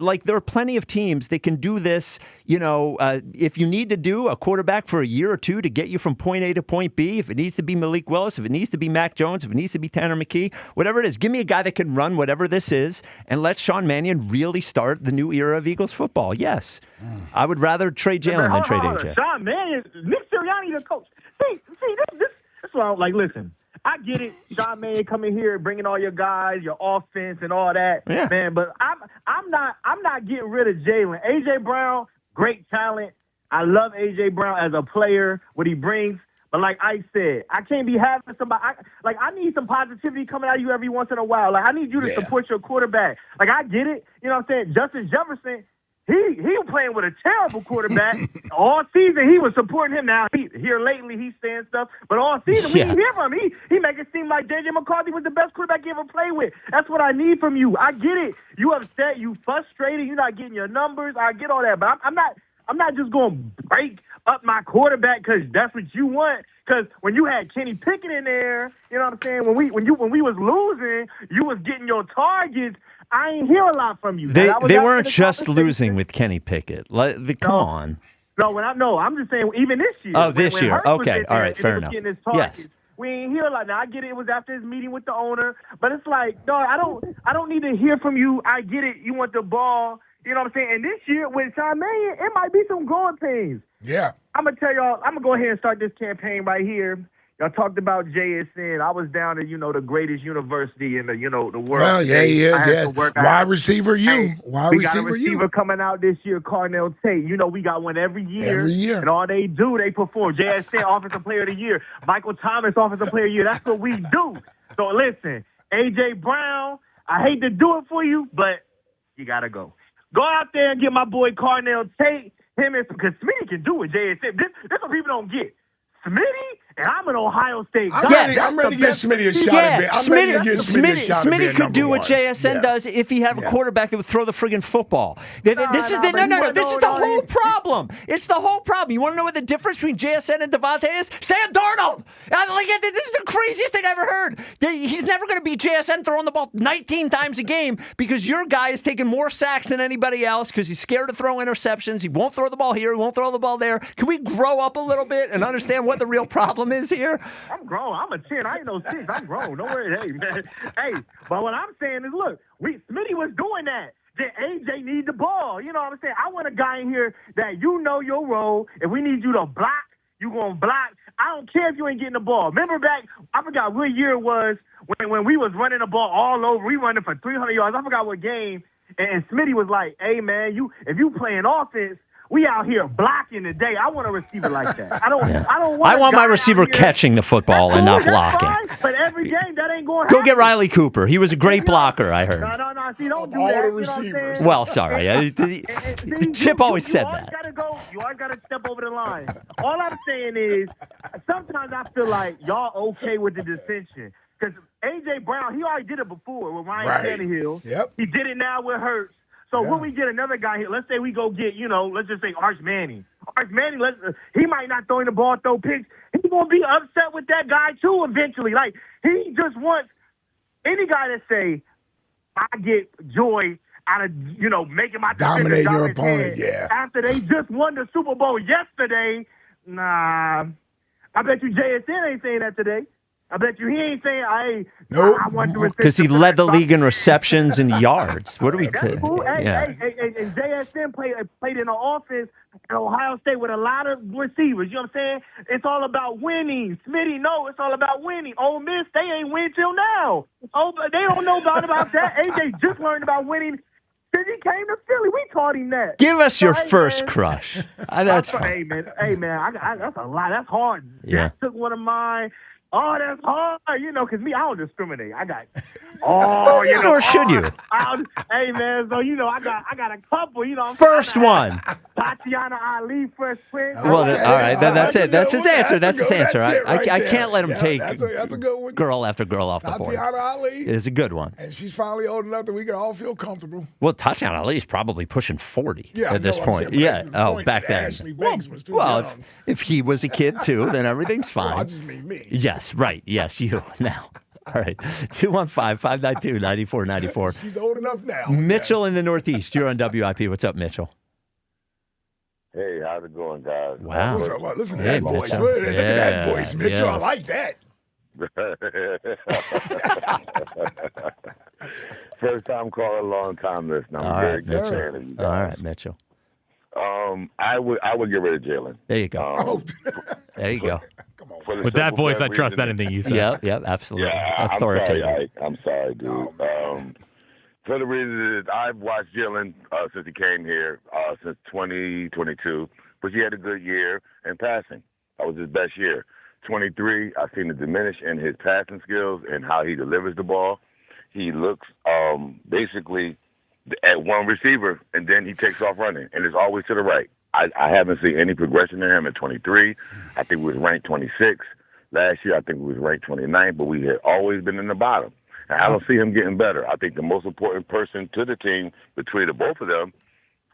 like there are plenty of teams that can do this. If you need to do a quarterback for a year or two to get you from point A to point B, if it needs to be Malik Willis, if it needs to be Mac Jones, if it needs to be Tanner McKee, whatever it is, give me a guy that can run whatever this is and let Sean Mannion really start the new era of Eagles football. Yes. I would rather trade Jalen than trade AJ. Sean Mannion, Nick Sirianni, the coach. See, this is why I'm like, listen, I get it. Sean Mannion coming here, bringing all your guys, your offense and all that, man. But I'm not getting rid of Jalen. AJ Brown, great talent. I love AJ Brown as a player, what he brings. But like I said, I can't be having somebody. I need some positivity coming out of you every once in a while. Like I need you to support your quarterback. Like I get it. You know what I'm saying? Justin Jefferson, he was playing with a terrible quarterback all season. He was supporting him. Now here lately he's saying stuff, but all season we didn't hear from him. He make it seem like J.J. McCarthy was the best quarterback he ever played with. That's what I need from you. I get it. You upset. You frustrated. You're not getting your numbers. I get all that, but I'm not just going to break up my quarterback because that's what you want. Because when you had Kenny Pickett in there, you know what I'm saying? When we was losing, you was getting your targets. I ain't hear a lot from you. They weren't just losing with Kenny Pickett. Come on. No, I'm just saying even this year. Oh, this year. Okay. All right. Fair enough. Yes. We ain't hear a lot. Now I get it. It was after his meeting with the owner, but it's like, dog, I don't need to hear from you. I get it. You want the ball. You know what I'm saying? And this year with Sean Mannion, it might be some growing pains. Yeah. I'm going to tell y'all, I'm going to go ahead and start this campaign right here. Y'all talked about JSN. I was down at, the greatest university in the world. Well, yeah, he is. Yes. Wide receiver, we got a receiver coming out this year, Carnell Tate. We got one every year. Every year. And all they do, they perform. JSN, Offensive Player of the Year. Michael Thomas, Offensive Player of the Year. That's what we do. So listen, A.J. Brown, I hate to do it for you, but you got to go. Go out there and get my boy Carnell Tate. Because Smitty can do it, JSN. This what people don't get. Smitty, and I'm an Ohio State guy. I'm ready to give Smitty a shot at being. I'm ready to give Smitty a shot at being Smitty could do what JSN does if he had a quarterback that would throw the friggin' football. This is the whole problem. It's the whole problem. You want to know what the difference between JSN and Devontae is? Sam Darnold. This is the craziest thing I've ever heard. He's never going to be JSN throwing the ball 19 times a game because your guy is taking more sacks than anybody else because he's scared to throw interceptions. He won't throw the ball here. He won't throw the ball there. Can we grow up a little bit and understand what the real problem is here? I'm grown. I'm a 10. I ain't no 6. I'm grown. Don't worry. Hey, man. Hey, but what I'm saying is, look, Smitty was doing that. Then AJ need the ball. You know what I'm saying? I want a guy in here that you know your role. If we need you to block, you going to block. I don't care if you ain't getting the ball. Remember back, I forgot what year it was when we was running the ball all over. We running for 300 yards. I forgot what game. And Smitty was like, hey, man, if you playing offense, we out here blocking today. I want a receiver like that. I want my receiver catching the football and not blocking. Fine, but every game, that ain't going to Go get Riley Cooper. He was a great blocker, I heard. No. See, don't do that. The receivers. Well, sorry. Chip always said that. You always got to step over the line. All I'm saying is sometimes I feel like y'all okay with the dissension. Because A.J. Brown, he already did it before with Ryan Tannehill. Yep. He did it now with Hurts. So when we get another guy here, let's say we go get, let's just say Arch Manning. Arch Manning, he might not throw in the ball, throw picks. He's going to be upset with that guy, too, eventually. Like, he just wants any guy to say, I get joy out of, making my dominate your opponent, after they just won the Super Bowl yesterday, Nah. I bet you JSN ain't saying that today. I bet you he ain't saying, I want to Because he led the league in receptions and yards. What do we That's think? cool. Yeah. And JSN played in an offense at Ohio State with a lot of receivers. You know what I'm saying? It's all about winning. Smitty, no, it's all about winning. Ole Miss, they ain't win till now. Oh, but they don't know about that. AJ just learned about winning since he came to Philly. We taught him that. Give us your hey, first man. crush. That's fine. Hey, man, that's a lot. That's hard. Yeah. Jack took one of mine. Oh, that's hard, because me, I don't discriminate. I got, Nor should you. Hey, man, so, I got a couple, First one. Tatiana Ali, Fresh Prince. Well, all right, that's it. That's his answer. That's his answer. I can't let him take That's a good one. girl after girl off the board. Tatiana Ali. It's a good one. And she's finally old enough that we can all feel comfortable. Well, Tatiana Ali is probably pushing 40 Yeah, at this point. Back then. Ashley Banks was too Well, young. if he was a kid too, then everything's fine. Well, I just mean me. Yes, right. Yes, you now. All right. 215-592-9494. She's old enough now. Mitchell in the Northeast. You're on WIP. What's up, Mitchell? Hey, how's it going, guys? Wow. What's up? Listen to Hey, that voice. Mitchell. Look at that Yeah, voice, Mitchell. I yes. like that. First time caller, long time listener. I'm All very right, good Mitchell. fan of you guys. All right, Mitchell. I would get rid of Jalen. There you go. There you go. With that voice, I trust anything you say. Yep, absolutely. Yeah, Authoritative. I'm sorry, dude. For the reason is I've watched Jalen since he came here, since 2022, but he had a good year in passing. That was his best year. 23, I've seen it diminish in his passing skills and how he delivers the ball. He looks basically at one receiver, and then he takes off running, and it's always to the right. I haven't seen any progression in him at 23. I think we was ranked 26. Last year, I think we was ranked 29, but we had always been in the bottom. And I don't see him getting better. I think the most important person to the team between the both of them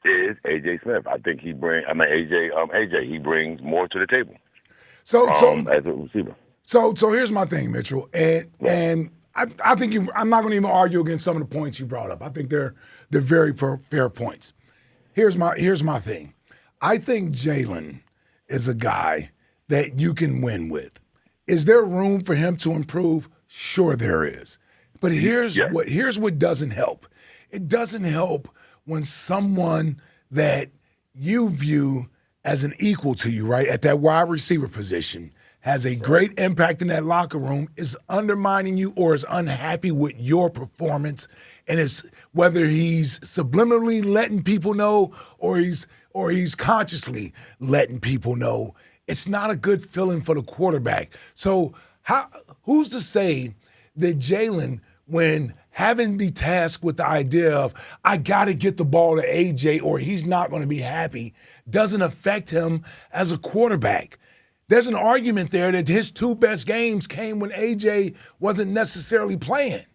is A.J. Smith. I think he brings more to the table. So as a receiver. So here's my thing, Mitchell, and I think I'm not going to even argue against some of the points you brought up. I think they're very fair points. Here's my thing. I think Jalen is a guy that you can win with. Is there room for him to improve? Sure, there is. But here's what doesn't help. It doesn't help when someone that you view as an equal to you, right, at that wide receiver position, has a great impact in that locker room, is undermining you or is unhappy with your performance, and it's whether he's subliminally letting people know or he's consciously letting people know. It's not a good feeling for the quarterback. So who's to say that Jalen, when having to be tasked with the idea of, I got to get the ball to AJ or he's not going to be happy, doesn't affect him as a quarterback? There's an argument there that his two best games came when AJ wasn't necessarily playing,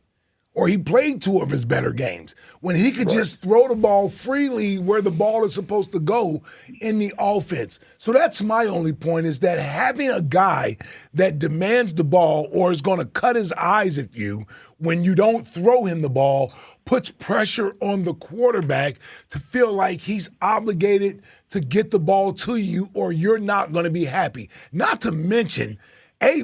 or he played two of his better games, when he could just throw the ball freely where the ball is supposed to go in the offense. So that's my only point, is that having a guy that demands the ball or is going to cut his eyes at you when you don't throw him the ball puts pressure on the quarterback to feel like he's obligated to get the ball to you or you're not going to be happy. Not to mention,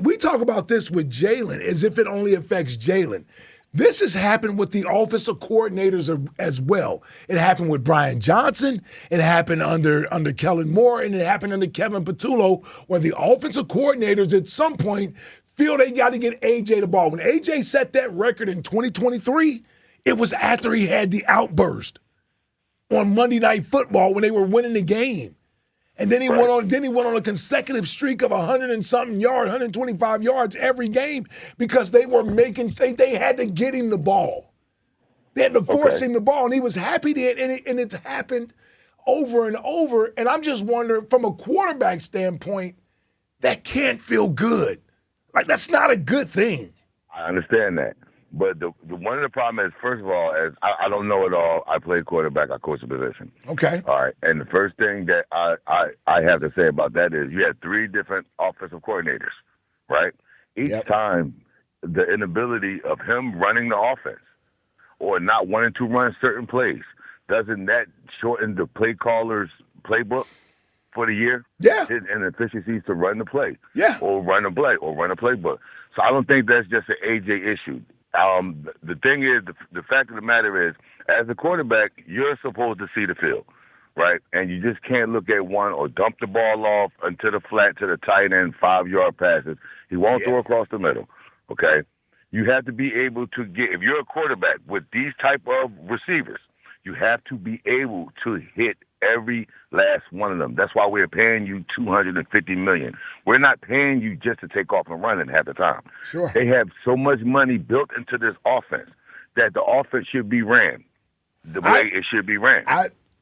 we talk about this with Jalen as if it only affects Jalen. This has happened with the offensive coordinators as well. It happened with Brian Johnson. It happened under Kellen Moore, and it happened under Kevin Patullo, where the offensive coordinators at some point feel they got to get AJ the ball. When AJ set that record in 2023, it was after he had the outburst on Monday Night Football when they were winning the game. And then he went on a consecutive streak of 100 and something yards, 125 yards every game, because they had to get him the ball. They had to force him the ball, and he was happy to, and it's happened over and over. And I'm just wondering, from a quarterback standpoint, that can't feel good. Like, that's not a good thing. I understand that. But the one of the problems is, first of all, I don't know it all. I played quarterback. I coached the position. Okay. All right. And the first thing that I have to say about that is you had three different offensive coordinators, right? Each time, the inability of him running the offense or not wanting to run certain plays, doesn't that shorten the play caller's playbook? for the year. Yeah. His inefficiencies to run the play. Yeah. Or run the play or run a playbook. So I don't think that's just an AJ issue. The thing is, the fact of the matter is, as a quarterback, you're supposed to see the field, right? And you just can't look at one or dump the ball off into the flat to the tight end, 5-yard passes. He won't throw across the middle, okay? You have to be able to get, if you're a quarterback with these type of receivers, you have to be able to hit every last one of them. That's why we're paying you $250 million. We're not paying you just to take off and run it half the time. Sure. They have so much money built into this offense that the offense should be ran the way it should be ran.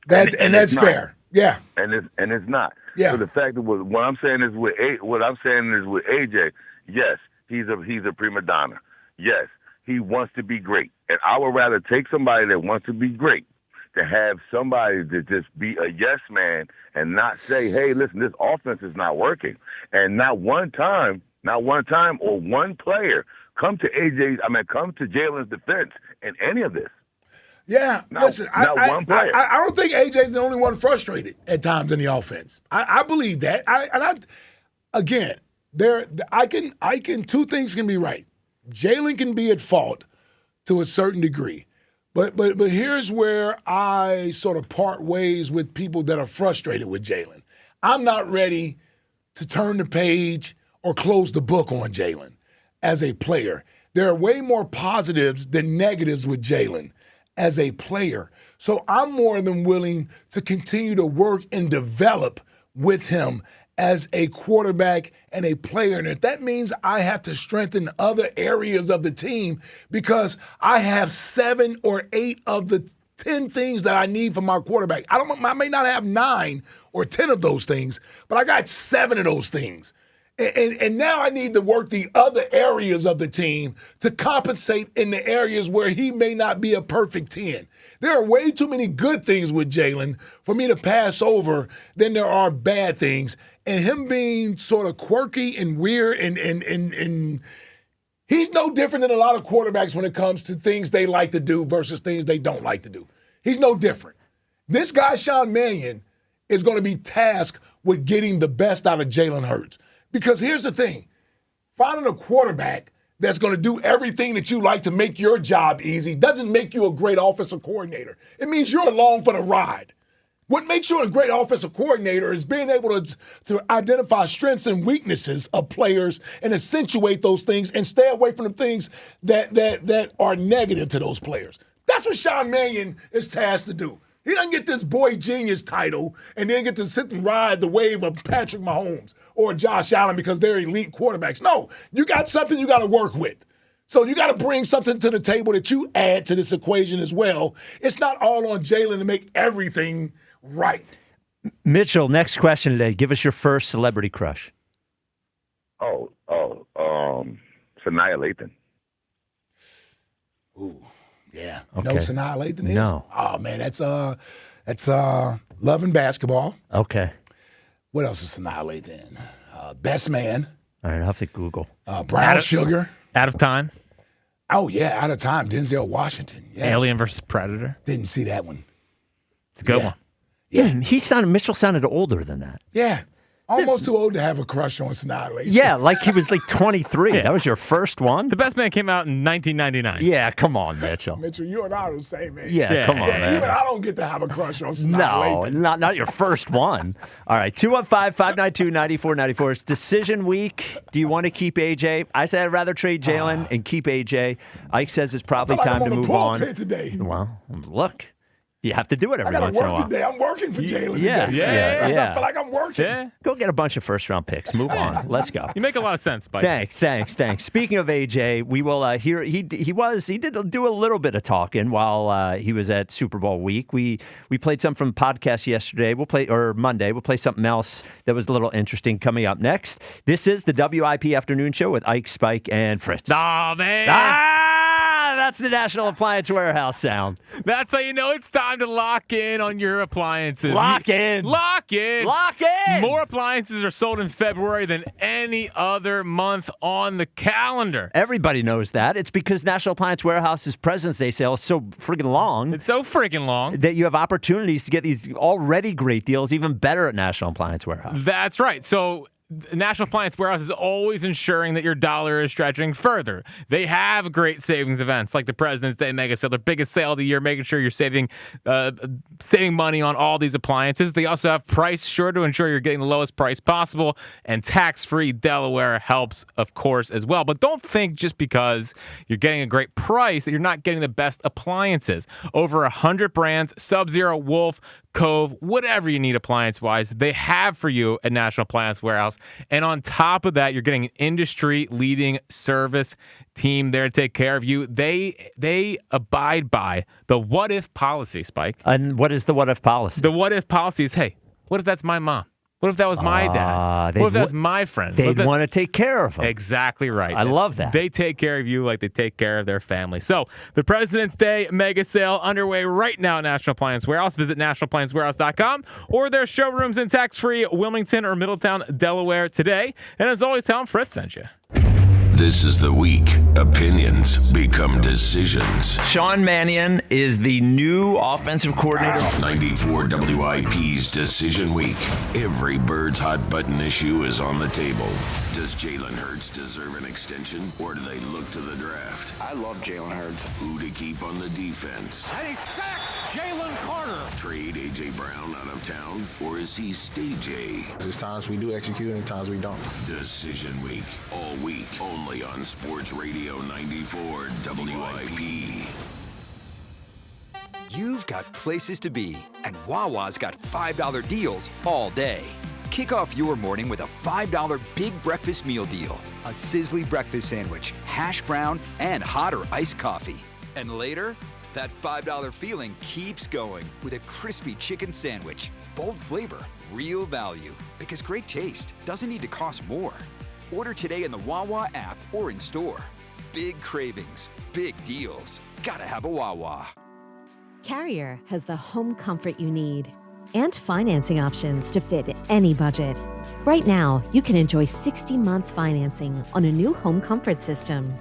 That's fair. Yeah. And it's not. Yeah. So the fact that what I'm saying is with AJ, yes, he's a prima donna. Yes, he wants to be great. And I would rather take somebody that wants to be great to have somebody to just be a yes man and not say, hey, listen, this offense is not working. And not one time or one player come to Jalen's defense in any of this. Yeah, listen, one player. I don't think AJ's the only one frustrated at times in the offense. I believe that. Two things can be right. Jalen can be at fault to a certain degree. But here's where I sort of part ways with people that are frustrated with Jalen. I'm not ready to turn the page or close the book on Jalen as a player. There are way more positives than negatives with Jalen as a player. So I'm more than willing to continue to work and develop with him as a quarterback and a player. And if that means I have to strengthen other areas of the team because I have 7 or 8 of the 10 things that I need from my quarterback. I may not have 9 or 10 of those things, but I got 7 of those things. And now I need to work the other areas of the team to compensate in the areas where he may not be a perfect 10. There are way too many good things with Jalen for me to pass over than there are bad things. And him being sort of quirky and weird and he's no different than a lot of quarterbacks when it comes to things they like to do versus things they don't like to do. He's no different. This guy, Sean Mannion, is going to be tasked with getting the best out of Jalen Hurts. Because here's the thing, finding a quarterback that's going to do everything that you like to make your job easy doesn't make you a great offensive coordinator. It means you're along for the ride. What makes you a great offensive coordinator is being able to identify strengths and weaknesses of players and accentuate those things and stay away from the things that are negative to those players. That's what Sean Mannion is tasked to do. He doesn't get this boy genius title and then get to sit and ride the wave of Patrick Mahomes or Josh Allen because they're elite quarterbacks. No, you got something you got to work with. So you got to bring something to the table that you add to this equation as well. It's not all on Jalen to make everything right. Mitchell, next question today. Give us your first celebrity crush. Sanaya Lathan. Ooh. Yeah. Okay. No Sanaa Lathan is? No. Oh, man, that's Love and Basketball. Okay. What else is Sanaa Lathan? Best Man. All right, I'll have to Google. Brown Sugar. Out of Time. Oh, yeah, Out of Time. Denzel Washington. Yes. Alien versus Predator. Didn't see that one. It's a good one. Yeah. Mitchell sounded older than that. Yeah. Almost too old to have a crush on Sanaa Lathan. Yeah, like he was like 23. Yeah. That was your first one? The Best Man came out in 1999. Yeah, come on, Mitchell. Mitchell, you and I are the same age. Yeah, come on, man. Even I don't get to have a crush on Sanaa Lathan. No, not your first one. All right, 215-592-9494. It's decision week. Do you want to keep AJ? I said I'd rather trade Jalen and keep AJ. Ike says it's probably time to move on. Today. Well, look. You have to do it every once in a while. I got to work today. I'm working for Jalen Yeah. today. I feel like I'm working. Yeah. Go get a bunch of first-round picks. Move on. Let's go. You make a lot of sense, Spike. Thanks. Speaking of AJ, we will hear. He did do a little bit of talking while he was at Super Bowl week. We played some from the podcast yesterday. Monday. We'll play something else that was a little interesting coming up next. This is the WIP Afternoon Show with Ike, Spike, and Fritz. Oh man. That's the National Appliance Warehouse sound. That's how you know it's time to lock in on your appliances. Lock in. Lock in. Lock in. More appliances are sold in February than any other month on the calendar. Everybody knows that. It's because National Appliance Warehouse's President's Day sale is so friggin' long. It's so friggin' long. That you have opportunities to get these already great deals even better at National Appliance Warehouse. That's right. So National Appliance Warehouse is always ensuring that your dollar is stretching further. They have great savings events like the President's Day Mega Sale, their biggest sale of the year, making sure you're saving money on all these appliances. They also have Price Sure to ensure you're getting the lowest price possible, and tax-free Delaware helps, of course, as well. But don't think just because you're getting a great price that you're not getting the best appliances. Over 100 brands, Sub-Zero, Wolf, Cove, whatever you need appliance-wise, they have for you at National Appliance Warehouse. And on top of that, you're getting an industry-leading service team there to take care of you. They abide by the what-if policy, Spike. And what is the what-if policy? The what-if policy is, hey, what if that's my mom? What if that was my dad? What if that's my friend? They'd want to take care of them. Exactly right. I love that. They take care of you like they take care of their family. So the President's Day Mega Sale underway right now at National Appliance Warehouse. Visit nationalappliancewarehouse.com or their showrooms in tax-free Wilmington or Middletown, Delaware today. And as always, tell them Fritz sent you. This is the week. Opinions become decisions. Sean Mannion is the new offensive coordinator. 94 WIP's Decision Week. Every Bird's hot button issue is on the table. Does Jalen Hurts deserve an extension, or do they look to the draft? I love Jalen Hurts. Who to keep on the defense? And he sacks Jalen Carter. Trade A.J. Brown out of town, or is he stay J? There's times we do execute and times we don't. Decision Week. All week. Only on Sports Radio 94 WIP. You've got places to be, and Wawa's got $5 deals all day. Kick off your morning with a $5 big breakfast meal deal. A sizzly breakfast sandwich, hash brown, and hot or iced coffee. And later, that $5 feeling keeps going with a crispy chicken sandwich. Bold flavor, real value. Because great taste doesn't need to cost more. Order today in the Wawa app or in store. Big cravings, big deals. Gotta have a Wawa. Carrier has the home comfort you need and financing options to fit any budget. Right now, you can enjoy 60 months financing on a new home comfort system.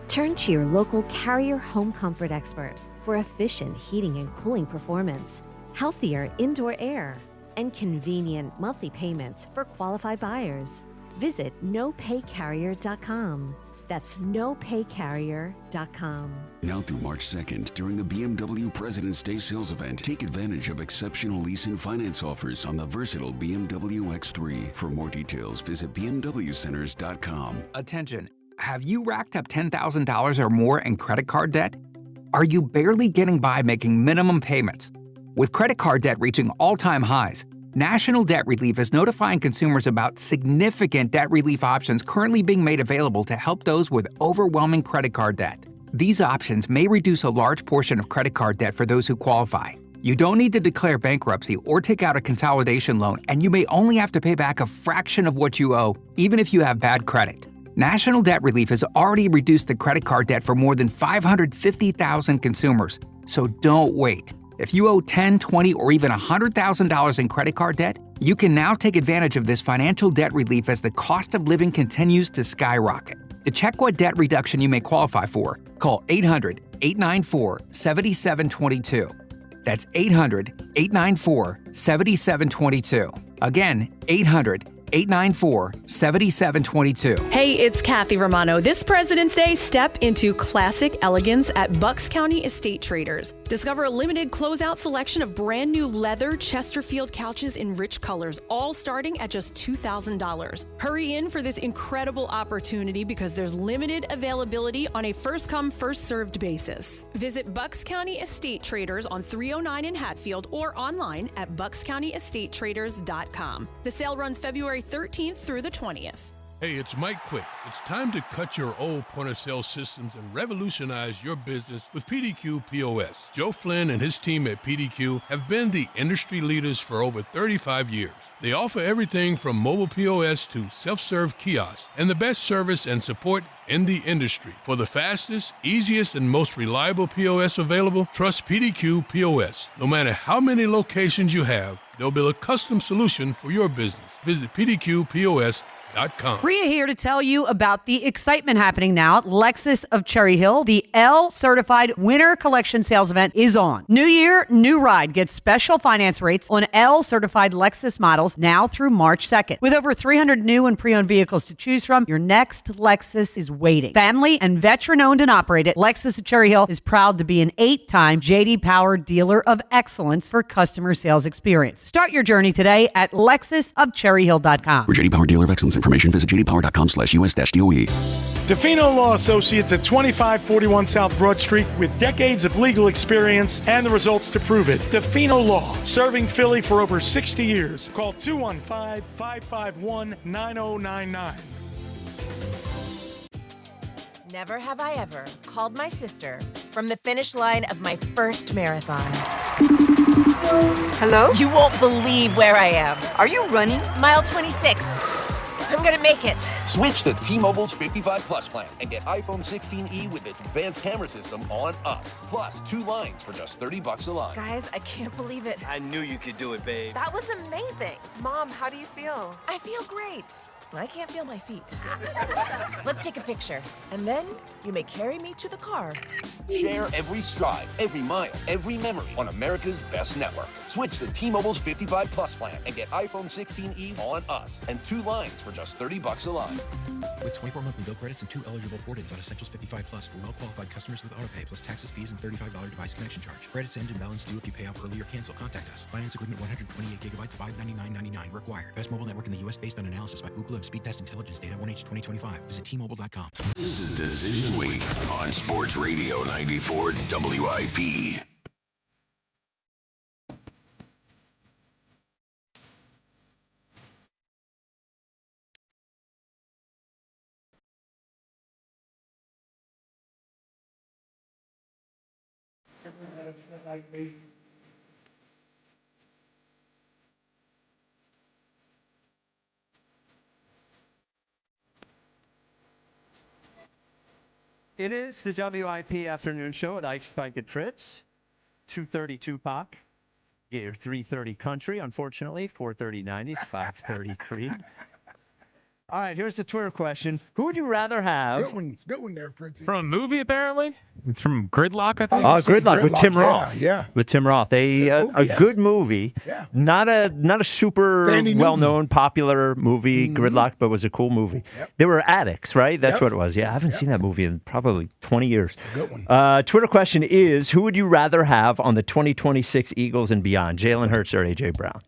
Turn to your local Carrier home comfort expert for efficient heating and cooling performance, healthier indoor air, and convenient monthly payments for qualified buyers. Visit nopaycarrier.com. That's nopaycarrier.com. Now through March 2nd, during the BMW President's Day sales event, take advantage of exceptional lease and finance offers on the versatile BMW X3. For more details, visit bmwcenters.com. Attention, have you racked up $10,000 or more in credit card debt? Are you barely getting by making minimum payments? With credit card debt reaching all-time highs, National Debt Relief is notifying consumers about significant debt relief options currently being made available to help those with overwhelming credit card debt. These options may reduce a large portion of credit card debt for those who qualify. You don't need to declare bankruptcy or take out a consolidation loan, and you may only have to pay back a fraction of what you owe, even if you have bad credit. National Debt Relief has already reduced the credit card debt for more than 550,000 consumers, so don't wait. If you owe $10,000, $20,000, or even $100,000 in credit card debt, you can now take advantage of this financial debt relief as the cost of living continues to skyrocket. To check what debt reduction you may qualify for, call 800-894-7722. That's 800-894-7722. Again, 800-894-7722. Hey, it's Kathy Romano. This President's Day, step into classic elegance at Bucks County Estate Traders. Discover a limited closeout selection of brand new leather Chesterfield couches in rich colors, all starting at just $2,000. Hurry in for this incredible opportunity because there's limited availability on a first-come, first-served basis. Visit Bucks County Estate Traders on 309 in Hatfield or online at buckscountyestatetraders.com. The sale runs February 13th through the 20th. Hey, it's Mike Quick. It's time to cut your old point-of-sale systems and revolutionize your business with PDQ POS. Joe Flynn and his team at PDQ have been the industry leaders for over 35 years. They offer everything from mobile POS to self-serve kiosks and the best service and support in the industry. For the fastest, easiest, and most reliable POS available, trust PDQ POS. No matter how many locations you have, they'll build a custom solution for your business. Visit PDQPOS.com. Rhea here to tell you about the excitement happening now at Lexus of Cherry Hill. The L Certified Winter Collection Sales Event is on. New year, new ride. Get special finance rates on L Certified Lexus models now through March 2nd. With over 300 new and pre-owned vehicles to choose from, your next Lexus is waiting. Family and veteran-owned and operated, Lexus of Cherry Hill is proud to be an 8-time J.D. Power Dealer of Excellence for customer sales experience. Start your journey today at LexusofCherryHill.com. For J.D. Power Dealer of Excellence information, visit jdpower.com/US-DOE. DeFino Law Associates at 2541 South Broad Street with decades of legal experience and the results to prove it. DeFino Law, serving Philly for over 60 years. Call 215-551-9099. Never have I ever called my sister from the finish line of my first marathon. Hello? You won't believe where I am. Are you running? Mile 26. I'm gonna make it. Switch to T-Mobile's 55 Plus plan and get iPhone 16e with its advanced camera system on us. Plus, 2 lines for just $30 a line. Guys, I can't believe it. I knew you could do it, babe. That was amazing. Mom, how do you feel? I feel great. I can't feel my feet. Let's take a picture, and then you may carry me to the car. Share every stride, every mile, every memory on America's best network. Switch to T-Mobile's 55 Plus plan and get iPhone 16e on us and 2 lines for just $30 a line. With 24 monthly bill credits and 2 eligible port-ins on Essentials 55 Plus for well-qualified customers with autopay plus taxes, fees, and $35 device connection charge. Credits end and balance due if you pay off early or cancel. Contact us. Finance agreement 128 gigabytes, $599.99 required. Best mobile network in the U.S. based on analysis by Ookla of Speed Test Intelligence Data 1H 2025. Visit T-Mobile.com. This is Decision Week on Sports Radio 94 WIP. It is the WIP afternoon show at Ike, Spike, and Fritz. 2:32 Pop. Get your 3:30 country, unfortunately. 4:30 90s, 5:30 Creed. All right, here's the Twitter question. Who would you rather have? Good one there, Prince. From a movie, apparently? It's from Gridlock, I think. Oh, Gridlock with Tim Roth. Yeah. With Tim Roth. A good movie. Yeah. Not a super Danny well-known, popular movie, Gridlock, but was a cool movie. Yep. They were addicts, right? That's Yep. what it was. Yeah, I haven't seen that movie in probably 20 years. Good one. Twitter question is, who would you rather have on the 2026 Eagles and beyond, Jalen Hurts or A.J. Brown?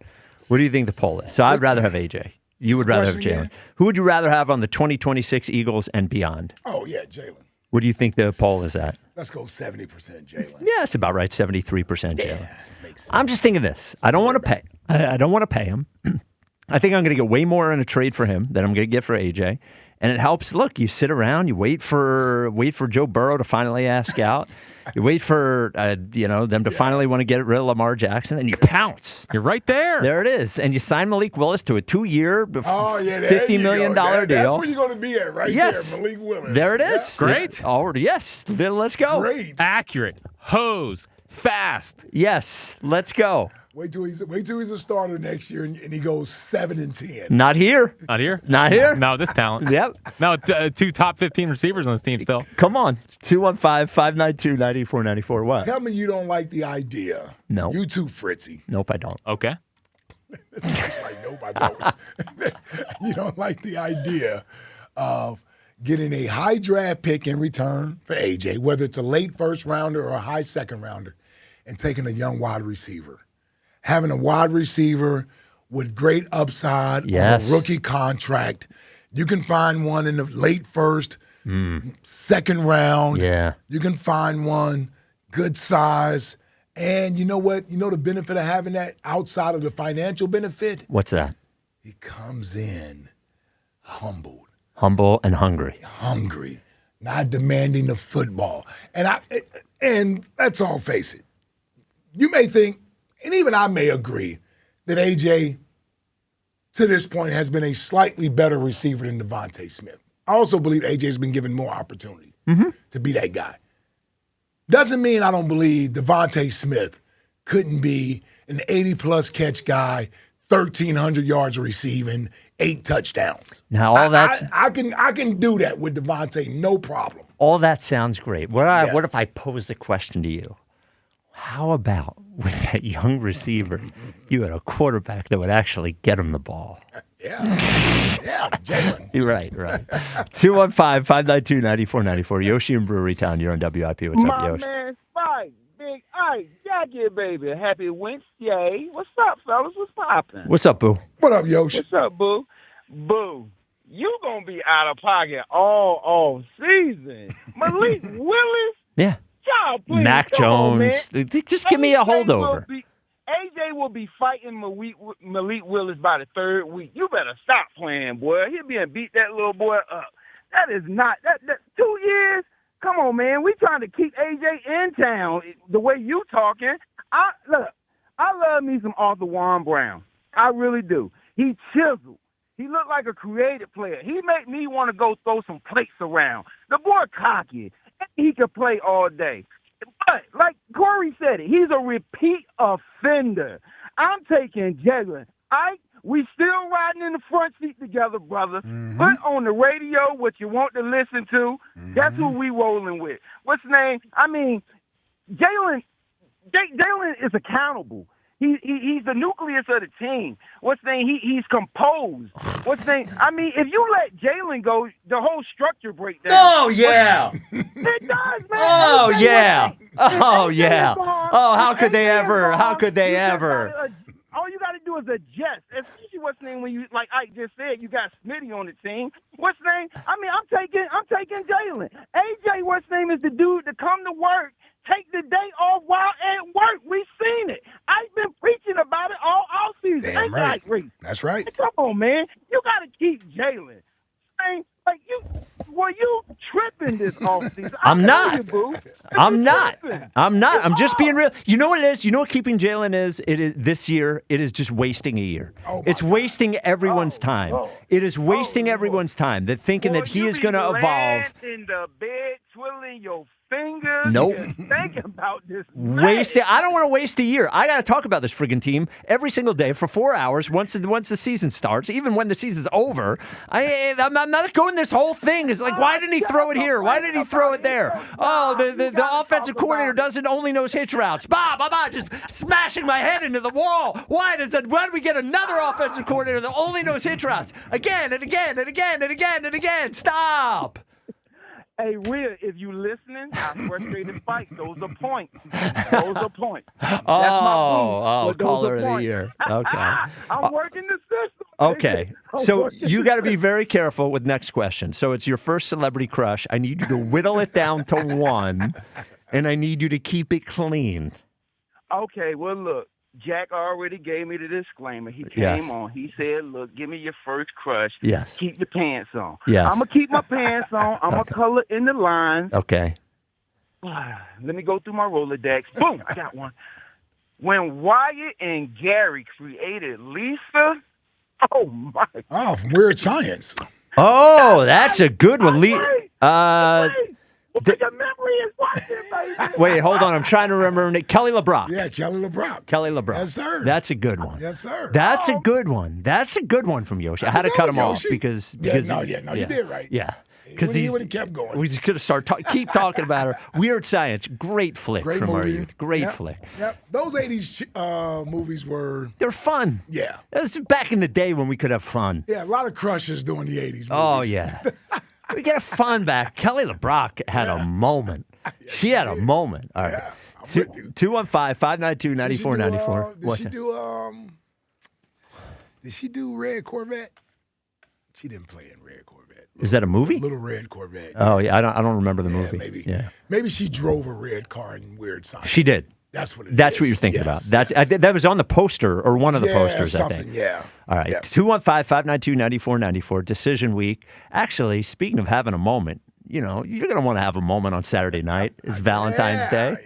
What do you think the poll is? So I'd rather have A.J. You would rather have Jalen. Who would you rather have on the 2026 Eagles and beyond? Oh, yeah, Jalen. What do you think the poll is at? Let's go 70% Jalen. Yeah, it's about right. 73% Jalen. I'm just thinking this. I don't want to pay. I don't want to pay him. I think I'm going to get way more in a trade for him than I'm going to get for AJ. And it helps. Look, you sit around, you wait for Joe Burrow to finally ask out. You wait for them to finally want to get rid of Lamar Jackson, and you pounce. You're right there. There it is, and you sign Malik Willis to a 2-year, $50 million deal. That's where you're going to be at, right there, Malik Willis. There it is. Yeah. Great. Already, yes. Then let's go. Great. Accurate. Hose. Fast. Yes. Let's go. Wait till he's a starter next year, and he goes 7-10. Not here. Not here? Not here. No, this talent. Yep. No, 2 top 15 receivers on this team still. Come on. 215-592-9494. What? Tell me you don't like the idea. No. You too, Fritzy. Nope, I don't. Okay. It's just like, nope, I don't. You don't like the idea of getting a high draft pick in return for AJ, whether it's a late first rounder or a high second rounder, and taking a young wide receiver. Having a wide receiver with great upside on a rookie contract. You can find one in the late first, second round. Yeah. You can find one good size. And you know what? You know the benefit of having that outside of the financial benefit? What's that? He comes in humbled, Humble and hungry. Hungry, not demanding the football. And let's all face it. You may think, and even I may agree, that AJ, to this point, has been a slightly better receiver than Devontae Smith. I also believe AJ's been given more opportunity to be that guy. Doesn't mean I don't believe Devontae Smith couldn't be an 80-plus catch guy, 1,300 yards receiving, 8 touchdowns. Now, all that's... I can do that with Devontae, no problem. All that sounds great. What if I pose a question to you? How about with that young receiver, you had a quarterback that would actually get him the ball? Yeah, Jalen. Right. 215-592-9494. Yoshi in Brewerytown, you're on WIP. What's up, Yoshi? My man Spike, Big Ike, Jackie, baby. Happy Wednesday. What's up, fellas? What's poppin'? What's up, Boo? What up, Yoshi? What's up, Boo? Boo, you gonna be out of pocket all season. Malik Willis? Yeah. Y'all, please, Mac come on, Jones. man. Just give me a holdover. AJ will be fighting Malik Willis by the 3rd week. You better stop playing, boy. He'll be and beat that little boy up. That is not that 2 years. Come on, man. We trying to keep AJ in town. The way you talking, I love me some Arthur Warren Brown. I really do. He chiseled. He looked like a creative player. He made me want to go throw some plates around. The boy cocky. He could play all day. But, like Corey said it, he's a repeat offender. I'm taking Jalen. We still riding in the front seat together, brother. Mm-hmm. Put on the radio what you want to listen to. That's who we rolling with. What's his name? I mean, Jalen is accountable. He's the nucleus of the team. What's his name? He's composed. What's his name? I mean, if you let Jalen go, the whole structure breaks down. Oh, yeah. It does, man. Oh, AJ yeah. Oh, AJ yeah. is gone. Oh, how could they AJ is ever? gone. How could they You just ever? all you got to do is adjust. Especially what's the name when you, like Ike just said, you got Smitty on the team. What's the name? I mean, I'm taking Jalen. AJ, what's the name, is the dude to come to work, take the day off while at work. We've seen it. I've been preaching about it all season. Damn right. That's right. Come on, man. You got to keep Jalen. Like you tripping this offseason. I'm not. You, boo. I'm not. Tripping. I'm not. I'm just being real. You know what it is? You know what keeping Jalen is? It is this year. It is just wasting a year. It's wasting everyone's time. It is wasting everyone's time. That thinking that he is going to evolve. In the bed, twiddling your fingers. Nope. Thinking about this. Waste it. I don't want to waste a year. I got to talk about this friggin' team every single day for 4 hours once the season starts. Even when the season's over, I'm not going this whole thing. It's like, why didn't he throw it here? Why didn't he throw it there? Oh, the offensive coordinator only knows hitch routes. Just smashing my head into the wall. Why do we get another offensive coordinator that only knows hitch routes again and again and again and again and again? Stop. Hey, Will, if you listening, I frustrated fight. Those are points. Those are points. That's my point. Caller of the year. Okay. I'm working the system. Okay. So you got to be very careful with next question. So it's your first celebrity crush. I need you to whittle it down to one, and I need you to keep it clean. Okay, well, look. Jack already gave me the disclaimer. He came on. He said, look, give me your first crush. Yes. Keep your pants on. Yes. I'm going to keep my pants on. I'm going to color in the lines. Okay. Let me go through my Rolodex. Boom, I got one. When Wyatt and Gary created Lisa, oh, my. Oh, from Weird Science. Oh, that's a good one. Your memory is watching, baby. Wait, hold on. I'm trying to remember. Kelly LeBrock. Yeah, Kelly LeBrock. Kelly LeBrock. Yes, sir. That's a good one. Yes, sir. That's a good one. That's a good one from Yoshi. I had to cut him off because you did right. Yeah. Because he would have kept going. We just could have keep talking about her. Weird Science, great flick from our youth. Great flick. Yep. Those 80s movies were... They're fun. Yeah. It was back in the day when we could have fun. Yeah, a lot of crushes during the 80s movies. Oh, yeah. We get fun back. Kelly LeBrock had a moment. She had a moment. All right. Yeah, 215-592-9494. Did she do Red Corvette? She didn't play in Red Corvette. Is that a movie? Little Red Corvette. Oh, yeah. I don't remember the movie. Maybe. Yeah. Maybe she drove a red car in Weird Science. She did. That's what it That's is. what you're thinking Yes, about. That was on the poster or one of the posters, I something, think. yeah. All right. Yeah. 215-592-9494, decision week. Actually, speaking of having a moment, you're going to want to have a moment on Saturday night. It's Valentine's Day.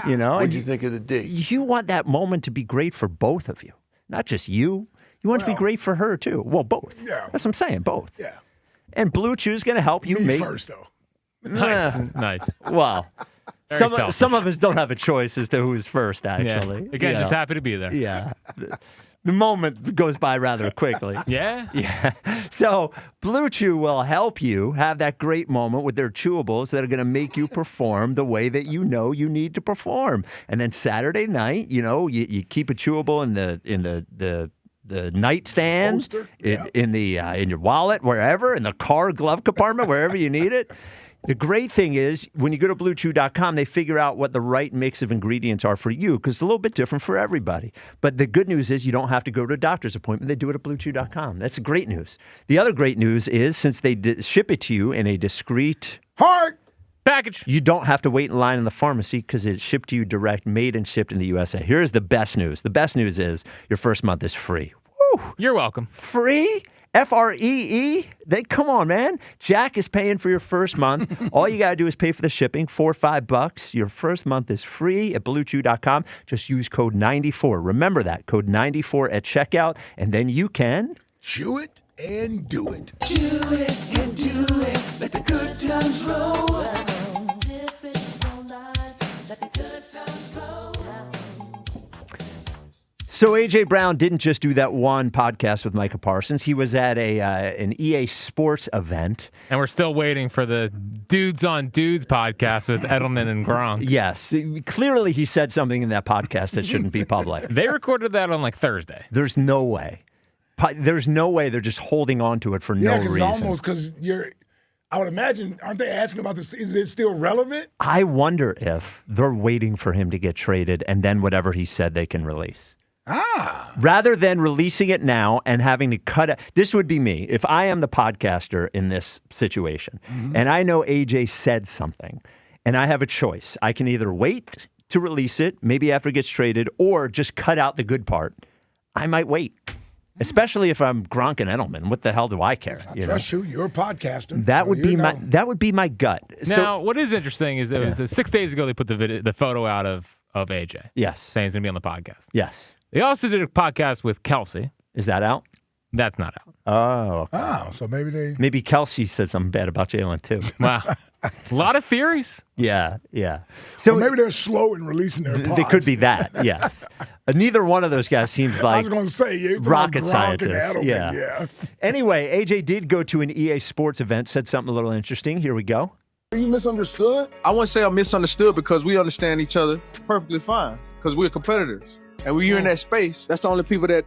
Yeah. What'd you think of the D? You want that moment to be great for both of you, not just you. You want it to be great for her, too. Well, both. Yeah. That's what I'm saying, both. Yeah. And Blue Chew's going to help you Me make... first, though. Nice. Well, Very some of us don't have a choice as to who's first, actually. Yeah. Again, just happy to be there. Yeah. The moment goes by rather quickly. Yeah? Yeah. So Blue Chew will help you have that great moment with their chewables that are going to make you perform the way that you know you need to perform. And then Saturday night, you keep a chewable in the nightstand, in your wallet, wherever, in the car glove compartment, wherever you need it. The great thing is when you go to BlueChew.com, they figure out what the right mix of ingredients are for you because it's a little bit different for everybody. But the good news is you don't have to go to a doctor's appointment. They do it at BlueChew.com. That's great news. The other great news is since they ship it to you in a discreet package, you don't have to wait in line in the pharmacy because it's shipped to you direct, made and shipped in the USA. Here's the best news. The best news is your first month is free. Woo! You're welcome. Free? Free? Come on, man. Jack is paying for your first month. All you got to do is pay for the shipping, $4 or $5. Your first month is free at BlueChew.com. Just use code 94. Remember that, code 94 at checkout, and then you can... Chew it and do it. Chew it and do it. Let the good times roll. Sip it all night. Let the good times roll. So A.J. Brown didn't just do that one podcast with Micah Parsons. He was at an EA Sports event. And we're still waiting for the Dudes on Dudes podcast with Edelman and Gronk. Yes. Clearly he said something in that podcast that shouldn't be public. They recorded that on Thursday. There's no way. There's no way they're just holding on to it for no reason. Yeah, because I would imagine, aren't they asking about this? Is it still relevant? I wonder if they're waiting for him to get traded and then whatever he said they can release. Rather than releasing it now and having to cut it. This would be me. If I am the podcaster in this situation and I know AJ said something and I have a choice, I can either wait to release it, maybe after it gets traded, or just cut out the good part. I might wait, especially if I'm Gronk and Edelman. What the hell do I care? Trust you. You're a podcaster. That would be my gut. Now, what is interesting is it was 6 days ago they put the photo out of AJ. Yes. Saying he's going to be on the podcast. Yes. They also did a podcast with Kelsey. Is that out? That's not out. Oh. Okay. Oh, so maybe Kelsey said something bad about Jalen too. Wow. A lot of theories. Yeah. So maybe they're slow in releasing their pods. They could be that, yes. Neither one of those guys seems like I was going to say, rocket scientists. Edelman, yeah. Anyway, AJ did go to an EA Sports event, said something a little interesting. Here we go. Are you misunderstood? I wouldn't say I'm misunderstood because we understand each other perfectly fine because we're competitors. And when you're in that space, that's the only people that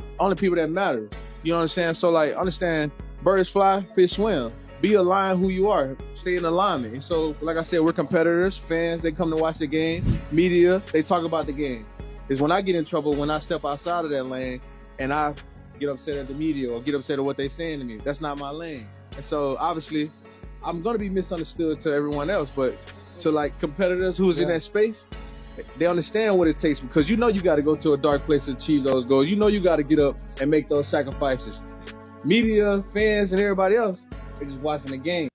matter. You know what I'm saying? So understand birds fly, fish swim. Be aligned who you are. Stay in alignment. And so, like I said, we're competitors, fans, they come to watch the game. Media, they talk about the game. It's when I get in trouble, when I step outside of that lane and I get upset at the media or get upset at what they're saying to me. That's not my lane. And so obviously I'm gonna be misunderstood to everyone else, but to competitors who's in that space, they understand what it takes because you got to go to a dark place to achieve those goals. You got to get up and make those sacrifices. Media, fans, and everybody else, they're just watching the game.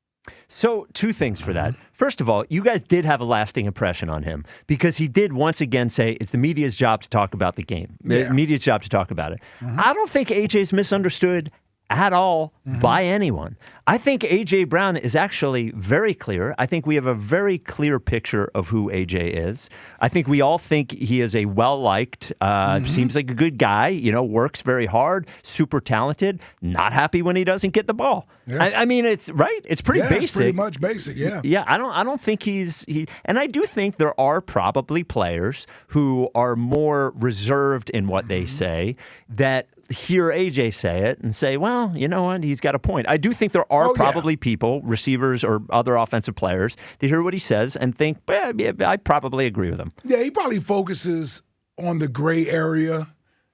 So, two things for that. First of all, you guys did have a lasting impression on him because he did once again say it's the media's job to talk about the game. Yeah. Media's job to talk about it. I don't think AJ's misunderstood at all by anyone. I think A.J. Brown is actually very clear. I think we have a very clear picture of who A.J. is. I think we all think he is a well-liked, seems like a good guy, works very hard, super talented, not happy when he doesn't get the ball. Yeah. I mean, it's right. It's pretty basic. It's pretty much basic, yeah. Yeah, I don't think and I do think there are probably players who are more reserved in what they say that hear AJ say it and say, well, you know what, he's got a point. I do think there are probably people, receivers or other offensive players, that hear what he says and think, yeah, I probably agree with him. Yeah, he probably focuses on the gray area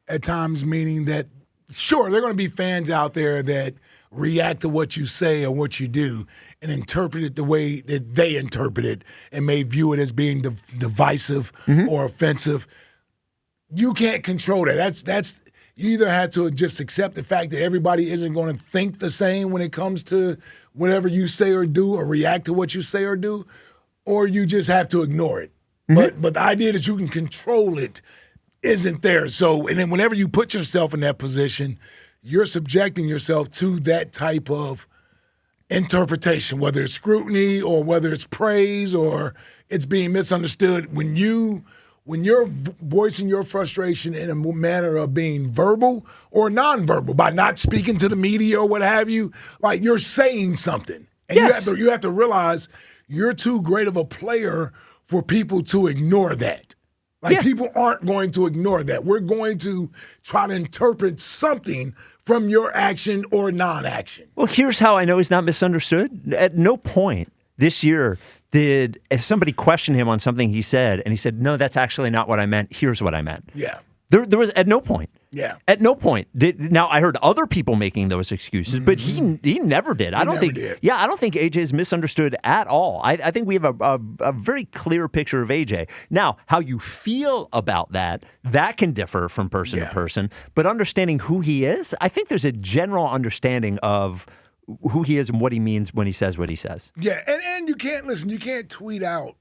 at times, meaning that, sure, there are going to be fans out there that react to what you say or what you do and interpret it the way that they interpret it and may view it as being divisive or offensive. You can't control that. That's you either have to just accept the fact that everybody isn't going to think the same when it comes to whatever you say or do or react to what you say or do, or you just have to ignore it. But the idea that you can control it isn't there. So, and then whenever you put yourself in that position, you're subjecting yourself to that type of interpretation, whether it's scrutiny or whether it's praise or it's being misunderstood. When you're voicing your frustration in a manner of being verbal or nonverbal, by not speaking to the media or what have you, like you're saying something. And you have to realize you're too great of a player for people to ignore that. Like people aren't going to ignore that. We're going to try to interpret something from your action or non-action. Well, here's how I know he's not misunderstood. At no point this year did somebody question him on something he said, and he said, no, that's actually not what I meant. Here's what I meant. Yeah. There was at no point. Yeah. At no point now I heard other people making those excuses, but he never did. I don't think AJ is misunderstood at all. I think we have a very clear picture of AJ. Now, how you feel about that can differ from person to person, but understanding who he is, I think there's a general understanding of who he is and what he means when he says what he says. Yeah, and you can't tweet out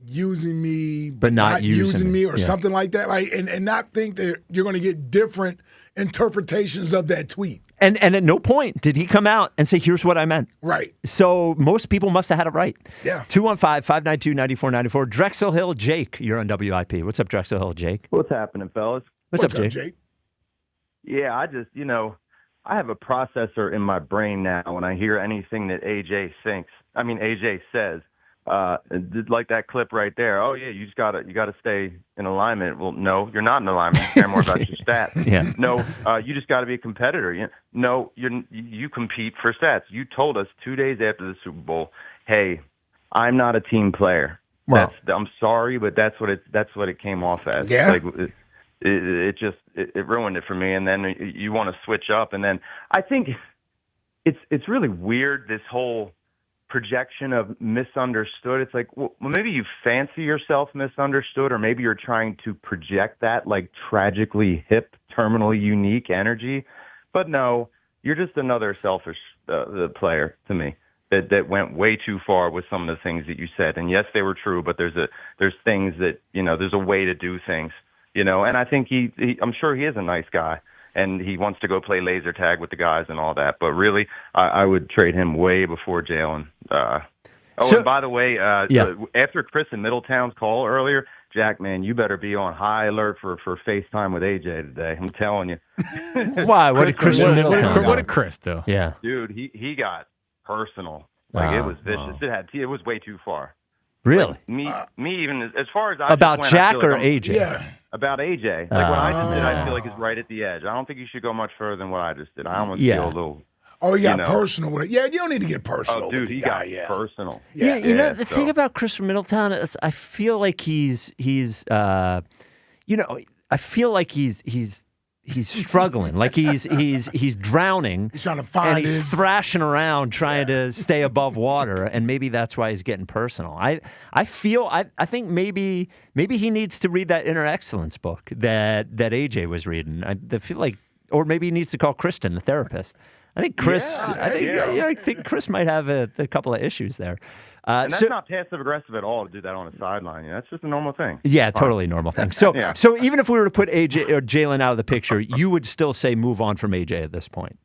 using me, but not using me or something like that, like and not think that you're going to get different interpretations of that tweet. And at no point did he come out and say, here's what I meant. Right. So most people must have had it right. Yeah. 215-592-9494. Drexel Hill Jake, you're on WIP. What's up, Drexel Hill Jake? What's happening, fellas? What's up, Jake? Yeah, I have a processor in my brain now when I hear anything that AJ says. Like that clip right there. Oh yeah, you gotta stay in alignment. Well, no, you're not in alignment. You care more about your stats. Yeah. No, you just got to be a competitor. No, you compete for stats. You told us 2 days after the Super Bowl, hey, I'm not a team player. Well, I'm sorry, but that's what it came off as. Yeah. Like it ruined it for me. And then you want to switch up, and then I think it's really weird, this whole projection of misunderstood. It's like, well, maybe you fancy yourself misunderstood, or maybe you're trying to project that like tragically hip, terminally unique energy. But no, you're just another selfish player to me that went way too far with some of the things that you said. And yes, they were true, but there's things that, there's a way to do things, and I think I'm sure he is a nice guy. And he wants to go play laser tag with the guys and all that. But really, I would trade him way before Jalen. And by the way, after Chris and Middletown's call earlier, Jack, man, you better be on high alert for FaceTime with AJ today. I'm telling you. Why? What did Chris and Middletown? What did Chris do? Yeah. Dude, he got personal. Like, it was vicious. It was way too far. Really? Like, me even as far as I about just went, Jack I feel or like AJ? Yeah. About AJ. Like what I just did, I feel like is right at the edge. I don't think you should go much further than what I just did. I almost feel a little. Oh, he got personal with it. Yeah, you don't need to get personal. Oh, dude, with the he guy, got personal. Yeah, the thing about Chris from Middletown is, I feel like he's I feel like he's struggling, like he's drowning. He's trying to find and he's thrashing around trying to stay above water, and maybe that's why he's getting personal. I think maybe he needs to read that Inner Excellence book that AJ was reading. I feel like, or maybe he needs to call Kristen, the therapist. I think Chris. I think Chris might have a couple of issues there. And that's not passive aggressive at all to do that on a sideline. That's just a normal thing. Yeah, totally normal thing. So, so even if we were to put AJ or Jalen out of the picture, you would still say move on from AJ at this point.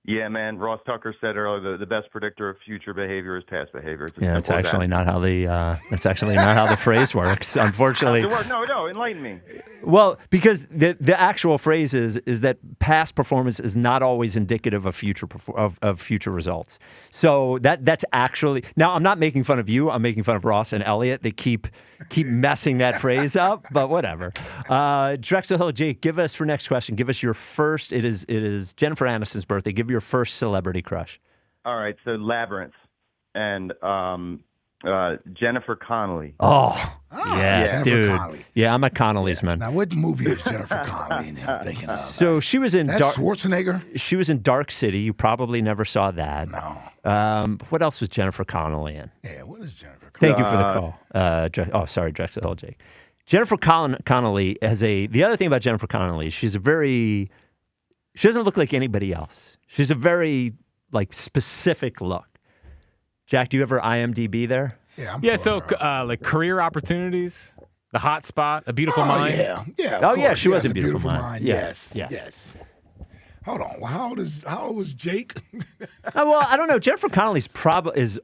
Yeah, man. Ross Tucker said earlier the best predictor of future behavior is past behavior. That's actually not how the phrase works. Unfortunately, no, enlighten me. Well, because the actual phrase is that past performance is not always indicative of future results. So that's actually, now I'm not making fun of you. I'm making fun of Ross and Elliot. They keep messing that phrase up, but whatever. Drexel Hill, Jake, give us for next question. Give us your first. It is Jennifer Aniston's birthday. Give your first celebrity crush. All right, so Labyrinth, and Jennifer Connelly. Oh, yeah, Jennifer dude. Connelly. Yeah, I'm a Connelly's man. Now, what movie is Jennifer Connelly I'm thinking of? So she was in That's Schwarzenegger? She was in Dark City. You probably never saw that. No. What else was Jennifer Connelly in? Yeah, what is Jennifer Thank you for the call. Sorry, Drexel Jake. Jennifer Connelly has the other thing about Jennifer Connelly is she doesn't look like anybody else. She's a very specific look. Jack, do you ever IMDb there? Yeah, so like career opportunities, the hot spot, a beautiful mind. Yeah. Oh, yeah, course. she was Yes, in a Beautiful Mind. Yes. Yes. Hold on. How old was Jake? Well, I don't know. Jennifer Connelly's is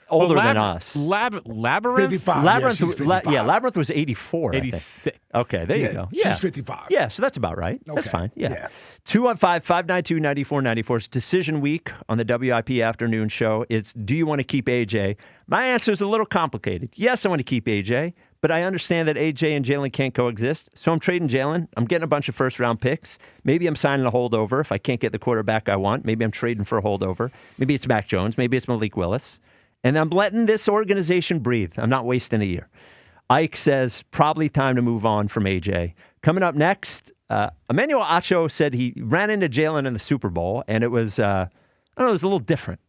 older than us. Labyrinth? 55. Labyrinth, she's 55. Labyrinth was 84. I think. 86. Okay, there you go. Yeah. She's 55. Yeah, so that's about right. That's Okay. fine. Yeah. 215-592-9494. It's decision week on the WIP afternoon show. It's, do you want to keep AJ? My answer is a little complicated. Yes, I want to keep AJ, but I understand that AJ and Jalen can't coexist. So I'm trading Jalen. I'm getting a bunch of first-round picks. Maybe I'm signing a holdover if I can't get the quarterback I want. Maybe I'm trading for a holdover. Maybe it's Mac Jones. Maybe it's Malik Willis. And I'm letting this organization breathe. I'm not wasting a year. Ike says, probably time to move on from AJ. Coming up next, Emmanuel Acho said he ran into Jalen in the Super Bowl, and it was, it was a little different.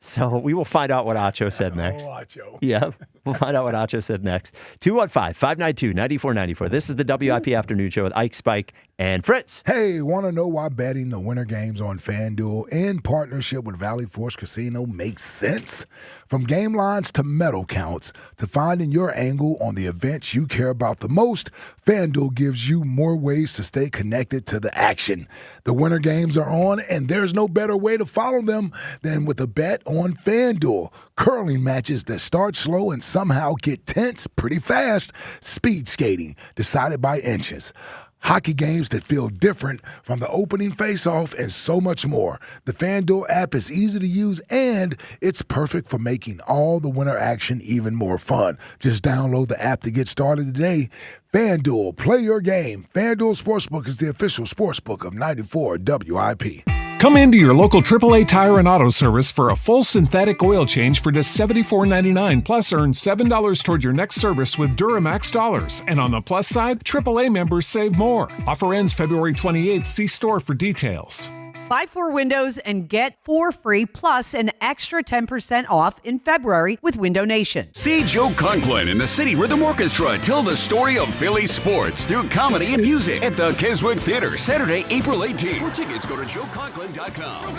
So we will find out what Acho said next. Acho. Yeah, we'll find out what Acho said next. 215-592-9494. This is the WIP Afternoon Show with Ike, Spike, and Fritz. Hey, want to know why betting the winter games on FanDuel in partnership with Valley Forge Casino makes sense? From game lines to medal counts to finding your angle on the events you care about the most, FanDuel gives you more ways to stay connected to the action. The winter games are on, and there's no better way to follow them than with a bet on FanDuel. Curling matches that start slow and somehow get tense pretty fast. Speed skating decided by inches. Hockey games that feel different from the opening face-off, and so much more. The FanDuel app is easy to use, and it's perfect for making all the winter action even more fun. Just download the app to get started today. FanDuel, play your game. FanDuel Sportsbook is the official sportsbook of 94 WIP. Come into your local AAA Tire and Auto Service for a full synthetic oil change for just $74.99, plus earn $7 toward your next service with Duramax dollars. And on the plus side, AAA members save more. Offer ends February 28th. See store for details. Buy 4 windows and get 4 free plus an extra 10% off in February with Window Nation. See Joe Conklin and the City Rhythm Orchestra tell the story of Philly sports through comedy and music at the Keswick Theater, Saturday, April 18th. For tickets, go to joeconklin.com.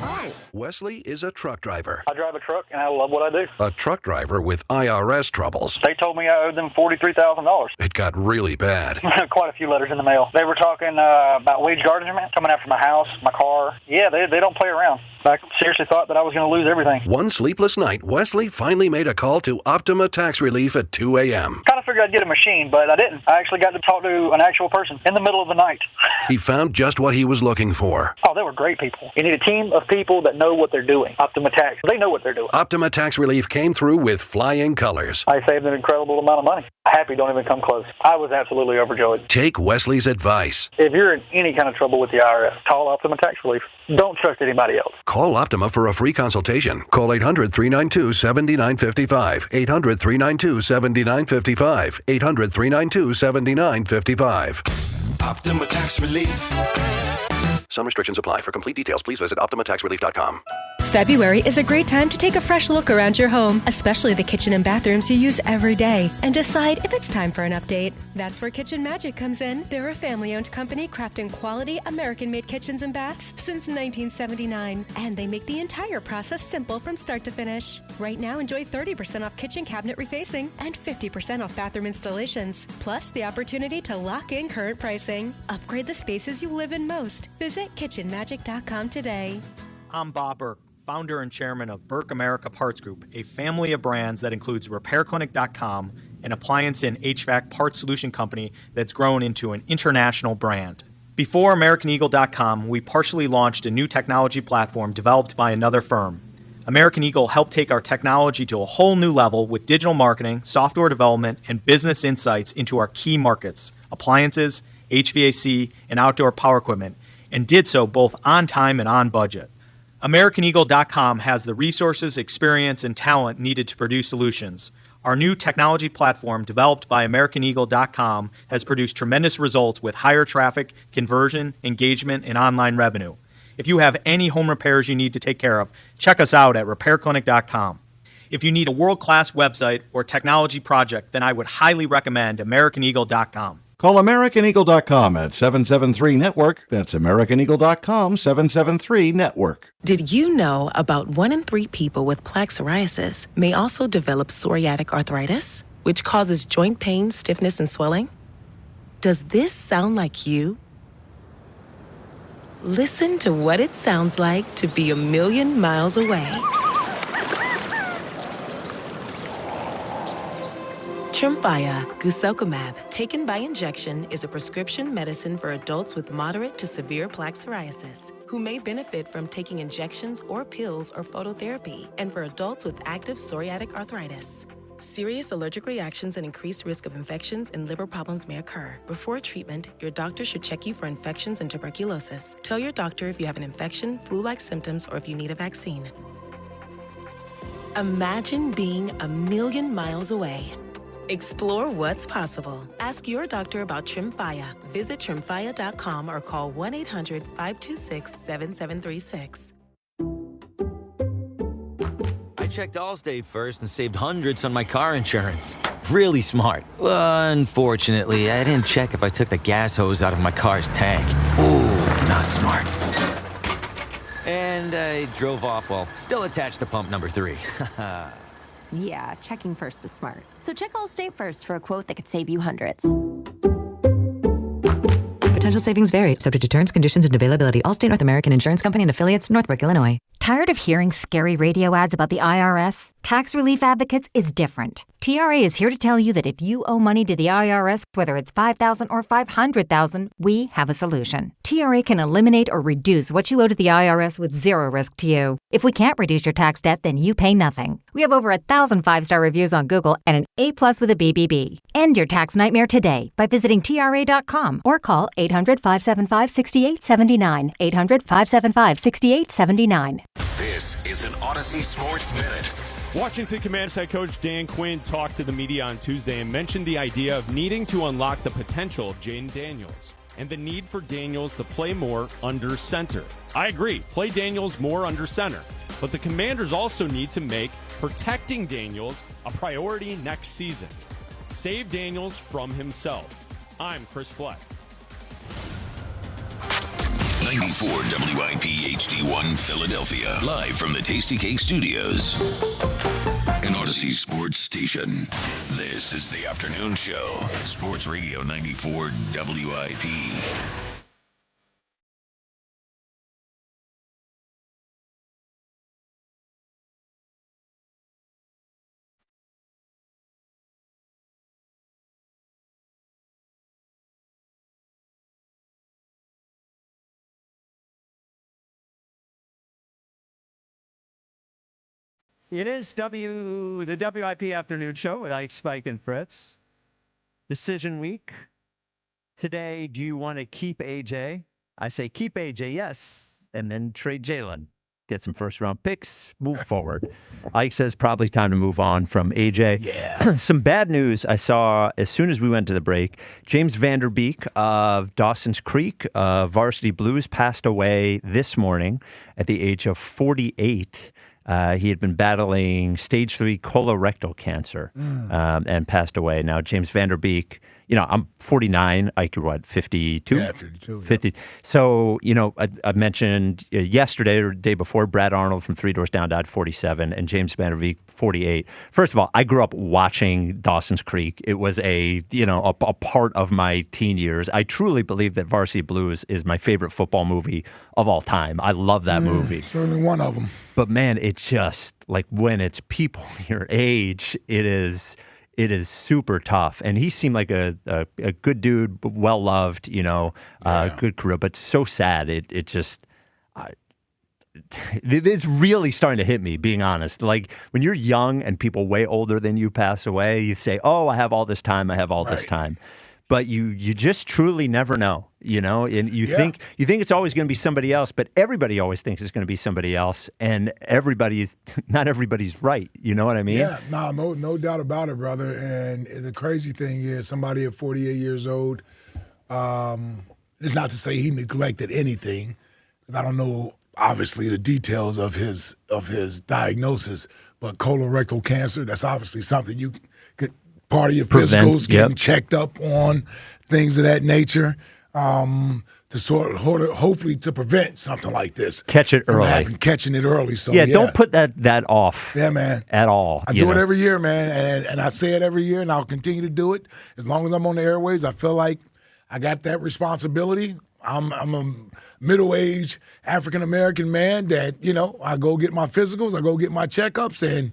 Hi. Wesley is a truck driver. I drive a truck, and I love what I do. A truck driver with IRS troubles. They told me I owed them $43,000. It got really bad. Quite a few letters in the mail. They were talking about wage garnishment, coming after my house, my car. Yeah, they don't play around. I seriously thought that I was going to lose everything. One sleepless night, Wesley finally made a call to Optima Tax Relief at 2 a.m. Kind of figured I'd get a machine, but I didn't. I actually got to talk to an actual person in the middle of the night. He found just what he was looking for. Oh, they were great people. You need a team of people that know what they're doing. Optima Tax, they know what they're doing. Optima Tax Relief came through with flying colors. I saved an incredible amount of money. Happy don't even come close. I was absolutely overjoyed. Take Wesley's advice. If you're in any kind of trouble with the IRS, call Optima Tax Relief. Don't trust anybody else. Call Optima for a free consultation. Call 800-392-7955. 800-392-7955. 800-392-7955. Optima Tax Relief. Some restrictions apply. For complete details, please visit OptimaTaxRelief.com. February is a great time to take a fresh look around your home, especially the kitchen and bathrooms you use every day, and decide if it's time for an update. That's where Kitchen Magic comes in. They're a family-owned company crafting quality American-made kitchens and baths since 1979, and they make the entire process simple from start to finish. Right now, enjoy 30% off kitchen cabinet refacing and 50% off bathroom installations, plus the opportunity to lock in current pricing. Upgrade the spaces you live in most. Visit kitchenmagic.com today. I'm Bob Burke, founder and chairman of Burke America Parts Group, a family of brands that includes RepairClinic.com, an appliance and HVAC parts solution company that's grown into an international brand. Before AmericanEagle.com, we partially launched a new technology platform developed by another firm. American Eagle helped take our technology to a whole new level with digital marketing, software development, and business insights into our key markets, appliances, HVAC, and outdoor power equipment, and did so both on time and on budget. AmericanEagle.com has the resources, experience, and talent needed to produce solutions. Our new technology platform, developed by AmericanEagle.com, has produced tremendous results with higher traffic, conversion, engagement, and online revenue. If you have any home repairs you need to take care of, check us out at RepairClinic.com. If you need a world-class website or technology project, then I would highly recommend AmericanEagle.com. Call AmericanEagle.com at 773-NETWORK. That's AmericanEagle.com, 773-NETWORK. Did you know about 1 in 3 people with plaque psoriasis may also develop psoriatic arthritis, which causes joint pain, stiffness, and swelling? Does this sound like you? Listen to what it sounds like to be a million miles away. Tremfya guselkumab, taken by injection, is a prescription medicine for adults with moderate to severe plaque psoriasis who may benefit from taking injections or pills or phototherapy, and for adults with active psoriatic arthritis. Serious allergic reactions and increased risk of infections and liver problems may occur. Before treatment, your doctor should check you for infections and tuberculosis. Tell your doctor if you have an infection, flu-like symptoms, or if you need a vaccine. Imagine being a million miles away. Explore what's possible. Ask your doctor about Tremfya. Visit Tremfya.com or call 1-800-526-7736. I checked Allstate first and saved hundreds on my car insurance. Really smart. Unfortunately, I didn't check if I took the gas hose out of my car's tank. Ooh, not smart. And I drove off while still attached to pump number 3. Yeah, checking first is smart. So check Allstate first for a quote that could save you hundreds. Potential savings vary, subject to terms, conditions, and availability. Allstate North American Insurance Company and affiliates, Northbrook, Illinois. Tired of hearing scary radio ads about the IRS? Tax Relief Advocates is different. TRA is here to tell you that if you owe money to the IRS, whether it's $5,000 or $500,000, we have a solution. TRA can eliminate or reduce what you owe to the IRS with zero risk to you. If we can't reduce your tax debt, then you pay nothing. We have over 1,000 5-star reviews on Google and an A+ with a BBB. End your tax nightmare today by visiting TRA.com or call 800-575-6879. 800-575-6879. This is an Odyssey Sports Minute. Washington Commanders head coach Dan Quinn talked to the media on Tuesday and mentioned the idea of needing to unlock the potential of Jaden Daniels and the need for Daniels to play more under center. I agree, play Daniels more under center, but the Commanders also need to make protecting Daniels a priority next season. Save Daniels from himself. I'm Chris Black. 94 WIP HD1 Philadelphia. Live from the Tasty Cake Studios. An Odyssey Sports Station. This is the afternoon show. Sports Radio 94 WIP. It is the WIP Afternoon Show with Ike, Spike, and Fritz. Decision week. Today, do you want to keep AJ? I say keep AJ, yes, and then trade Jalen. Get some first-round picks, move forward. Ike says probably time to move on from AJ. Yeah. Some bad news I saw as soon as we went to the break. James Vanderbeek of Dawson's Creek, Varsity Blues, passed away this morning at the age of 48. He had been battling stage 3 colorectal cancer and passed away. Now, James Vanderbeek, I'm 49. Ike, you're what, 52? Yeah, 52. 50. Yeah. So, I mentioned yesterday or the day before, Brad Arnold from Three Doors Down died 47 and James Vanderbeek 48. First of all, I grew up watching Dawson's Creek. It was a part of my teen years. I truly believe that Varsity Blues is my favorite football movie of all time. I love that movie. Certainly one of them. But man, it just, like, when it's people your age, it is super tough. And he seemed like a good dude, well loved, good career, but so sad. It's really starting to hit me, being honest. Like, when you're young and people way older than you pass away, you say, oh, I have all this time, this time. but you just truly never know, and you think it's always going to be somebody else, but everybody always thinks it's going to be somebody else, and not everybody's right. You know what I mean? Yeah, no doubt about it, brother. And the crazy thing is, somebody at 48 years old, it's not to say he neglected anything, because I don't know, obviously, the details of his diagnosis, but colorectal cancer, that's obviously something you could, part of your physicals, getting checked up on, things of that nature, to hopefully to prevent something like this. Catch it early. Catching it early. So don't put that off. Yeah, man. At all. I do it every year, man, and I say it every year, and I'll continue to do it as long as I'm on the airways. I feel like I got that responsibility. I'm a middle-aged African-American man that, I go get my physicals, I go get my checkups, and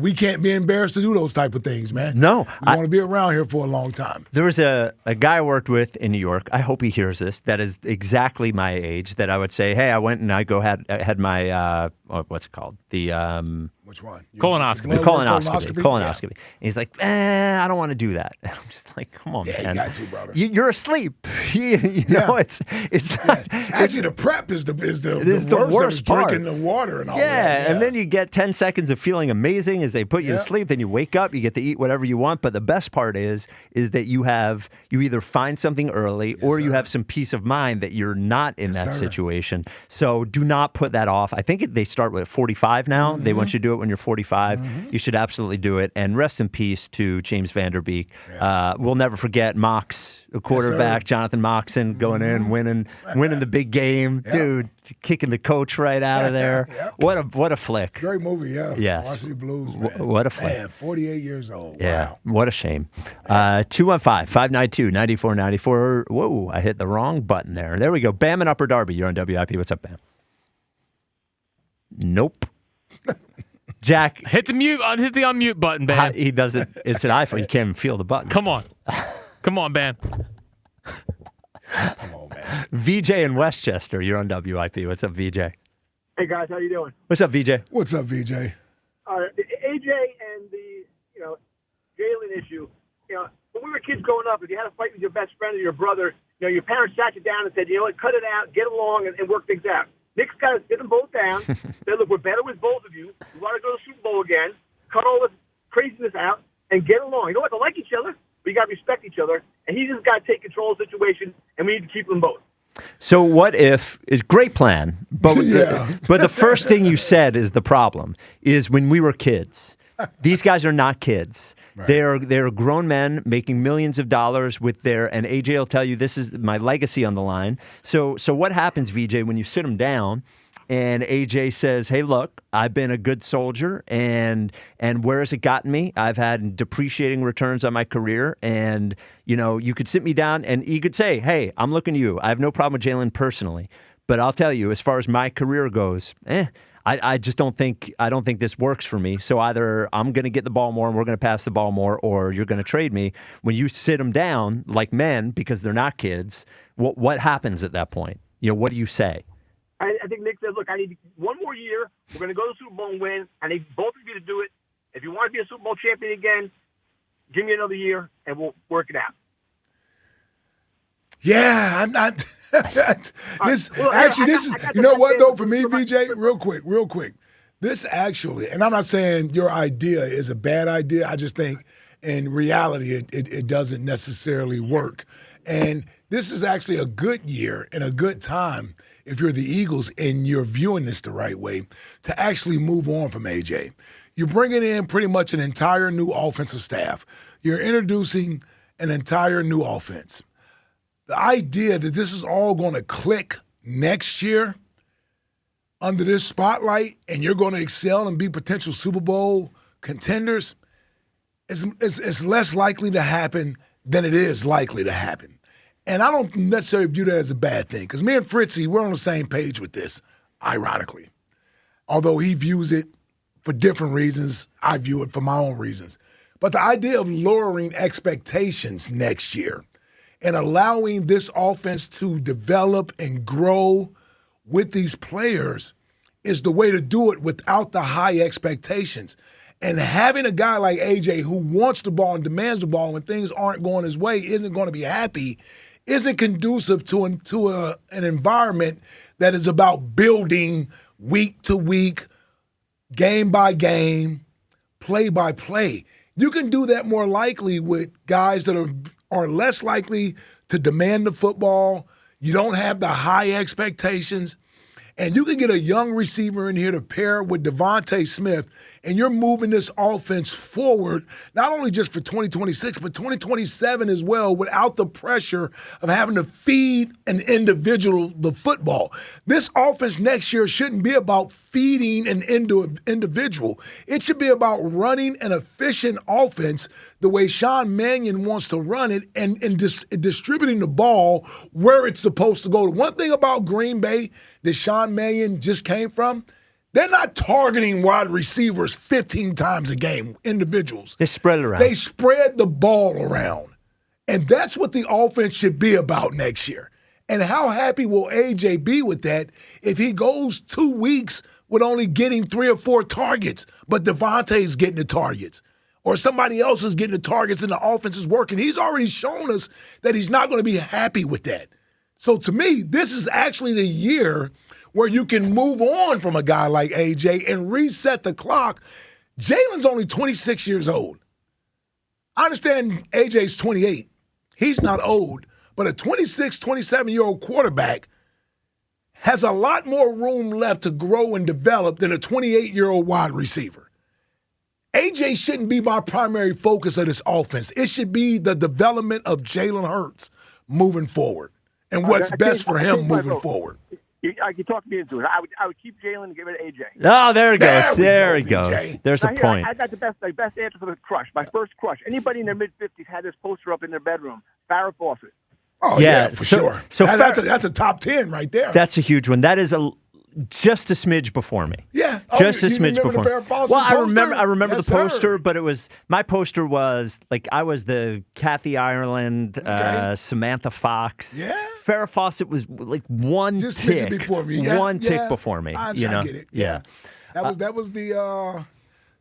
we can't be embarrassed to do those type of things, man. No. We want to be around here for a long time. There was a guy I worked with in New York. I hope he hears this. That is exactly my age. That I would say, hey, I went and I had my what's it called? The which one? Colonoscopy. The colonoscopy. Yeah. And he's like, I don't want to do that. And I'm just like, come on, man. You got to, brother. You're asleep. It's not, actually the prep is the worst part. Drinking the water and all that. Yeah, and then you get 10 seconds of feeling amazing as they put you to sleep. Then you wake up, you get to eat whatever you want. But the best part is that you either find something early or you have some peace of mind that you're not in that situation. So do not put that off. I think they start with 45 now. They want you to do it when you're 45. You should absolutely do it. And rest in peace to James Vanderbeek. We'll never forget Mox, a quarterback, Jonathan Moxon, going in, winning the big game. Dude, kicking the coach right out of there. What a flick. Great movie, yeah. Yes. Varsity Blues, man. What a flick. Man, 48 years old. Yeah, Wow. what a shame. 215-592-9494. Whoa, I hit the wrong button there. There we go. Bam and Upper Darby. You're on WIP. What's up, Bam? Nope. Jack. Hit the unmute button, Bam. He doesn't. It's an iPhone. You can't even feel the button. Come on, Bam. Come on, man. VJ in Westchester. You're on WIP. What's up, VJ? Hey guys, how you doing? What's up, VJ? What's up, VJ? AJ and the Jalen issue. When we were kids growing up, if you had a fight with your best friend or your brother, your parents sat you down and said, cut it out, get along, and work things out. Nick's got to sit them both down. Say, look, we're better with both of you. We want to go to the Super Bowl again. Cut all this craziness out and get along. You don't have to like each other, but you got to respect each other. And he just got to take control of the situation, and we need to keep them both. So what if is great plan, but but the first thing you said is the problem is when we were kids. These guys are not kids. Right. They're grown men making millions of dollars with and AJ will tell you this is my legacy on the line. So what happens, VJ, when you sit them down and AJ says, hey, look, I've been a good soldier and where has it gotten me? I've had depreciating returns on my career and, you could sit me down and you could say, hey, I'm looking at you. I have no problem with Jalen personally. But I'll tell you, as far as my career goes, I just don't think this works for me. So either I'm going to get the ball more and we're going to pass the ball more, or you're going to trade me. When you sit them down like men because they're not kids, what happens at that point? What do you say? I think Nick said, look, I need one more year. We're going to go to the Super Bowl and win. I need both of you to do it. If you want to be a Super Bowl champion again, give me another year and we'll work it out. Yeah, I'm not. You know what though? For me, VJ, real quick. This actually, and I'm not saying your idea is a bad idea. I just think, in reality, it doesn't necessarily work. And this is actually a good year and a good time if you're the Eagles and you're viewing this the right way to actually move on from AJ. You're bringing in pretty much an entire new offensive staff. You're introducing an entire new offense. The idea that this is all going to click next year under this spotlight and you're going to excel and be potential Super Bowl contenders is less likely to happen than it is likely to happen. And I don't necessarily view that as a bad thing because me and Fritzy, we're on the same page with this, ironically. Although he views it for different reasons, I view it for my own reasons. But the idea of lowering expectations next year and allowing this offense to develop and grow with these players is the way to do it without the high expectations. And having a guy like AJ who wants the ball and demands the ball when things aren't going his way, isn't going to be happy, isn't conducive to an environment that is about building week to week, game by game, play by play. You can do that more likely with guys that are less likely to demand the football. You don't have the high expectations. And you can get a young receiver in here to pair with Devontae Smith, and you're moving this offense forward, not only just for 2026, but 2027 as well, without the pressure of having to feed an individual the football. This offense next year shouldn't be about feeding an individual. It should be about running an efficient offense the way Sean Mannion wants to run it and distributing the ball where it's supposed to go. The one thing about Green Bay that Sean Mannion just came from, they're not targeting wide receivers 15 times a game, individuals. They spread it around. They spread the ball around. And that's what the offense should be about next year. And how happy will AJ be with that if he goes 2 weeks with only getting 3 or 4 targets, but Devontae's getting the targets? Or somebody else is getting the targets and the offense is working. He's already shown us that he's not going to be happy with that. So to me, this is actually the year where you can move on from a guy like AJ and reset the clock. Jalen's only 26 years old. I understand AJ's 28. He's not old. But a 26, 27-year-old quarterback has a lot more room left to grow and develop than a 28-year-old wide receiver. AJ shouldn't be my primary focus of this offense. It should be the development of Jalen Hurts moving forward and what's best for him moving forward. I can talk me into it. I would keep Jalen and give it to AJ. Oh, there it goes. There he goes. There's a point. I got the best answer for the crush. My first crush. Anybody in their mid-50s had this poster up in their bedroom. Farrah Fawcett. Oh, yeah, for sure. So that's a top 10 right there. That's a huge one. That is just a smidge before me. Yeah. Just a smidge before me. Well, I remember yes, the poster, sir. but my poster was like I was the Kathy Ireland, Samantha Fox. Yeah. Farrah Fawcett was like one just tick before me. Yeah, one tick before me. I you know? get it. Yeah. That was the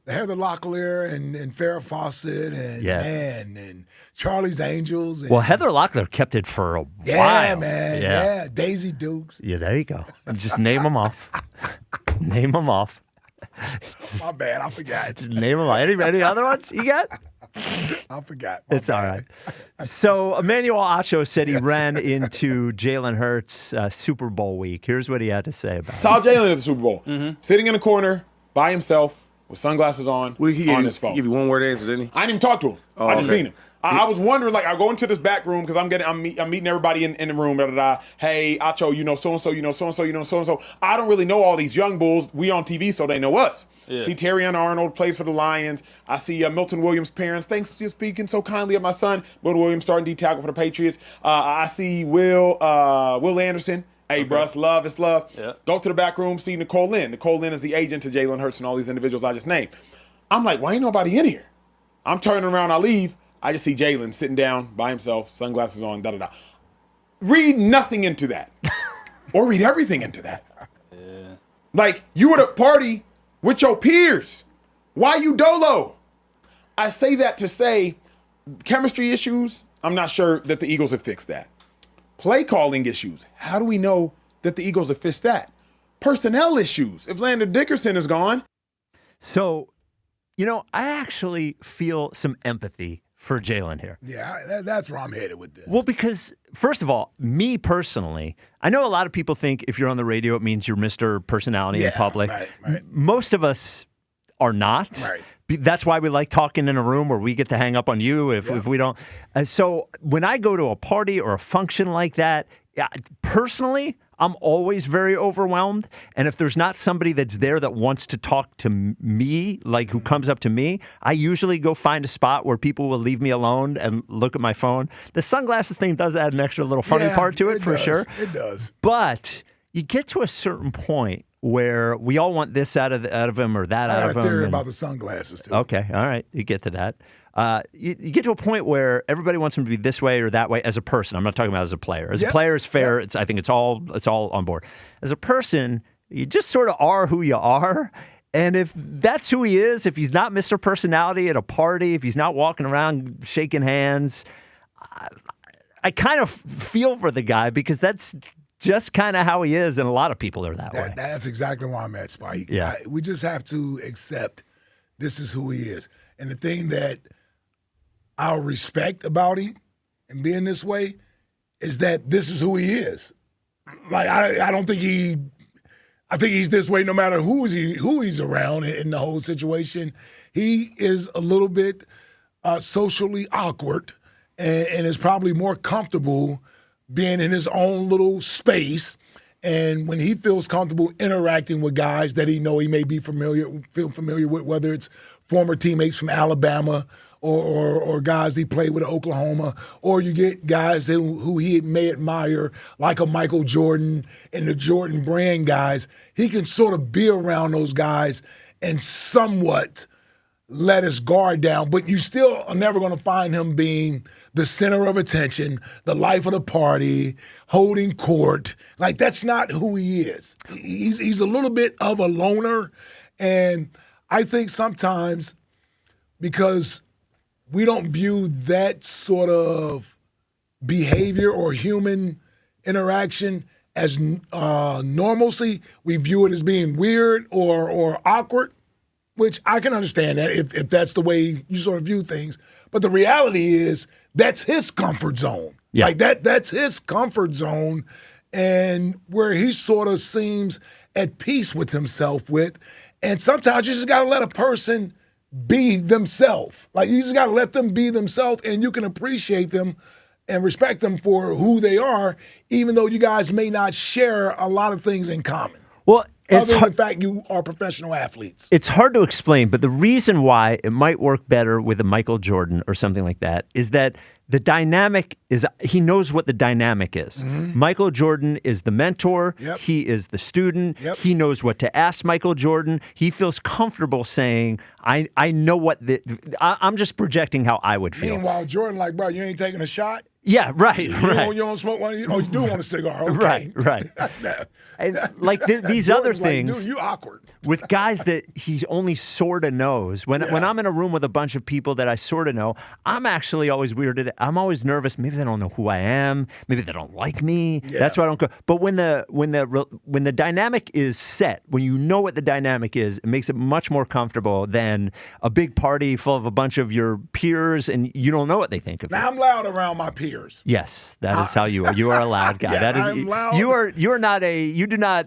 Heather Locklear and Farrah Fawcett and Charlie's Angels. And, well, Heather Locklear kept it for a while. Man. Yeah. Daisy Dukes. Yeah, there you go. Just name them off. Name them off. My bad, I forgot. Just name them off. Any other ones you got? I forgot. It's all right. So Emmanuel Acho said he ran into Jalen Hurts Super Bowl week. Here's what he had to say about it. Saw Jalen at the Super Bowl, sitting in the corner by himself with sunglasses on his phone. He give you one word answer, didn't he? I didn't even talk to him. Oh, I just okay. seen him. I was wondering, like, I go into this back room because I'm meeting everybody in the room. Hey, Acho, you know so-and-so, you know so-and-so, you know so-and-so. I don't really know all these young bulls. We on TV, so they know us. Yeah. See Terrion Arnold plays for the Lions. I see Milton Williams' parents. Thanks for speaking so kindly of my son. Milton Williams starting D tackle for the Patriots. I see Will Anderson. Hey, bruh, it's love, it's love. Yeah. Go to the back room, see Nicole Lynn. Nicole Lynn is the agent to Jalen Hurts and all these individuals I just named. I'm like, why ain't nobody in here? I'm turning around, I leave. I just see Jalen sitting down by himself, sunglasses on, da-da-da. Read nothing into that. Or read everything into that. Yeah. Like, you at a party with your peers. Why you dolo? I say that to say chemistry issues, I'm not sure that the Eagles have fixed that. Play calling issues, how do we know that the Eagles have fixed that? Personnel issues, if Landon Dickerson is gone. So, I actually feel some empathy for Jalen here. Yeah, that's where I'm headed with this. Well, because, first of all, me personally, I know a lot of people think if you're on the radio, it means you're Mr. Personality in public. Right. Most of us are not. Right. That's why we like talking in a room where we get to hang up on you if we don't. So when I go to a party or a function like that, personally, I'm always very overwhelmed. And if there's not somebody that's there that wants to talk to me, like who comes up to me, I usually go find a spot where people will leave me alone and look at my phone. The sunglasses thing does add an extra little funny part to it for sure. It does. But you get to a certain point where we all want this out of him or that out of him. I got a theory about the sunglasses, too. Okay, all right. You get to that. You get to a point where everybody wants him to be this way or that way as a person. I'm not talking about as a player. As a player, it's fair. I think it's all on board. As a person, you just sort of are who you are. And if that's who he is, if he's not Mr. Personality at a party, if he's not walking around shaking hands, I kind of feel for the guy because that's just kind of how he is, and a lot of people are that way. That's exactly why I'm at, Spike. Yeah. We just have to accept this is who he is. And the thing that I'll respect about him and being this way is that this is who he is. Like, I don't think I think he's this way no matter who he's around in the whole situation. He is a little bit socially awkward and is probably more comfortable being in his own little space. And when he feels comfortable interacting with guys that he may be feel familiar with, whether it's former teammates from Alabama or guys he played with at Oklahoma, or you get guys who he may admire, like a Michael Jordan and the Jordan brand guys, he can sort of be around those guys and somewhat let his guard down. But you still are never going to find him being the center of attention, the life of the party, holding court. Like, that's not who he is. He's a little bit of a loner, and I think sometimes because we don't view that sort of behavior or human interaction as normalcy. We view it as being weird or awkward, which I can understand that if that's the way you sort of view things. But the reality is that's his comfort zone. Yeah. Like that's his comfort zone, and where he sort of seems at peace with himself with. And sometimes you just got to let a person be themselves. Like, you just got to let them be themselves, and you can appreciate them and respect them for who they are, even though you guys may not share a lot of things in common. Well, other than the fact you are professional athletes. It's hard to explain, but the reason why it might work better with a Michael Jordan or something like that is that the dynamic is, he knows what the dynamic is. Mm-hmm. Michael Jordan is the mentor. Yep. He is the student. Yep. He knows what to ask Michael Jordan. He feels comfortable saying, I know what I'm just projecting how I would feel. Meanwhile, Jordan, like, bro, you ain't taking a shot? Yeah, right, You right. don't smoke one? Oh, you do want a cigar. Okay. Right. And like these Jordan's other like, things, dude, you awkward. with guys that he only sort of knows. When I'm in a room with a bunch of people that I sort of know, I'm actually always weirded. I'm always nervous. Maybe they don't know who I am. Maybe they don't like me. Yeah. That's why I don't go. But when the dynamic is set, when you know what the dynamic is, it makes it much more comfortable than a big party full of a bunch of your peers and you don't know what they think of you. Now, I'm loud around my peers. Yes, that is how you are. You are a loud guy. Yeah, that is I'm loud. you're not you do not,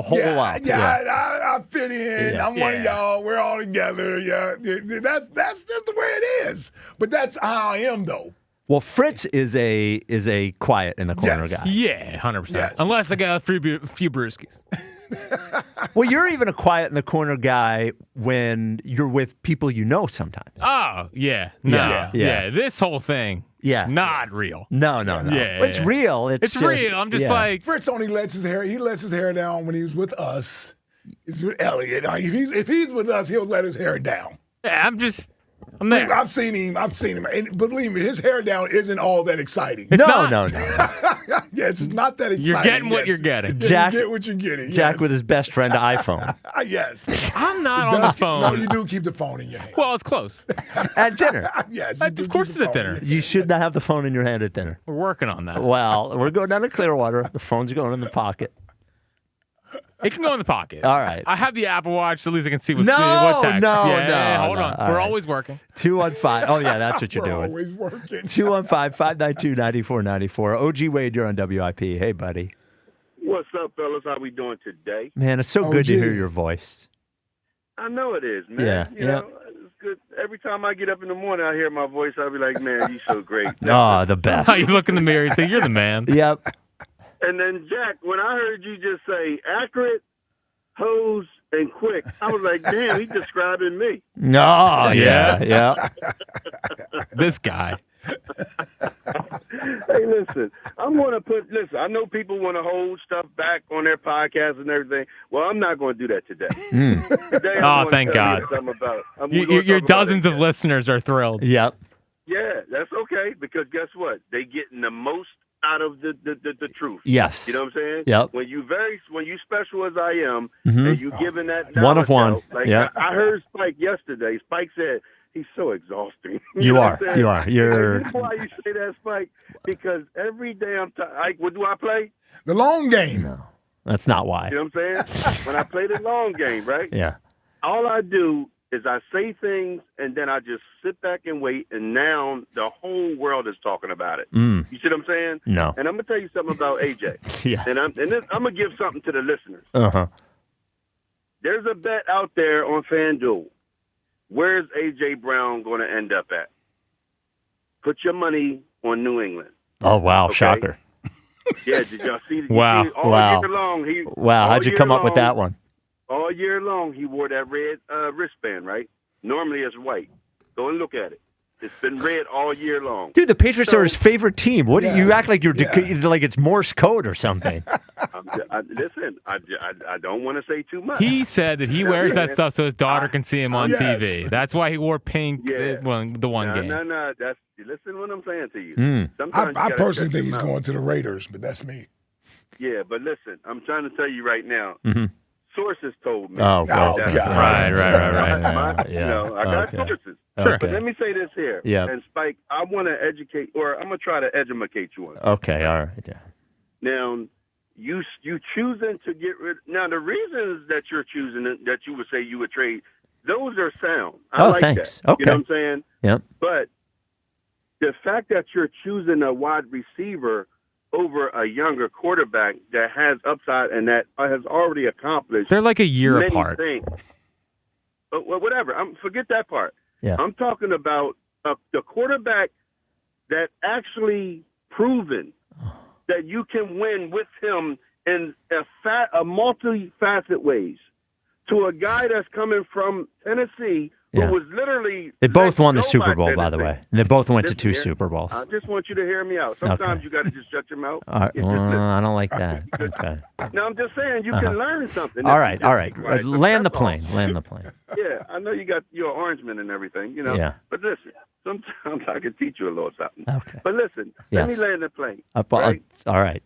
hole up. I fit in. I'm one of y'all. We're all together. Yeah, that's just the way it is. But that's how I am, though. Well, Fritz is a quiet in the corner guy. Yeah, 100%. Yes. Unless I got a few brewskis. Well, you're even a quiet in the corner guy when you're with people you know sometimes. Oh, yeah. No. Yeah. This whole thing. Yeah. Not real. No. Yeah. It's real. It's real. I'm just like, Fritz only lets his hair down when he's with us. He's with Elliot. Like, if he's with us, he'll let his hair down. yeah, I'm there. I've seen him. And believe me, his hair down isn't all that exciting. No. Yeah, it's not that exciting. You're getting what yes. you're getting. Yeah, Jack- you get what you're getting. Jack yes. with his best friend iPhone Yes. I'm not He on the does- phone. No, you do keep the phone in your hand. Well, it's close. at dinner. Yes. you do Of course keep it's the at phone dinner. in your You should not have the phone in your hand at dinner. We're working on that. Well, we're going down to Clearwater. The phone's going in the pocket. It can go in the pocket. All right. I have the Apple Watch, so at least I can see what No, text. no, yeah, no, hold no. on. All We're right. always working. 215. Oh, yeah, that's what you're We're doing. always working. 215-592-9494. OG Wade, you're on WIP. Hey, buddy. What's up, fellas? How we doing today? Man, it's so good to OG. hear your voice. I know it is, man. Yeah, You know, it's good. Every time I get up in the morning, I hear my voice. I'll be like, man, you so great. Oh, the best. You look in the mirror and say, you're the man. Yep. And then, Jack, when I heard you just say accurate, hose, and quick, I was like, damn, he's describing me. No, yeah. This guy. Hey, listen, listen, I know people want to hold stuff back on their podcast and everything. Well, I'm not going to do that today. Today I'm Oh, gonna thank tell you God. something about- I'm gonna Your talk about dozens of listeners are thrilled. Yep. Yeah, that's okay, because guess what? They getting the most out of the truth. Yes. You know what I'm saying? Yep. When you special as I am, Mhm. and you giving that One of one. knowledge out, like Yep. I heard Spike yesterday. Spike said he's so exhausting. You know are. what I'm saying? You are. You're- And you know why you say that, Spike? Because every day what do I play? The long game. No, that's not why. You know what I'm saying? When I play the long game, right? Yeah. All I do is I say things and then I just sit back and wait, and now the whole world is talking about it. Mm. You see what I'm saying? No. And I'm gonna tell you something about AJ. Yes. And then I'm gonna give something to the listeners. Uh-huh. There's a bet out there on FanDuel. Where's AJ Brown going to end up at? Put your money on New England. Oh, wow. Okay? Shocker. Yeah, did y'all see? Wow. All Wow. year long, Wow. How'd you come up with that one? All year long, he wore that red wristband, right? Normally it's white. Go and look at it. It's been red all year long. Dude, the Patriots are his favorite team. What do you act like you're Yeah. like it's Morse code or something? Listen, I don't want to say too much. He said that he wears that stuff so his daughter can see him on Yes. TV. That's why he wore pink the one game. No. Listen what I'm saying to you. Mm. Sometimes you I gotta personally shut think your he's mouth. going to the Raiders, but that's me. Yeah, but listen, I'm trying to tell you right now. Mhm. Sources told me. Oh, that okay. that's Right. my- Yeah. You know, I got Okay. sources. Sure. But let me say this here. Yeah. And Spike, I want to educate, or I'm gonna try to educate you on it. Okay. All right. Yeah. Now, you choosing to get rid. Now, the reasons that you're choosing that you would say you would trade, those are sound. I Oh, like thanks. that. You know Okay. what I'm saying? Yep. But the fact that you're choosing a wide receiver over a younger quarterback that has upside and that has already accomplished. They're like a year many apart. Things. But whatever. Forget that part. Yeah. I'm talking about the quarterback that actually proven that you can win with him in a multifaceted ways. To a guy that's coming from Tennessee who Yeah. was literally They both won the let go Super by Bowl, by the Tennessee. way. They both went to Listen 2 here. Super Bowls. I just want you to hear me out. Sometimes you got to just shut your mouth. All right. Yeah, Well, just listen. I don't like that. Okay. No, I'm just saying you Uh-huh. can learn something. All right. Just All right. be quiet. Land the That's all. plane. Land the plane. Yeah, I know you're an orangeman and everything, you know. Yeah. But listen, sometimes I can teach you a little something. Okay. But listen, let me Yes. land the plane. All right.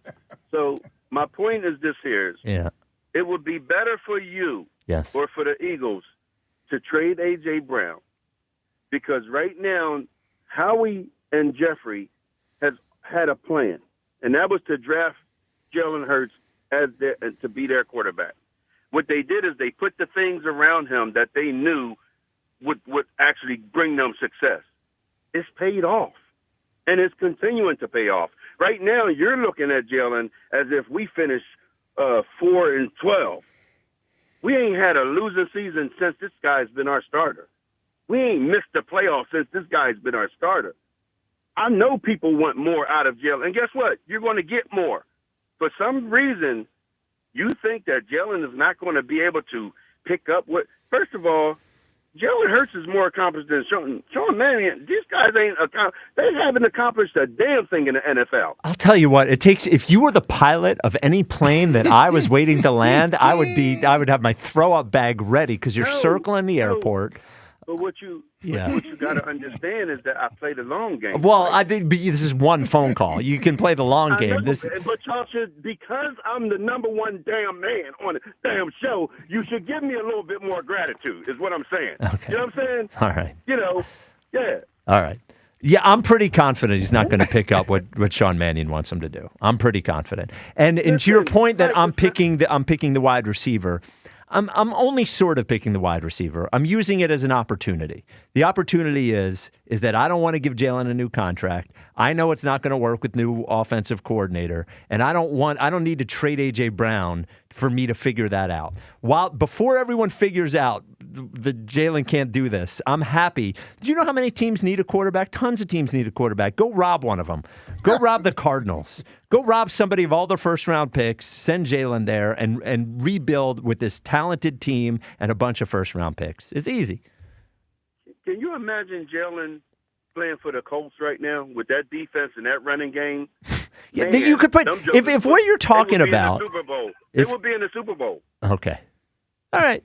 So my point is this here. Yeah. It would be better for you Yes. or for the Eagles to trade A.J. Brown because right now Howie and Jeffrey has had a plan, and that was to draft Jalen Hurts to be their quarterback. What they did is they put the things around him that they knew would actually bring them success. It's paid off, and it's continuing to pay off. Right now, you're looking at Jalen as if we finished 4-12. We ain't had a losing season since this guy's been our starter. We ain't missed the playoffs since this guy's been our starter. I know people want more out of Jalen, and guess what? You're going to get more. For some reason, you think that Jalen is not going to be able to pick up what? First of all, Jalen Hurts is more accomplished than Sean Mannion. These guys they haven't accomplished a damn thing in the NFL. I'll tell you what, it takes if you were the pilot of any plane that I was waiting to land, I would have my throw up bag ready because you're circling the airport. But what you Yeah. what you got to understand is that I play the long game. Well, I think this is one phone call. You can play the long I game. know, This but y'all should, because I'm the number one damn man on the damn show, you should give me a little bit more gratitude, is what I'm saying. Okay. You know what I'm saying? All right. You know, yeah. All right. Yeah, I'm pretty confident he's not going to pick up what Sean Mannion wants him to do. I'm pretty confident. And to your point that I'm picking the wide receiver, I'm only sort of picking the wide receiver. I'm using it as an opportunity. The opportunity is that I don't want to give Jalen a new contract. I know it's not going to work with new offensive coordinator, and I don't need to trade A.J. Brown for me to figure that out. Before everyone figures out that Jalen can't do this, I'm happy. Do you know how many teams need a quarterback? Tons of teams need a quarterback. Go rob one of them. Go rob the Cardinals. Go rob somebody of all their first-round picks, send Jalen there, and rebuild with this talented team and a bunch of first-round picks. It's easy. Can you imagine Jalen playing for the Colts right now with that defense and that running game? Yeah, Man, you could put them if jokers what you're talking they would be about. in the Super Bowl. if- They would be in the Super Bowl. Okay. All right.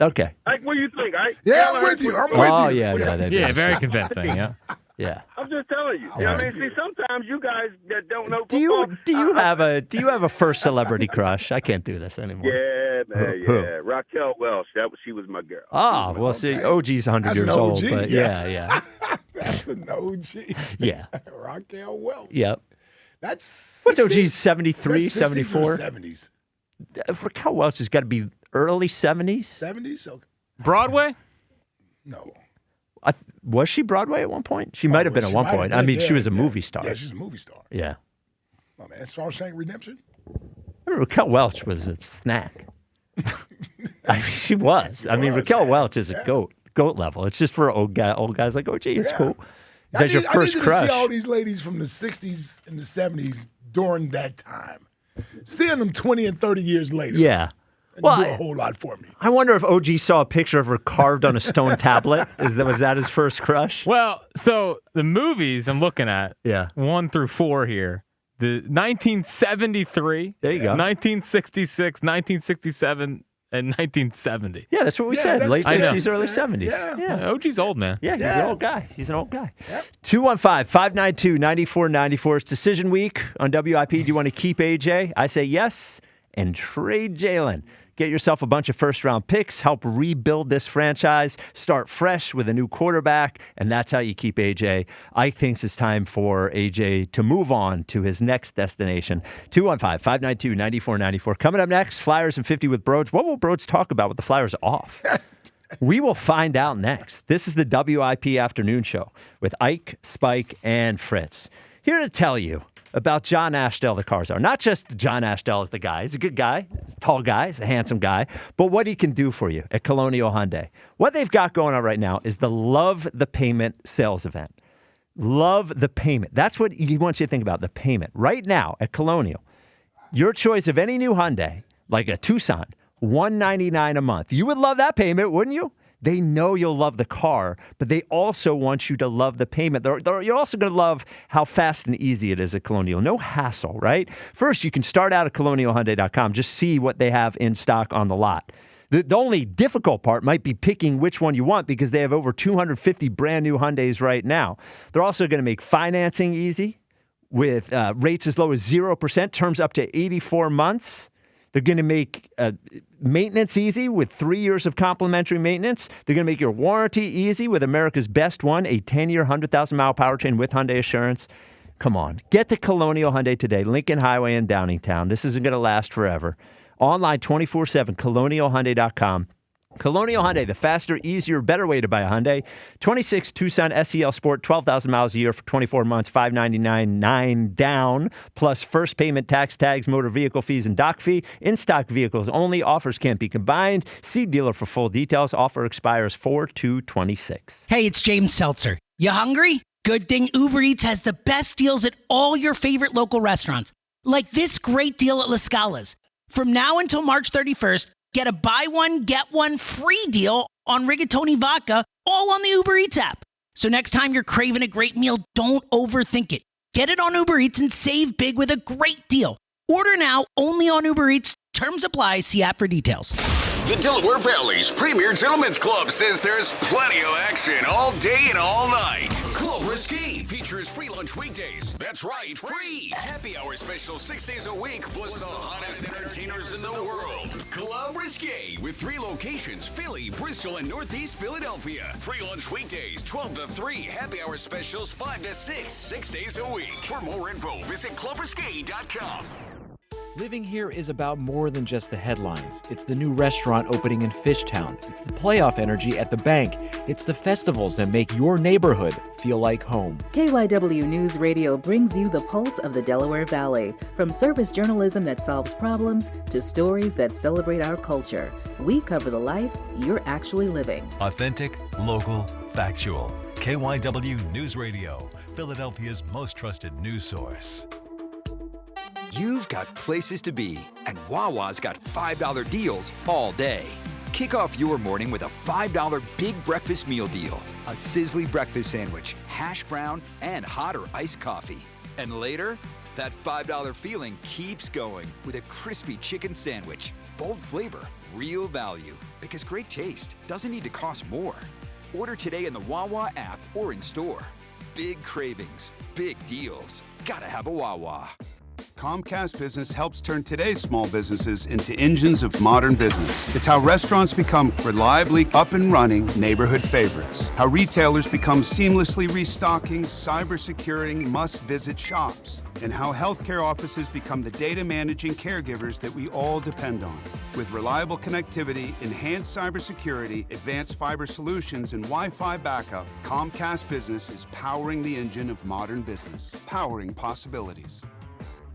Okay. Like, what do you think? Yeah, I'm with you. I'm with Oh you. yeah, yeah, Yeah, very convincing. Yeah. Yeah. I'm just telling you. You know what I mean? See, sometimes you guys that don't know Do football. you have a first celebrity crush? I can't do this anymore. Yeah, man, Who? yeah. Raquel Welch. She was my girl. Ah, well, see, OG's 100 That's years an old, OG, but yeah. That's an OG. Yeah. Raquel Welch. Yep. That's What's 60s? OG, 73, That's 60s or 74? 70s. Raquel Welch has got to be early 70s. 70s? Okay. Broadway? No. Was she Broadway at one point? She might have been at one point. I mean, she was a movie star. Yeah, she's a movie star. Yeah. Oh, man. Shawshank Redemption? Raquel Welch was a snack. I mean, she was. I mean, Raquel Welch is a goat level. It's just for old guys like, oh, gee, it's cool. That's your first I need crush. to see all these ladies from the 60s and the 70s during that time. Seeing them 20 and 30 years later. Yeah. Do Well, a whole lot for me. I wonder if OG saw a picture of her carved on a stone tablet. Was that his first crush? Well, so the movies I'm looking at, 1 through 4 here. The 1973, there you go. 1966, 1967, and 1970. Yeah, that's what we said. Late 60s, early 70s. Yeah, OG's old, man. Yeah, he's an old guy. He's an old guy. 215-592-9494. It's decision week on WIP. Do you want to keep AJ? I say yes, and trade Jalen. Get yourself a bunch of first-round picks, help rebuild this franchise, start fresh with a new quarterback, and that's how you keep AJ. Ike thinks it's time for AJ to move on to his next destination. 215-592-9494. Coming up next, Flyers and 50 with Broads. What will Broads talk about with the Flyers off? We will find out next. This is the WIP Afternoon Show with Ike, Spike, and Fritz. Here to tell you about John Ashdell, the Carzar. Not just John Ashdell is the guy. He's a good guy, he's a tall guy, he's a handsome guy, but what he can do for you at Colonial Hyundai. What they've got going on right now is the Love the Payment sales event. Love the payment. That's what he wants you to think about, the payment. Right now at Colonial, your choice of any new Hyundai, like a Tucson, $199 a month. You would love that payment, wouldn't you? They know you'll love the car, but they also want you to love the payment. You're also going to love how fast and easy it is at Colonial. No hassle, right? First, you can start out at colonialhyundai.com. Just see what they have in stock on the lot. The only difficult part might be picking which one you want because they have over 250 brand new Hyundais right now. They're also going to make financing easy with rates as low as 0%, terms up to 84 months. They're going to make maintenance easy with 3 years of complimentary maintenance. They're going to make your warranty easy with America's best one, a 10-year, 100,000-mile powertrain with Hyundai Assurance. Come on. Get to Colonial Hyundai today, Lincoln Highway in Downingtown. This isn't going to last forever. Online 24/7, colonialhyundai.com. Colonial Hyundai, the faster, easier, better way to buy a Hyundai. 26 Tucson SEL Sport, 12,000 miles a year for 24 months, $599.9 down, plus first payment, tax tags, motor vehicle fees, and dock fee. In-stock vehicles only. Offers can't be combined. See dealer for full details. Offer expires 4/2/26. Hey, it's James Seltzer. You hungry? Good thing Uber Eats has the best deals at all your favorite local restaurants. Like this great deal at La Scala's. From now until March 31st, get a buy one, get one free deal on rigatoni vodka, all on the Uber Eats app. So next time you're craving a great meal, don't overthink it. Get it on Uber Eats and save big with a great deal. Order now, only on Uber Eats. Terms apply. See app for details. The Delaware Valley's premier gentlemen's club says there's plenty of action all day and all night. Club Risque features free lunch weekdays. That's right, free. Happy hour special 6 days a week, plus the hottest entertainers in the world. Club Risque with 3 locations, Philly, Bristol, and Northeast Philadelphia. Free lunch weekdays, 12 to 3. Happy hour specials, 5 to 6, 6 days a week. For more info, visit clubrisque.com. Living here is about more than just the headlines. It's the new restaurant opening in Fishtown. It's the playoff energy at the bank. It's the festivals that make your neighborhood feel like home. KYW News Radio brings you the pulse of the Delaware Valley. From service journalism that solves problems to stories that celebrate our culture, we cover the life you're actually living. Authentic, local, factual. KYW News Radio, Philadelphia's most trusted news source. You've got places to be, and Wawa's got $5 deals all day. Kick off your morning with a $5 big breakfast meal deal. A sizzly breakfast sandwich, hash brown, and hot or iced coffee. And later, that $5 feeling keeps going with a crispy chicken sandwich. Bold flavor, real value. Because great taste doesn't need to cost more. Order today in the Wawa app or in store. big cravings, big deals. Gotta have a Wawa. Comcast Business helps turn today's small businesses into engines of modern business. It's how restaurants become reliably up and running neighborhood favorites. How retailers become seamlessly restocking, cyber-securing, must-visit shops. And how healthcare offices become the data managing caregivers that we all depend on. With reliable connectivity, enhanced cybersecurity, advanced fiber solutions, and Wi-Fi backup, Comcast Business is powering the engine of modern business, powering possibilities.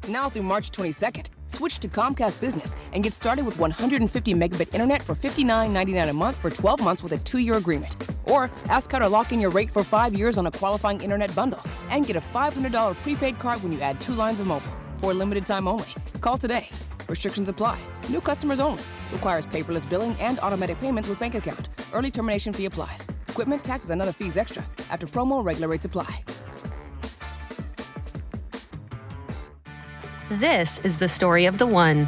Now through March 22nd, switch to Comcast Business and get started with 150 megabit internet for $59.99 a month for 12 months with a 2-year agreement. Or ask how to lock in your rate for 5 years on a qualifying internet bundle and get a $500 prepaid card when you add 2 lines of mobile for a limited time only. Call today. Restrictions apply. New customers only. Requires paperless billing and automatic payments with bank account. Early termination fee applies. Equipment, taxes, and other fees extra. After promo, regular rates apply. This is the story of the one.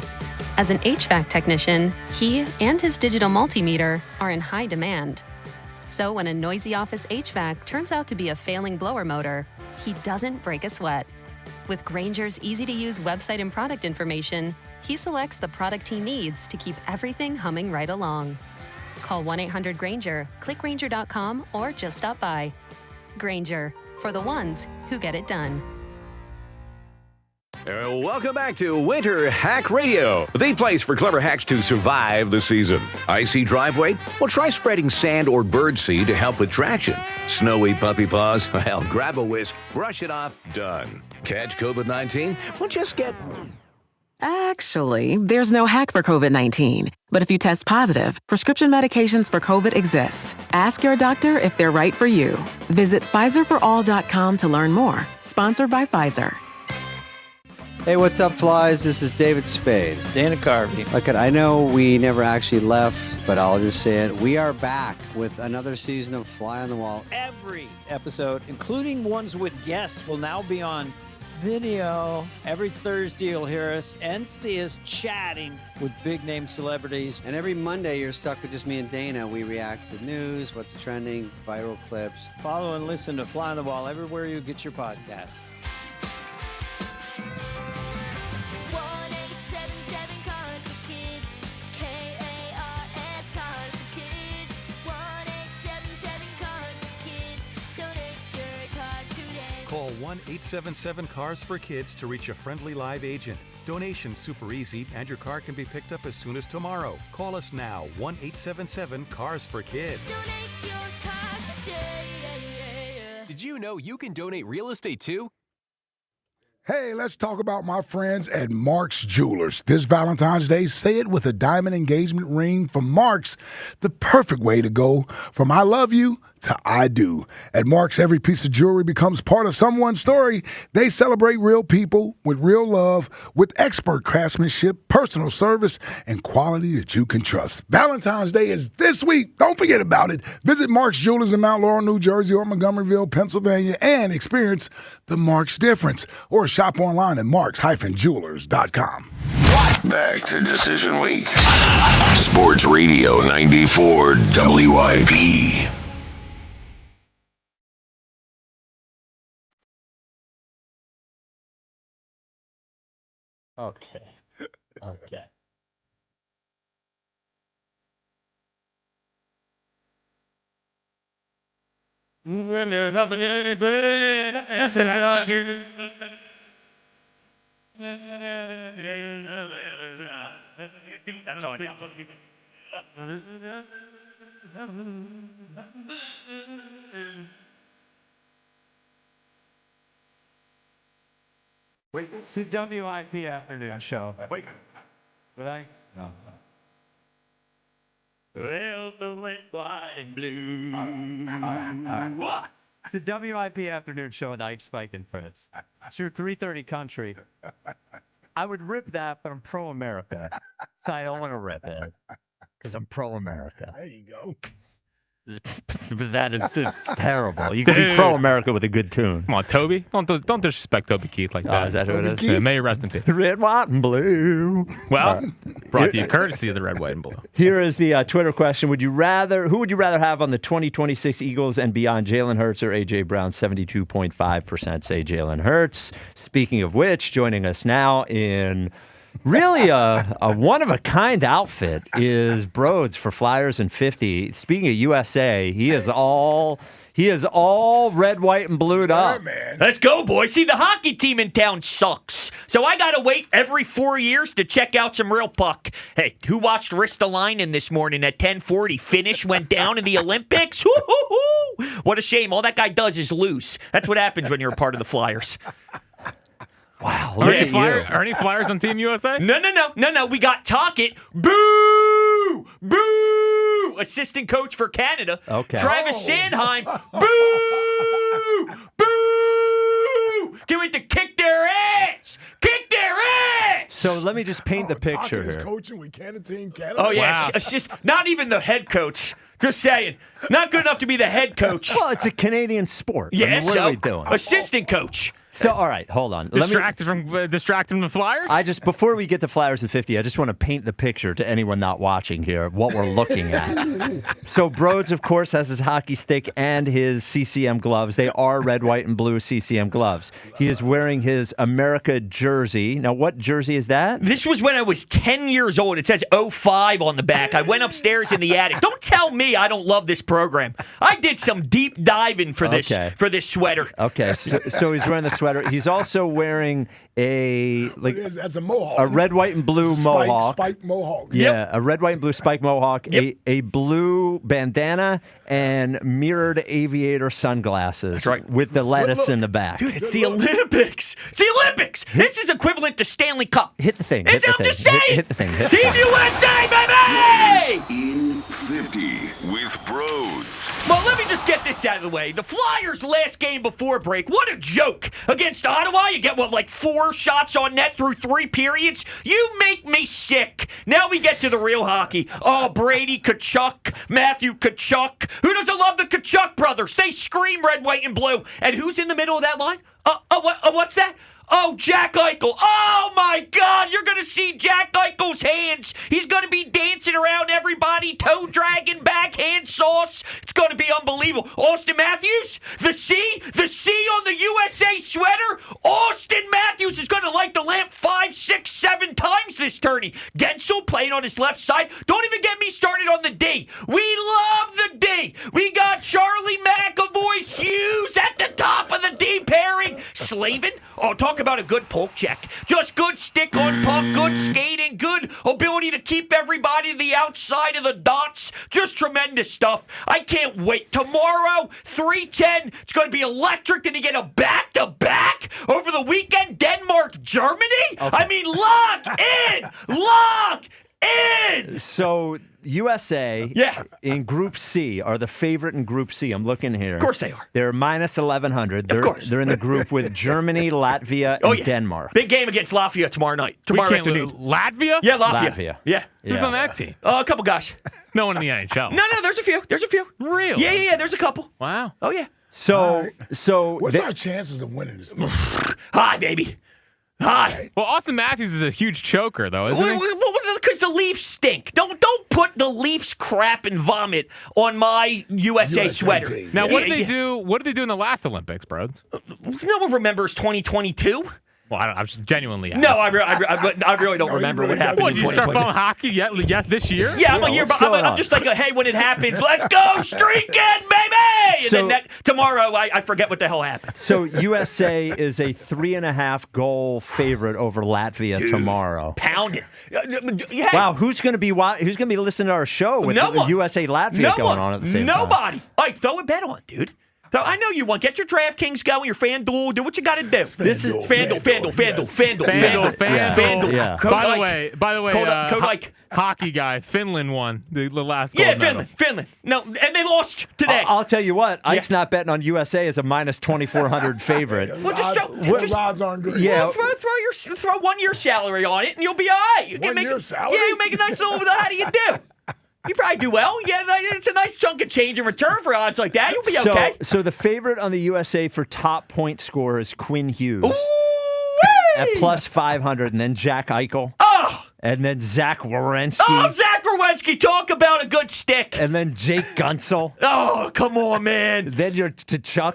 As an HVAC technician, he and his digital multimeter are in high demand. So when a noisy office HVAC turns out to be a failing blower motor, he doesn't break a sweat. With Grainger's easy-to-use website and product information, he selects the product he needs to keep everything humming right along. Call 1-800-GRAINGER, click Grainger.com, or just stop by. Grainger, for the ones who get it done. Welcome back to Winter Hack Radio, the place for clever hacks to survive the season. Icy driveway? Well, try spreading sand or birdseed to help with traction. Snowy puppy paws? Well, grab a whisk, brush it off, done. Catch COVID-19? Well, just get... Actually, there's no hack for COVID-19. But if you test positive, prescription medications for COVID exist. Ask your doctor if they're right for you. Visit PfizerForAll.com to learn more. Sponsored by Pfizer. Hey, what's up, flies? This is David Spade. Dana Carvey. Look, I know we never actually left, but I'll just say it. We are back with another season of Fly on the Wall. Every episode, including ones with guests, will now be on video. Every Thursday, you'll hear us and see us chatting with big-name celebrities. And every Monday, you're stuck with just me and Dana. We react to news, what's trending, viral clips. Follow and listen to Fly on the Wall everywhere you get your podcasts. Call 1-877-CARS-FOR-KIDS to reach a friendly live agent. Donation's super easy, and your car can be picked up as soon as tomorrow. Call us now, 1-877-CARS-FOR-KIDS. Did you know you can donate real estate too? Hey, let's talk about my friends at Mark's Jewelers. This Valentine's Day, say it with a diamond engagement ring from Mark's, the perfect way to go from I love you to I do. At Mark's, every piece of jewelry becomes part of someone's story. They celebrate real people with real love, with expert craftsmanship, personal service, and quality that you can trust. Valentine's Day is this week. Don't forget about it. Visit Mark's Jewelers in Mount Laurel, New Jersey, or Montgomeryville, Pennsylvania, and experience the Mark's difference. Or shop online at marks-jewelers.com. Back to Decision Week. Sports Radio 94 WIP. Okay. Wait, it's the WIP afternoon show. Wait. Would I? No. Well, the wind flying blue. It's the WIP afternoon show with Ike Spike and Fritz. It's your 3:30 country. I would rip that, but I'm pro-America. So I don't want to rip it because I'm pro-America. There you go. That is terrible. You can be pro-America with a good tune. Come on, Toby. Don't disrespect Toby Keith like that. Is that who it is? Yeah, may he rest in peace. Red, white, and blue. Well, brought to you courtesy of the red, white, and blue. Here is the Twitter question. Who would you rather have on the 2026 Eagles and beyond, Jalen Hurts or A.J. Brown? 72.5% say Jalen Hurts. Speaking of which, joining us now in really a one-of-a-kind outfit is Broads for Flyers and 50. Speaking of USA, he is all red, white, and blued up. Man. Let's go, boys. See, the hockey team in town sucks. So I got to wait every 4 years to check out some real puck. Hey, who watched Ristolainen this morning at 10:40? Finish went down in the Olympics? Woo-hoo-hoo! What a shame. All that guy does is lose. That's what happens when you're a part of the Flyers. Wow. Are any Flyers on Team USA? No. We got Tocchet. Boo! Boo! Assistant coach for Canada. Okay. Travis Sanheim. Boo! Boo! Get ready to kick their ass! Kick their ass! So let me just paint the picture Tocchet is here. coaching with Canada Team Canada. Oh, yeah. Wow. Assist, not even the head coach. Just saying. Not good enough to be the head coach. Well, it's a Canadian sport. Yeah, I mean, what are we so doing? assistant coach. So, all right, hold on. Distracted from the Flyers? Before we get to Flyers and 50, I just want to paint the picture to anyone not watching here of what we're looking at. So Broads, of course, has his hockey stick and his CCM gloves. They are red, white, and blue CCM gloves. He is wearing his America jersey. Now, what jersey is that? This was when I was 10 years old. It says 05 on the back. I went upstairs in the attic. Don't tell me I don't love this program. I did some deep diving for this sweater. Okay, so he's wearing the sweater. He's also wearing that's a mohawk. A red, white, and blue mohawk. Spike mohawk. Yeah, a red, white, and blue spike mohawk. Yep. A blue bandana and mirrored aviator sunglasses. That's right. With the lettuce in the back. Dude, it's the Olympics. It's the Olympics. This is equivalent to Stanley Cup. Hit the thing. I'm just saying. Hit the thing. Team USA, baby! In 50 with Broads. Well, let me just get this out of the way. The Flyers' last game before break, what a joke. Against Ottawa, you get, like 4 shots on net through 3 periods? You make me sick. Now we get to the real hockey. Oh, Brady Tkachuk, Matthew Tkachuk. Who doesn't love the Tkachuk brothers? They scream red, white, and blue. And who's in the middle of that line? What's that? Oh, Jack Eichel. Oh, my God. You're going to see Jack Eichel's hands. He's going to be dancing around everybody, toe dragging, backhand sauce. It's going to be unbelievable. Austin Matthews, the C on the USA sweater. Austin Matthews is going to light the lamp 5, 6, 7 times this tourney. Gensel playing on his left side. Don't even get me started on the D. We love the D. We got Charlie McAvoy Hughes at the top of the D pairing. Slavin. Oh, talk about a good poke check. Just good stick on puck, good skating, good ability to keep everybody to the outside of the dots. Just tremendous stuff. I can't wait. Tomorrow, 3:10, it's going to be electric. Then you get a back-to-back over the weekend. Denmark, Germany? Okay. I mean, lock in! So USA in Group C are the favorite in Group C. I'm looking here. Of course they are. They're minus 1,100. Of course. They're in the group with Germany, Latvia, and Denmark. Big game against Latvia tomorrow night. Tomorrow afternoon. Latvia? Yeah, Latvia. Yeah. Who's on that team? A couple guys. No one in the NHL. No, there's a few. Really? Yeah, there's a couple. Wow. Oh, yeah. So what's our chances of winning this thing? Hi, baby. Hi. Well, Austin Matthews is a huge choker, though, isn't he? Because the Leafs stink. Don't put the Leafs crap and vomit on my USA sweater. Team. Now, what did they do? What did they do in the last Olympics, Broads? No one remembers 2022. Well, I'm just genuinely asking. No, I really don't remember what happened. What, did you start following hockey yet this year? Yeah, I'm just like, hey, when it happens, let's go streaking, baby! And then tomorrow, I forget what the hell happened. So USA is a 3.5 goal favorite over Latvia tomorrow. Pound it. Hey, wow, who's going to be listening to our show with the USA Latvia going on at the same time? Nobody. All right, throw a bet on, dude. So I know you want. Get your DraftKings going, your FanDuel. Do what you got to do. This is FanDuel. Yeah. By the way, hockey guy, Finland won the last gold medal. Finland. No, and they lost today. I'll tell you what, Ike's not betting on USA as a minus 2,400 favorite. Well, odds aren't good. Yeah, throw 1 year salary on it, and you'll be all right. You 1 year salary? Yeah, you make a nice little. How do you do? You probably do well. Yeah, it's a nice chunk of change in return for odds like that. You'll be okay. So the favorite on the USA for top point scorer is Quinn Hughes at plus 500, and then Jack Eichel. Oh! And then Zach Werenski. Oh, Zach Werenski, talk about a good stick. And then Jake Gunsel. Oh, come on, man. Then you're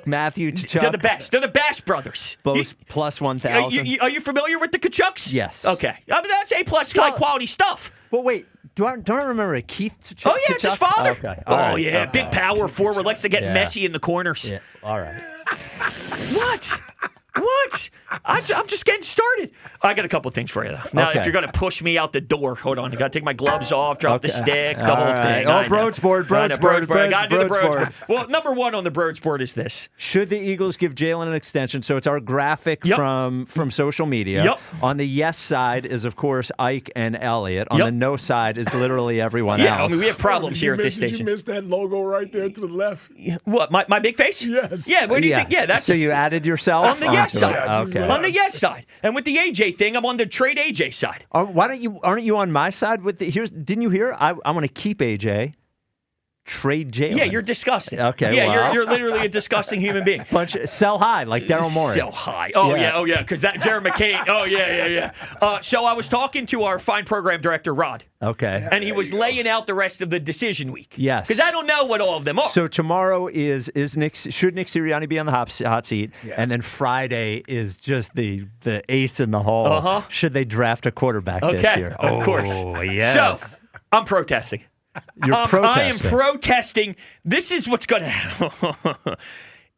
Matthew Tkachuk. They're the best. They're the Bash brothers. Both plus 1,000. Are you familiar with the Tkachuks? Yes. Okay. I mean, that's A-plus high-quality stuff. Well, wait. Don't I remember Keith Tkachuk? Oh, yeah, it's his father. Okay. Oh, yeah. Big power forward. Likes to get messy in the corners. Yeah. All right. What? What? I'm just getting started. I got a couple of things for you, though. Now, if you're going to push me out the door, hold on. I got to take my gloves off, drop the stick, the whole thing. Oh, Broads board. I got to do the Broads board. Well, number one on the Broads board is this. Should the Eagles give Jalen an extension? So it's our graphic from social media. Yep. On the yes side is, of course, Ike and Elliott. On the no side is literally everyone else. I mean, we have problems here at this station. Did you miss that logo right there to the left? What, my big face? Yes. Yeah, where do you think? Yeah, that's... So you added yourself? On the yes side. Okay. On the yes side. And with the AJ thing, I'm on the trade AJ side. Aren't you on my side with the didn't you hear? I want to keep AJ. Trade Jalen. Yeah, you're disgusting. Okay, yeah, well. you're literally a disgusting human being. Sell high like Daryl Morey. Sell high. Oh yeah, because that Jared McCain. Oh yeah. So I was talking to our fine program director Rod. Okay. And he was laying out the rest of the decision week. Yes. Because I don't know what all of them are. So tomorrow is Nick Sirianni be on the hot seat, and then Friday is just the ace in the hole. Should they draft a quarterback this year? Of course. Oh yes. So I'm protesting. You're protesting. I am protesting. This is what's going to happen.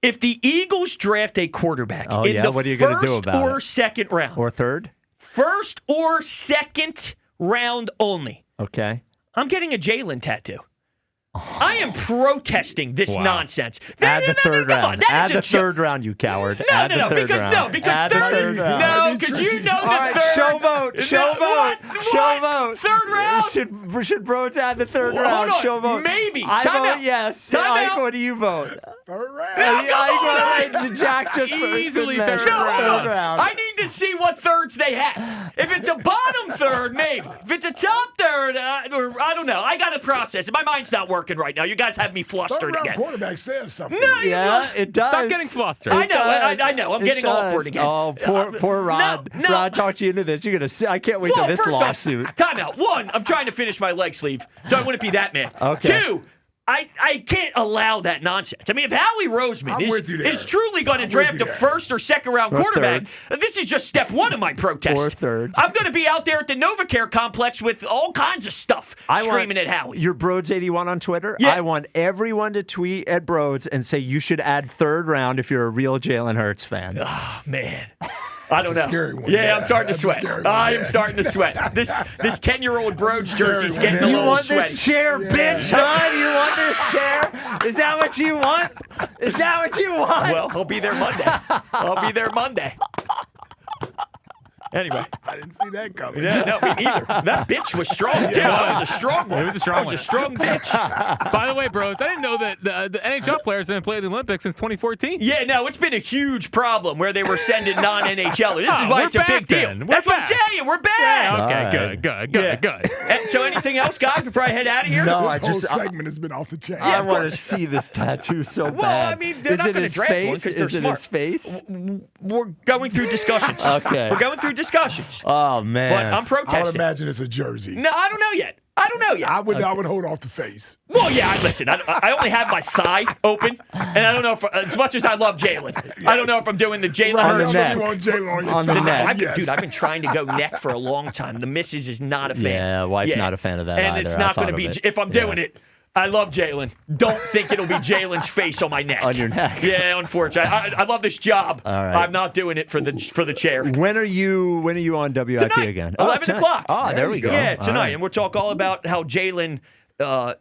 If the Eagles draft a quarterback in the what are you gonna do first about or second round, or third, first or second round only, okay, I'm getting a Jalen tattoo. I am protesting this nonsense. Add the third round. Add the third round, you coward. No, because third. No, because you know the third. Show vote. Third round. Should Broads add the third round? Hold on. Show vote. Maybe. I vote yes. Time Ike, out. what do you vote? Third round. Jack just Easily for third round. I need to see what thirds they have. If it's a bottom third, maybe. If it's a top third, or I don't know. I got to process it. My mind's not working right now. You guys have me flustered Third round again. quarterback says something. No, it does. Stop getting flustered. I know. I'm getting awkward again. Oh, poor Rod. No. Rod talked you into this. You're gonna. I can't wait till this first off, lawsuit. Time out. One, I'm trying to finish my leg sleeve, so I wouldn't be that man. Okay. Two, I can't allow that nonsense. I mean, if Howie Roseman is truly going to draft a first or second round quarterback, this is just step one of my protest. Or third. I'm going to be out there at the NovaCare complex with all kinds of stuff screaming at Howie. Your Broads81 on Twitter. Yeah. I want everyone to tweet at Broads and say you should add third round if you're a real Jalen Hurts fan. Oh, man. I don't know. Scary one. Yeah, I'm starting to sweat. I am Yeah. starting to sweat. This 10-year-old Broads jersey's getting a You little want sweaty. this chair, bitch, huh? You want this chair? Is that what you want? Is that what you want? Well, I'll be there Monday. Anyway. I didn't see that coming. Yeah, no, me neither. That bitch was strong, too. That was a strong one. It was a strong one. That was a strong bitch. By the way, bros, I didn't know that the NHL players haven't played the Olympics since 2014. Yeah, no, it's been a huge problem where they were sending non-NHLers. This is why we're it's a big back then. deal. We're That's what I'm back. saying. We're back. Okay, good. And so anything else, guys, before I head out of here? No, This whole segment has been off the chain. I want to see this tattoo so bad. Well, I mean, they're Is not it going to his draft one face? because they're Is it smart. his face? We're going through discussions. Okay. We're going through discussions. Oh, man. But I'm I would protesting. imagine it's a jersey. No, I don't know yet. I would hold off the face. Well, yeah, listen, I only have my thigh open, and I don't know if, as much as I love Jalen, I don't know if I'm doing the Jalen On the Hurts. neck. You want Jalen on your On the thigh. neck. Dude, I've been trying to go neck for a long time. The missus is not a fan. Yeah, wife's not a fan of that And either. it's I not thought going to of be, it. if I'm doing it, I love Jalen. Don't think it'll be Jalen's face on my neck. On your neck. Yeah, unfortunately. I love this job. All right. I'm not doing it for the chair. When are you on WIP Tonight, again? 11 tonight. o'clock. Oh, there we go. Yeah, All tonight. right. And we'll talk all about how Jalen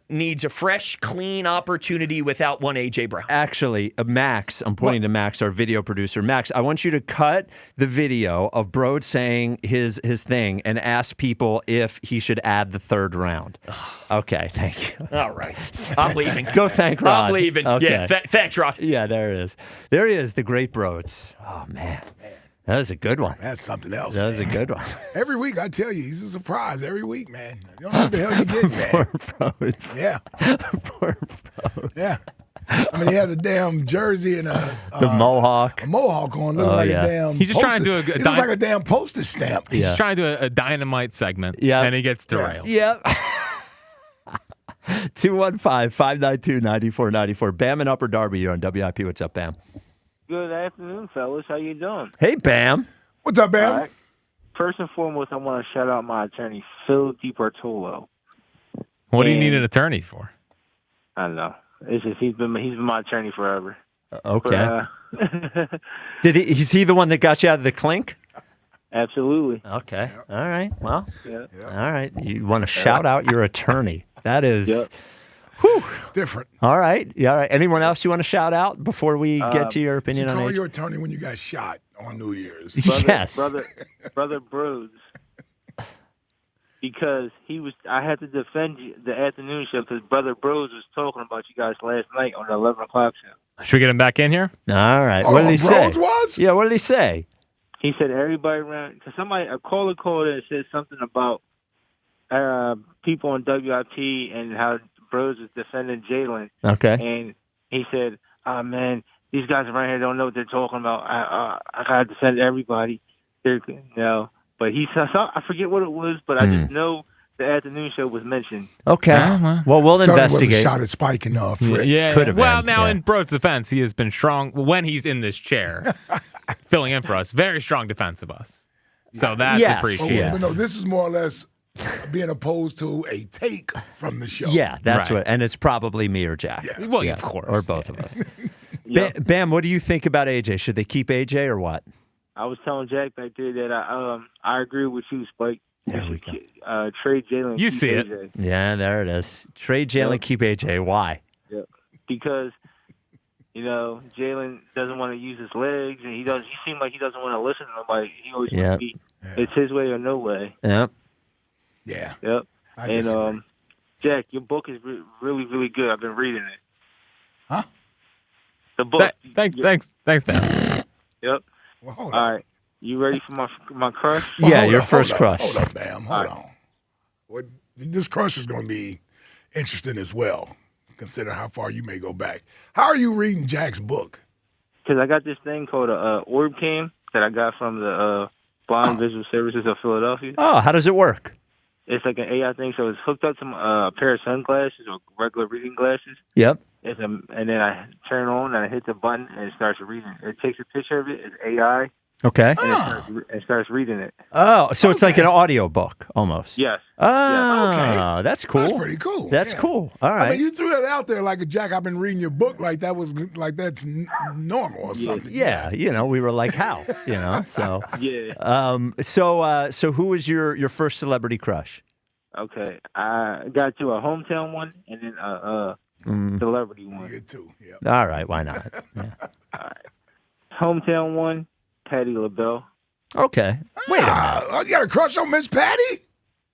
needs a fresh, clean opportunity without one A.J. Brown. Actually, Max, I'm pointing to Max, our video producer. Max, I want you to cut the video of Broad saying his thing and ask people if he should add the third round. Okay, thank you. All right. I'm leaving. Go thank Rod. I'm leaving. Okay. Yeah, thanks, Rod. Yeah, there it is. There he is, the great Broads. Oh, man. That was a good one. That's something else. That was a good one. Every week, I tell you, he's a surprise. Every week, man. You don't know what the hell you get, man. Poor Frodes. Yeah. Poor Frodes. Yeah. I mean, he has a damn jersey and the mohawk. A mohawk on, looking like a damn. He's just trying to do He looks like a damn postage stamp. He's just trying to do a dynamite segment. Yeah. And he gets derailed. Yep. 215-592-9494. Bam in Upper Darby, you're on WIP. What's up, Bam? Good afternoon, fellas. How you doing? Hey, Bam. What's up, Bam? All right. First and foremost, I want to shout out my attorney, Phil DiBartolo. What do you need an attorney for? I don't know. It's just he's been my attorney forever. Okay. But, Is he the one that got you out of the clink? Absolutely. Okay. All right. Well, Yeah. all right. You want to shout out your attorney. That is... Yep. Whew. It's different. All right. Yeah. All right. Anyone else you want to shout out before we get to your opinion Did you on call age? your attorney when you got shot on New Year's? Yes. Brother Broads. Because I had to defend the afternoon show because Brother Broads was talking about you guys last night on the 11 o'clock show. Should we get him back in here? All right. Oh, What did he say? Rhodes was? Yeah. What did he say? He said everybody around, because a caller called in and said something about people on WIP and how Bros was defending Jalen. Okay. And he said, "Oh man, these guys around here don't know what they're talking about. I gotta defend everybody." But he said, I forget what it was, but I just know the afternoon show was mentioned. Okay. Well, we'll Certainly investigate. wasn't shot at Spike enough. Fritz. Yeah. Could have been. Well, now yeah. in Broad's defense, he has been strong when he's in this chair, filling in for us. Very strong defense of us. So that's Yes. appreciated. But no, this is more or less being opposed to a take from the show. Yeah, that's Right. what, and it's probably me or Jack. Yeah. Well, yeah, of course. or both of us. Yeah. Bam, what do you think about AJ? Should they keep AJ or what? I was telling Jack back there that I agree with you, Spike. There we go. Trade Jalen. You keep see it. AJ. Yeah, there it is. Trade Jalen, Yep. keep AJ. Why? Yep. Because Jalen doesn't want to use his legs, and he seems like he doesn't want to listen to nobody. He always Yep. wants to be. It's his way or no way. Yep. Yeah. Yep. I disagree. And Jack, your book is really, really good. I've been reading it. Huh? The book. Thanks, man. Yep. Well, hold All on. right. You ready for my crush? Yeah, Hold your up, first hold up, crush. Hold up, Bam. Hold on. This crush is going to be interesting as well, consider how far you may go back. How are you reading Jack's book? Because I got this thing called a Orb Cam that I got from the Blind Visual Services of Philadelphia. Oh, how does it work? It's like an AI thing, so it's hooked up to a pair of sunglasses or regular reading glasses. Yep. And then I turn it on and I hit the button and it starts reading. It takes a picture of it. It's AI. Okay. And it starts reading it. Oh, so it's like an audio book almost. Yes. Oh, Okay. that's cool. That's pretty cool. That's Yeah. cool. All I right. mean, you threw that out there like, Jack, I've been reading your book like that's normal or something. Yeah, we were like, how? So. Yeah. So who was your first celebrity crush? Okay. I got to a hometown one and then a celebrity one. You get two. Yeah. All right, why not? Yeah. All right. Hometown one, Patti LaBelle. Okay. Wait a minute. You got a crush on Miss Patty?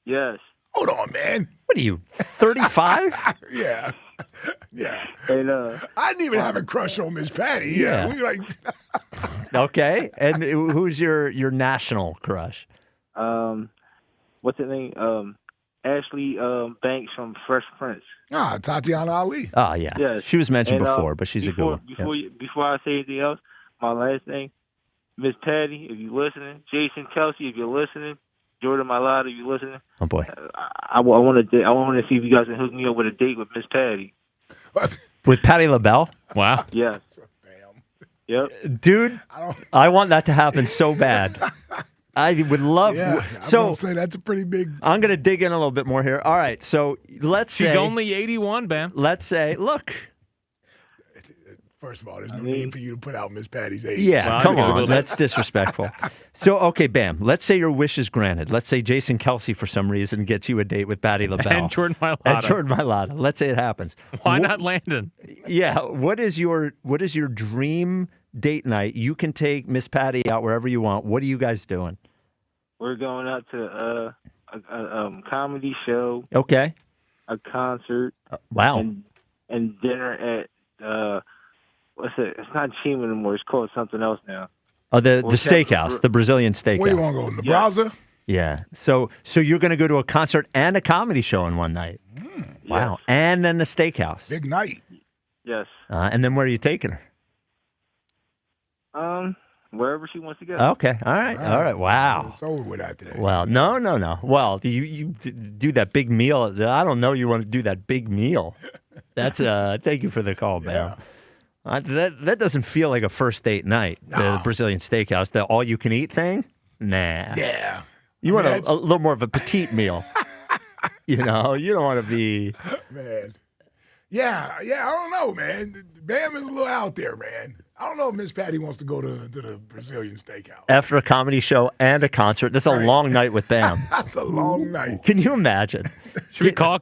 Yes. Hold on, man. What are you, 35? Yeah. Yeah. And I didn't even have a crush on Miss Patty. Yeah. We like Okay. And who's your national crush? what's her name? Ashley Banks from Fresh Prince. Tatiana Ali. Oh, yeah. Yes. She was mentioned And, before, but she's a good one. Before I say anything else, my last thing, Miss Patty, if you're listening, Jason Kelsey, if you're listening, Jordan Mailata, if you're listening. Oh boy. I want to see if you guys can hook me up with a date with Miss Patty. With Patti LaBelle? Wow. Yes. Yep. Dude, I want that to happen so bad. I would love. Yeah, I was so gonna say that's a pretty big. I'm going to dig in a little bit more here. All right, so let's say She's only 81, Bam. Let's say, look. First of all, there's no need for you to put out Miss Patty's age. Yeah, come on, that's disrespectful. So, okay, Bam. Let's say your wish is granted. Let's say Jason Kelsey, for some reason, gets you a date with Patti LaBelle And Jordan Mailata. And Jordan Mailata. Let's say it happens. Why not Landon? Yeah. What is your dream date night? You can take Miss Patty out wherever you want. What are you guys doing? We're going out to a comedy show. Okay. A concert. Wow. And dinner at what's it? It's not Chima anymore. It's called something else now. Oh, the steakhouse, the Brazilian steakhouse. Where you want to go, Nebraska? Yeah. So you're going to go to a concert and a comedy show in one night. Wow. And then the steakhouse. Big night. Yes. And then where are you taking her? Wherever she wants to go. Okay. All right. Wow. It's over with after that. Well, no. Well, you do that big meal. I don't know you want to do that big meal. That's thank you for the call, Bam. That doesn't feel like a first date night, the Brazilian steakhouse, the all-you-can-eat thing. Nah. Yeah. You want a little more of a petite meal. You don't want to be. Man. Yeah, I don't know, man. Bam is a little out there, man. I don't know if Miss Patty wants to go to the Brazilian steakhouse. After a comedy show and a concert, that's a long night with Bam. That's a long night. Can you imagine? Should we call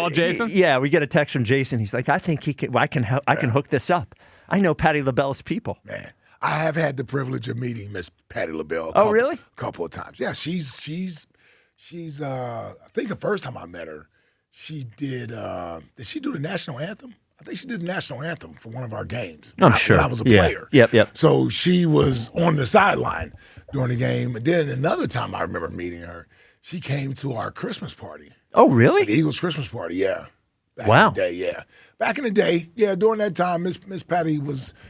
Jason? Yeah, we get a text from Jason. He's like, I think I can hook this up. I know Patti LaBelle's people. Man, I have had the privilege of meeting Miss Patti LaBelle. Really? A couple of times. Yeah, she's. I think the first time I met her, she did. Did she do the national anthem? I think she did the national anthem for one of our games. I'm sure. When I was a player. Yep. So she was on the sideline during the game. And then another time I remember meeting her, she came to our Christmas party. Oh, really? The Eagles Christmas party, yeah. Back Wow. in the day, yeah. Back in the day, yeah, during that time, Miss Patty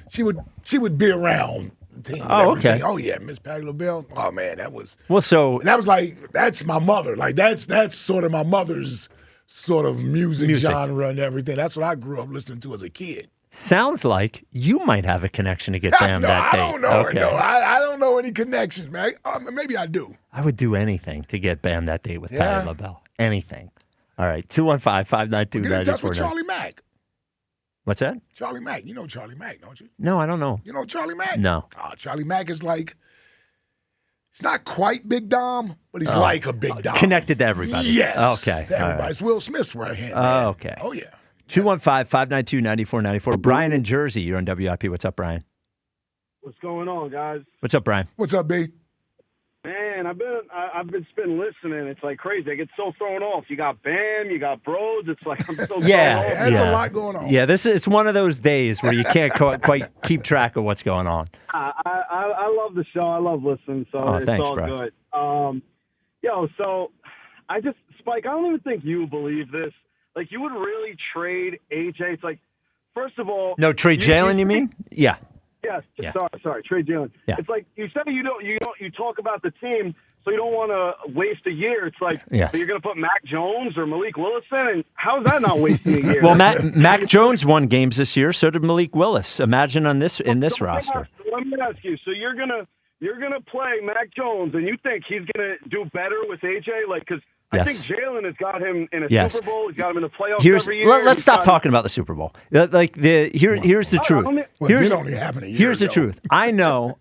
she would be around the team. and Oh, okay. everything. Oh, yeah, Miss Patty LaBelle. Oh, man, that was. Well, so. And that was like, that's my mother. Like, that's sort of my mother's sort of music genre and everything. That's what I grew up listening to as a kid. Sounds like you might have a connection to get Bam that day. I don't know. Okay. No, I don't know any connections, man. Maybe I do. I would do anything to get Bam that date with Patti LaBelle. Anything. All right, 215-592-9490. Get in touch with Charlie Mack. What's that? Charlie Mack. You know Charlie Mack, don't you? No, I don't know. You know Charlie Mack? No. Charlie Mack is like, he's not quite Big Dom, but he's like a Big Dom. Connected to everybody. Yes. Okay. Everybody. All right. It's Will Smith's right hand. Oh, okay. Oh, yeah. 215-592-9494. Brian in Jersey, you're on WIP. What's up, Brian? What's going on, guys? What's up, Brian? What's up, B? Man, I've been listening. It's like crazy. I get so thrown off. You got Bam, you got Bros. It's like I'm so thrown off. That's a lot going on. Yeah, it's one of those days where you can't quite keep track of what's going on. I love the show. I love listening. So it's thanks, all bro. good. So Spike, I don't even think you believe this. Like, you would really trade AJ? It's like, first of all, No, trade Jalen, you mean? Yeah. Yes. Yeah. Sorry, trade Jalen. Yeah. It's like you said you talk about the team, so you don't want to waste a year. It's like so you're going to put Mac Jones or Malik Willis in, and how's that not wasting a year? Well, Mac Jones won games this year. So did Malik Willis. Imagine in this roster. Let me ask you. So you're gonna play Mac Jones, and you think he's gonna do better with AJ? Like, because I think Jalen has got him in a Super Bowl. He's got him in the playoffs every year. Let's stop talking about the Super Bowl. Here's the truth. It only happened a year Here's the ago. truth. I know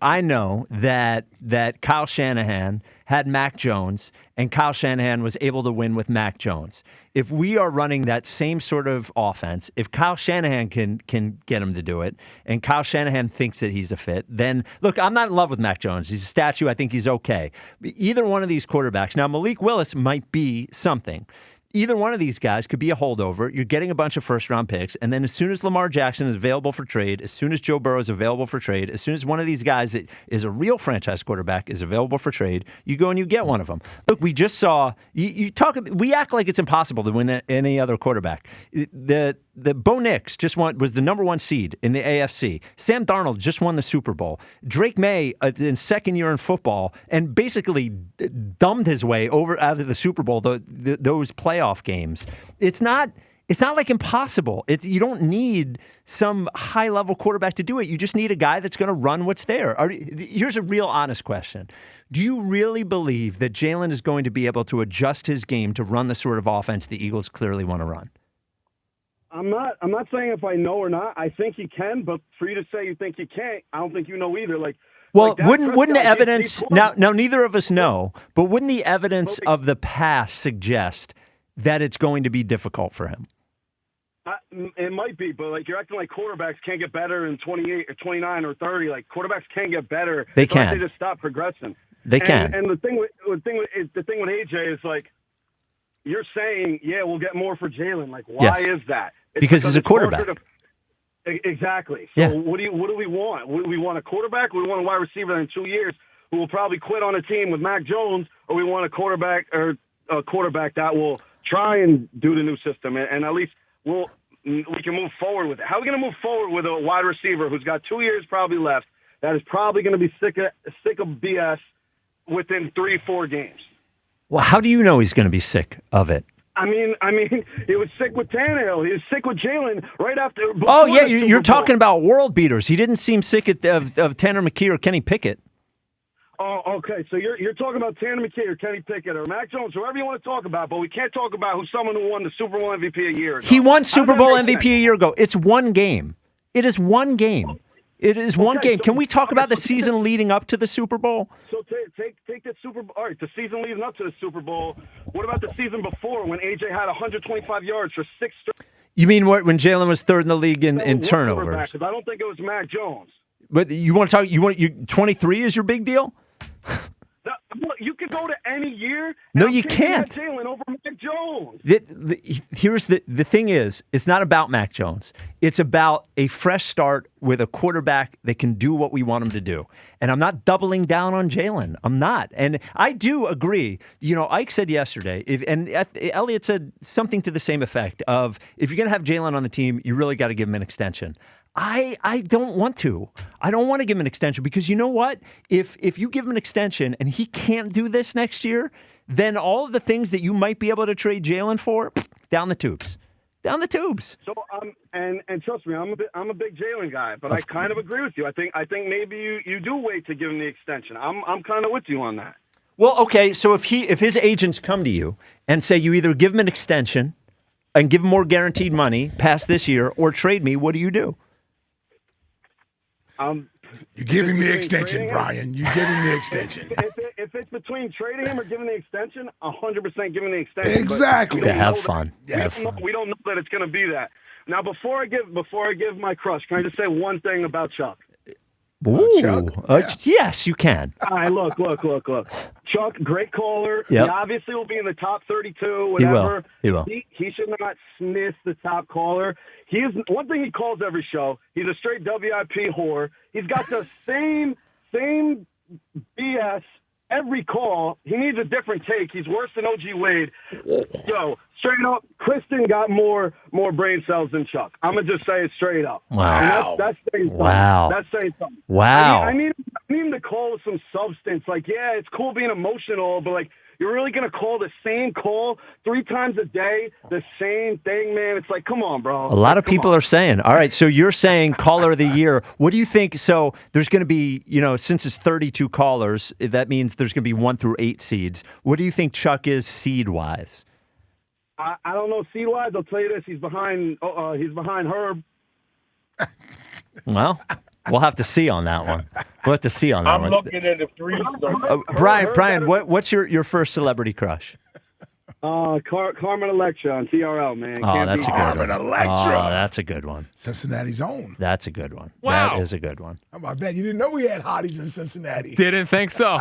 that Kyle Shanahan had Mac Jones, and Kyle Shanahan was able to win with Mac Jones. If we are running that same sort of offense, if Kyle Shanahan can get him to do it, and Kyle Shanahan thinks that he's a fit, then look, I'm not in love with Mac Jones. He's a statue. I think he's okay. Either one of these quarterbacks. Now, Malik Willis might be something. Either one of these guys could be a holdover. You're getting a bunch of first-round picks, and then as soon as Lamar Jackson is available for trade, as soon as Joe Burrow is available for trade, as soon as one of these guys that is a real franchise quarterback is available for trade, you go and you get one of them. Look, we just saw we act like it's impossible to win any other quarterback. The Bo Nix was the number one seed in the AFC. Sam Darnold just won the Super Bowl. Drake May, in second year in football, and basically dumbed his way out of the Super Bowl, those playoff games. It's not like impossible. You don't need some high-level quarterback to do it. You just need a guy that's going to run what's there. Here's a real honest question. Do you really believe that Jalen is going to be able to adjust his game to run the sort of offense the Eagles clearly want to run? I'm not saying if I know or not. I think you can, but for you to say you think you can't, I don't think you know either. Well, wouldn't the evidence now neither of us know, but wouldn't the evidence of the past suggest that it's going to be difficult for him? It might be, but you're acting like quarterbacks can't get better in 28 or 29 or 30. Like, quarterbacks can get better. They It's like can. They just stop progressing. They can. And the thing with AJ is you're saying, yeah, we'll get more for Jalen. Like, why is that? Because he's a quarterback. Exactly. So Yeah. what do we want? We want a quarterback. We want a wide receiver in 2 years who will probably quit on a team with Mac Jones, or we want a quarterback that will try and do the new system, and at least we can move forward with it. How are we going to move forward with a wide receiver who's got 2 years probably left, that is probably going to be sick of BS within 3-4 games? Well, how do you know he's going to be sick of it? I mean, he was sick with Tannehill. He was sick with Jalen right after. Oh, yeah, you're talking about world beaters. He didn't seem sick of Tanner McKee or Kenny Pickett. Oh, okay. So you're talking about Tanner McKee or Kenny Pickett or Mac Jones, whoever you want to talk about, but we can't talk about someone who won the Super Bowl MVP a year ago. He won Super Bowl MVP a year ago. It's one game. It is one game. It is one game. Can we talk about the season leading up to the Super Bowl? So take that Super Bowl. All right, the season leading up to the Super Bowl. What about the season before when AJ had 125 yards for 6 straight? You mean when Jalen was third in the league in turnovers? Because I don't think it was Mac Jones. But you want to talk? 23 is your big deal? You could go to any year. No, you can't. Jalen over Mac Jones. Here's the thing is, it's not about Mac Jones. It's about a fresh start with a quarterback that can do what we want him to do. And I'm not doubling down on Jalen. I'm not. And I do agree. You know, Ike said yesterday, Elliot said something to the same effect of, if you're going to have Jalen on the team, you really got to give him an extension. I don't want to. I don't want to give him an extension because you know what? If you give him an extension and he can't do this next year, then all of the things that you might be able to trade Jalen for, down the tubes. Down the tubes. So and trust me, I'm a big Jalen guy, but I kind of agree with you. I think maybe you do wait to give him the extension. I'm kind of with you on that. Well, okay, so if his agents come to you and say you either give him an extension and give him more guaranteed money past this year or trade me, what do you do? You give him the extension, Brian. You give him the extension. If it's between trading him or giving the extension, 100% giving the extension. Exactly. To have fun. We don't know that it's going to be that. Now, before I give my crush, can I just say one thing about Chuck? Ooh, yes, you can. All right, look. Chuck, great caller. Yep. He obviously will be in the top 32, whatever. He will. He should not sniff the top caller. He is one thing he calls every show. He's a straight WIP whore. He's got the same BS every call. He needs a different take. He's worse than OG Wade. Yo, straight up, Kristen got more brain cells than Chuck. I'm gonna just say it straight up. Wow. That's saying something. Wow. That's saying something. Wow. I need him to call with some substance. Like, yeah, it's cool being emotional, but like, you're really going to call the same call 3 times a day, the same thing, man? It's like, come on, bro. A lot of people are saying, all right, so you're saying caller of the year. What do you think? So there's going to be, since it's 32 callers, that means there's going to be 1 through 8 seeds. What do you think Chuck is seed-wise? I don't know seed-wise. I'll tell you this. He's behind Herb. Well, we'll have to see on that one. We'll have to see on that I'm one. looking at the freezer. Brian, what's your first celebrity crush? Carmen Electra on TRL, man. Oh, that's a good one. Carmen Electra. Oh, that's a good one. Cincinnati's own. That's a good one. Wow. That is a good one. How about that? You didn't know we had hotties in Cincinnati. Didn't think so.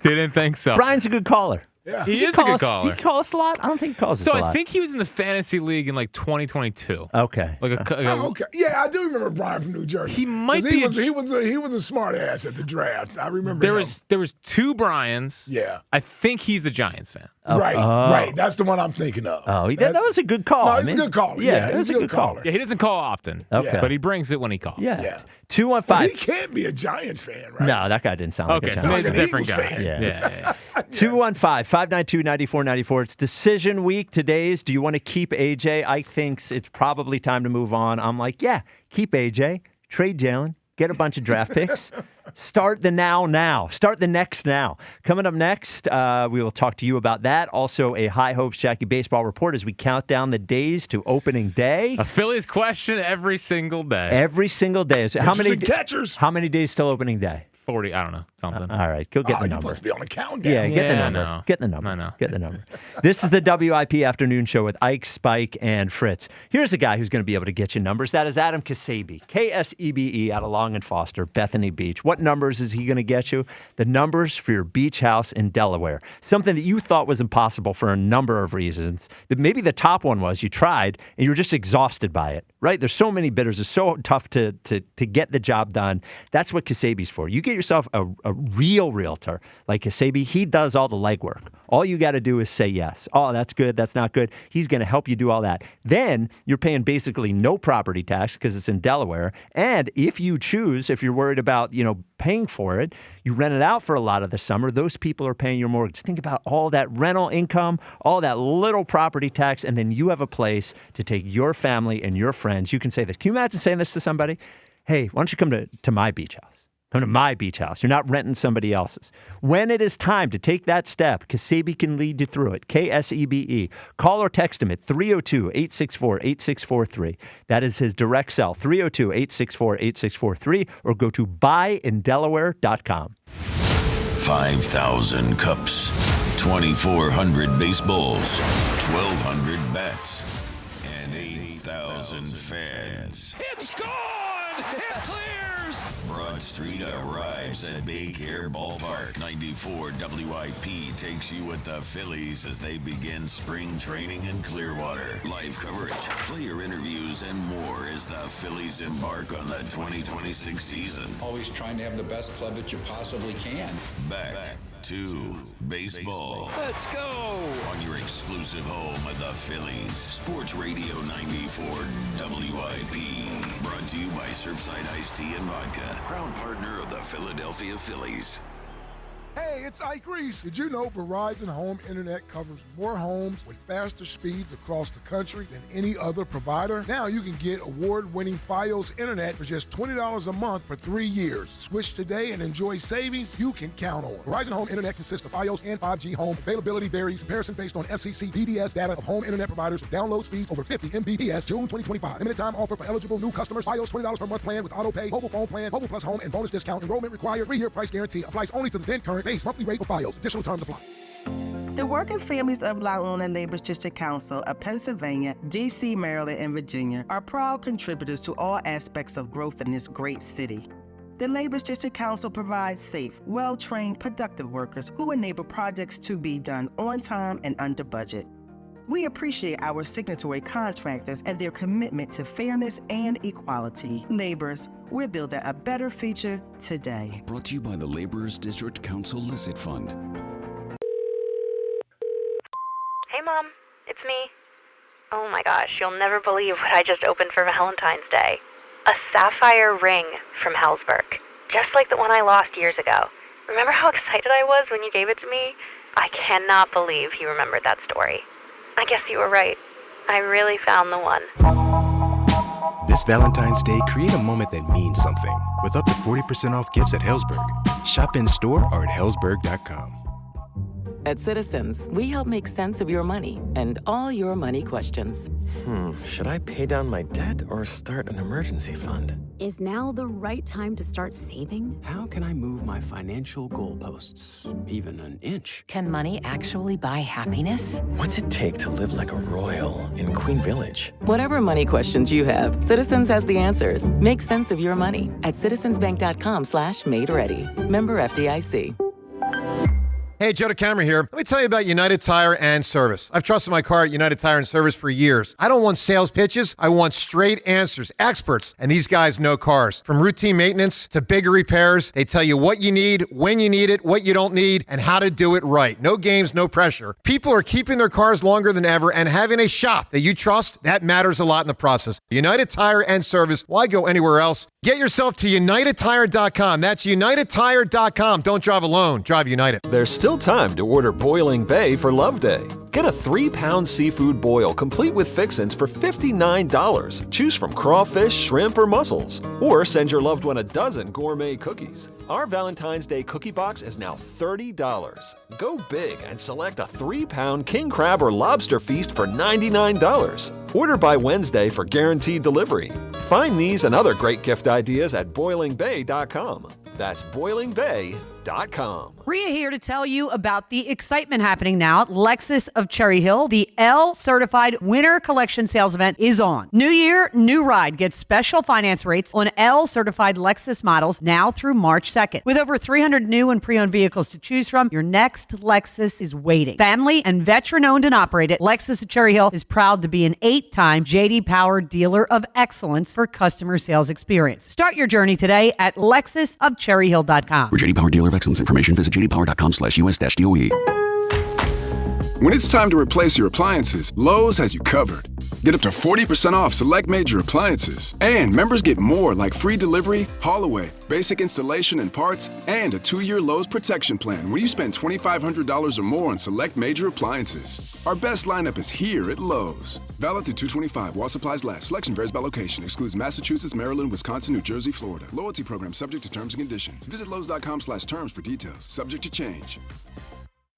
Brian's a good caller. Yeah. He is a good caller. Do you call us a lot? I don't think he calls us a lot. So I think he was in the fantasy league in like 2022. Okay. Okay. Yeah, I do remember Brian from New Jersey. He might be. He was a smart ass at the draft. I remember. There was 2 Bryans. Yeah. I think he's the Giants fan. Right. That's the one I'm thinking of. Oh, that was a good call. No, it's a good call. Yeah, it was a good caller. Yeah, he doesn't call often. Okay. But he brings it when he calls. Yeah. 215. Well, he can't be a Giants fan, right? No, that guy didn't sound like a Okay, Giants so maybe fan. a different guy. Fan. Yeah. 215-592-9494. It's decision week. Today's, do you want to keep AJ? Ike thinks it's probably time to move on. I'm like, yeah, keep AJ. Trade Jalen. Get a bunch of draft picks. Start the now. Start the next now. Coming up next, we will talk to you about that. Also, a High Hopes Jackie baseball report as we count down the days to opening day. A Phillies question every single day. Every single day. So Pitchers and catchers. How many days till opening day? 40, I don't know, something. All right, go get the number. You must be on the countdown. Yeah, get the Yeah, number. no. Get the number. I know. Get the number. This is the WIP Afternoon Show with Ike, Spike, and Fritz. Here's a guy who's going to be able to get you numbers. That is Adam Kasebe, Ksebe, out of Long and Foster, Bethany Beach. What numbers is he going to get you? The numbers for your beach house in Delaware. Something that you thought was impossible for a number of reasons. Maybe the top one was you tried and you were just exhausted by it, right? There's so many bidders. It's so tough to get the job done. That's what Kasebe's for. You get yourself a real realtor like Kasebe. He does all the legwork. All you got to do is say yes. Oh, that's good. That's not good. He's going to help you do all that. Then you're paying basically no property tax because it's in Delaware. And if you choose, if you're worried about, paying for it, you rent it out for a lot of the summer. Those people are paying your mortgage. Think about all that rental income, all that little property tax, and then you have a place to take your family and your friends. You can say this. Can you imagine saying this to somebody? Hey, why don't you come to my beach house? Come to my beach house. You're not renting somebody else's. When it is time to take that step, Kasebe can lead you through it. Ksebe. Call or text him at 302-864-8643. That is his direct cell, 302-864-8643, or go to buyindelaware.com. 5,000 cups, 2,400 baseballs, 1,200 bats, and 8,000 fans. It's gone! It clears! Broad Street arrives at Big Air Ballpark. 94 WIP takes you with the Phillies as they begin spring training in Clearwater. Live coverage, player interviews, and more as the Phillies embark on the 2026 season. Always trying to have the best club that you possibly can. Back to baseball. Let's go! On your exclusive home of the Phillies. Sports Radio 94 WIP. Brought to you by Surfside Iced Tea and Vodka. Proud partner of the Philadelphia Phillies. Hey, it's Ike Reese. Did you know Verizon Home Internet covers more homes with faster speeds across the country than any other provider? Now you can get award-winning Fios Internet for just $20 a month for 3 years. Switch today and enjoy savings you can count on. Verizon Home Internet consists of Fios and 5G home. Availability varies. Comparison based on FCC DDS data of home internet providers with download speeds over 50 Mbps. June 2025. Limited time offer for eligible new customers. Fios $20 per month plan with auto pay, mobile phone plan, mobile plus home, and bonus discount. Enrollment required. 3-year price guarantee applies only to the then current base monthly rate for Fios. Additional terms apply. The working families of Long Island Labor District Council of Pennsylvania, D.C., Maryland, and Virginia are proud contributors to all aspects of growth in this great city. The Labor District Council provides safe, well-trained, productive workers who enable projects to be done on time and under budget. We appreciate our signatory contractors and their commitment to fairness and equality. Laborers, we're building a better future today. Brought to you by the Laborers District Council Licit Fund. Hey, Mom. It's me. Oh my gosh, you'll never believe what I just opened for Valentine's Day. A sapphire ring from Helzberg. Just like the one I lost years ago. Remember how excited I was when you gave it to me? I cannot believe you remembered that story. I guess you were right. I really found the one. This Valentine's Day, create a moment that means something with up to 40% off gifts at Helzberg. Shop in store or at helzberg.com. At Citizens, we help make sense of your money and all your money questions. Should I pay down my debt or start an emergency fund? Is now the right time to start saving? How can I move my financial goalposts even an inch? Can money actually buy happiness? What's it take to live like a royal in Queen Village? Whatever money questions you have, Citizens has the answers. Make sense of your money at citizensbank.com/made-ready. Member FDIC. Hey, Joe DeCamera here. Let me tell you about United Tire and Service. I've trusted my car at United Tire and Service for years. I don't want sales pitches. I want straight answers, experts, and these guys know cars. From routine maintenance to bigger repairs, they tell you what you need, when you need it, what you don't need, and how to do it right. No games, no pressure. People are keeping their cars longer than ever, and having a shop that you trust, that matters a lot in the process. United Tire and Service. Why go anywhere else? Get yourself to UnitedTire.com. That's UnitedTire.com. Don't drive alone. Drive United. There's still time to order Boiling Bay for Love Day. Get a 3-pound seafood boil complete with fixins for $59. Choose from crawfish, shrimp, or mussels. Or send your loved one a dozen gourmet cookies. Our Valentine's Day cookie box is now $30. Go big and select a 3-pound king crab or lobster feast for $99. Order by Wednesday for guaranteed delivery. Find these and other great gift ideas at BoilingBay.com. That's BoilingBay.com. Rhea here to tell you about the excitement happening now at Lexus of Cherry Hill. The L-certified Winter Collection Sales Event is on. New year, new ride. Get special finance rates on L-certified Lexus models now through March 2nd. With over 300 new and pre-owned vehicles to choose from, your next Lexus is waiting. Family and veteran-owned and operated, Lexus of Cherry Hill is proud to be an 8-time J.D. Power Dealer of Excellence for customer sales experience. Start your journey today at LexusofCherryHill.com. For J.D. Power Dealer of Excellence information, visit jdpower.com/US-DOE. When it's time to replace your appliances, Lowe's has you covered. Get up to 40% off select major appliances. And members get more like free delivery, haul away, basic installation and parts, and a 2-year Lowe's protection plan when you spend $2,500 or more on select major appliances. Our best lineup is here at Lowe's. Valid through 2/25 while supplies last. Selection varies by location. Excludes Massachusetts, Maryland, Wisconsin, New Jersey, Florida. Loyalty program subject to terms and conditions. Visit Lowe's.com/terms for details. Subject to change.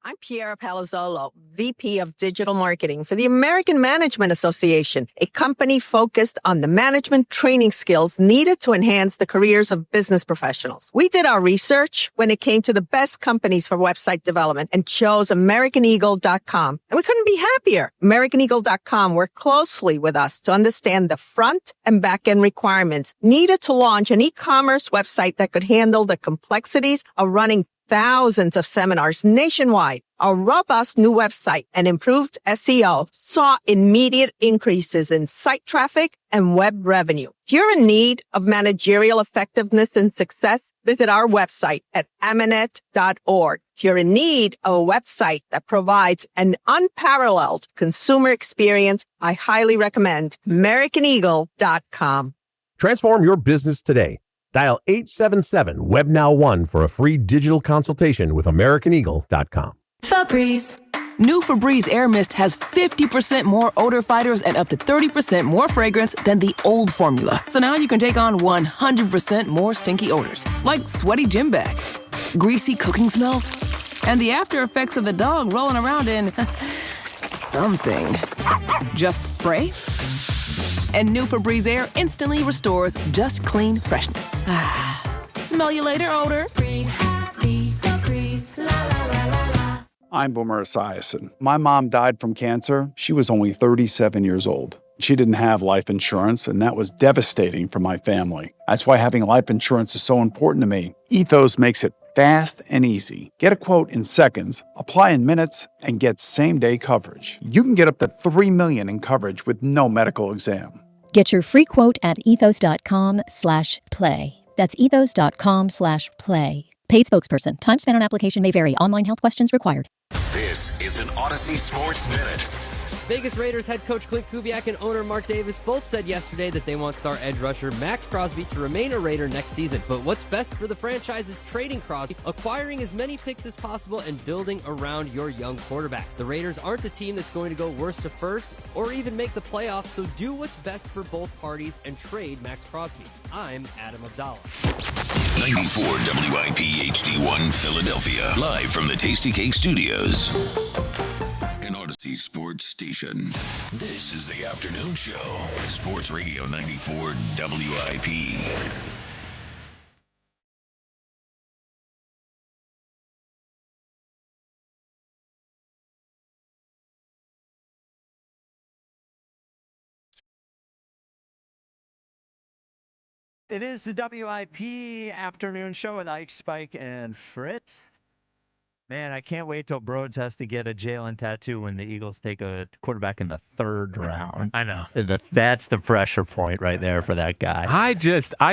I'm Piera Palazzolo, VP of Digital Marketing for the American Management Association, a company focused on the management training skills needed to enhance the careers of business professionals. We did our research when it came to the best companies for website development and chose AmericanEagle.com. And we couldn't be happier. AmericanEagle.com worked closely with us to understand the front and back end requirements needed to launch an e-commerce website that could handle the complexities of running thousands of seminars nationwide. Our robust new website and improved SEO saw immediate increases in site traffic and web revenue. If you're in need of managerial effectiveness and success, visit our website at amanet.org. If you're in need of a website that provides an unparalleled consumer experience, I highly recommend AmericanEagle.com. Transform your business today. Dial 877-WebNow1 for a free digital consultation with AmericanEagle.com. Febreze. New Febreze Air Mist has 50% more odor fighters and up to 30% more fragrance than the old formula. So now you can take on 100% more stinky odors, like sweaty gym bags, greasy cooking smells, and the after effects of the dog rolling around in something. Just spray, and new Febreze Air instantly restores just clean freshness. Smell you later, odor. Breathe happy, Febreze, la la la la la. I'm Boomer Esiason. My mom died from cancer. She was only 37 years old. She didn't have life insurance, and that was devastating for my family. That's why having life insurance is so important to me. Ethos makes it fast and easy. Get a quote in seconds, apply in minutes, and get same-day coverage. You can get up to $3 million in coverage with no medical exam. Get your free quote at ethos.com/play. That's ethos.com/play. Paid spokesperson. Time spent on application may vary. Online health questions required. This is an Odyssey Sports Minute. Vegas Raiders head coach Clint Kubiak and owner Mark Davis both said yesterday that they want star edge rusher Max Crosby to remain a Raider next season. But what's best for the franchise is trading Crosby, acquiring as many picks as possible, and building around your young quarterback. The Raiders aren't a team that's going to go worst to first or even make the playoffs, so do what's best for both parties and trade Max Crosby. I'm Adam Abdallah. 94 WIP HD1 Philadelphia. Live from the Tasty Cake Studios. An Odyssey Sports Station. This is the afternoon show. Sports Radio 94 WIP. It is the WIP afternoon show with Ike, Spike, and Fritz. Man, I can't wait till Broads has to get a Jalen tattoo when the Eagles take a quarterback in the 3rd round. I know. That's the pressure point right there for that guy. I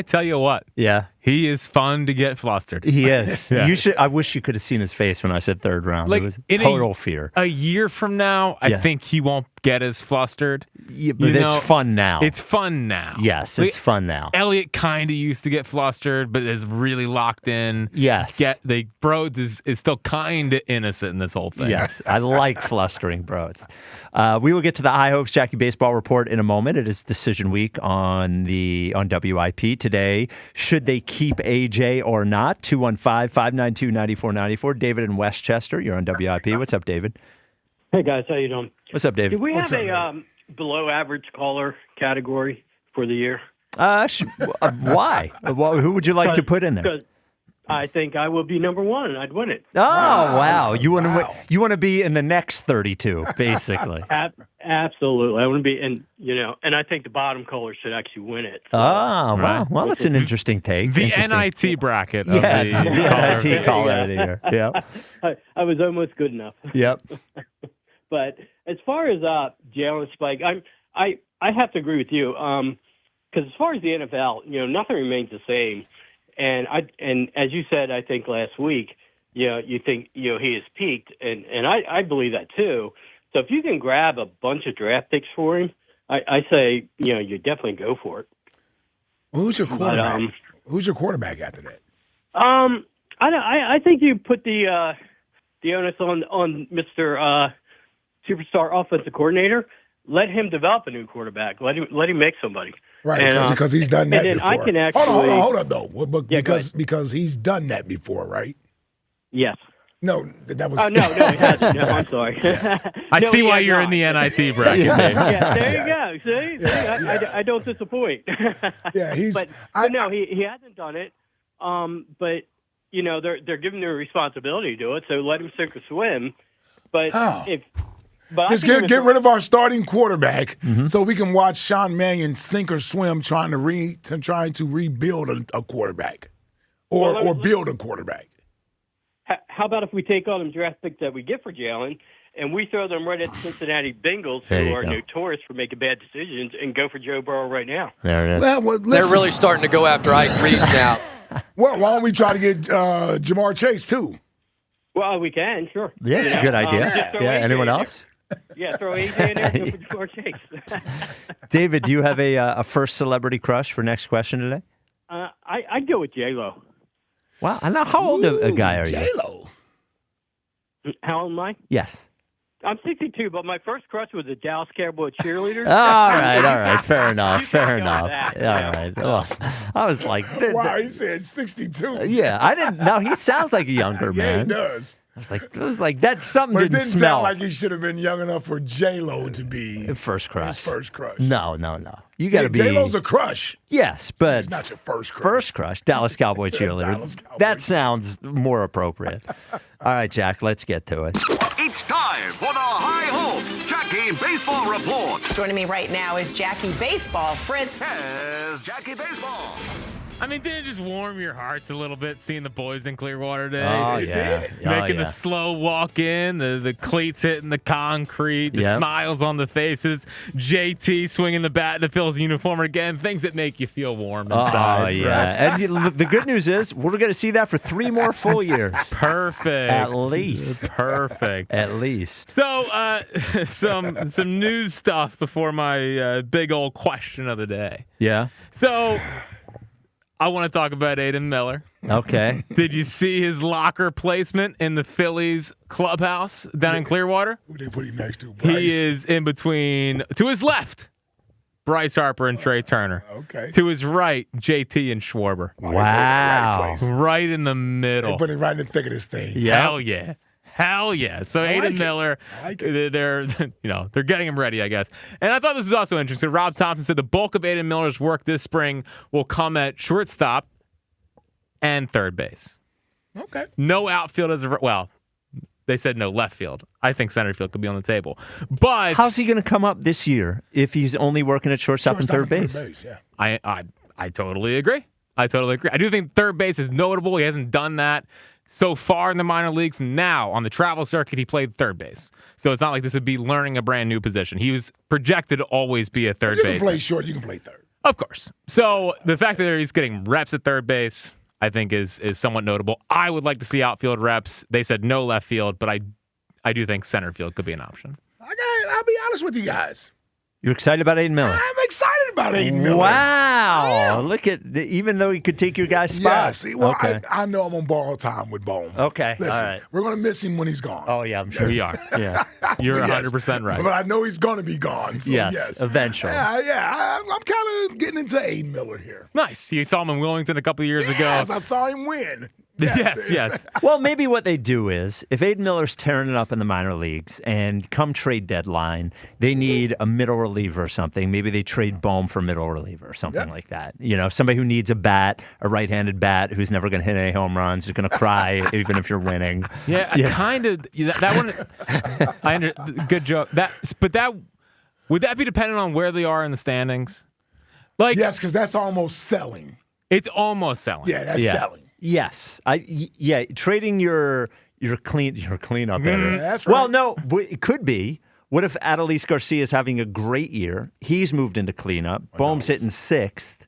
tell you what. Yeah. He is fun to get flustered. He is. Yeah. I wish you could have seen his face when I said 3rd round. Like, it was in total fear. A year from now, I think he won't get as flustered. Yeah, but it's fun now. It's fun now. Yes, it's fun now. Elliott kind of used to get flustered, but is really locked in. Yes. Broads is still kind of innocent in this whole thing. Yes, I like flustering Broads. We will get to the High Hopes Jackie Baseball Report in a moment. It is decision week on WIP today. Should they keep AJ or not? 215-592-9494. David in Westchester, you're on WIP. What's up, David? Hey, guys. How you doing? What's up, David? Do we have a below-average caller category for the year? Why? Who would you like to put in there? I think I will be number one, and I'd win it. Oh, wow. You want to be in the next 32, basically. Absolutely. I want to be and I think the bottom caller should actually win it. So, wow. Well, that's an interesting take. The NIT bracket of the NIT caller of the year. Yeah. I was almost good enough. Yep. But as far as Jalen Spike, I have to agree with you. Because as far as the NFL, nothing remains the same. And as you said, I think last week, you think he has peaked, and I believe that too. So if you can grab a bunch of draft picks for him, I say you definitely go for it. Who's your quarterback? Who's your quarterback after that? I think you put the onus on Mr. Superstar offensive coordinator. Let him develop a new quarterback. Let him make somebody. Right, because he's done that and before. I can actually hold on though, because he's done that before, right? Yes. No, that was. Oh no, he hasn't. No, I'm sorry. I see why you're in the NIT bracket. Yeah, there you go. See, I don't disappoint. Yeah, but no, he hasn't done it. But they're giving him a responsibility to do it, so let him sink or swim. But just get rid of our starting quarterback so we can watch Sean Mannion sink or swim trying to rebuild a quarterback or build a quarterback. How about if we take all them draft picks that we get for Jalen and we throw them right at the Cincinnati Bengals, who are notorious for making bad decisions, and go for Joe Burrow right now? There it is. Well, they're really starting to go after Ike Reese now. Well, why don't we try to get Jamar Chase too? Well, we can, sure. Yeah, it's a good idea. Anyone else? Yeah, throw AJ in there and go for Jamar Chase. David, do you have a first celebrity crush for next question today? I'd go with J-Lo. Wow. Now, how old a guy are you? J-Lo. How old am I? Yes. I'm 62, but my first crush was a Dallas Cowboy cheerleader. All right. Fair enough. That, all right. Well, I was like... Wow, he said 62. Yeah, I didn't... Now, he sounds like a younger man. Yeah, he does. It was like that something but it didn't didn't smell. sound like he should have been young enough for J-Lo to be first crush. His first crush. No. You got to be. J-Lo's a crush. Yes, but it's not your first crush. First crush, Dallas Cowboy cheerleader. That sounds more appropriate. All right, Jack, let's get to it. It's time for the High Hopes Jackie Baseball Report. Joining me right now is Jackie Baseball. Fritz. Yes, Jackie Baseball. I mean, did it just warm your hearts a little bit seeing the boys in Clearwater today? Oh, yeah. Making the slow walk in, the cleats hitting the concrete, the smiles on the faces, JT swinging the bat in the Phillies uniform again, things that make you feel warm inside. Oh, yeah. Right? And the good news is we're going to see that for 3 more full years. Perfect. At least. Perfect. At least. So, some news stuff before my big old question of the day. Yeah. So... I want to talk about Aiden Miller. Okay. Did you see his locker placement in the Phillies clubhouse down in Clearwater? Who they put him next to? Bryce? He is in between, to his left, Bryce Harper and Trey Turner. Okay. To his right, JT and Schwarber. Wow. Right in the middle. They put him right in the thick of this thing. Hell yeah. Hell yeah. So Aiden Miller, they're getting him ready, I guess. And I thought this was also interesting. Rob Thompson said the bulk of Aiden Miller's work this spring will come at shortstop and third base. Okay. No outfield they said no left field. I think center field could be on the table. But how's he going to come up this year if he's only working at shortstop and third base? Yeah. I totally agree. I do think third base is notable. He hasn't done that so far in the minor leagues. Now, on the travel circuit, he played third base. So it's not like this would be learning a brand new position. He was projected to always be a third base. You can play short, you can play third. Of course. So the fact that he's getting reps at third base, I think, is somewhat notable. I would like to see outfield reps. They said no left field, but I do think center field could be an option. I'll be honest with you guys. You're excited about Aiden Miller? I'm excited about Aiden Miller. Wow. Look at, even though he could take your guy's spot. Yeah, see, I know I'm on borrowed time with Bone. Okay, listen, all right. We're going to miss him when he's gone. Oh, yeah, I'm sure. We are. Yeah. You're 100% right. But I know he's going to be gone. So yes, eventually. Yeah, I'm kind of getting into Aiden Miller here. Nice. You saw him in Wilmington a couple of years ago. Yes, I saw him win. Yes. Well, maybe what they do is, if Aiden Miller's tearing it up in the minor leagues and come trade deadline, they need a middle reliever or something. Maybe they trade Bohm for middle reliever or something like that. Somebody who needs a right-handed bat, who's never going to hit any home runs, who's going to cry even if you're winning. Kind of. That one. Good joke. Would that be dependent on where they are in the standings? Yes, because that's almost selling. It's almost selling. Yeah, that's selling. Yes, trading your cleanup hitter. That's right. Well, no, it could be. What if Adolis Garcia is having a great year? He's moved into cleanup. Bohm's hitting 6th.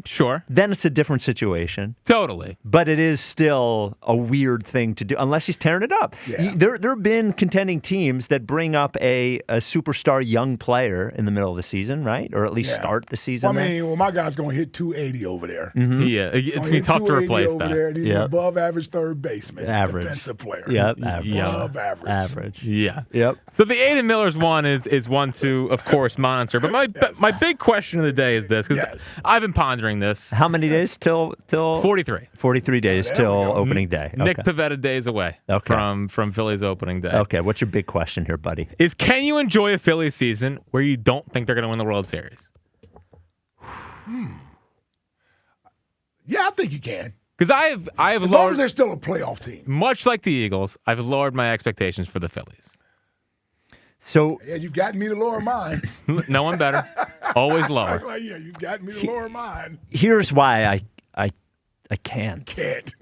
Sure. Then it's a different situation. Totally. But it is still a weird thing to do, unless he's tearing it up. Yeah. There have been contending teams that bring up a superstar young player in the middle of the season, right? Or at least start the season. My guy's going to hit 280 over there. Mm-hmm. Yeah, it's going to be tough to replace over that. There, and he's an above average third baseman. Defensive player. Yep, above average. Yeah. Yep. So the Aiden Miller's one is one to, of course, monitor. But my big question of the day is this, because I've been pondering this. How many days till 43? 43 days till opening day. Nick Pivetta days away from Phillies opening day. Okay, what's your big question here, buddy? Can you enjoy a Phillies season where you don't think they're going to win the World Series? Yeah, I think you can. Because I have as long as they're still a playoff team. Much like the Eagles, I've lowered my expectations for the Phillies. So you've gotten me to lower mine. No one better. Always lower. You've gotten me to lower mine. Here's why I can't.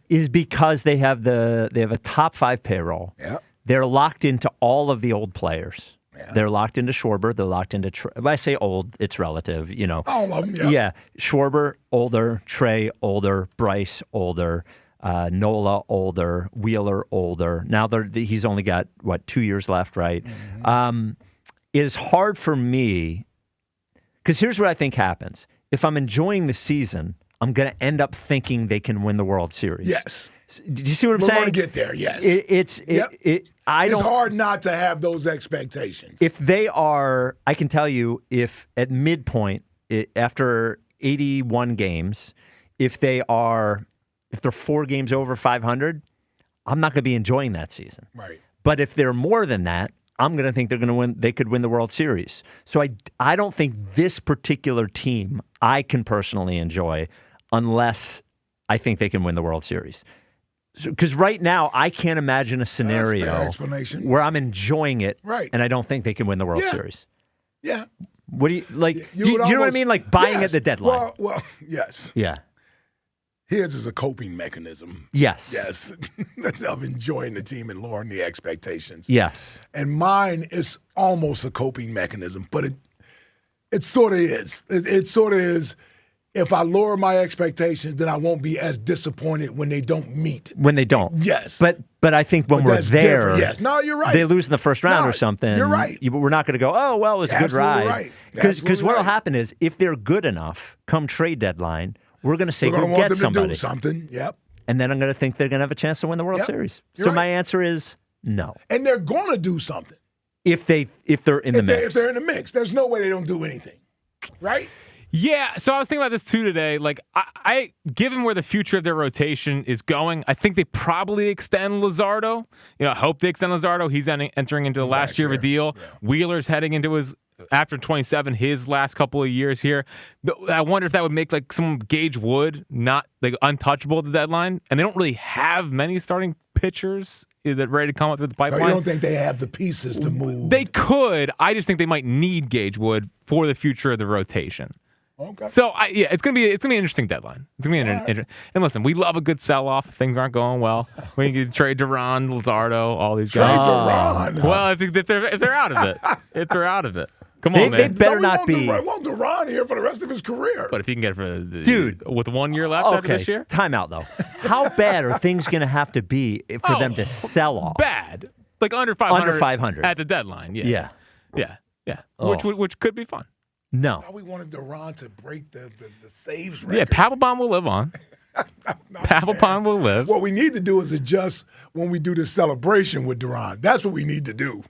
Is because they have a top 5 payroll. Yeah. They're locked into all of the old players. Yeah. They're locked into Schwarber. They're locked into when I say old, it's relative. All of them. Yeah. Schwarber older, Trey older, Bryce older. Nola older, Wheeler older. Now he's only got 2 years left, right? Mm-hmm. It is hard for me because here's what I think happens: if I'm enjoying the season, I'm going to end up thinking they can win the World Series. Yes. Did you see what I'm saying? We're going to get there. Yes. It's hard not to have those expectations. If they are, I can tell you, if at midpoint after 81 games, if they're 4 games over 500, I'm not going to be enjoying that season. Right. But if they're more than that, I'm going to think they're going to win. They could win the World Series. So I don't think this particular team I can personally enjoy unless I think they can win the World Series. Because right now I can't imagine a scenario where I'm enjoying it, right, and I don't think they can win the World Series. Yeah. What do you like? Do you know what I mean? Like buying at the deadline. Well, yes. Yeah. His is a coping mechanism. Yes. Yes. Of enjoying the team and lowering the expectations. Yes. And mine is almost a coping mechanism, but it sort of is. It sort of is. If I lower my expectations, then I won't be as disappointed when they don't meet. When they don't. Yes. But I think when we're there, yes. No, you're right. They lose in the first round or something. You're right. We're not going to go, oh, well, it was a good ride. Right. Because what will happen is if they're good enough come trade deadline, we're going to say, go get somebody. To do something. Yep. And then I'm going to think they're going to have a chance to win the World Series. So my answer is no. And they're going to do something. If they're in the mix. If they're in the mix. There's no way they don't do anything. Right? Yeah, so I was thinking about this too today. Like, I given where the future of their rotation is going, I think they probably extend Luzardo. I hope they extend Luzardo. He's entering into the last year of a deal. Yeah. Wheeler's heading into after 27, his last couple of years here. I wonder if that would make like some Gage Wood not like untouchable at the deadline. And they don't really have many starting pitchers that ready to come up through the pipeline. So you don't think they have the pieces to move? They could. I just think they might need Gage Wood for the future of the rotation. Okay. So it's gonna be an interesting deadline. It's gonna be interesting. And listen, we love a good sell-off if things aren't going well. We can trade Duran, Luzardo, all these guys. Trade Duran. Well, I think if they're out of it, come on, man. They better not be. I want Duran here for the rest of his career. But if he can get it for dude with 1 year left after this year, time out though. How bad are things gonna have to be for them to sell off? Bad, like under 500. Under 500 at the deadline. Yeah. Oh. Which could be fun. No. We wanted Duran to break the saves record. Yeah, Papelbon will live on. Papelbon will live. What we need to do is adjust when we do this celebration with Duran. That's what we need to do.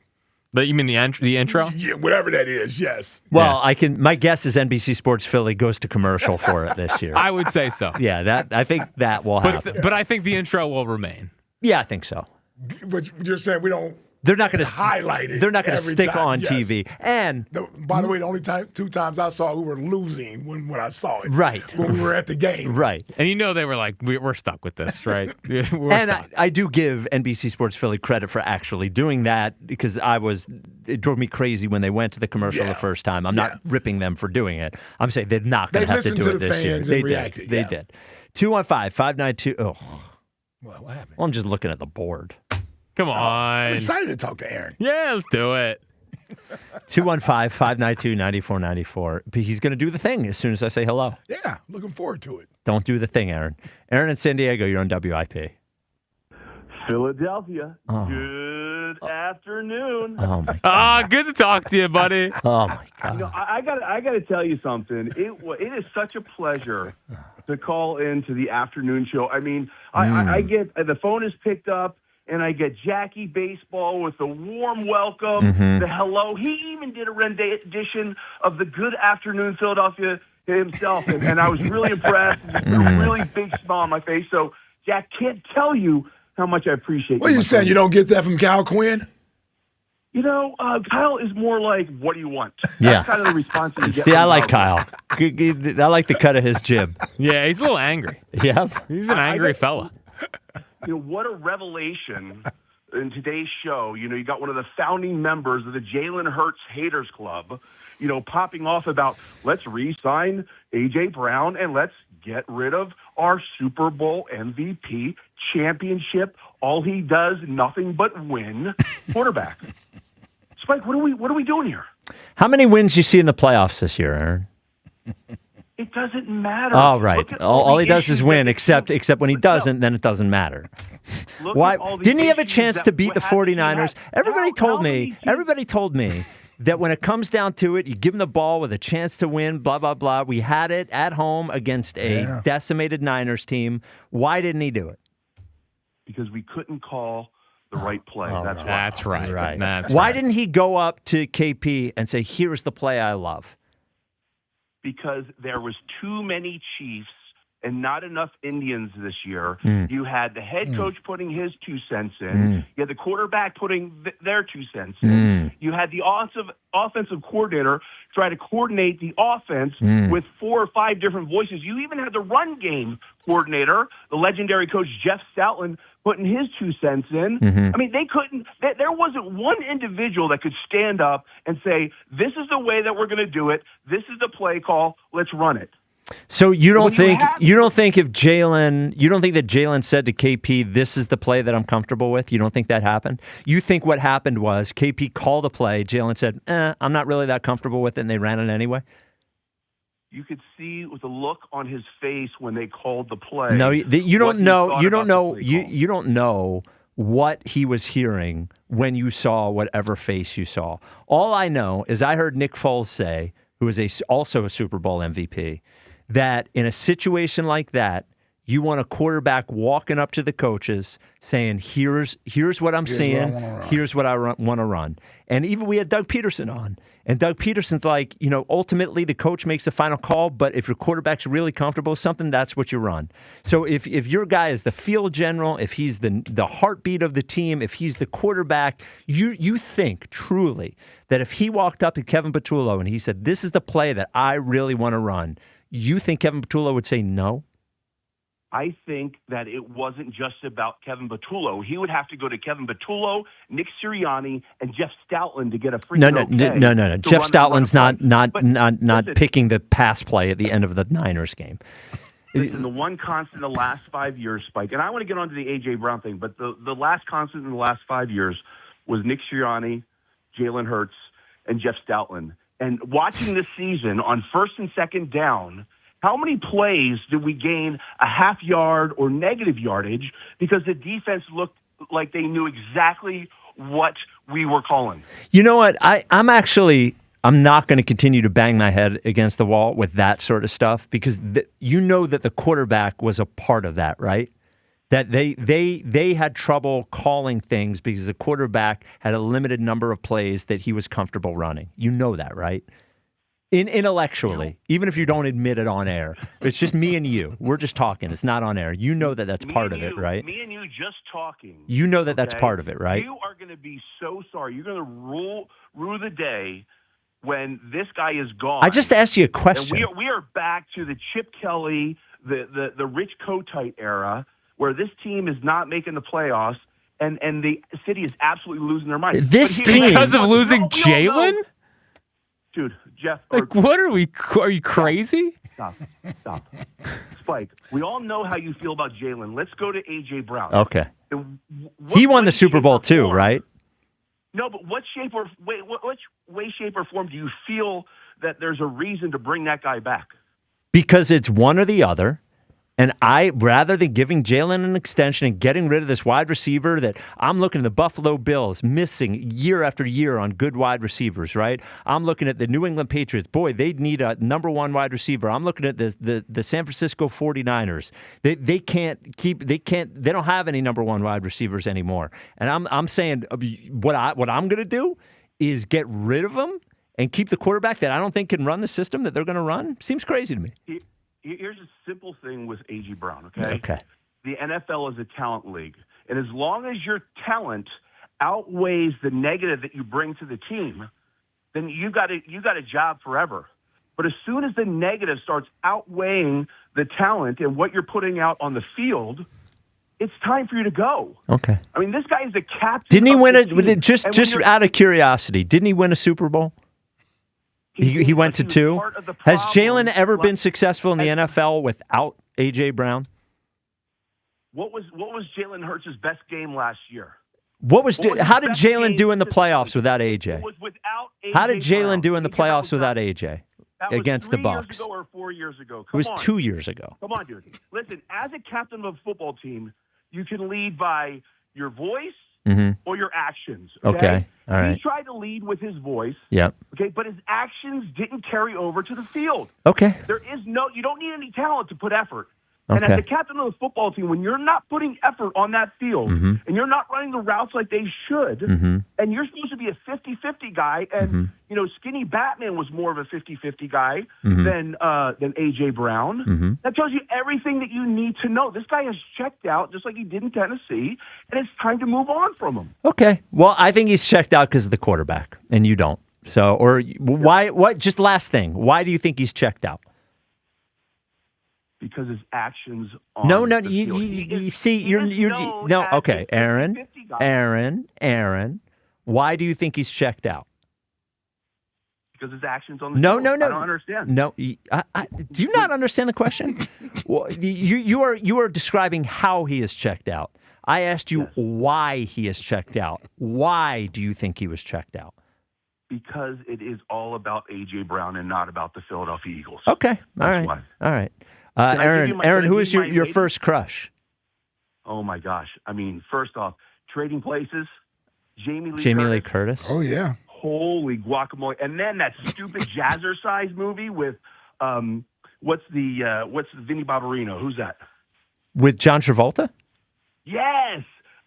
But you mean the intro? Yeah, whatever that is, yes. Well, my guess is NBC Sports Philly goes to commercial for it this year. I would say so. Yeah, I think that will happen. But I think the intro will remain. Yeah, I think so. But you're saying we don't. They're not going to highlight it. They're not going to every stick time. on Yes. TV. And by the way, the only two times I saw we were losing when I saw it. Right. When we were at the game. Right. And they were like, we're stuck with this, right? I do give NBC Sports Philly credit for actually doing that because it drove me crazy when they went to the commercial the first time. I'm not ripping them for doing it. I'm saying they're not going to have to do it this year. They did. They did. 215-592. Oh. What happened? Well, I'm just looking at the board. Come on. I'm excited to talk to Aaron. Yeah, let's do it. 215-592-9494. But he's going to do the thing as soon as I say hello. Yeah, looking forward to it. Don't do the thing, Aaron. Aaron in San Diego, you're on WIP. Philadelphia. Good afternoon. Oh my God. Good to talk to you, buddy. Oh my God. I got to tell you something. It is such a pleasure to call into the afternoon show. I mean, I get the phone is picked up. And I get Jackie Baseball with the warm welcome, the hello. He even did a rendition of the Good Afternoon Philadelphia himself, and I was really impressed. A really big smile on my face. So, Jack, can't tell you how much I appreciate What are you saying? You don't get that from Cal Quinn? Kyle is more like, what do you want? Yeah. That's kind of the response you get. See, from I like Kyle. I like the cut of his jib. Yeah, he's a little angry. Yeah. He's an angry fella. What a revelation in today's show. You got one of the founding members of the Jalen Hurts Haters Club, popping off about let's re-sign A.J. Brown and let's get rid of our Super Bowl MVP championship. All he does, nothing but win quarterback. Spike, what are we doing here? How many wins you see in the playoffs this year, Aaron? It doesn't matter. Oh, right. All he does is win, except when he doesn't, then it doesn't matter. Why didn't he have a chance to beat the 49ers? Everybody told me that when it comes down to it, you give him the ball with a chance to win, blah, blah, blah. We had it at home against a decimated Niners team. Why didn't he do it? Because we couldn't call the right play. That's right. Why didn't he go up to KP and say, here's the play I love? Because there was too many Chiefs and not enough Indians this year. You had the head coach putting his 2 cents in. You had the quarterback putting their 2 cents in. You had the offensive coordinator try to coordinate the offense with 4 or 5 different voices. You even had the run game coordinator, the legendary coach Jeff Stoutland, putting his 2 cents in. I mean, they couldn't. There wasn't one individual that could stand up and say, "This is the way that we're going to do it. This is the play call. Let's run it." So you don't think that Jalen said to KP, "This is the play that I'm comfortable with"? You don't think that happened? You think what happened was KP called a play. Jalen said, "I'm not really that comfortable with it," and they ran it anyway. You could see with the look on his face when they called the play. No, you don't know. You don't know. You don't know what he was hearing when you saw whatever face you saw. All I know is I heard Nick Foles say, who is also a Super Bowl MVP, that in a situation like that, you want a quarterback walking up to the coaches saying, here's what I'm seeing, here's what I want to run. And even we had Doug Peterson on. And Doug Peterson's like, ultimately the coach makes the final call, but if your quarterback's really comfortable with something, that's what you run. So if your guy is the field general, if he's the heartbeat of the team, if he's the quarterback, you think truly that if he walked up to Kevin Patullo and he said, this is the play that I really want to run, you think Kevin Patullo would say no? I think that it wasn't just about Kevin Patullo. He would have to go to Kevin Patullo, Nick Sirianni, and Jeff Stoutland to get a free No. Jeff Stoutland's not picking the pass play at the end of the Niners game. Listen, the one constant in the last 5 years, Spike, and I want to get onto the A.J. Brown thing, but the last constant in the last 5 years was Nick Sirianni, Jalen Hurts, and Jeff Stoutland. And watching this season on first and second down, how many plays did we gain a half yard or negative yardage because the defense looked like they knew exactly what we were calling? You know what? I'm not going to continue to bang my head against the wall with that sort of stuff because you know that the quarterback was a part of that, right? that they had trouble calling things because the quarterback had a limited number of plays that he was comfortable running. You know that, right? Intellectually, even if you don't admit it on air. It's just me and you. We're just talking. It's not on air. You know that that's part of it, right? Me and you just talking. You know that that's part of it, right? You are going to be so sorry. You're going to rue the day when this guy is gone. I just asked you a question. And we are back to the Chip Kelly, the Rich Kotite era, where this team is not making the playoffs, and the city is absolutely losing their mind. This team, because of losing Jalen? Dude, Jeff. What are we? Are you crazy? Stop. Spike, we all know how you feel about Jalen. Let's go to A.J. Brown. Okay. He won the Super Bowl too, right? No, but what way, shape, or form do you feel that there's a reason to bring that guy back? Because it's one or the other. And rather than giving Jalen an extension and getting rid of this wide receiver that I'm looking at the Buffalo Bills missing year after year on good wide receivers, right? I'm looking at the New England Patriots. Boy, they need a number one wide receiver. I'm looking at the San Francisco 49ers. They don't have any number one wide receivers anymore. And I'm saying what I'm going to do is get rid of them and keep the quarterback that I don't think can run the system that they're going to run. Seems crazy to me. Here's a simple thing with A.J. Brown, okay? Okay. The NFL is a talent league. And as long as your talent outweighs the negative that you bring to the team, then you got a job forever. But as soon as the negative starts outweighing the talent and what you're putting out on the field, it's time for you to go. Okay. I mean, this guy is the captain. Didn't he win it? Just out of curiosity, didn't he win a Super Bowl? He went to two. Has Jalen ever been successful in the NFL without A.J. Brown? What was Jalen Hurts' best game last year? How did Jalen do in the playoffs without A.J.? How did Jalen do in the playoffs without A.J. against the Bucs? 3 years ago or 4 years ago? It was 2 years ago. Come on, dude. Listen, as a captain of a football team, you can lead by your voice or your actions. Okay. All right. He tried to lead with his voice. Yep. Okay, but his actions didn't carry over to the field. Okay. You don't need any talent to put effort. Okay. And as the captain of the football team, when you're not putting effort on that field and you're not running the routes like they should, and you're supposed to be a 50-50 guy, and Skinny Batman was more of a 50-50 guy than A.J. Brown. That tells you everything that you need to know. This guy has checked out just like he did in Tennessee, and it's time to move on from him. Okay. Well, I think he's checked out because of the quarterback, and you don't. So, why? What? Just last thing. Why do you think he's checked out? Because his actions on you see, okay, Aaron, why do you think he's checked out? Because his actions on the field. No. I don't understand. No, do you not understand the question? Well, you are describing how he is checked out. I asked you why he is checked out. Why do you think he was checked out? Because it is all about A.J. Brown and not about the Philadelphia Eagles. Okay, all right. Aaron, who is your first crush? Oh, my gosh. I mean, first off, Trading Places, Jamie Lee Curtis. Oh, yeah. Holy guacamole. And then that stupid Jazzercise movie with, what's Vinny Barbarino? Who's that? With John Travolta? Yes.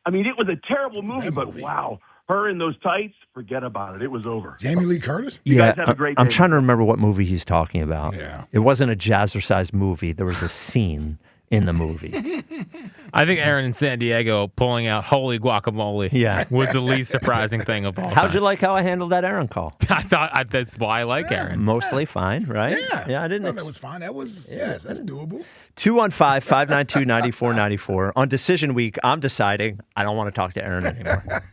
I mean, it was a terrible movie, but wow. Her in those tights, forget about it. It was over. Jamie Lee Curtis? You guys have a great day. I'm trying to remember what movie he's talking about. Yeah. It wasn't a jazzercise movie. There was a scene in the movie. I think Aaron in San Diego pulling out holy guacamole was the least surprising thing of all time. How'd you like how I handled that Aaron call? I thought that's why I like Aaron. Mostly fine, right? Yeah. I didn't. That was fine. That was, yes, that's doable. 215-592-9494. On decision week, I'm deciding I don't want to talk to Aaron anymore.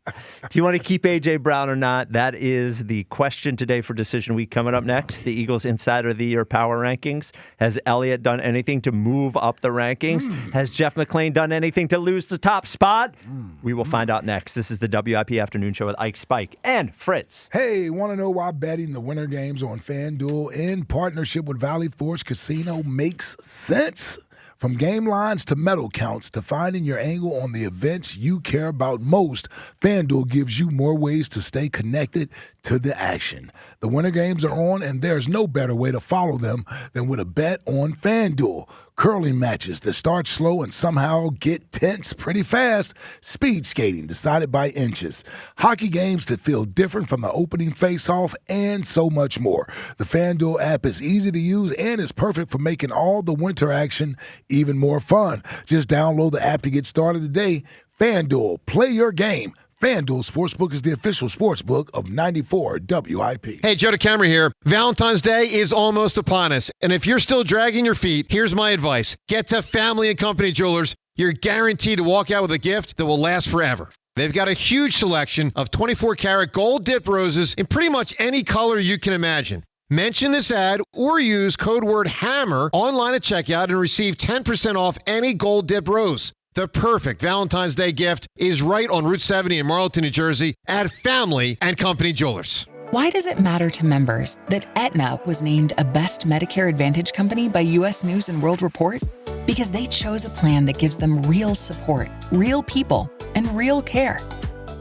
Do you want to keep A.J. Brown or not? That is the question today for Decision Week. Coming up next, the Eagles Insider of the Year Power Rankings. Has Elliott done anything to move up the rankings? Has Jeff McClain done anything to lose the top spot? We will find out next. This is the WIP Afternoon Show with Ike, Spike, and Fritz. Hey, want to know why betting the winter games on FanDuel in partnership with Valley Forge Casino makes sense? From game lines to medal counts to finding your angle on the events you care about most, FanDuel gives you more ways to stay connected to the action. The Winter Games are on, and there's no better way to follow them than with a bet on FanDuel. Curling matches that start slow and somehow get tense pretty fast. Speed skating decided by inches. Hockey games that feel different from the opening face-off, and so much more. The FanDuel app is easy to use and is perfect for making all the winter action even more fun. Just download the app to get started today. FanDuel, play your game. FanDuel Sportsbook is the official sportsbook of 94 WIP. Hey, Joe DeCamera here. Valentine's Day is almost upon us, and if you're still dragging your feet, here's my advice. Get to Family and Company Jewelers. You're guaranteed to walk out with a gift that will last forever. They've got a huge selection of 24-karat gold dip roses in pretty much any color you can imagine. Mention this ad or use code word HAMMER online at checkout and receive 10% off any gold dip rose. The perfect Valentine's Day gift is right on Route 70 in Marlton, New Jersey at Family and Company Jewelers. Why does it matter to members that Aetna was named a Best Medicare Advantage company by U.S. News & World Report? Because they chose a plan that gives them real support, real people, and real care.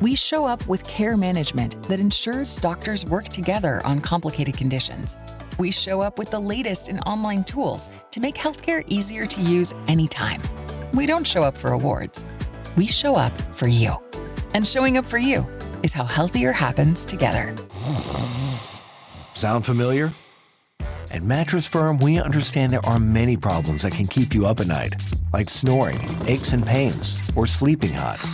We show up with care management that ensures doctors work together on complicated conditions. We show up with the latest in online tools to make healthcare easier to use anytime. We don't show up for awards. We show up for you. And showing up for you is how healthier happens together. Sound familiar? At Mattress Firm, we understand there are many problems that can keep you up at night, like snoring, aches and pains, or sleeping hot.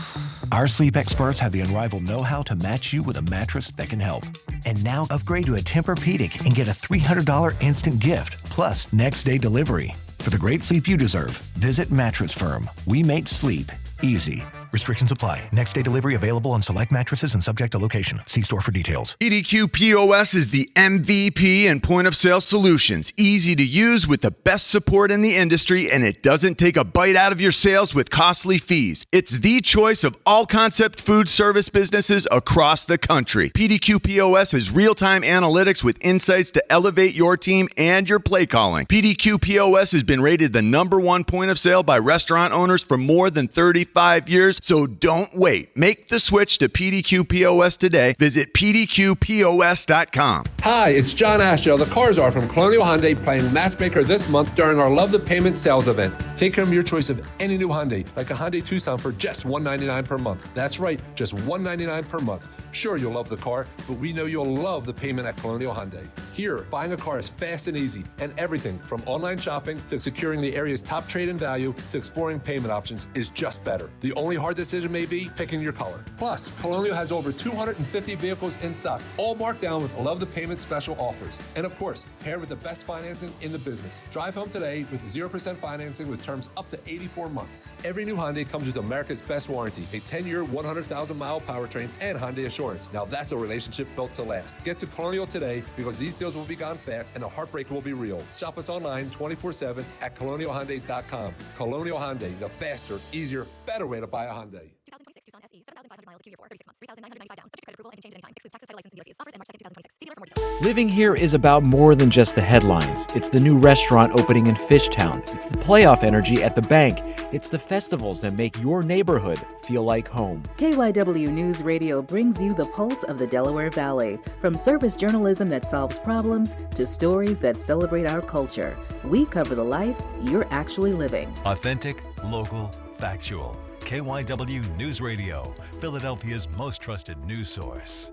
Our sleep experts have the unrivaled know-how to match you with a mattress that can help. And now upgrade to a Tempur-Pedic and get a $300 instant gift, plus next-day delivery. For the great sleep you deserve, visit Mattress Firm. We make sleep easy. Restrictions apply. Next day delivery available on select mattresses and subject to location. See store for details. PDQ POS is the MVP in point-of-sale solutions. Easy to use with the best support in the industry, and it doesn't take a bite out of your sales with costly fees. It's the choice of all concept food service businesses across the country. PDQ POS has real-time analytics with insights to elevate your team and your play calling. PDQ POS has been rated the #1 point of sale by restaurant owners for more than 35 years. So don't wait. Make the switch to PDQ POS today. Visit PDQPOS.com. Hi, it's John Ashdale. The Cars are from Colonial Hyundai playing Matchmaker this month during our Love the Payment sales event. Take home your choice of any new Hyundai, like a Hyundai Tucson for just $199 per month. That's right, just $199 per month. Sure, you'll love the car, but we know you'll love the payment at Colonial Hyundai. Here, buying a car is fast and easy, and everything from online shopping to securing the area's top trade-in value to exploring payment options is just better. The only hard decision may be picking your color. Plus, Colonial has over 250 vehicles in stock, all marked down with Love the Payment special offers. And of course, paired with the best financing in the business. Drive home today with 0% financing with terms up to 84 months. Every new Hyundai comes with America's best warranty, a 10-year, 100,000-mile powertrain, and Hyundai Assurance. Now that's a relationship built to last. Get to Colonial today because these deals will be gone fast and the heartbreak will be real. Shop us online 24/7 at colonialhyundai.com. Colonial Hyundai, the faster, easier, better way to buy a Hyundai. 2026 Tucson SE, 7,500 miles, Q4, 36 months, 3,995 down. Subject to credit approval and can change at any time. Excludes taxes, title, license, and dealer fees. Offers and March 2nd, 2026. See dealer for more details. Living here is about more than just the headlines. It's the new restaurant opening in Fishtown. It's the playoff energy at the bank. It's the festivals that make your neighborhood feel like home. KYW News Radio brings you the pulse of the Delaware Valley. From service journalism that solves problems to stories that celebrate our culture. We cover the life you're actually living. Authentic, local, factual. KYW News Radio, Philadelphia's most trusted news source.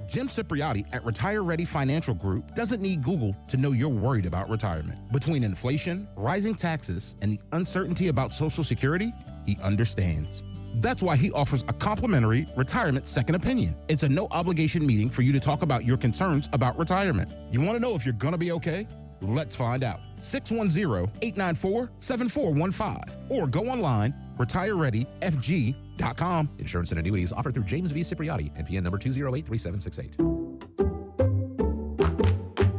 Jim Cipriotti at Retire Ready Financial Group doesn't need Google to know you're worried about retirement. Between inflation, rising taxes, and the uncertainty about Social Security, he understands. That's why he offers a complimentary retirement second opinion. It's a no-obligation meeting for you to talk about your concerns about retirement. You want to know if you're going to be okay? Let's find out. 610-894-7415 or go online, retirereadyfg.com. Insurance and annuities offered through James V. Cipriotti, NPN number 2083768.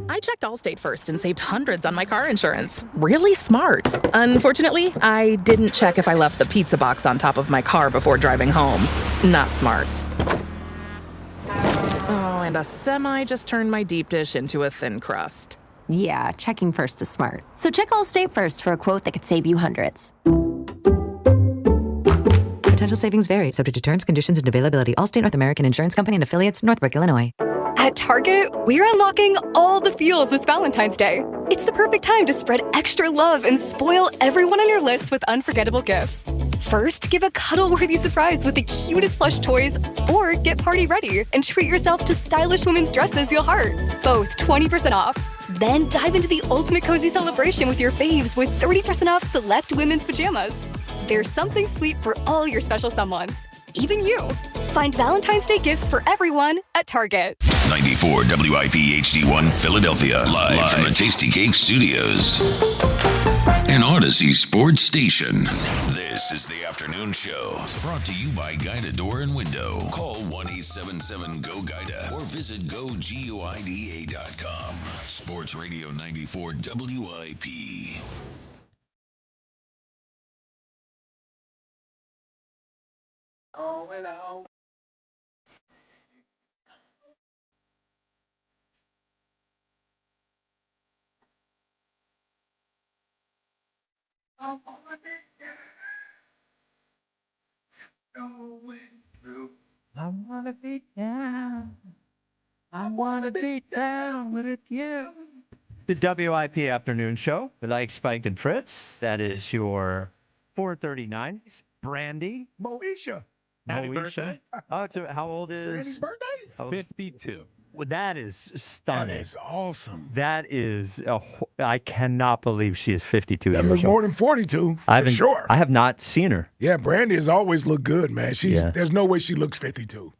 I checked Allstate first and saved hundreds on my car insurance. Really smart. Unfortunately, I didn't check if I left the pizza box on top of my car before driving home. Not smart. Oh, and a semi just turned my deep dish into a thin crust. Yeah, checking first is smart. So check Allstate first for a quote that could save you hundreds. Potential savings vary, subject to terms, conditions, and availability. Allstate North American Insurance Company and affiliates, Northbrook, Illinois. At Target, we're unlocking all the feels this Valentine's Day. It's the perfect time to spread extra love and spoil everyone on your list with unforgettable gifts. First, give a cuddle-worthy surprise with the cutest plush toys, or get party ready and treat yourself to stylish women's dresses you'll heart. Both 20% off. Then dive into the ultimate cozy celebration with your faves with 30% off select women's pajamas. There's something sweet for all your special someones, even you. Find Valentine's Day gifts for everyone at Target. 94 WIP HD1 Philadelphia. Live from the Tasty Cake Studios. An Odyssey sports station. This is the afternoon show. Brought to you by Guida Door and Window. Call 1-877-GO-GUIDA or visit GoGuida.com. Sports Radio 94 WIP. Oh, hello. I wanna be down. I wanna be down with you. The WIP afternoon show with Ike, Spike, and Fritz. That is your 439. Brandy. Moesha. Happy birthday. Oh, how old is? Brandy's birthday? 52. Well, that is stunning. That is awesome. That is, I cannot believe she is 52 That years looks old. more than 42, I for haven't, sure. I have not seen her. Yeah, Brandy has always looked good, man. There's no way she looks 52.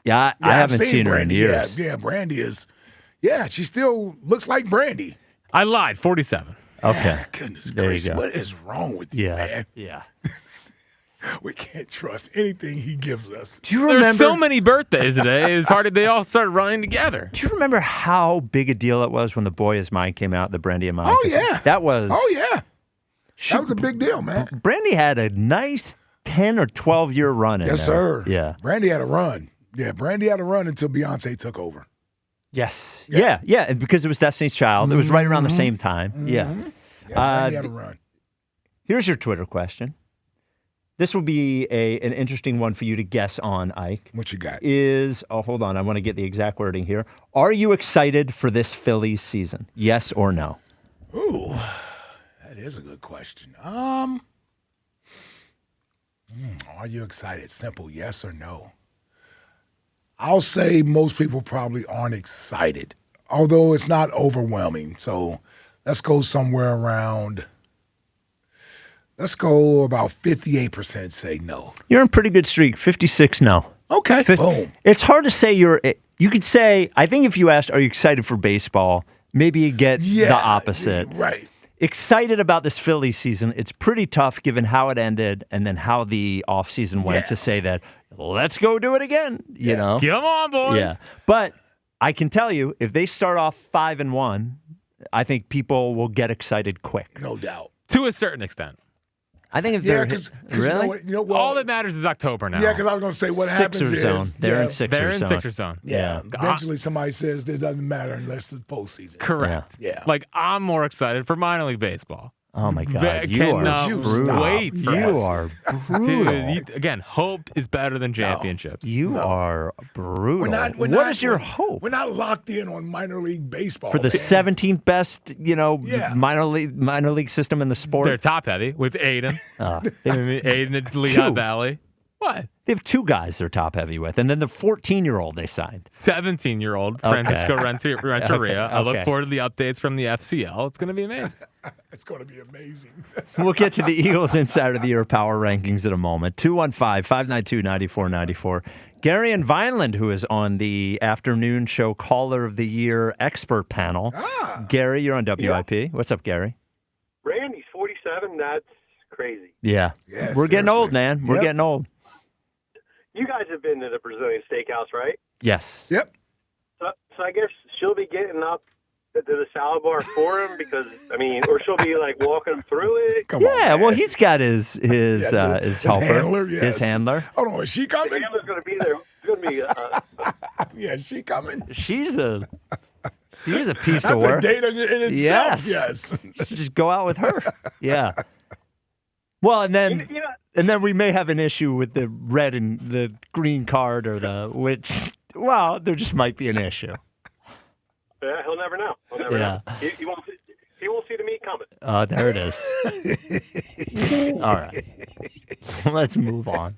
Yeah, I I've haven't seen her in Brandy. years. Yeah, Brandy is. Yeah, she still looks like Brandy. I lied. 47. Okay. Goodness There gracious, you go. what is wrong with you, man? Yeah. We can't trust anything he gives us. Do you remember? There's so many birthdays today. It's hard. They all started running together. Do you remember how big a deal it was when The Boy Is Mine came out, the Brandy and Mine? Oh, yeah. That was. Oh, yeah. That was a big deal, man. Brandy had a nice 10 or 12-year run in Yes, there. sir. Yeah. Brandy had a run. Yeah, Brandy had a run until Beyonce took over. Yes. Yeah. And because it was Destiny's Child. It was right around the same time. Yeah. Brandy had a run. Here's your Twitter question. This will be an interesting one for you to guess on, Ike. What you got? Hold on, I want to get the exact wording here. Are you excited for this Phillies season? Yes or no? Ooh, that is a good question. Are you excited? Simple, yes or no. I'll say most people probably aren't excited, although it's not overwhelming. So let's go somewhere around. Let's go about 58% say no. You're in pretty good streak. 56 no. Okay. Boom. It's hard to say you could say, I think if you asked, are you excited for baseball? Maybe you get the opposite. Right. Excited about this Phillies season. It's pretty tough given how it ended and then how the offseason went to say that, let's go do it again, you know? Come on, boys. Yeah. But I can tell you, if they start off 5-1, I think people will get excited quick. No doubt. To a certain extent. I think if they're really, all that matters is October now. Yeah, because I was going to say what happens Sixer is zone. They're in Sixer They're in zone. Sixer zone. Yeah. Eventually, somebody says this doesn't matter unless it's postseason. Correct. Yeah. Like I'm more excited for minor league baseball. Oh my God, I you cannot are brutal. wait for You us. are brutal. Dude, again, hope is better than championships. You are brutal. What What is your hope We're not locked in on minor league baseball. for the man. 17th best, minor league system in the sport? They're top heavy with Aiden. Aiden at Lehigh Valley. What? They have two guys they're top heavy with, and then the 14-year-old they signed. 17-year-old Okay. Francisco Renteria. I look Okay. forward to the updates from the FCL. It's going to be amazing. It's going to be amazing. We'll get to the Eagles Insider of the Year Power Rankings in a moment. 215-592-9494. Gary in Vineland, who is on the afternoon show Caller of the Year expert panel. Gary, you're on WIP. What's up, Gary? Randy's 47. That's crazy. Yeah. We're getting old, man. We're getting old. You guys have been to the Brazilian Steakhouse, right? Yes. Yep. So I guess she'll be getting up to the salad bar for him because, or she'll be like walking him through it. Well, he's got his helper, handler, yes. his handler. Hold on, is she coming? The handler's going to be there. It's going to be Yeah, is she coming? She's a piece That's of work. a date in itself. Yes. Just go out with her. Yeah. Well, and then we may have an issue with the red and the green card or which Well, there just might be an issue. Yeah, he'll never know. He'll never know. He won't see the meat coming. Oh, there it is. All right. Let's move on.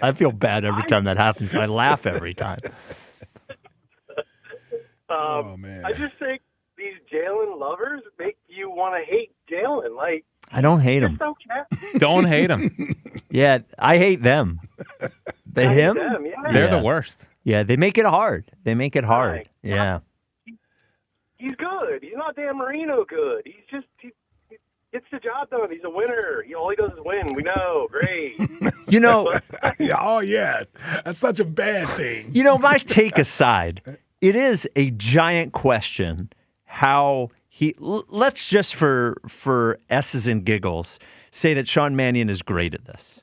I feel bad every time that happens, but I laugh every time. Oh, man. I just think these Jalen lovers make you want to hate Jalen. Like, I don't hate him. don't care. Don't hate him. Yeah, I hate them. Him? Them, yeah. They're the worst. Yeah, they make it hard. They make it hard. Right. Yeah. He's good. He's not Dan Marino good. He's just he gets the job done. He's a winner. All he does is win. We know. Great. You know. Oh, yeah. That's such a bad thing. You know, my take aside, it is a giant question how he. Let's just for S's and giggles say that Sean Mannion is great at this.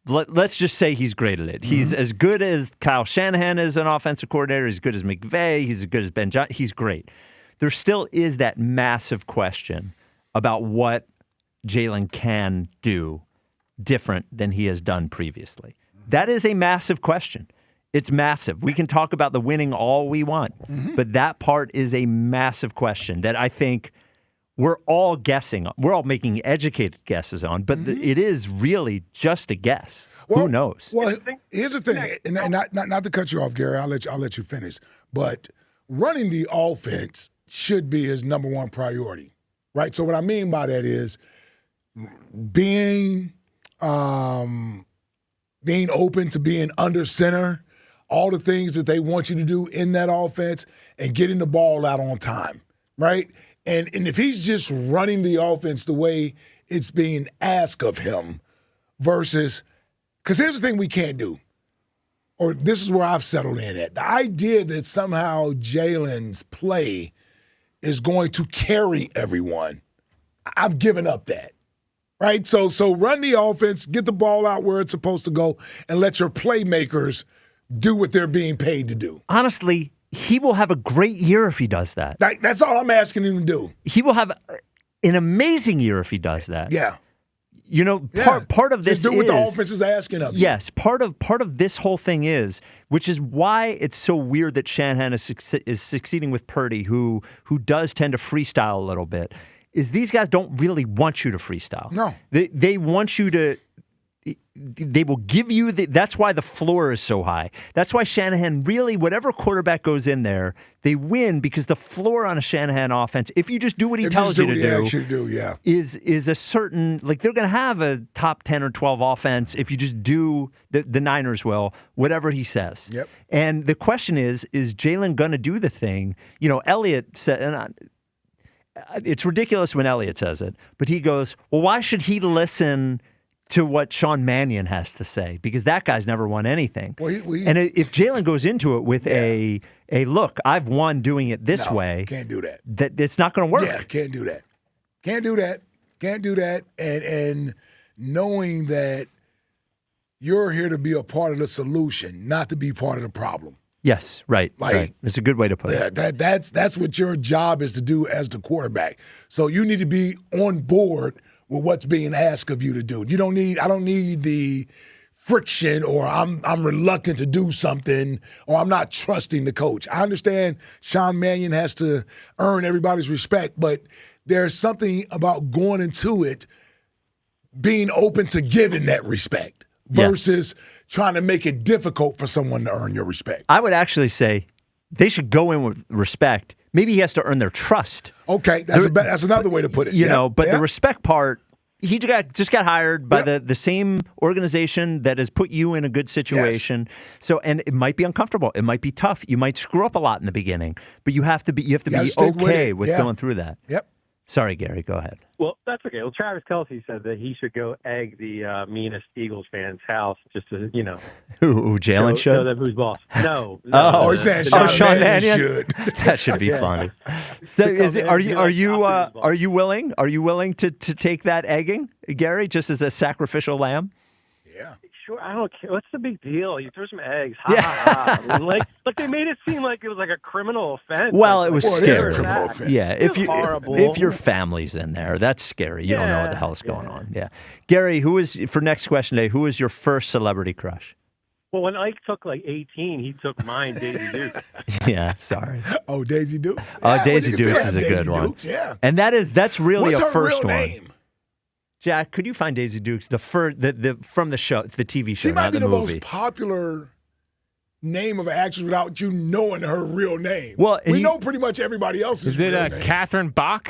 Let's just say he's great at it. He's as good as Kyle Shanahan is an offensive coordinator. He's as good as McVay. He's as good as Ben Johnson. He's great. There still is that massive question about what Jalen can do different than he has done previously. That is a massive question. It's massive. We can talk about the winning all we want, but that part is a massive question that I think we're all guessing on. We're all making educated guesses on, but it is really just a guess. Who knows? Well, here's the thing, and not to cut you off, Gary. I'll let you finish. But running the offense should be his number one priority, right? So what I mean by that is being open to being under center, all the things that they want you to do in that offense, and getting the ball out on time, right? And if he's just running the offense the way it's being asked of him versus – because here's the thing we can't do, or this is where I've settled in at. The idea that somehow Jalen's play is going to carry everyone, I've given up that, right? So run the offense, get the ball out where it's supposed to go, and let your playmakers do what they're being paid to do. Honestly, he will have a great year if he does that. That's all I'm asking him to do. He will have an amazing year if he does that. Yeah. You know, part of this just do what the offense is asking of you. Yes, part of this whole thing is, which is why it's so weird that Shanahan is succeeding with Purdy, who does tend to freestyle a little bit, is these guys don't really want you to freestyle. No. They want you to. They will give you that's why the floor is so high. That's why Shanahan really, whatever quarterback goes in there, they win because the floor on a Shanahan offense, if you just do what he tells you to do, is a certain, like they're going to have a top 10 or 12 offense if you just do, the Niners will, whatever he says. Yep. And the question is Jalen going to do the thing? You know, Elliott said, and it's ridiculous when Elliott says it, but he goes, well, why should he listen to what Sean Mannion has to say, because that guy's never won anything. Well, and if Jalen goes into it with a look, I've won doing it this way. Can't do that. That it's not going to work. Yeah, can't do that. Can't do that. Can't do that. And knowing that you're here to be a part of the solution, not to be part of the problem. Yes, right. Right. It's a good way to put it. That's what your job is to do as the quarterback. So you need to be on board with what's being asked of you to do. I don't need the friction, or I'm reluctant to do something, or I'm not trusting the coach. I understand Sean Mannion has to earn everybody's respect, but there's something about going into it being open to giving that respect versus trying to make it difficult for someone to earn your respect. I would actually say they should go in with respect. Maybe he has to earn their trust. Okay, that's another way to put it. You know, but the respect part, he just got hired by the same organization that has put you in a good situation. Yes. So, and it might be uncomfortable. It might be tough. You might screw up a lot in the beginning, but you have to be okay with going through that. Yep. Sorry, Gary, go ahead. Well, that's okay. Well, Travis Kelce said that he should go egg the meanest Eagles fan's house just to, Who Jalen should? Show them who's boss. No. He's saying Sean Mannion should. That should be funny. So, are you willing? Are you willing to take that egging, Gary, just as a sacrificial lamb? Yeah. Sure, I don't care. What's the big deal? You throw some eggs. Ha, ha, ha. Like they made it seem like it was like a criminal offense. Well, it was scary. It is a criminal offense. Yeah, if your family's in there, that's scary. You don't know what the hell's going on. Yeah, Gary, for next question today? Who is your first celebrity crush? Well, when Ike took like 18, he took mine, Daisy Duke. Yeah, sorry. Oh, Daisy Dukes. Oh, Yeah, Daisy well, you can Dukes still is have a good Daisy one. Dukes, yeah. And that's really What's a her first real one. name? Jack, could you find Daisy Dukes the from the show, the TV show, She might not be the the movie? most popular name of an actress without you knowing her real name. Well, we know pretty much everybody else's Is it real name. Catherine Bach?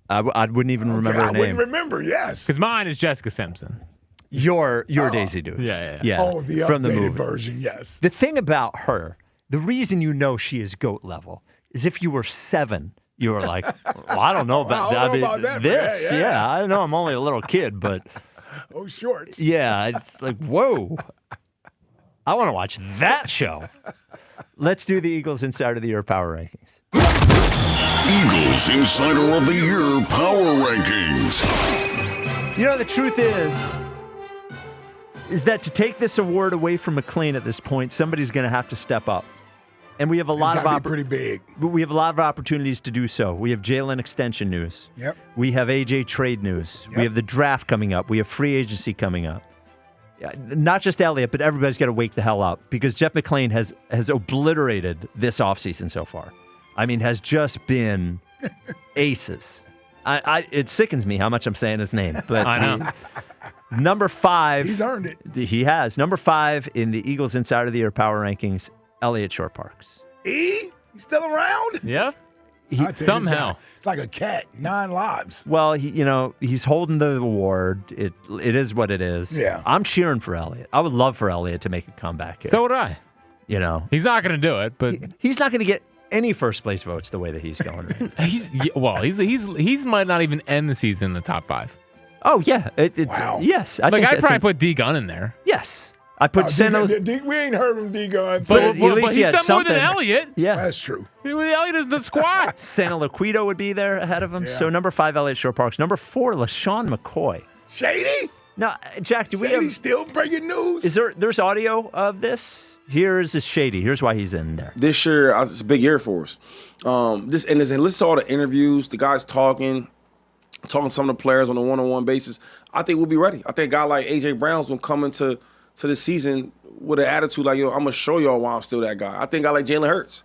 I wouldn't even remember I her name. wouldn't remember, yes. Because mine is Jessica Simpson. Your Daisy Dukes. Yeah. Oh, the from the updated movie. version, yes. The thing about her, the reason you know she is GOAT level is if you were 7, you were like, well, I don't know about I that. don't know about that, This, man. Yeah. I know I'm only a little kid, but Oh, shorts. yeah, it's like, whoa. I want to watch that show. Let's do the Eagles Insider of the Year Power Rankings. Eagles Insider of the Year Power Rankings. You know, the truth is that to take this award away from McClain at this point, somebody's going to have to step up. And we have a lot of pretty big. We have a lot of opportunities to do so. We have Jalen extension news. Yep. We have AJ trade news. Yep. We have the draft coming up. We have free agency coming up. Not just Elliott, but everybody's got to wake the hell up because Jeff McClain has obliterated this offseason so far. I mean, has just been aces. It sickens me how much I'm saying his name. But I know. Number 5. He's earned it. He has. Number 5 in the Eagles Insider of the Year Power Rankings, Elliott Short-Parks. He's still around? Yeah. I tell you, this somehow. guy, it's like a cat, 9 lives. Well, he's holding the award. It is what it is. Yeah. I'm cheering for Elliott. I would love for Elliott to make a comeback here. So would I. You know, He's not going to do it, but he's not going to get any first place votes the way that he's going. Right? he's might not even end the season in the top 5. Oh yeah. Wow. Yes. I Like think I'd that's probably put D Gun in there. Yes. I put Santa. We ain't heard from D-Gun. But But, at least but he he's had done more something. than Elliott. Yeah. That's true. Elliott is the squad. Santa Laquito would be there ahead of him. Yeah. So number 5, Elliott Short-Parks. Number 4, LaShawn McCoy. Shady? Now, Jack, do we Shady have? still bringing news? Is there's audio of this? Here's Shady. Here's why he's in there. This year, it's a big year for us. Listen to all the interviews, the guys talking to some of the players on a one-on-one basis. I think we'll be ready. I think a guy like A.J. Brown's going to come into this season with an attitude like, I'm going to show y'all why I'm still that guy. I think a guy like Jalen Hurts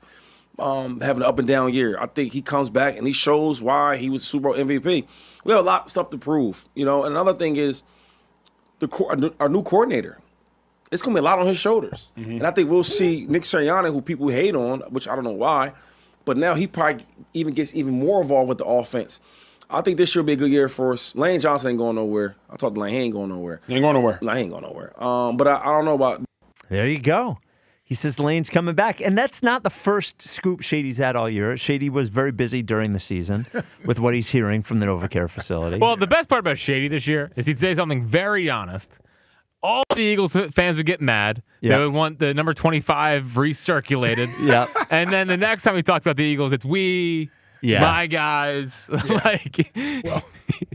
having an up-and-down year. I think he comes back and he shows why he was Super Bowl MVP. We have a lot of stuff to prove, And another thing is our new coordinator. It's going to be a lot on his shoulders. Mm-hmm. And I think we'll see Nick Sirianni, who people hate on, which I don't know why, but now he probably gets even more involved with the offense. I think this year will be a good year for us. Lane Johnson ain't going nowhere. I talked to Lane. He ain't going nowhere. He ain't going nowhere. No, he ain't going nowhere. But I don't know about. There you go. He says Lane's coming back. And that's not the first scoop Shady's had all year. Shady was very busy during the season with what he's hearing from the NovaCare facility. Well, the best part about Shady this year is he'd say something very honest. All the Eagles fans would get mad. Yeah. They would want the number 25 recirculated. Yeah. And then the next time we talked about the Eagles, it's my guys. Well,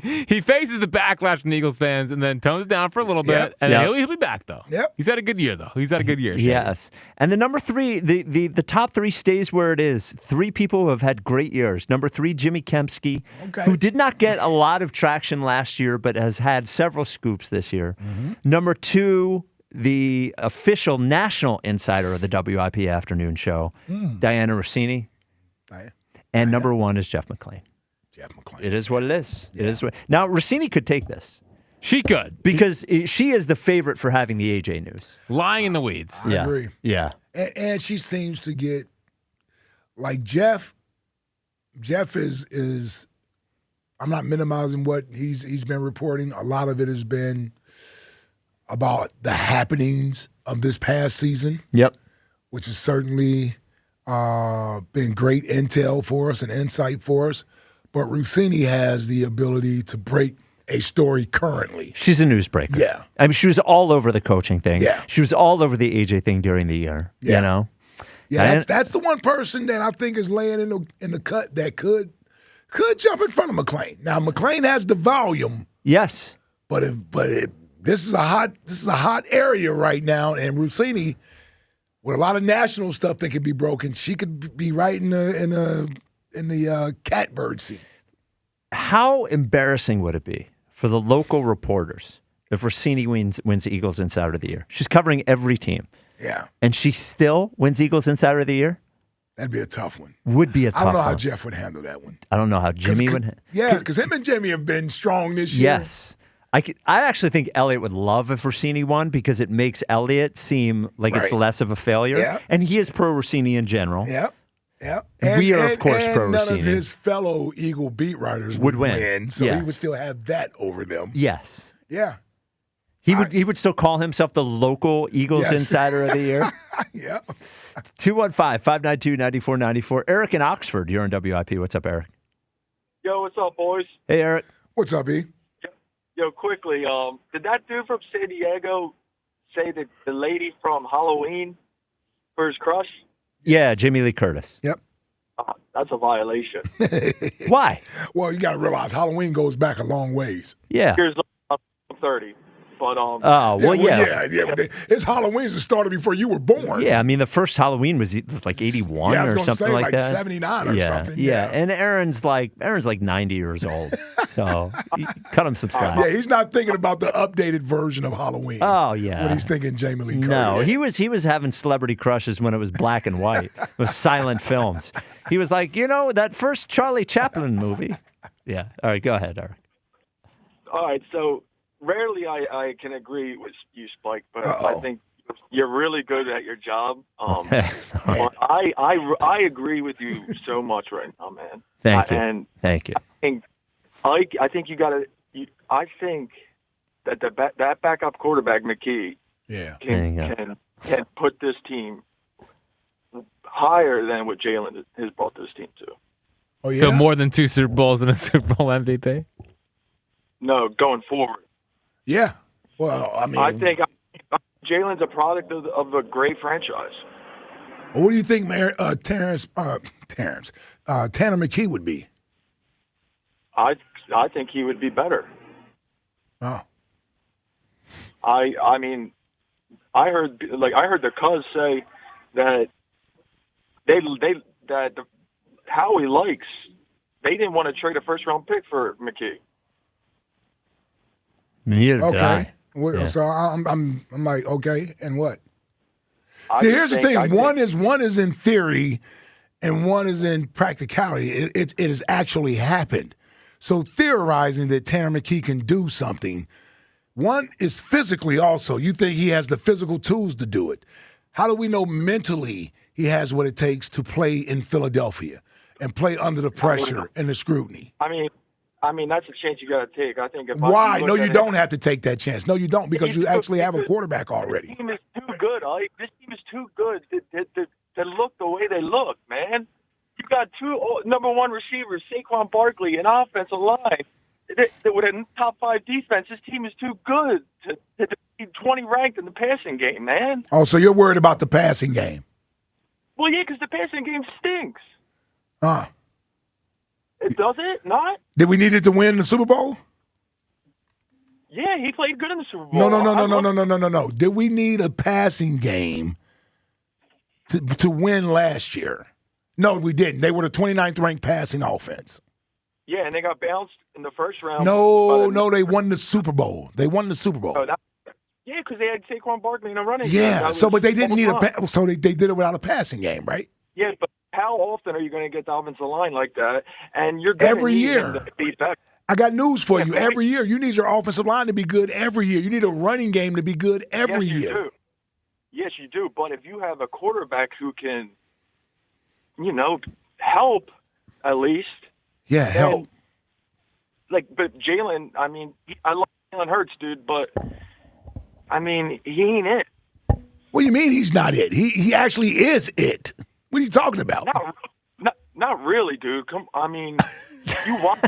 he faces the backlash from the Eagles fans and then tones down for a little bit. Yep. And Yep. he'll be back, though. Yep. He's had a good year, though. He's had a good year. Shady. Yes. And the number 3, the top 3 stays where it is. 3 people who have had great years. Number 3, Jimmy Kempski, who did not get a lot of traction last year, but has had several scoops this year. Mm-hmm. Number 2, the official national insider of the WIP afternoon show, Diana Rossini. And number 1 is Jeff McClain. Jeff McClain. It is what it is. It is what. Now, Rossini could take this. She could. Because she is the favorite for having the AJ news. Lying in the weeds. I agree. Yeah. And she seems to get, like Jeff is I'm not minimizing what he's been reporting. A lot of it has been about the happenings of this past season. Yep. Which has certainly been great intel for us and insight for us. But Rossini has the ability to break a story currently. She's a newsbreaker. Yeah. I mean, she was all over the coaching thing. Yeah. She was all over the AJ thing during the year. Yeah. You know? Yeah, that's the one person that I think is laying in the cut that could jump in front of McClain. Now McClain has the volume. Yes. But this is a hot area right now, and Rossini, with a lot of national stuff that could be broken, she could be right in the catbird seat. How embarrassing would it be for the local reporters if Rossini wins the Eagles Insider of the Year? She's covering every team. Yeah. and she still wins Eagles Insider of the Year, That'd be a tough one. would be a tough I don't know how one. Jeff would handle that one. I don't know how Jimmy would. Yeah, because him and Jimmy have been strong this year. Yes. I actually think Elliott would love if Rossini won because it makes Elliott seem like it's Right. less of a failure. Yeah. And he is pro Rossini in general. Yep. Yep. We are, of course, and pro none Rossini. of his fellow Eagle beat writers Would would win. so Yeah. he would still have that over them. Yes. Yeah. He would still call himself the local Eagles Yes. Insider of the Year. Yeah. 215-592-9494. Eric in Oxford, you're on WIP. What's up, Eric? Yo, what's up, boys? Hey, Eric. What's up, E? Yo, quickly, did that dude from San Diego say that the lady from Halloween for his crush? Yeah, Jamie Lee Curtis. Yep. That's a violation. Why? Well, you got to realize Halloween goes back a long ways. Yeah. Here's I'm 30, but Oh, well, yeah. But it's Halloween's that started before you were born. Yeah, I mean, the first Halloween was like 81 Yeah, I was or gonna something say, like like that. 79 or yeah, something, Yeah, yeah. and Aaron's like 90 years old, so you cut him some slack. Yeah, he's not thinking about the updated version of Halloween. Oh yeah, When he's thinking Jamie Lee Curtis. No, he was having celebrity crushes when it was black and white, with silent films. He was like, that first Charlie Chaplin movie. Yeah. All right, go ahead, Eric. all right. So rarely I can agree with you, Spike, but Uh-oh. I think you're really good at your job. But I agree with you so much right now, man. Thank you. And Thank you. I think you got to. I think that that backup quarterback McKee Yeah. can put this team higher than what Jalen has brought this team to. Oh yeah. So more than 2 Super Bowls and a Super Bowl MVP? No, going forward. Yeah. Well, I mean, I think Jalen's a product of a great franchise. what do you think, Tanner McKee would be? I think he would be better. Oh. I mean, I heard the Cuz say that Howie likes. They didn't want to trade a first-round pick for McKee. Neither did Okay. I. Well, Yeah. So I'm like, okay, and what? I See, just here's the think- thing: I one think- is in theory, and one is in practicality. It has actually happened. So theorizing that Tanner McKee can do something, one is physically also. You think he has the physical tools to do it? How do we know mentally he has what it takes to play in Philadelphia and play under the pressure and the scrutiny? I mean that's a chance you got to take. I think. Why? No, you don't have to take that chance. No, you don't, because you actually have a quarterback already. This team is too good. This team is too good to look the way they look, man. You got two number one receivers, Saquon Barkley, and offensive line. With a top 5 defense, this team is too good to be 20 ranked in the passing game, man. Oh, so you're worried about the passing game? Well, yeah, because the passing game stinks. Huh. It does it not? Did we need it to win the Super Bowl? Yeah, he played good in the Super Bowl. No. Did we need a passing game to win last year? No, we didn't. They were the 29th ranked passing offense. Yeah, and they got bounced in the first round. No, they won the Super Bowl. They won the Super Bowl. Yeah, because they had Saquon Barkley in the running game. Yeah, That so was but they didn't need a almost so they did it without a passing game, right? Yeah, but how often are you going to get the offensive line like that? And you're gonna Every need year. him to be back. I got news for you. Every year, you need your offensive line to be good every year. You need a running game to be good every Yes, you year. do. Yes, you do. But if you have a quarterback who can, help at least. Yeah, help. But Jalen, I love Jalen Hurts, dude, but he ain't it. What do you mean he's not it? He actually is it. What are you talking about? Not really, dude. You watch.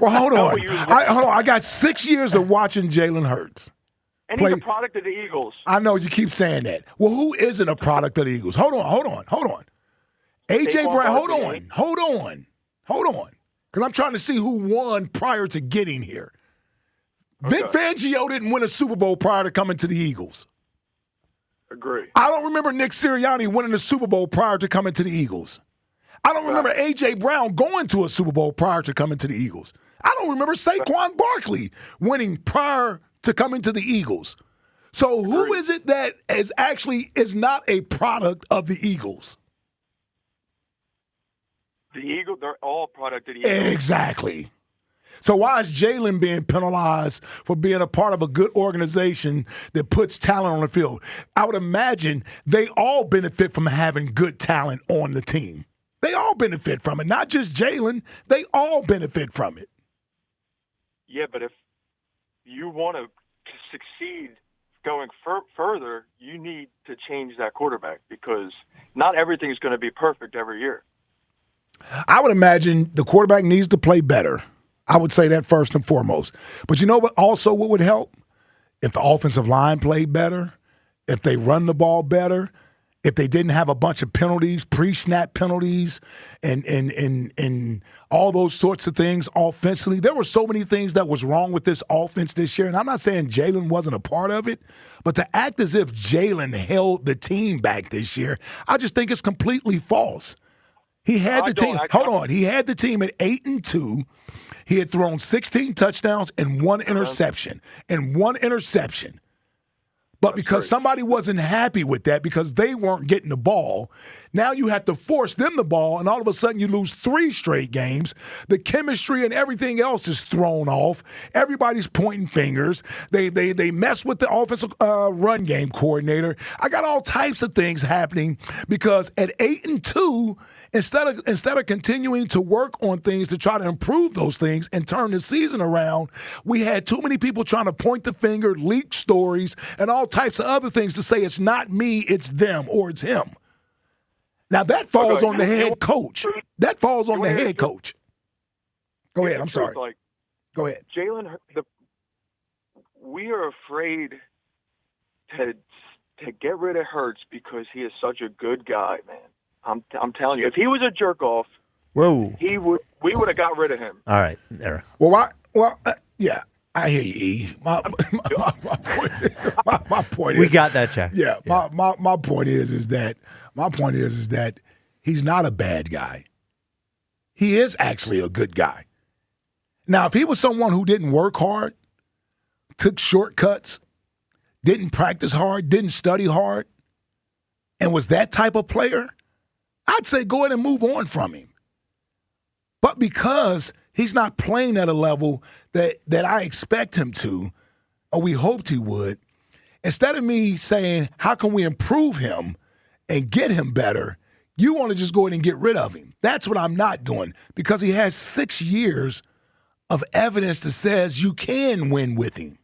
Well, hold on. Hold on. I got 6 years of watching Jalen Hurts. And he's a product of the Eagles. I know you keep saying that. Well, who isn't a product of the Eagles? Hold on. A.J. Saquon Brown, Barkley. hold on. Because I'm trying to see who won prior to getting here. Vic Fangio didn't win a Super Bowl prior to coming to the Eagles. Agree. I don't remember Nick Sirianni winning a Super Bowl prior to coming to the Eagles. I don't remember A.J. Brown going to a Super Bowl prior to coming to the Eagles. I don't remember Saquon Barkley winning prior to coming to the Eagles. So who is it that is not a product of the Eagles? The Eagles, they're all product of the Eagles. Exactly. So why is Jalen being penalized for being a part of a good organization that puts talent on the field? I would imagine they all benefit from having good talent on the team. They all benefit from it, not just Jalen. They all benefit from it. Yeah, but if you want to succeed going further, you need to change that quarterback because not everything is going to be perfect every year. I would imagine the quarterback needs to play better. I would say that first and foremost. But you know what also what would help? If the offensive line played better, if they run the ball better, if they didn't have a bunch of penalties, pre-snap penalties, and all those sorts of things offensively. There were so many things that was wrong with this offense this year, and I'm not saying Jalen wasn't a part of it, but to act as if Jalen held the team back this year, I just think it's completely false. He had the team. Hold on. He had the team at 8-2. He had thrown 16 touchdowns and one interception. But because somebody wasn't happy with that because they weren't getting the ball, now you have to force them the ball, and all of a sudden you lose 3 straight games. The chemistry and everything else is thrown off. Everybody's pointing fingers. They mess with the offensive run game coordinator. I got all types of things happening because at 8-2, instead of continuing to work on things to try to improve those things and turn the season around, we had too many people trying to point the finger, leak stories, and all types of other things to say it's not me, it's them, or it's him. Now, that falls on the head coach. That falls on the head coach. Go ahead. I'm sorry. Go ahead. Jalen, we are afraid to get rid of Hurts because he is such a good guy, man. I'm telling you, if he was a jerk off, we would have got rid of him. All right, Eric. Yeah, I hear you, E. My point is, we got that check. Yeah, my point is that he's not a bad guy. He is actually a good guy. Now, if he was someone who didn't work hard, took shortcuts, didn't practice hard, didn't study hard, and was that type of player, I'd say go ahead and move on from him. But because he's not playing at a level that I expect him to, or we hoped he would, instead of me saying, how can we improve him and get him better, you want to just go ahead and get rid of him. That's what I'm not doing because he has 6 years of evidence that says you can win with him.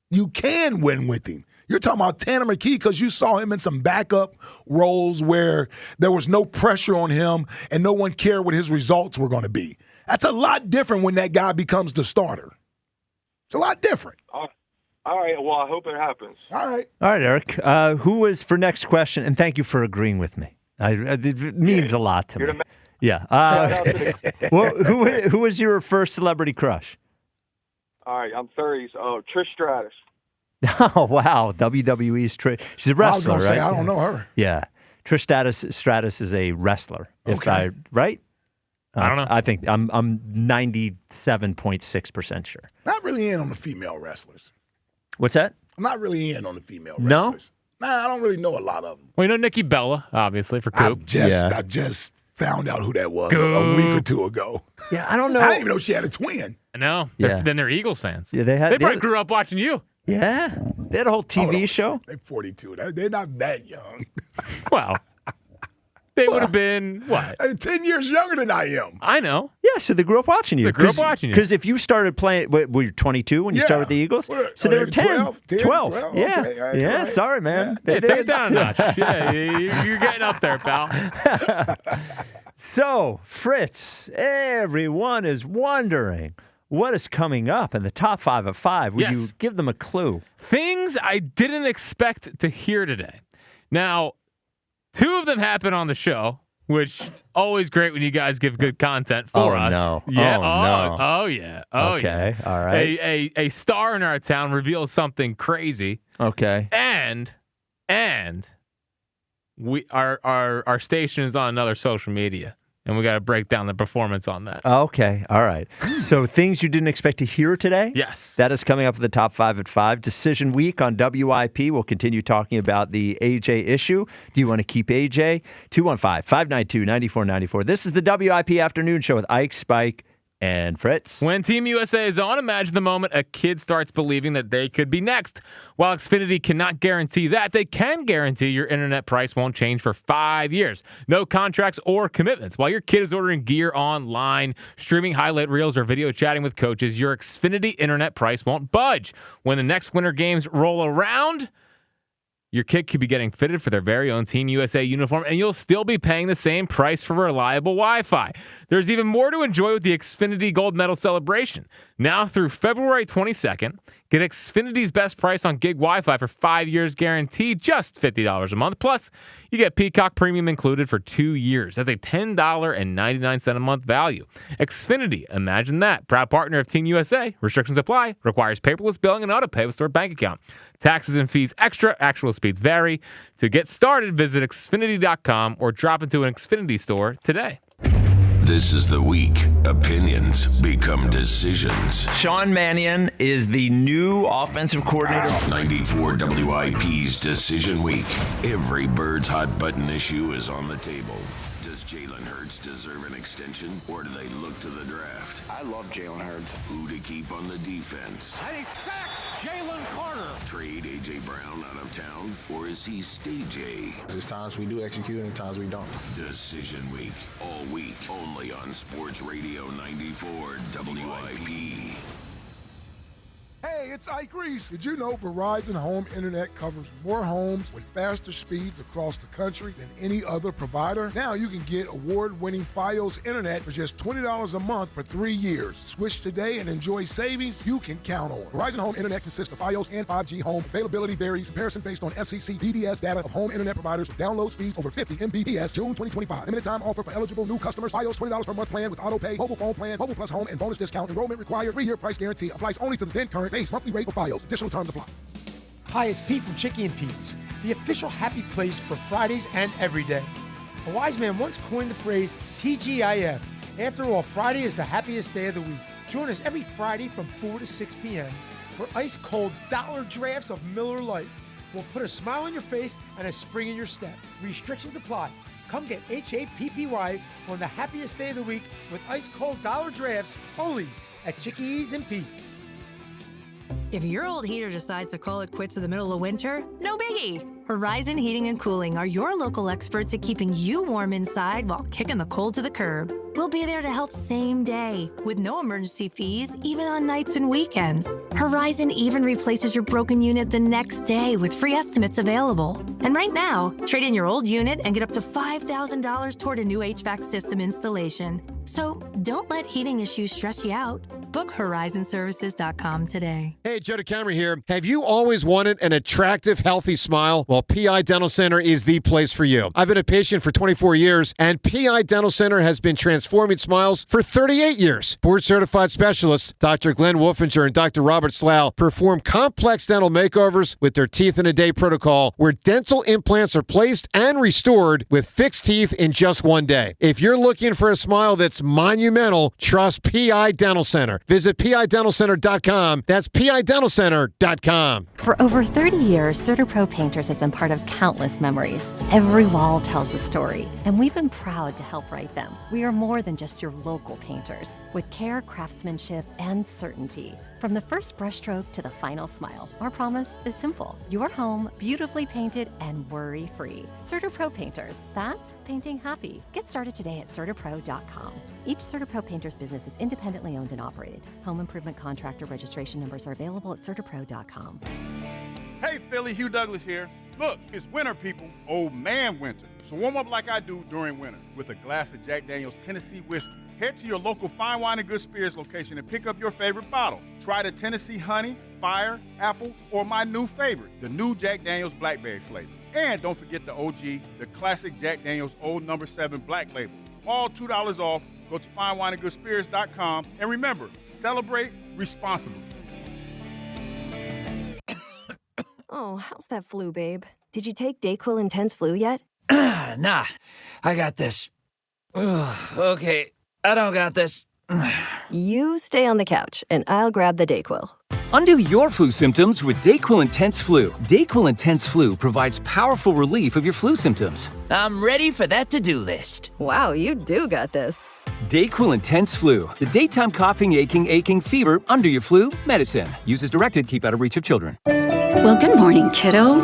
You can win with him. You're talking about Tanner McKee because you saw him in some backup roles where there was no pressure on him and no one cared what his results were going to be. That's a lot different when that guy becomes the starter. It's a lot different. All right. Well, I hope it happens. All right, Eric. Who is for next question? And thank you for agreeing with me. It means a lot to me. Yeah. Well, who is your first celebrity crush? All right. I'm 30. Oh, Trish Stratus. Oh, wow. WWE's Trish. She's a wrestler, I was going to say, right? I don't know her. Yeah. Trish Stratus is a wrestler. Okay. Right? I don't know. I think I'm 97.6% sure. Not really in on the female wrestlers. What's that? I'm not really in on the female wrestlers. No? Nah, I don't really know a lot of them. Well, you know Nikki Bella, obviously, for Coop. I just found out who that was a week or two ago. Yeah, I don't know. I didn't even know she had a twin. I know. Yeah. Then they're Eagles fans. Yeah, they probably grew up watching you. Yeah. They had a whole TV show. They're 42. They're not that young. Well, they would have been, what? 10 years younger than I am. I know. Yeah, so they grew up watching you. They grew up watching you. Because if you started playing, were you 22 when you started with the Eagles? So they were 10. 12. Yeah. Okay, all right, yeah, right. sorry, man. Yeah, take it down a notch. Yeah, you're getting up there, pal. So, Fritz, everyone is wondering what is coming up in the top 5 of 5. Will you give them a clue? Things I didn't expect to hear today. Now, 2 of them happen on the show, which always great when you guys give good content for us. No. Yeah. No. Oh, yeah. Oh, okay. Yeah. All right. A star in our town reveals something crazy. Okay. And our station is on another social media. and we got to break down the performance on that. Okay, all right. So things you didn't expect to hear today? Yes. That is coming up at the top 5 at 5. Decision week on WIP. We'll continue talking about the AJ issue. Do you want to keep AJ? 215-592-9494. This is the WIP Afternoon Show with Ike, Spike, and Fritz. When Team USA is on, imagine the moment a kid starts believing that they could be next. While Xfinity cannot guarantee that, they can guarantee your internet price won't change for 5 years. No contracts or commitments. While your kid is ordering gear online, streaming highlight reels, or video chatting with coaches, your Xfinity internet price won't budge. When the next Winter Games roll around, your kid could be getting fitted for their very own Team USA uniform, and you'll still be paying the same price for reliable Wi-Fi. There's even more to enjoy with the Xfinity Gold Medal celebration. Now through February 22nd, get Xfinity's best price on gig Wi-Fi for 5 years guaranteed, just $50 a month. Plus, you get Peacock Premium included for 2 years. That's a $10.99 a month value. Xfinity, imagine that. Proud partner of Team USA. Restrictions apply. Requires paperless billing and auto-pay with stored bank account. Taxes and fees extra. Actual speeds vary. To get started, visit Xfinity.com or drop into an Xfinity store today. This is the week. Opinions become decisions. Sean Mannion is the new offensive coordinator. 94 WIP's Decision Week. Every Bird's hot button issue is on the table. Does Jalen Hurts deserve an extension, or do they look to the draft? I love Jalen Hurts. Who to keep on the defense? And he sacked Jalen Carter. Trade A.J. Brown out of town, or is he stage A? There's times we do execute and times we don't. Decision Week, all week, only on Sports Radio 94 WIP. Hey, it's Ike Reese. Did you know Verizon Home Internet covers more homes with faster speeds across the country than any other provider? Now you can get award-winning Fios Internet for just $20 a month for 3 years. Switch today and enjoy savings you can count on. Verizon Home Internet consists of Fios and 5G home. Availability varies. Comparison based on FCC PDS data of home internet providers with download speeds over 50 Mbps. June 2025. Limited time offer for eligible new customers. Fios $20 per month plan with auto pay, mobile phone plan, mobile plus home, and bonus discount. Enrollment required. 3-year price guarantee applies only to the then current base monthly rate for Fios. Additional terms apply. Hi, it's Pete from Chicky and Pete's, the official happy place for Fridays and every day. A wise man once coined the phrase TGIF. After all, Friday is the happiest day of the week. Join us every Friday from 4 to 6 p.m. for ice-cold dollar drafts of Miller Lite. We'll put a smile on your face and a spring in your step. Restrictions apply. Come get HAPPY on the happiest day of the week with ice-cold dollar drafts only at Chickies and Pete's. If your old heater decides to call it quits in the middle of winter, no biggie. Horizon Heating and Cooling are your local experts at keeping you warm inside while kicking the cold to the curb. We'll be there to help same day with no emergency fees, even on nights and weekends. Horizon even replaces your broken unit the next day with free estimates available. And right now, trade in your old unit and get up to $5,000 toward a new HVAC system installation. So don't let heating issues stress you out. Book horizonservices.com today. Hey, Joe DeCamera here. Have you always wanted an attractive, healthy smile? Well, PI Dental Center is the place for you. I've been a patient for 24 years, and PI Dental Center has been transforming smiles for 38 years. Board-certified specialists, Dr. Glenn Wolfinger and Dr. Robert Slough, perform complex dental makeovers with their Teeth in a Day protocol, where dental implants are placed and restored with fixed teeth in just 1 day. If you're looking for a smile that's monumental, trust PI Dental Center. Visit PIDentalCenter.com. That's PIDentalCenter.com. For over 30 years, CertaPro Painters has been part of countless memories. Every wall tells a story, and we've been proud to help write them. We are more than just your local painters. With care, craftsmanship, and certainty. From the first brushstroke to the final smile, our promise is simple. Your home, beautifully painted and worry-free. CertaPro Painters, that's painting happy. Get started today at CertaPro.com. Each CertaPro Painters business is independently owned and operated. Home improvement contractor registration numbers are available at CertaPro.com. Hey, Philly, Hugh Douglas here. Look, it's winter, people. Oh, man, winter. So warm up like I do during winter with a glass of Jack Daniel's Tennessee whiskey. Head to your local Fine Wine and Good Spirits location and pick up your favorite bottle. Try the Tennessee Honey, Fire, Apple, or my new favorite, the new Jack Daniel's Blackberry flavor. And don't forget the OG, the classic Jack Daniel's Old No. 7 Black Label. All $2 off. Go to finewineandgoodspirits.com. And remember, celebrate responsibly. Oh, how's that flu, babe? Did you take DayQuil Intense Flu yet? Nah, I got this Okay, I don't got this. You stay on the couch, and I'll grab the Dayquil. Undo your flu symptoms with Dayquil Intense Flu. Dayquil Intense Flu provides powerful relief of your flu symptoms. I'm ready for that to-do list. Wow, you do got this. Dayquil Intense Flu. The daytime coughing, aching, fever, under your flu medicine. Use as directed, keep out of reach of children. Well, good morning, kiddo.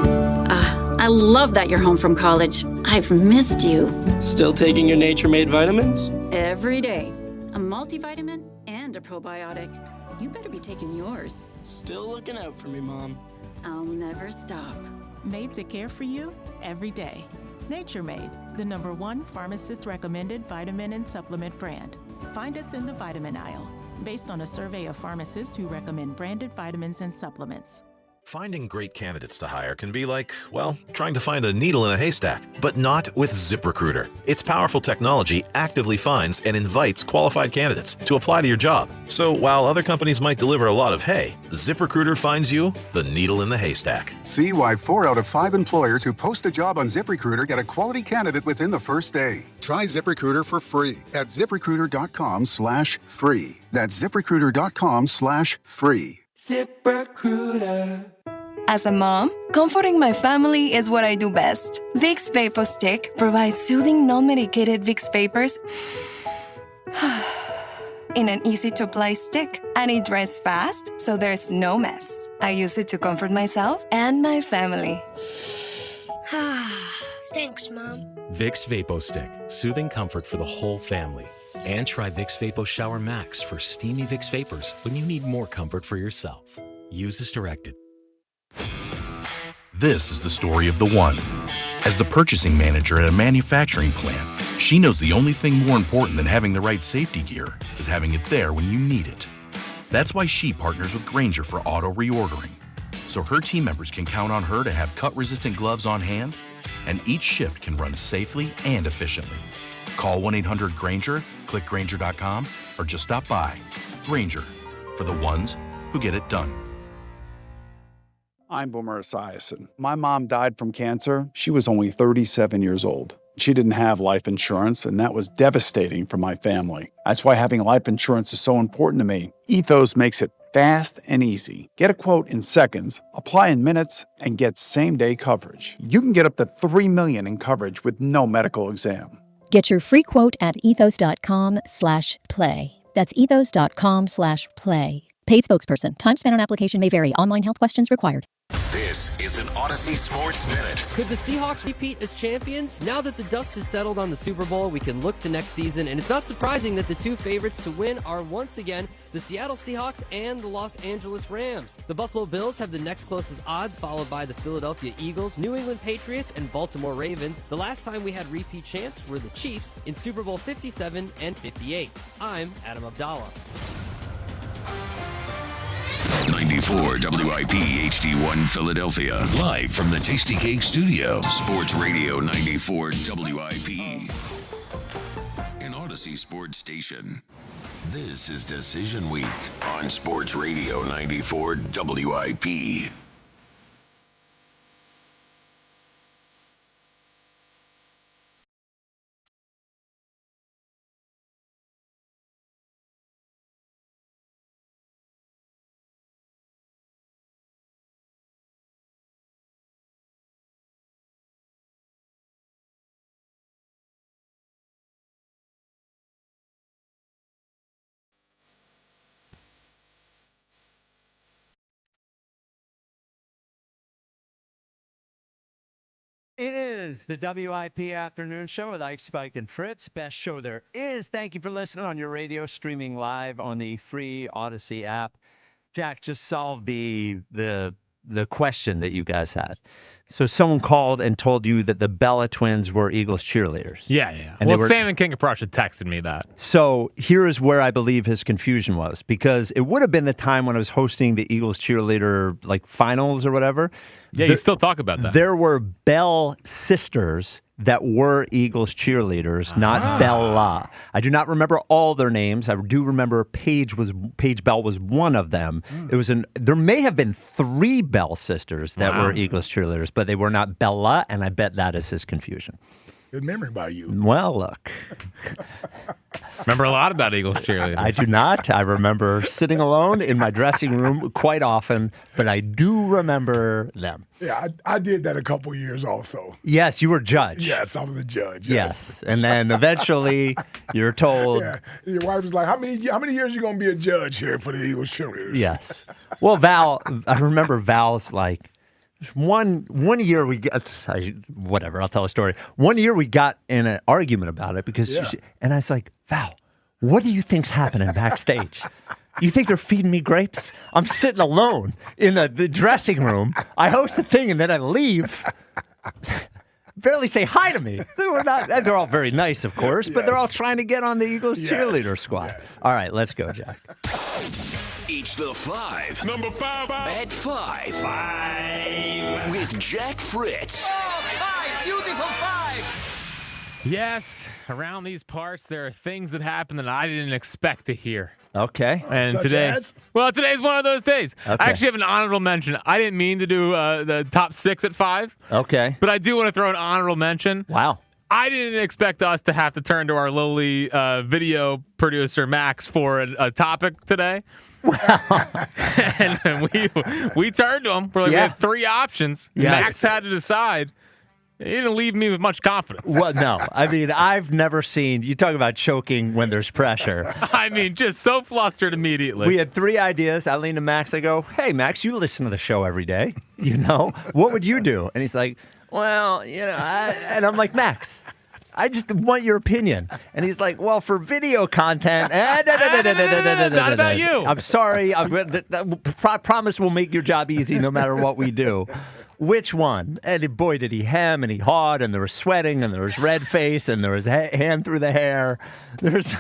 I love that you're home from college. I've missed you. Still taking your Nature-Made vitamins? Every day. A multivitamin and a probiotic. You better be taking yours. Still looking out for me, Mom. I'll never stop. Made to care for you every day. Nature Made, the #1 pharmacist-recommended vitamin and supplement brand. Find us in the vitamin aisle, based on a survey of pharmacists who recommend branded vitamins and supplements. Finding great candidates to hire can be like, well, trying to find a needle in a haystack, but not with ZipRecruiter. Its powerful technology actively finds and invites qualified candidates to apply to your job. So while other companies might deliver a lot of hay, ZipRecruiter finds you the needle in the haystack. See why 4 out of 5 employers who post a job on ZipRecruiter get a quality candidate within the first day. Try ZipRecruiter for free at ZipRecruiter.com/free. That's ZipRecruiter.com/free. ZipRecruiter. As a mom, comforting my family is what I do best. Vicks Vapor Stick provides soothing, non-medicated Vicks vapors in an easy-to-apply stick, and it dries fast, so there's no mess. I use it to comfort myself and my family. Thanks, Mom. Vicks Vapor Stick, soothing comfort for the whole family. And try Vicks Vapor Shower Max for steamy Vicks vapors when you need more comfort for yourself. Use as directed. This is the story of the one. As the purchasing manager at a manufacturing plant, she knows the only thing more important than having the right safety gear is having it there when you need it. That's why she partners with Grainger for auto reordering, so her team members can count on her to have cut-resistant gloves on hand, and each shift can run safely and efficiently. Call 1-800-GRAINGER, click Grainger.com, or just stop by. Grainger, for the ones who get it done. I'm Boomer Esiason. My mom died from cancer. She was only 37 years old. She didn't have life insurance, and that was devastating for my family. That's why having life insurance is so important to me. Ethos makes it fast and easy. Get a quote in seconds, apply in minutes, and get same-day coverage. You can get up to $3 million in coverage with no medical exam. Get your free quote at ethos.com/play. That's ethos.com/play. Paid spokesperson. Time spent on application may vary. Online health questions required. This is an Odyssey Sports Minute. Could the Seahawks repeat as champions? Now that the dust has settled on the Super Bowl, we can look to next season, and it's not surprising that the two favorites to win are once again the Seattle Seahawks and the Los Angeles Rams. The Buffalo Bills have the next closest odds, followed by the Philadelphia Eagles, New England Patriots, and Baltimore Ravens. The last time we had repeat champs were the Chiefs in Super Bowl 57 and 58. I'm Adam Abdallah. 94 WIP HD1 Philadelphia. Live from the Tasty Cake Studio. Sports Radio 94 WIP. An Odyssey Sports Station. This is Decision Week on Sports Radio 94 WIP. It is the WIP Afternoon Show with Ike, Spike, and Fritz. Best show there is. Thank you for listening on your radio, streaming live on the free Odyssey app. Jack, just solved the question that you guys had. So someone called and told you that the Bella twins were Eagles cheerleaders. Yeah. And Well, Sam and King of Prussia texted me that. So here is where I believe his confusion was, because it would have been the time when I was hosting the Eagles cheerleader finals or whatever. Yeah, you still talk about that. There were Bell sisters that were Eagles cheerleaders, not Bella. I do not remember all their names. I do remember Paige Bell was one of them. There may have been 3 Bell sisters that were Eagles cheerleaders, but they were not Bella, and I bet that is his confusion. Good memory by you. Well, look. Remember a lot about Eagles cheerleaders. I do not. I remember sitting alone in my dressing room quite often, but I do remember them. Yeah, I did that a couple years also. Yes, you were judge. Yes, I was a judge. Yes. And then eventually you're told. Yeah. Your wife was like, how many years you going to be a judge here for the Eagles cheerleaders? Yes. Well, Val, I remember Val's like, one year we got, whatever, I'll tell a story. One year we got in an argument about it because, and I was like, Val, what do you think's happening backstage? You think they're feeding me grapes? I'm sitting alone in the dressing room. I host the thing and then I leave. Barely say hi to me. They're all very nice, of course, but they're all trying to get on the Eagles cheerleader squad. All right, let's go, Jack. It's the 5. Number 5. At 5. With Jack Fritz. Beautiful 5. Yes, around these parts, there are things that happen that I didn't expect to hear. Okay. And Such today, as? well, today's one of those days. Okay. I actually have an honorable mention. I didn't mean to do the top 6 at 5. Okay. But I do want to throw an honorable mention. Wow. I didn't expect us to have to turn to our lowly video producer, Max, for a topic today. And we turned to him. We're like, we had 3 options. Yes. Max had to decide. He didn't leave me with much confidence. Well, no. I mean, I've never seen, you talk about choking when there's pressure. I mean, just so flustered immediately. We had 3 ideas. I leaned to Max. I go, hey, Max, you listen to the show every day. You know, what would you do? And he's like, well, you know, and I'm like, Max, I just want your opinion. And he's like, well, for video content, not about you. I'm sorry. I promise we'll make your job easy no matter what we do. Which one? And boy, did he hem and he hawed, and there was sweating, and there was red face, and there was hand through the hair. There's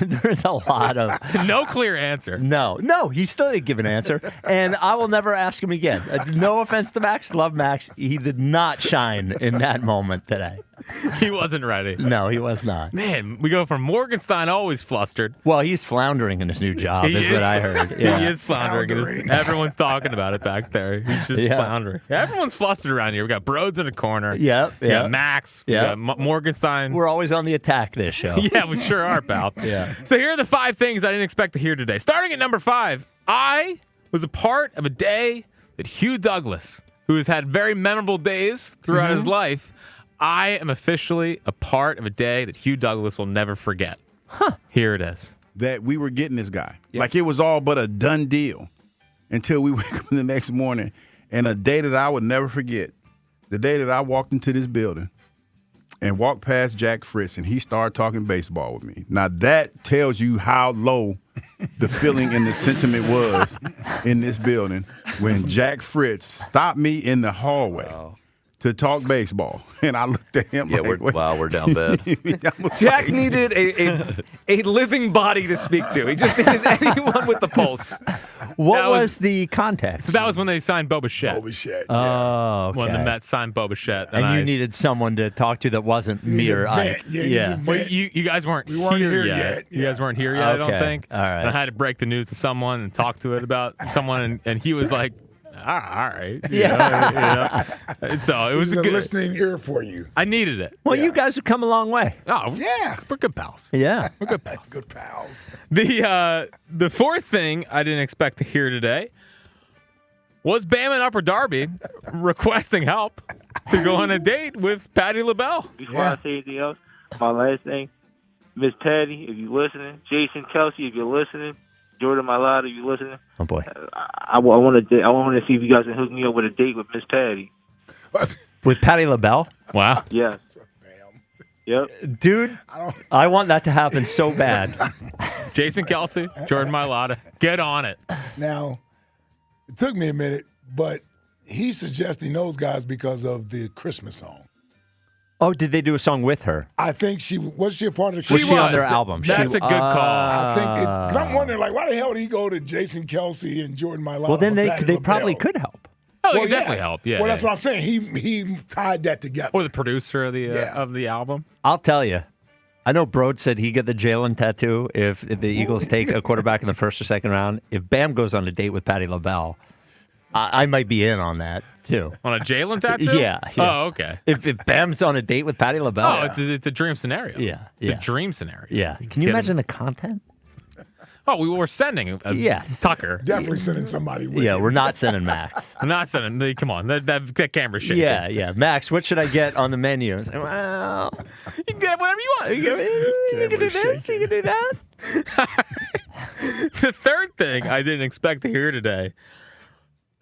a lot of no clear answer. No, he still didn't give an answer, and I will never ask him again. No offense to Max, love Max. He did not shine in that moment today. He wasn't ready. No, he was not. Man, we go from Morgenstein always flustered. Well, he's floundering in his new job, is what I heard. Yeah. He is floundering. Everyone's talking about it back there. He's just floundering. Everyone's flustered around here. We got Broads in the corner. Yep. We got Max. Yeah. We got Morgenstein. We're always on the attack this show. Yeah, we sure are, pal. Yeah. So here are the 5 things I didn't expect to hear today. Starting at number 5, I was a part of a day that Hugh Douglas, who has had very memorable days throughout his life, I am officially a part of a day that Hugh Douglas will never forget. Here it is. That we were getting this guy. Yep. Like it was all but a done deal until we wake up the next morning. And a day that I would never forget, the day that I walked into this building and walked past Jack Fritz and he started talking baseball with me. Now that tells you how low the feeling and the sentiment was in this building when Jack Fritz stopped me in the hallway. To talk baseball, and I looked at him. Yeah, like, we're down bad. Jack needed a living body to speak to. He just needed anyone with the pulse. What was the context? So that was when they signed Bo Bichette. Oh, okay. When the Mets signed Bo Bichette. And you needed someone to talk to that wasn't me or Ike. Yeah. Well, you guys weren't here yet. You guys weren't here yet, I don't think. All right. And I had to break the news to someone and talk to it about someone, and he was like, all right. Yeah. You know? So it was a good listening ear for you. I needed it. Well, you guys have come a long way. Oh, yeah. We're good pals. Yeah. We're good pals. Good pals. The 4th thing I didn't expect to hear today was Bam and Upper Darby requesting help to go on a date with Patti LaBelle. Before I say anything else, my last thing, Miss Patti, if you're listening, Jason Kelsey, if you're listening, Jordan Mailata, if you're listening. Oh boy. I want to see if you guys can hook me up with a date with Miss Patti. With Patti LaBelle? Wow. Yes. Yep. Dude, I want that to happen so bad. Jason Kelsey, Jordan Mailata, get on it. Now, it took me a minute, but he's suggesting those guys because of the Christmas song. Oh, did they do a song with her? I think was she a part of the Was Christmas she on their album? That's a good call. I think because I'm wondering, like, why the hell did he go to Jason Kelsey and Jordan Mailata? Well, then for they Patti probably LaBelle? could help. Oh, they could definitely help. Yeah. Well, that's what I'm saying. He tied that together. Or the producer of the album. I'll tell you. I know Broad said he'd get the Jalen tattoo if the Eagles take a quarterback in the 1st or 2nd round. If Bam goes on a date with Patti LaBelle, I might be in on that too. On a Jalen tattoo? Yeah. Oh, okay. If Bam's on a date with Patti LaBelle. Oh, it's a dream scenario. Yeah. It's a dream scenario. Yeah. Can you imagine the content? Oh, we were sending Tucker. Definitely sending somebody with Yeah, you. we're not sending Max. I'm not sending. Come on, that camera's shaking. Yeah. Max, what should I get on the menu? I say, well, You can get whatever you want. You can do this. You can do that. The third thing I didn't expect to hear today.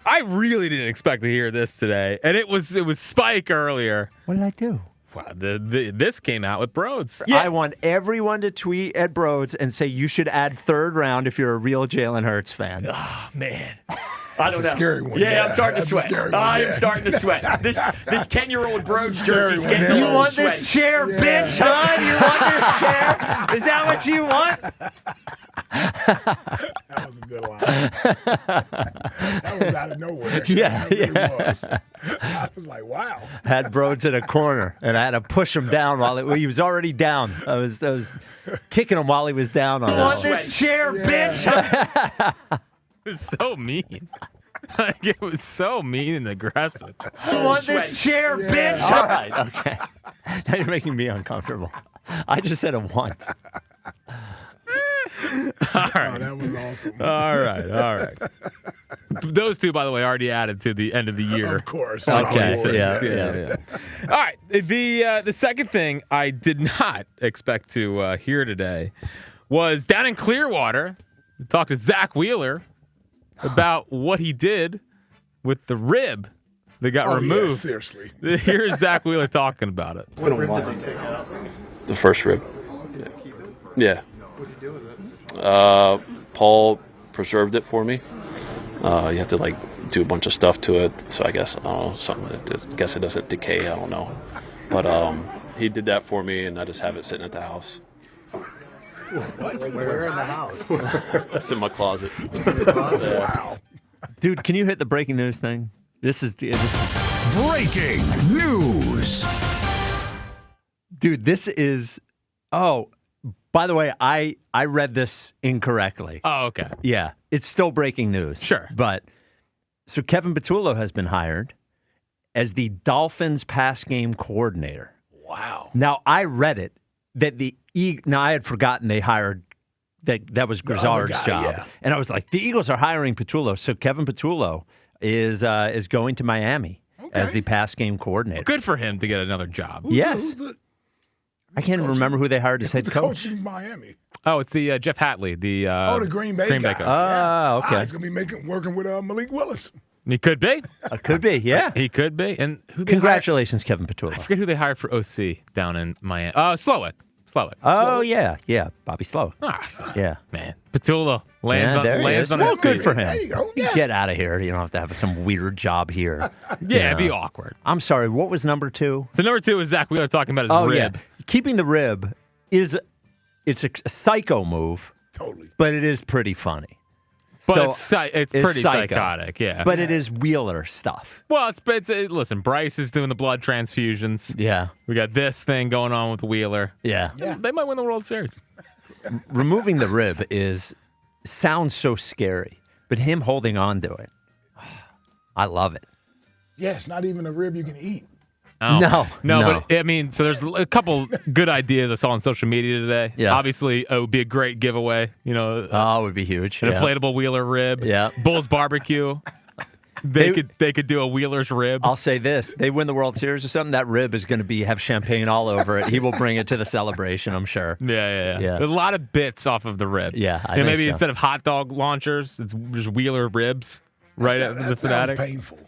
I really didn't expect to hear this today, and it was Spike earlier. What did I do? Wow, this came out with Broads. Yeah. I want everyone to tweet at Broads and say you should add third round if you're a real Jalen Hurts fan. Oh, man. That's a scary one. Yeah, I'm starting to That's a sweat. scary one, I am yeah. starting to sweat. This 10-year-old Broads scary jersey's one, getting yeah. a You little want sweaty. this chair, bitch, huh? You want this chair? Is that what you want? That was a good line. That was out of nowhere. Yeah, That really was. I was like, wow. Had Broads in a corner, and I had to push him down while he was already down. I was kicking him while he was down on You that. want this chair, bitch? It was so mean. Like, it was so mean and aggressive. You want this chair, bitch? All right, okay. Now you're making me uncomfortable. I just said it once. All right. Oh, that was awesome. All right. Those two, by the way, already added to the end of the year. Of course. Okay, Of course. yeah. All right. The second thing I did not expect to hear today was down in Clearwater. We talked to Zach Wheeler about what he did with the rib that got removed. Yeah, seriously. Here's Zach Wheeler talking about it. What rib did they take out? The first rib. Yeah. What did you do with it? Paul preserved it for me. You have to do a bunch of stuff to it. So I guess, I don't know, something. I guess it doesn't decay. I don't know. But he did that for me, and I just have it sitting at the house. What? Where in the house? It's in my closet. Wow. Dude, can you hit the breaking news thing? This is breaking news. Dude, this is. Oh, by the way, I read this incorrectly. Oh, okay. Yeah, it's still breaking news. Sure. But so Kevin Patullo has been hired as the Dolphins pass game coordinator. Wow. Now, I read it that now I had forgotten they hired that was Grizzard's job. Yeah. And I was like, the Eagles are hiring Patullo. So Kevin Patullo is going to Miami as the pass game coordinator. Good for him to get another job. Yes. I can't even remember who they hired as head coach. in Miami. Oh, it's the Jeff Hatley, the the Green Bay guy. coach. Oh, okay. He's gonna be working with Malik Willis. He could be. Could be, yeah. He could be. And who they Congratulations, Kevin Patullo. hired? I forget who they hired for OC down in Miami. Slowick. Oh, yeah. Bobby Slowick. Yeah. Man. Patullo lands on well, his good feet. for him. There you go. Yeah. Get out of here. You don't have to have some weird job here. Yeah, it'd be awkward. I'm sorry. What was number 2? So number 2 is Zach Wheeler talking about his rib. Yeah. Keeping the rib it's a psycho move. Totally. But it is pretty funny. But So, it's pretty psycho. psychotic, yeah. But it is Wheeler stuff. Well, listen, Bryce is doing the blood transfusions. Yeah. We got this thing going on with Wheeler. Yeah. They might win the World Series. Removing the rib sounds so scary, but him holding on to it, I love it. Yeah, it's not even a rib you can eat. Oh. No, but I mean, so there's a couple good ideas I saw on social media today. Yeah. Obviously, it would be a great giveaway. You know, it would be huge. An inflatable Wheeler rib. Yeah. Bull's Barbecue. They could do a Wheeler's rib. I'll say this: they win the World Series or something, that rib is going to have champagne all over it. He will bring it to the celebration, I'm sure. Yeah. A lot of bits off of the rib. Yeah, I And think maybe so. instead of hot dog launchers, it's just Wheeler ribs right at the That fanatic. sounds painful.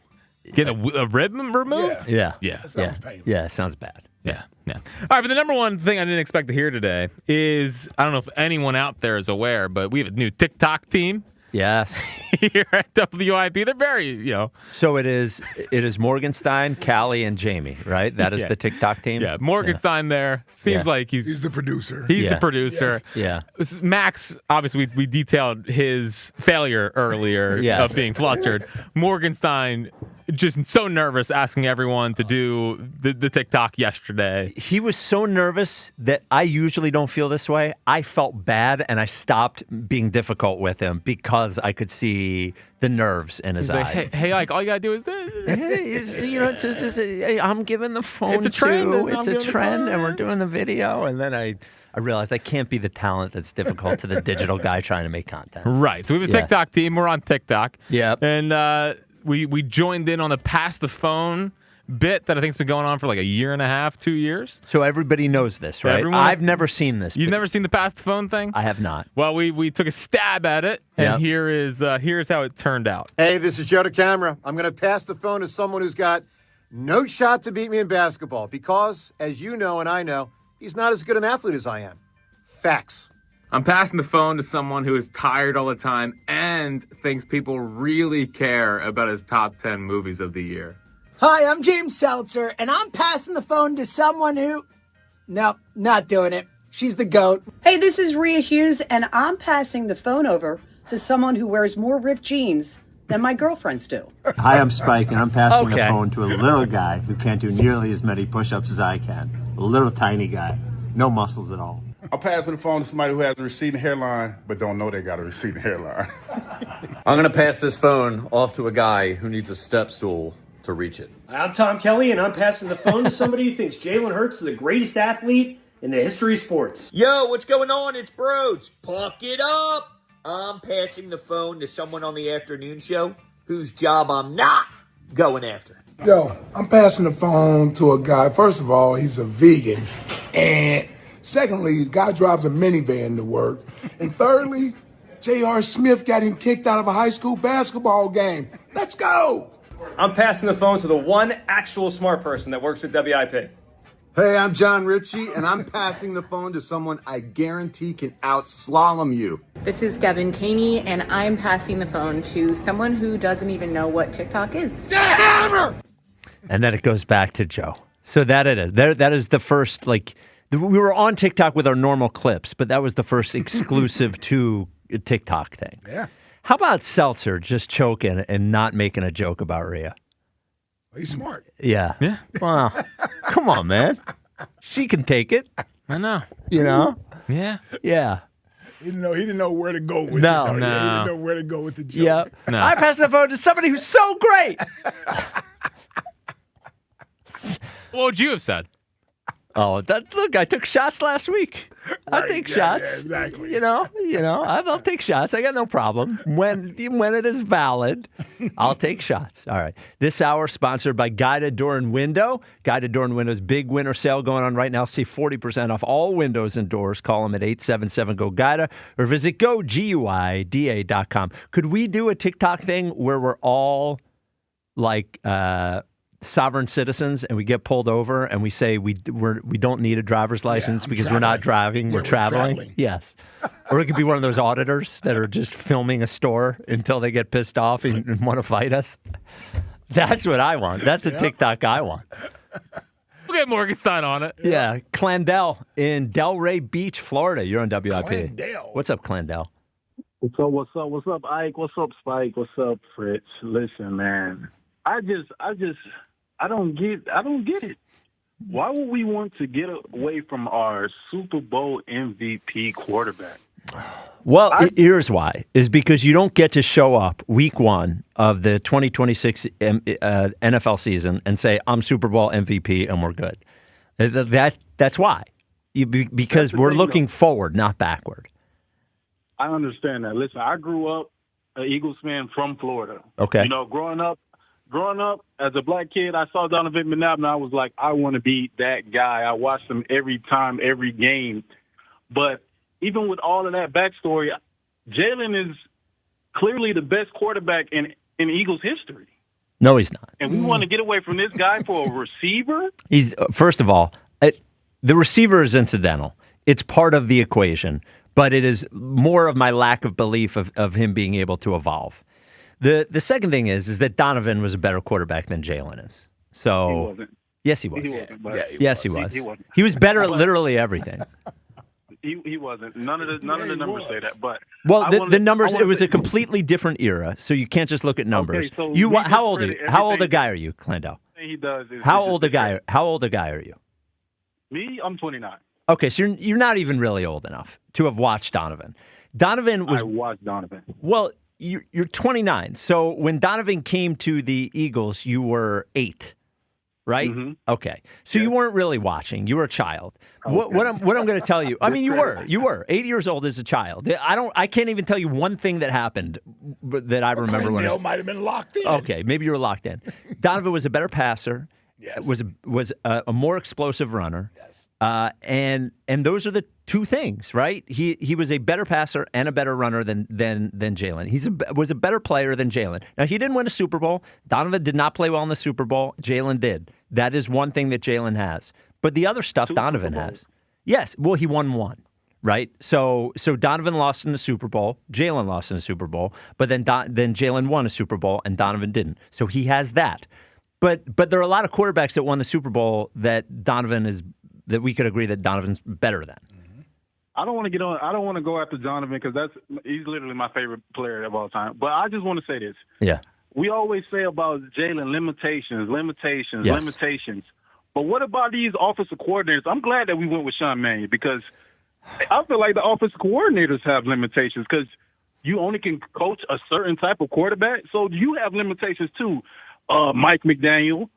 Get a rib removed? Yeah. That sounds painful. Yeah, it sounds bad. Yeah. All right, but the number one thing I didn't expect to hear today is, I don't know if anyone out there is aware, but we have a new TikTok team. Yes. Here at WIP. They're very, So it is Morgenstein, Callie, and Jamie, right? That is the TikTok team? Yeah, Morgenstein there. Seems like he's the producer. He's the producer. Yes. Yeah. Max, obviously, we detailed his failure earlier Yes. of being flustered. Morgenstein just so nervous asking everyone to do the TikTok yesterday. He was so nervous that I usually don't feel this way. I felt bad, and I stopped being difficult with him because I could see the nerves in his eyes. Like, hey, Ike, all you got to do is this. Hey, I'm giving the phone It's a trend, to. and It's I'm a giving the trend, phone. and we're doing the video. And then I realized I can't be the talent that's difficult to the digital guy trying to make content. Right. So we have a TikTok team. We're on TikTok. Yep. And we joined in on the pass the phone bit that I think's been going on for like a year and a half, 2 years. So everybody knows this, right? Everyone- I've never seen this. You've never seen the pass the phone thing? I have not. Well, we took a stab at it, and Yep. here's how it turned out. Hey, this is Joe to camera. I'm going to pass the phone to someone who's got no shot to beat me in basketball because, as you know and I know, he's not as good an athlete as I am. Facts. I'm passing the phone to someone who is tired all the time and thinks people really care about his top 10 movies of the year. Hi, I'm James Seltzer, and I'm passing the phone to someone who... Nope, not doing it. She's the GOAT. Hey, this is Rhea Hughes, and I'm passing the phone over to someone who wears more ripped jeans than my girlfriends do. Hi, I'm Spike, and I'm passing the Okay. phone to a little guy who can't do nearly as many push-ups as I can. A little tiny guy. No muscles at all. I'm passing the phone to somebody who has a receding hairline, but don't know they got a receding hairline. I'm going to pass this phone off to a guy who needs a step stool to reach it. I'm Tom Kelly, and I'm passing the phone to somebody who thinks Jalen Hurts is the greatest athlete in the history of sports. Yo, what's going on? It's Bros. Puck it up! I'm passing the phone to someone on the afternoon show whose job I'm not going after. Yo, I'm passing the phone to a guy. First of all, he's a vegan. And secondly, the guy drives a minivan to work. And thirdly, J.R. Smith got him kicked out of a high school basketball game. Let's go! I'm passing the phone to the one actual smart person that works at WIP. Hey, I'm John Ritchie, and I'm passing the phone to someone I guarantee can outslalom you. This is Devin Caney, and I'm passing the phone to someone who doesn't even know what TikTok is. And then it goes back to Joe. So that it is. That is the first, like, we were on TikTok with our normal clips, but that was the first exclusive to a TikTok thing. Yeah. How about Seltzer just choking and not making a joke about Rhea? He's smart. Yeah. Yeah. Wow. Come on, man. She can take it. I know. You know? Yeah. Yeah. He didn't know where to go with No. it. No. He didn't know where to go with the joke. Yeah. No. I pass the phone to somebody who's so great. What would you have said? Oh, look, I took shots last week. I Right, take yeah, shots. yeah, exactly. You know, I'll take shots. I got no problem. When it is valid, I'll take shots. All right. This hour sponsored by Guided Door and Window. Guided Door and Window's big winter sale going on right now. See 40% off all windows and doors. Call them at 877-GO-GUIDA or visit GoGuida.com. Could we do a TikTok thing where we're all like sovereign citizens and we get pulled over and we say we don't need a driver's license because we're not driving, we're traveling. Yes. Or it could be one of those auditors that are just filming a store until they get pissed off and want to fight us. That's what I want. That's a TikTok I want. We'll get Morgenstein on it. Yeah. Clandell in Delray Beach, Florida. You're on WIP. Clandell. What's up, Clandell? What's up, Ike? What's up, Spike? What's up, Fritz? Listen, man. I don't get it. Why would we want to get away from our Super Bowl MVP quarterback? Well, here's why. Is because you don't get to show up week one of the 2026 NFL season and say, I'm Super Bowl MVP and we're good. That's why. Because we're looking forward, not backward. I understand that. Listen, I grew up an Eagles fan from Florida. Okay. You know, growing up as a black kid, I saw Donovan McNabb, and I was like, I want to be that guy. I watched him every time, every game. But even with all of that backstory, Jalen is clearly the best quarterback in Eagles history. No, he's not. And we want to get away from this guy for a receiver? He's first of all, the receiver is incidental. It's part of the equation, but it is more of my lack of belief of him being able to evolve. The second thing is that Donovan was a better quarterback than Jalen is. So He wasn't. yes, he was. He wasn't, but- Yes, he was. He wasn't. He was better at literally everything. He wasn't. None of the numbers say that. But Well, the numbers. It was a completely different era, so you can't just look at numbers. Okay, so How old are you? How old a guy are you, Clendo? He does. How old a guy are you? Me, I'm 29. Okay, so you're not even really old enough to have watched Donovan. Donovan was. I watched Donovan. Well, you're 29. So when Donovan came to the Eagles, you were 8, right? Mm-hmm. Okay, so you weren't really watching. You were a child. Okay. What I'm going to tell you. I mean, you were 8 years old as a child. I can't even tell you one thing that happened that I remember. Glendale might have been locked in. Okay, maybe you were locked in. Donovan was a better passer. Yes. Was a more explosive runner. Yes. And those are the two things, right? He was a better passer and a better runner than Jalen. He was a better player than Jalen. Now, he didn't win a Super Bowl. Donovan did not play well in the Super Bowl. Jalen did. That is one thing that Jalen has. But the other stuff Donovan has. Yes. Well, he won one, right? So Donovan lost in the Super Bowl. Jalen lost in the Super Bowl. But then Jalen won a Super Bowl and Donovan didn't. So he has that. But there are a lot of quarterbacks that won the Super Bowl that we could agree that Donovan's better than. I don't want to go after Donovan because he's literally my favorite player of all time. But I just want to say this. Yeah. We always say about Jalen limitations. Yes. But what about these offensive coordinators? I'm glad that we went with Sean Mannion because I feel like the offensive coordinators have limitations because you only can coach a certain type of quarterback. So you have limitations too. Mike McDaniel,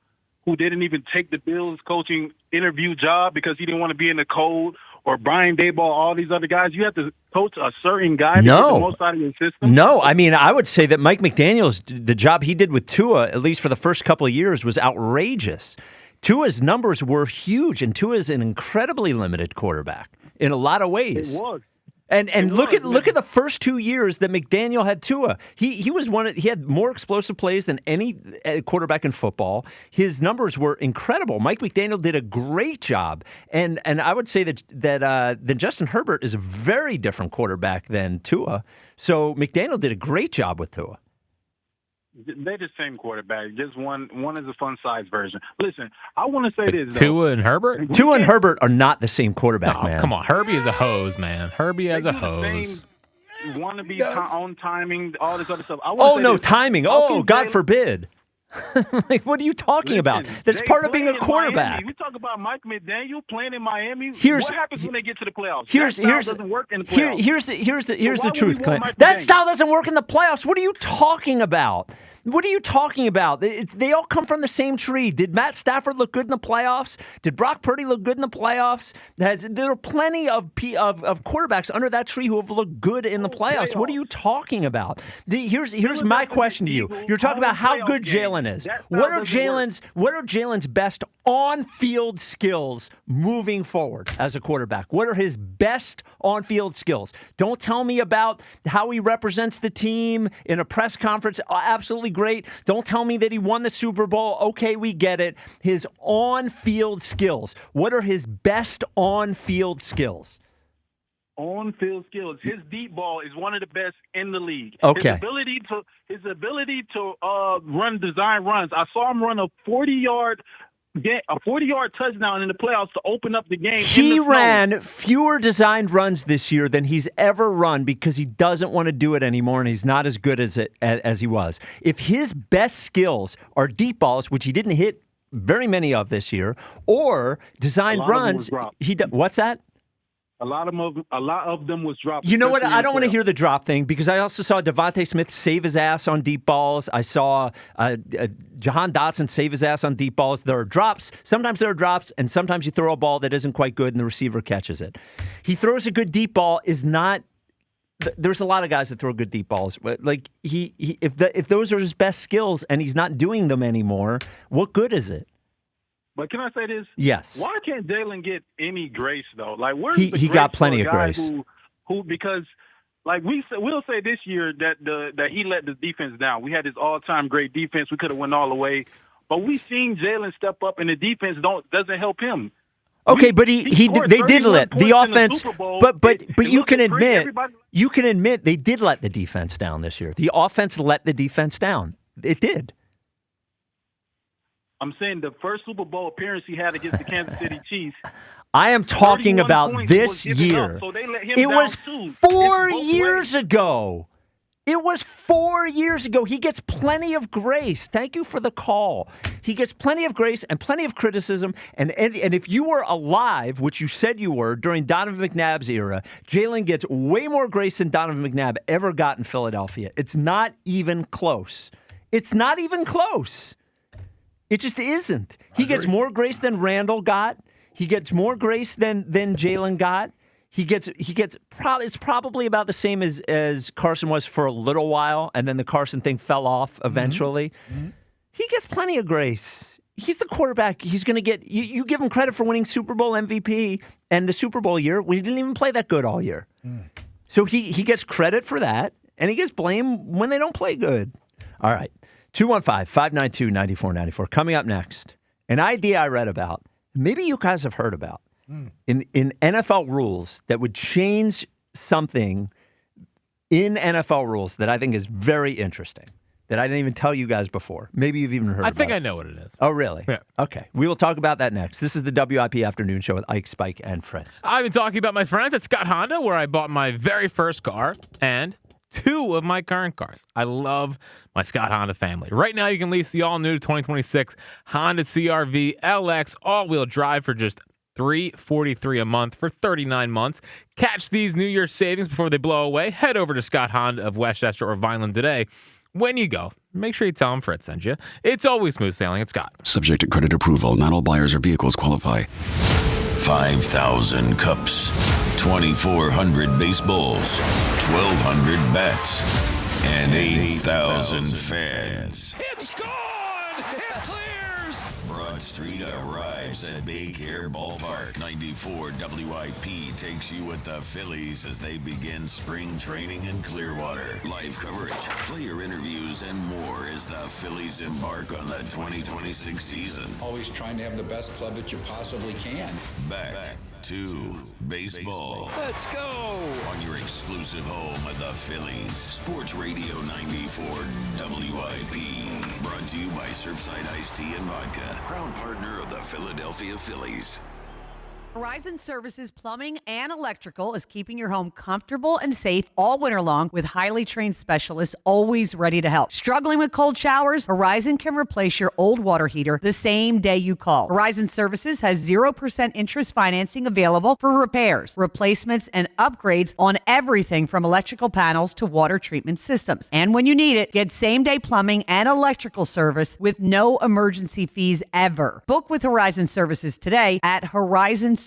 who didn't even take the Bills coaching interview job because he didn't want to be in the cold, or Brian Daboll, all these other guys. You have to coach a certain guy to get the most out of your system. No, I mean, I would say that Mike McDaniel's, the job he did with Tua, at least for the first couple of years, was outrageous. Tua's numbers were huge, and Tua's an incredibly limited quarterback in a lot of ways. It was. And look at the first 2 years that McDaniel had Tua. He had more explosive plays than any quarterback in football. His numbers were incredible. Mike McDaniel did a great job, and I would say that Justin Herbert is a very different quarterback than Tua. So McDaniel did a great job with Tua. They're the same quarterback. Just one is a fun-sized version. Listen, I want to say this, though. Tua and Herbert? Tua and Herbert are not the same quarterback, man. Come on. Herbie is a hose, man. Herbie as a hose. Want to be on timing, all this other stuff. Timing. Oh, God forbid. Like, what are you talking about? That's part of being a quarterback. Miami. We talk about Mike McDaniel playing in Miami. What happens when they get to the playoffs? That style doesn't work in the playoffs. Here's the truth, Clint. That style doesn't work in the playoffs. What are you talking about? What are you talking about? They all come from the same tree. Did Matt Stafford look good in the playoffs? Did Brock Purdy look good in the playoffs? There are plenty of quarterbacks under that tree who have looked good in the playoffs. What are you talking about? Here's my question to you. You're talking about how good Jalen is. What are Jalen's best on-field skills moving forward as a quarterback? What are his best on-field skills? Don't tell me about how he represents the team in a press conference. Absolutely great. Don't tell me that he won the Super Bowl. Okay, we get it. His on-field skills. What are his best on-field skills? On-field skills. His deep ball is one of the best in the league. Okay. His ability to run design runs. I saw him run a 40-yard touchdown in the playoffs to open up the game. He ran fewer designed runs this year than he's ever run because he doesn't want to do it anymore, and he's not as good as he was. If his best skills are deep balls, which he didn't hit very many of this year, or designed runs, what's that? A lot of them was dropped. You know what? I don't want to hear the drop thing because I also saw Devontae Smith save his ass on deep balls. I saw Jahan Dotson save his ass on deep balls. There are drops. Sometimes there are drops, and sometimes you throw a ball that isn't quite good, and the receiver catches it. He throws a good deep ball. There's a lot of guys that throw good deep balls. Like if those are his best skills and he's not doing them anymore, what good is it? But can I say this? Yes. Why can't Jalen get any grace though? Like where's he got plenty of grace. Who because like we'll say this year that he let the defense down. We had this all-time great defense. We could have went all the way, but we seen Jalen step up, and the defense doesn't help him. Okay, but they did let the offense. But you can admit they did let the defense down this year. The offense let the defense down. It did. I'm saying the first Super Bowl appearance he had against the Kansas City Chiefs. I am talking 31 about points this was given year. up, so they let him It down was too. 4 It's both years ways. ago. It was 4 years ago. He gets plenty of grace. Thank you for the call. He gets plenty of grace and plenty of criticism. And if you were alive, which you said you were, during Donovan McNabb's era, Jalen gets way more grace than Donovan McNabb ever got in Philadelphia. It's not even close. It's not even close. It just isn't. He gets more grace than Randall got. He gets more grace than Jalen got. It's probably about the same as Carson was for a little while, and then the Carson thing fell off eventually. Mm-hmm. He gets plenty of grace. He's the quarterback. He's going to get you give him credit for winning Super Bowl MVP and the Super Bowl year when he didn't even play that good all year. So he gets credit for that, and he gets blame when they don't play good. All right. 215-592-9494. Coming up next, an idea I read about, maybe you guys have heard about. In NFL rules that would change something in NFL rules that I think is very interesting, that I didn't even tell you guys before. Maybe you've even heard about it. I think I know what it is. Oh, really? Yeah. Okay. We will talk about that next. This is the WIP Afternoon Show with Ike, Spike, and friends. I've been talking about my friends at Scott Honda, where I bought my very first car and 2 of my current cars. I love my Scott Honda family. Right now, you can lease the all-new 2026 Honda CR-V LX all-wheel drive for just $343 a month for 39 months. Catch these New Year's savings before they blow away. Head over to Scott Honda of Westchester or Vineland today. When you go, make sure you tell them Fred sent you. It's always smooth sailing at Scott. Subject to credit approval. Not all buyers or vehicles qualify. 5,000 cups, 2,400 baseballs, 1,200 bats, and 8,000 fans. It's gone! It clears! Broad Street arrives at Big Air Ballpark. 94 WIP takes you with the Phillies as they begin spring training in Clearwater. Live coverage, player interviews, and more as the Phillies embark on the 2026 season. Always trying to have the best club that you possibly can. Back to baseball. Let's go! On your exclusive home of the Phillies. Sports Radio 94 WIP. Brought to you by Surfside Iced Tea and Vodka. Proud partner of the Philadelphia Phillies. Horizon Services Plumbing and Electrical is keeping your home comfortable and safe all winter long with highly trained specialists always ready to help. Struggling with cold showers? Horizon can replace your old water heater the same day you call. Horizon Services has 0% interest financing available for repairs, replacements, and upgrades on everything from electrical panels to water treatment systems. And when you need it, get same-day plumbing and electrical service with no emergency fees ever. Book with Horizon Services today at horizonservices.com.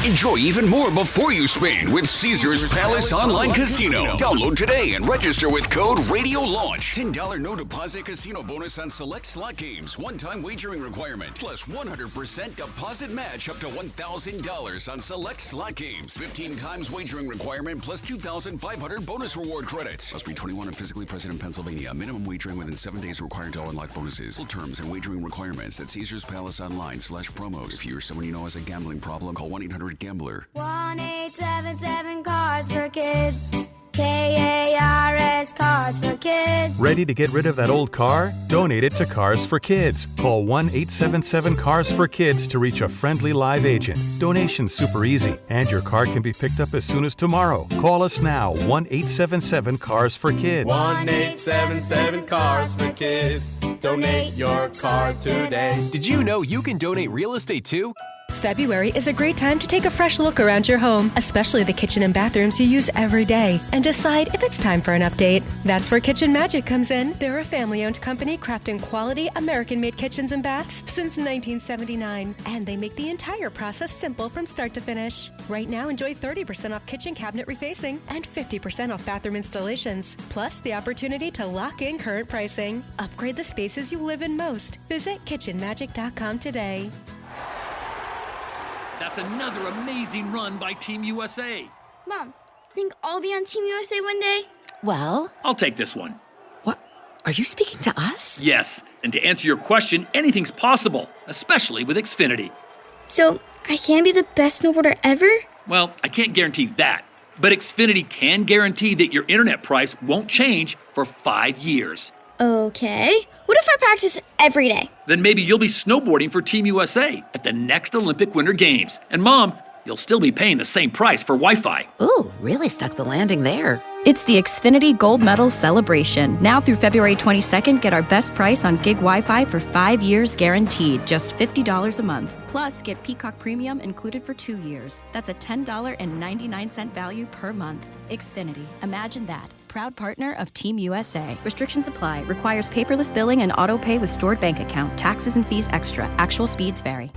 Enjoy even more before you spend with Caesars Palace Online Casino. Download today and register with code RADIOLAUNCH. $10 no deposit casino bonus on select slot games. One-time wagering requirement. Plus 100% deposit match up to $1,000 on select slot games. 15 times wagering requirement plus 2,500 bonus reward credits. Must be 21 and physically present in Pennsylvania. Minimum wagering within 7 days required to unlock bonuses. Full terms and wagering requirements at Caesars Palace Online/promos. If you or someone you know has a gambling problem, call 1-800-GAMBLER. 1-877 Cards for Kids. KARS Cards for Kids. Ready to get rid of that old car? Donate it to Cars for Kids. Call 1-877-CARS-FOR-KIDS to reach a friendly live agent. Donation's super easy, and your car can be picked up as soon as tomorrow. Call us now, 1-877-CARS-FOR-KIDS. 1-877 Cars for Kids. Donate your car today. Did you know you can donate real estate too? February is a great time to take a fresh look around your home, especially the kitchen and bathrooms you use every day, and decide if it's time for an update. That's where Kitchen Magic comes in. They're a family-owned company crafting quality American-made kitchens and baths since 1979, and they make the entire process simple from start to finish. Right now, enjoy 30% off kitchen cabinet refacing and 50% off bathroom installations, plus the opportunity to lock in current pricing. Upgrade the spaces you live in most. Visit kitchenmagic.com today. That's another amazing run by Team USA. Mom, think I'll be on Team USA one day? Well, I'll take this one. What? Are you speaking to us? Yes, and to answer your question, anything's possible, especially with Xfinity. So, I can be the best snowboarder ever? Well, I can't guarantee that, but Xfinity can guarantee that your internet price won't change for 5 years. Okay. What if I practice every day? Then maybe you'll be snowboarding for Team USA at the next Olympic Winter Games. And Mom, you'll still be paying the same price for Wi-Fi. Ooh, really stuck the landing there. It's the Xfinity Gold Medal Celebration. Now through February 22nd, get our best price on gig Wi-Fi for 5 years guaranteed, just $50 a month. Plus, get Peacock Premium included for 2 years. That's a $10.99 value per month. Xfinity. Imagine that. Proud partner of Team USA. Restrictions apply. Requires paperless billing and auto pay with stored bank account. Taxes and fees extra. Actual speeds vary.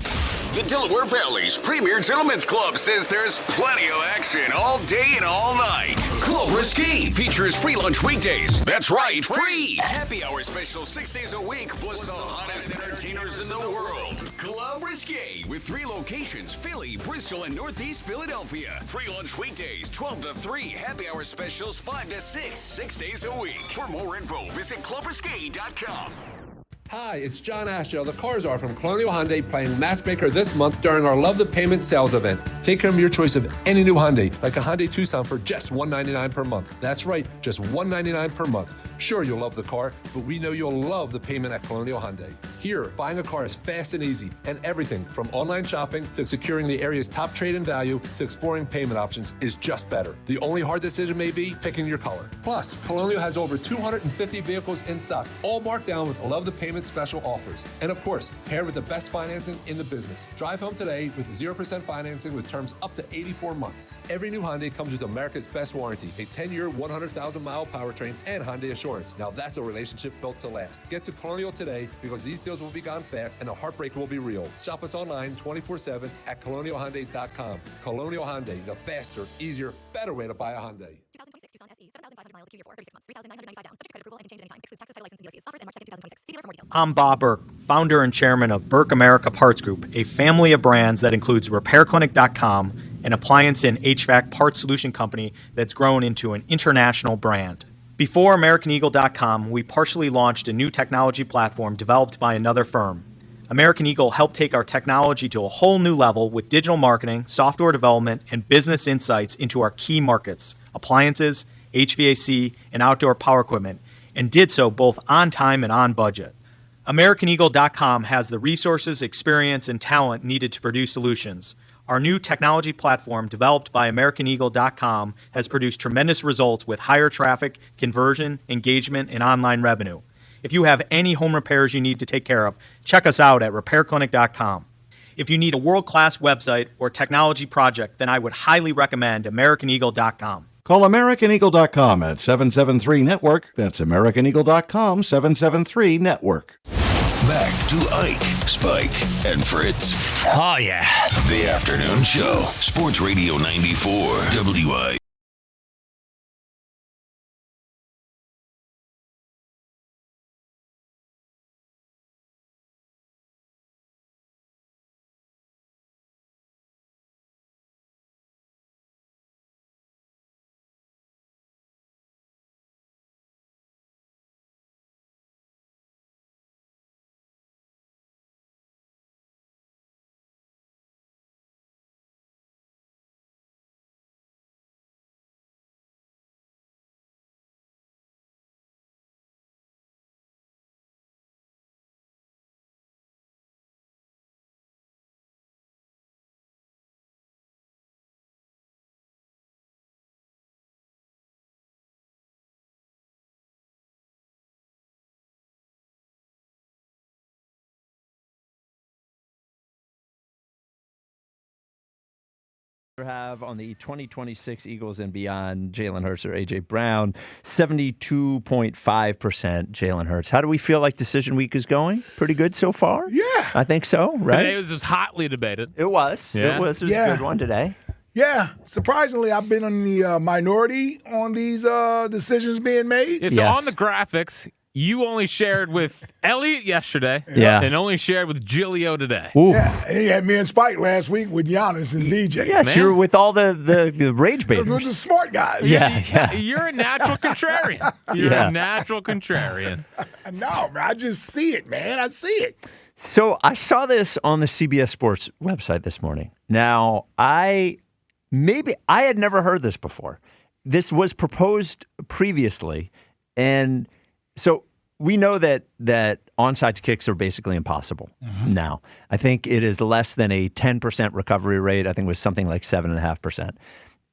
The Delaware Valley's premier gentlemen's club says there's plenty of action all day and all night. Club Risque features free lunch weekdays. That's right, free. Happy hour special 6 days a week, plus the hottest entertainers in the world. Club Risque with 3 locations, Philly, Bristol, and Northeast Philadelphia. Free lunch weekdays, 12 to 3. Happy hour specials, 5 to 6, 6 days a week. For more info, visit clubrisque.com. Hi, it's John Ashdale. The Cars are from Colonial Hyundai playing Matchmaker this month during our Love the Payment sales event. Take home your choice of any new Hyundai, like a Hyundai Tucson for just $199 per month. That's right, just $199 per month. Sure, you'll love the car, but we know you'll love the payment at Colonial Hyundai. Here, buying a car is fast and easy, and everything from online shopping to securing the area's top trade-in value to exploring payment options is just better. The only hard decision may be picking your color. Plus, Colonial has over 250 vehicles in stock, all marked down with Love the Payment special offers. And of course, paired with the best financing in the business. Drive home today with 0% financing with terms up to 84 months. Every new Hyundai comes with America's best warranty, a 10-year, 100,000-mile powertrain, and Hyundai Assurance. Now that's a relationship built to last. Get to Colonial today because these deals will be gone fast and the heartbreak will be real. Shop us online 24/7 at colonialhyundai.com. Colonial Hyundai, the faster, easier, better way to buy a Hyundai. 2026 Tucson SE, 7,500 miles, Q4, 36 months, 3,995 down. Subject to credit approval and can change at any time. Excludes taxes, title, license, and dealer fees. Offers end March 2nd, 2026. See dealer for more details. I'm Bob Burke, founder and chairman of Burke America Parts Group, a family of brands that includes RepairClinic.com, an appliance and HVAC parts solution company that's grown into an international brand. Before AmericanEagle.com, we partially launched a new technology platform developed by another firm. American Eagle helped take our technology to a whole new level with digital marketing, software development, and business insights into our key markets, appliances, HVAC, and outdoor power equipment, and did so both on time and on budget. AmericanEagle.com has the resources, experience, and talent needed to produce solutions. Our new technology platform, developed by AmericanEagle.com, has produced tremendous results with higher traffic, conversion, engagement, and online revenue. If you have any home repairs you need to take care of, check us out at RepairClinic.com. If you need a world-class website or technology project, then I would highly recommend AmericanEagle.com. Call AmericanEagle.com at 773-NETWORK. That's AmericanEagle.com, 773-NETWORK. Back to Ike, Spike, and Fritz. Oh, yeah. The Afternoon Show. Sports Radio 94. WI. Have on the 2026 Eagles and beyond, Jalen Hurts or A.J. Brown, 72.5% Jalen Hurts. How do we feel like decision week is going? Pretty good so far? Yeah. I think so, right? Today was hotly debated. It was. Yeah. It was a good one today. Yeah, surprisingly, I've been in the minority on these decisions being made. Yeah, so on the graphics, you only shared with Elliot yesterday, and only shared with Giglio today. Ooh. Yeah, and he had me and Spike last week with Giannis and DJ. Yes, you're with all the rage baiters. Those are the smart guys. Yeah. You're a natural contrarian. You're a natural contrarian. No, man, I just see it, man. I see it. So I saw this on the CBS Sports website this morning. Now, I had never heard this before. This was proposed previously, and so we know that onside kicks are basically impossible now. I think it is less than a 10% recovery rate. I think it was something like 7.5%.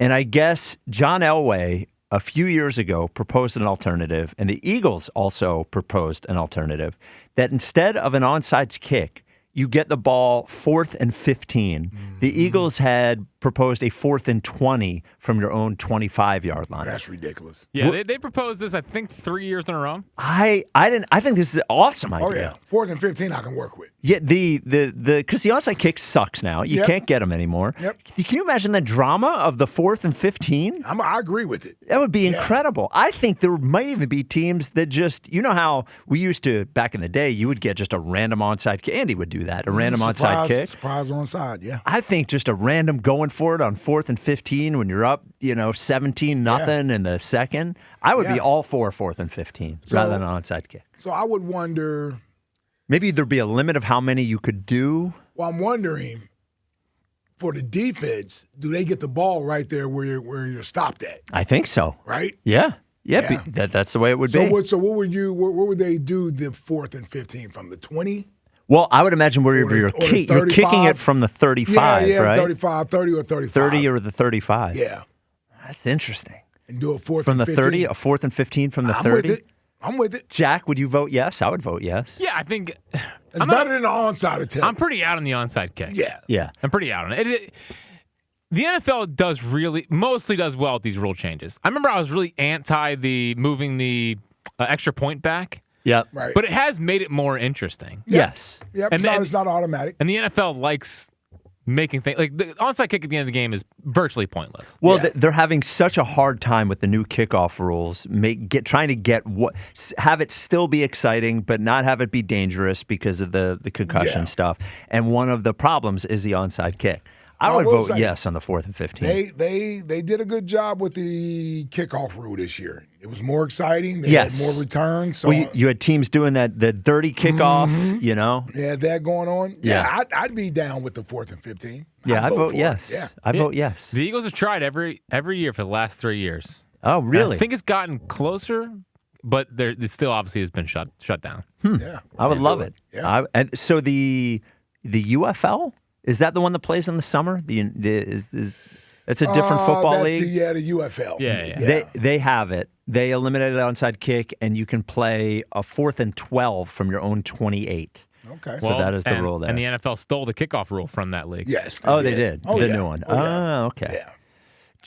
And I guess John Elway a few years ago proposed an alternative, and the Eagles also proposed an alternative, that instead of an onside kick, you get the ball 4th and 15. The Eagles had proposed a 4th and 20 from your own 25-yard line. That's ridiculous. Yeah, they proposed this, I think, 3 years in a row. I think this is an awesome idea. Oh, yeah. 4th and 15 I can work with. Yeah, because the onside kick sucks now. You can't get them anymore. Yep. Can you imagine the drama of the 4th and 15? I agree with it. That would be incredible. I think there might even be teams that just, you know how we used to, back in the day, you would get just a random onside kick. Andy would do that, a random onside kick. Surprise onside, yeah. I think just a random going for it on 4th and 15 when you're up, 17-0 in the second. I would be all for 4th and 15 rather than an onside kick. So I would wonder. Maybe there'd be a limit of how many you could do. Well, I'm wondering, for the defense, do they get the ball right there where you're stopped at? I think so. Right? Yeah. That's the way it would be. So what would they do the 4th and 15 from the 20? Well, I would imagine you're kicking it from the 35, right? 35, 30 or 35. 30 or the 35. Yeah. That's interesting. And do a 4th from and 15. From the 30, a 4th and 15 from the 30? I'm with it. Jack, would you vote yes? I would vote yes. Yeah, I think it's better than the onside attempt. I'm pretty out on the onside kick. Yeah. I'm pretty out on it. The NFL mostly does well with these rule changes. I remember I was really anti moving the extra point back. Yeah. Right. But it has made it more interesting. Yes. Yep. It's not automatic. And the NFL likes making things like the onside kick at the end of the game is virtually pointless. Well, they're having such a hard time with the new kickoff rules, trying to have it still be exciting, but not have it be dangerous because of the concussion stuff. And one of the problems is the onside kick. I would vote yes on the 4th and 15. They did a good job with the kickoff rule this year. It was more exciting. They had more returns. So you had teams doing the dirty kickoff, Yeah, that going on. Yeah. I'd be down with the 4th and 15. Yeah, I'd vote yes. Yeah. I vote yes. The Eagles have tried every year for the last 3 years. Oh, really? I think it's gotten closer, but it still obviously has been shut down. Yeah. I would love it. Yeah. And so the UFL, is that the one that plays in the summer? It's a different football league? The UFL. Yeah. They have it. They eliminated onside kick, and you can play a 4th and 12 from your own 28. Okay. So that is the rule there. And the NFL stole the kickoff rule from that league. Yes. They did. The new one. Oh, okay.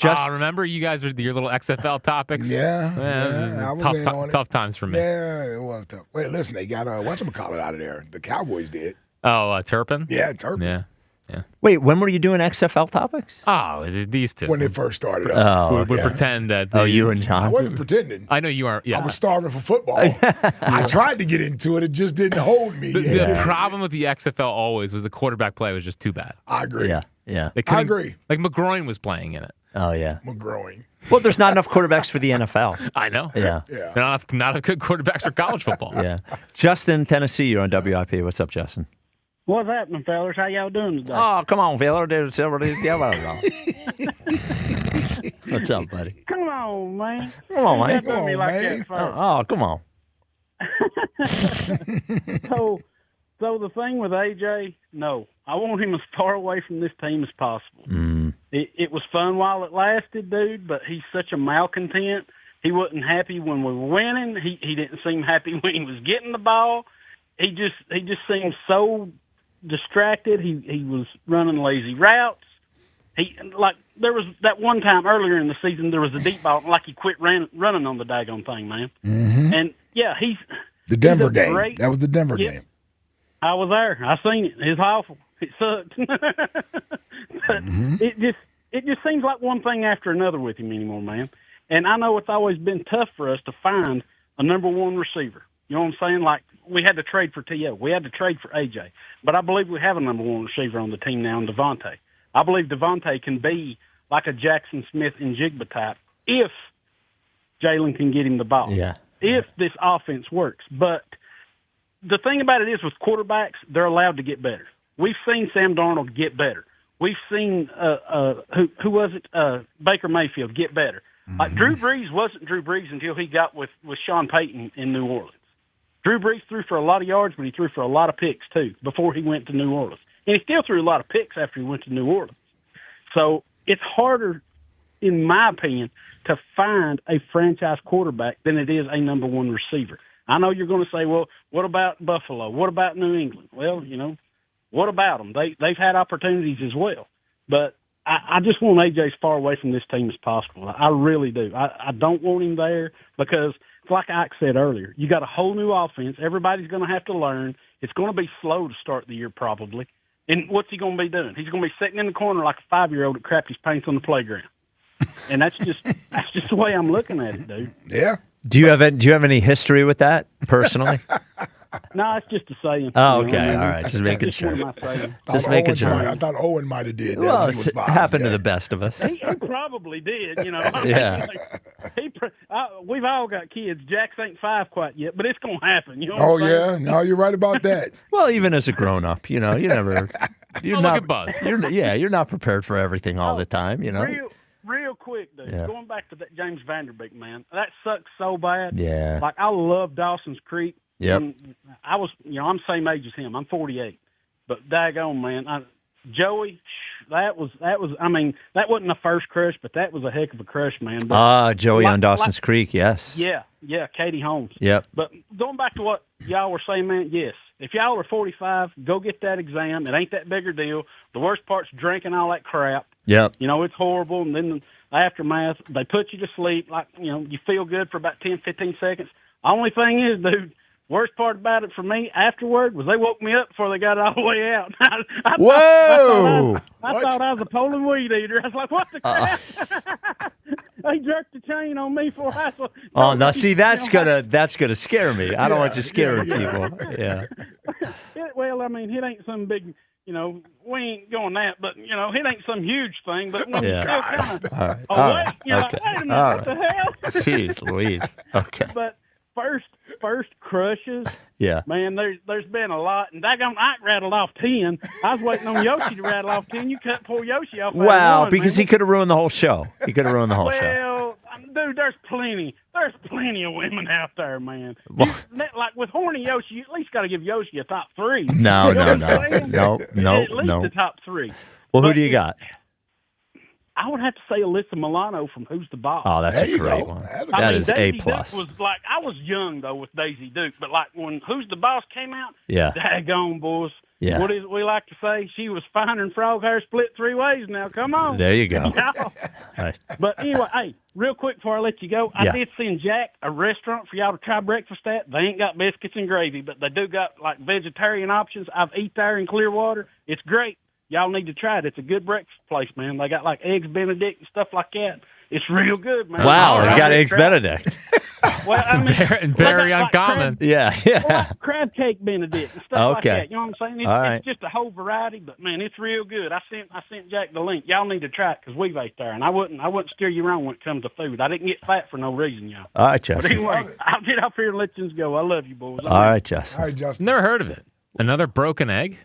Yeah. Remember you guys your little XFL topics? I was in on it. Tough times for me. Yeah, it was tough. Wait, listen, they got whatchamacallit out of there. The Cowboys did. Oh, Turpin? Yeah, Turpin. Yeah. Wait, when were you doing XFL topics? Oh, these two. When they first started. We pretend that. You and John? I wasn't pretending. I know you aren't. Yeah. I was starving for football. I tried to get into it. It just didn't hold me. The problem with the XFL always was the quarterback play was just too bad. I agree. Yeah. I agree. Like McGroin was playing in it. Oh, yeah. McGroin. Well, there's not enough quarterbacks for the NFL. I know. Yeah. Not enough good quarterbacks for college football. Yeah. Justin, Tennessee, you're on WIP. What's up, Justin? What's happening, fellas? How y'all doing today? Oh, come on, fella. What's up, buddy? Come on, man. Come on, man. Come on, man. Oh, come on. So the thing with AJ, no. I want him as far away from this team as possible. It was fun while it lasted, dude, but he's such a malcontent. He wasn't happy when we were winning. He didn't seem happy when he was getting the ball. He just seemed so distracted. He was running lazy routes. There was that one time earlier in the season there was a deep ball, like he quit running on the daggone thing, man. Mm-hmm. And yeah, the Denver game. That was the Denver game. I was there. I seen it. It was awful. It sucked. But it just seems like one thing after another with him anymore, man. And I know it's always been tough for us to find a number one receiver. You know what I'm saying? Like, we had to trade for T.O. We had to trade for A.J. But I believe we have a number one receiver on the team now in Devontae. I believe Devontae can be like a Jackson Smith and Jigba type if Jalen can get him the ball. Yeah. If this offense works. But the thing about it is with quarterbacks, they're allowed to get better. We've seen Sam Darnold get better. We've seen, who was it? Baker Mayfield get better. Like Drew Brees wasn't Drew Brees until he got with Sean Payton in New Orleans. Drew Brees threw for a lot of yards, but he threw for a lot of picks, too, before he went to New Orleans. And he still threw a lot of picks after he went to New Orleans. So it's harder, in my opinion, to find a franchise quarterback than it is a number one receiver. I know you're going to say, well, what about Buffalo? What about New England? Well, what about them? They've had opportunities as well. But I just want AJ as far away from this team as possible. I really do. I don't want him there because, like Ike said earlier, you got a whole new offense. Everybody's going to have to learn. It's going to be slow to start the year probably. And what's he going to be doing? He's going to be sitting in the corner like a 5-year-old that crapped his pants on the playground. And that's just the way I'm looking at it, dude. Yeah. Do you have any history with that personally? No, it's just a saying. Oh, okay. All right. Just making sure. One of my sayings. Just making sure. I thought Owen might have did that. Well, when he was it 5. happened to the best of us. He probably did, Yeah. We've all got kids. Jax ain't 5 quite yet, but it's going to happen. You know Oh, what I'm yeah. saying? No, you're right about that. Well, even as a grown-up, you never. You're Oh, not, look at Buzz. You're not prepared for everything all the time, Real quick, dude. Yeah. Going back to that James Vanderbeek, man, that sucks so bad. Yeah. Like, I love Dawson's Creek. Yep. And I was, I'm the same age as him. I'm 48. But daggone, man, Joey, that wasn't a first crush, but that was a heck of a crush, man. But Joey on Dawson's Creek, yes. Yeah, Katie Holmes. Yep. But going back to what y'all were saying, man, yes. If y'all are 45, go get that exam. It ain't that big a deal. The worst part's drinking all that crap. Yep. It's horrible. And then the aftermath, they put you to sleep. Like, you feel good for about 10, 15 seconds. Only thing is, dude, worst part about it for me afterward was they woke me up before they got all the way out. Whoa! I thought I was a Poland weed eater. I was like, what the crap? They jerked the chain on me for I saw. Oh, now see, that's gonna scare me. I don't want you scaring people. Yeah. Well, I mean, it ain't some big, we ain't going that, but it ain't some huge thing. But when you still kind of, All right. wait a minute, All what the hell? Jeez Louise. Okay. But first crushes. Yeah. Man, there's been a lot, and daggone Ike rattled off 10. I was waiting on Yoshi to rattle off 10. You cut poor Yoshi off. Wow, because he could have ruined the whole show. He could have ruined the whole show. Well, dude, there's plenty of women out there, man. Well, Like with horny Yoshi, you at least got to give Yoshi a top 3. No. You know what I'm saying? No. At least the top 3. Well, who But do you got? I would have to say Alyssa Milano from Who's the Boss. Oh, that's a great one. That is Daisy A plus. Duke was like, I was young though with Daisy Duke, but like when Who's the Boss came out, Yeah. daggone boys. Yeah. What is we like to say? She was finer than frog hair split 3 ways. Now, come on. There you go. Right. But anyway, hey, real quick before I let you go, Yeah. I did send Jack a restaurant for y'all to try breakfast at. They ain't got biscuits and gravy, but they do got like vegetarian options. I've eat there in Clearwater. It's great. Y'all need to try it. It's a good breakfast place, man. They got like eggs Benedict and stuff like that. It's real good, man. Wow, they got eggs crab. Benedict. Well, I mean, very they got, uncommon. like crab cake Benedict and stuff like Okay. that. You know what I'm saying? It's, All right. it's just a whole variety, but man, it's real good. I sent Jack the link. Y'all need to try it because we've ate there, and I wouldn't steer you wrong when it comes to food. I didn't get fat for no reason, y'all. All right, But Justin. anyway, I'll get up here and let you go. I love you, boys. All right, Justin. All right, Justin. Never heard of it. Another broken egg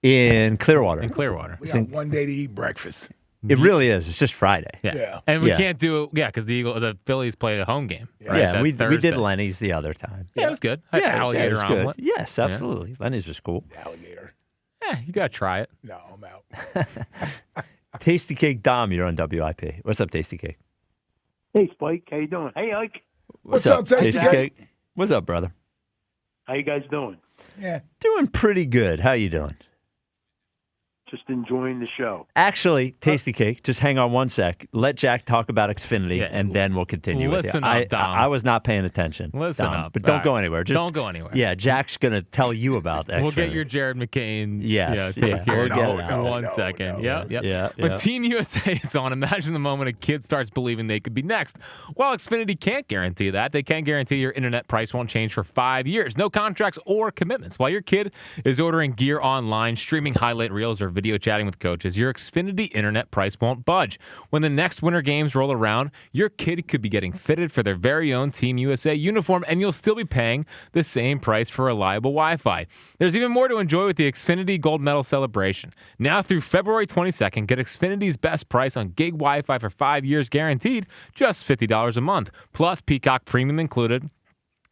In Clearwater. in Clearwater. We got one day to eat breakfast. It really is. It's just Friday. Yeah. And we Yeah. can't do it, because the Phillies play a home game. Right? Yeah, That we did Thursday. Lenny's the other time. Yeah, it was good. Yeah, Alligator it was good. omelet. Yes, absolutely. Lenny's was cool. Alligator. Yeah, you got to try it. No, I'm out. Tasty Cake Dom, you're on WIP. What's up, Tasty Cake? Hey, Spike. How you doing? Hey, Ike. What's up, Tasty Cake? What's up, brother? How you guys doing? Yeah. Doing pretty good. How you doing? Just enjoying the show. Actually, Tasty Cake, just hang on one sec. Let Jack talk about Xfinity, Yeah. and then we'll continue with Listen you. up, Dom. I was not paying attention. Listen Dom, up. But don't All go right. anywhere. Just Don't go anywhere. Yeah, Jack's going to tell you about Xfinity. We'll get your Jared McCain Yes, take yeah. here We'll get it in out. one second. Yeah. When Yeah. Team USA is on, imagine the moment a kid starts believing they could be next. While Xfinity can't guarantee that, they can guarantee your internet price won't change for 5 years. No contracts or commitments. While your kid is ordering gear online, streaming highlight reels, or video chatting with coaches, your Xfinity internet price won't budge. When the next winter games roll around, your kid could be getting fitted for their very own Team USA uniform, and you'll still be paying the same price for reliable Wi-Fi. There's even more to enjoy with the Xfinity Gold Medal celebration. Now through February 22nd, get Xfinity's best price on gig Wi-Fi for 5 years guaranteed, just $50 a month, plus Peacock Premium included.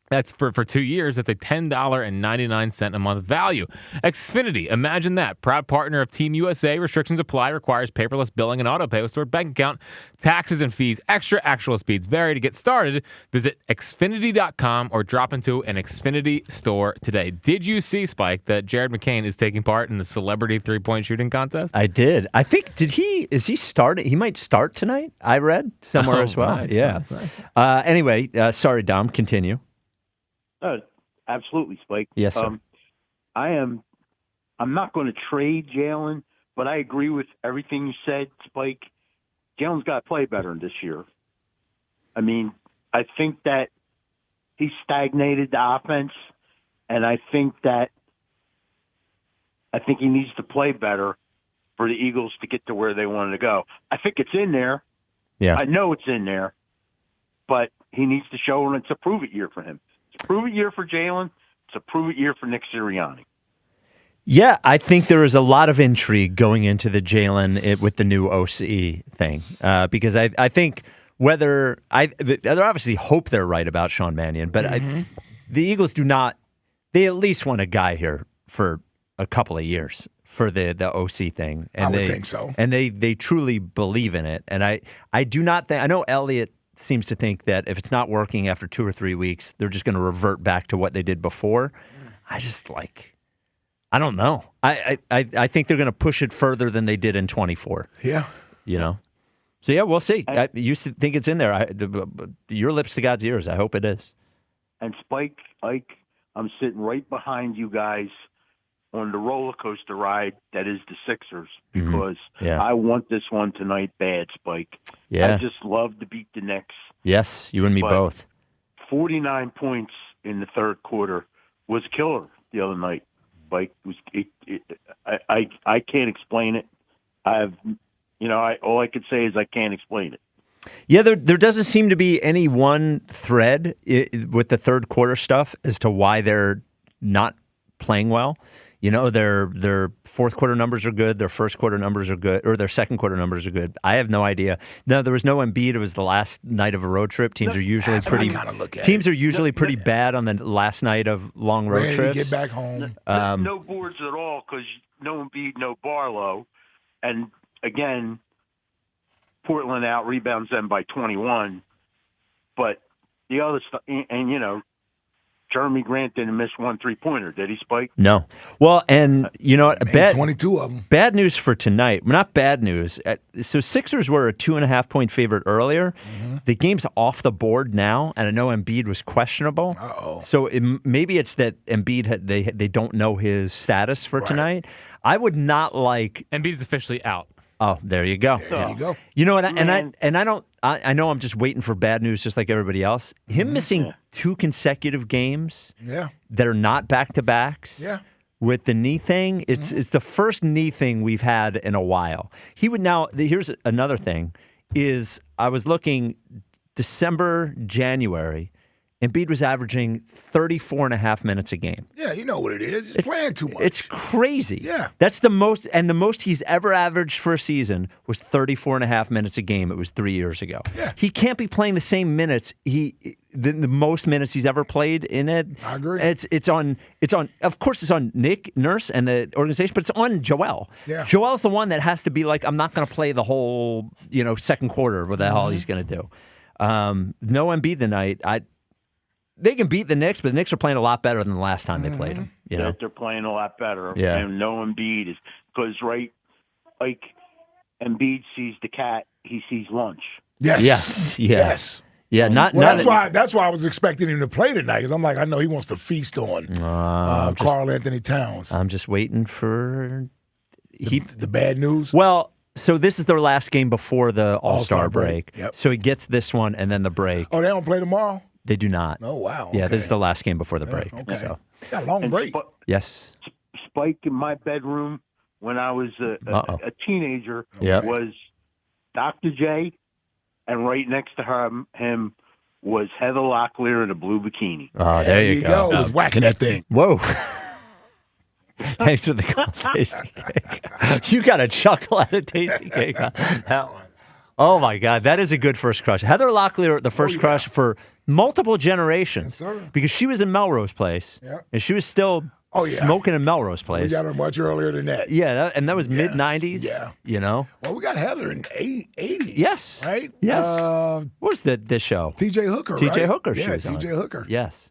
That's for 2 years. That's a $10.99 a month value. Xfinity, imagine that. Proud partner of Team USA. Restrictions apply. Requires paperless billing and auto pay with stored bank account. Taxes and fees. Extra actual speeds vary. To get started, visit Xfinity.com or drop into an Xfinity store today. Did you see, Spike, that Jared McCain is taking part in the celebrity three-point shooting contest? I did. I think, is he starting? He might start tonight, I read somewhere as well. Nice, yeah. nice. Anyway, sorry, Dom, continue. Absolutely, Spike. Yes, sir. I'm not going to trade Jalen, but I agree with everything you said, Spike. Jalen's got to play better this year. I mean, I think that he stagnated the offense, and I think he needs to play better for the Eagles to get to where they wanted to go. I think it's in there. Yeah. I know it's in there, but he needs to show, and it's a prove-it year for him. It's a prove-it year for Jalen. It's a prove-it year for Nick Sirianni. Yeah, I think there is a lot of intrigue going into the Jalen with the new OC thing because I think they obviously hope they're right about Sean Mannion, but the Eagles do not. They at least want a guy here for a couple of years for the OC thing, and I would think so. And they truly believe in it, and I do not think. I know Elliott seems to think that if it's not working after 2 or 3 weeks, they're just going to revert back to what they did before. I don't know. I think they're going to push it further than they did in 24. Yeah. So, yeah, we'll see. You think it's in there. Your lips to God's ears. I hope it is. And Spike, Ike, I'm sitting right behind you guys on the roller coaster ride that is the Sixers because I want this one tonight bad, Spike. Yeah. I just love to beat the Knicks. Yes, you and me both. 49 points in the third quarter was killer the other night. Spike, I can't explain it. All I could say is I can't explain it. Yeah, there doesn't seem to be any one thread with the third quarter stuff as to why they're not playing well. Their fourth quarter numbers are good. Their first quarter numbers are good, or their second quarter numbers are good. I have no idea. No, there was no Embiid. It was the last night of a road trip. Teams are usually pretty bad on the last night of long road Ready trips. to get back home. No boards at all because no Embiid, no Barlow, and again, Portland out rebounds them by 21. But the other stuff, and Jeremy Grant didn't miss 1 3-pointer, did he, Spike? No. Well, and you know what? 22 of them. Bad news for tonight. Well, not bad news. So Sixers were a 2.5-point favorite earlier. The game's off the board now, and I know Embiid was questionable. So maybe it's that Embiid they don't know his status for tonight. I would not like Embiid's officially out. Oh, there you go. There you go. You know what? I know I'm just waiting for bad news, just like everybody else. Him missing 2 consecutive games that are not back-to-backs with the knee thing. It's the first knee thing we've had in a while. He would now. Here's another thing: is I was looking December, January. Embiid was averaging 34.5 minutes a game. Yeah, you know what it is. He's playing too much. It's crazy. Yeah. That's the most he's ever averaged for a season was 34.5 minutes a game. It was 3 years ago. Yeah. He can't be playing the same minutes. The most minutes he's ever played in it. I agree. It's on. Of course, it's on Nick Nurse and the organization, but it's on Joel. Yeah. Joel's the one that has to be like, I'm not going to play the whole second quarter. What the hell he's going to do? No Embiid tonight. They can beat the Knicks, but the Knicks are playing a lot better than the last time they played them. They're playing a lot better. Yeah. And no Embiid is because like Embiid sees the cat, he sees lunch. Yes. Yeah. That's why I was expecting him to play tonight because I'm like, I know he wants to feast on Karl Anthony Towns. I'm just waiting for the bad news. Well, so this is their last game before the All-Star break. Yep. So he gets this one and then the break. Oh, they don't play tomorrow? They do not. Oh, wow. Yeah, okay. this is the last game before the break. Okay. So. Got a long break. Yes. Spike in my bedroom when I was a teenager was Dr. J, and right next to him was Heather Locklear in a blue bikini. Oh, there you go. He was whacking that thing. Whoa. Thanks for the call, Tasty Cake. You got a chuckle out of Tasty Cake. Huh? That one. Oh, my God. That is a good first crush. Heather Locklear, the first crush for multiple generations. Yes, sir. Because she was in Melrose Place, Yeah. and she was still smoking in Melrose Place. We got her much earlier than that. Yeah, and that was mid-'90s. Yeah. You know? Well, we got Heather in 80s. Yes. Right? Yes. What was this show? TJ Hooker, TJ right? Hooker. Yeah, she was TJ on. Hooker. Yes.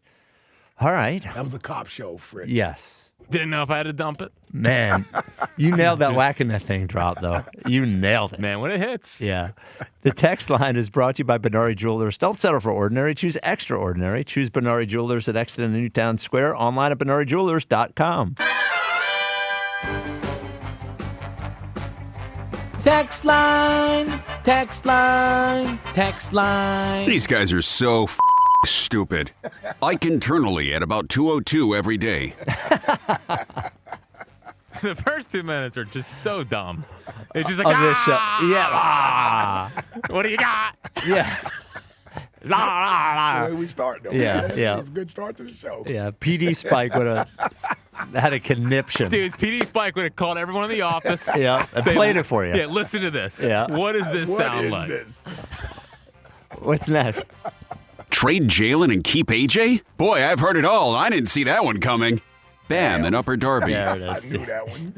All right. That was a cop show, Fritz. Yes. Didn't know if I had to dump it. Man, you nailed that whacking that thing drop, though. You nailed it. Man, when it hits. Yeah. The text line is brought to you by Benari Jewelers. Don't settle for ordinary. Choose extraordinary. Choose Benari Jewelers at Exeter and Newtown Square. Online at BenariJewelers.com. Text line, text line, text line. These guys are so stupid. Ike internally at about 2:02 every day. The first 2 minutes are just so dumb. It's just like, Of this show. Yeah. What do you got? Yeah. That's the way we start, though. Yeah, yeah. It's a good start to the show. Yeah, PD Spike would have had a conniption. Dude, PD Spike would have called everyone in the office. Yeah, and say, played it for you. Yeah, listen to this. Yeah. What does this sound What like? is this? What's next? Trade Jalen and keep AJ? Boy, I've heard it all. I didn't see that one coming. Bam, in Upper Darby. There it I is. knew that one.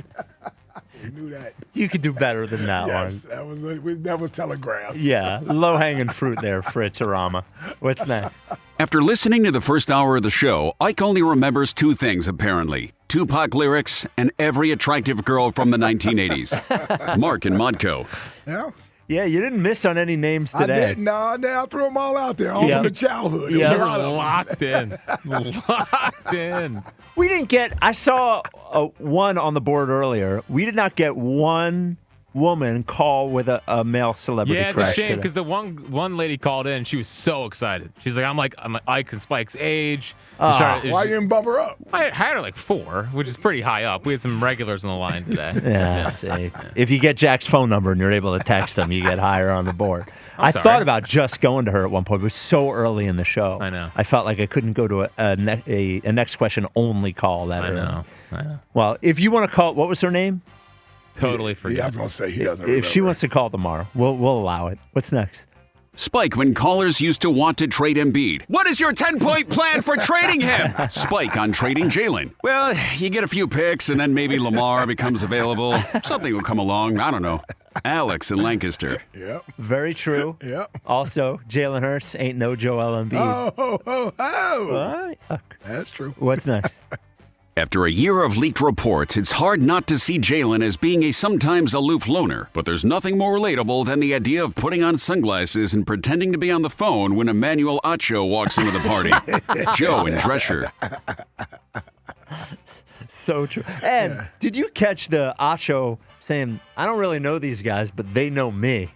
We knew that. You could do better than that Yes, one. that was telegraphed. Yeah, low-hanging fruit there, Fritzarama. What's next? After listening to the first hour of the show, Ike only remembers two things, apparently. Tupac lyrics and every attractive girl from the 1980s. Mark and Modco. Yeah. Yeah, you didn't miss on any names I today. didn't. No, I threw them all out there. All Yeah. from the childhood. Yeah. There was a lot of them. Locked in. Locked in. We didn't get, I saw one on the board earlier. We did not get one woman call with a male celebrity Yeah, it's a crush shame today. because the one lady called in. She was so excited. She's like, I'm Ike and Spike's age. Ah. Why you didn't bump her up? I had her like 4, which is pretty high up. We had some regulars on the line today. Yeah, see. If you get Jack's phone number and you're able to text him, you get higher on the board. I sorry. thought about just going to her at one point. It was so early in the show. I know. I felt like I couldn't go to a next question only call that early. I know. Well, if you want to call, what was her name? Totally forget. Yeah, I was going to say he doesn't If she remember. wants to call tomorrow, we'll allow it. What's next? Spike when callers used to want to trade Embiid. What is your 10-point plan for trading him? Spike on trading Jalen. Well, you get a few picks and then maybe Lamar becomes available. Something will come along. I don't know. Alex in Lancaster. Yep. Very true. Yep. Also, Jalen Hurts ain't no Joel Embiid. Oh. That's true. What's next? After a year of leaked reports, it's hard not to see Jalen as being a sometimes aloof loner. But there's nothing more relatable than the idea of putting on sunglasses and pretending to be on the phone when Emmanuel Acho walks into the party. Joe in Drescher. So true. And did you catch the Acho saying, I don't really know these guys, but they know me?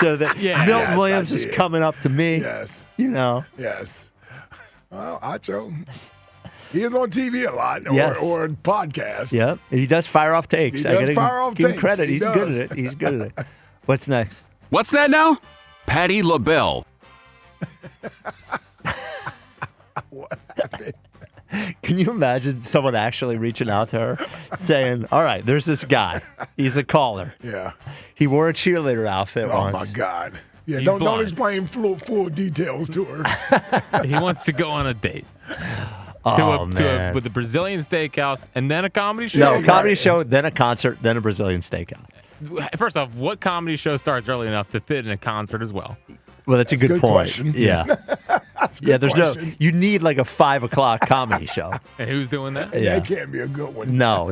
So that Yeah. Milton Yes, Williams I is did. coming up to me. Yes. You know. Yes. Well, Acho, he is on TV a lot Yes. or podcast. Yep. He does fire off takes. He I does gotta fire off give him takes. credit. He He's good does. at it. He's good at it. What's next? What's that now? Patty LaBelle. What happened? Can you imagine someone actually reaching out to her saying, all right, there's this guy. He's a caller. Yeah. He wore a cheerleader outfit Oh, once. my God. Yeah, He's don't blind. explain full details to her. He wants to go on a date. Oh, man. With a Brazilian steakhouse and then a comedy show? No, comedy show, then a concert, then a Brazilian steakhouse. First off, what comedy show starts early enough to fit in a concert as well? Well, that's a good good point. question. Yeah. That's a Yeah, good there's question. no, you need like a 5 o'clock comedy show. And who's doing that? Yeah. That can't be a good one. No.